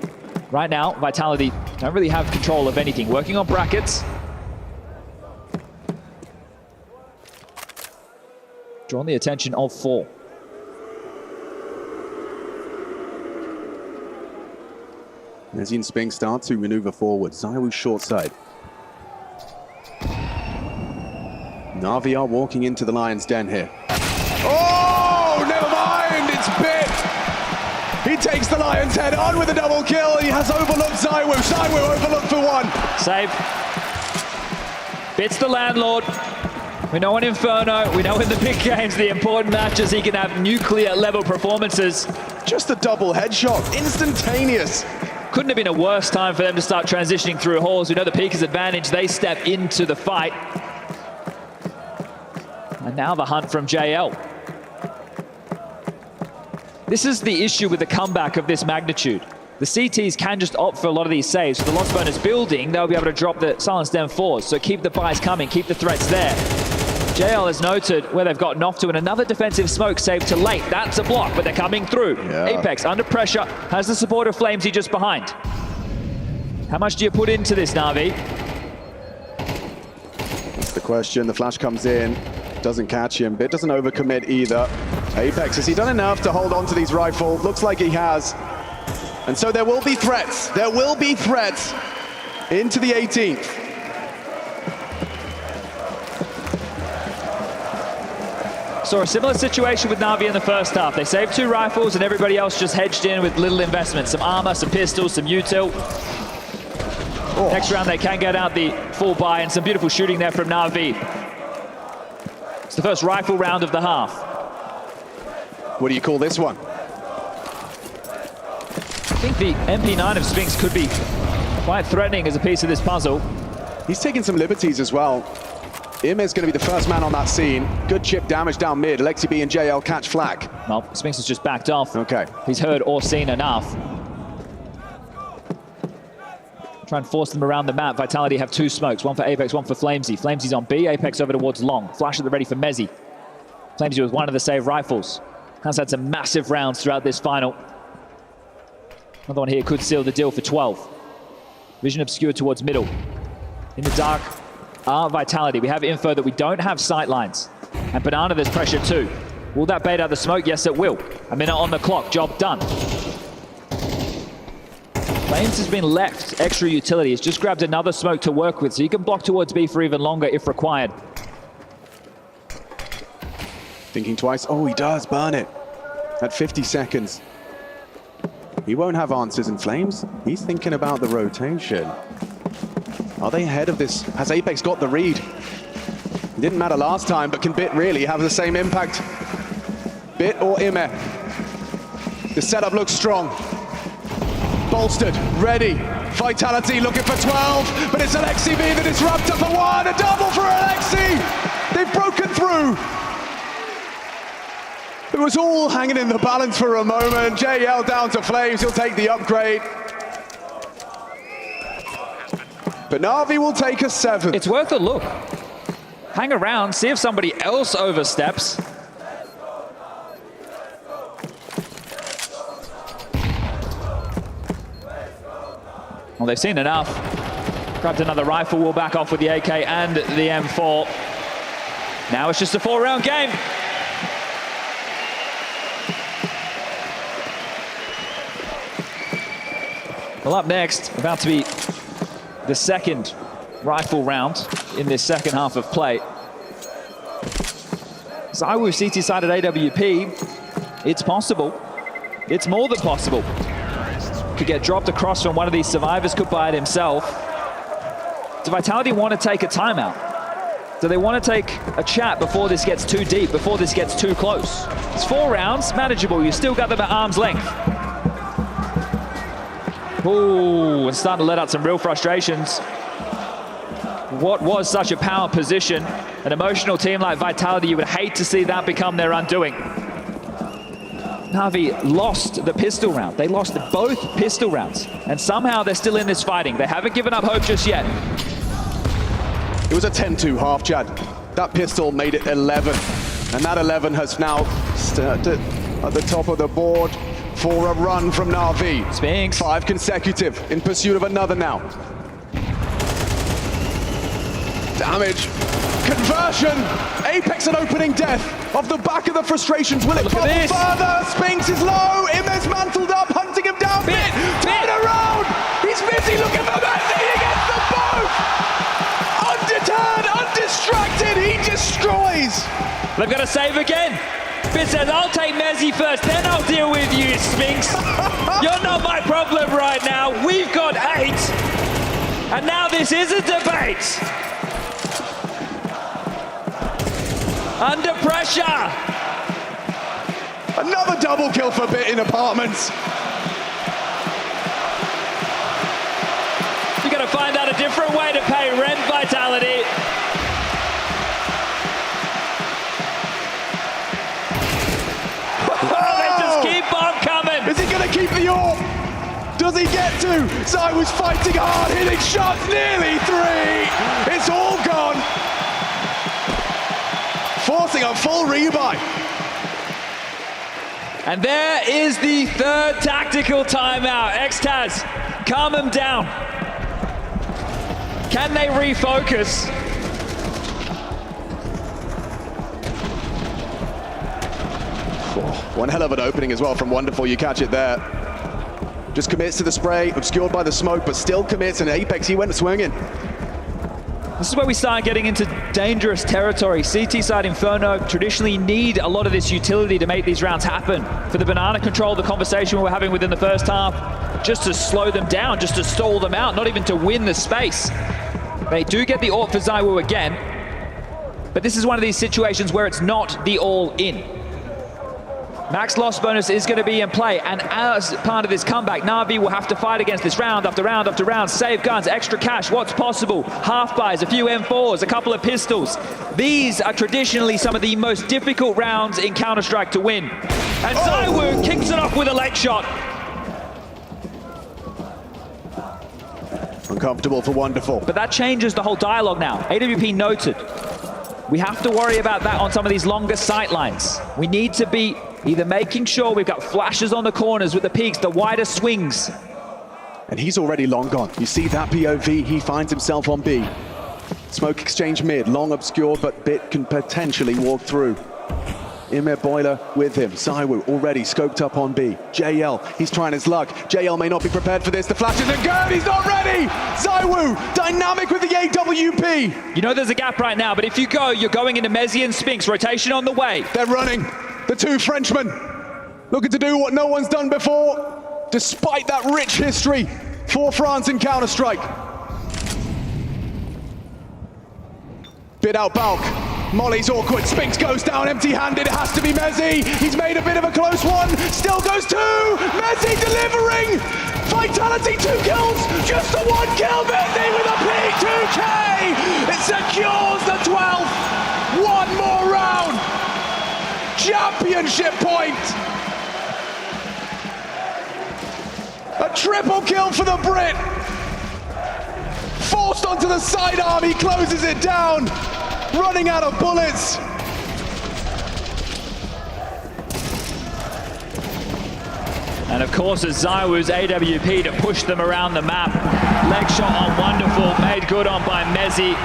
Right now, Vitality don't really have control of anything. Working on brackets. Drawn the attention of 4. Mezzi and Spinks start to maneuver forward. ZywOo short side. Na'Vi are walking into the Lion's Den here. Oh, never mind, it's Bit. He takes the Lion's head on with a double kill. He has overlooked ZywOo. ZywOo overlooked for 1. Save. Bit's the landlord. We know in Inferno, we know in the big games, the important matches, he can have nuclear level performances. Just a double headshot, instantaneous. Couldn't have been a worse time for them to start transitioning through halls. We know the Peakers advantage, they step into the fight. And now the hunt from JL. This is the issue with the comeback of this magnitude. The CTs can just opt for a lot of these saves. With the loss bonus building, they'll be able to drop the Silence Dem 4s. So keep the buys coming, keep the threats there. JL has noted where they've gotten off to, and another defensive smoke saved to late. That's a block, but they're coming through. Yeah. Apex under pressure, has the support of Flamesy just behind. How much do you put into this, Na'Vi? That's the question. The flash comes in, doesn't catch him. Bit doesn't overcommit either. Apex, has he done enough to hold on to these rifles? Looks like he has. And so there will be threats. There will be threats into the 18th. Saw a similar situation with Na'Vi in the first half. They saved 2 rifles and everybody else just hedged in with little investment. Some armor, some pistols, some util. Oh. Next round they can get out the full buy, and some beautiful shooting there from Na'Vi. It's the first rifle round of the half. What do you call this one? I think the MP9 of Spinx could be quite threatening as a piece of this puzzle. He's taking some liberties as well. IEM is going to be the first man on that scene. Good chip damage down mid. Lexi B and JL catch flak. Well, Spinx has just backed off. Okay. He's heard or seen enough. Try and force them around the map. Vitality have 2 smokes, one for Apex, one for Flamesy. Flamesy's on B, Apex over towards long. Flash at the ready for Mezzy. Flamesy with one of the save rifles. Has had some massive rounds throughout this final. Another one here could seal the deal for 12. Vision obscured towards middle. In the dark are Vitality. We have info that we don't have sight lines. And Banana, there's pressure too. Will that bait out the smoke? Yes, it will. A minute on the clock, job done. Flames has been left extra utility. He's just grabbed another smoke to work with, so he can block towards B for even longer if required. Thinking twice. Oh, he does burn it at 50 seconds. He won't have answers in Flames. He's thinking about the rotation. Are they ahead of this? Has Apex got the read? It didn't matter last time, but can Bit really have the same impact? Bit or IME? The setup looks strong. Bolstered, ready. Vitality looking for 12, but it's Alexi B that is wrapped up for 1. A double for Alexi! They've broken through. It was all hanging in the balance for a moment. JL down to Flames, he'll take the upgrade. But Na'Vi will take a 7. It's worth a look. Hang around, see if somebody else oversteps. Well, they've seen enough. Grabbed another rifle, will back off with the AK and the M4. Now it's just a 4-round game. Well, up next, about to be the second rifle round in this second half of play. ZywOo CT side at AWP, it's possible. It's more than possible. Could get dropped across from one of these survivors, could buy it himself. Do Vitality want to take a timeout? Do they want to take a chat before this gets too deep, before this gets too close? It's 4 rounds, manageable. You still got them at arm's length. Ooh, and starting to let out some real frustrations. What was such a power position? An emotional team like Vitality, you would hate to see that become their undoing. Na'Vi lost the pistol round. They lost both pistol rounds. And somehow they're still in this fighting. They haven't given up hope just yet. It was a 10-2 half, Chad. That pistol made it 11. And that 11 has now started at the top of the board for a run from Na'Vi. Spinx. 5 consecutive in pursuit of another now. Damage. Conversion. Apex an opening death off the back of the frustrations. Will it bubble further? Spinx is low. Ime's mantled up, hunting him down. Bit. Turn around. He's busy looking for Mezzy. He gets them both. Undeterred, undistracted. He destroys. They've got to save again. Bit says, I'll take Mezzy first, then I'll deal with you, Spinx. You're not my problem right now. We've got 8. And now this is a debate. Under pressure. Another double kill for Bit in Apartments. You've got to find out a different way to pay rent, Vitality. Oh, they just keep on coming. Is he going to keep the AWP? Does he get to? ZywOo's fighting hard, hitting shots, nearly 3. It's all gone. Forcing a full rebuy. And there is the third tactical timeout. Xtaz, calm them down. Can they refocus? One hell of an opening as well from Wonderful. You catch it there. Just commits to the spray, obscured by the smoke, but still commits. And Apex, he went swinging. This is where we start getting into dangerous territory. CT side Inferno traditionally need a lot of this utility to make these rounds happen. For the banana control, the conversation we were having within the first half, just to slow them down, just to stall them out, not even to win the space. They do get the AWP for ZywOo again, but this is one of these situations where it's not the all-in. Max loss bonus is going to be in play, and as part of this comeback, Na'Vi will have to fight against this round after round after round. Save guns, extra cash, what's possible? Half buys, a few M4s, a couple of pistols. These are traditionally some of the most difficult rounds in Counter-Strike to win. And ZywOo kicks it off with a leg shot. Uncomfortable for Wonderful. But that changes the whole dialogue now. AWP noted. We have to worry about that on some of these longer sight lines. We need to be either making sure we've got flashes on the corners with the peaks, the wider swings. And he's already long gone. You see that POV, he finds himself on B. Smoke exchange mid, long obscured, but Bit can potentially walk through. Emir Boiler with him. ZywOo already scoped up on B. JL, he's trying his luck. JL may not be prepared for this. The flash isn't good, he's not ready! ZywOo, dynamic with the AWP. You know there's a gap right now, but if you go, you're going into Mezzi and Spinks. Rotation on the way. They're running. The two Frenchmen looking to do what no one's done before, despite that rich history for France in Counter-Strike. Bit out Balk. Molly's awkward. Spinks goes down empty-handed. It has to be Mezzi. He's made a bit of a close one. Still goes 2. Mezzi delivering. Vitality 2 kills. Just the 1 kill. Mezzi with a peak 2K. It secures the 12th. One more round. Championship point. A triple kill for the Brit. Forced onto the sidearm. He closes it down. Running out of bullets. And of course, it's ZywOo's AWP to push them around the map. Leg shot on Wonderful, made good on by Mezzi.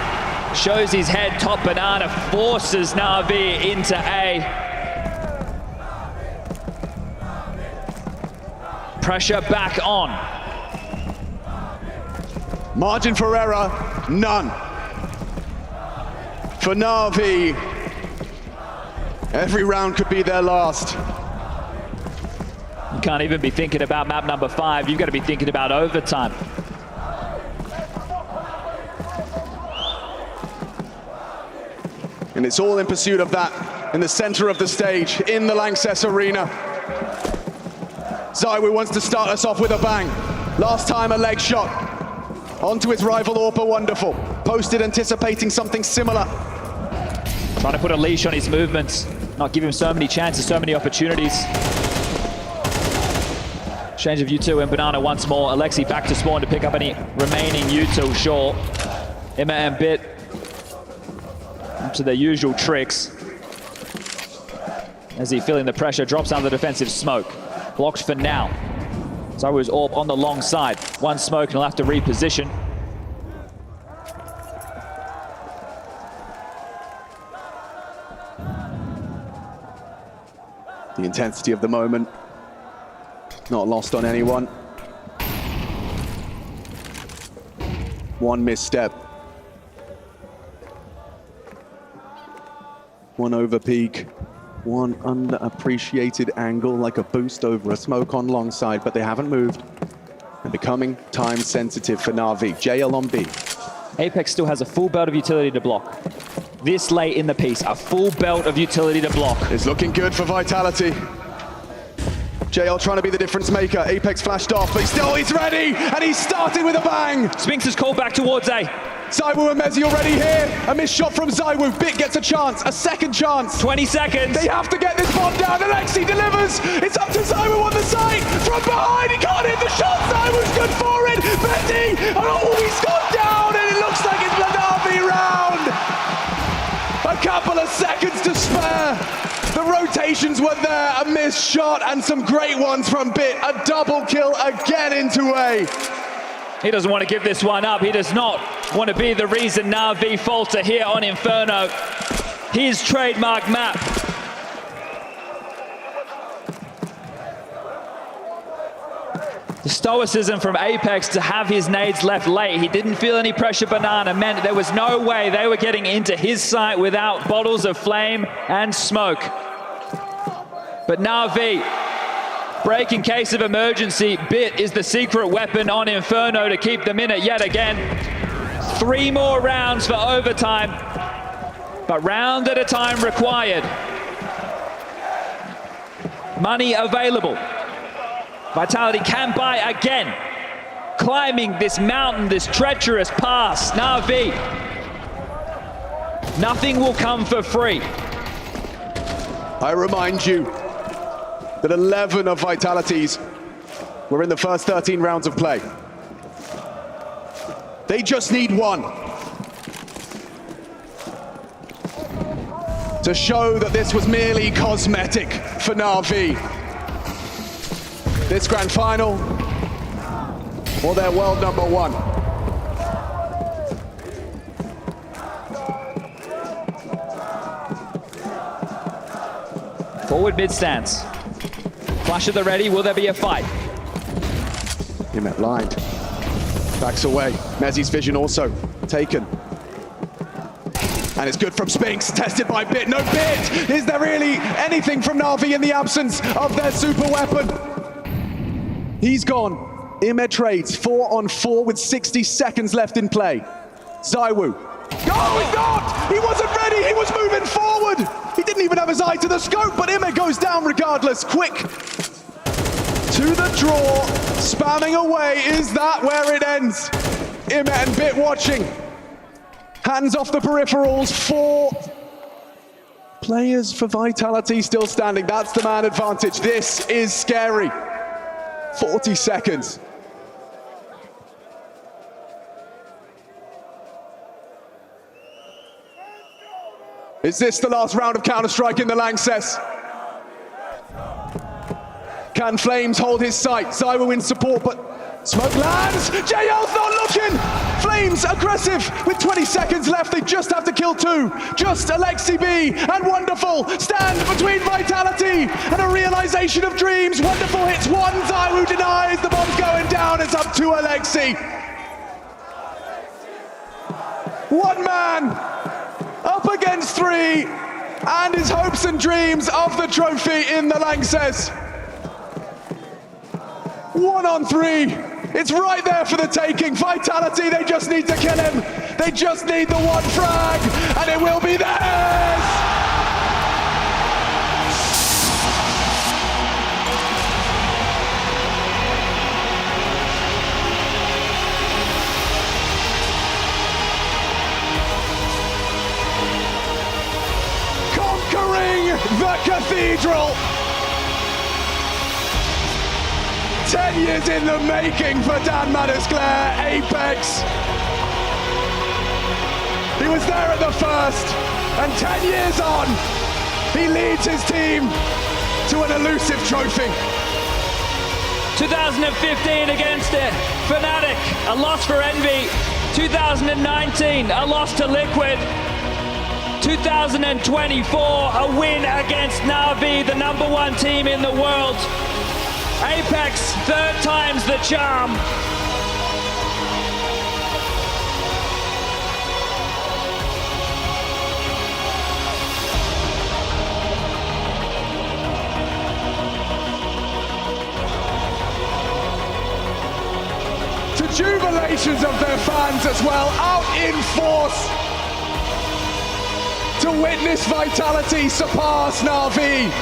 Shows his head, top banana, forces Na'Vi into A. Pressure back on. Margin for error, none. For Na'Vi, every round could be their last. You can't even be thinking about map number 5. You've got to be thinking about overtime. And it's all in pursuit of that in the center of the stage, in the Lanxess Arena. ZywOo wants to start us off with a bang. Last time a leg shot. Onto his rival AWP Wonderful. Posted anticipating something similar. Trying to put a leash on his movements. Not give him so many chances, so many opportunities. Change of U2 and Banana once more. Alexi back to spawn to pick up any remaining U2 short. Emma and Bit to their usual tricks. As he feeling the pressure, drops down the defensive smoke. Blocked for now. ZywOo's AWP on the long side. One smoke and he'll have to reposition. The intensity of the moment, not lost on anyone. One misstep. One over peak. One underappreciated angle, like a boost over a smoke on long side, but they haven't moved. And becoming time sensitive for Na'Vi. JL on B. Apex still has a full belt of utility to block. This late in the piece, a full belt of utility to block. It's looking good for Vitality. JL trying to be the difference maker. Apex flashed off, but he's ready, and he's starting with a bang. Spinks is called back towards A. ZywOo and Mezzi already here. A missed shot from ZywOo. Bit gets a chance, a second chance. 20 seconds. They have to get this bomb down. Alexi delivers. It's up to ZywOo on the side. From behind, he can't hit the shot. ZywOo's good for it. Mezzi, oh, he's gone down, and it looks like it's the Na'Vi round. A couple of seconds to spare. The rotations were there, a missed shot, and some great ones from Bit. A double kill again into A. He doesn't want to give this one up. He does not want to be the reason Na'Vi falter here on Inferno. His trademark map. The stoicism from Apex to have his nades left late. He didn't feel any pressure banana meant there was no way they were getting into his site without bottles of flame and smoke. But Na'Vi, break in case of emergency. Bit is the secret weapon on Inferno to keep them in it yet again. 3 more rounds for overtime, but round at a time required. Money available. Vitality can buy again. Climbing this mountain, this treacherous pass. Na'Vi, nothing will come for free. I remind you that 11 of Vitality's were in the first 13 rounds of play. They just need one to show that this was merely cosmetic for Na'Vi. This grand final, or their world number 1. Forward mid stance. Flash at the ready, will there be a fight? He met blind. Backs away. Mezzi's vision also taken. And it's good from Spinks, tested by Bit. No Bit! Is there really anything from Na'Vi in the absence of their super weapon? He's gone. IME trades 4-on-4 with 60 seconds left in play. ZywOo. Oh, he's not! He wasn't ready, he was moving forward! He didn't even have his eye to the scope, but IME goes down regardless. Quick to the draw, spamming away. Is that where it ends? IME and Bit watching. Hands off the peripherals. 4 players for Vitality still standing. That's the man advantage. This is scary. 40 seconds. Is this the last round of Counter-Strike in the Lanxess? Can Flames hold his sight? ZywOo in support, but smoke lands. JL's not looking. Flames aggressive with 20 seconds left. They just have to kill 2. Just Alexi B and Wonderful stand between Vitality and a realization of dreams. Wonderful hits 1. ZywOo denies. The bomb's going down. It's up to Alexi. 1 man up against 3, and his hopes and dreams of the trophy in the Lanxess. 1-on-3. It's right there for the taking. Vitality, they just need to kill him. They just need the 1 frag, and it will be theirs! Conquering the cathedral. 10 years in the making for Dan Manisclair, Apex. He was there at the first, and 10 years on, he leads his team to an elusive trophy. 2015 against it, Fnatic, a loss for Envy. 2019, a loss to Liquid. 2024, a win against Na'Vi, the #1 team in the world. Apex, 3rd time's the charm. To jubilations of their fans as well, out in force. To witness Vitality surpass Na'Vi.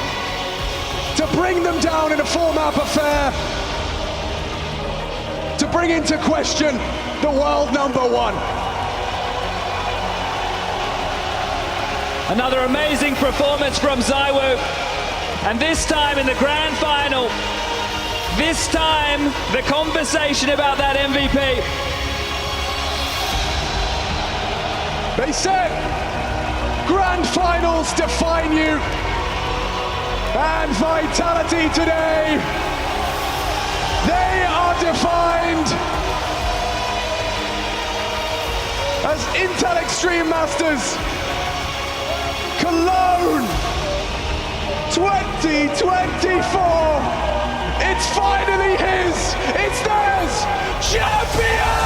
To bring them down in a 4-map affair. To bring into question the world #1. Another amazing performance from ZywOo. And this time in the grand final, this time the conversation about that MVP. They said grand finals define you. And Vitality today, they are defined as Intel Extreme Masters Cologne 2024. It's finally his, it's theirs, champion!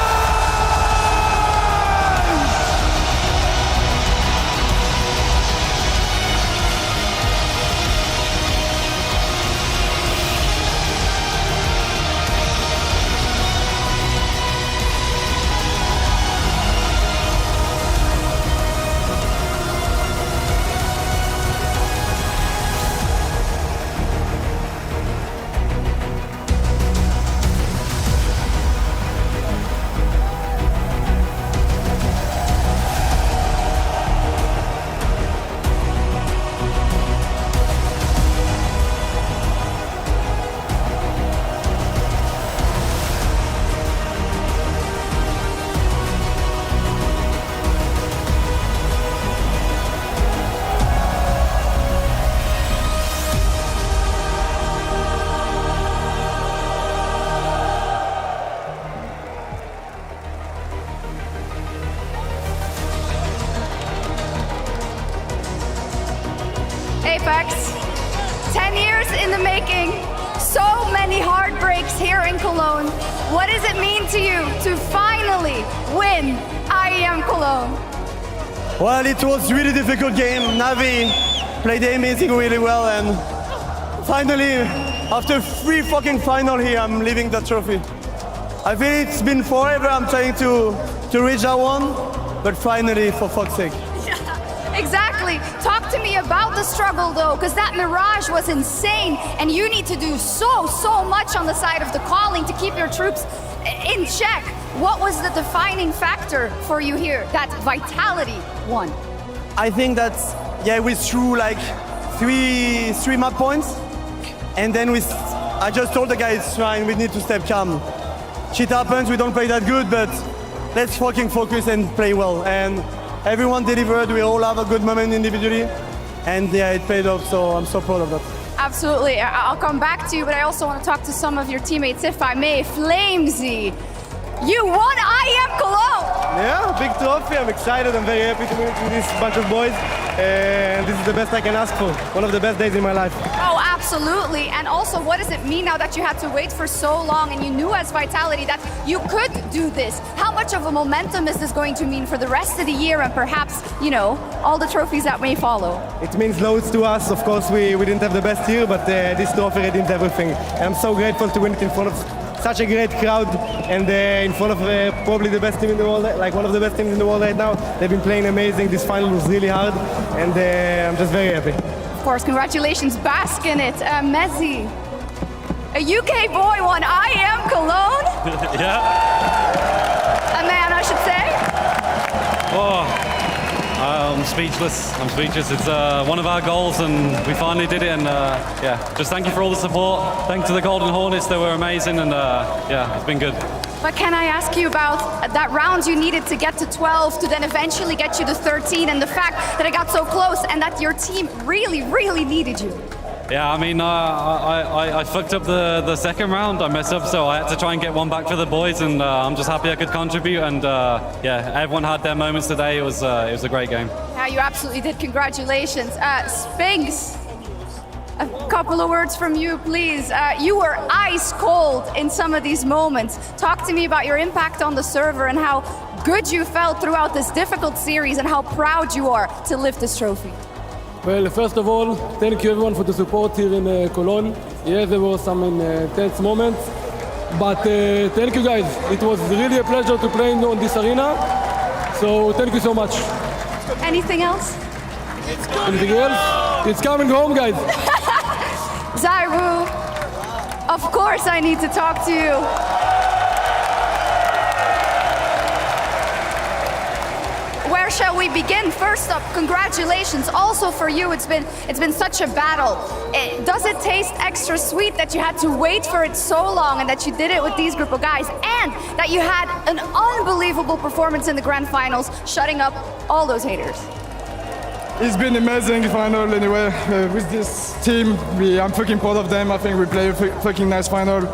Apex, 10 years in the making, so many heartbreaks here in Cologne. What does it mean to you to finally win IEM Cologne? Well, it was a really difficult game. Navi played amazing really well, and finally, after 3 fucking finals here, I'm leaving the trophy. I feel it's been forever I'm trying to reach that one, but finally, for fuck's sake. Exactly. Talk to me about the struggle though, because that Mirage was insane, and you need to do so much on the side of the calling to keep your troops in check. What was the defining factor for you here that Vitality won? I think that, yeah, we threw like three map points, and then I just told the guys, fine, we need to stay calm. Shit happens, we don't play that good, but let's fucking focus and play well. And everyone delivered, we all have a good moment individually, and yeah, it paid off, so I'm so proud of that. Absolutely, I'll come back to you, but I also want to talk to some of your teammates, if I may. Flamesy, you won IEM Cologne! Yeah, big trophy, I'm excited, I'm very happy to be with this bunch of boys, and this is the best I can ask for. One of the best days in my life. Oh, absolutely, and also what does it mean now that you had to wait for so long and you knew as Vitality that you could do this? How much of a momentum is this going to mean for the rest of the year and perhaps, you know, all the trophies that may follow? It means loads to us. Of course, we didn't have the best year, but this trophy redeemed everything. And I'm so grateful to win it in front of such a great crowd and in front of probably the best team in the world, like one of the best teams in the world right now. They've been playing amazing. This final was really hard, and I'm just very happy. Of course, congratulations, bask in it. Mezzi, a UK boy won IEM Cologne? Yeah. A man, I should say. Oh, I'm speechless. It's one of our goals, and we finally did it. And yeah, just thank you for all the support. Thanks to the Golden Hornets, they were amazing, and yeah, it's been good. But can I ask you about that round you needed to get to 12 to then eventually get you to 13, and the fact that it got so close and that your team really, really needed you? Yeah, I mean, I fucked up the second round. I messed up, so I had to try and get one back for the boys, and I'm just happy I could contribute. And yeah, everyone had their moments today. It was a great game. Yeah, you absolutely did. Congratulations. Spinks, a couple of words from you, please. You were ice cold in some of these moments. Talk to me about your impact on the server and how good you felt throughout this difficult series and how proud you are to lift this trophy. Well, first of all, thank you everyone for the support here in Cologne. Yeah, there were some intense moments, but thank you guys. It was really a pleasure to play on this arena, so thank you so much. Anything else? Anything else? It's coming home, guys. ZywOo, of course I need to talk to you. Where where shall we begin? First up, congratulations also for you. It's been such a battle. Does it taste extra sweet that you had to wait for it so long and that you did it with these group of guys, and that you had an unbelievable performance in the grand finals, shutting up all those haters? It's been amazing final anyway with this team. I'm fucking proud of them. I think we play a fucking nice final.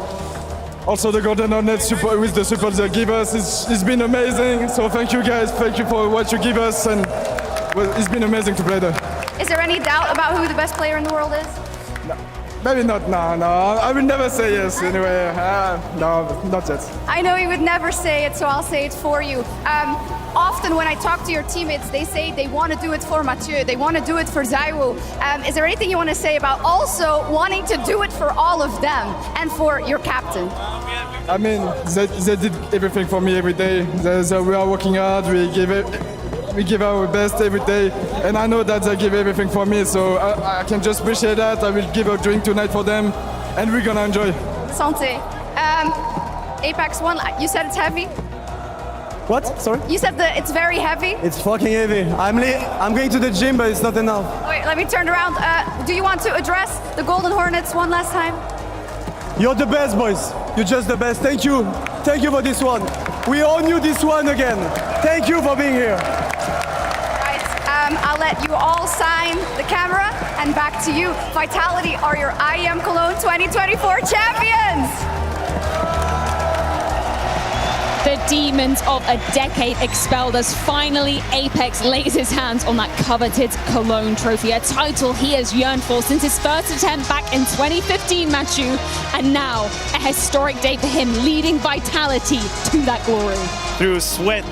Also the Golden Hornets with the support they give us, it's been amazing. So thank you guys, thank you for what you give us, and well, it's been amazing to play there. Is there any doubt about who the best player in the world is? No, maybe not, no, I will never say yes anyway. No, not yet. I know you would never say it, so I'll say it for you. Often when I talk to your teammates, they say they want to do it for Mathieu, they want to do it for ZywOo. Is there anything you want to say about also wanting to do it for all of them and for your captain? I mean, they did everything for me every day. We are working hard, we give our best every day, and I know that they give everything for me, so I can just appreciate that. I will give a drink tonight for them, and we're gonna enjoy. Santé. Apex One, you said it's heavy? What? Sorry? You said that it's very heavy? It's fucking heavy. I'm going to the gym, but it's not enough. Wait, let me turn around. Do you want to address the Golden Hornets one last time? You're the best, boys. You're just the best. Thank you. Thank you for this one. We own you this one again. Thank you for being here. Right. I'll let you all sign the camera, and back to you. Vitality are your IEM Cologne 2024 champions. The demons of a decade expelled as finally Apex lays his hands on that coveted Cologne trophy, a title he has yearned for since his first attempt back in 2015, Mathieu, and now a historic day for him, leading Vitality to that glory. Through sweat,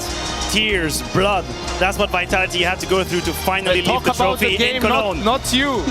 tears, blood, that's what Vitality had to go through to finally lift the trophy in Cologne. Not you.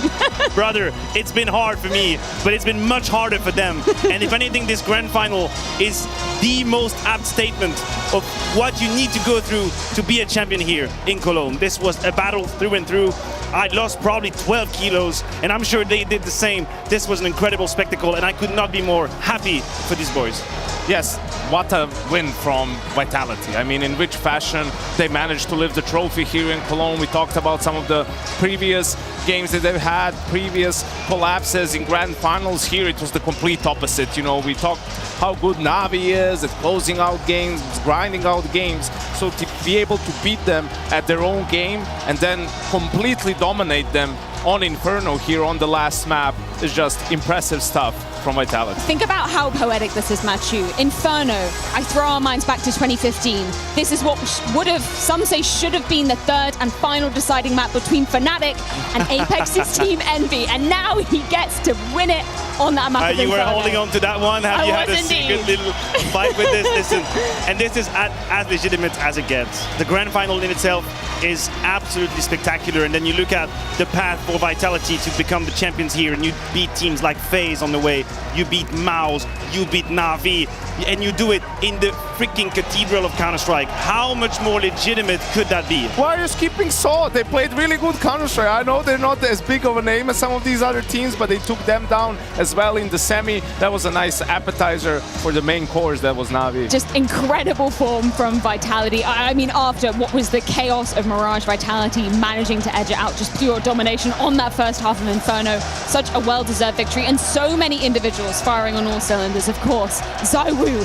Brother, it's been hard for me, but it's been much harder for them. And if anything, this grand final is the most apt statement of what you need to go through to be a champion here in Cologne. This was a battle through and through. I lost probably 12 kilos, and I'm sure they did the same. This was an incredible spectacle, and I could not be more happy for these boys. Yes, what a win from Vitality. I mean, in which fashion they managed to lift the trophy here in Cologne. We talked about some of the previous games that they've had, previous collapses in grand finals. Here it was the complete opposite. You know, we talked how good Navi is at closing out games, grinding out games. So to be able to beat them at their own game and then completely dominate them on Inferno here on the last map is just impressive stuff from Vitality. Think about how poetic this is, Mathieu. Inferno, I throw our minds back to 2015. This is what would have, some say should have been the third and final deciding map between Fnatic and Apex's Team Envy, and now he gets to win it on that map. You were holding on to that one. Have you had a secret little fight with this? Listen, and this is as legitimate as it gets. The grand final in itself is absolutely spectacular, and then you look at the path for Vitality to become the champions here, and you beat teams like FaZe on the way, you beat MOUZ, you beat Navi, and you do it in the freaking cathedral of Counter-Strike. How much more legitimate could that be? Why are you skipping Saw? They played really good Counter-Strike. I know they're not as big of a name as some of these other teams, but they took them down as well in the semi. That was a nice appetizer for the main course. That was Navi. Just incredible form from Vitality. I mean, after what was the chaos of Mirage, Vitality managing to edge it out, just pure domination on that first half of Inferno. Such a well-deserved victory, and so many individuals firing on all cylinders. Of course, ZywOo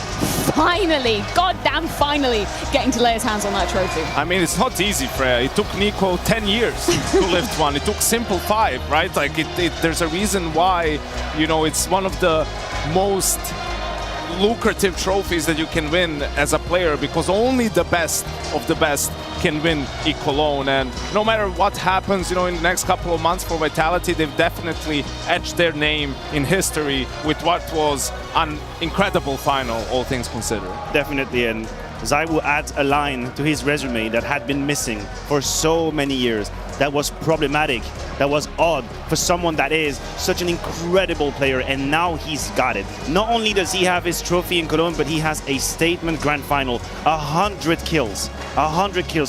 finally, goddamn finally, getting to lay his hands on that trophy. I mean, it's not easy, Freya. It took Nico 10 years to lift one. It took Simple 5, right? Like, there's a reason why, you know, it's one of the most lucrative trophies that you can win as a player, because only the best of the best can win in Cologne. And no matter what happens, you know, in the next couple of months for Vitality, they've definitely etched their name in history with what was an incredible final, all things considered. Definitely, and ZywOo adds a line to his resume that had been missing for so many years. That was problematic, that was odd for someone that is such an incredible player, and now he's got it. Not only does he have his trophy in Cologne, but he has a statement grand final. 100 kills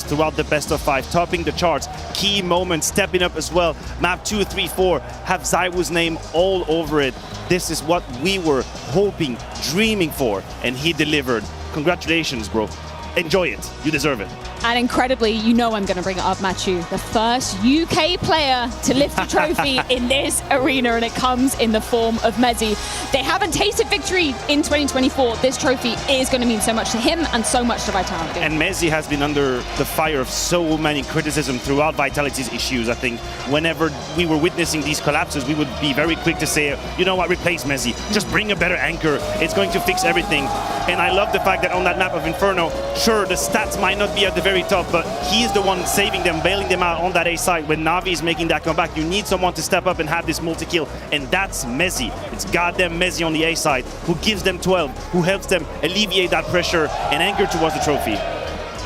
throughout the best of 5, topping the charts. Key moments, stepping up as well. Map 2, 3, 4 have ZywOo's name all over it. This is what we were hoping, dreaming for, and he delivered. Congratulations, bro. Enjoy it. You deserve it. And incredibly, you know I'm going to bring it up, Matthew, the first UK player to lift a trophy in this arena, and it comes in the form of Mezzi. They haven't tasted victory in 2024. This trophy is going to mean so much to him and so much to Vitality. And Mezzi has been under the fire of so many criticism throughout Vitality's issues. I think whenever we were witnessing these collapses, we would be very quick to say, you know what, replace Mezzi. Just bring a better anchor. It's going to fix everything. And I love the fact that on that map of Inferno, sure, the stats might not be at the very top, but he is the one saving them, bailing them out on that A side. When Na'Vi is making that comeback, you need someone to step up and have this multi-kill, and that's Mezzi. It's goddamn Mezzi on the A side, who gives them 12, who helps them alleviate that pressure and anchor towards the trophy.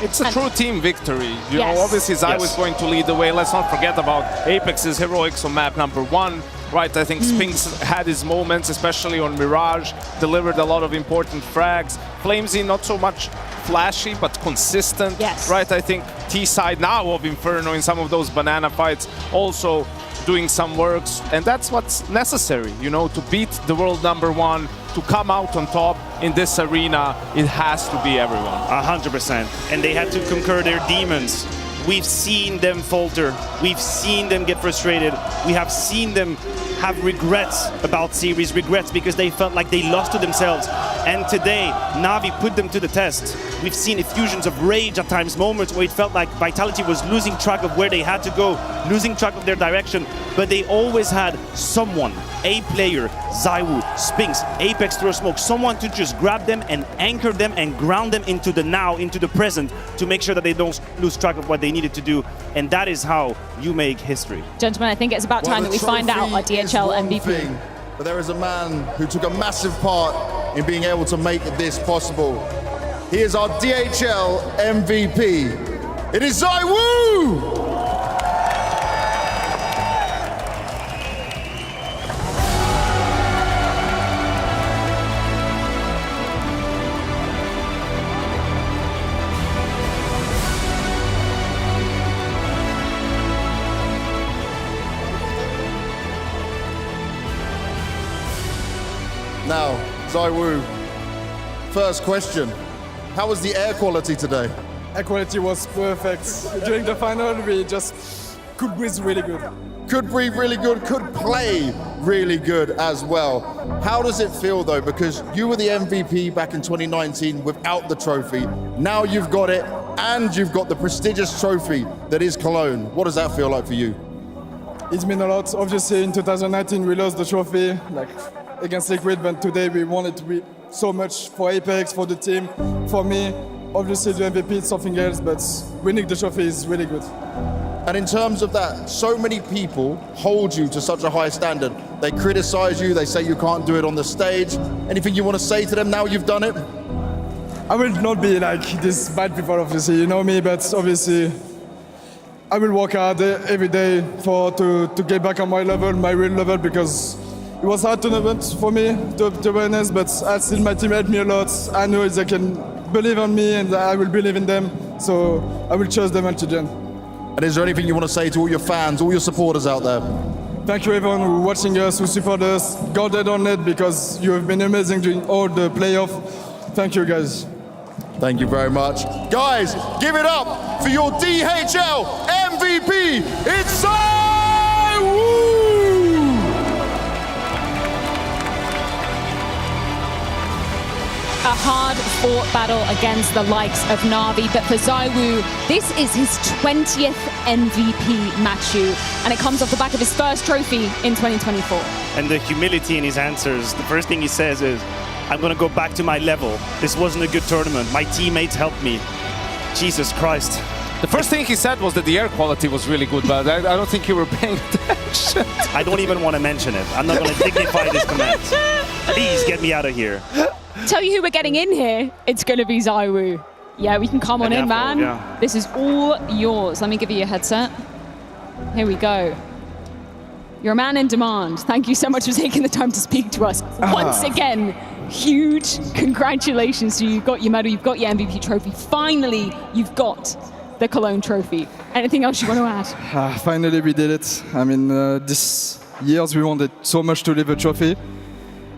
It's a true team victory. You know, obviously Zai was going to lead the way. Let's not forget about Apex's heroics on map number 1. Right, I think Spinks had his moments, especially on Mirage, delivered a lot of important frags. Flamesy, not so much flashy, but consistent. Right, I think T-side now of Inferno in some of those banana fights also doing some works. And that's what's necessary, you know, to beat the world number 1, to come out on top in this arena. It has to be everyone. 100%. And they had to conquer their demons. We've seen them falter. We've seen them get frustrated. We have seen them have regrets about series, regrets because they felt like they lost to themselves. And today, Na'Vi put them to the test. We've seen effusions of rage at times, moments where it felt like Vitality was losing track of where they had to go, losing track of their direction, but they always had someone, a player, ZywOo, Spinks, Apex through smoke, someone to just grab them and anchor them and ground them into the now, into the present, to make sure that they don't lose track of what they needed to do. And that is how you make history. Gentlemen, I think it's about time that we find out our DHL MVP. But there is a man who took a massive part in being able to make this possible. He is our DHL MVP. It is ZywOo! Now, ZywOo, first question. How was the air quality today? Air quality was perfect. During the final, we just could breathe really good. Could breathe really good, could play really good as well. How does it feel though? Because you were the MVP back in 2019 without the trophy. Now you've got it, and you've got the prestigious trophy that is Cologne. What does that feel like for you? It's meant a lot. Obviously, in 2019, we lost the trophy, like against Liquid, but today we wanted to be so much for Apex, for the team, for me. Obviously, the MVP is something else, but winning the trophy is really good. And in terms of that, so many people hold you to such a high standard. They criticize you, they say you can't do it on the stage. Anything you want to say to them now you've done it? I will not be like these bad people, obviously, you know me, but obviously I will work hard every day to get back on my level, my real level, because it was a hard tournament for me, to be honest, but still my team helped me a lot. I know they can believe on me and I will believe in them, so I will trust them until the end. And is there anything you want to say to all your fans, all your supporters out there? Thank you everyone who watching us, who support us. Go dead on it because you have been amazing during all the playoff. Thank you guys. Thank you very much. Guys, give it up for your DHL MVP. It's ZywOo! A hard-fought battle against the likes of Na'Vi, but for ZywOo, this is his 20th MVP, Matthew, and it comes off the back of his first trophy in 2024. And the humility in his answers, the first thing he says is, I'm going to go back to my level. This wasn't a good tournament. My teammates helped me. Jesus Christ. The first thing he said was that the air quality was really good, but I don't think you were paying attention. I don't even want to mention it. I'm not going to dignify this comment. Please get me out of here. Tell you who we're getting in here, it's going to be ZywOo. Yeah, we can come on in, man. Yeah. This is all yours. Let me give you your headset. Here we go. You're a man in demand. Thank you so much for taking the time to speak to us. Once again, huge congratulations to you. You've got your medal, you've got your MVP trophy. Finally, you've got the Cologne trophy. Anything else you want to add? Finally, we did it. I mean, this years we wanted so much to live a trophy.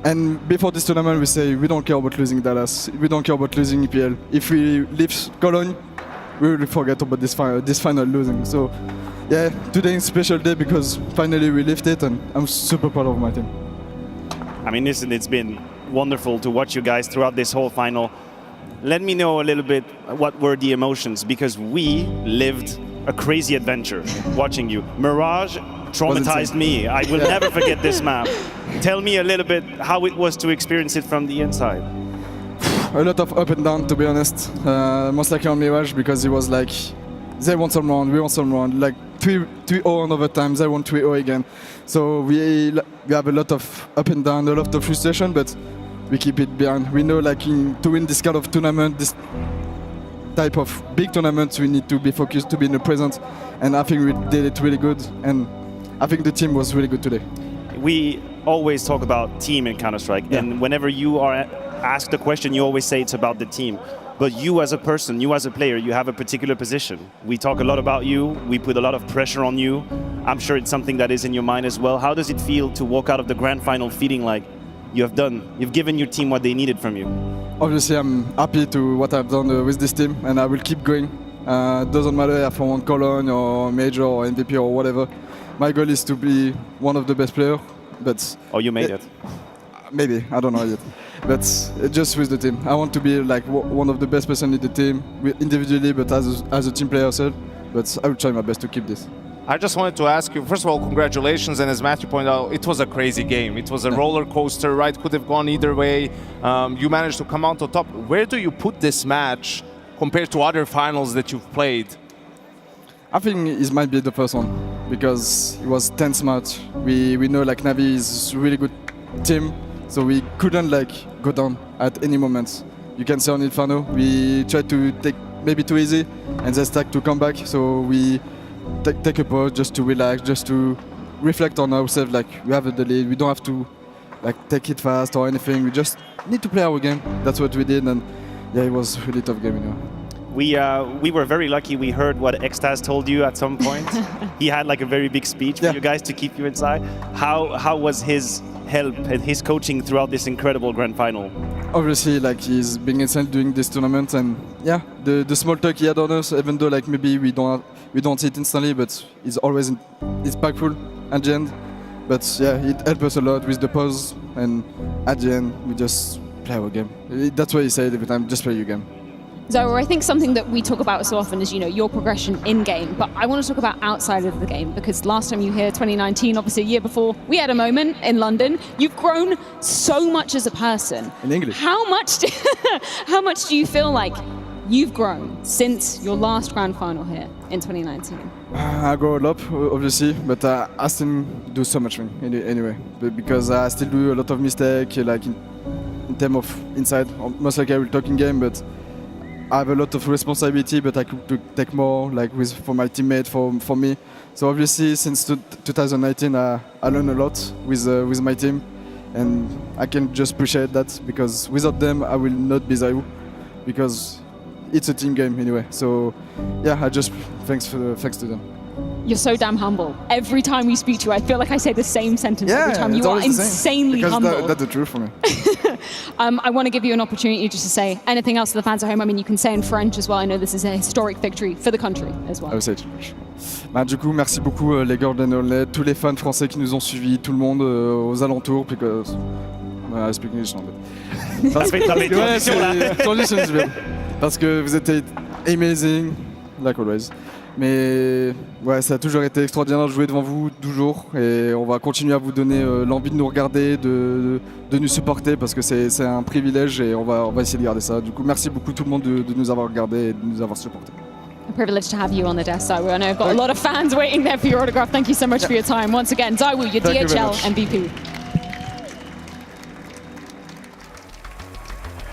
And before this tournament, we say we don't care about losing Dallas. We don't care about losing EPL. If we lift Cologne, we will forget about this final losing. So yeah, today is a special day because finally we lift it, and I'm super proud of my team. I mean, listen, it's been wonderful to watch you guys throughout this whole final. Let me know a little bit what were the emotions, because we lived a crazy adventure watching you. Mirage traumatized me. I will never forget this map. Tell me a little bit how it was to experience it from the inside. A lot of up and down, to be honest. Most likely on Mirage, because it was like, they won some round, we won some round. Like 3-0 on overtime, they won 3-0 again. So we have a lot of up and down, a lot of frustration, but we keep it behind. We know like to win this kind of tournament, this type of big tournaments, we need to be focused, to be in the present. And I think we did it really good. And I think the team was really good today. We always talk about team in Counter-Strike, and whenever you are asked a question, you always say it's about the team. But you as a person, you as a player, you have a particular position. We talk a lot about you, we put a lot of pressure on you. I'm sure it's something that is in your mind as well. How does it feel to walk out of the grand final feeling like you've given your team what they needed from you? Obviously, I'm happy to what I've done with this team, and I will keep going. Doesn't matter if I want Cologne or Major or MVP or whatever. My goal is to be one of the best players, but... Oh, you made it. Maybe, I don't know yet. But just with the team. I want to be like one of the best person in the team, individually, but as a team player as well. But I will try my best to keep this. I just wanted to ask you, first of all, congratulations, and as Matthew pointed out, it was a crazy game. It was a roller coaster, right? Could have gone either way. You managed to come out on top. Where do you put this match compared to other finals that you've played? I think it might be the first one, because it was tense match. We know like Navi is a really good team, so we couldn't like go down at any moment. You can say on Inferno, we tried to take maybe too easy, and they start to come back, so we take a pause just to relax, just to reflect on ourselves, like we have the lead, we don't have to like take it fast or anything, we just need to play our game. That's what we did, and yeah, it was a really tough game, you know. We were very lucky. We heard what Extaz told you at some point. He had like a very big speech for you guys to keep you inside. How was his help and his coaching throughout this incredible grand final? Obviously, like he's being inside doing this tournament, and yeah, the small talk he had on us, even though like maybe we don't see it instantly, but it's always impactful at the end. But yeah, it helped us a lot with the pause, and at the end we just play our game. That's what he said every time: just play your game. Zoe, I think something that we talk about so often is, you know, your progression in game, but I want to talk about outside of the game, because last time you were here, 2019, obviously a year before, we had a moment in London. You've grown so much as a person. In English. How much do you feel like you've grown since your last grand final here in 2019? I grow a lot, obviously, but I still do so much anyway, because I still do a lot of mistakes, like in terms of inside. Most likely I will talk in game, but I have a lot of responsibility, but I could take more, like for my teammate, for me. So obviously, since 2019, I learned a lot with my team, and I can just appreciate that, because without them, I will not be Zayu, because it's a team game anyway. So yeah, I just thanks to them. You're so damn humble. Every time we speak to you, I feel like I say the same sentence every time. You are insanely humble. That's the truth for me. I want to give you an opportunity just to say anything else to the fans at home. I mean, you can say in French as well. I know this is a historic victory for the country as well. I will say it in French. Du coup, merci beaucoup les Golden Hornets, tous les fans français qui nous ont suivis, tout le monde aux alentours, because I speak English now. Transition is good. Parce que vous êtes amazing, like always. Mais ouais, ça a toujours été extraordinaire de jouer devant vous, toujours. Et on va continuer à vous donner l'envie de nous regarder, de nous supporter, parce que c'est un privilège, et on va essayer de garder ça. Du coup, merci beaucoup tout le monde de nous avoir regardés et de nous avoir supportés. A privilege to have you on the desk, Zaiwu. I know I've got a lot of fans waiting there for your autograph. Thank you so much for your time. Once again, Zaiwu, your DHL MVP.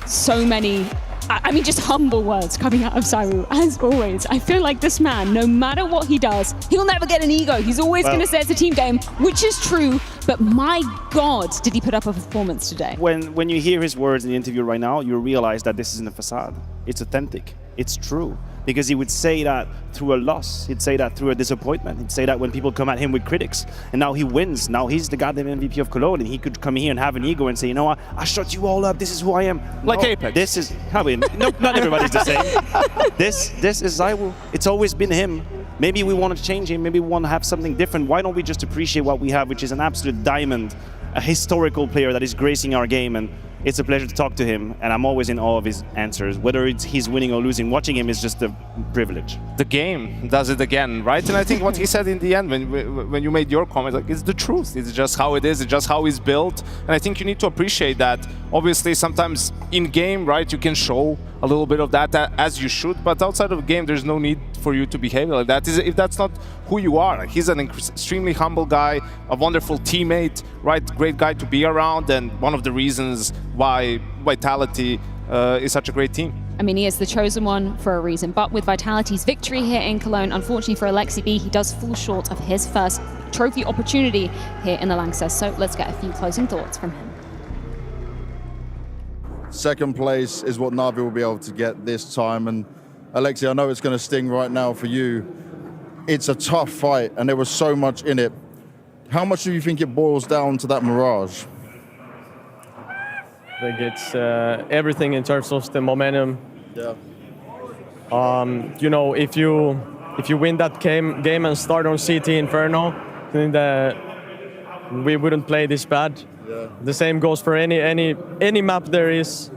So many, I mean, just humble words coming out of Zaiwu, as always. I feel like this man, no matter what he does, he'll never get an ego. He's always going to say it's a team game, which is true, but my God, did he put up a performance today. When you hear his words in the interview right now, you realize that this isn't a facade. It's authentic. It's true. because he would say that through a loss. He'd say that through a disappointment. He'd say that when people come at him with critics. And now he wins. Now he's the goddamn MVP of Cologne, and he could come here and have an ego and say, you know what, I shut you all up. This is who I am. Like no, Apex. This is, I mean, no, not everybody's the same. This is Zywoo. It's always been him. Maybe we want to change him. Maybe we want to have something different. Why don't we just appreciate what we have, which is an absolute diamond, a historical player that is gracing our game, and it's a pleasure to talk to him, and I'm always in awe of his answers. Whether it's he's winning or losing, watching him is just a privilege. The game does it again, right? And I think what he said in the end, when you made your comment, like, it's the truth. It's just how it is. It's just how he's built. And I think you need to appreciate that. Obviously, sometimes in game, right, you can show a little bit of that as you should, but outside of the game, there's no need for you to behave like that. If that's not who you are. He's an extremely humble guy, a wonderful teammate, right? Great guy to be around, and one of the reasons why Vitality is such a great team. I mean, he is the chosen one for a reason, but with Vitality's victory here in Cologne, unfortunately for Alexi B, he does fall short of his first trophy opportunity here in the Lanxess. So let's get a few closing thoughts from him. Second place is what Na'Vi will be able to get this time. And Alexi, I know it's going to sting right now for you. It's a tough fight, and there was so much in it. How much do you think it boils down to that Mirage? I think it's everything in terms of the momentum. Yeah. You know, if you win that game and start on CT Inferno, then we wouldn't play this bad. Yeah. The same goes for any map there is.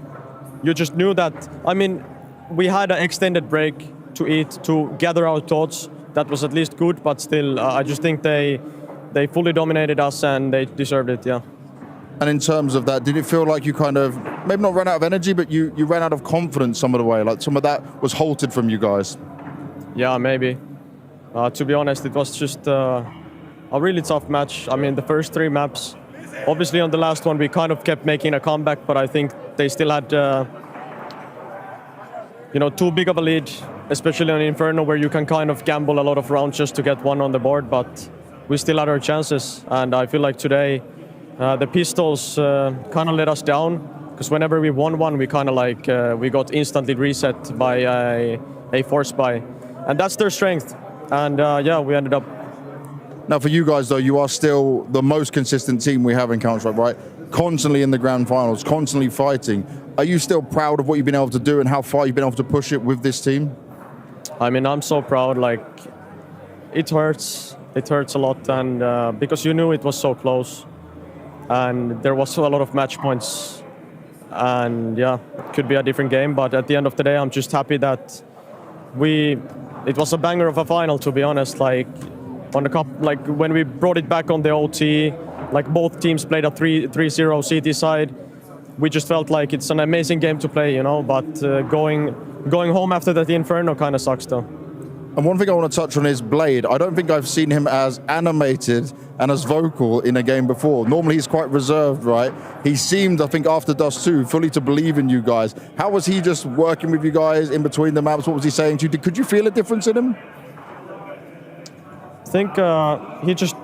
You just knew that. I mean, we had an extended break to eat, to gather our thoughts. That was at least good, but still, I just think they fully dominated us and they deserved it, yeah. And in terms of that, did it feel like you kind of, maybe not ran out of energy, but you ran out of confidence some of the way? Like some of that was halted from you guys? Yeah, maybe. To be honest, it was just a really tough match. I mean, the first 3 maps, obviously on the last one, we kind of kept making a comeback, but I think they still had, you know, too big of a lead, especially on Inferno, where you can kind of gamble a lot of rounds just to get one on the board, but we still had our chances. And I feel like today, the Pistols kind of let us down, because whenever we won one, we kind of like, we got instantly reset by a force buy. And that's their strength. And yeah, we ended up. Now for you guys though, you are still the most consistent team we have in Counter-Strike, right? Constantly in the grand finals, constantly fighting. Are you still proud of what you've been able to do and how far you've been able to push it with this team? I mean, I'm so proud, like, it hurts a lot, and because you knew it was so close. And there was a lot of match points, and yeah, it could be a different game, but at the end of the day, I'm just happy that it was a banger of a final, to be honest. Like on the cup, like when we brought it back on the OT, like both teams played a 3-0 CT side. We just felt like it's an amazing game to play, you know, but going home after that, the Inferno kind of sucks though. And one thing I want to touch on is Blade. I don't think I've seen him as animated and as vocal in a game before. Normally he's quite reserved, right? He seemed, I think, after Dust 2, fully to believe in you guys. How was he just working with you guys in between the maps? What was he saying to you? Could you feel a difference in him? I think he just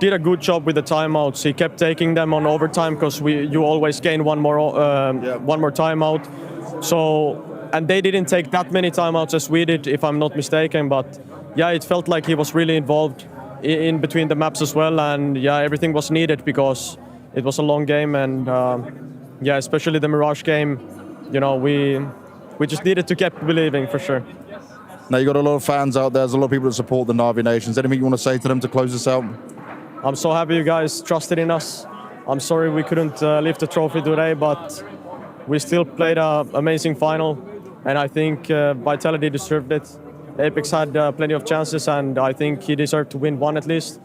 did a good job with the timeouts. He kept taking them on overtime because you always gain one more timeout. So. And they didn't take that many timeouts as we did, if I'm not mistaken. But yeah, it felt like he was really involved in between the maps as well. And yeah, everything was needed because it was a long game. And yeah, especially the Mirage game, you know, we just needed to keep believing for sure. Now you got a lot of fans out there. There's a lot of people that support the Na'Vi Nations. Anything you want to say to them to close this out? I'm so happy you guys trusted in us. I'm sorry we couldn't lift the trophy today, but we still played an amazing final. And I think Vitality deserved it. Apex had plenty of chances, and I think he deserved to win one at least.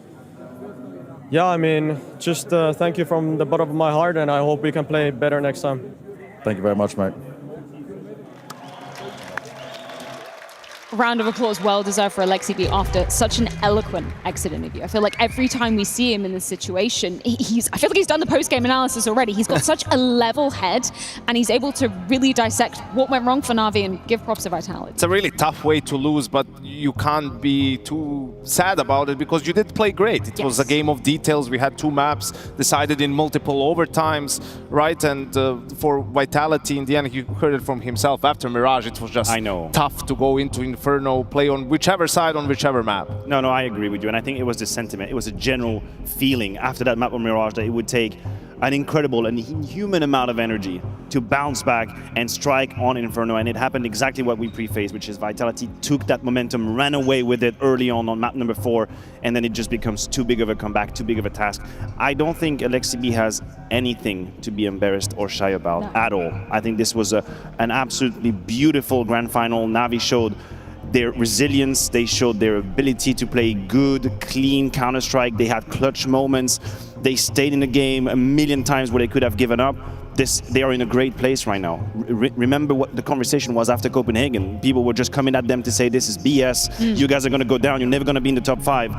Yeah, I mean, just thank you from the bottom of my heart, and I hope we can play better next time. Thank you very much, mate. round of applause well deserved for Alexi B after such an eloquent exit interview. I feel like every time we see him in this situation, I feel like he's done the post-game analysis already. He's got such a level head, and he's able to really dissect what went wrong for Na'Vi and give props to Vitality. It's a really tough way to lose, but you can't be too sad about it because you did play great. It was a game of details. We had 2 maps decided in multiple overtimes, right? And for Vitality, in the end, he heard it from himself after Mirage. It was just tough to go into Inferno, play on whichever side, on whichever map. No, I agree with you. And I think it was the sentiment. It was a general feeling after that map on Mirage that it would take an incredible and inhuman amount of energy to bounce back and strike on Inferno. And it happened exactly what we prefaced, which is Vitality took that momentum, ran away with it early on map number 4, and then it just becomes too big of a comeback, too big of a task. I don't think Alexi B has anything to be embarrassed or shy about at all. I think this was an absolutely beautiful grand final. Na'Vi showed their resilience, they showed their ability to play good, clean Counter-Strike. They had clutch moments. They stayed in the game a million times where they could have given up. They are in a great place right now. Remember what the conversation was after Copenhagen. People were just coming at them to say, this is BS, you guys are going to go down, you're never going to be in the top 5.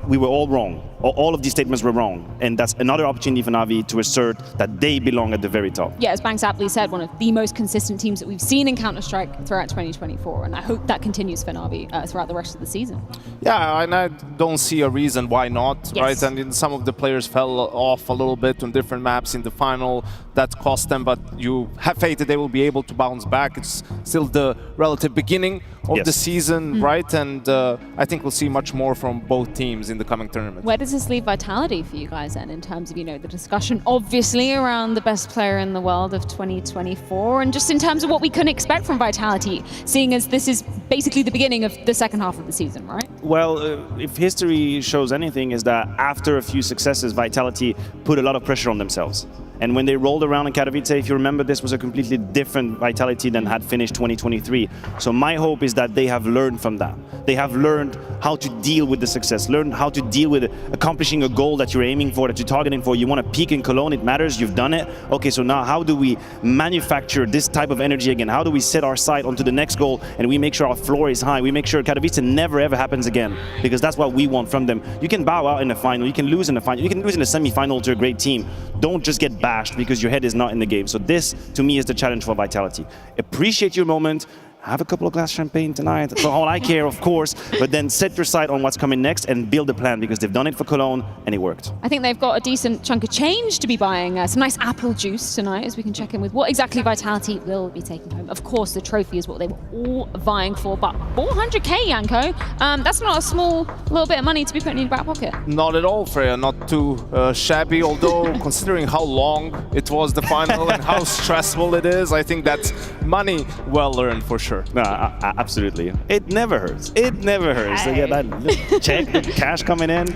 We were all wrong. All of these statements were wrong. And that's another opportunity for Na'Vi to assert that they belong at the very top. Yeah, as Banks aptly said, one of the most consistent teams that we've seen in Counter-Strike throughout 2024. And I hope that continues for Na'Vi throughout the rest of the season. Yeah, and I don't see a reason why not, right? And some of the players fell off a little bit on different maps in the final. That cost them, but you have faith that they will be able to bounce back. It's still the relative beginning of the season, right? And I think we'll see much more from both teams in the coming tournament. Where does this leave Vitality for you guys then, in terms of, the discussion obviously around the best player in the world of 2024, and just in terms of what we can expect from Vitality, seeing as this is basically the beginning of the second half of the season, right? Well, if history shows anything, is that after a few successes, Vitality put a lot of pressure on themselves. And when they rolled around in Katowice, if you remember, this was a completely different Vitality than had finished 2023. So my hope is that they have learned from that. They have learned how to deal with the success, learned how to deal with accomplishing a goal that you're aiming for, that you're targeting for. You want to peak in Cologne, it matters, you've done it. Okay, so now how do we manufacture this type of energy again? How do we set our sight onto the next goal and we make sure our floor is high? We make sure Katowice never ever happens again, because that's what we want from them. You can bow out in the final, you can lose in the final, you can lose in the semi-final to a great team. Don't just get bashed because your head is not in the game. So this, to me, is the challenge for Vitality. Appreciate your moment. Have a couple of glass champagne tonight. That's all I care, of course. But then set your sight on what's coming next and build a plan, because they've done it for Cologne and it worked. I think they've got a decent chunk of change to be buying. Some nice apple juice tonight, as we can check in with what exactly Vitality will be taking home. Of course, the trophy is what they were all vying for, but 400k, Janko. That's not a small little bit of money to be putting in your back pocket. Not at all, Freya. Not too shabby, although considering how long it was the final and how stressful it is, I think that's money well earned for sure. No, absolutely. It never hurts. It never hurts. So get that check, the cash coming in.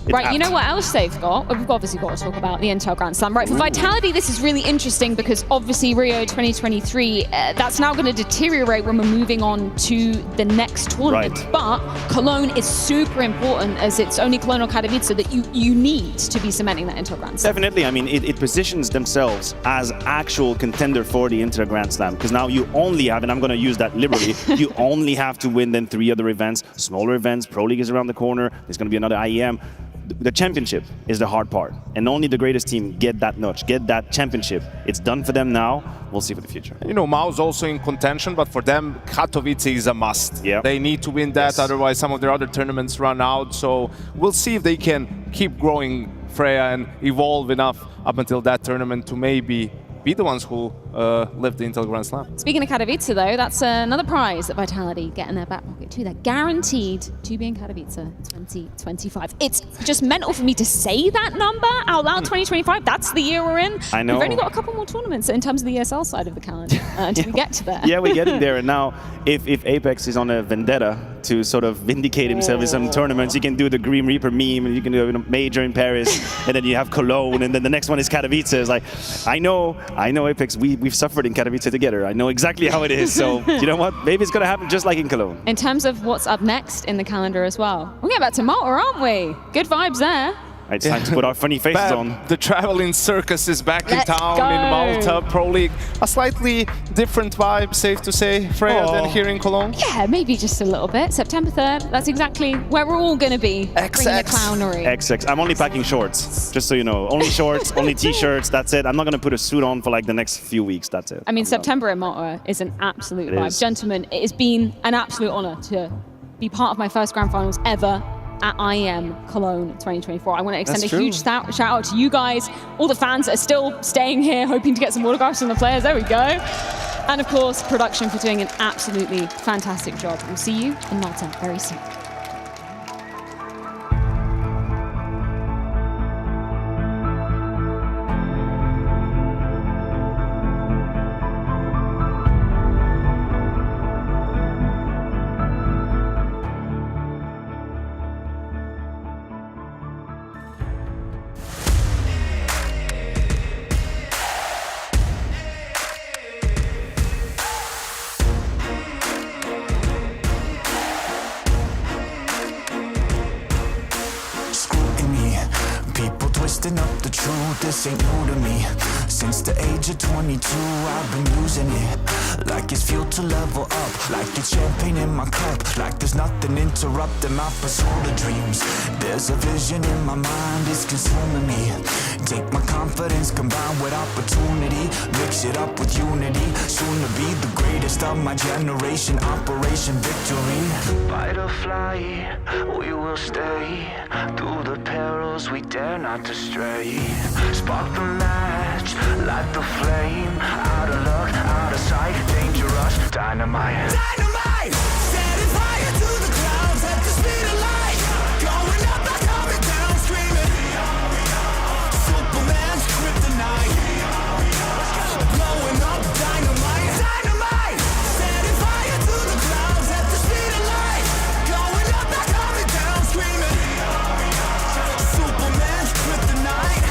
Right, you know what else they've got? We've obviously got to talk about the Intel Grand Slam. Right, for Vitality, this is really interesting because obviously Rio 2023, that's now going to deteriorate when we're moving on to the next tournament. Right. But Cologne is super important, as it's only Cologne or Katowice that you need to be cementing that Intel Grand Slam. Definitely. I mean, it positions themselves as actual contender for the Inter Grand Slam, because now you only have, and I'm going to use that liberally, you only have to win then 3 other events, smaller events. Pro League is around the corner. There's going to be another IEM. The championship is the hard part, and only the greatest team get that notch, get that championship. It's done for them now. We'll see for the future. You know, MOUZ also in contention, but for them, Katowice is a must. Yeah. They need to win that, otherwise some of their other tournaments run out. So we'll see if they can keep growing, Freya, and evolve enough up until that tournament to maybe be the ones who lift the Intel Grand Slam. Speaking of Katowice, though, that's another prize that Vitality get in their back pocket too. They're guaranteed to be in Katowice 2025. It's just mental for me to say that number out loud. 2025, that's the year we're in. I know. We've only got a couple more tournaments in terms of the ESL side of the calendar until we get to there. Yeah, we're getting there. And now, if Apex is on a vendetta to sort of vindicate himself in some tournaments, you can do the Grim Reaper meme, and you can do a major in Paris, and then you have Cologne, and then the next one is Katowice. It's like, I know Apex, we've suffered in Katowice together. I know exactly how it is. So, you know what? Maybe it's going to happen just like in Cologne. In terms of what's up next in the calendar as well, we're getting back to Malta, aren't we? Good vibes there. It's time to put our funny faces on. The traveling circus is back in Let's town go. in Malta Pro League. A slightly different vibe, safe to say, Freya, than here in Cologne. Yeah, maybe just a little bit. September 3rd, that's exactly where we're all going to be. Bringing the clownery. XX. I'm only packing shorts, just so you know. Only shorts, only t-shirts, that's it. I'm not going to put a suit on for like the next few weeks, that's it. I mean, September in Malta is an absolute It vibe. is. Gentlemen, it has been an absolute honor to be part of my first Grand Finals ever at IEM Cologne 2024. I want to extend That's a true. huge shout out to you guys, all the fans that are still staying here, hoping to get some autographs from the players. There we go. And of course, production for doing an absolutely fantastic job. We'll see you in Malta very soon. People twisting up the truth, this ain't new to me. Since the age of 22, I've been using it like it's fuel to level up, like it's champagne in my cup, like there's nothing interrupting my pursuit of dreams. There's a vision in my mind, it's consuming me. Take my confidence combined with opportunity, mix it up with unity, soon to be the greatest of my generation. Operation Victory. Fight or fly, we will stay through the perils we dare not to stray. Spark the match, light the flame. Out of luck, out of sight, dangerous, dynamite. Dynamite! Setting fire to the clouds at the speed of light. Going up, not coming down, screaming. Superman's kryptonite. Blowing up, dynamite. Dynamite! Setting fire to the clouds at the speed of light. Going up, not coming down, screaming. Superman's kryptonite.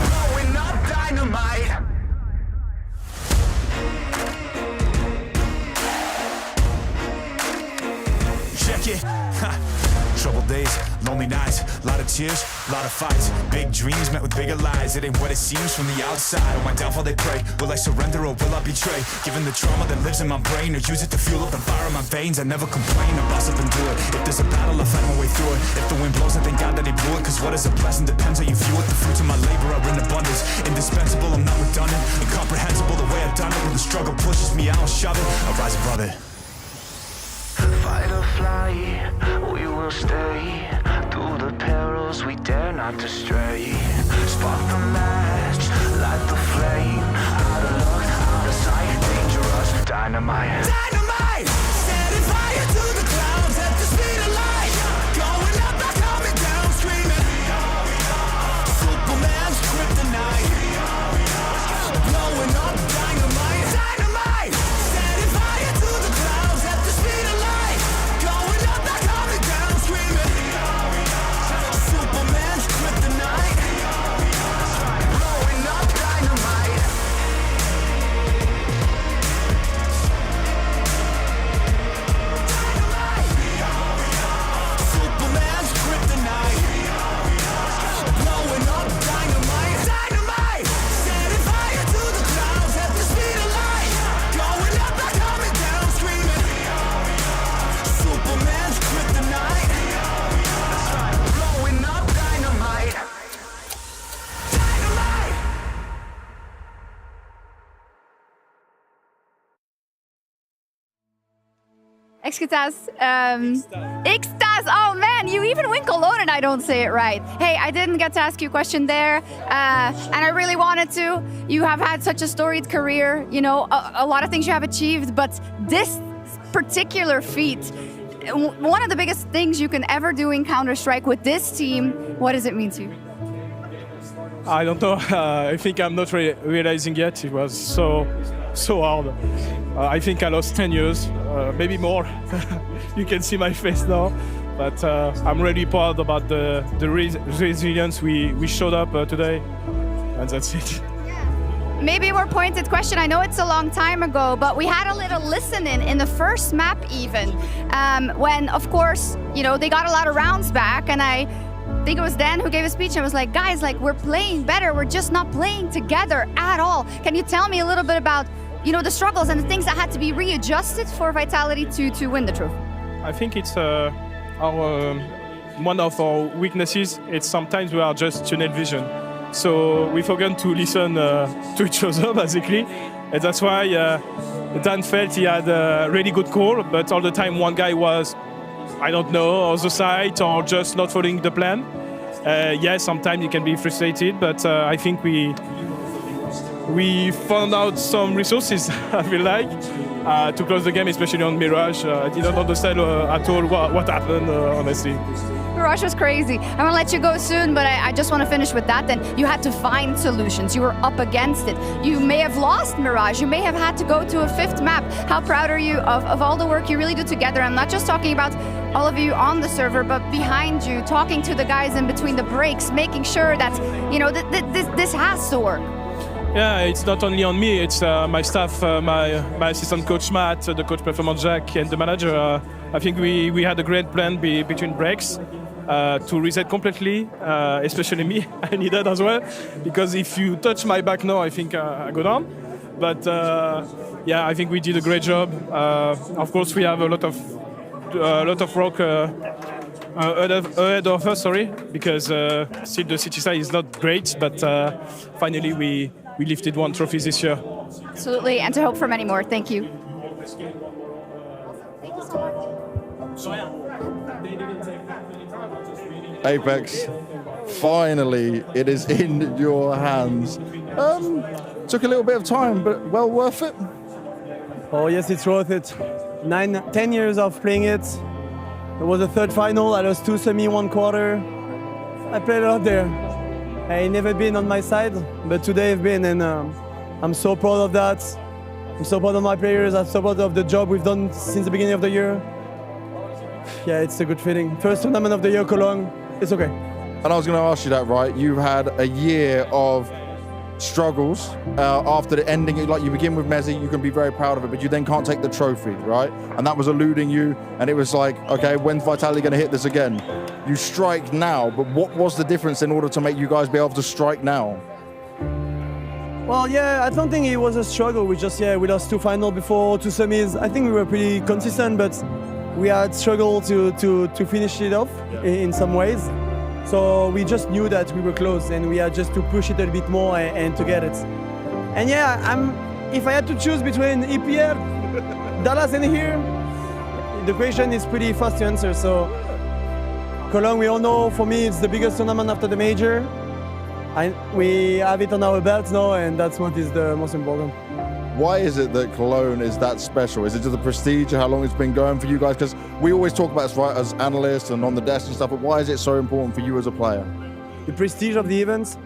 Blowing up, dynamite. Check it. Troubled days, lonely nights, lot of tears, lot of fights. Big dreams met with bigger lies. It ain't what it seems from the outside. On my downfall they pray. Will I surrender or will I betray? Given the trauma that lives in my brain, or use it to fuel up the fire in my veins. I never complain, I boss up and do it. If there's a battle, I fight my way through it. If the wind blows, I thank God that he blew it. Cause what is a blessing depends how you view it. The fruits of my labor are in abundance. Indispensable, I'm not redundant. Incomprehensible the way I've done it. When the struggle pushes me, I'll shove it. I'll rise above it. Fight or fly, we will stay through the perils we dare not to stray. Spark the match, light the flame. Out of luck, out of sight, dangerous, dynamite. Dynamite! Setting fire to the clouds at the speed of light. Going up, not coming down, screaming. Superman's kryptonite. Blowing up, dynamite. Dynamite! Setting fire to the clouds at the speed of light. Going up, not coming down, screaming. Superman's kryptonite. Blowing up, dynamite. Superman's kryptonite. Blowing up, dynamite. Dynamite! Setting fire to the clouds at the speed of light. Going up, not coming down, screaming. Superman's kryptonite. Blowing up, dynamite. Dynamite! Excitas. Extas. Oh man, you even win Cologne and I don't say it right. Hey, I didn't get to ask you a question there, and I really wanted to. You have had such a storied career, you know, a lot of things you have achieved, but this particular feat, one of the biggest things you can ever do in Counter-Strike with this team, what does it mean to you? I don't know. I think I'm not realizing yet. It was so hard. I think I lost 10 years, maybe more. You can see my face now. But I'm really proud about the resilience we showed up today. And that's it. Maybe a more pointed question. I know it's a long time ago, but we had a little listen-in in the first map even, when, of course, you know, they got a lot of rounds back, and I I think it was Dan who gave a speech and was like, guys, like we're playing better. We're just not playing together at all. Can you tell me a little bit about, you know, the struggles and the things that had to be readjusted for Vitality to win the trophy? I think it's one of our weaknesses. It's sometimes we are just tunnel vision. So we forgot to listen to each other, basically. And that's why Dan felt he had a really good call, but all the time one guy was, I don't know, on the side or just not following the plan. Yes, sometimes you can be frustrated, but I think we found out some resources, I feel like, to close the game, especially on Mirage. I didn't understand at all what happened, honestly. Mirage was crazy. I'm gonna let you go soon, but I just want to finish with that. Then you had to find solutions. You were up against it. You may have lost Mirage. You may have had to go to a 5th map. How proud are you of all the work you really do together? I'm not just talking about all of you on the server, but behind you, talking to the guys in between the breaks, making sure that, you know, this has to work. Yeah, it's not only on me, it's my staff, my assistant coach Matt, the coach performance Jack, and the manager. I think we had a great plan between breaks to reset completely, especially me. I need that as well, because if you touch my back now, I think I go down. But yeah, I think we did a great job. Of course, we have a lot of work ahead of us, because still the city side is not great, but finally we lifted 1 trophy this year. Absolutely, and to hope for many more. Thank you. Apex, finally, it is in your hands. Took a little bit of time, but well worth it. Oh yes, it's worth it. 10 years of playing it. It was the 3rd final. I lost 2 semi, 1 quarter. I played a lot there. I never been on my side, but today I've been, and I'm so proud of that. I'm so proud of my players. I'm so proud of the job we've done since the beginning of the year. Yeah, it's a good feeling. First tournament of the year, Cologne. It's okay. And I was going to ask you that, right? You've had a year of struggles after the ending. Like, you begin with Mezzi, you can be very proud of it, but you then can't take the trophy, right? And that was eluding you, and it was like, okay, when's Vitality going to hit this again? You strike now, but what was the difference in order to make you guys be able to strike now? Well, yeah, I don't think it was a struggle. We lost 2 finals before, 2 semis. I think we were pretty consistent, but we had struggled to finish it off in some ways. So we just knew that we were close, and we had just to push it a bit more and to get it. And yeah, if I had to choose between EPL, Dallas, and here, the question is pretty fast to answer. So Cologne, we all know, for me, it's the biggest tournament after the major. We have it on our belts now, and that's what is the most important. Why is it that Cologne is that special? Is it just the prestige, how long it's been going for you guys? Because we always talk about it, right, as analysts and on the desk and stuff, but why is it so important for you as a player? The prestige of the events?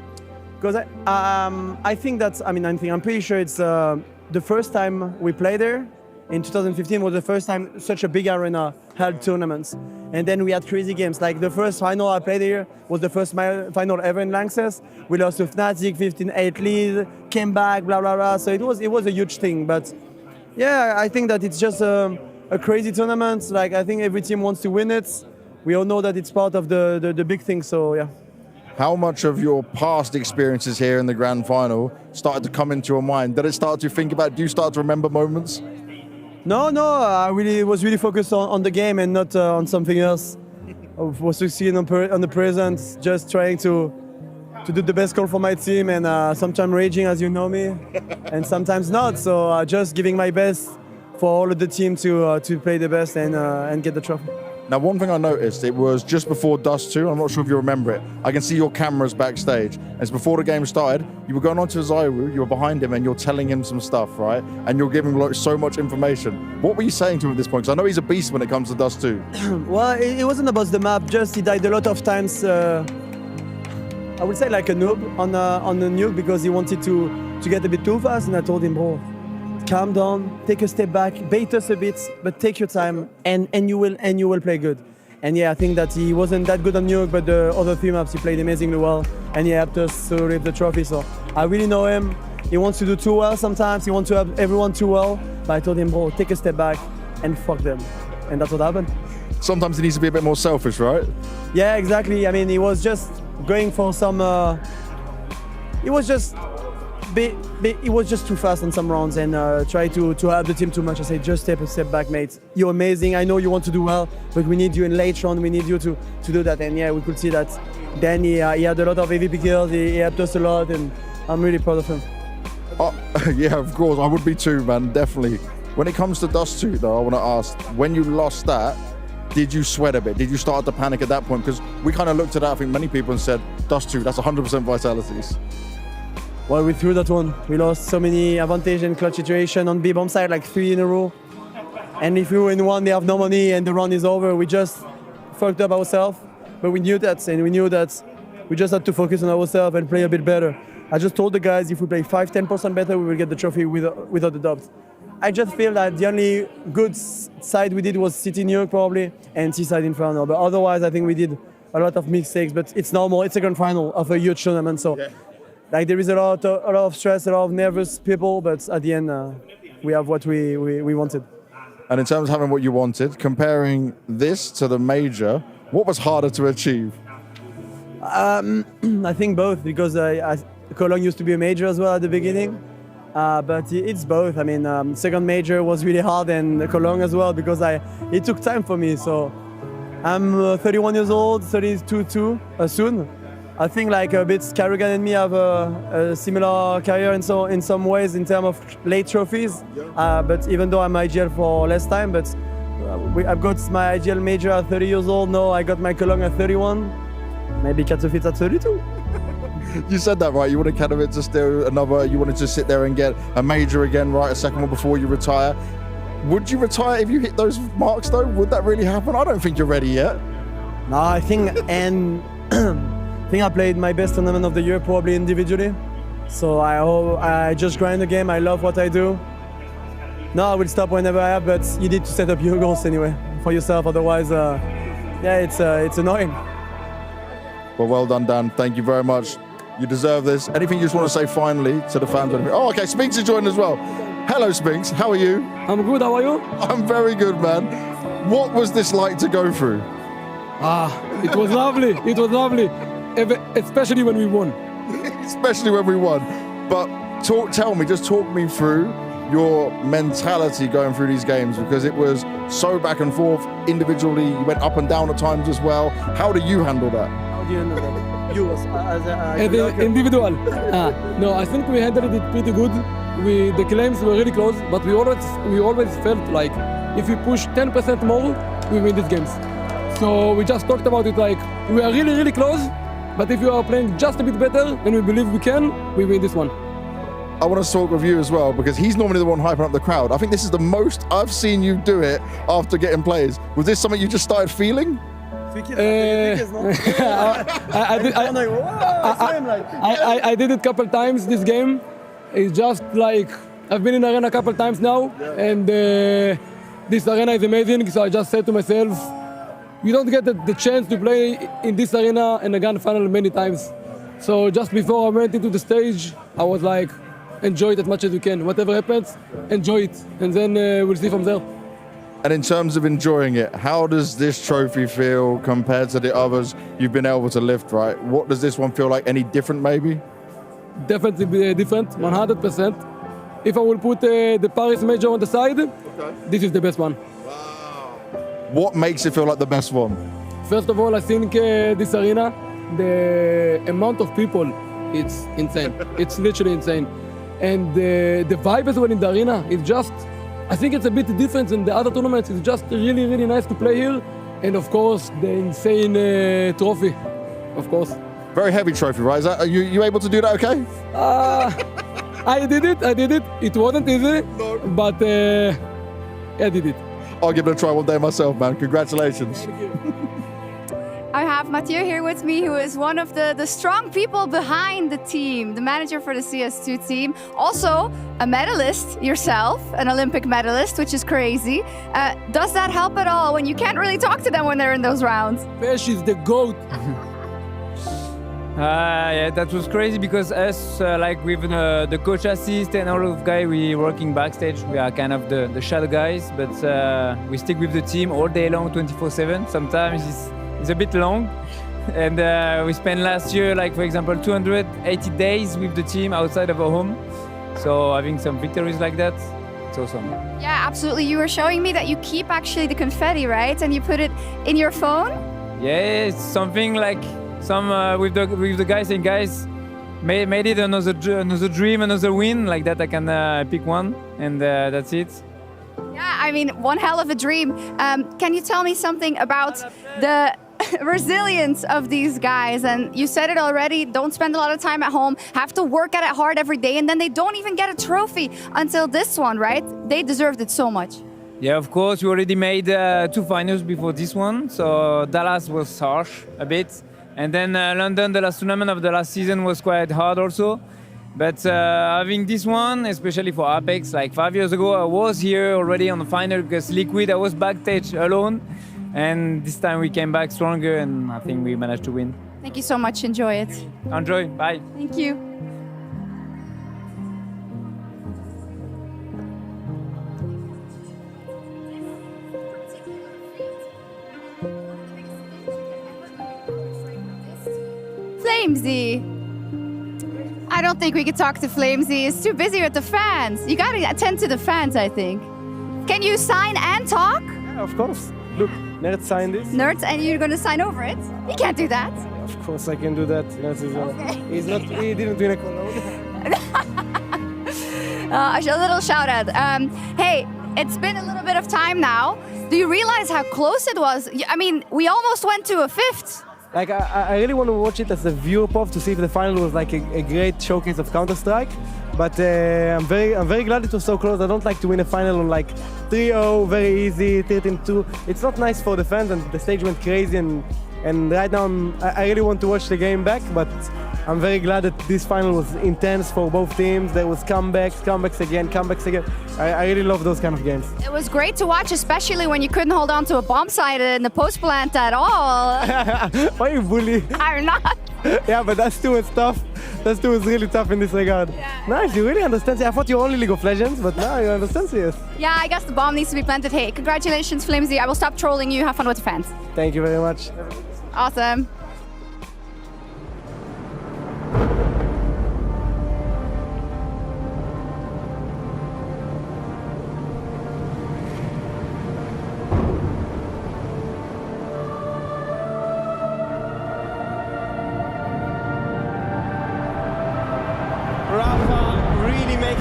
Because I think that's, I'm pretty sure it's the first time we played there. In 2015 was the first time such a big arena held tournaments. And then we had crazy games. Like the first final I played here was the first final ever in Lanxess. We lost to Fnatic, 15-8 lead, came back, blah, blah, blah. So it was a huge thing. But yeah, I think that it's just a crazy tournament. Like, I think every team wants to win it. We all know that it's part of the big thing, so yeah. How much of your past experiences here in the grand final started to come into your mind? Did it start to think about, do you start to remember moments? No, I was really focused on the game and not on something else. I was succeeding on the present, just trying to do the best call for my team, and sometimes raging, as you know me, and sometimes not. So just giving my best for all of the team to play the best and get the trophy. Now, one thing I noticed, it was just before Dust 2, I'm not sure if you remember it. I can see your cameras backstage. As before the game started, you were going on to Zaiwu, you were behind him, and you're telling him some stuff, right? And you're giving him so much information. What were you saying to him at this point? Because I know he's a beast when it comes to Dust 2. Well, it wasn't about the map, just he died a lot of times, I would say like a noob on the Nuke, because he wanted to get a bit too fast, and I told him, bro, calm down, take a step back, bait us a bit, but take your time, and you will play good. And yeah, I think that he wasn't that good on Nuke, but the other 3 maps he played amazingly well, and he helped us to reap the trophy. So I really know him. He wants to do too well sometimes. He wants to have everyone too well. But I told him, bro, take a step back and fuck them. And that's what happened. sometimes he needs to be a bit more selfish, right? Yeah, exactly. I mean, he was just going for some. He was just too fast on some rounds and tried to help the team too much. I said, just take a step back, mate. You're amazing. I know you want to do well, but we need you in late round. We need you to do that. And yeah, we could see that. Then he had a lot of AVP kills. He helped us a lot, and I'm really proud of him. Yeah, of course. I would be too, man. Definitely. When it comes to Dust 2, though, I want to ask, when you lost that, did you sweat a bit? Did you start to panic at that point? Because we kind of looked at that, I think many people, and said, Dust 2, that's 100% vitalities. Well, we threw that one. We lost so many advantage and clutch situation on B-bomb side, like 3 in a row. And if we win one, they have no money and the round is over. We just fucked up ourselves, but we knew that, and we knew that we just had to focus on ourselves and play a bit better. I just told the guys, if we play 5-10% better, we will get the trophy without the dubs. I just feel that the only good side we did was City Nuke probably, and Seaside Inferno. But otherwise, I think we did a lot of mistakes, but it's normal. It's a grand final of a huge tournament, so like there is a lot of stress, a lot of nervous people, but at the end, we have what we wanted. And in terms of having what you wanted, comparing this to the major, what was harder to achieve? I think both, because Cologne used to be a major as well at the beginning, but it's both. I mean, second major was really hard, and Cologne as well, because it took time for me. So I'm 31 years old, 32 soon. I think like a bit Carrigan and me have a similar career in some ways in terms of late trophies. But even though I'm IGL for less time, but I've got my IGL major at 30 years old. No, I got my Cologne at 31. Maybe Katowice at 32. You said that, right? You wanted Katowice to still another, you wanted to sit there and get a major again, right? A second one before you retire. Would you retire if you hit those marks though? Would that really happen? I don't think you're ready yet. No, I think, and I think I played my best tournament of the year probably individually. So I just grind the game. I love what I do. No, I will stop whenever I have, but you need to set up your goals anyway for yourself. Otherwise, yeah, it's annoying. Well done, Dan. Thank you very much. You deserve this. Anything you just want to say finally to the fans? Oh, okay, Spinks is joined as well. Hello, Spinks. How are you? I'm good. How are you? I'm very good, man. What was this like to go through? It was lovely. It was lovely. Especially when we won. Especially when we won. But talk me through your mentality going through these games, because it was so back and forth individually. You went up and down at times as well. How do you handle that? How do you handle that? You as an individual. No, I think we handled it pretty good. The claims were really close, but we always felt like if we push 10% more, we win these games. So we just talked about it like we are really, really close, but if you are playing just a bit better than we believe we can, we win this one. I want to talk with you as well, because he's normally the one hyping up the crowd. I think this is the most I've seen you do it after getting plays. Was this something you just started feeling? I did it a couple times this game. It's just like I've been in arena a couple times now, and this arena is amazing. So I just said to myself, you don't get the chance to play in this arena in a grand final many times. So just before I went into the stage, I was like, enjoy it as much as you can. Whatever happens, enjoy it, and then we'll see from there. And in terms of enjoying it, how does this trophy feel compared to the others you've been able to lift, right? What does this one feel like? Any different, maybe? Definitely different, 100%. If I will put the Paris Major on the side, this is the best one. Wow. What makes it feel like the best one? First of all, I think this arena, the amount of people, it's insane. It's literally insane. And the vibe as well in the arena is just, I think it's a bit different than the other tournaments. It's just really, really nice to play here. And of course, the insane trophy, of course. Very heavy trophy, right? Are you able to do that okay? I did it. It wasn't easy, but I did it. I'll give it a try one day myself, man. Congratulations. I have Mathieu here with me, who is one of the strong people behind the team, the manager for the CS2 team. Also a medalist yourself, an Olympic medalist, which is crazy. Does that help at all when you can't really talk to them when they're in those rounds? Fesh is the GOAT. Yeah, that was crazy because us, like with the coach assist and all of guys, we working backstage. We are kind of the shadow guys, but we stick with the team all day long, 24/7. Sometimes it's a bit long, and we spent last year, like for example, 280 days with the team outside of our home. So having some victories like that, it's awesome. Yeah, absolutely. You were showing me that you keep actually the confetti, right? And you put it in your phone? Yeah, it's something like some with the guys saying, guys, made it another dream, another win. Like that I can pick one, and that's it. Yeah, I mean, one hell of a dream. Can you tell me something about the resilience of these guys? And you said it already, don't spend a lot of time at home, have to work at it hard every day, and then they don't even get a trophy until this one, right? They deserved it so much. Yeah, of course, we already made 2 finals before this one, so Dallas was harsh a bit. And then London, the last tournament of the last season, was quite hard also. But having this one, especially for Apex, like 5 years ago, I was here already on the final because Liquid, I was backstage alone. And this time we came back stronger, and I think we managed to win. Thank you so much. Enjoy it. Enjoy. Bye. Thank you. Flamesy. I don't think we could talk to Flamesy. He's too busy with the fans. You gotta attend to the fans, I think. Can you sign and talk? Yeah, of course. Look, Nerds signed this. Nerds, and you're gonna sign over it? You can't do that. Of course I can do that. Nerds is he didn't win a Cologne. A little shout out. Hey, it's been a little bit of time now. Do you realize how close it was? I mean, we almost went to a 5th. Like, I really want to watch it as a viewer pop to see if the final was like a great showcase of Counter-Strike. But I'm very glad it was so close. I don't like to win a final on like 3-0, very easy, 13-2. It's not nice for the fans, and the stage went crazy. And right now I really want to watch the game back, but I'm very glad that this final was intense for both teams. There was comebacks again. I really love those kind of games. It was great to watch, especially when you couldn't hold on to a bomb site in the post plant at all. Why you bully? I'm not. Yeah, but that's too much tough. That's too is really tough in this regard. Yeah. Nice, you really understand. I thought you were only League of Legends, but now you understand CS. Yeah, I guess the bomb needs to be planted. Hey, congratulations, Flimsy. I will stop trolling you. Have fun with the fans. Thank you very much. Awesome.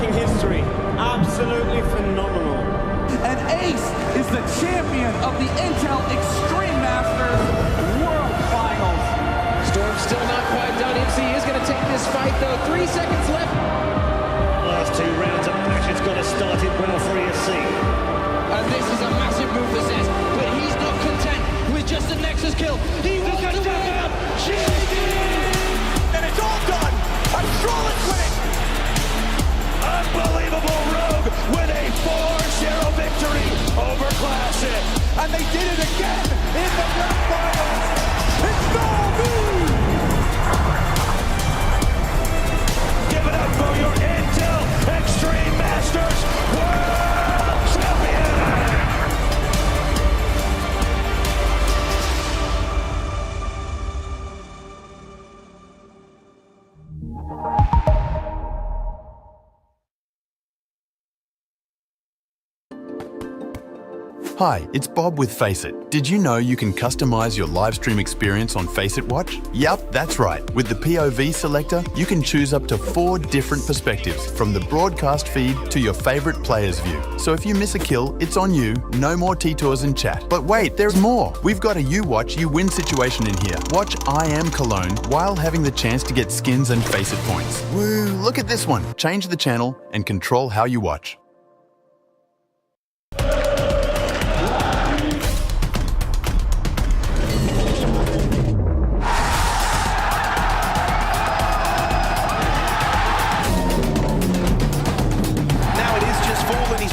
History. Absolutely phenomenal. And Ace is the champion of the Intel Extreme Masters World Finals. Storm's still not quite done. MC is going to take this fight though. 3 seconds left. Last 2 rounds of Passion's got to start it well for ESC. And this is a massive move for Zez, but he's not content with just a Nexus kill. He wants to win. And it's all done. I'm flawless winning. Unbelievable Rogue with a 4-0 victory over Classic. And they did it again in the grand finals. It's MOUZ! Give it up for your Intel Extreme Masters World Champion! Hi, it's Bob with FACEIT. Did you know you can customize your live stream experience on FACEIT Watch? Yep, that's right. With the POV selector, you can choose up to 4 different perspectives, from the broadcast feed to your favorite player's view. So if you miss a kill, it's on you. No more T-Tours and chat. But wait, there's more. We've got a You Watch, You Win situation in here. Watch IEM Cologne while having the chance to get skins and FACEIT points. Woo, look at this one. Change the channel and control how you watch.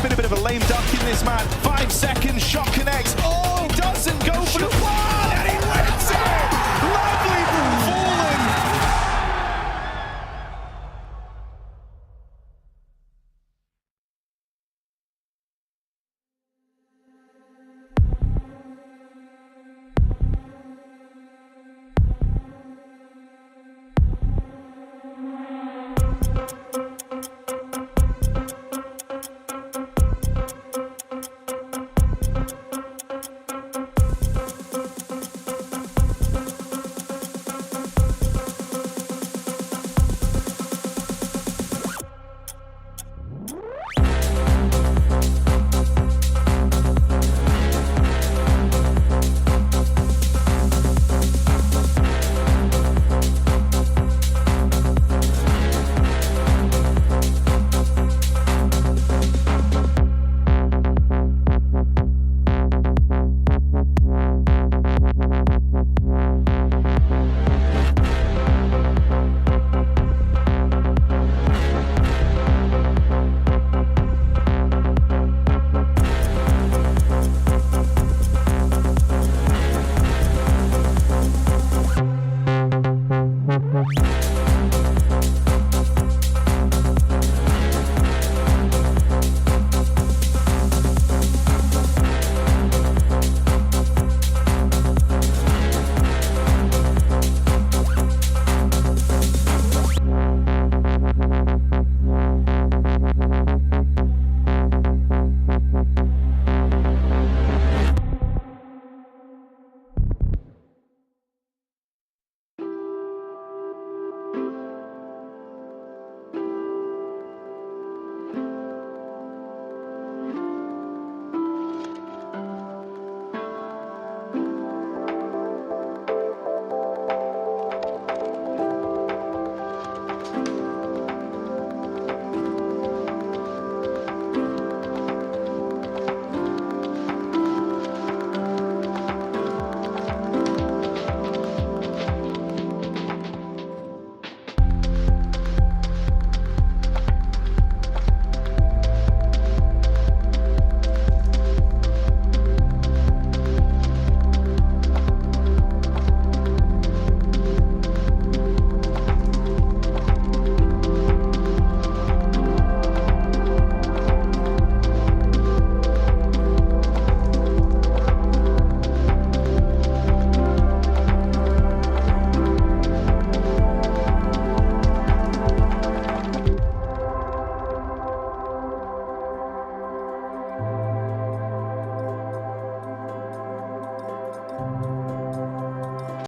Been a bit of a lame duck in this man. 5 seconds, shot connects. Oh, doesn't go for the fly.